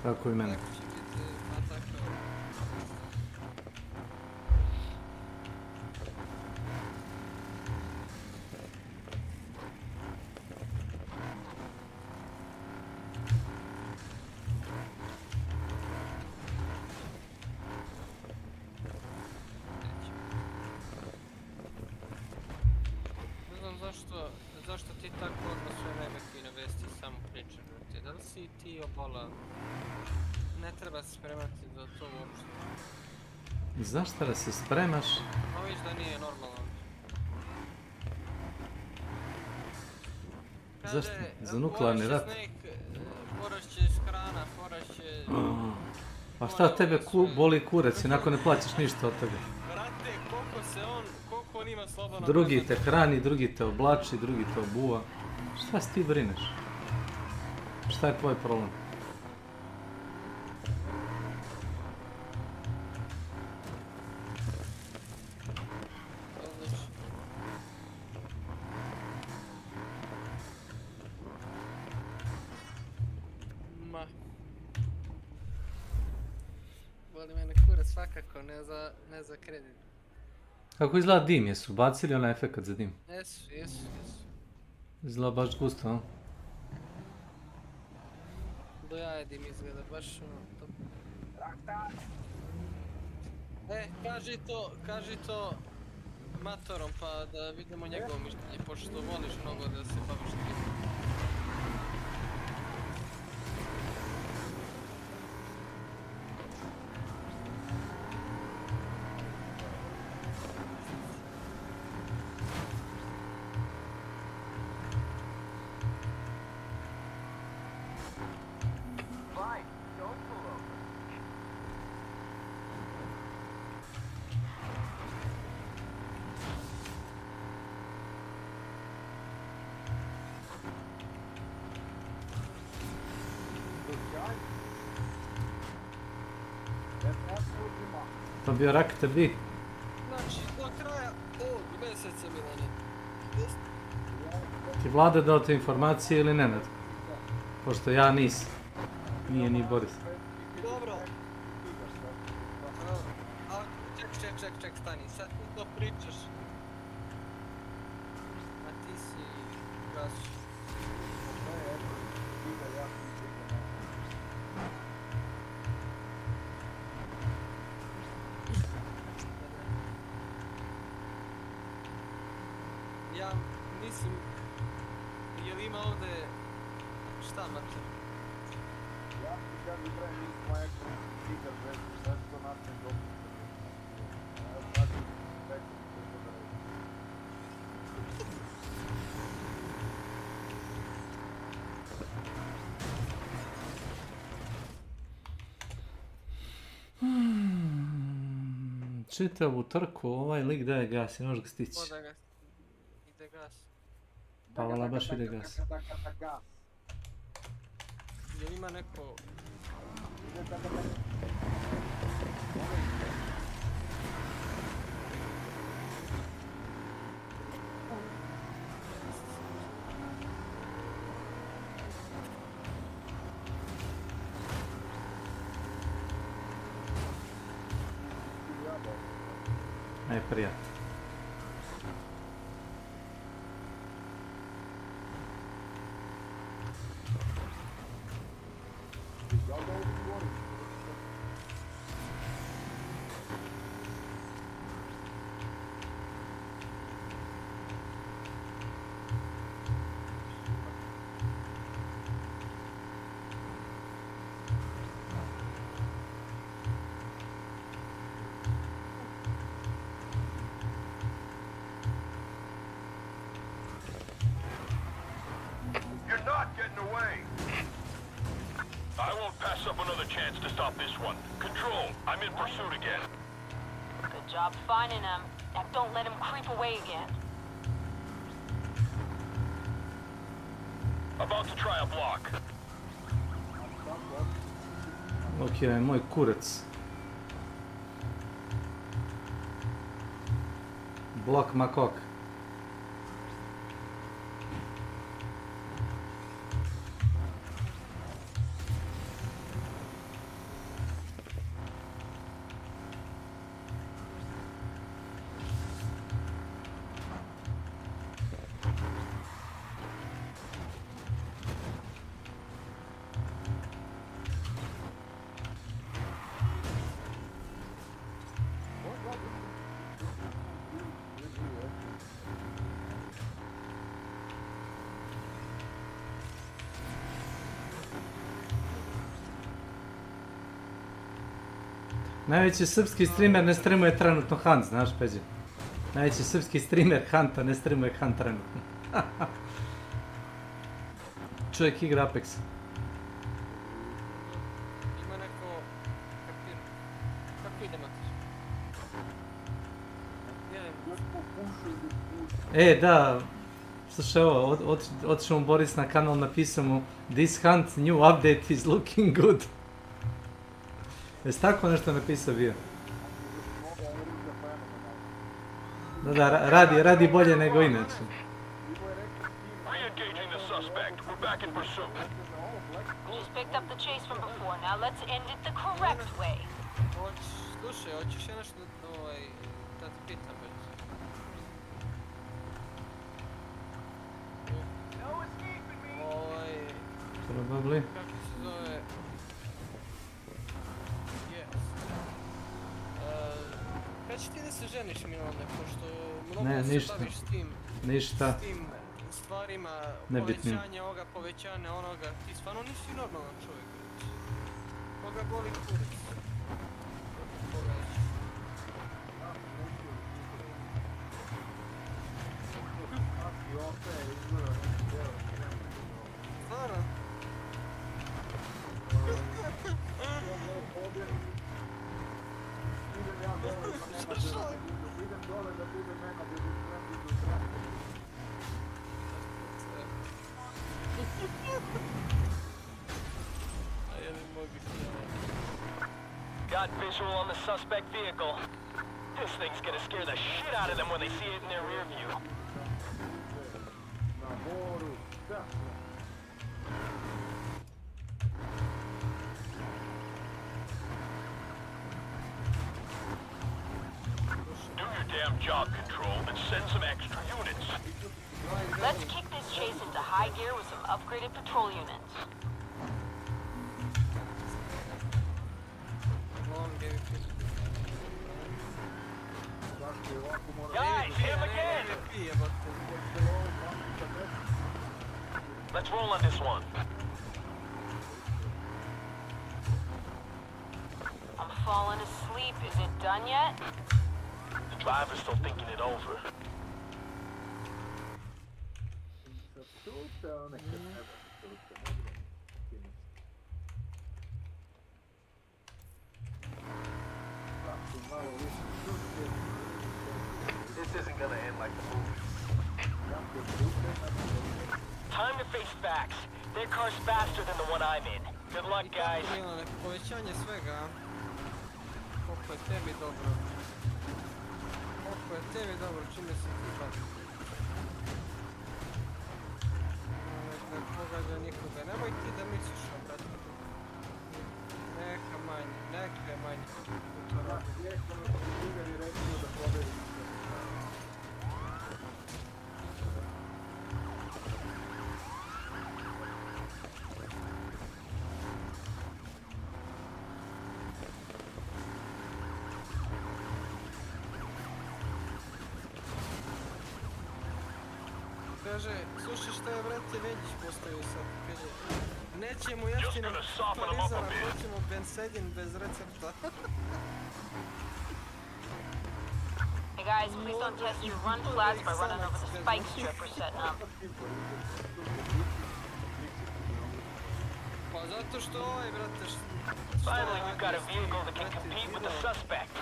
Tako i mene. Tako će biti atakao. Ne znam zašto ti tako odmah sve vreme koji na vesti samo pričaš, brate. Da li si ti obola? Ne treba se spremati za to uopšte. Zašto da se spremaš? No viš da nije normalno. Zašto? Za nuklearni rat? Porašće iz hrana, porašće... Pa šta tebe boli kurac, inako ne plaćaš ništa od toga. Brate, koliko on ima slobodno... Drugi te hrani, drugi te oblači, drugi te obuva. Šta si ti brineš? Šta je tvoj problem? Boli mene kurac svakako, ne za kredit. Kako izgleda dim? Jesu bacili onaj efekat za dim? Jesu. Izgleda baš gusto, a? Do jaja dim izgleda, baš top. Kaži to Matorom pa da vidimo njegovo mišljenje, pošto voliš mnogo da se baviš tim. To bio Rakete B. Znači, do kraja ovog mjeseca, Milane. Ti Vlada dao te informacije ili Nenad? Pošto ja nisam. Nije ni Boris. Dobro. Ček, stani. Sad ti to pričaš. A ti si... Gasiš. Ja mislim, je li ima ovdje šta, Mater? Ja ti kad bi pre nismo ekon stiker veći, sad to nastavim dobro. Čitavu trku, ovaj lik daje gas, ne može ga stići. Ide gas. Pa vala baš ide gas. Jel ima neko... Aj, prijatno. You're not getting away. I won't pass up another chance to stop this one. Control, I'm in pursuit again. Good job finding him. Now don't let him creep away again. About to try a block. Ok, moj kurac. Blok makok. Najveći srpski streamer ne streamuje trenutno Hunt, znaš Peđe? Najveći srpski streamer Hunta ne streamuje Hunt trenutno. Čovjek igra Apex. Ima neko Da, slušaj ovo, otišao mu Boris na kanal, napisao mu This hunt new update is looking good. Jesi tako nešto napisao bio? Da, radi bolje nego inače. Picked up the chase from before. Now let's end it the correct way. Slušaj, hoćeš ja nešto da ti pitam već? Probably. Kako se zove? Kad će ti da se ženiš, Milane, pošto mnogo se baviš s tim stvarima, povećanja ovoga, povećanja onoga, ti stvarno nisi normalan čovjek. Koga boli kurac? Stvarno? Idem dole da budem nema Got visual on the suspect vehicle. This thing's gonna scare the shit out of them when they see it in their rear view. Do your damn job, Control, and send some extra units. Let's kick this chase into high gear with some upgraded patrol units. Guys, him again! Let's roll on this one. I'm falling asleep. Is it done yet? The driver's still thinking it over. This isn't gonna end like the movie. Time to face facts. Their car's faster than the one I'm in. Good luck, guys. Povećanje svega. Koliko je tebi dobro. Koliko je tebi dobro, čime se ti bavi. Ne pogađa nikoga. Nemoj ti da misliš o bratu. Neka je manje. Kaže, slušaj šta je brate Veljić postavio sad, kaže, nećemo jeftinog parizara, hoćemo bensedin bez recepta. Hey guys, please don't test your run flats by running over the spike strip we're setting up. Pa zato što brate, Finally, we've got a vehicle that can compete with the suspect.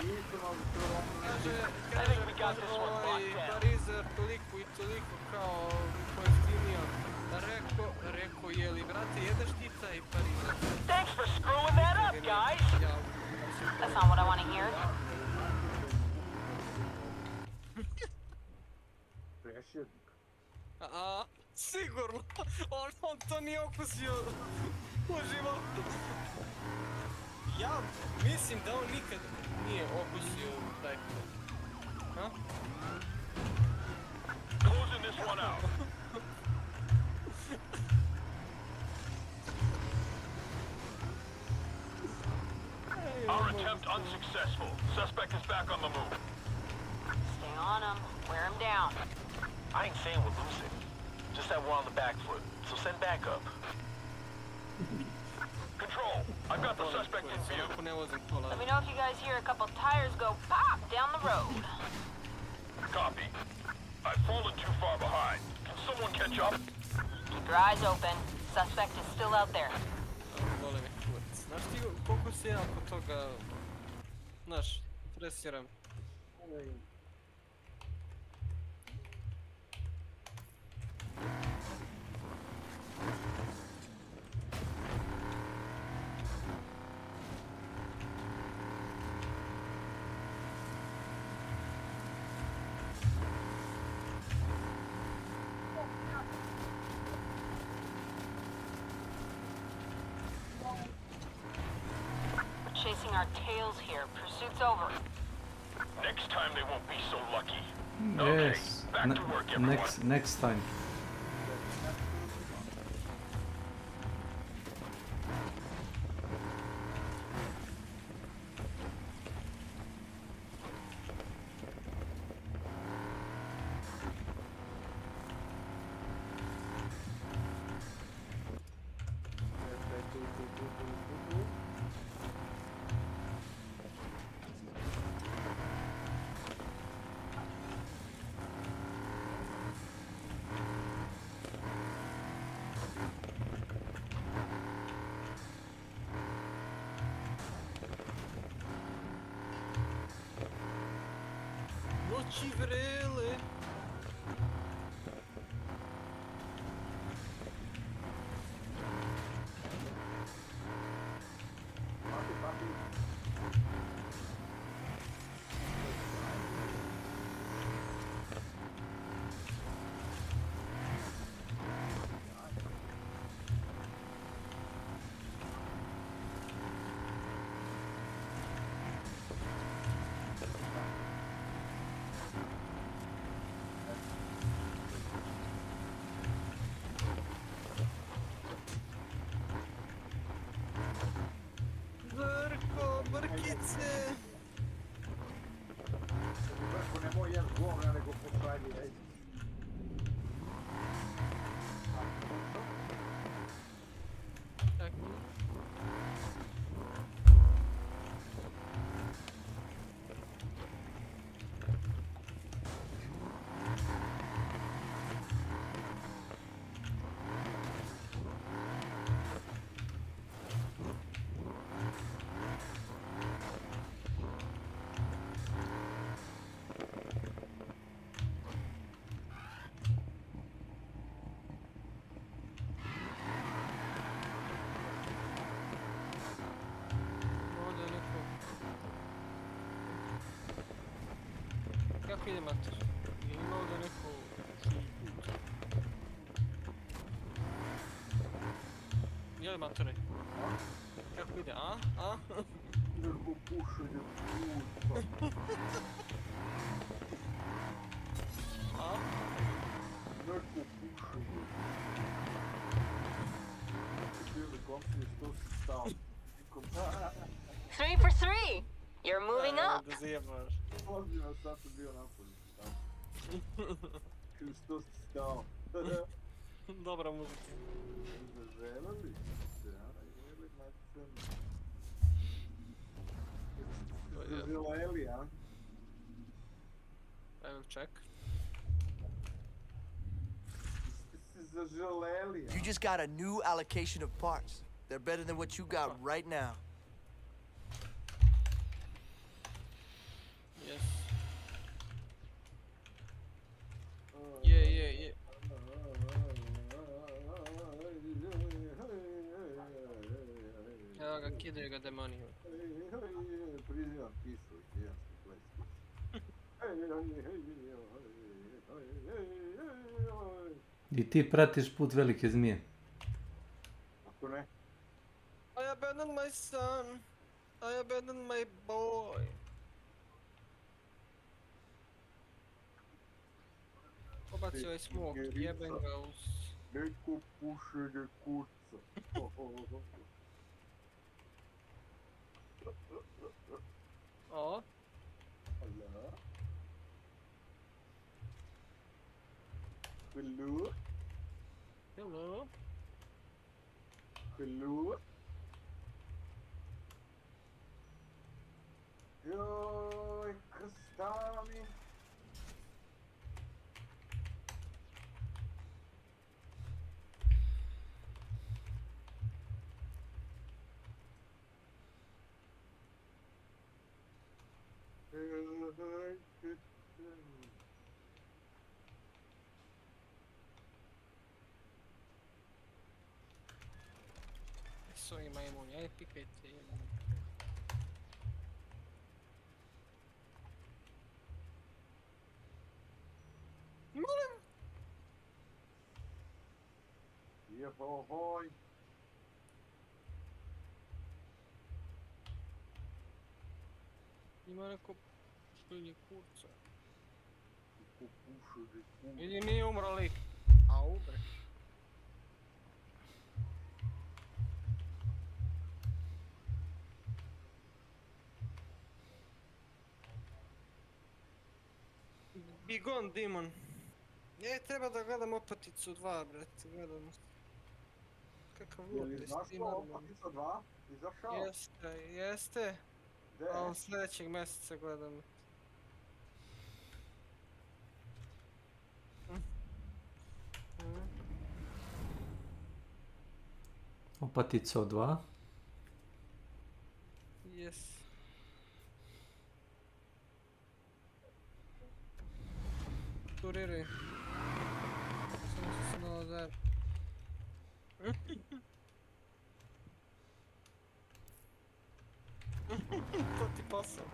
I think we got this one locked down. Parizer toliko i toliko kao pojeftinio. Rekao je li brate, jedeš ti taj Parizer? Thanks for screwing that up, guys! That's not what I want to hear. Sigurno! On to nije okusio u životu. Ja mislim da on nikad nije okusio taj put. Ha? Closing this one out. Our attempt unsuccessful. Suspect is back on the move. Stay on him. Wear him down. I ain't saying we're losing. Just that we're on the back foot. So send backup. Control, I've got the suspect in view. Let me know if you guys hear a couple tires go pop down the road. Copy. I've fallen too far behind. Can someone catch up? Keep your eyes open. Suspect is still out there. Znaš ti koliko se ja oko toga, znaš, fresiram. our tails here. Pursuit's over. Next time they won't be so lucky. Yes. Okay, back to work, everyone. Next time. Noći vrele. Brkice! Brko nemoj jest govna, nego pošalji, ej. Tak. Kako ide mater? Je li imao da neko put? Je li matere? Kako ide, a? A? Neko pušenje puta. A? Neko pušenje. Bili komšije što si stao. 3 for 3! You're moving up! Da zajebaš. Ozbiljno sad sam bio napolju. Što si stao. Dobra muzika. Zaželeli ste, a? Jeli na crno. Zaželeli, a? I will check. You just got a new allocation of parts. They're better than what you got right now. Yes. Yeah. Evo ga, kidaju ga demoniju. Prizivam kisu, giganski ples kisu. I ti pratiš put velike zmije. Ako ne? I abandoned my son. I abandoned my boy. Pobacio ovaj smok, jeben ga uz... Neko pušenje kurca. O? Hello? Hello? Hello? Hello? Joj, krstami. S ovim majmuni, ajde pikajte jednom. Molim! Jebohoj! Ima neko špilji kurca. Vidi, nije umro lik. A ubre. Be gone, demon. Treba da gledam Opaticu 2, brate, gledam. Kakav vlog, jesi ti normalno? Opatica 2? Izašao? Jeste. A on sljedećeg mjeseca gledam. Opatico 2? Yes. Turiraj. Samo se malo zajedno. To ti posao.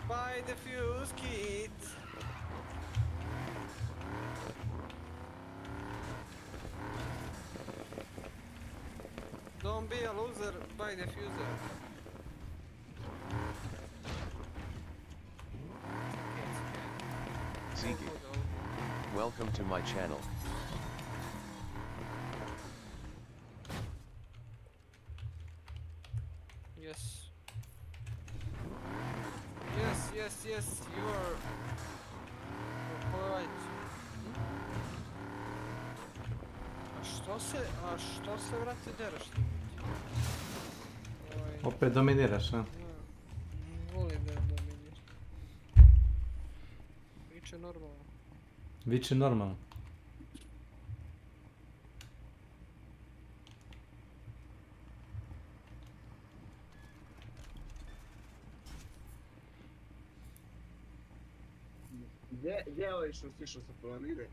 Buy the fuse kit. Don't be a loser, buy the fuser. Ziggy. Welcome to my channel. Yes. Yes, you are right. A što se vrati deraš ti? Opet dominiraš, ne? Voli da dominiraš. Viče normalno. Viče normalno. Gdje je ovaj što stišao sa planine?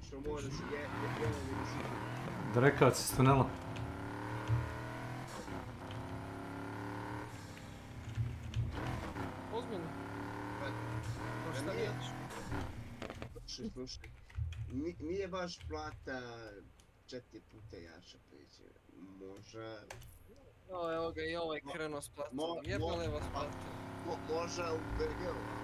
Što može se gdje Da rekao si s tunela. Ozbiljno? Pa šta vidiš? Slušaj, nije baš plata 4 puta jača priče, možda... Evo ga i ovaj krenuo s platom, jebale vas platom. Možda u BG-u.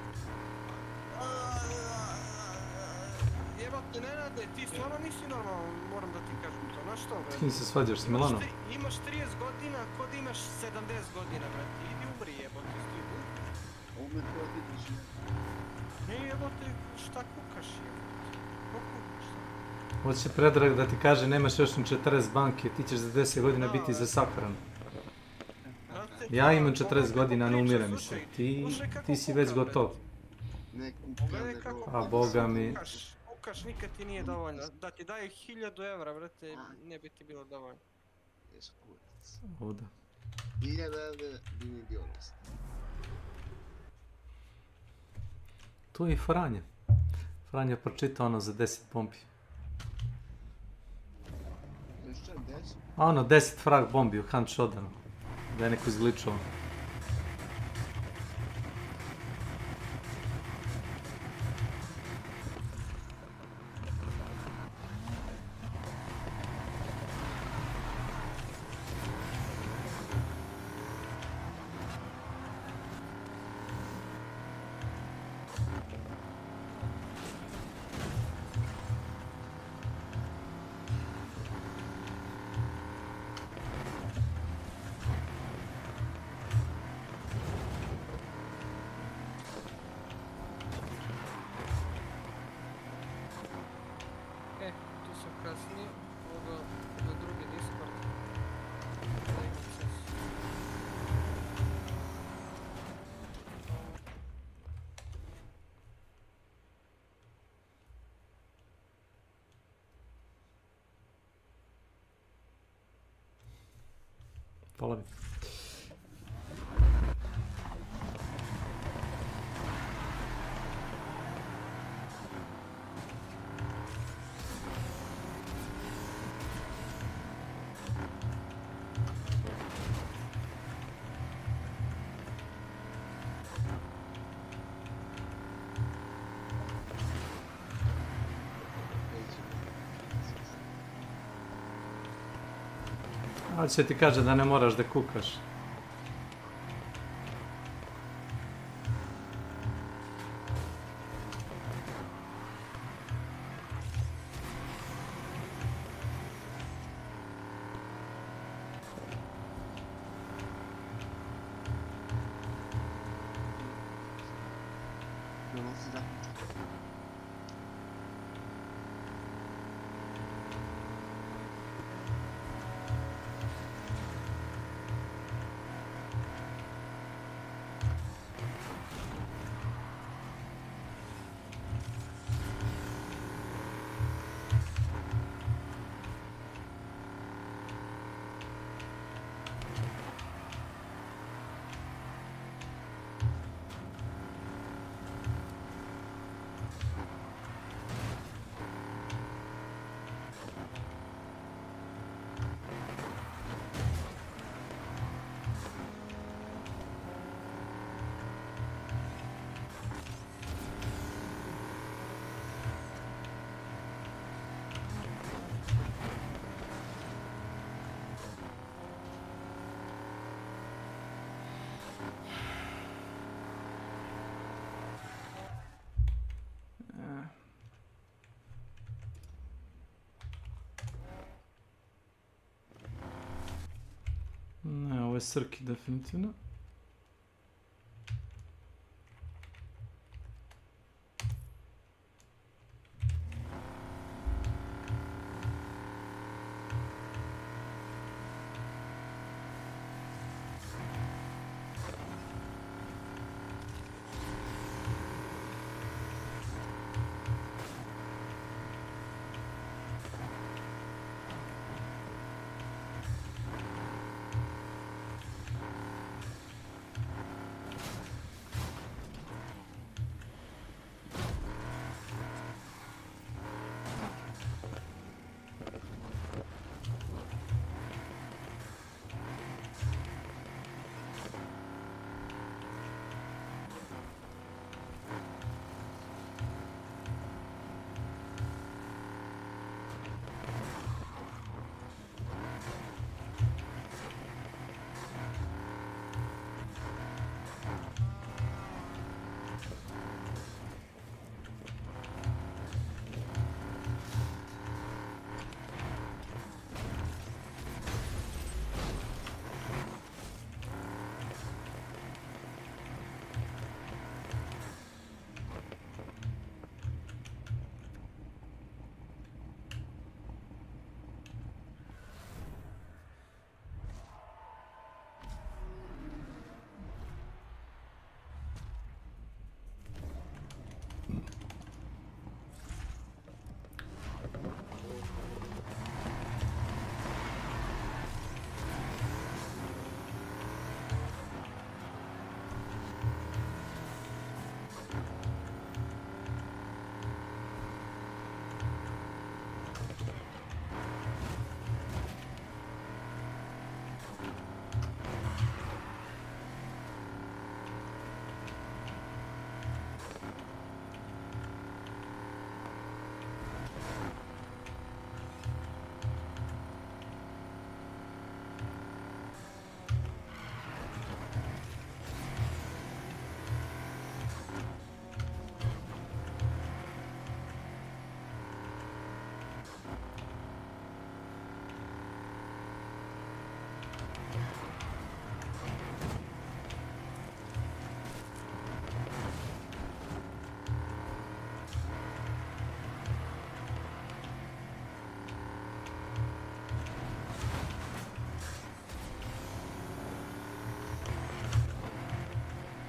Jebate, Nenade, ti stvarno nisi normalno, moram da ti kažem to, znaš što, bre? Ti se svađaš s Milanom. Imaš 30 godina, kod imaš 70 godina, brate, idi umri, jebote, ti umri. Ume to ti piši. Ne, jebote, šta kukaš, jebote? Ko kukaš, šta? Hoće Predrag da ti kaže nemaš još ni 40 banke, ti ćeš za 10 godina biti zasakran. Ja imam 40 godina, ne umire mi se. Ti si već gotov. A boga mi... Kukaš nikad ti nije dovoljno. Da ti daju 1000 evra, brate, ne bi ti bilo dovoljno. Jesi kurac. Oda. 1000 evra bi mi bio dosta. Tu je i Franja. Franja je pročitao ono za 10 bombi. Zašto 10? A ono, 10 frag bombi u handshotanu. Da je neko izgličao. Hvala mi. Hoće ti kaže da ne moraš da kukaš. Ne, ovo je Srki definitivno.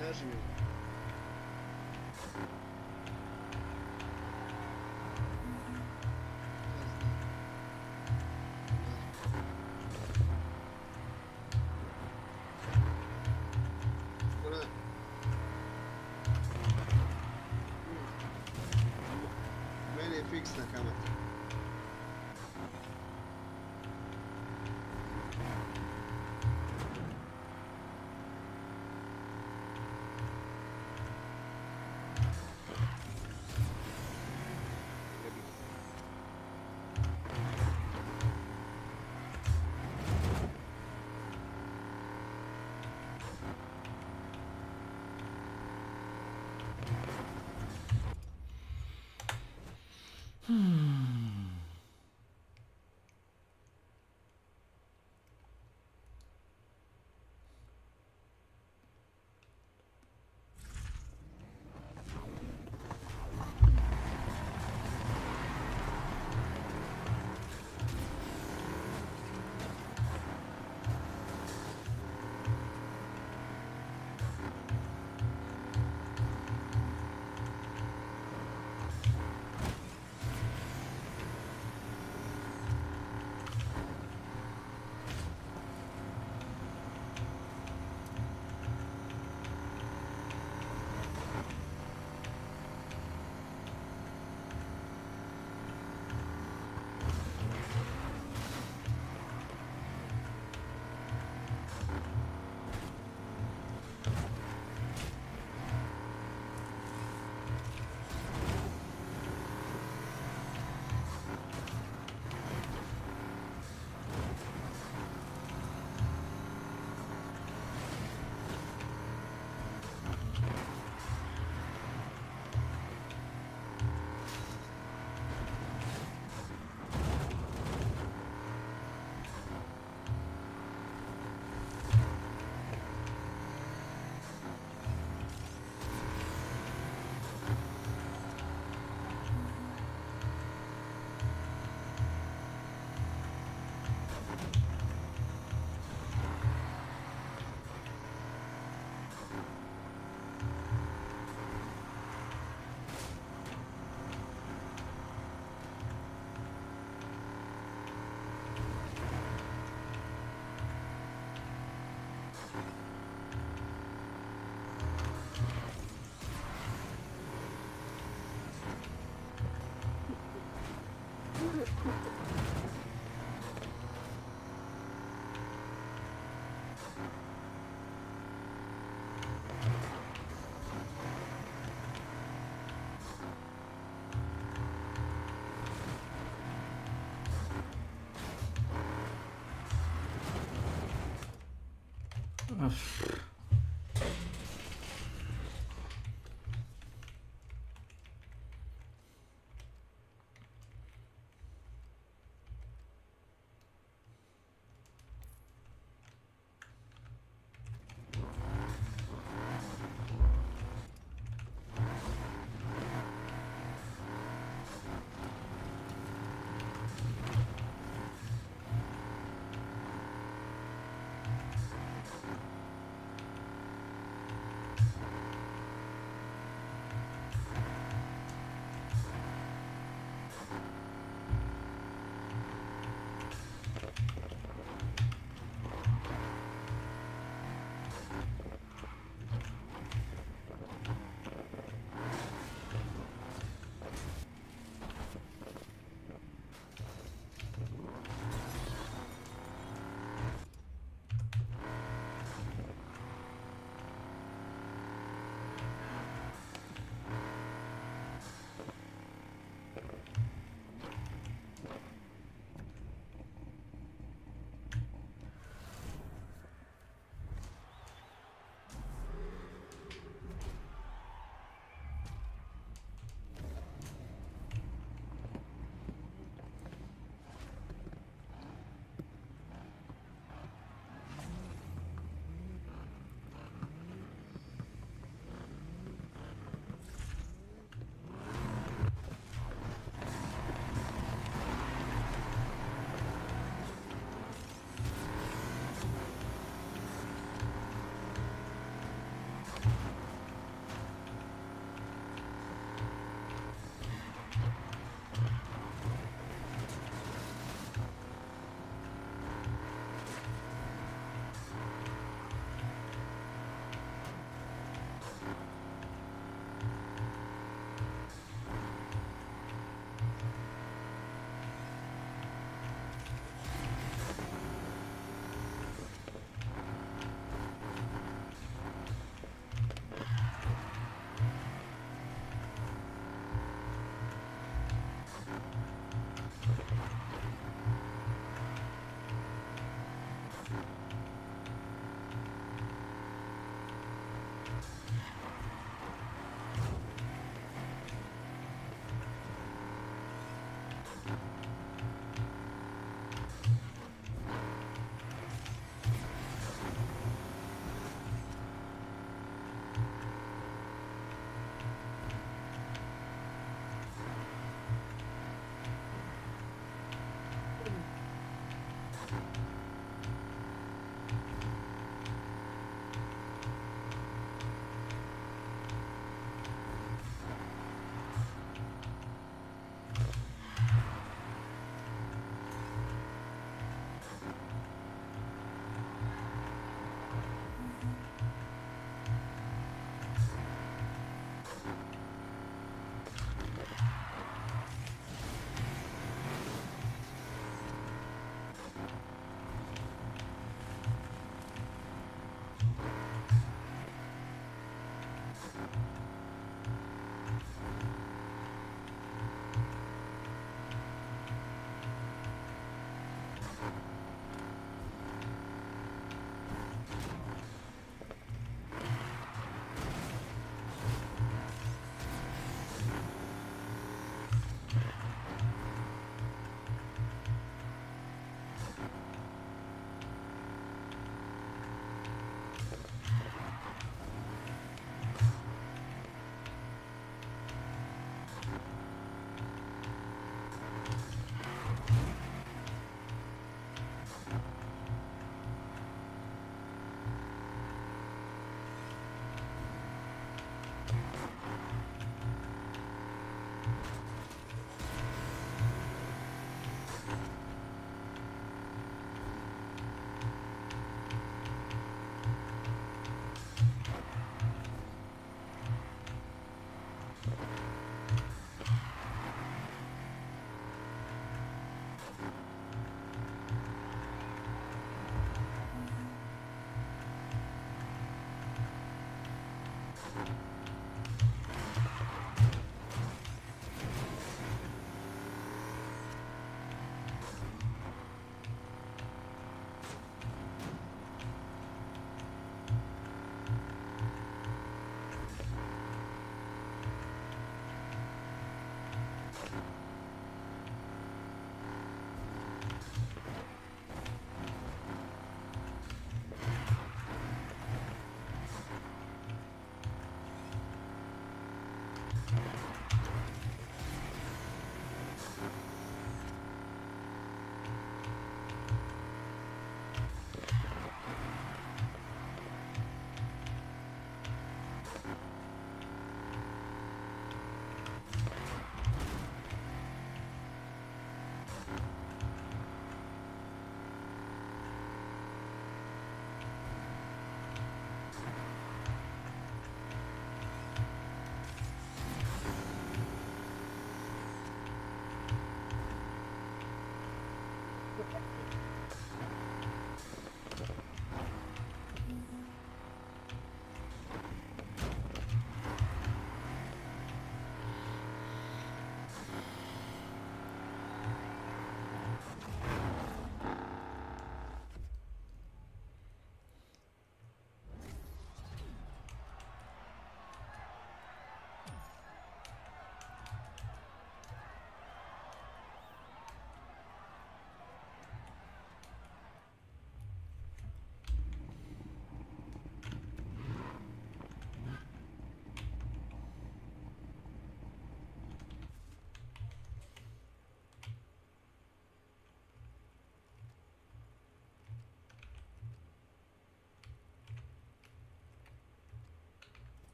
Kaži mi. Meni je fiksna kamata.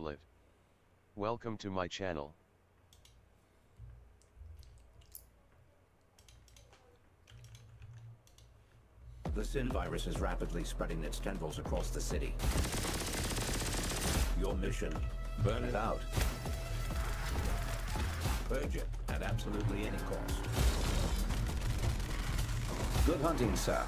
tablet. Welcome to my channel. The Sin virus is rapidly spreading its tendrils across the city. Your mission, burn it out. Purge it at absolutely any cost. Good hunting, sir.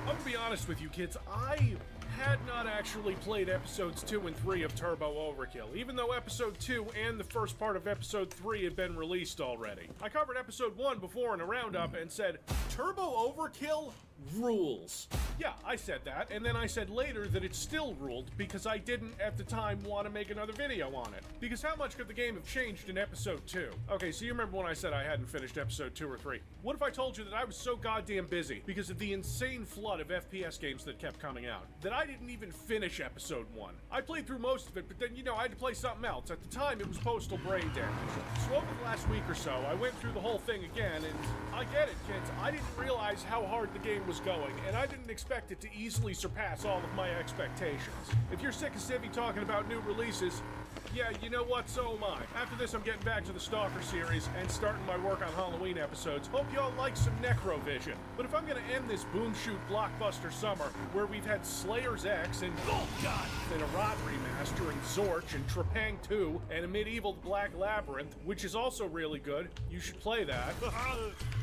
I'm gonna be honest with you kids, I had not actually played episodes 2 and 3 of Turbo Overkill, even though episode 2 and the first part of episode 3 had been released already. I covered episode 1 before in a roundup and said, Turbo Overkill rules. Yeah, I said that, and then I said later that it still ruled because I didn't at the time want to make another video on it. Because how much could the game have changed in episode 2? Okay, so you remember when I said I hadn't finished episode 2 or 3. What if I told you that I was so goddamn busy because of the insane flood of FPS games that kept coming out that I didn't even finish episode 1. I played through most of it, but then, you know, I had to play something else. At the time, it was Postal Brain Damage. So over the last week or so, I went through the whole thing again, and I get it, kids. I didn't realize how hard the game was going, and I didn't expect it to easily surpass all of my expectations. If you're sick of Civvy talking about new releases, yeah, you know what, so am I. After this, I'm getting back to the Stalker series and starting my work on Halloween episodes. Hope y'all like some Necrovision. But if I'm gonna end this boom shoot blockbuster summer, where we've had Slayer's X and oh god, and a Rod remaster and Zorch and Trepang 2 and a Medieval Black Labyrinth, which is also really good. You should play that.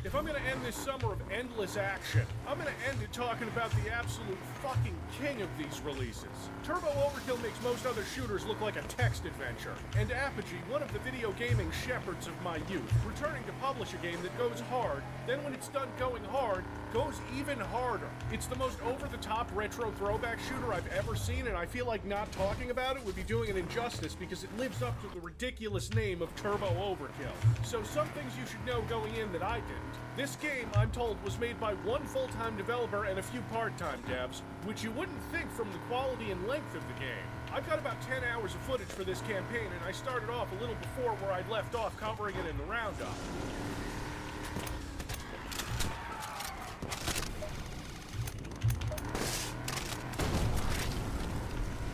If I'm gonna end this summer of endless action, I'm gonna end it talking about the absolute fucking king of these releases. Turbo Overkill makes most other shooters look like a text adventure, and Apogee, one of the video gaming shepherds of my youth, returning to publish a game that goes hard, then when it's done going hard, goes even harder. It's the most over-the-top retro throwback shooter I've ever seen, and I feel like not talking about it would be doing an injustice because it lives up to the ridiculous name of Turbo Overkill. So some things you should know going in that I didn't. This game, I'm told, was made by one full-time developer and a few part-time devs, which you wouldn't think from the quality and length of the game. I've got about 10 hours of footage for this campaign, and I started off a little before where I'd left off covering it in the roundup.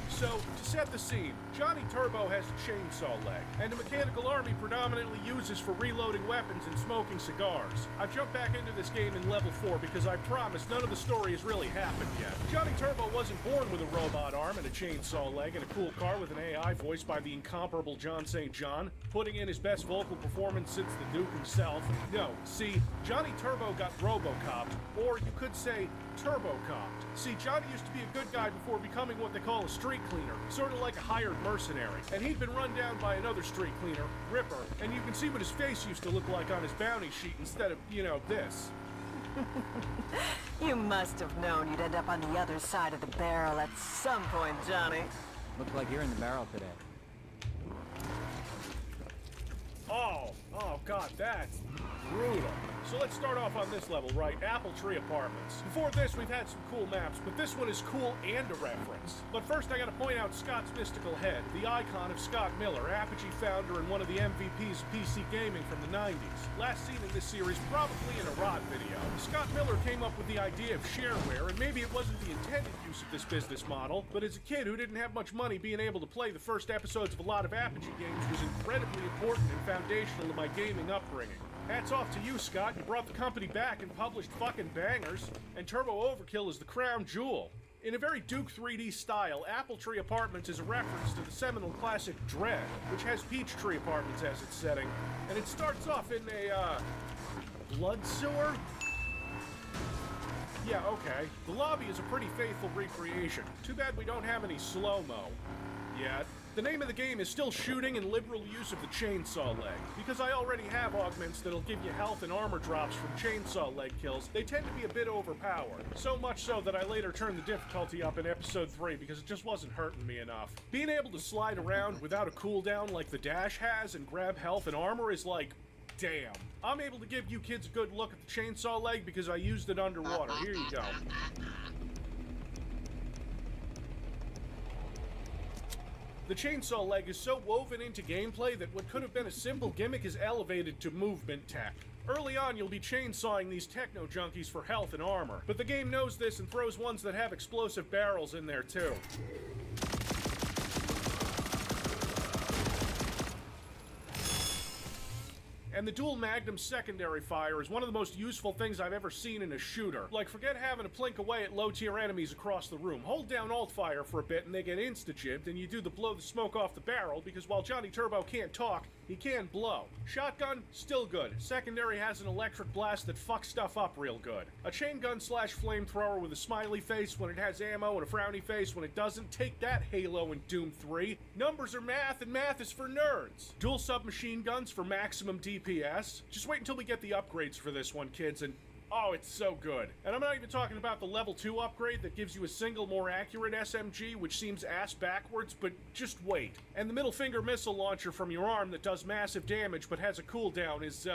So, to set the scene, Johnny Turbo has a chainsaw leg, and a mechanical army predominantly uses for reloading weapons and smoking cigars. I've jumped back into this game in level 4 because I promise none of the story has really happened yet. Johnny Turbo wasn't born with a robot arm and a chainsaw leg and a cool car with an AI voiced by the incomparable John St. John, putting in his best vocal performance since the Duke himself. No, see, Johnny Turbo got Robocopped, or you could say Turbo-copped. See, Johnny used to be a good guy before becoming what they call a street cleaner, sort of like a hired mercenary. And he'd been run down by another street cleaner, Ripper, and you can see what his face used to look like on his bounty sheet instead of, you know, this. You must have known you'd end up on the other side of the barrel at some point, Johnny. Looks like you're in the barrel today. Oh god, that's brutal. So let's start off on this level, right? Apple Tree Apartments. Before this, we've had some cool maps, but this one is cool and a reference. But first, I gotta point out Scott's mystical head, the icon of Scott Miller, Apogee founder and one of the MVPs of PC gaming from the 90s. Last seen in this series, probably in a Rod video. Scott Miller came up with the idea of shareware, and maybe it wasn't the intended use of this business model, but as a kid who didn't have much money, being able to play the first episodes of a lot of Apogee games was incredibly important and foundational to my gaming upbringing. Hats off to you, Scott. You brought the company back and published fucking bangers. And Turbo Overkill is the crown jewel. In a very Duke 3D style, Apple Tree Apartments is a reference to the seminal classic Dread, which has Peachtree Apartments as its setting. And it starts off in a, blood sewer? Yeah, okay. The lobby is a pretty faithful recreation. Too bad we don't have any slow-mo yet. The name of the game is still shooting and liberal use of the chainsaw leg. Because I already have augments that'll give you health and armor drops from chainsaw leg kills, they tend to be a bit overpowered. So much so that I later turned the difficulty up in episode 3 because it just wasn't hurting me enough. Being able to slide around without a cooldown like the Dash has and grab health and armor is like, damn. I'm able to give you kids a good look at the chainsaw leg because I used it underwater. Here you go. The chainsaw leg is so woven into gameplay that what could have been a simple gimmick is elevated to movement tech. Early on, you'll be chainsawing these techno junkies for health and armor, but the game knows this and throws ones that have explosive barrels in there too. And the dual magnum secondary fire is one of the most useful things I've ever seen in a shooter. Like, forget having to plink away at low-tier enemies across the room. Hold down alt fire for a bit and they get insta-jibbed, and you do the blow the smoke off the barrel, because while Johnny Turbo can't talk, he can blow. Shotgun, still good. Secondary has an electric blast that fucks stuff up real good. A chain gun slash flamethrower with a smiley face when it has ammo and a frowny face when it doesn't. Take that, Halo and Doom 3. Numbers are math and math is for nerds. Dual submachine guns for maximum DPS. Just wait until we get the upgrades for this one, kids, and oh, it's so good. And I'm not even talking about the level 2 upgrade that gives you a single, more accurate SMG, which seems ass backwards, but just wait. And the middle finger missile launcher from your arm that does massive damage but has a cooldown is,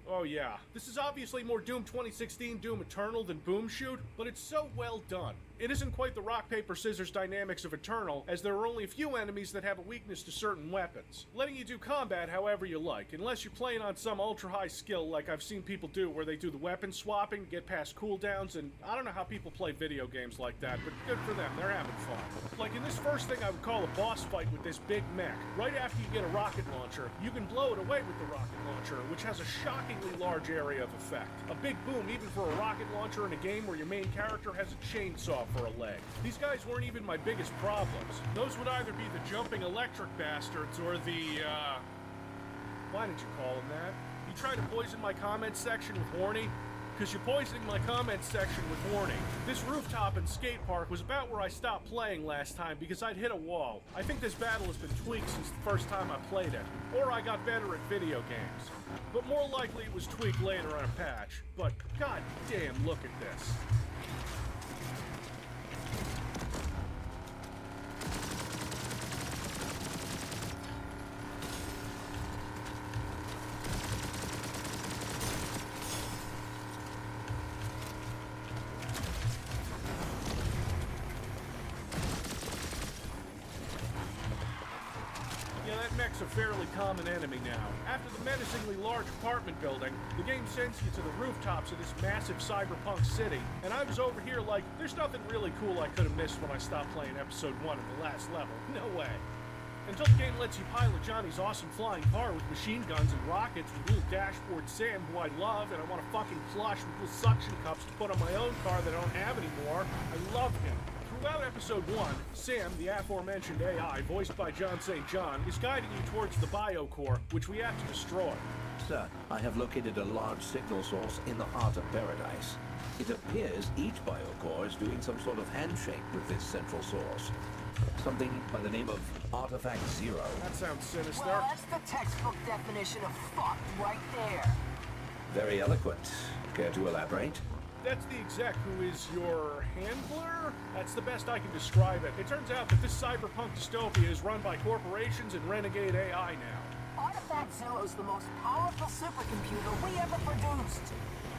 oh yeah. This is obviously more Doom 2016 Doom Eternal than Boom Shoot, but it's so well done. It isn't quite the rock, paper, scissors dynamics of Eternal, as there are only a few enemies that have a weakness to certain weapons, letting you do combat however you like, unless you're playing on some ultra-high skill like I've seen people do, where they do the weapon swapping to get past cooldowns, and I don't know how people play video games like that, but good for them, they're having fun. Like in this first thing I would call a boss fight with this big mech, right after you get a rocket launcher, you can blow it away with the rocket launcher, which has a shockingly large area of effect. A big boom even for a rocket launcher in a game where your main character has a chainsaw for a leg. These guys weren't even my biggest problems. Those would either be the jumping electric bastards or the, why did you call them that? You try to poison my comments section with horny? Because you're poisoning my comments section with horny. This rooftop and skate park was about where I stopped playing last time because I'd hit a wall. I think this battle has been tweaked since the first time I played it. Or I got better at video games. But more likely it was tweaked later on a patch. But god damn, look at this. A fairly common enemy now. After the menacingly large apartment building, the game sends you to the rooftops of this massive cyberpunk city, and I was over here like, there's nothing really cool I could have missed when I stopped playing episode 1 at the last level. No way. Until the game lets you pilot Johnny's awesome flying car with machine guns and rockets with little dashboard Sam, who I love, and I want to fucking plush with little suction cups to put on my own car that I don't have anymore. I love him. Throughout episode 1, Sam, the aforementioned AI, voiced by John St. John, is guiding you towards the biocore, which we have to destroy. Sir, I have located a large signal source in the heart of paradise. It appears each biocore is doing some sort of handshake with this central source. Something by the name of Artifact Zero. That sounds sinister. Well, that's the textbook definition of fucked right there. Very eloquent. Care to elaborate? That's the exec who is your handler? That's the best I can describe it. It turns out that this cyberpunk dystopia is run by corporations and renegade AI now. Artifact Zero is the most powerful supercomputer we ever produced.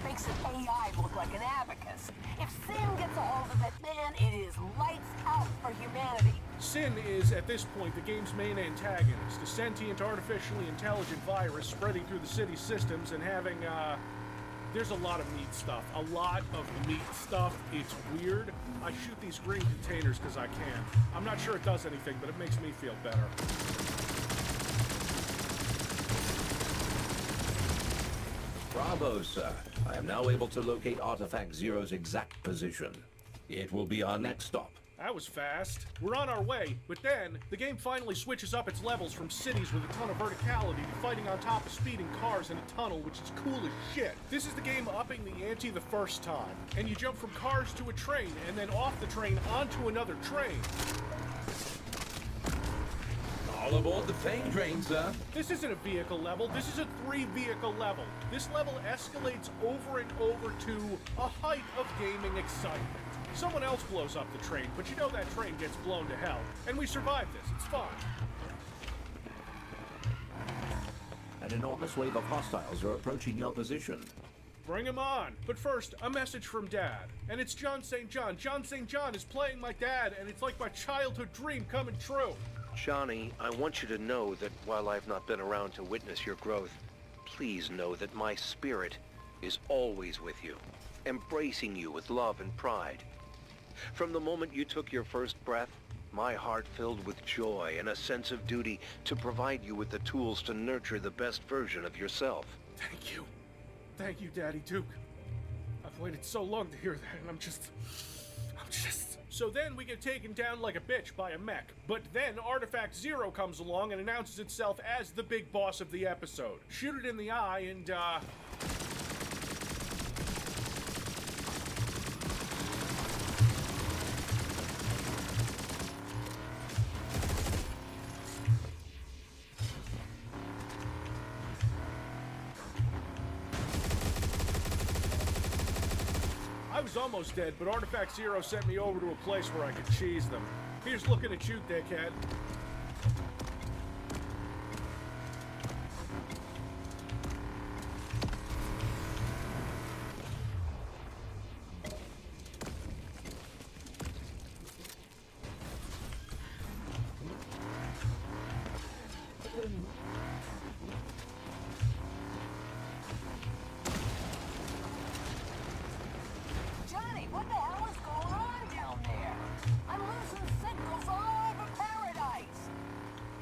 Makes an AI look like an abacus. If Sin gets a hold of it, man, it is lights out for humanity. Sin is, at this point, the game's main antagonist, a sentient, artificially intelligent virus spreading through the city's systems and having, there's a lot of neat stuff. A lot of neat stuff. It's weird. I shoot these green containers because I can. I'm not sure it does anything, but it makes me feel better. Bravo, sir. I am now able to locate Artifact Zero's exact position. It will be our next stop. That was fast. We're on our way, but then the game finally switches up its levels from cities with a ton of verticality to fighting on top of speeding cars in a tunnel, which is cool as shit. This is the game upping the ante the first time. And you jump from cars to a train, and then off the train onto another train. All aboard the plane train, sir. This isn't a vehicle level, this is a 3-vehicle level. This level escalates over and over to a height of gaming excitement. Someone else blows up the train, but you know that train gets blown to hell. And we survive this, it's fine. An enormous wave of hostiles are approaching your position. Bring him on. But first, a message from Dad. And it's John St. John. John St. John is playing my dad, and it's like my childhood dream coming true. Johnny, I want you to know that while I've not been around to witness your growth, please know that my spirit is always with you, embracing you with love and pride. From the moment you took your first breath, my heart filled with joy and a sense of duty to provide you with the tools to nurture the best version of yourself. Thank you. Thank you, Daddy Duke. I've waited so long to hear that, and I'm just... So then we get taken down like a bitch by a mech. But then Artifact Zero comes along and announces itself as the big boss of the episode. Shoot it in the eye and, I was almost dead, but Artifact Zero sent me over to a place where I could cheese them. Here's looking at you, dickhead.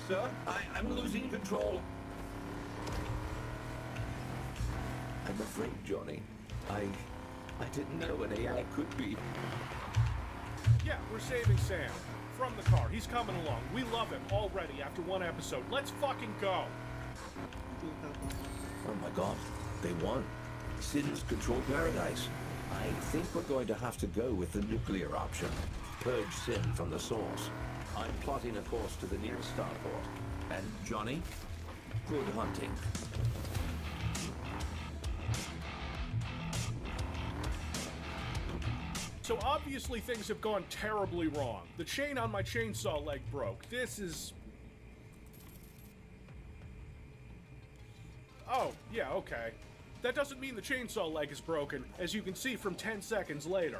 Sir, I'm losing control. I'm afraid, Johnny. I didn't know an AI could be. Yeah, we're saving Sam. From the car. He's coming along. We love him already after one episode. Let's fucking go. Oh my god. They won. Sin's control paradise. I think we're going to have to go with the nuclear option. Purge Sin from the source. I'm plotting a course to the nearest starport. And Johnny, good hunting. So obviously things have gone terribly wrong. The chain on my chainsaw leg broke. This is... Oh, yeah, okay. That doesn't mean the chainsaw leg is broken, as you can see from 10 seconds later.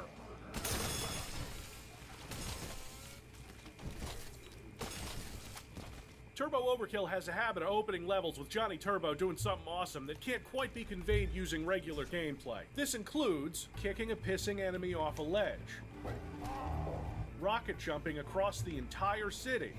Turbo Overkill has a habit of opening levels with Johnny Turbo doing something awesome that can't quite be conveyed using regular gameplay. This includes kicking a pissing enemy off a ledge, rocket jumping across the entire city,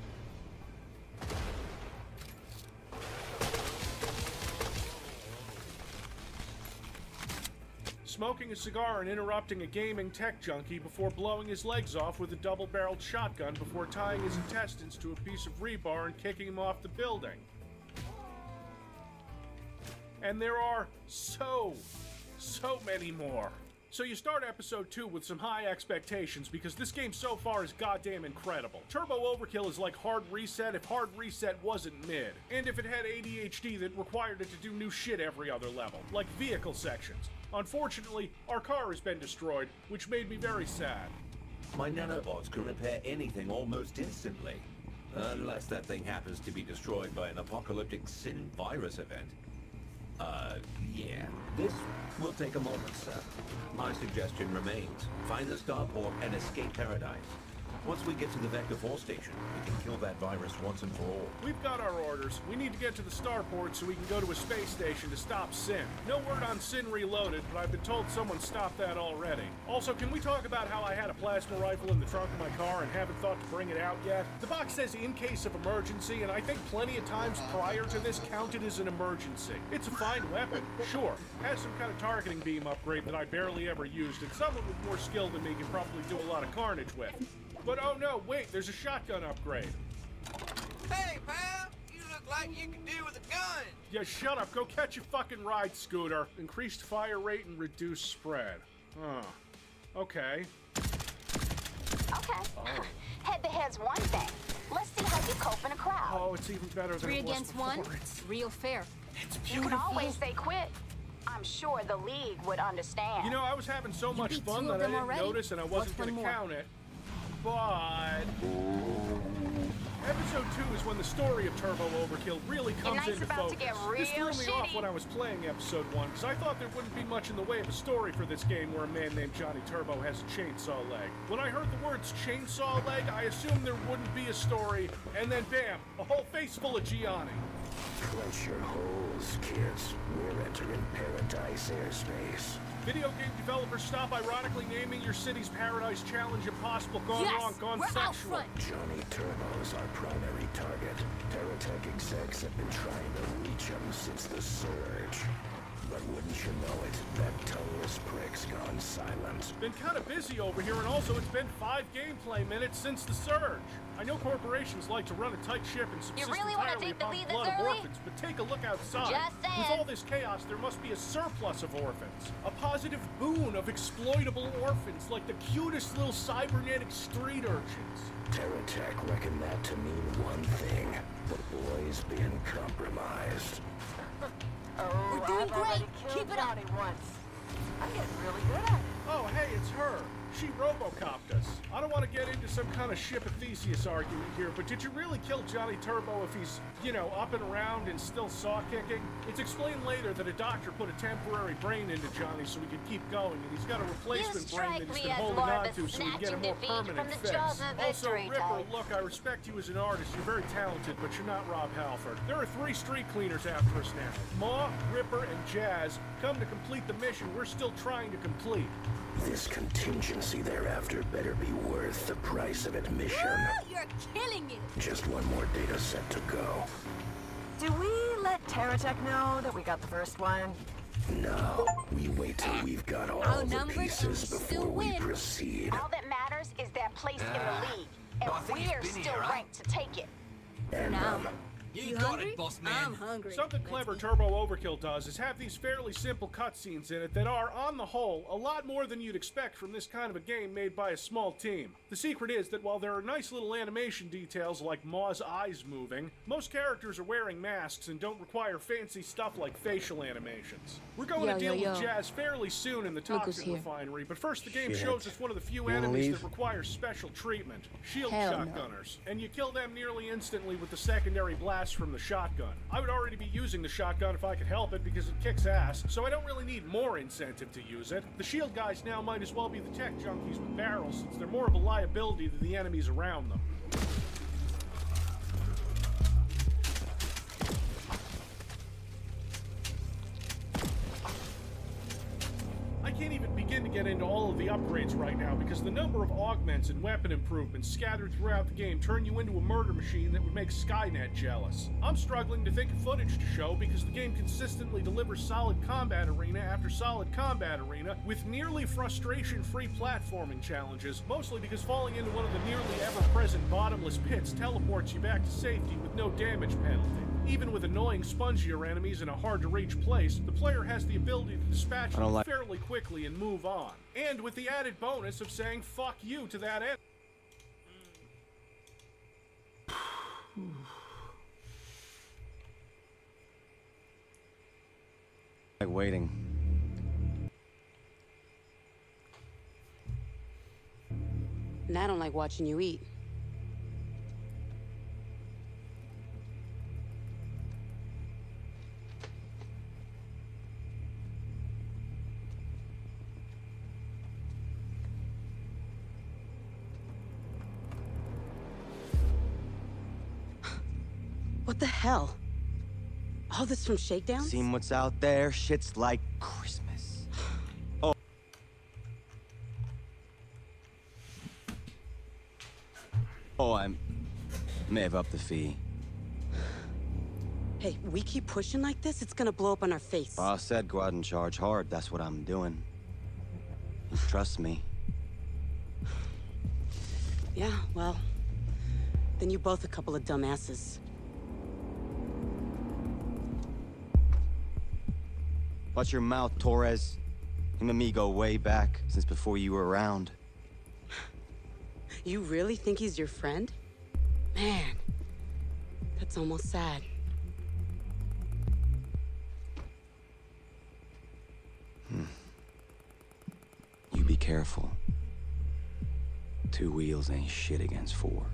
smoking a cigar and interrupting a gaming tech junkie before blowing his legs off with a double-barreled shotgun before tying his intestines to a piece of rebar and kicking him off the building. And there are so many more. So you start episode 2 with some high expectations because this game so far is goddamn incredible. Turbo Overkill is like Hard Reset if Hard Reset wasn't mid, and if it had ADHD that required it to do new shit every other level, like vehicle sections. Unfortunately, our car has been destroyed, which made me very sad. My nanobots can repair anything almost instantly, unless that thing happens to be destroyed by an apocalyptic Sin virus event. Yeah. This will take a moment, sir. My suggestion remains. Find the starport and escape paradise. Once we get to the Vector 4 station, we can kill that virus once and for all. We've got our orders. We need to get to the starport so we can go to a space station to stop Sin. No word on Sin Reloaded, but I've been told someone stopped that already. Also, can we talk about how I had a plasma rifle in the trunk of my car and haven't thought to bring it out yet? The box says in case of emergency, and I think plenty of times prior to this counted as an emergency. It's a fine weapon, sure. Has some kind of targeting beam upgrade that I barely ever used, and someone with more skill than me can probably do a lot of carnage with. But oh no, wait, there's a shotgun upgrade. Hey, pal! You look like you can do with a gun! Yeah, shut up. Go catch a fucking ride, Scooter. Increased fire rate and reduced spread. Huh. Okay. Okay. Oh. Head-to-head's one thing. Let's see how you cope in a crowd. Oh, it's even better than 3 it was against before. 1? It's Real fair. It's beautiful. You can always say quit. I'm sure the League would understand. You know, I was having so much fun that I didn't notice and I wasn't going to count it. But episode 2 is when the story of Turbo Overkill really comes into focus. This threw me off when I was playing episode 1, because I thought there wouldn't be much in the way of a story for this game where a man named Johnny Turbo has a chainsaw leg. When I heard the words chainsaw leg, I assumed there wouldn't be a story, and then bam, a whole face full of Gianni. Clench your holes, kids. We're entering paradise airspace. Video game developers stop ironically naming your city's Paradise Challenge impossible, gone wrong, gone sexual. Johnny Turbo's our primary target. Terratech execs have been trying to reach him since the surge. But wouldn't you know it, that tongueless prick's gone silent. Been kind of busy over here, and also it's been 5 gameplay minutes since the surge. I know corporations like to run a tight ship and subsist entirely upon the blood of orphans, but take a look outside. With all this chaos, there must be a surplus of orphans. A positive boon of exploitable orphans, like the cutest little cybernetic street urchins. Terratech reckon that to mean one thing. The boy's being compromised. We're doing great. Keep it up. Once. I'm getting really good at it. Oh, hey, it's her. She Robocopped us. I don't want to get into some kind of ship of Theseus argument here, but did you really kill Johnny Turbo if he's, you know, up and around and still saw-kicking? It's explained later that a doctor put a temporary brain into Johnny so he could keep going, and he's got a replacement brain that he's been holding on to so he can get a more permanent fix. Also, Ripper, look, I respect you as an artist. You're very talented, but you're not Rob Halford. There are 3 street cleaners after us now. Ma, Ripper, and Jazz come to complete the mission we're still trying to complete. This contingency thereafter better be worth the price of admission. You're killing it! Just one more data set to go. Do we let Terratech know that we got the first one? No. We wait till we've got all the pieces before we proceed. All that matters is their place in the league. And we're still ranked to take it. And You got it, boss man. I'm hungry. Something clever Turbo Overkill does is have these fairly simple cutscenes in it that are, on the whole, a lot more than you'd expect from this kind of a game made by a small team. The secret is that while there are nice little animation details like Ma's eyes moving, most characters are wearing masks and don't require fancy stuff like facial animations. We're going to deal with Jazz fairly soon in the toxin refinery, but first the game shows us one of the few enemies that requires special treatment, shield shotgunners, and you kill them nearly instantly with the secondary blast from the shotgun. I would already be using the shotgun if I could help it because it kicks ass, so I don't really need more incentive to use it. The shield guys now might as well be the tech junkies with barrels since they're more of a liability to the enemies around them. I can't even begin to get into all of the upgrades right now because the number of augments and weapon improvements scattered throughout the game turn you into a murder machine that would make Skynet jealous. I'm struggling to think of footage to show because the game consistently delivers solid combat arena after solid combat arena with nearly frustration-free platforming challenges, mostly because falling into one of the nearly ever-present bottomless pits teleports you back to safety with no damage penalty. Even with annoying spongier enemies in a hard-to-reach place, the player has the ability to dispatch them fairly quickly and move on. And with the added bonus of saying fuck you to that enemy. Like waiting. And I don't like watching you eat. What the hell? All this from Shakedown? Seen what's out there? Shit's like Christmas. Oh. I may have upped the fee. Hey, we keep pushing like this, it's gonna blow up on our face. Boss said go out and charge hard. That's what I'm doing. Trust me. Yeah, well, then you're both a couple of dumbasses. Watch your mouth, Torres. Him and me go way back, since before you were around. You really think he's your friend? Man, that's almost sad. You be careful. 2 wheels ain't shit against 4.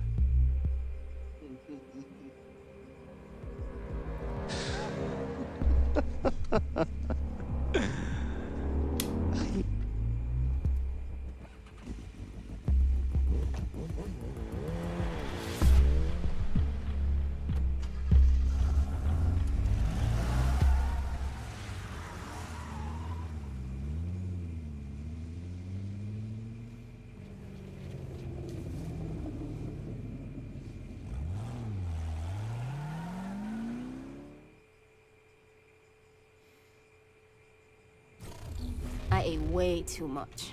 I ate way too much.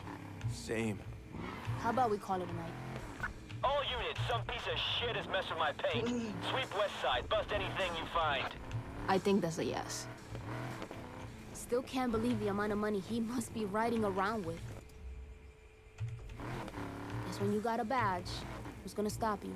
Same. How about we call it a night? All units, some piece of shit has messed with my paint. Sweep west side, bust anything you find. I think that's a yes. Still can't believe the amount of money he must be riding around with. Guess when you got a badge, who's gonna stop you?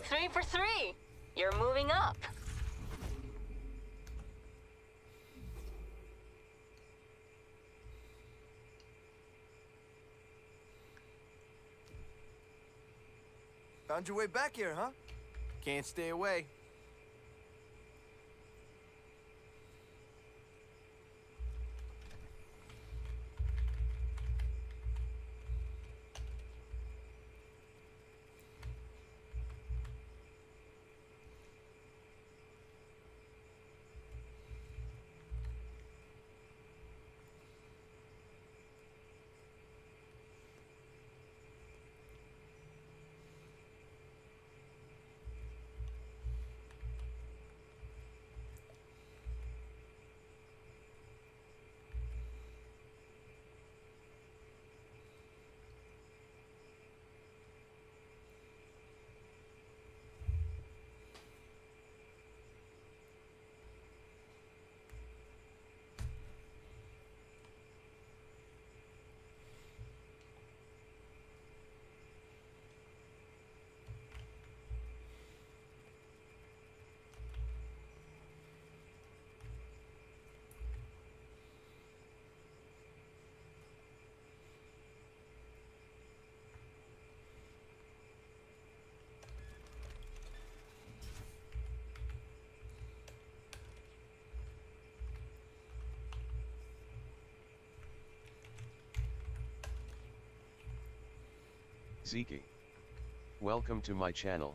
Three for three. You're moving up. Found your way back here, huh? Can't stay away. Zeke. Welcome to my channel.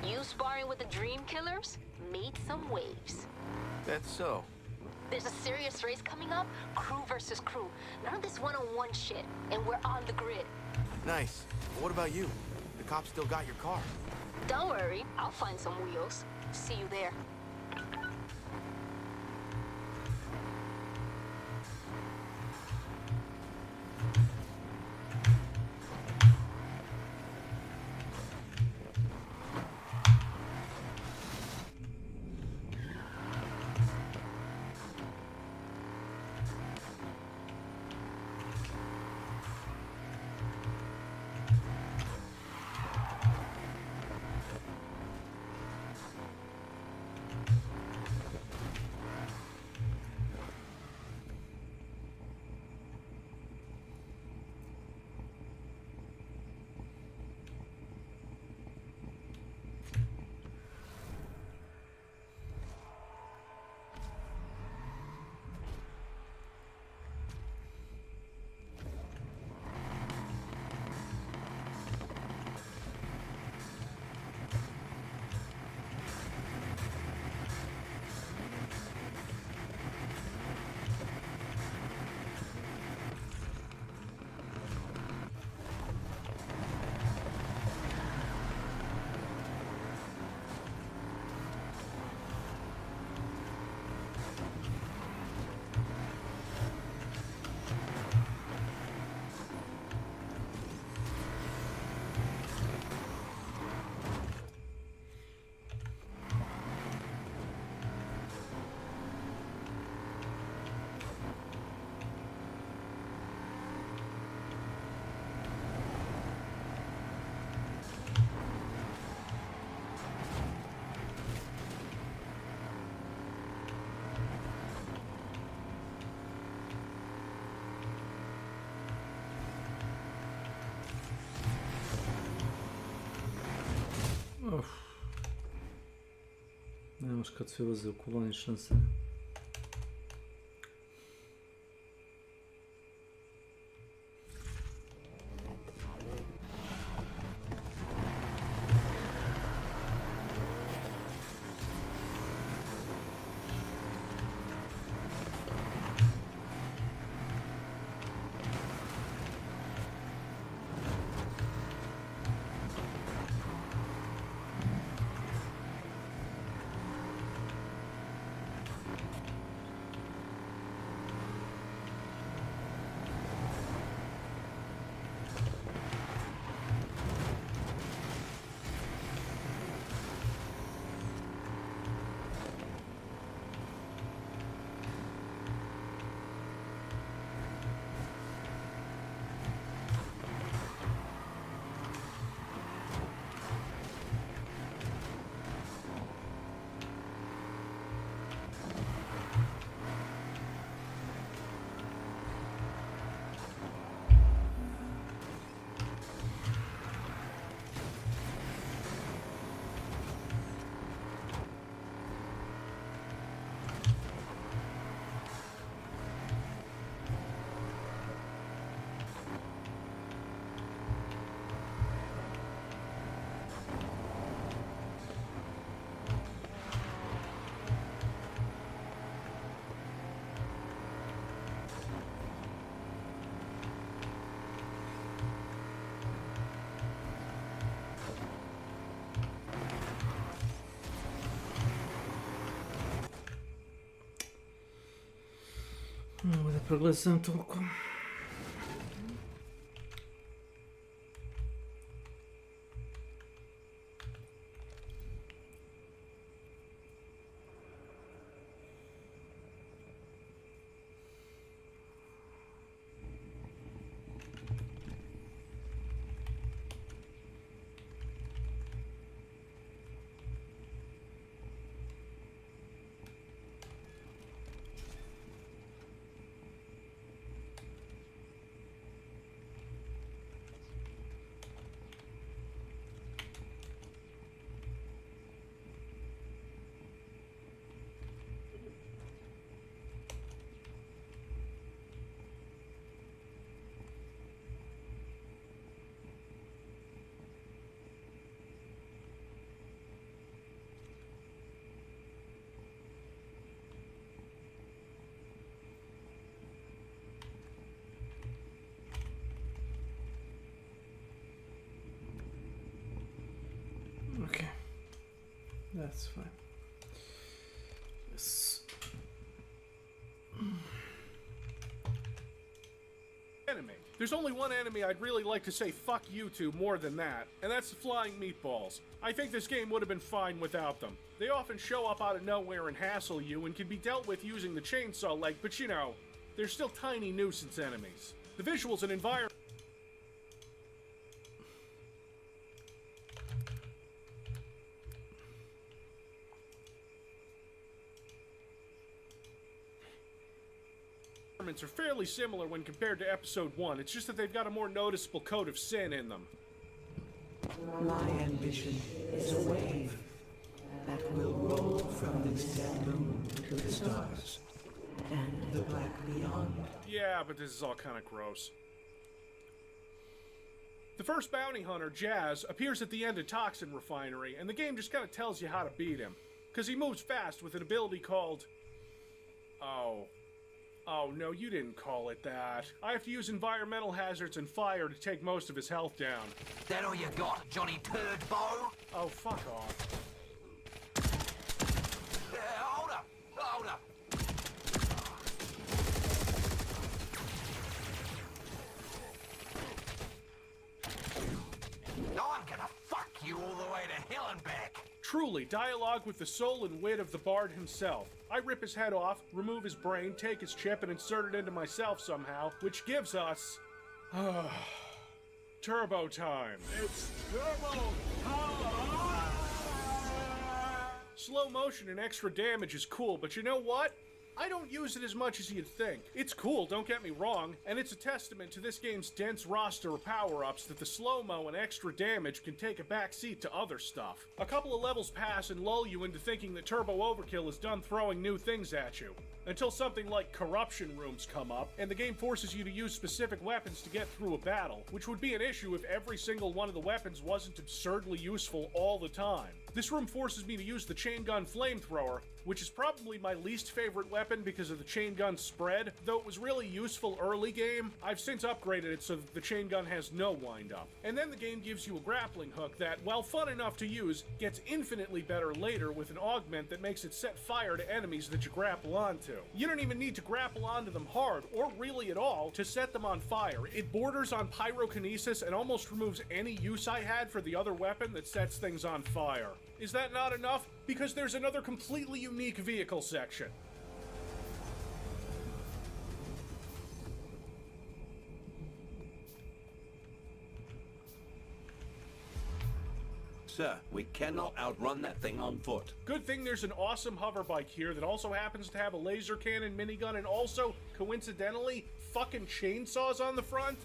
You sparring with the Dream Killers made some waves. That's so. There's a serious race coming up, crew versus crew. None of this one-on-one shit, and we're on the grid. Nice. But what about you? The cops still got your car. Don't worry, I'll find some wheels. See you there. Nemaš kad svi voze u koloni šanse. Mogu da proglasam toliko. Okay, that's fine. Yes. Enemy. There's only one enemy I'd really like to say fuck you to more than that, and that's the flying meatballs. I think this game would have been fine without them. They often show up out of nowhere and hassle you and can be dealt with using the chainsaw leg, but you know, they're still tiny nuisance enemies. The visuals and environment are fairly similar when compared to Episode 1. It's just that they've got a more noticeable coat of sin in them. My ambition is a wave that will roll from this dead moon to the stars and the black beyond. Yeah, but this is all kind of gross. The first bounty hunter, Jazz, appears at the end of Toxin Refinery, and the game just kind of tells you how to beat him. Because he moves fast with an ability called... Oh, no, you didn't call it that. I have to use environmental hazards and fire to take most of his health down. That all you got, Johnny Turdbow? Oh, fuck off. Hold up! Hold up! I'm gonna fuck you all the way to hell and back! Truly, dialogue with the soul and wit of the bard himself. I rip his head off, remove his brain, take his chip, and insert it into myself somehow, which gives us... turbo time. It's turbo time! Slow motion and extra damage is cool, but you know what? I don't use it as much as you'd think. It's cool, don't get me wrong, and it's a testament to this game's dense roster of power-ups that the slow-mo and extra damage can take a backseat to other stuff. A couple of levels pass and lull you into thinking that Turbo Overkill is done throwing new things at you, until something like corruption rooms come up, and the game forces you to use specific weapons to get through a battle, which would be an issue if every single one of the weapons wasn't absurdly useful all the time. This room forces me to use the chain gun flamethrower, which is probably my least favorite weapon because of the chain gun spread. Though it was really useful early game, I've since upgraded it so that the chain gun has no wind-up. And then the game gives you a grappling hook that, while fun enough to use, gets infinitely better later with an augment that makes it set fire to enemies that you grapple onto. You don't even need to grapple onto them hard, or really at all, to set them on fire. It borders on pyrokinesis and almost removes any use I had for the other weapon that sets things on fire. Is that not enough? Because there's another completely unique vehicle section. Sir, we cannot outrun that thing on foot. Good thing there's an awesome hover bike here that also happens to have a laser cannon minigun and also, coincidentally, fucking chainsaws on the front.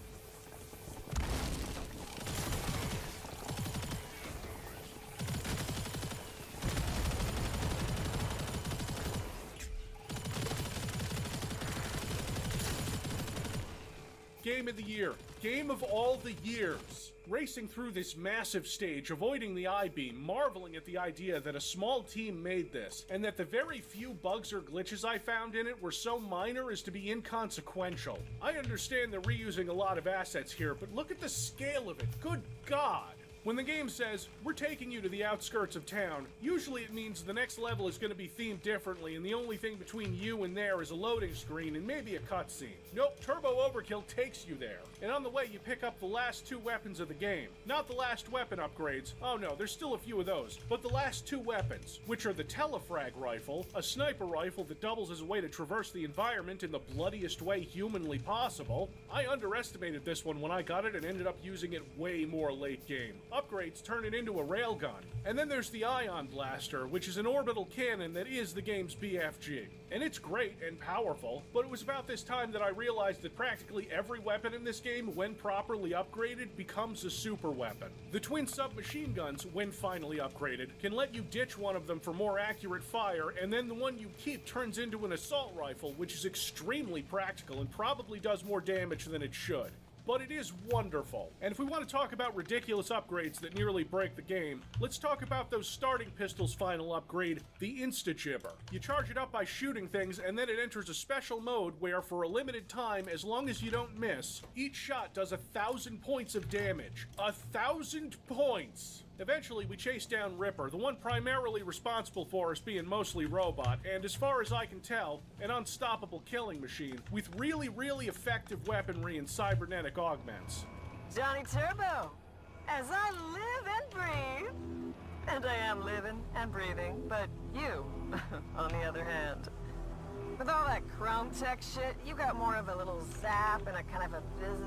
Game of the year. Game of all the years. Racing through this massive stage, avoiding the I-beam, marveling at the idea that a small team made this, and that the very few bugs or glitches I found in it were so minor as to be inconsequential. I understand they're reusing a lot of assets here, but look at the scale of it. Good God! When the game says, we're taking you to the outskirts of town, usually it means the next level is going to be themed differently and the only thing between you and there is a loading screen and maybe a cutscene. Nope, Turbo Overkill takes you there. And on the way you pick up the last two weapons of the game. Not the last weapon upgrades, oh no, there's still a few of those, but the last two weapons, which are the Telefrag rifle, a sniper rifle that doubles as a way to traverse the environment in the bloodiest way humanly possible. I underestimated this one when I got it and ended up using it way more late game. Upgrades turn it into a railgun. And then there's the Ion Blaster, which is an orbital cannon that is the game's BFG. And it's great and powerful, but it was about this time that I realized that practically every weapon in this game, when properly upgraded, becomes a super weapon. The twin submachine guns, when finally upgraded, can let you ditch one of them for more accurate fire, and then the one you keep turns into an assault rifle, which is extremely practical and probably does more damage than it should. But it is wonderful. And if we want to talk about ridiculous upgrades that nearly break the game, let's talk about those starting pistol's final upgrade, the Insta-Jibber. You charge it up by shooting things, and then it enters a special mode where, for a limited time, as long as you don't miss, each shot does 1,000 points of damage. 1,000 points! Eventually, we chase down Ripper, the one primarily responsible for us being mostly robot, and as far as I can tell, an unstoppable killing machine, with really, really effective weaponry and cybernetic augments. Johnny Turbo, as I live and breathe, and I am living and breathing, but you, on the other hand. With all that chrome tech shit, you got more of a little zap and a kind of a buzz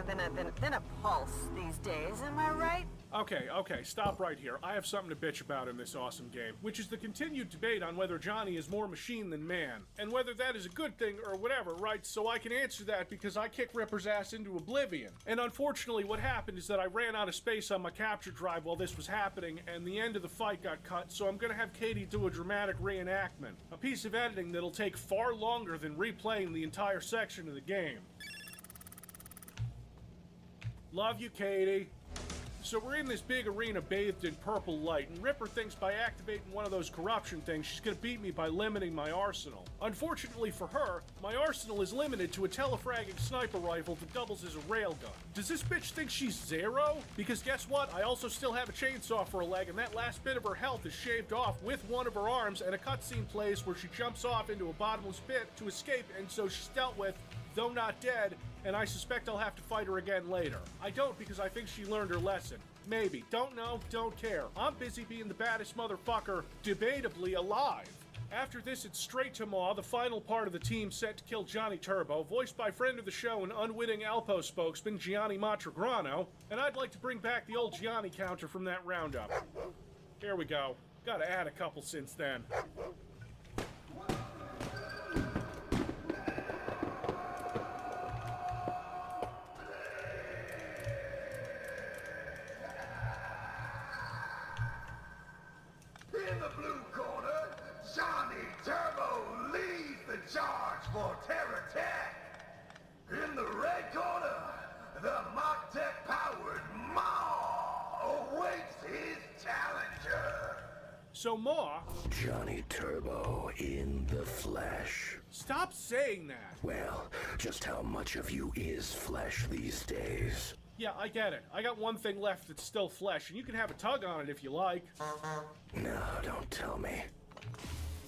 than a pulse these days, am I right? Okay, stop right here. I have something to bitch about in this awesome game, which is the continued debate on whether Johnny is more machine than man, and whether that is a good thing or whatever, right? So I can answer that because I kicked Ripper's ass into oblivion. And unfortunately, what happened is that I ran out of space on my capture drive while this was happening, and the end of the fight got cut, so I'm gonna have Katie do a dramatic reenactment. A piece of editing that'll take far longer than replaying the entire section of the game. Love you, Katie. So we're in this big arena bathed in purple light, and Ripper thinks by activating one of those corruption things, she's gonna beat me by limiting my arsenal. Unfortunately for her, my arsenal is limited to a telefragging sniper rifle that doubles as a railgun. Does this bitch think she's Zero? Because guess what? I also still have a chainsaw for a leg, and that last bit of her health is shaved off with one of her arms, and a cutscene plays where she jumps off into a bottomless pit to escape, and so she's dealt with, though not dead, and I suspect I'll have to fight her again later. I don't because I think she learned her lesson. Maybe. Don't know, don't care. I'm busy being the baddest motherfucker, debatably alive. After this, it's straight to Maw, the final part of the team set to kill Johnny Turbo, voiced by friend of the show and unwitting Alpo spokesman Gianni Matragrano, and I'd like to bring back the old Gianni counter from that roundup. Here we go. Gotta add a couple since then. check! In the red corner, the Mach Tech powered Maw awaits his challenger. So Maw... Johnny Turbo in the flesh. Stop saying that. Well, just how much of you is flesh these days? Yeah, I get it. I got one thing left that's still flesh, and you can have a tug on it if you like. No, don't tell me.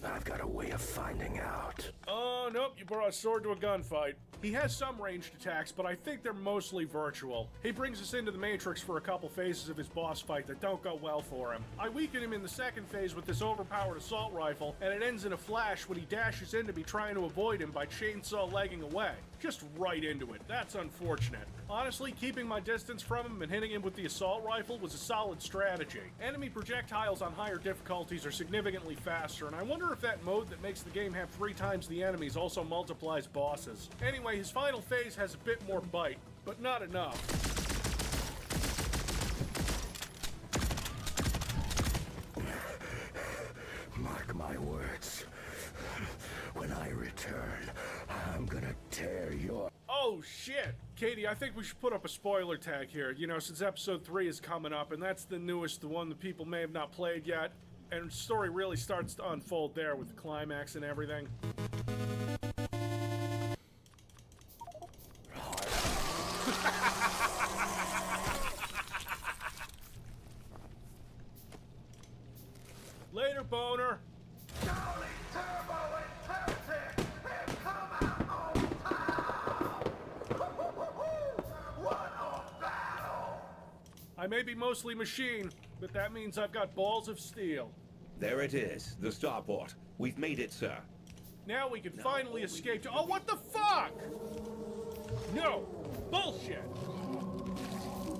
I've got a way of finding out. Oh, nope, you brought a sword to a gunfight. He has some ranged attacks, but I think they're mostly virtual. He brings us into the Matrix for a couple phases of his boss fight that don't go well for him. I weaken him in the second phase with this overpowered assault rifle, and it ends in a flash when he dashes into me trying to avoid him by chainsaw legging away. Just right into it. That's unfortunate. Honestly, keeping my distance from him and hitting him with the assault rifle was a solid strategy. Enemy projectiles on higher difficulties are significantly faster, and I wonder if that mode that makes the game have 3 times the enemies also multiplies bosses. Anyway, his final phase has a bit more bite, but not enough. Mark my words. When I return, I'm gonna tear your... Oh, shit! Katie, I think we should put up a spoiler tag here, you know, since episode 3 is coming up, and that's the newest, the one that people may have not played yet, and the story really starts to unfold there with the climax and everything. Later, boner! Johnny Turbo and Turtec have come out on top! What a battle! I may be mostly machine, but that means I've got balls of steel. There it is, the starport. We've made it, sir. Now we can finally escape to— Oh, what the fuck?! No! Bullshit!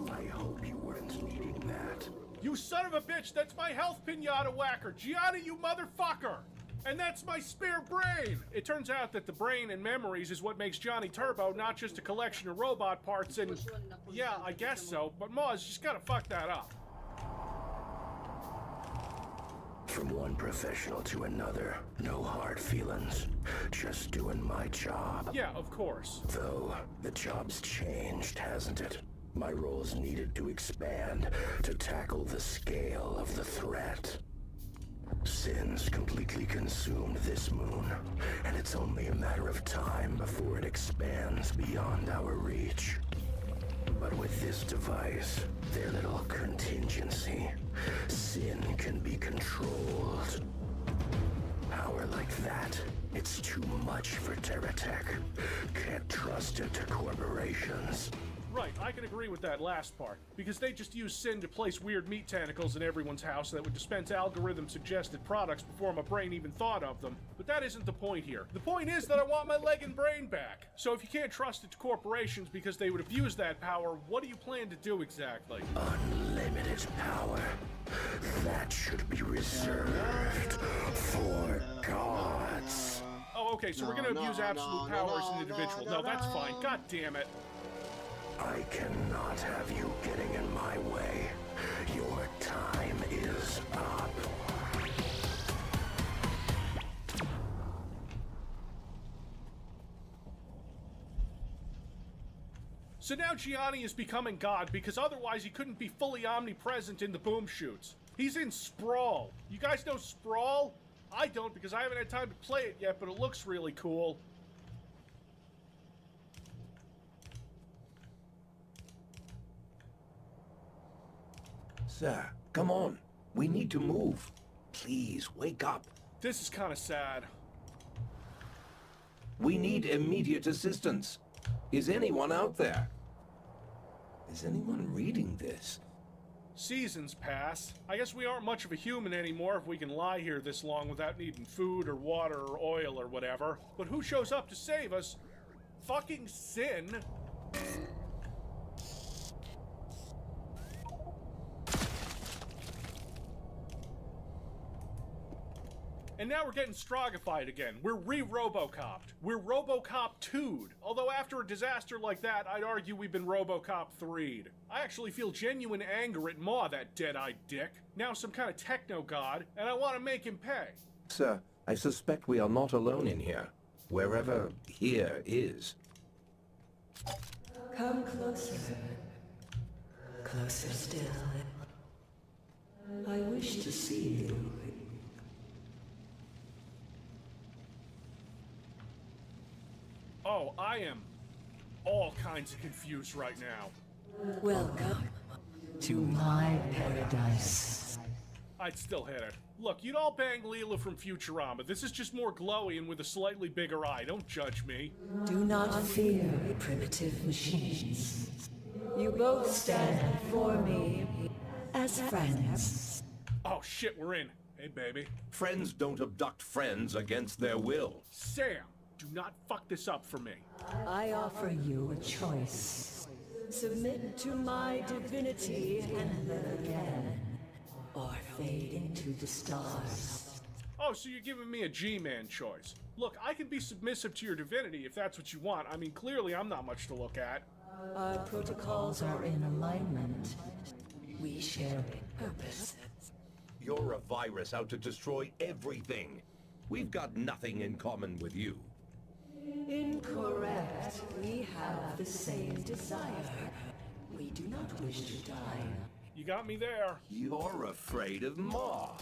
I hope you weren't needing that. You son of a bitch, that's my health pinata whacker! Gianni, you motherfucker! And that's my spare brain! It turns out that the brain and memories is what makes Johnny Turbo not just a collection of robot parts and... Yeah, I guess so, but Maw's just gotta fuck that up. From one professional to another, no hard feelings. Just doing my job. Yeah, of course. Though, the job's changed, hasn't it? My roles needed to expand to tackle the scale of the threat. Sin's completely consumed this moon, and it's only a matter of time before it expands beyond our reach. But with this device, their little contingency, Sin can be controlled. Power like that, it's too much for TerraTech. Can't trust it to corporations. Right, I can agree with that last part, because they just use Sin to place weird meat tentacles in everyone's house that would dispense algorithm-suggested products before my brain even thought of them. But that isn't the point here. The point is that I want my leg and brain back. So if you can't trust it to corporations because they would abuse that power, what do you plan to do exactly? Unlimited power. That should be reserved for gods. Oh, okay, so we're gonna abuse absolute power as an individual. No, that's fine. God damn it. I cannot have you getting in my way. Your time is up. So now Gianni is becoming God because otherwise he couldn't be fully omnipresent in the boom shoots. He's in Sprawl. You guys know Sprawl? I don't because I haven't had time to play it yet, but it looks really cool. Sir, come on. We need to move. Please, wake up. This is kind of sad. We need immediate assistance. Is anyone out there? Is anyone reading this? Seasons pass. I guess we aren't much of a human anymore if we can lie here this long without needing food or water or oil or whatever. But who shows up to save us? Fucking Sin. And now we're getting Strogified again. We're re-Robocopped. We're Robocop 2'd. Although after a disaster like that, I'd argue we've been Robocop 3'd. I actually feel genuine anger at Maw, that dead-eyed dick. Now some kind of techno-god, and I want to make him pay. Sir, I suspect we are not alone in here. Wherever here is. Come closer. Closer still. I wish to see you. Oh, I am all kinds of confused right now. Welcome to my paradise. I'd still hit it. Look, you'd all bang Leela from Futurama. This is just more glowy and with a slightly bigger eye. Don't judge me. Do not fear primitive machines. You both stand for me as friends. Oh shit, we're in. Hey, baby. Friends don't abduct friends against their will. Sam, do not fuck this up for me. I offer you a choice. Submit to my divinity and live again, or fade into the stars. Oh, so you're giving me a G-Man choice. Look, I can be submissive to your divinity if that's what you want. I mean, clearly I'm not much to look at. Our protocols are in alignment. We share a purpose. You're a virus out to destroy everything. We've got nothing in common with you. Incorrect. We have the same desire. We do not wish to die. You got me there. You're afraid of Maw.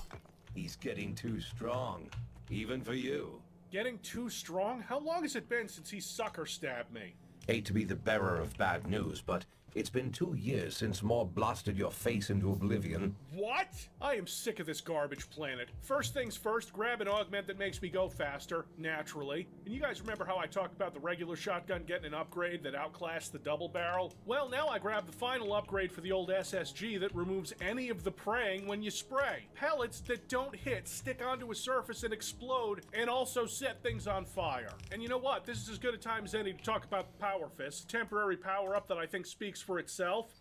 He's getting too strong, even for you. Getting too strong? How long has it been since he sucker stabbed me? Hate to be the bearer of bad news, but it's been 2 years since Maw blasted your face into oblivion. What? I am sick of this garbage planet. First things first, grab an augment that makes me go faster, naturally. And you guys remember how I talked about the regular shotgun getting an upgrade that outclassed the double barrel? Well, now I grab the final upgrade for the old SSG that removes any of the praying when you spray. Pellets that don't hit, stick onto a surface and explode, and also set things on fire. And you know what? This is as good a time as any to talk about the Power Fist, a temporary power-up that I think speaks for itself.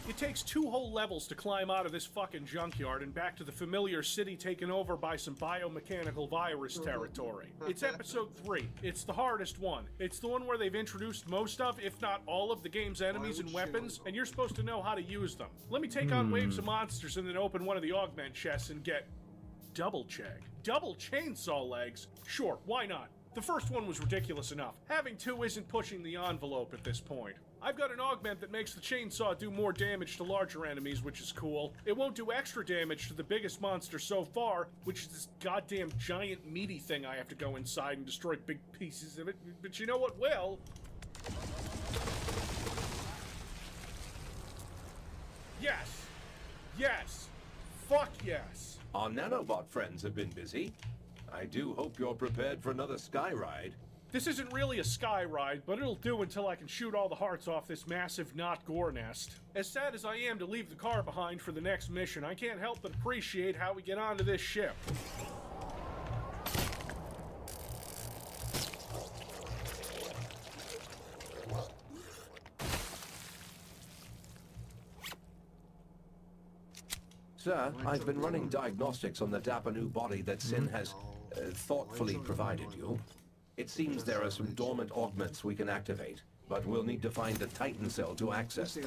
It takes 2 whole levels to climb out of this fucking junkyard and back to the familiar city taken over by some biomechanical virus territory. It's episode 3. It's the hardest one. It's the one where they've introduced most of, if not all of, the game's enemies and weapons, and you're supposed to know how to use them. Let me take on waves of monsters and then open one of the augment chests and get double check. Double chainsaw legs? Sure, why not? The first one was ridiculous enough. Having 2 isn't pushing the envelope at this point. I've got an augment that makes the chainsaw do more damage to larger enemies, which is cool. It won't do extra damage to the biggest monster so far, which is this goddamn giant meaty thing I have to go inside and destroy big pieces of it. But you know what will? Yes! Yes! Fuck yes! Our nanobot friends have been busy. I do hope you're prepared for another sky ride. This isn't really a sky ride, but it'll do until I can shoot all the hearts off this massive not-gore nest. As sad as I am to leave the car behind for the next mission, I can't help but appreciate how we get onto this ship. Sir, I've been running diagnostics on the dapper new body that Sin has thoughtfully provided you. It seems there are some dormant augments we can activate, but we'll need to find a Titan cell to access them.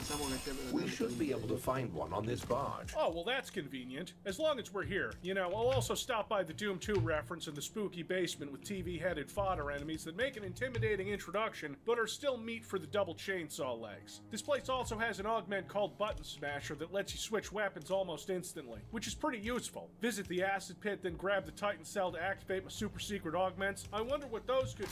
We should be able to find one on this barge. Oh, well that's convenient. As long as we're here. You know, I'll also stop by the Doom 2 reference in the spooky basement with TV-headed fodder enemies that make an intimidating introduction, but are still meat for the double chainsaw legs. This place also has an augment called Button Smasher that lets you switch weapons almost instantly, which is pretty useful. Visit the acid pit, then grab the Titan cell to activate my super secret augments. I wonder what those could...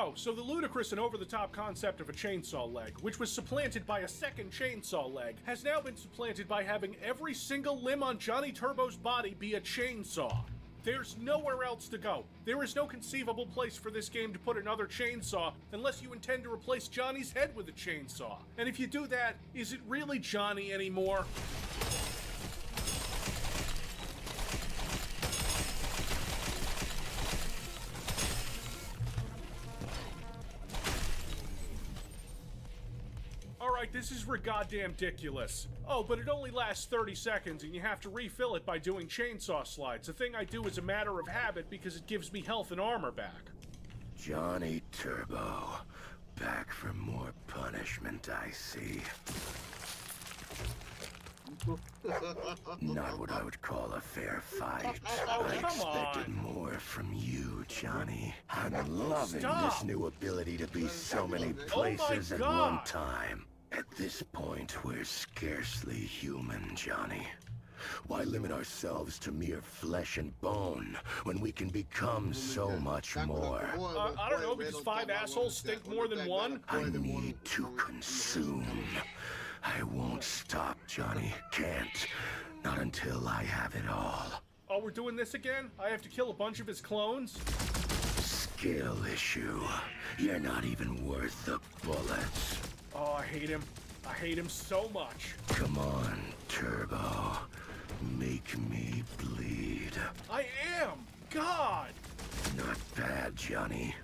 Oh, so the ludicrous and over-the-top concept of a chainsaw leg, which was supplanted by a second chainsaw leg, has now been supplanted by having every single limb on Johnny Turbo's body be a chainsaw. There's nowhere else to go. There is no conceivable place for this game to put another chainsaw unless you intend to replace Johnny's head with a chainsaw. And if you do that, is it really Johnny anymore? goddamn ridiculous. Oh, but it only lasts 30 seconds and you have to refill it by doing chainsaw slides, a thing I do as a matter of habit because it gives me health and armor back. Johnny Turbo, back for more punishment, I see. Not what I would call a fair fight. I expected more from you, Johnny. I'm loving this new ability to be so many places at one time. At this point, we're scarcely human, Johnny. Why limit ourselves to mere flesh and bone when we can become so much more? I don't know, because 5 assholes stink more than one? I need to consume. I won't stop, Johnny. Can't. Not until I have it all. Oh, we're doing this again? I have to kill a bunch of his clones? Skill issue. You're not even worth the bullets. Oh, I hate him. I hate him so much. Come on, Turbo. Make me bleed. I am! God! Not bad, Johnny.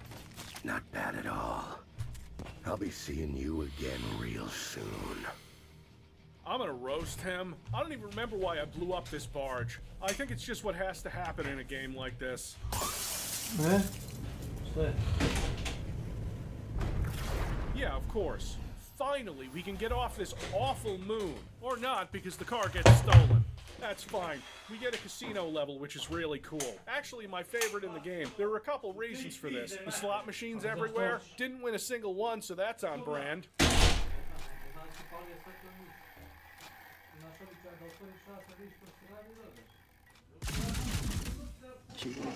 Not bad at all. I'll be seeing you again real soon. I'm gonna roast him. I don't even remember why I blew up this barge. I think it's just what has to happen in a game like this. Yeah, of course. Finally, we can get off this awful moon. Or not, because the car gets stolen. That's fine. We get a casino level, which is really cool. Actually, my favorite in the game. There were a couple reasons for this. The slot machines everywhere. Didn't win a single one, so that's on brand.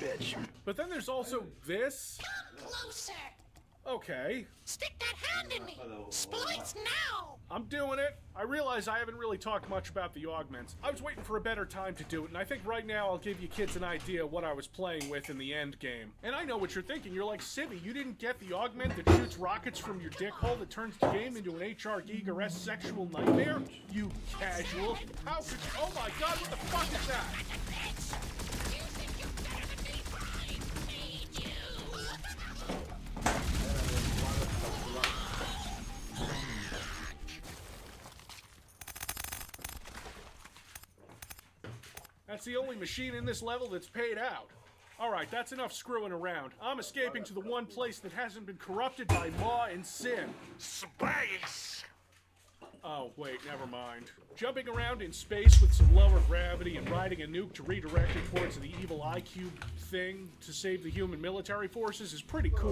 Bitch. But then there's also this. Come closer. Okay. Stick that hand in me. Splice now. I'm doing it. I realize I haven't really talked much about the augments. I was waiting for a better time to do it, and I think right now I'll give you kids an idea what I was playing with in the end game. And I know what you're thinking. You're like, Civvy, you didn't get the augment that shoots rockets from your dick hole that turns the game into an HR Giga-esque sexual nightmare? You casual. How could you? Oh my god, what the fuck is that? That's the only machine in this level that's paid out. Alright, that's enough screwing around. I'm escaping to the one place that hasn't been corrupted by Maw and Sin. Space! Oh, wait, never mind. Jumping around in space with some lower gravity and riding a nuke to redirect it towards the evil IQ thing to save the human military forces is pretty cool.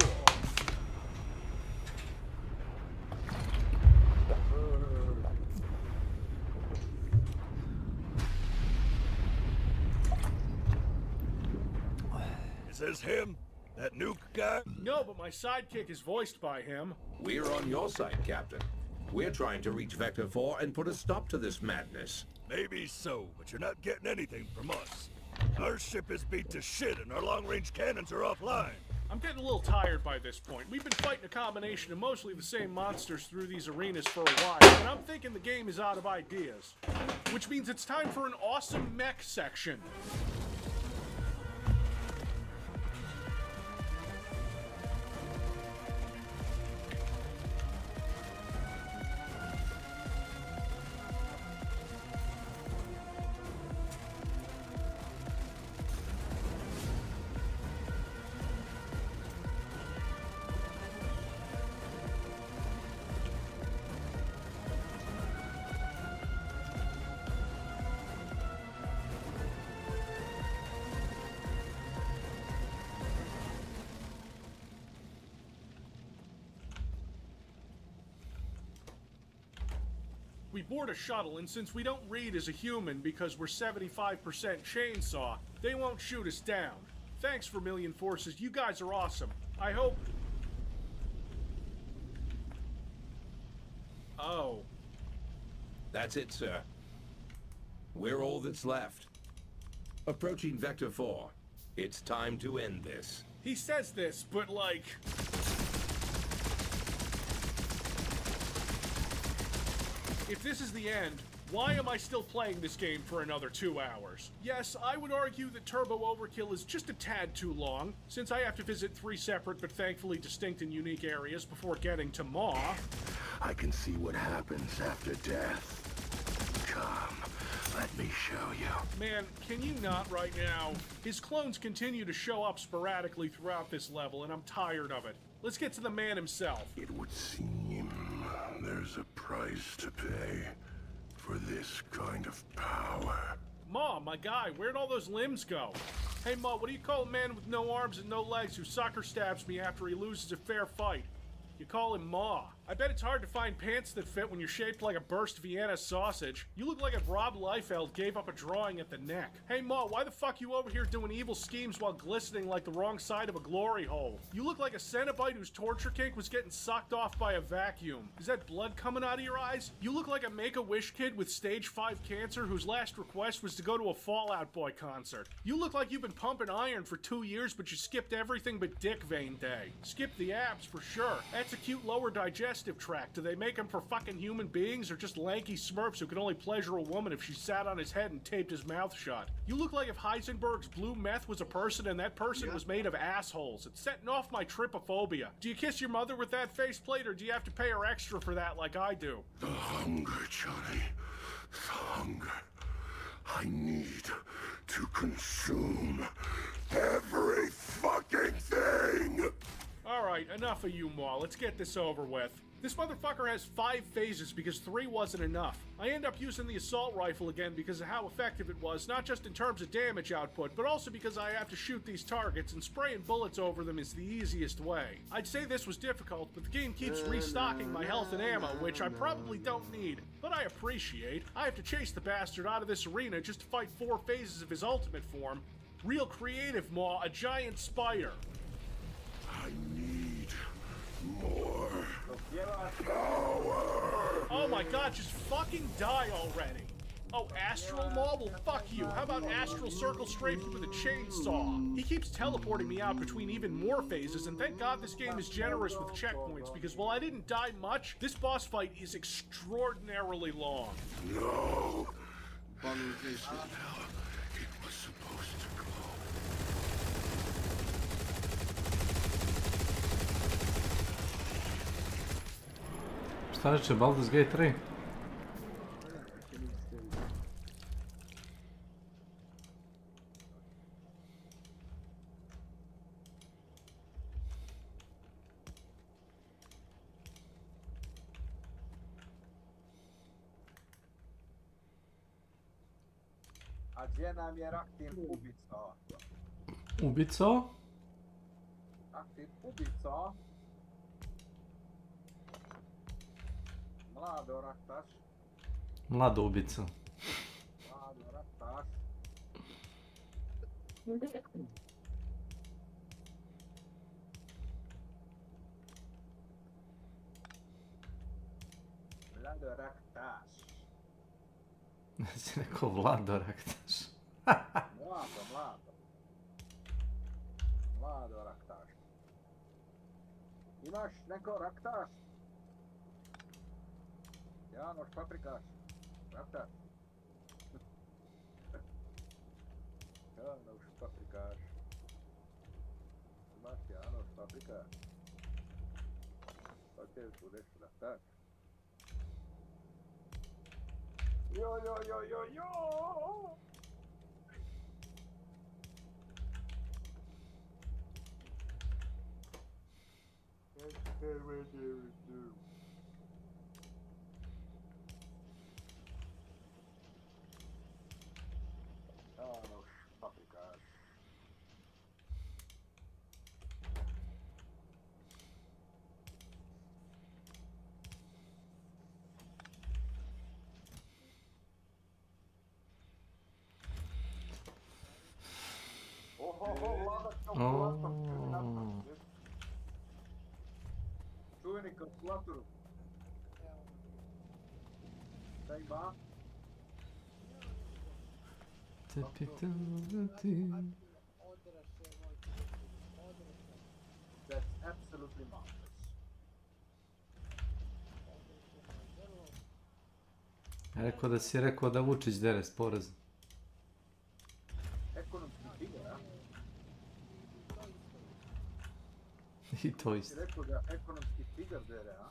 Is this him? That nuke guy? No, but my sidekick is voiced by him. We're on your side, Captain. We're trying to reach Vector 4 and put a stop to this madness. Maybe so, but you're not getting anything from us. Our ship is beat to shit and our long-range cannons are offline. I'm getting a little tired by this point. We've been fighting a combination of mostly the same monsters through these arenas for a while, and I'm thinking the game is out of ideas. Which means it's time for an awesome mech section. We board a shuttle, and since we don't read as a human because we're 75% chainsaw, they won't shoot us down. Thanks, Vermilion Forces. You guys are awesome. I hope... Oh. That's it, sir. We're all that's left. Approaching Vector 4. It's time to end this. He says this, but like... If this is the end, why am I still playing this game for another 2 hours? Yes, I would argue that Turbo Overkill is just a tad too long, since I have to visit 3 separate but thankfully distinct and unique areas before getting to Maw. I can see what happens after death. Come, let me show you. Man, can you not right now? His clones continue to show up sporadically throughout this level, and I'm tired of it. Let's get to the man himself. It would seem there's a price to pay for this kind of power. Ma, my guy, where'd all those limbs go? Hey, Ma, what do you call a man with no arms and no legs who sucker stabs me after he loses a fair fight? You call him Ma. I bet it's hard to find pants that fit when you're shaped like a burst Vienna sausage. You look like if Rob Liefeld gave up a drawing at the neck. Hey Ma, why the fuck you over here doing evil schemes while glistening like the wrong side of a glory hole? You look like a Cenobite whose torture kink was getting sucked off by a vacuum. Is that blood coming out of your eyes? You look like a Make-A-Wish kid with stage 5 cancer whose last request was to go to a Fall Out Boy concert. You look like you've been pumping iron for 2 years but you skipped everything but Dick Vein Day. Skip the abs for sure. That's a cute lower digestive tract. Do they make them for fucking human beings or just lanky smurfs who can only pleasure a woman if she sat on his head and taped his mouth shut? You look like if Heisenberg's blue meth was a person and that person was made of assholes. It's setting off my trypophobia. Do you kiss your mother with that faceplate or do you have to pay her extra for that like I do? The hunger, Johnny. The hunger. I need to consume every fucking thing! Alright, enough of you, Ma. Let's get this over with. This motherfucker has 5 phases because 3 wasn't enough. I end up using the assault rifle again because of how effective it was, not just in terms of damage output, but also because I have to shoot these targets and spraying bullets over them is the easiest way. I'd say this was difficult, but the game keeps restocking my health and ammo, which I probably don't need, but I appreciate. I have to chase the bastard out of this arena just to fight 4 phases of his ultimate form. Real creative, Ma, a giant spider. I need more power. Oh my god, just fucking die already. Oh, Astral Maw? Well, fuck you. How about Astral Circle Strafe with a chainsaw? He keeps teleporting me out between even more phases, and thank god this game is generous with checkpoints, because while I didn't die much, this boss fight is extraordinarily long. No. It was supposed to glow. Šta reče Baldur's Gate 3? A gdje nam je Raktin ubica? Ubico? Raktin ubica? Mlado raktaš. Mlado ubica. Mlado raktaš. Mlado raktaš. Si rekao Vlado raktaš. Mlado. Mlado raktaš. Imaš neko raktaš? Janoš paprikaš. Raktaš. Janoš paprikaš. Imaš Janoš paprikaš. Hoćeš budeš raktaš. Jo. Janoš paprikaš. Čuveni kalkulator. Šta ima? That's absolutely marvelous. Rekao da si rekao da Vučić dere s poreza. Ekonomski tigar, a? I to isto. Si rekao da ekonomski tigar dere, a?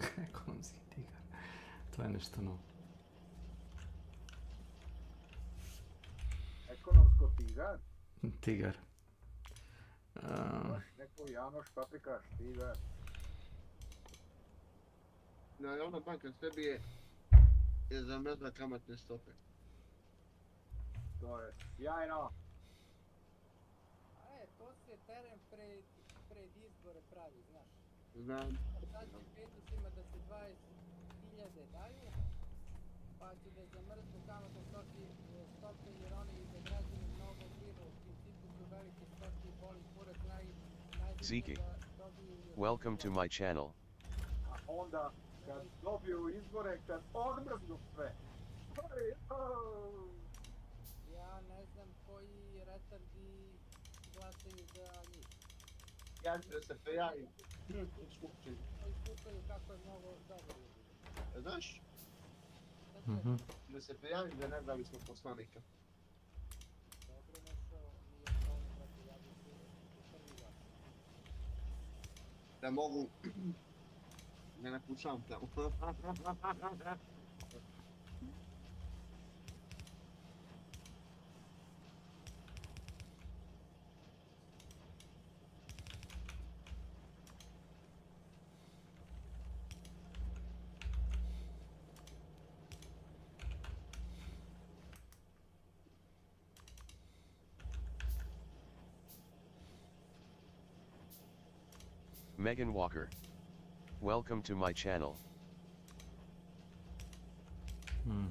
Ekonomski tigar. To je nešto novo. Ekonomsko tigar? Tigar. Neko Janoš Paprikaš, tigar. Ona banka sebi je zamrzla kamatne stope. To je sjajno. To se teren pred izbore pravi, znaš. Znam. Sad će petusima da se 20.000 daju, pa će da zamrznu kamatne stope jer oni za građane mnogo brinu, u principu su velike stope i boli kurac, Ziki, welcome to my channel. A onda, kad dobiju izbore, kad odmrznu sve. Ja ne znam koji retardi glasaju za njih. Ja ću da se prijavim u skupštini. Koji kukaju kako je mnogo dobro ljudi. Znaš? Da se prijavim za nezavisnog poslanika. Dobro našao, nije problem, brate, ja bih se u prvi glas. Da mogu da napušam tamo. Megan Walker, welcome to my channel. No.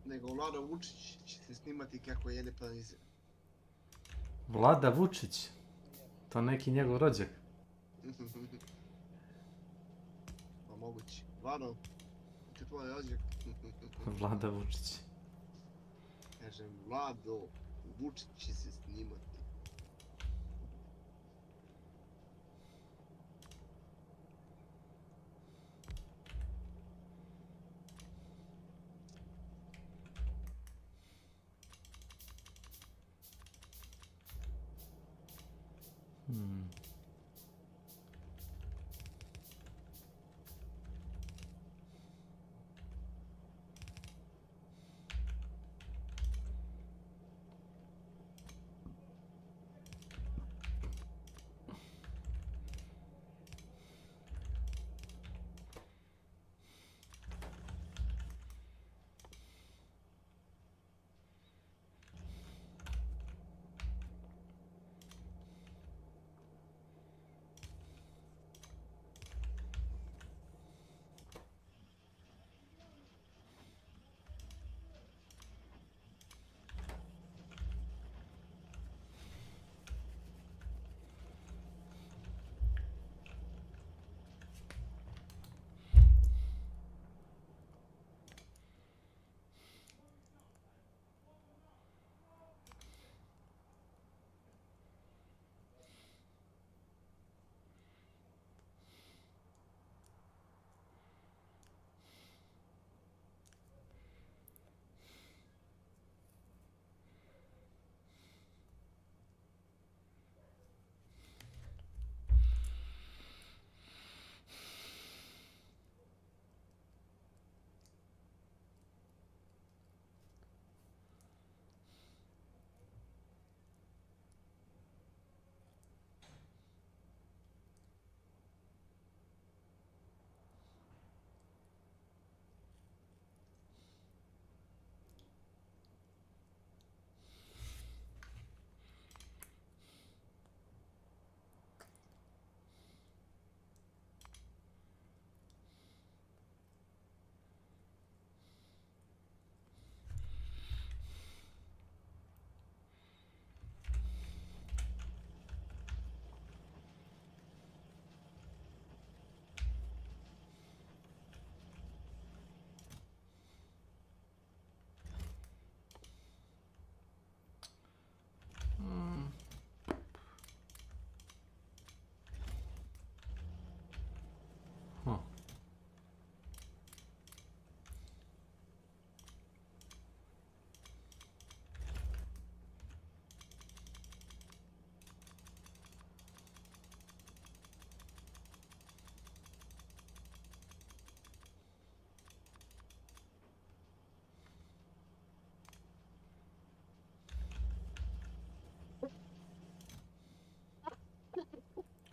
Nego Vlado Vučić će se snimati kako jede panizer. Vlada Vučić? To neki njegov rođak. Pa moguće. Vlado, to je tvoj rođak. Vlada Vučić. Kažem, Vlado Vučić će se snimati.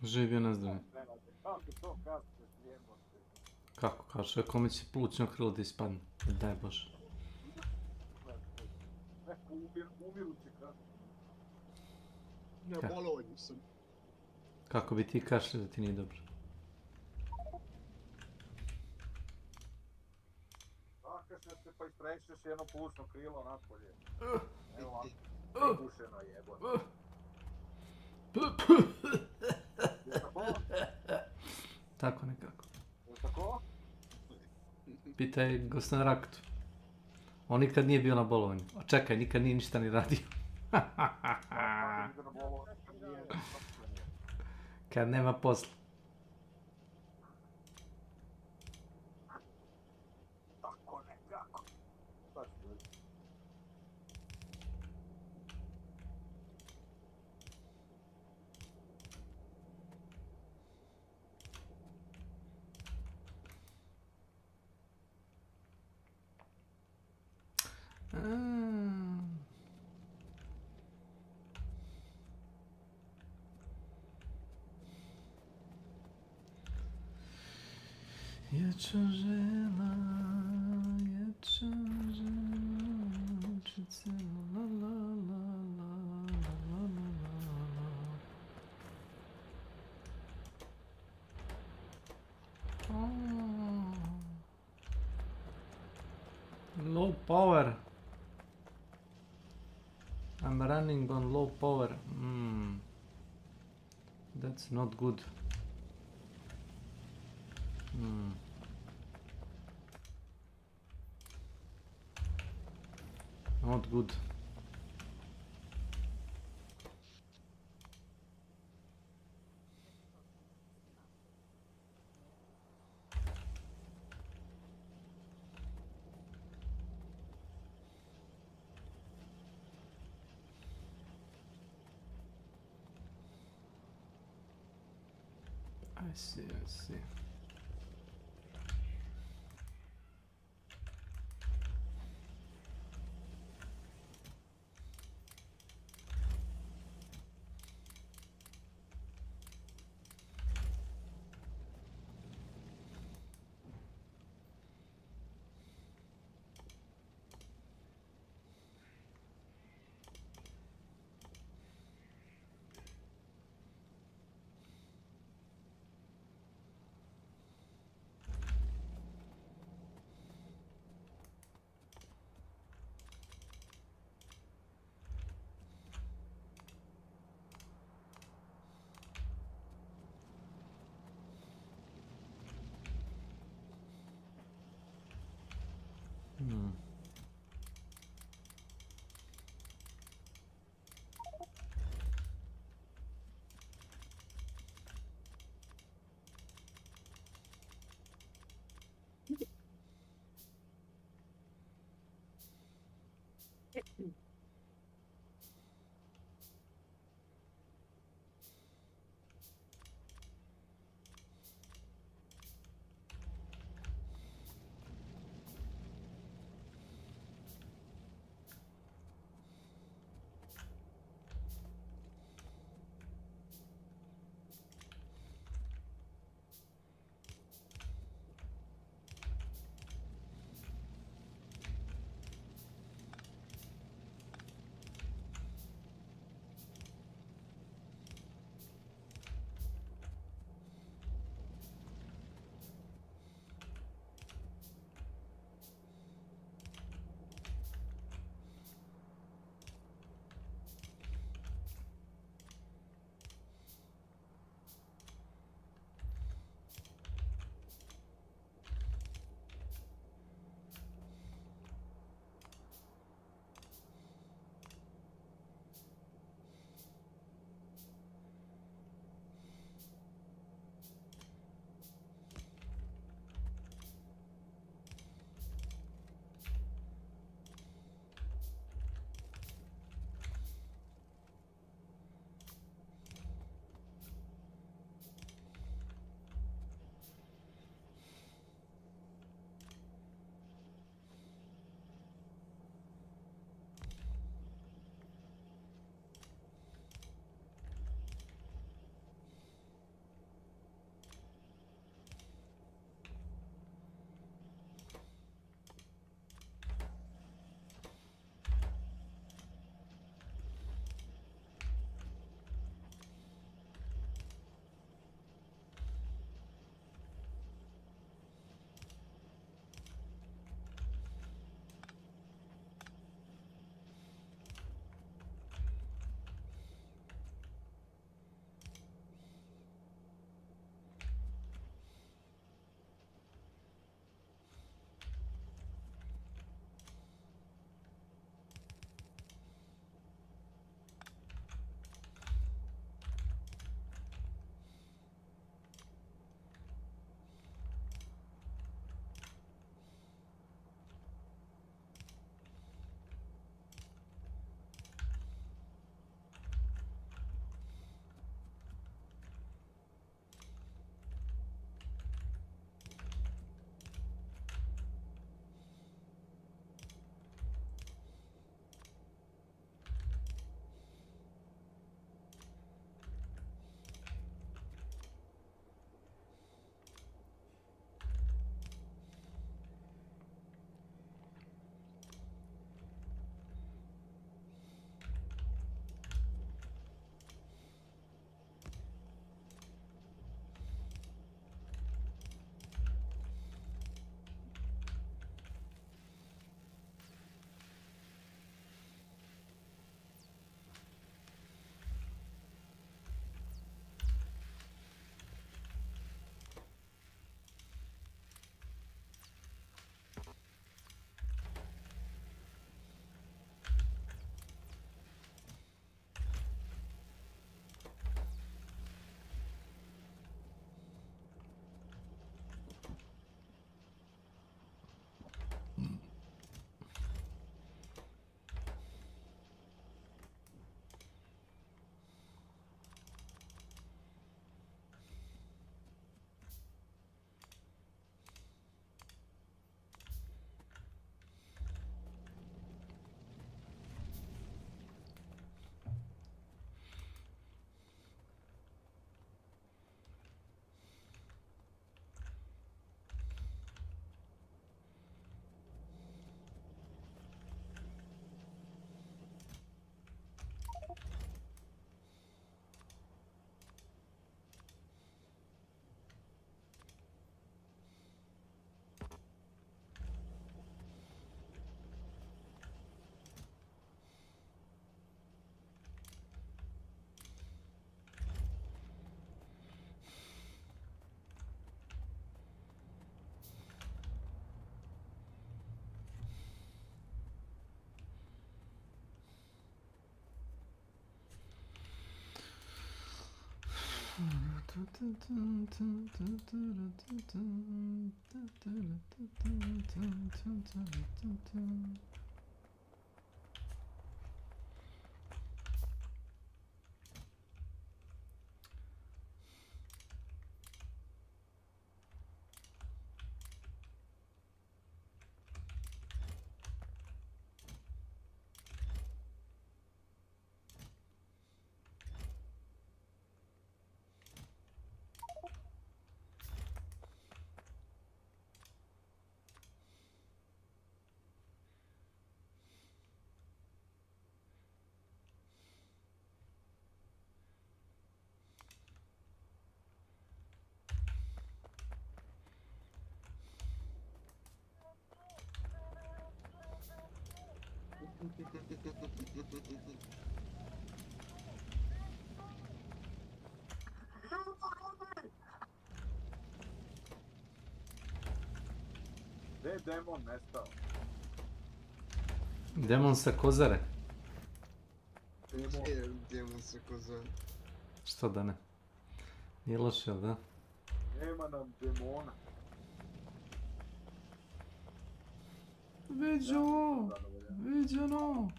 Živio na zdravlje. Kako kaže, kome će plućno krilo da ispadne? Daj Bože. Kako bi ti kašljao da ti nije dobro? Zakašljaš se pa istrećeš jedno plućno krilo napolje. Evo ovako, ugušeno jebote. Tako nekako. Tako? Pitaj gospodina Rakotu. On nikad nije bio na bolovanju. A čekaj, nikad nije ništa ni radio. Kad nema posla. Tako nekako. Ječa žela, ječa žela, učice, la la la la la la la la. Low power. I'm running on low power. That's not good. Not good. I see, I see. Gdje je demon nestao? Demon sa Kozare. Demon sa Kozare. Što da ne? Nije loše, da? Nema nam demona. Vidi ovo! Vidi ono!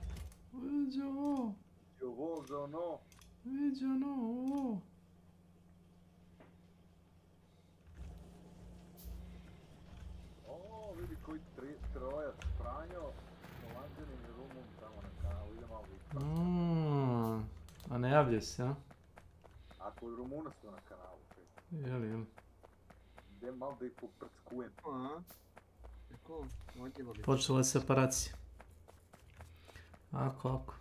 Vidi ovo! Ovo za ono! Vidi ono! Ovo! O, vidi koji trojac, Franjo, Holandjanin i Rumun tamo na kanalu, ide malo više. A ne javljaju se, a? Ako i Rumuna su na kanalu, Jeli. Idem malo da ih poprckujem. Počela je separacija. Ako.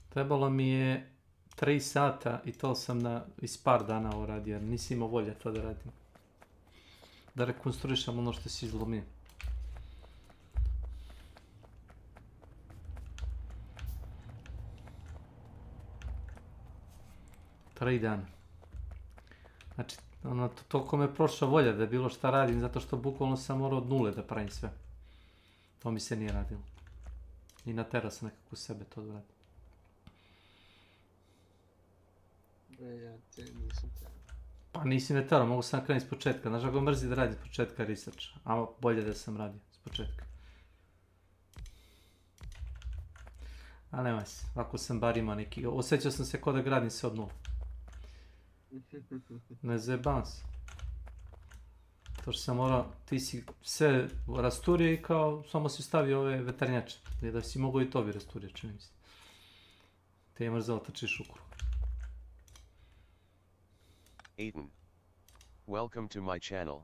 Trebalo mi je 3 sata i to sam iz par dana uradio, jer nisi imao volje to da radim. Da rekonstruišam ono što si izlomio. Tri dana. Znači, toliko me prošla volja da je bilo šta radim, zato što bukvalno sam morao od nule da pravim sve. To mi se nije radilo. I naterao sam nekako sebe to da radim. Ja te nisam terao. Pa nisi me terao, mogu sam krenuti s početka. Znaš ako mrzi da radim s početka research, a bolje da sam radio s početka. A nema se, ako sam bar imao neki, osjećao sam se kao da gradim se od nula. Ne zajebam se. To što sam morao, ti si sve rasturio i kao samo si stavio ove veternjače. Da si mogao i to bi rasturio, čini mi se. Te je mrzalo trčiš u krug. Aiton. Welcome to my channel.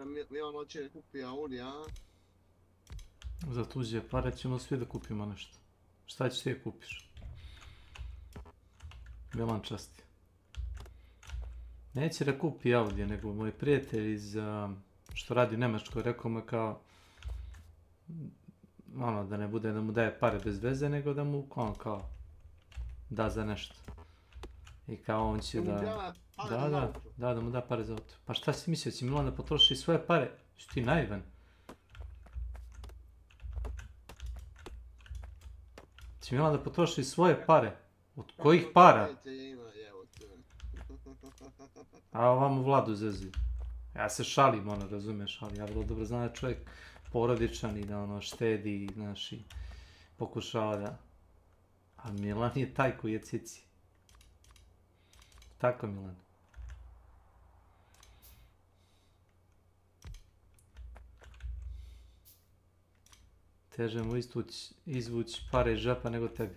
Da mi on hoće kupi Audi, a? Za tuđe pare ćemo svi da kupimo nešto. Šta ćeš ti kupiš? Milan časti. Neće da kupi Audi, nego moj prijatelj iz, što radi u Nemačkoj, rekao me kao, ono, da ne bude da mu daje pare bez veze, nego da mu, on kao, da za nešto. I kao on će da mu da pare za auto. Pa šta si mislio, će Milan da potroši svoje pare? Što ti naivan? Će Milan da potroši svoje pare? Od kojih para? A ovamo Vladu zezuju. Ja se šalim, ono, razumiješ, ali ja vrlo dobro znam da je čovjek porodičan i da ono štedi i naši pokušava da... A Milan je taj koji je cici. Tako, Milan. Teže mu izvući pare iz žepa nego tebi.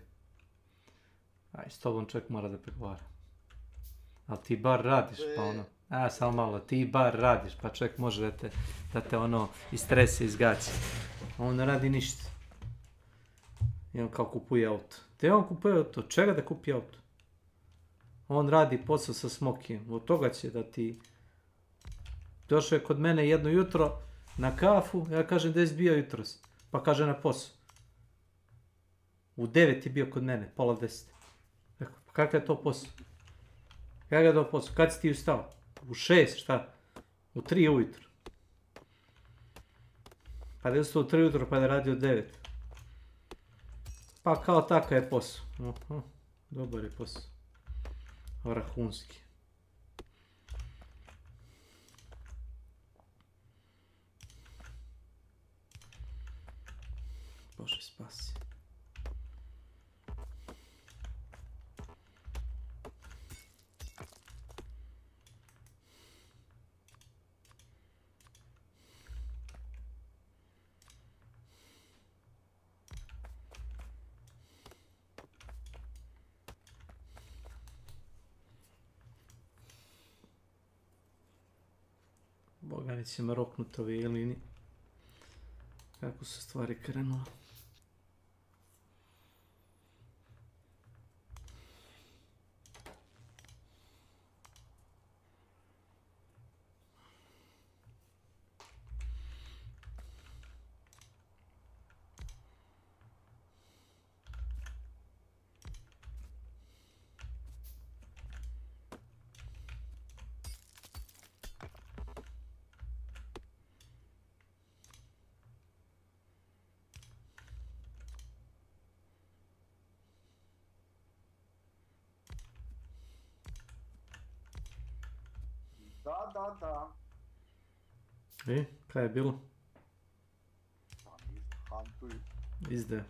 Aj, s tobom čovjek mora da pregovara. Ali ti bar radiš, pa ono... samo malo, ti bar radiš, pa čovjek može da te ono istrese, izgaći. On ne radi ništa. I on kao kupuje auto. Te on kupuje auto, čega da kupi auto? On radi posao sa Smokijem, od toga će da ti... Došao je kod mene jedno jutro na kafu, ja kažem da je bio jutros, pa kaže na posao. U 9 je bio kod mene, pola 10. Rekao, pa kakav je to posao? Kakav je to posao? Kad si ti ustao? U 6, šta? U 3 ujutro. Pa da je ustao u 3 ujutro, pa da je radio 9. Pa kao takav je posao. Dobar je posao. Vrhunski. Bože spasi. Bogani će me roknuti ovi jelini. Kako su stvari krenule. Da. Kaj je bilo? Pa ništa, Huntuj. Izdaja.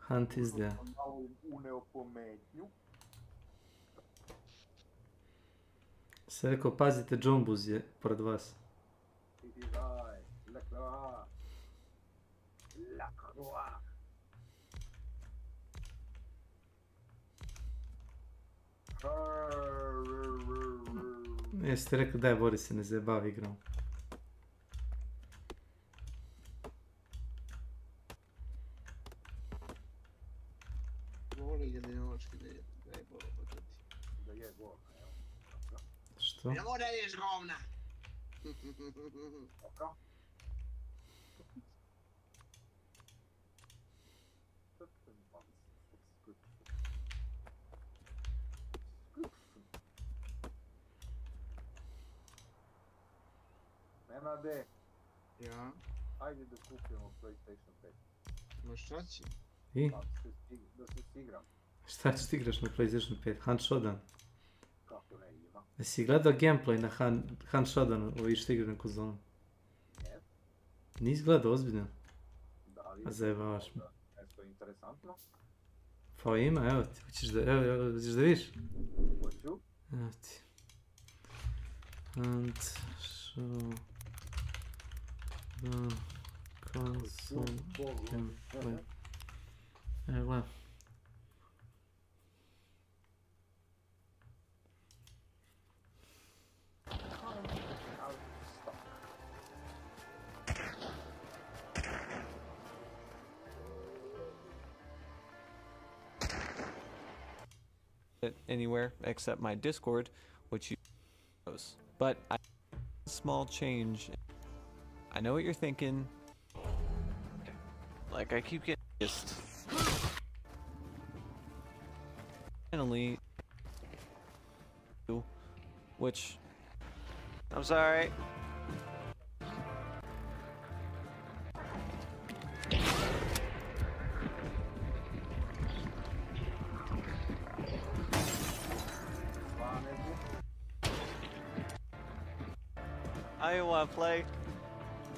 Hunt izdaja. Malo uneo pometnju. Se rekao, pazite, Džombuz je pored vas. Daj, Lacroix. Jeste rekao, daj Boris se ne zajebavi igram. Voli jedinočki da je gol početi. Da je gol, evo. Što? Ne mora ješ govna! Oko? Nenade. Ja? Ajde da kupimo PlayStation 5. Ma šta će? I? Da se stigram. Šta ćeš ti igraš na PlayStation 5? Hunt Shodan? Kako ne ima? Jesi gledao gameplay na Hunt Shodanu, ovi što igra na konzolu? Ne. Nisi gledao, ozbiljno? Da li A zajebavaš me. Nešto interesantno? Pa ima, evo ti, hoćeš da vidiš? Hoću. Evo ti. Hunt Shodan console gameplay. Evo gledam. it anywhere except my Discord, which you knows. But small change. I know what you're thinking. Like I keep getting just finally, which I'm sorry. I want to play.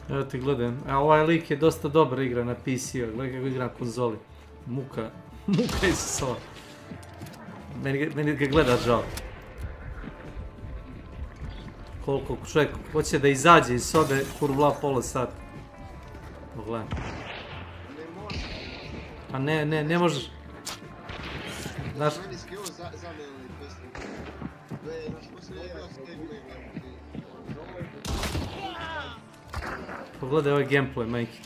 Evo ti gledam, a ovaj lik je dosta dobra igra na PC-u, gledaj kako igra na konzoli. Muka iz sola. Meni ga gleda žao. Koliko čovjek hoće da izađe iz sobe, kurvla pola sata. Pogledaj. A ne možeš. Znaš... Pogledaj ovaj gameplay, majke.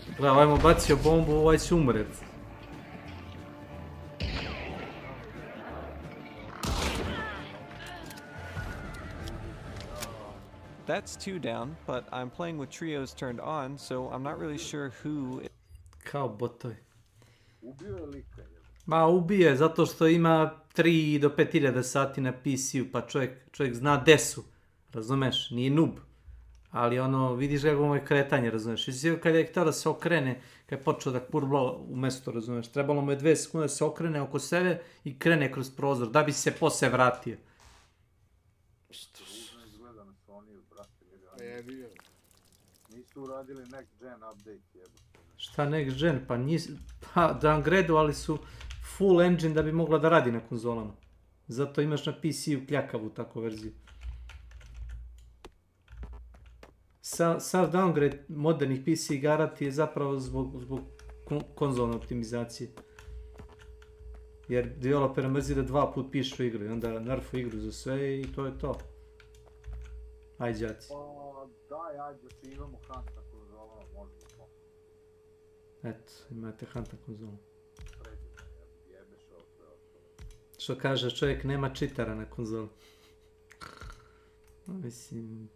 Gledaj, ovaj mu bacio bombu, ovaj će umret. That's 2 down, but I'm playing with trios turned on, so I'm not really sure who... Kao botovi. Ubio je lika, je? Ma ubije, zato što ima 3 do 5000 sati na PC-u, pa čovjek zna desu, razumeš, nije noob. Ali ono, vidiš kako mu je kretanje, razumeš. I kad je htio da se okrene, kad je počeo da kurbla u mesto, razumeš. Trebalo mu je 2 sekunde da se okrene oko sebe i krene kroz prozor, da bi se posle vratio. Nisu uradili next gen update, jebo. Šta next gen? Pa downgrade-ovali su full engine da bi mogla da radi na konzolama. Zato imaš na PC-u kljakavu takvu verziju. Sav downgrade modernih PC igara ti je zapravo zbog konzolne optimizacije. Jer developer mrzi da 2 put pišu igru i onda nerfu igru za sve i to je to. Ajde, džaci. Daj, ajde, imamo Hunta konzola, možemo to. Eto, imate Hunta konzola. Što kaže čovjek, nema čitara na konzoli. Mislim...